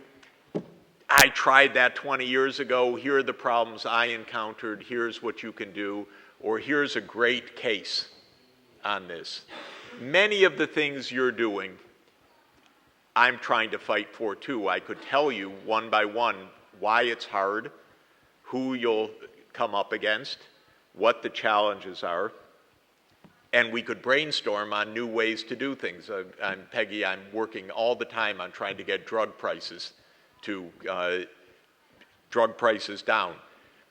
I tried that 20 years ago, here are the problems I encountered, here's what you can do, or here's a great case on this. Many of the things you're doing, I'm trying to fight for too. I could tell you one by one why it's hard, who you'll come up against, what the challenges are, and we could brainstorm on new ways to do things. Peggy, I'm working all the time on trying to get drug prices down.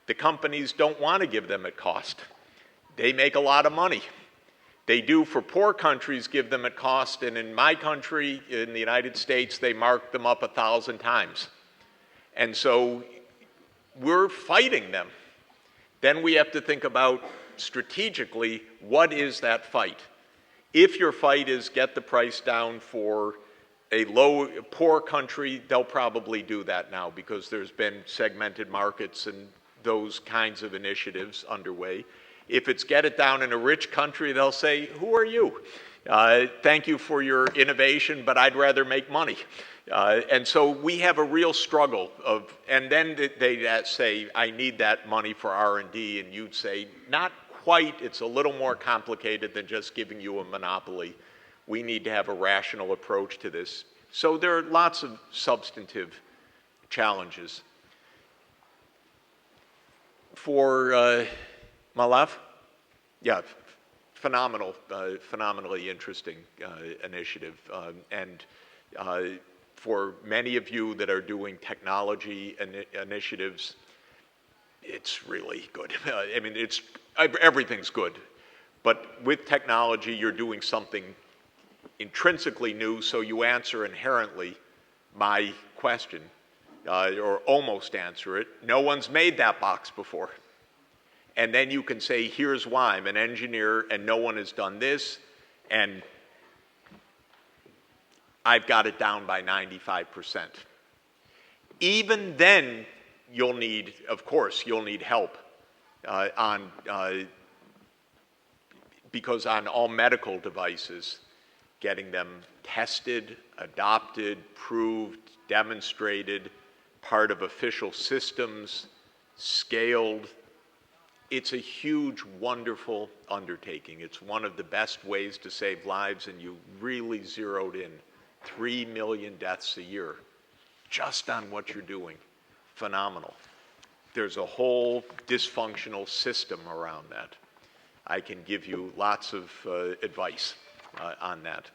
The companies don't want to give them at cost. They make a lot of money. They do for poor countries give them at cost, and in my country, in the United States, they mark them up 1,000 times. And so we're fighting them. Then we have to think about strategically, what is that fight? If your fight is get the price down for a poor country, they'll probably do that now because there's been segmented markets and those kinds of initiatives underway. If it's get it down in a rich country, they'll say, who are you? Thank you for your innovation, but I'd rather make money. And so we have a real struggle of, and then they say, I need that money for R&D, and you'd say, not quite, it's a little more complicated than just giving you a monopoly. We need to have a rational approach to this. So there are lots of substantive challenges. For Malav, yeah, phenomenally interesting initiative. And for many of you that are doing technology initiatives, it's really good. I mean, everything's good. But with technology, you're doing something intrinsically new, so you answer inherently my question, or almost answer it. No one's made that box before. And then you can say, here's why. I'm an engineer, and no one has done this, and I've got it down by 95%. Even then, you'll need, of course, you'll need help because on all medical devices, getting them tested, adopted, proved, demonstrated, part of official systems, scaled. It's a huge, wonderful undertaking. It's one of the best ways to save lives, and you really zeroed in 3 million deaths a year just on what you're doing. Phenomenal. There's a whole dysfunctional system around that. I can give you lots of advice on that,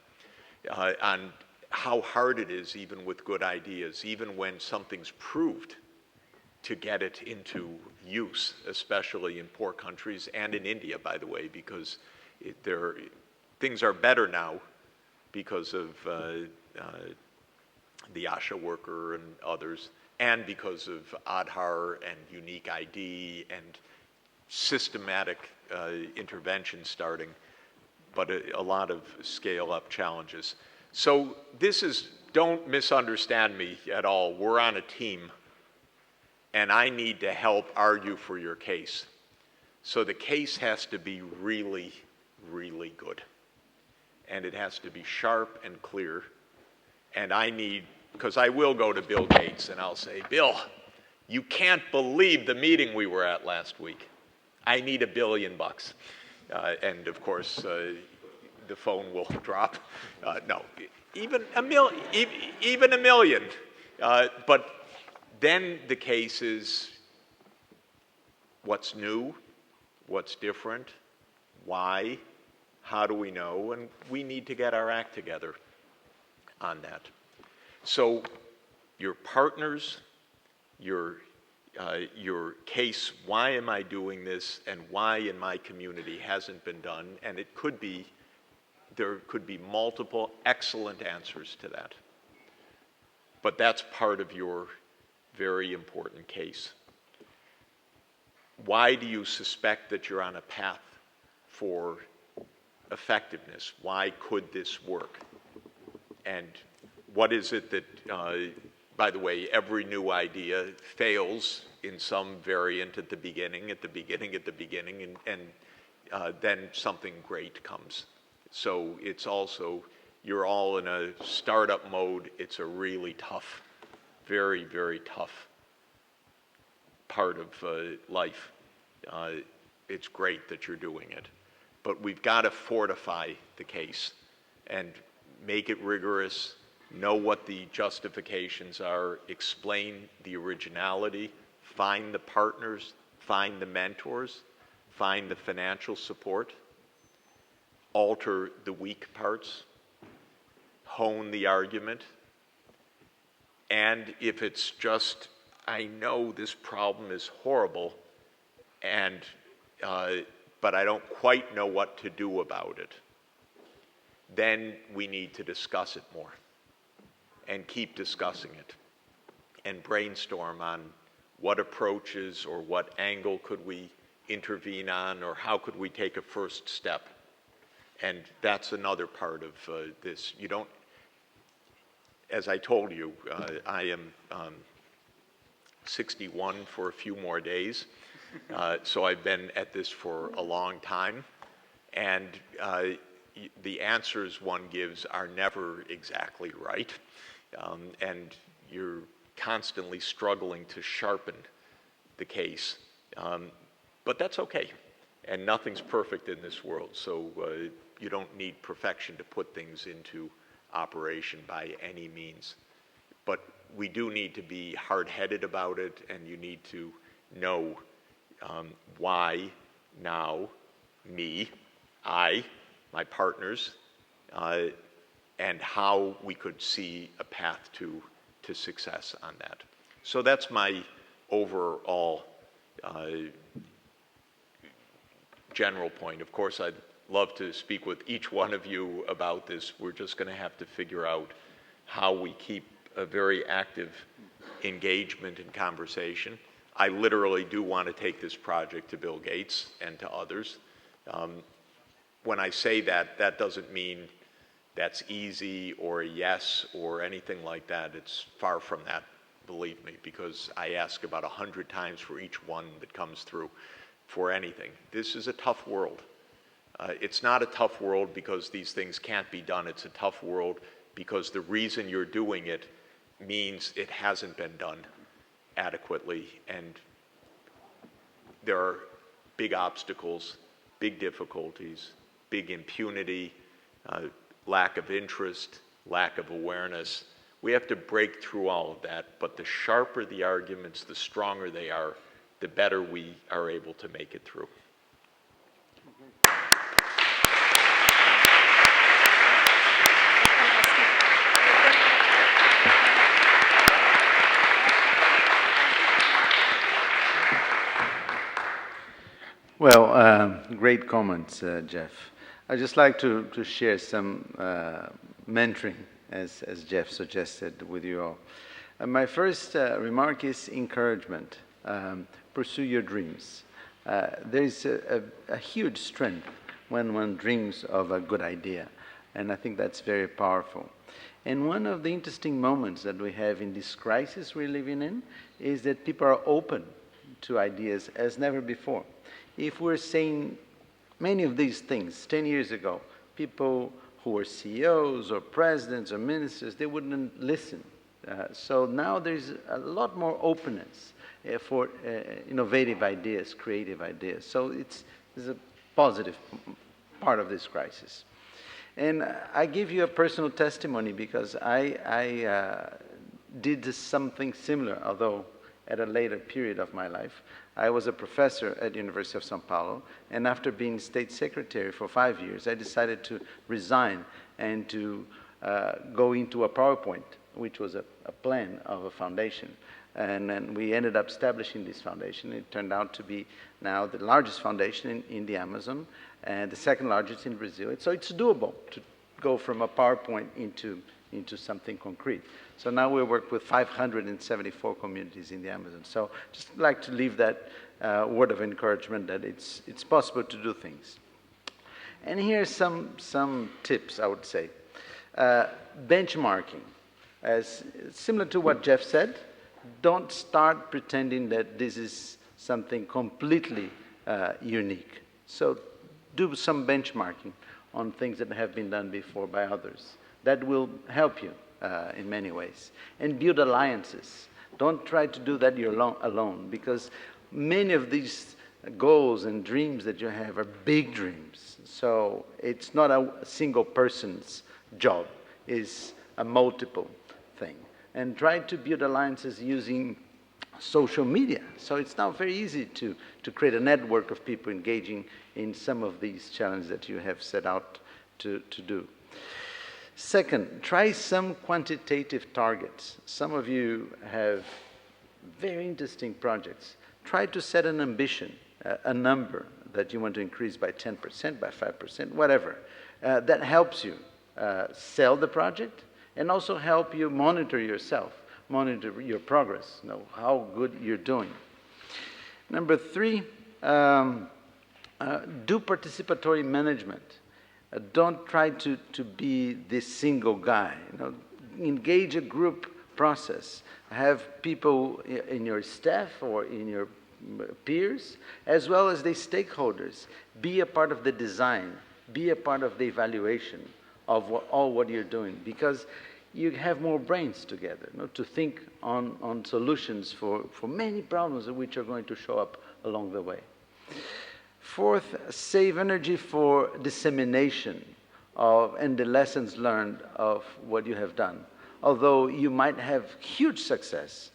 on how hard it is even with good ideas, even when something's proved, to get it into use, especially in poor countries and in India, by the way, because things are better now because of the ASHA worker and others, and because of Aadhaar and unique ID and systematic intervention starting, but a lot of scale-up challenges. So this is, don't misunderstand me at all. We're on a team, and I need to help argue for your case. So the case has to be really, really good. And it has to be sharp and clear. And I need, because I will go to Bill Gates and I'll say, Bill, you can't believe the meeting we were at last week. I need $1 billion. And of course, the phone will drop. No, even $1 million. But then the case is what's new, what's different, why, how do we know, and we need to get our act together on that. So your partners, your case, why am I doing this, and why in my community hasn't been done, and it could be, there could be multiple excellent answers to that. But that's part of your very important case. Why do you suspect that you're on a path for effectiveness? Why could this work? And what is it that, by the way, every new idea fails in some variant at the beginning, and then something great comes. So it's also, you're all in a startup mode. It's a really tough, very, very tough part of life. It's great that you're doing it. But we've got to fortify the case and make it rigorous, know what the justifications are, explain the originality, find the partners, find the mentors, find the financial support, alter the weak parts, hone the argument, and if it's just, I know this problem is horrible, and but I don't quite know what to do about it, then we need to discuss it more and keep discussing it and brainstorm on what approaches or what angle could we intervene on, or how could we take a first step. And that's another part of this. You don't, as I told you, I am 61 for a few more days. So I've been at this for a long time. And the answers one gives are never exactly right. And you're constantly struggling to sharpen the case. But that's okay. And nothing's perfect in this world. So you don't need perfection to put things into operation by any means. But we do need to be hard-headed about it, and you need to know why now, me, I, my partners, and how we could see a path to success on that. So that's my overall general point. Of course, I'd love to speak with each one of you about this. We're just going to have to figure out how we keep a very active engagement and conversation. I literally do want to take this project to Bill Gates and to others. When I say that, that doesn't mean that's easy or a yes or anything like that. It's far from that, believe me, because I ask about 100 times for each one that comes through for anything. This is a tough world. It's not a tough world because these things can't be done. It's a tough world because the reason you're doing it means it hasn't been done adequately, and there are big obstacles, big difficulties, big impunity, lack of interest, lack of awareness. We have to break through all of that, but the sharper the arguments, the stronger they are, the better we are able to make it through. Well, great comments, Jeff. I'd just like to share some mentoring, as Jeff suggested, with you all. My first remark is encouragement. Pursue your dreams. There is a huge strength when one dreams of a good idea, and I think that's very powerful. And one of the interesting moments that we have in this crisis we're living in is that people are open to ideas as never before. If we're saying many of these things 10 years ago, people who were CEOs or presidents or ministers, they wouldn't listen. So now there's a lot more openness for innovative ideas, creative ideas. So it's a positive part of this crisis. And I give you a personal testimony because I did something similar, although at a later period of my life. I was a professor at the University of São Paulo, and after being state secretary for 5 years, I decided to resign and to go into a PowerPoint, which was a plan of a foundation. And then we ended up establishing this foundation. It turned out to be now the largest foundation in the Amazon, and the second largest in Brazil. So it's doable to go from a PowerPoint into something concrete. So now we work with 574 communities in the Amazon. So just like to leave that word of encouragement that it's possible to do things. And here's some tips, I would say. Benchmarking. As similar to what Jeff said, don't start pretending that this is something completely unique. So do some benchmarking on things that have been done before by others. That will help you in many ways. And build alliances. Don't try to do that alone, because many of these goals and dreams that you have are big dreams. So it's not a single person's job. It's a multiple thing. And try to build alliances using social media. So it's now very easy to create a network of people engaging in some of these challenges that you have set out to do. Second, try some quantitative targets. Some of you have very interesting projects. Try to set an ambition, a number that you want to increase by 10%, by 5%, whatever. That helps you sell the project and also help you monitor yourself, monitor your progress, know how good you're doing. Number three, do participatory management. Don't try to be this single guy. Engage a group process. Have people in your staff or in your peers, as well as the stakeholders, be a part of the design, be a part of the evaluation of all what you're doing, because you have more brains together to think on solutions for many problems which are going to show up along the way. Fourth, save energy for dissemination and the lessons learned of what you have done. Although you might have huge success,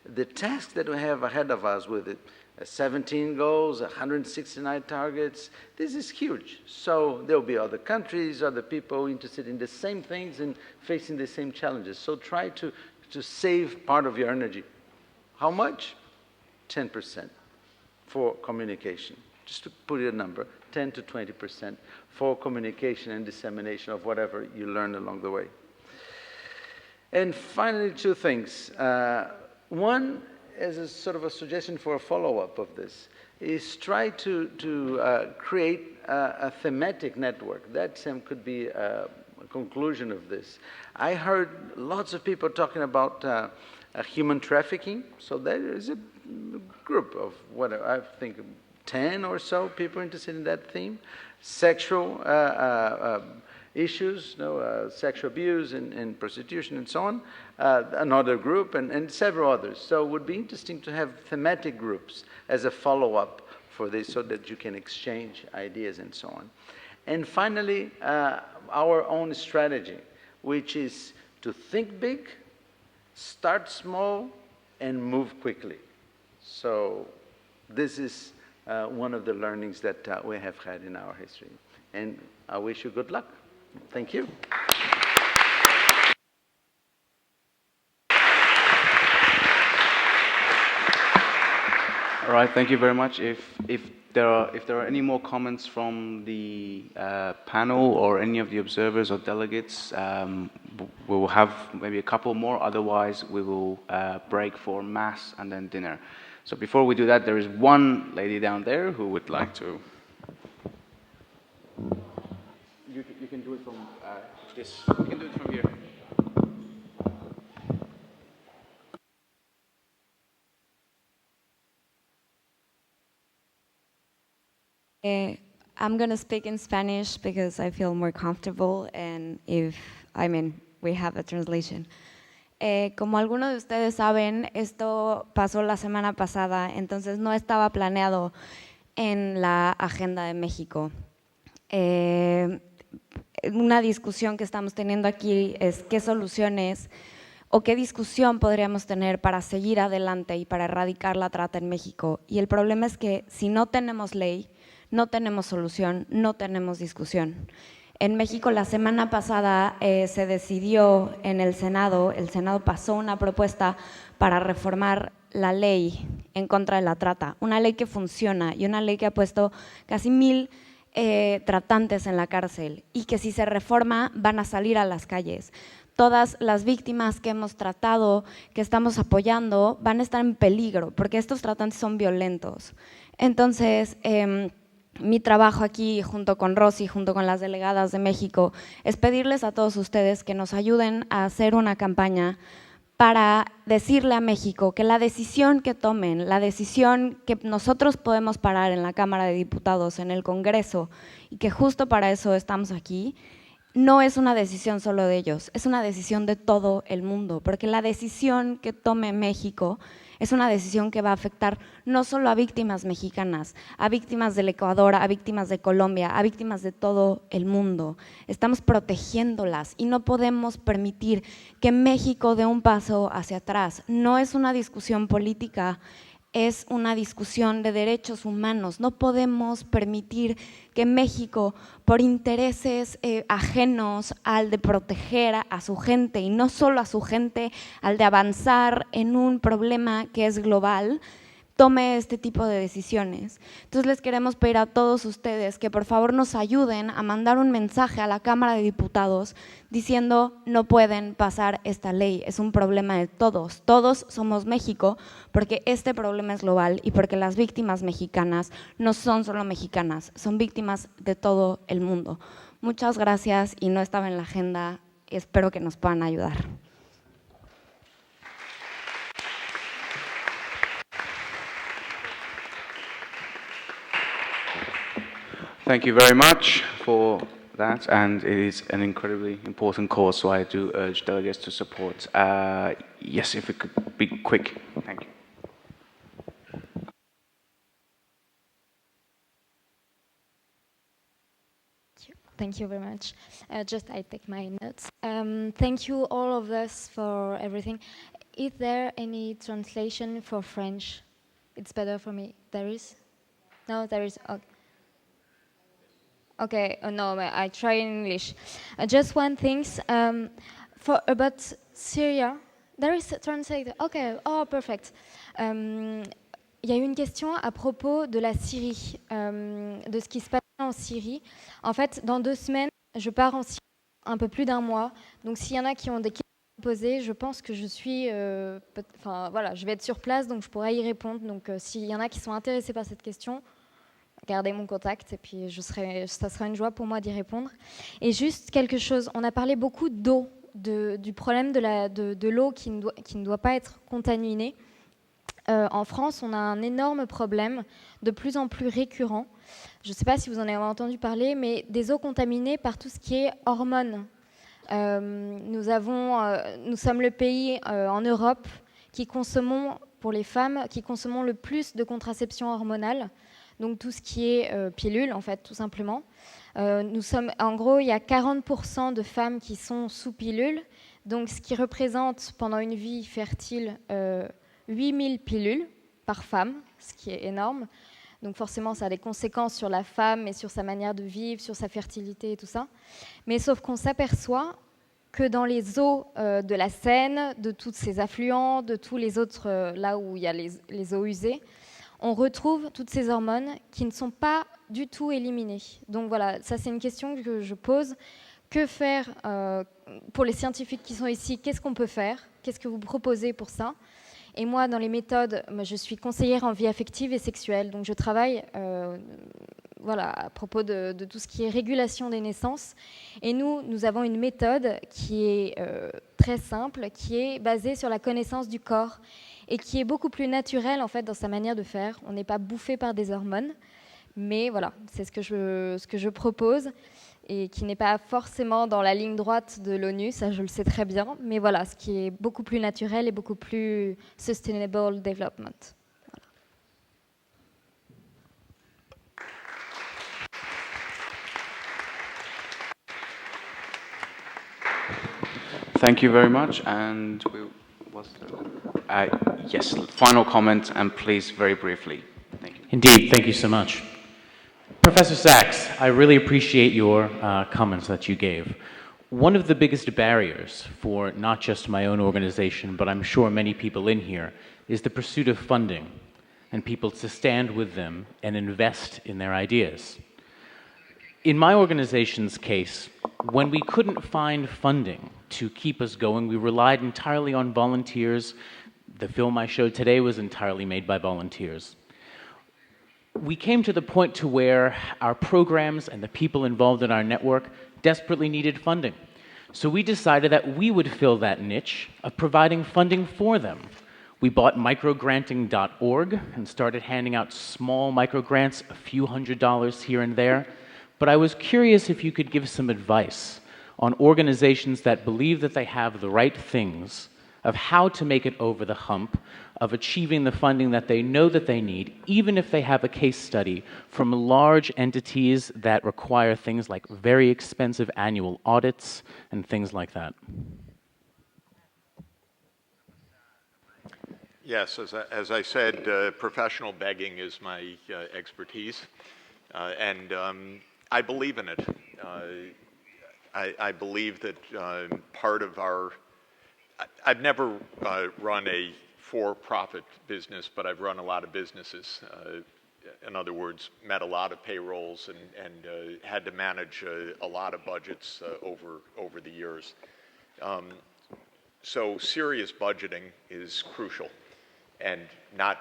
the task that we have ahead of us with it, 17 goals, 169 targets, this is huge. So there will be other countries, other people interested in the same things and facing the same challenges. So try to save part of your energy. How much? 10% for communication. Just to put it a number, 10 to 20% for communication and dissemination of whatever you learn along the way. And finally, two things. One, as a sort of a suggestion for a follow-up of this, is try to create a thematic network. That could be a conclusion of this. I heard lots of people talking about human trafficking. So there is a group of whatever, I think 10 or so people interested in that theme. Sexual issues, sexual abuse and prostitution and so on, another group, and several others. So it would be interesting to have thematic groups as a follow-up for this so that you can exchange ideas and so on. And finally, our own strategy, which is to think big, start small, and move quickly. So this is one of the learnings that we have had in our history. And I wish you good luck. Thank you. All right, thank you very much. If there are any more comments from the panel or any of the observers or delegates, we will have maybe a couple more. Otherwise, we will break for mass and then dinner. So before we do that, there is one lady down there who would like to. You can do it from this. You can do it from here. I'm going to speak in Spanish because I feel more comfortable and we have a translation. Como algunos de ustedes saben, esto pasó la semana pasada, entonces no estaba planeado en la agenda de México. Una discusión que estamos teniendo aquí es qué soluciones o qué discusión podríamos tener para seguir adelante y para erradicar la trata en México. Y el problema es que si no tenemos ley, no tenemos solución, no tenemos discusión. En México la semana pasada se decidió en el Senado pasó una propuesta para reformar la ley en contra de la trata, una ley que funciona y una ley que ha puesto casi 1,000 tratantes en la cárcel y que si se reforma van a salir a las calles. Todas las víctimas que hemos tratado, que estamos apoyando, van a estar en peligro porque estos tratantes son violentos. Entonces, mi trabajo aquí, junto con Rosy, junto con las delegadas de México, es pedirles a todos ustedes que nos ayuden a hacer una campaña para decirle a México que la decisión que tomen, la decisión que nosotros podemos parar en la Cámara de Diputados, en el Congreso, y que justo para eso estamos aquí, no es una decisión solo de ellos, es una decisión de todo el mundo, porque la decisión que tome México es una decisión que va a afectar no solo a víctimas mexicanas, a víctimas del Ecuador, a víctimas de Colombia, a víctimas de todo el mundo. Estamos protegiéndolas y no podemos permitir que México dé un paso hacia atrás. No es una discusión política, es una discusión de derechos humanos. No podemos permitir que México, por intereses ajenos al de proteger a su gente, y no solo a su gente, al de avanzar en un problema que es global, tome este tipo de decisiones. Entonces les queremos pedir a todos ustedes que por favor nos ayuden a mandar un mensaje a la Cámara de Diputados diciendo no pueden pasar esta ley, es un problema de todos, todos somos México porque este problema es global y porque las víctimas mexicanas no son solo mexicanas, son víctimas de todo el mundo. Muchas gracias y no estaba en la agenda, espero que nos puedan ayudar. Thank you very much for that, and it is an incredibly important cause, so I do urge delegates to support. Yes, if it could be quick. Thank you. Thank you very much. I take my notes. Thank you all of us for everything. Is there any translation for French? It's better for me. There is? No, there is. Okay. Okay, no, I try in English. Just one thing, about Syria, there is a translator. Okay, oh, perfect. Il y a eu une question à propos de la Syrie, de ce qui se passe en Syrie. En fait, dans 2 semaines, je pars en Syrie, un peu plus d'1 mois. Donc, s'il y en a qui ont des questions à poser, je pense que je suis, voilà, je vais être sur place, donc je pourrai y répondre. Donc, s'il y en a qui sont intéressés par cette question, gardez mon contact et puis ça sera une joie pour moi d'y répondre. Et juste quelque chose, on a parlé beaucoup d'eau, du problème de l'eau qui ne doit pas être contaminée. En France, on a un énorme problème, de plus en plus récurrent. Je ne sais pas si vous en avez entendu parler, mais des eaux contaminées par tout ce qui est hormones. Nous sommes le pays en Europe qui consommons, pour les femmes, qui consommons le plus de contraception hormonale. Donc tout ce qui est pilule, en fait, tout simplement. En gros, il y a 40% de femmes qui sont sous pilule, donc ce qui représente pendant une vie fertile 8000 pilules par femme, ce qui est énorme. Donc forcément, ça a des conséquences sur la femme et sur sa manière de vivre, sur sa fertilité et tout ça. Mais sauf qu'on s'aperçoit que dans les eaux de la Seine, de tous ces affluents, de tous les autres, là où il y a les eaux usées, on retrouve toutes ces hormones qui ne sont pas du tout éliminées. Donc voilà, ça c'est une question que je pose. Que faire pour les scientifiques qui sont ici? Qu'est-ce qu'on peut faire? Qu'est-ce que vous proposez pour ça? Et moi, dans les méthodes, je suis conseillère en vie affective et sexuelle. Donc je travaille voilà, à propos de tout ce qui est régulation des naissances. Et nous avons une méthode qui est très simple, qui est basée sur la connaissance du corps et qui est beaucoup plus naturelle en fait dans sa manière de faire. On n'est pas bouffé par des hormones, Mais voilà, c'est ce que je propose et qui n'est pas forcément dans la ligne droite de l'ONU, ça je le sais très bien, mais voilà, ce qui est beaucoup plus naturel et beaucoup plus sustainable development. Thank you very much. And yes, final comment, and please, very briefly. Thank you. Indeed, thank you so much. Professor Sachs, I really appreciate your comments that you gave. One of the biggest barriers for not just my own organization, but I'm sure many people in here, is the pursuit of funding and people to stand with them and invest in their ideas. In my organization's case, when we couldn't find funding to keep us going, we relied entirely on volunteers. The film I showed today was entirely made by volunteers. We came to the point to where our programs and the people involved in our network desperately needed funding. So we decided that we would fill that niche of providing funding for them. We bought microgranting.org and started handing out small microgrants, a few $100s here and there. But I was curious if you could give some advice on organizations that believe that they have the right things, of how to make it over the hump, of achieving the funding that they know that they need, even if they have a case study from large entities that require things like very expensive annual audits and things like that. Yes, as I said, professional begging is my expertise, and I believe in it. I believe that part of our... I've never run a for-profit business, but I've run a lot of businesses. In other words, met a lot of payrolls and had to manage a lot of budgets over the years. So serious budgeting is crucial, and not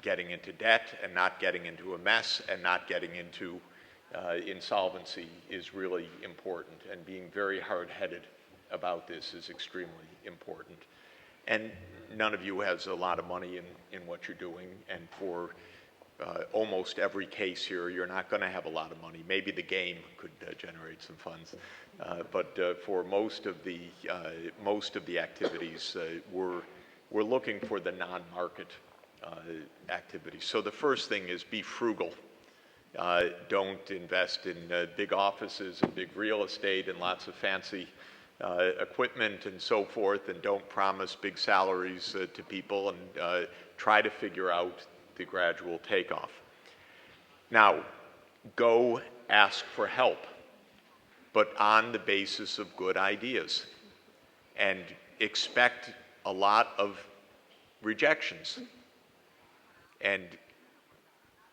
getting into debt and not getting into a mess and not getting into insolvency is really important, and being very hard-headed about this is extremely important. And none of you has a lot of money in what you're doing, and for almost every case here, you're not going to have a lot of money. Maybe the game could generate some funds, but for most of the activities, we're looking for the non-market activities. So the first thing is be frugal. Don't invest in big offices and big real estate and lots of fancy equipment and so forth, and don't promise big salaries to people, and try to figure out the gradual takeoff. Now, go ask for help, but on the basis of good ideas, and expect a lot of rejections. And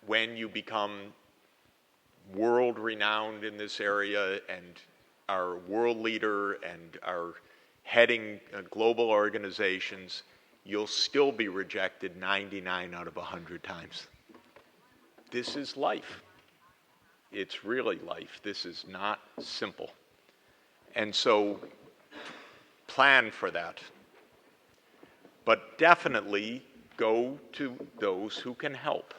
when you become world-renowned in this area and are world leader and are heading global organizations, you'll still be rejected 99 out of 100 times. This is life. It's really life. This is not simple. And so plan for that. But definitely go to those who can help.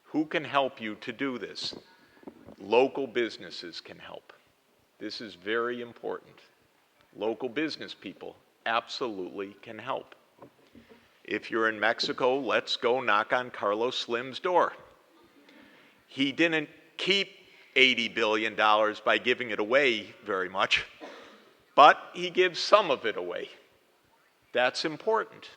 Who can help you to do this? Local businesses can help. This is very important. Local business people absolutely can help. If you're in Mexico, let's go knock on Carlos Slim's door. He didn't keep $80 billion by giving it away very much, but he gives some of it away. That's important.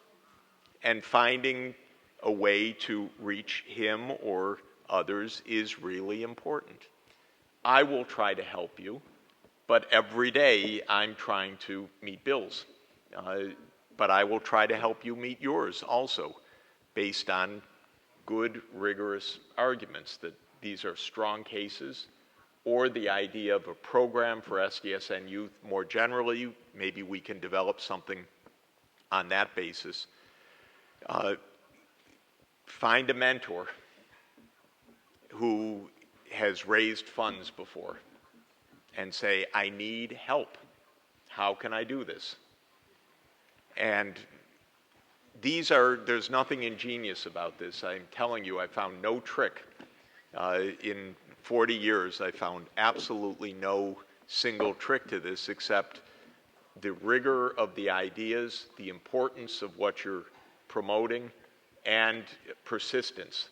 And finding a way to reach him or others is really important. I will try to help you, but every day I'm trying to meet bills. But I will try to help you meet yours also, based on good, rigorous arguments that these are strong cases, or the idea of a program for SDSN youth more generally. Maybe we can develop something on that basis. Find a mentor who has raised funds before and say, I need help. How can I do this? And there's nothing ingenious about this. I'm telling you, I found no trick. In 40 years, I found absolutely no single trick to this except the rigor of the ideas, the importance of what you're promoting, and persistence.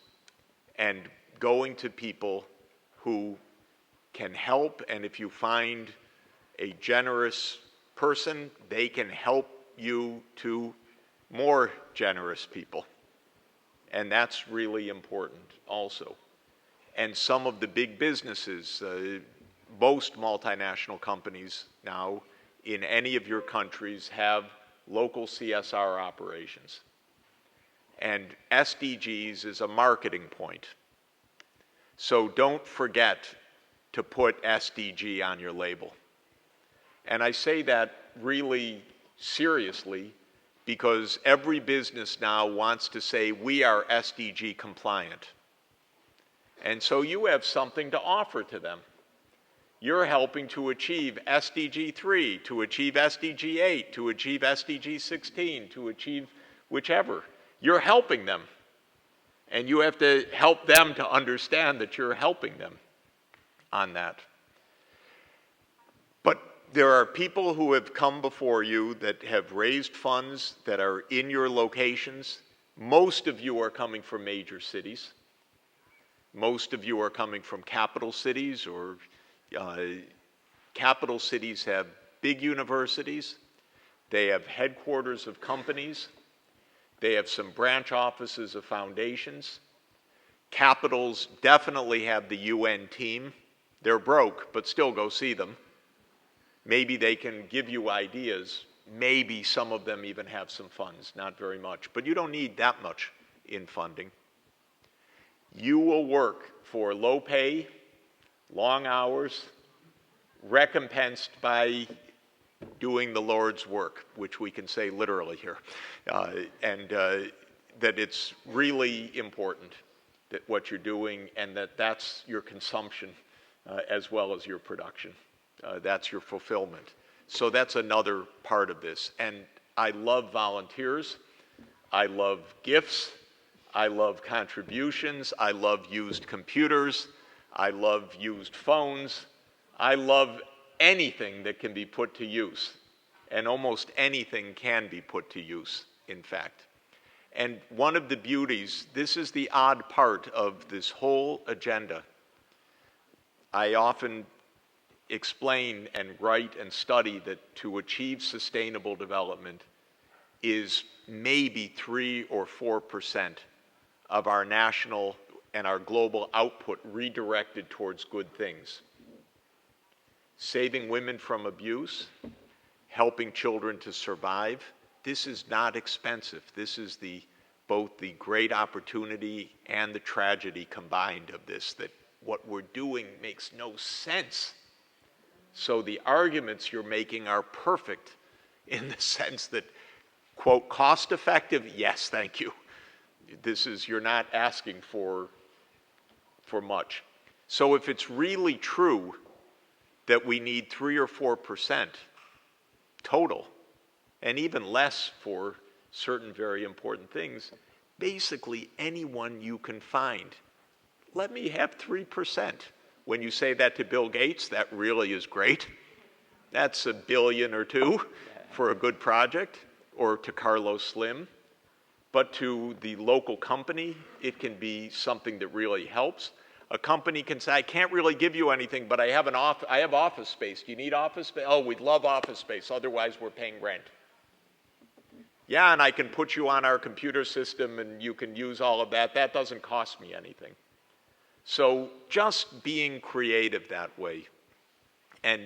And going to people who can help, and if you find a generous person, they can help you to more generous people. And that's really important also. And some of the big businesses, most multinational companies now in any of your countries have local CSR operations. And SDGs is a marketing point. So don't forget to put SDG on your label. And I say that really seriously because every business now wants to say we are SDG compliant. And so you have something to offer to them. You're helping to achieve SDG 3, to achieve SDG 8, to achieve SDG 16, to achieve whichever. You're helping them. And you have to help them to understand that you're helping them on that. But there are people who have come before you that have raised funds that are in your locations. Most of you are coming from major cities. Most of you are coming from capital cities, or capital cities have big universities. They have headquarters of companies. They have some branch offices of foundations. Capitals definitely have the UN team. They're broke, but still go see them. Maybe they can give you ideas. Maybe some of them even have some funds, not very much. But you don't need that much in funding. You will work for low pay, long hours, recompensed by doing the Lord's work, which we can say literally here. And that it's really important that what you're doing and that that's your consumption as well as your production. That's your fulfillment. So that's another part of this. And I love volunteers. I love gifts. I love contributions. I love used computers. I love used phones. I love anything that can be put to use. And almost anything can be put to use, in fact. And one of the beauties, this is the odd part of this whole agenda. I often explain and write and study that to achieve sustainable development is maybe 3 or 4% of our national and our global output redirected towards good things. Saving women from abuse, helping children to survive. This is not expensive. This is both the great opportunity and the tragedy combined of this, that what we're doing makes no sense. So the arguments you're making are perfect in the sense that, quote, cost effective, yes, thank you. You're not asking for much. So if it's really true that we need 3 or 4% total, and even less for certain very important things, basically anyone you can find. Let me have 3%. When you say that to Bill Gates, that really is great. That's $1 billion or $2 billion for a good project, or to Carlos Slim. But to the local company, it can be something that really helps. A company can say, I can't really give you anything, but I have office space. Do you need office space? Oh, we'd love office space. Otherwise, we're paying rent. Yeah, and I can put you on our computer system and you can use all of that. That doesn't cost me anything. So just being creative that way. And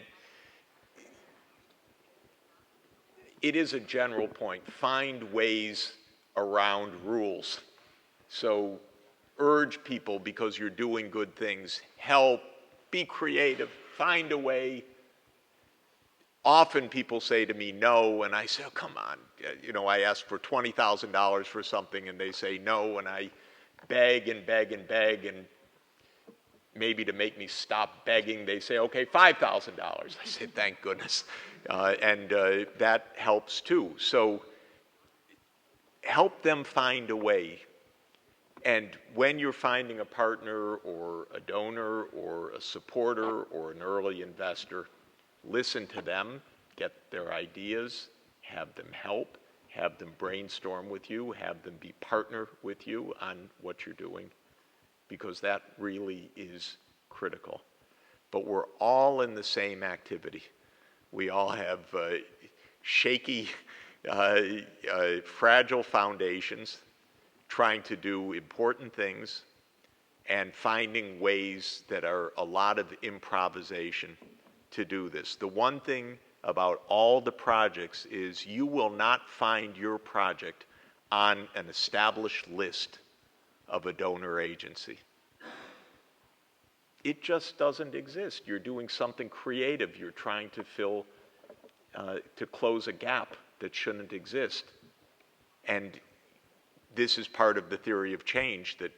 it is a general point. Find ways around rules. So urge people because you're doing good things. Help, be creative, find a way. Often people say to me no, and I say, oh, come on. I ask for $20,000 for something and they say no, and I beg and beg and beg, and maybe to make me stop begging, they say, okay, $5,000. I say, thank goodness. And that helps too. So help them find a way. And when you're finding a partner or a donor or a supporter or an early investor, listen to them, get their ideas, have them help, have them brainstorm with you, have them be partner with you on what you're doing, because that really is critical. But we're all in the same activity. We all have shaky, fragile foundations, trying to do important things and finding ways that are a lot of improvisation to do this. The one thing about all the projects is you will not find your project on an established list of a donor agency. It just doesn't exist. You're doing something creative. You're trying to fill, to close a gap that shouldn't exist. And this is part of the theory of change, that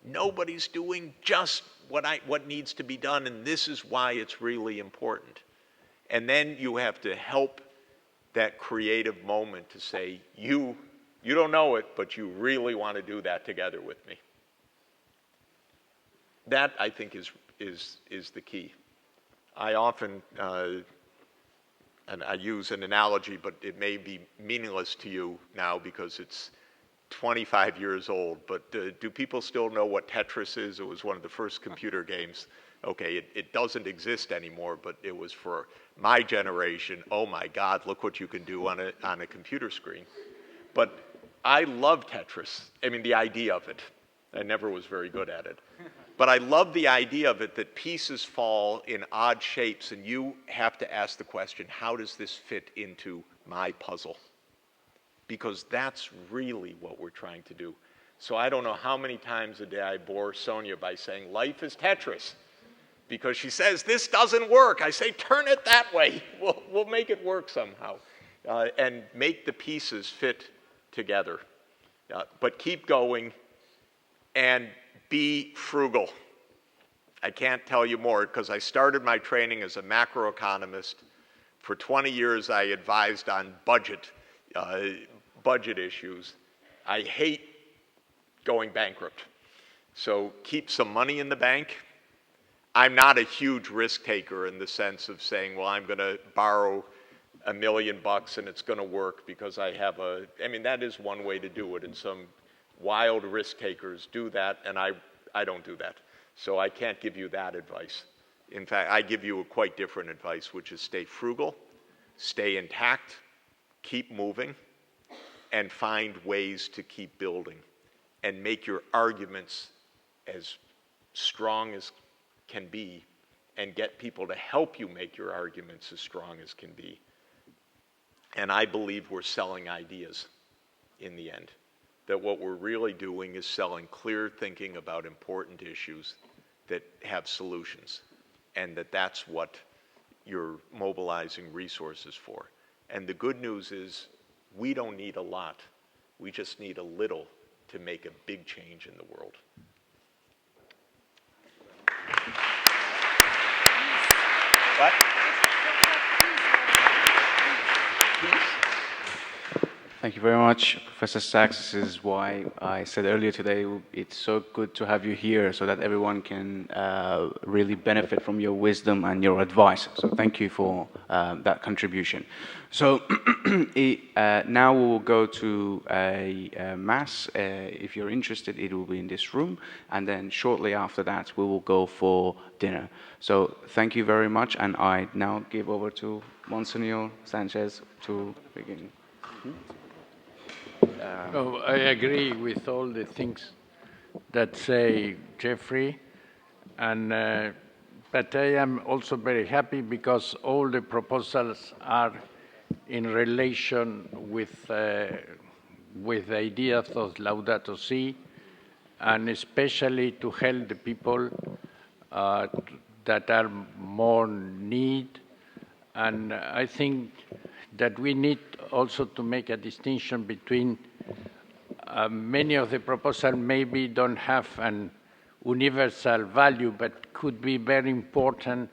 nobody's doing just what needs to be done, and this is why it's really important. And then you have to help that creative moment to say, you don't know it, but you really want to do that together with me. That, I think, is the key. I often, and I use an analogy, but it may be meaningless to you now because it's 25 years old, but do people still know what Tetris is? It was one of the first computer games. Okay, it doesn't exist anymore, but it was for my generation. Oh my God, look what you can do on a computer screen. But I love Tetris. I mean, the idea of it. I never was very good at it. But I love the idea of it, that pieces fall in odd shapes and you have to ask the question, how does this fit into my puzzle? Because that's really what we're trying to do. So I don't know how many times a day I bore Sonia by saying, life is Tetris. Because she says, this doesn't work. I say, turn it that way. We'll make it work somehow. And make the pieces fit together. But keep going and be frugal. I can't tell you more because I started my training as a macroeconomist. For 20 years, I advised on budget issues. I hate going bankrupt. So keep some money in the bank. I'm not a huge risk taker in the sense of saying, well, I'm going to borrow $1 million and it's going to work because I have I mean, that is one way to do it, and some wild risk takers do that, and I don't do that. So I can't give you that advice. In fact, I give you a quite different advice, which is stay frugal, stay intact, keep moving, and find ways to keep building and make your arguments as strong as can be and get people to help you make your arguments as strong as can be. And I believe we're selling ideas in the end. That what we're really doing is selling clear thinking about important issues that have solutions, and that's what you're mobilizing resources for. And the good news is we don't need a lot. We just need a little to make a big change in the world. What? Thank you very much, Professor Sachs. This is why I said earlier today it's so good to have you here so that everyone can really benefit from your wisdom and your advice. So thank you for that contribution. So now we will go to a mass. If you're interested, it will be in this room. And then shortly after that, we will go for dinner. So thank you very much. And I now give over to Monsignor Sanchez to begin. I agree with all the things that say Jeffrey, and but I am also very happy because all the proposals are in relation with the ideas of Laudato Si, and especially to help the people that are more need. And I think that we need also to make a distinction between many of the proposals maybe don't have an universal value, but could be very important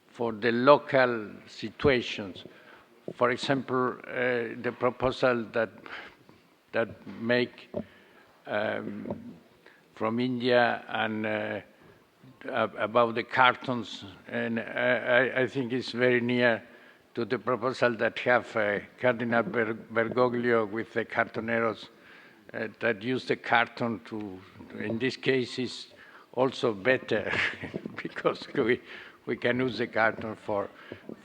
for the local situations. For example, the proposal that make from India and about the cartons, and I think it's very near to the proposal that have Cardinal Bergoglio with the cartoneros that use the carton to, in this case, is also better because we can use the carton for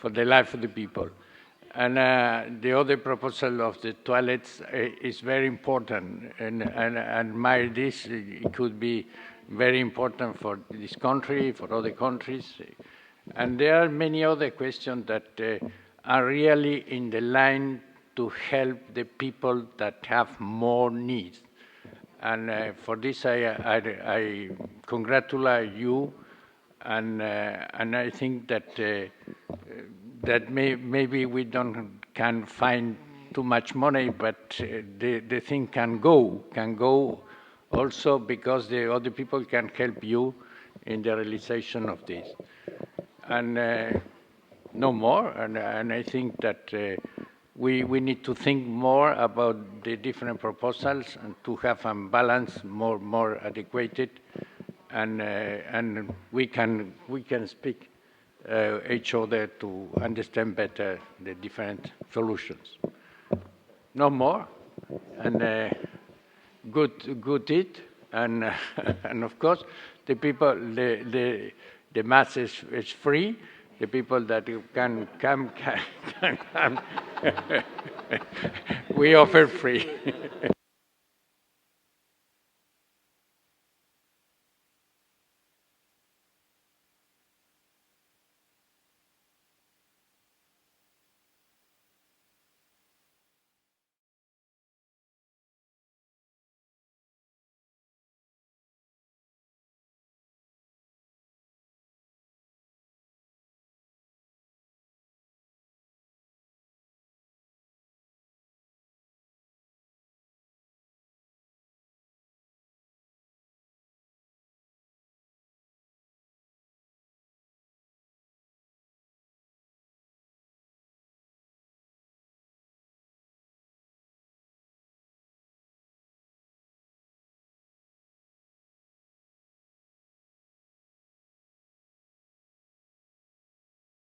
the life of the people. And the other proposal of the toilets is very important, and I admire this. It could be very important for this country, for other countries. And there are many other questions that are really in the line to help the people that have more needs. And for this, I congratulate you, and I think that that maybe we can find too much money, but the thing can go also because the other people can help you in the realization of this. And no more, and I think that we need to think more about the different proposals and to have a balance more adequate, and we can speak each other to understand better the different solutions. No more, and good it, and and of course the people, the mass is free. The people that can come. We offer free.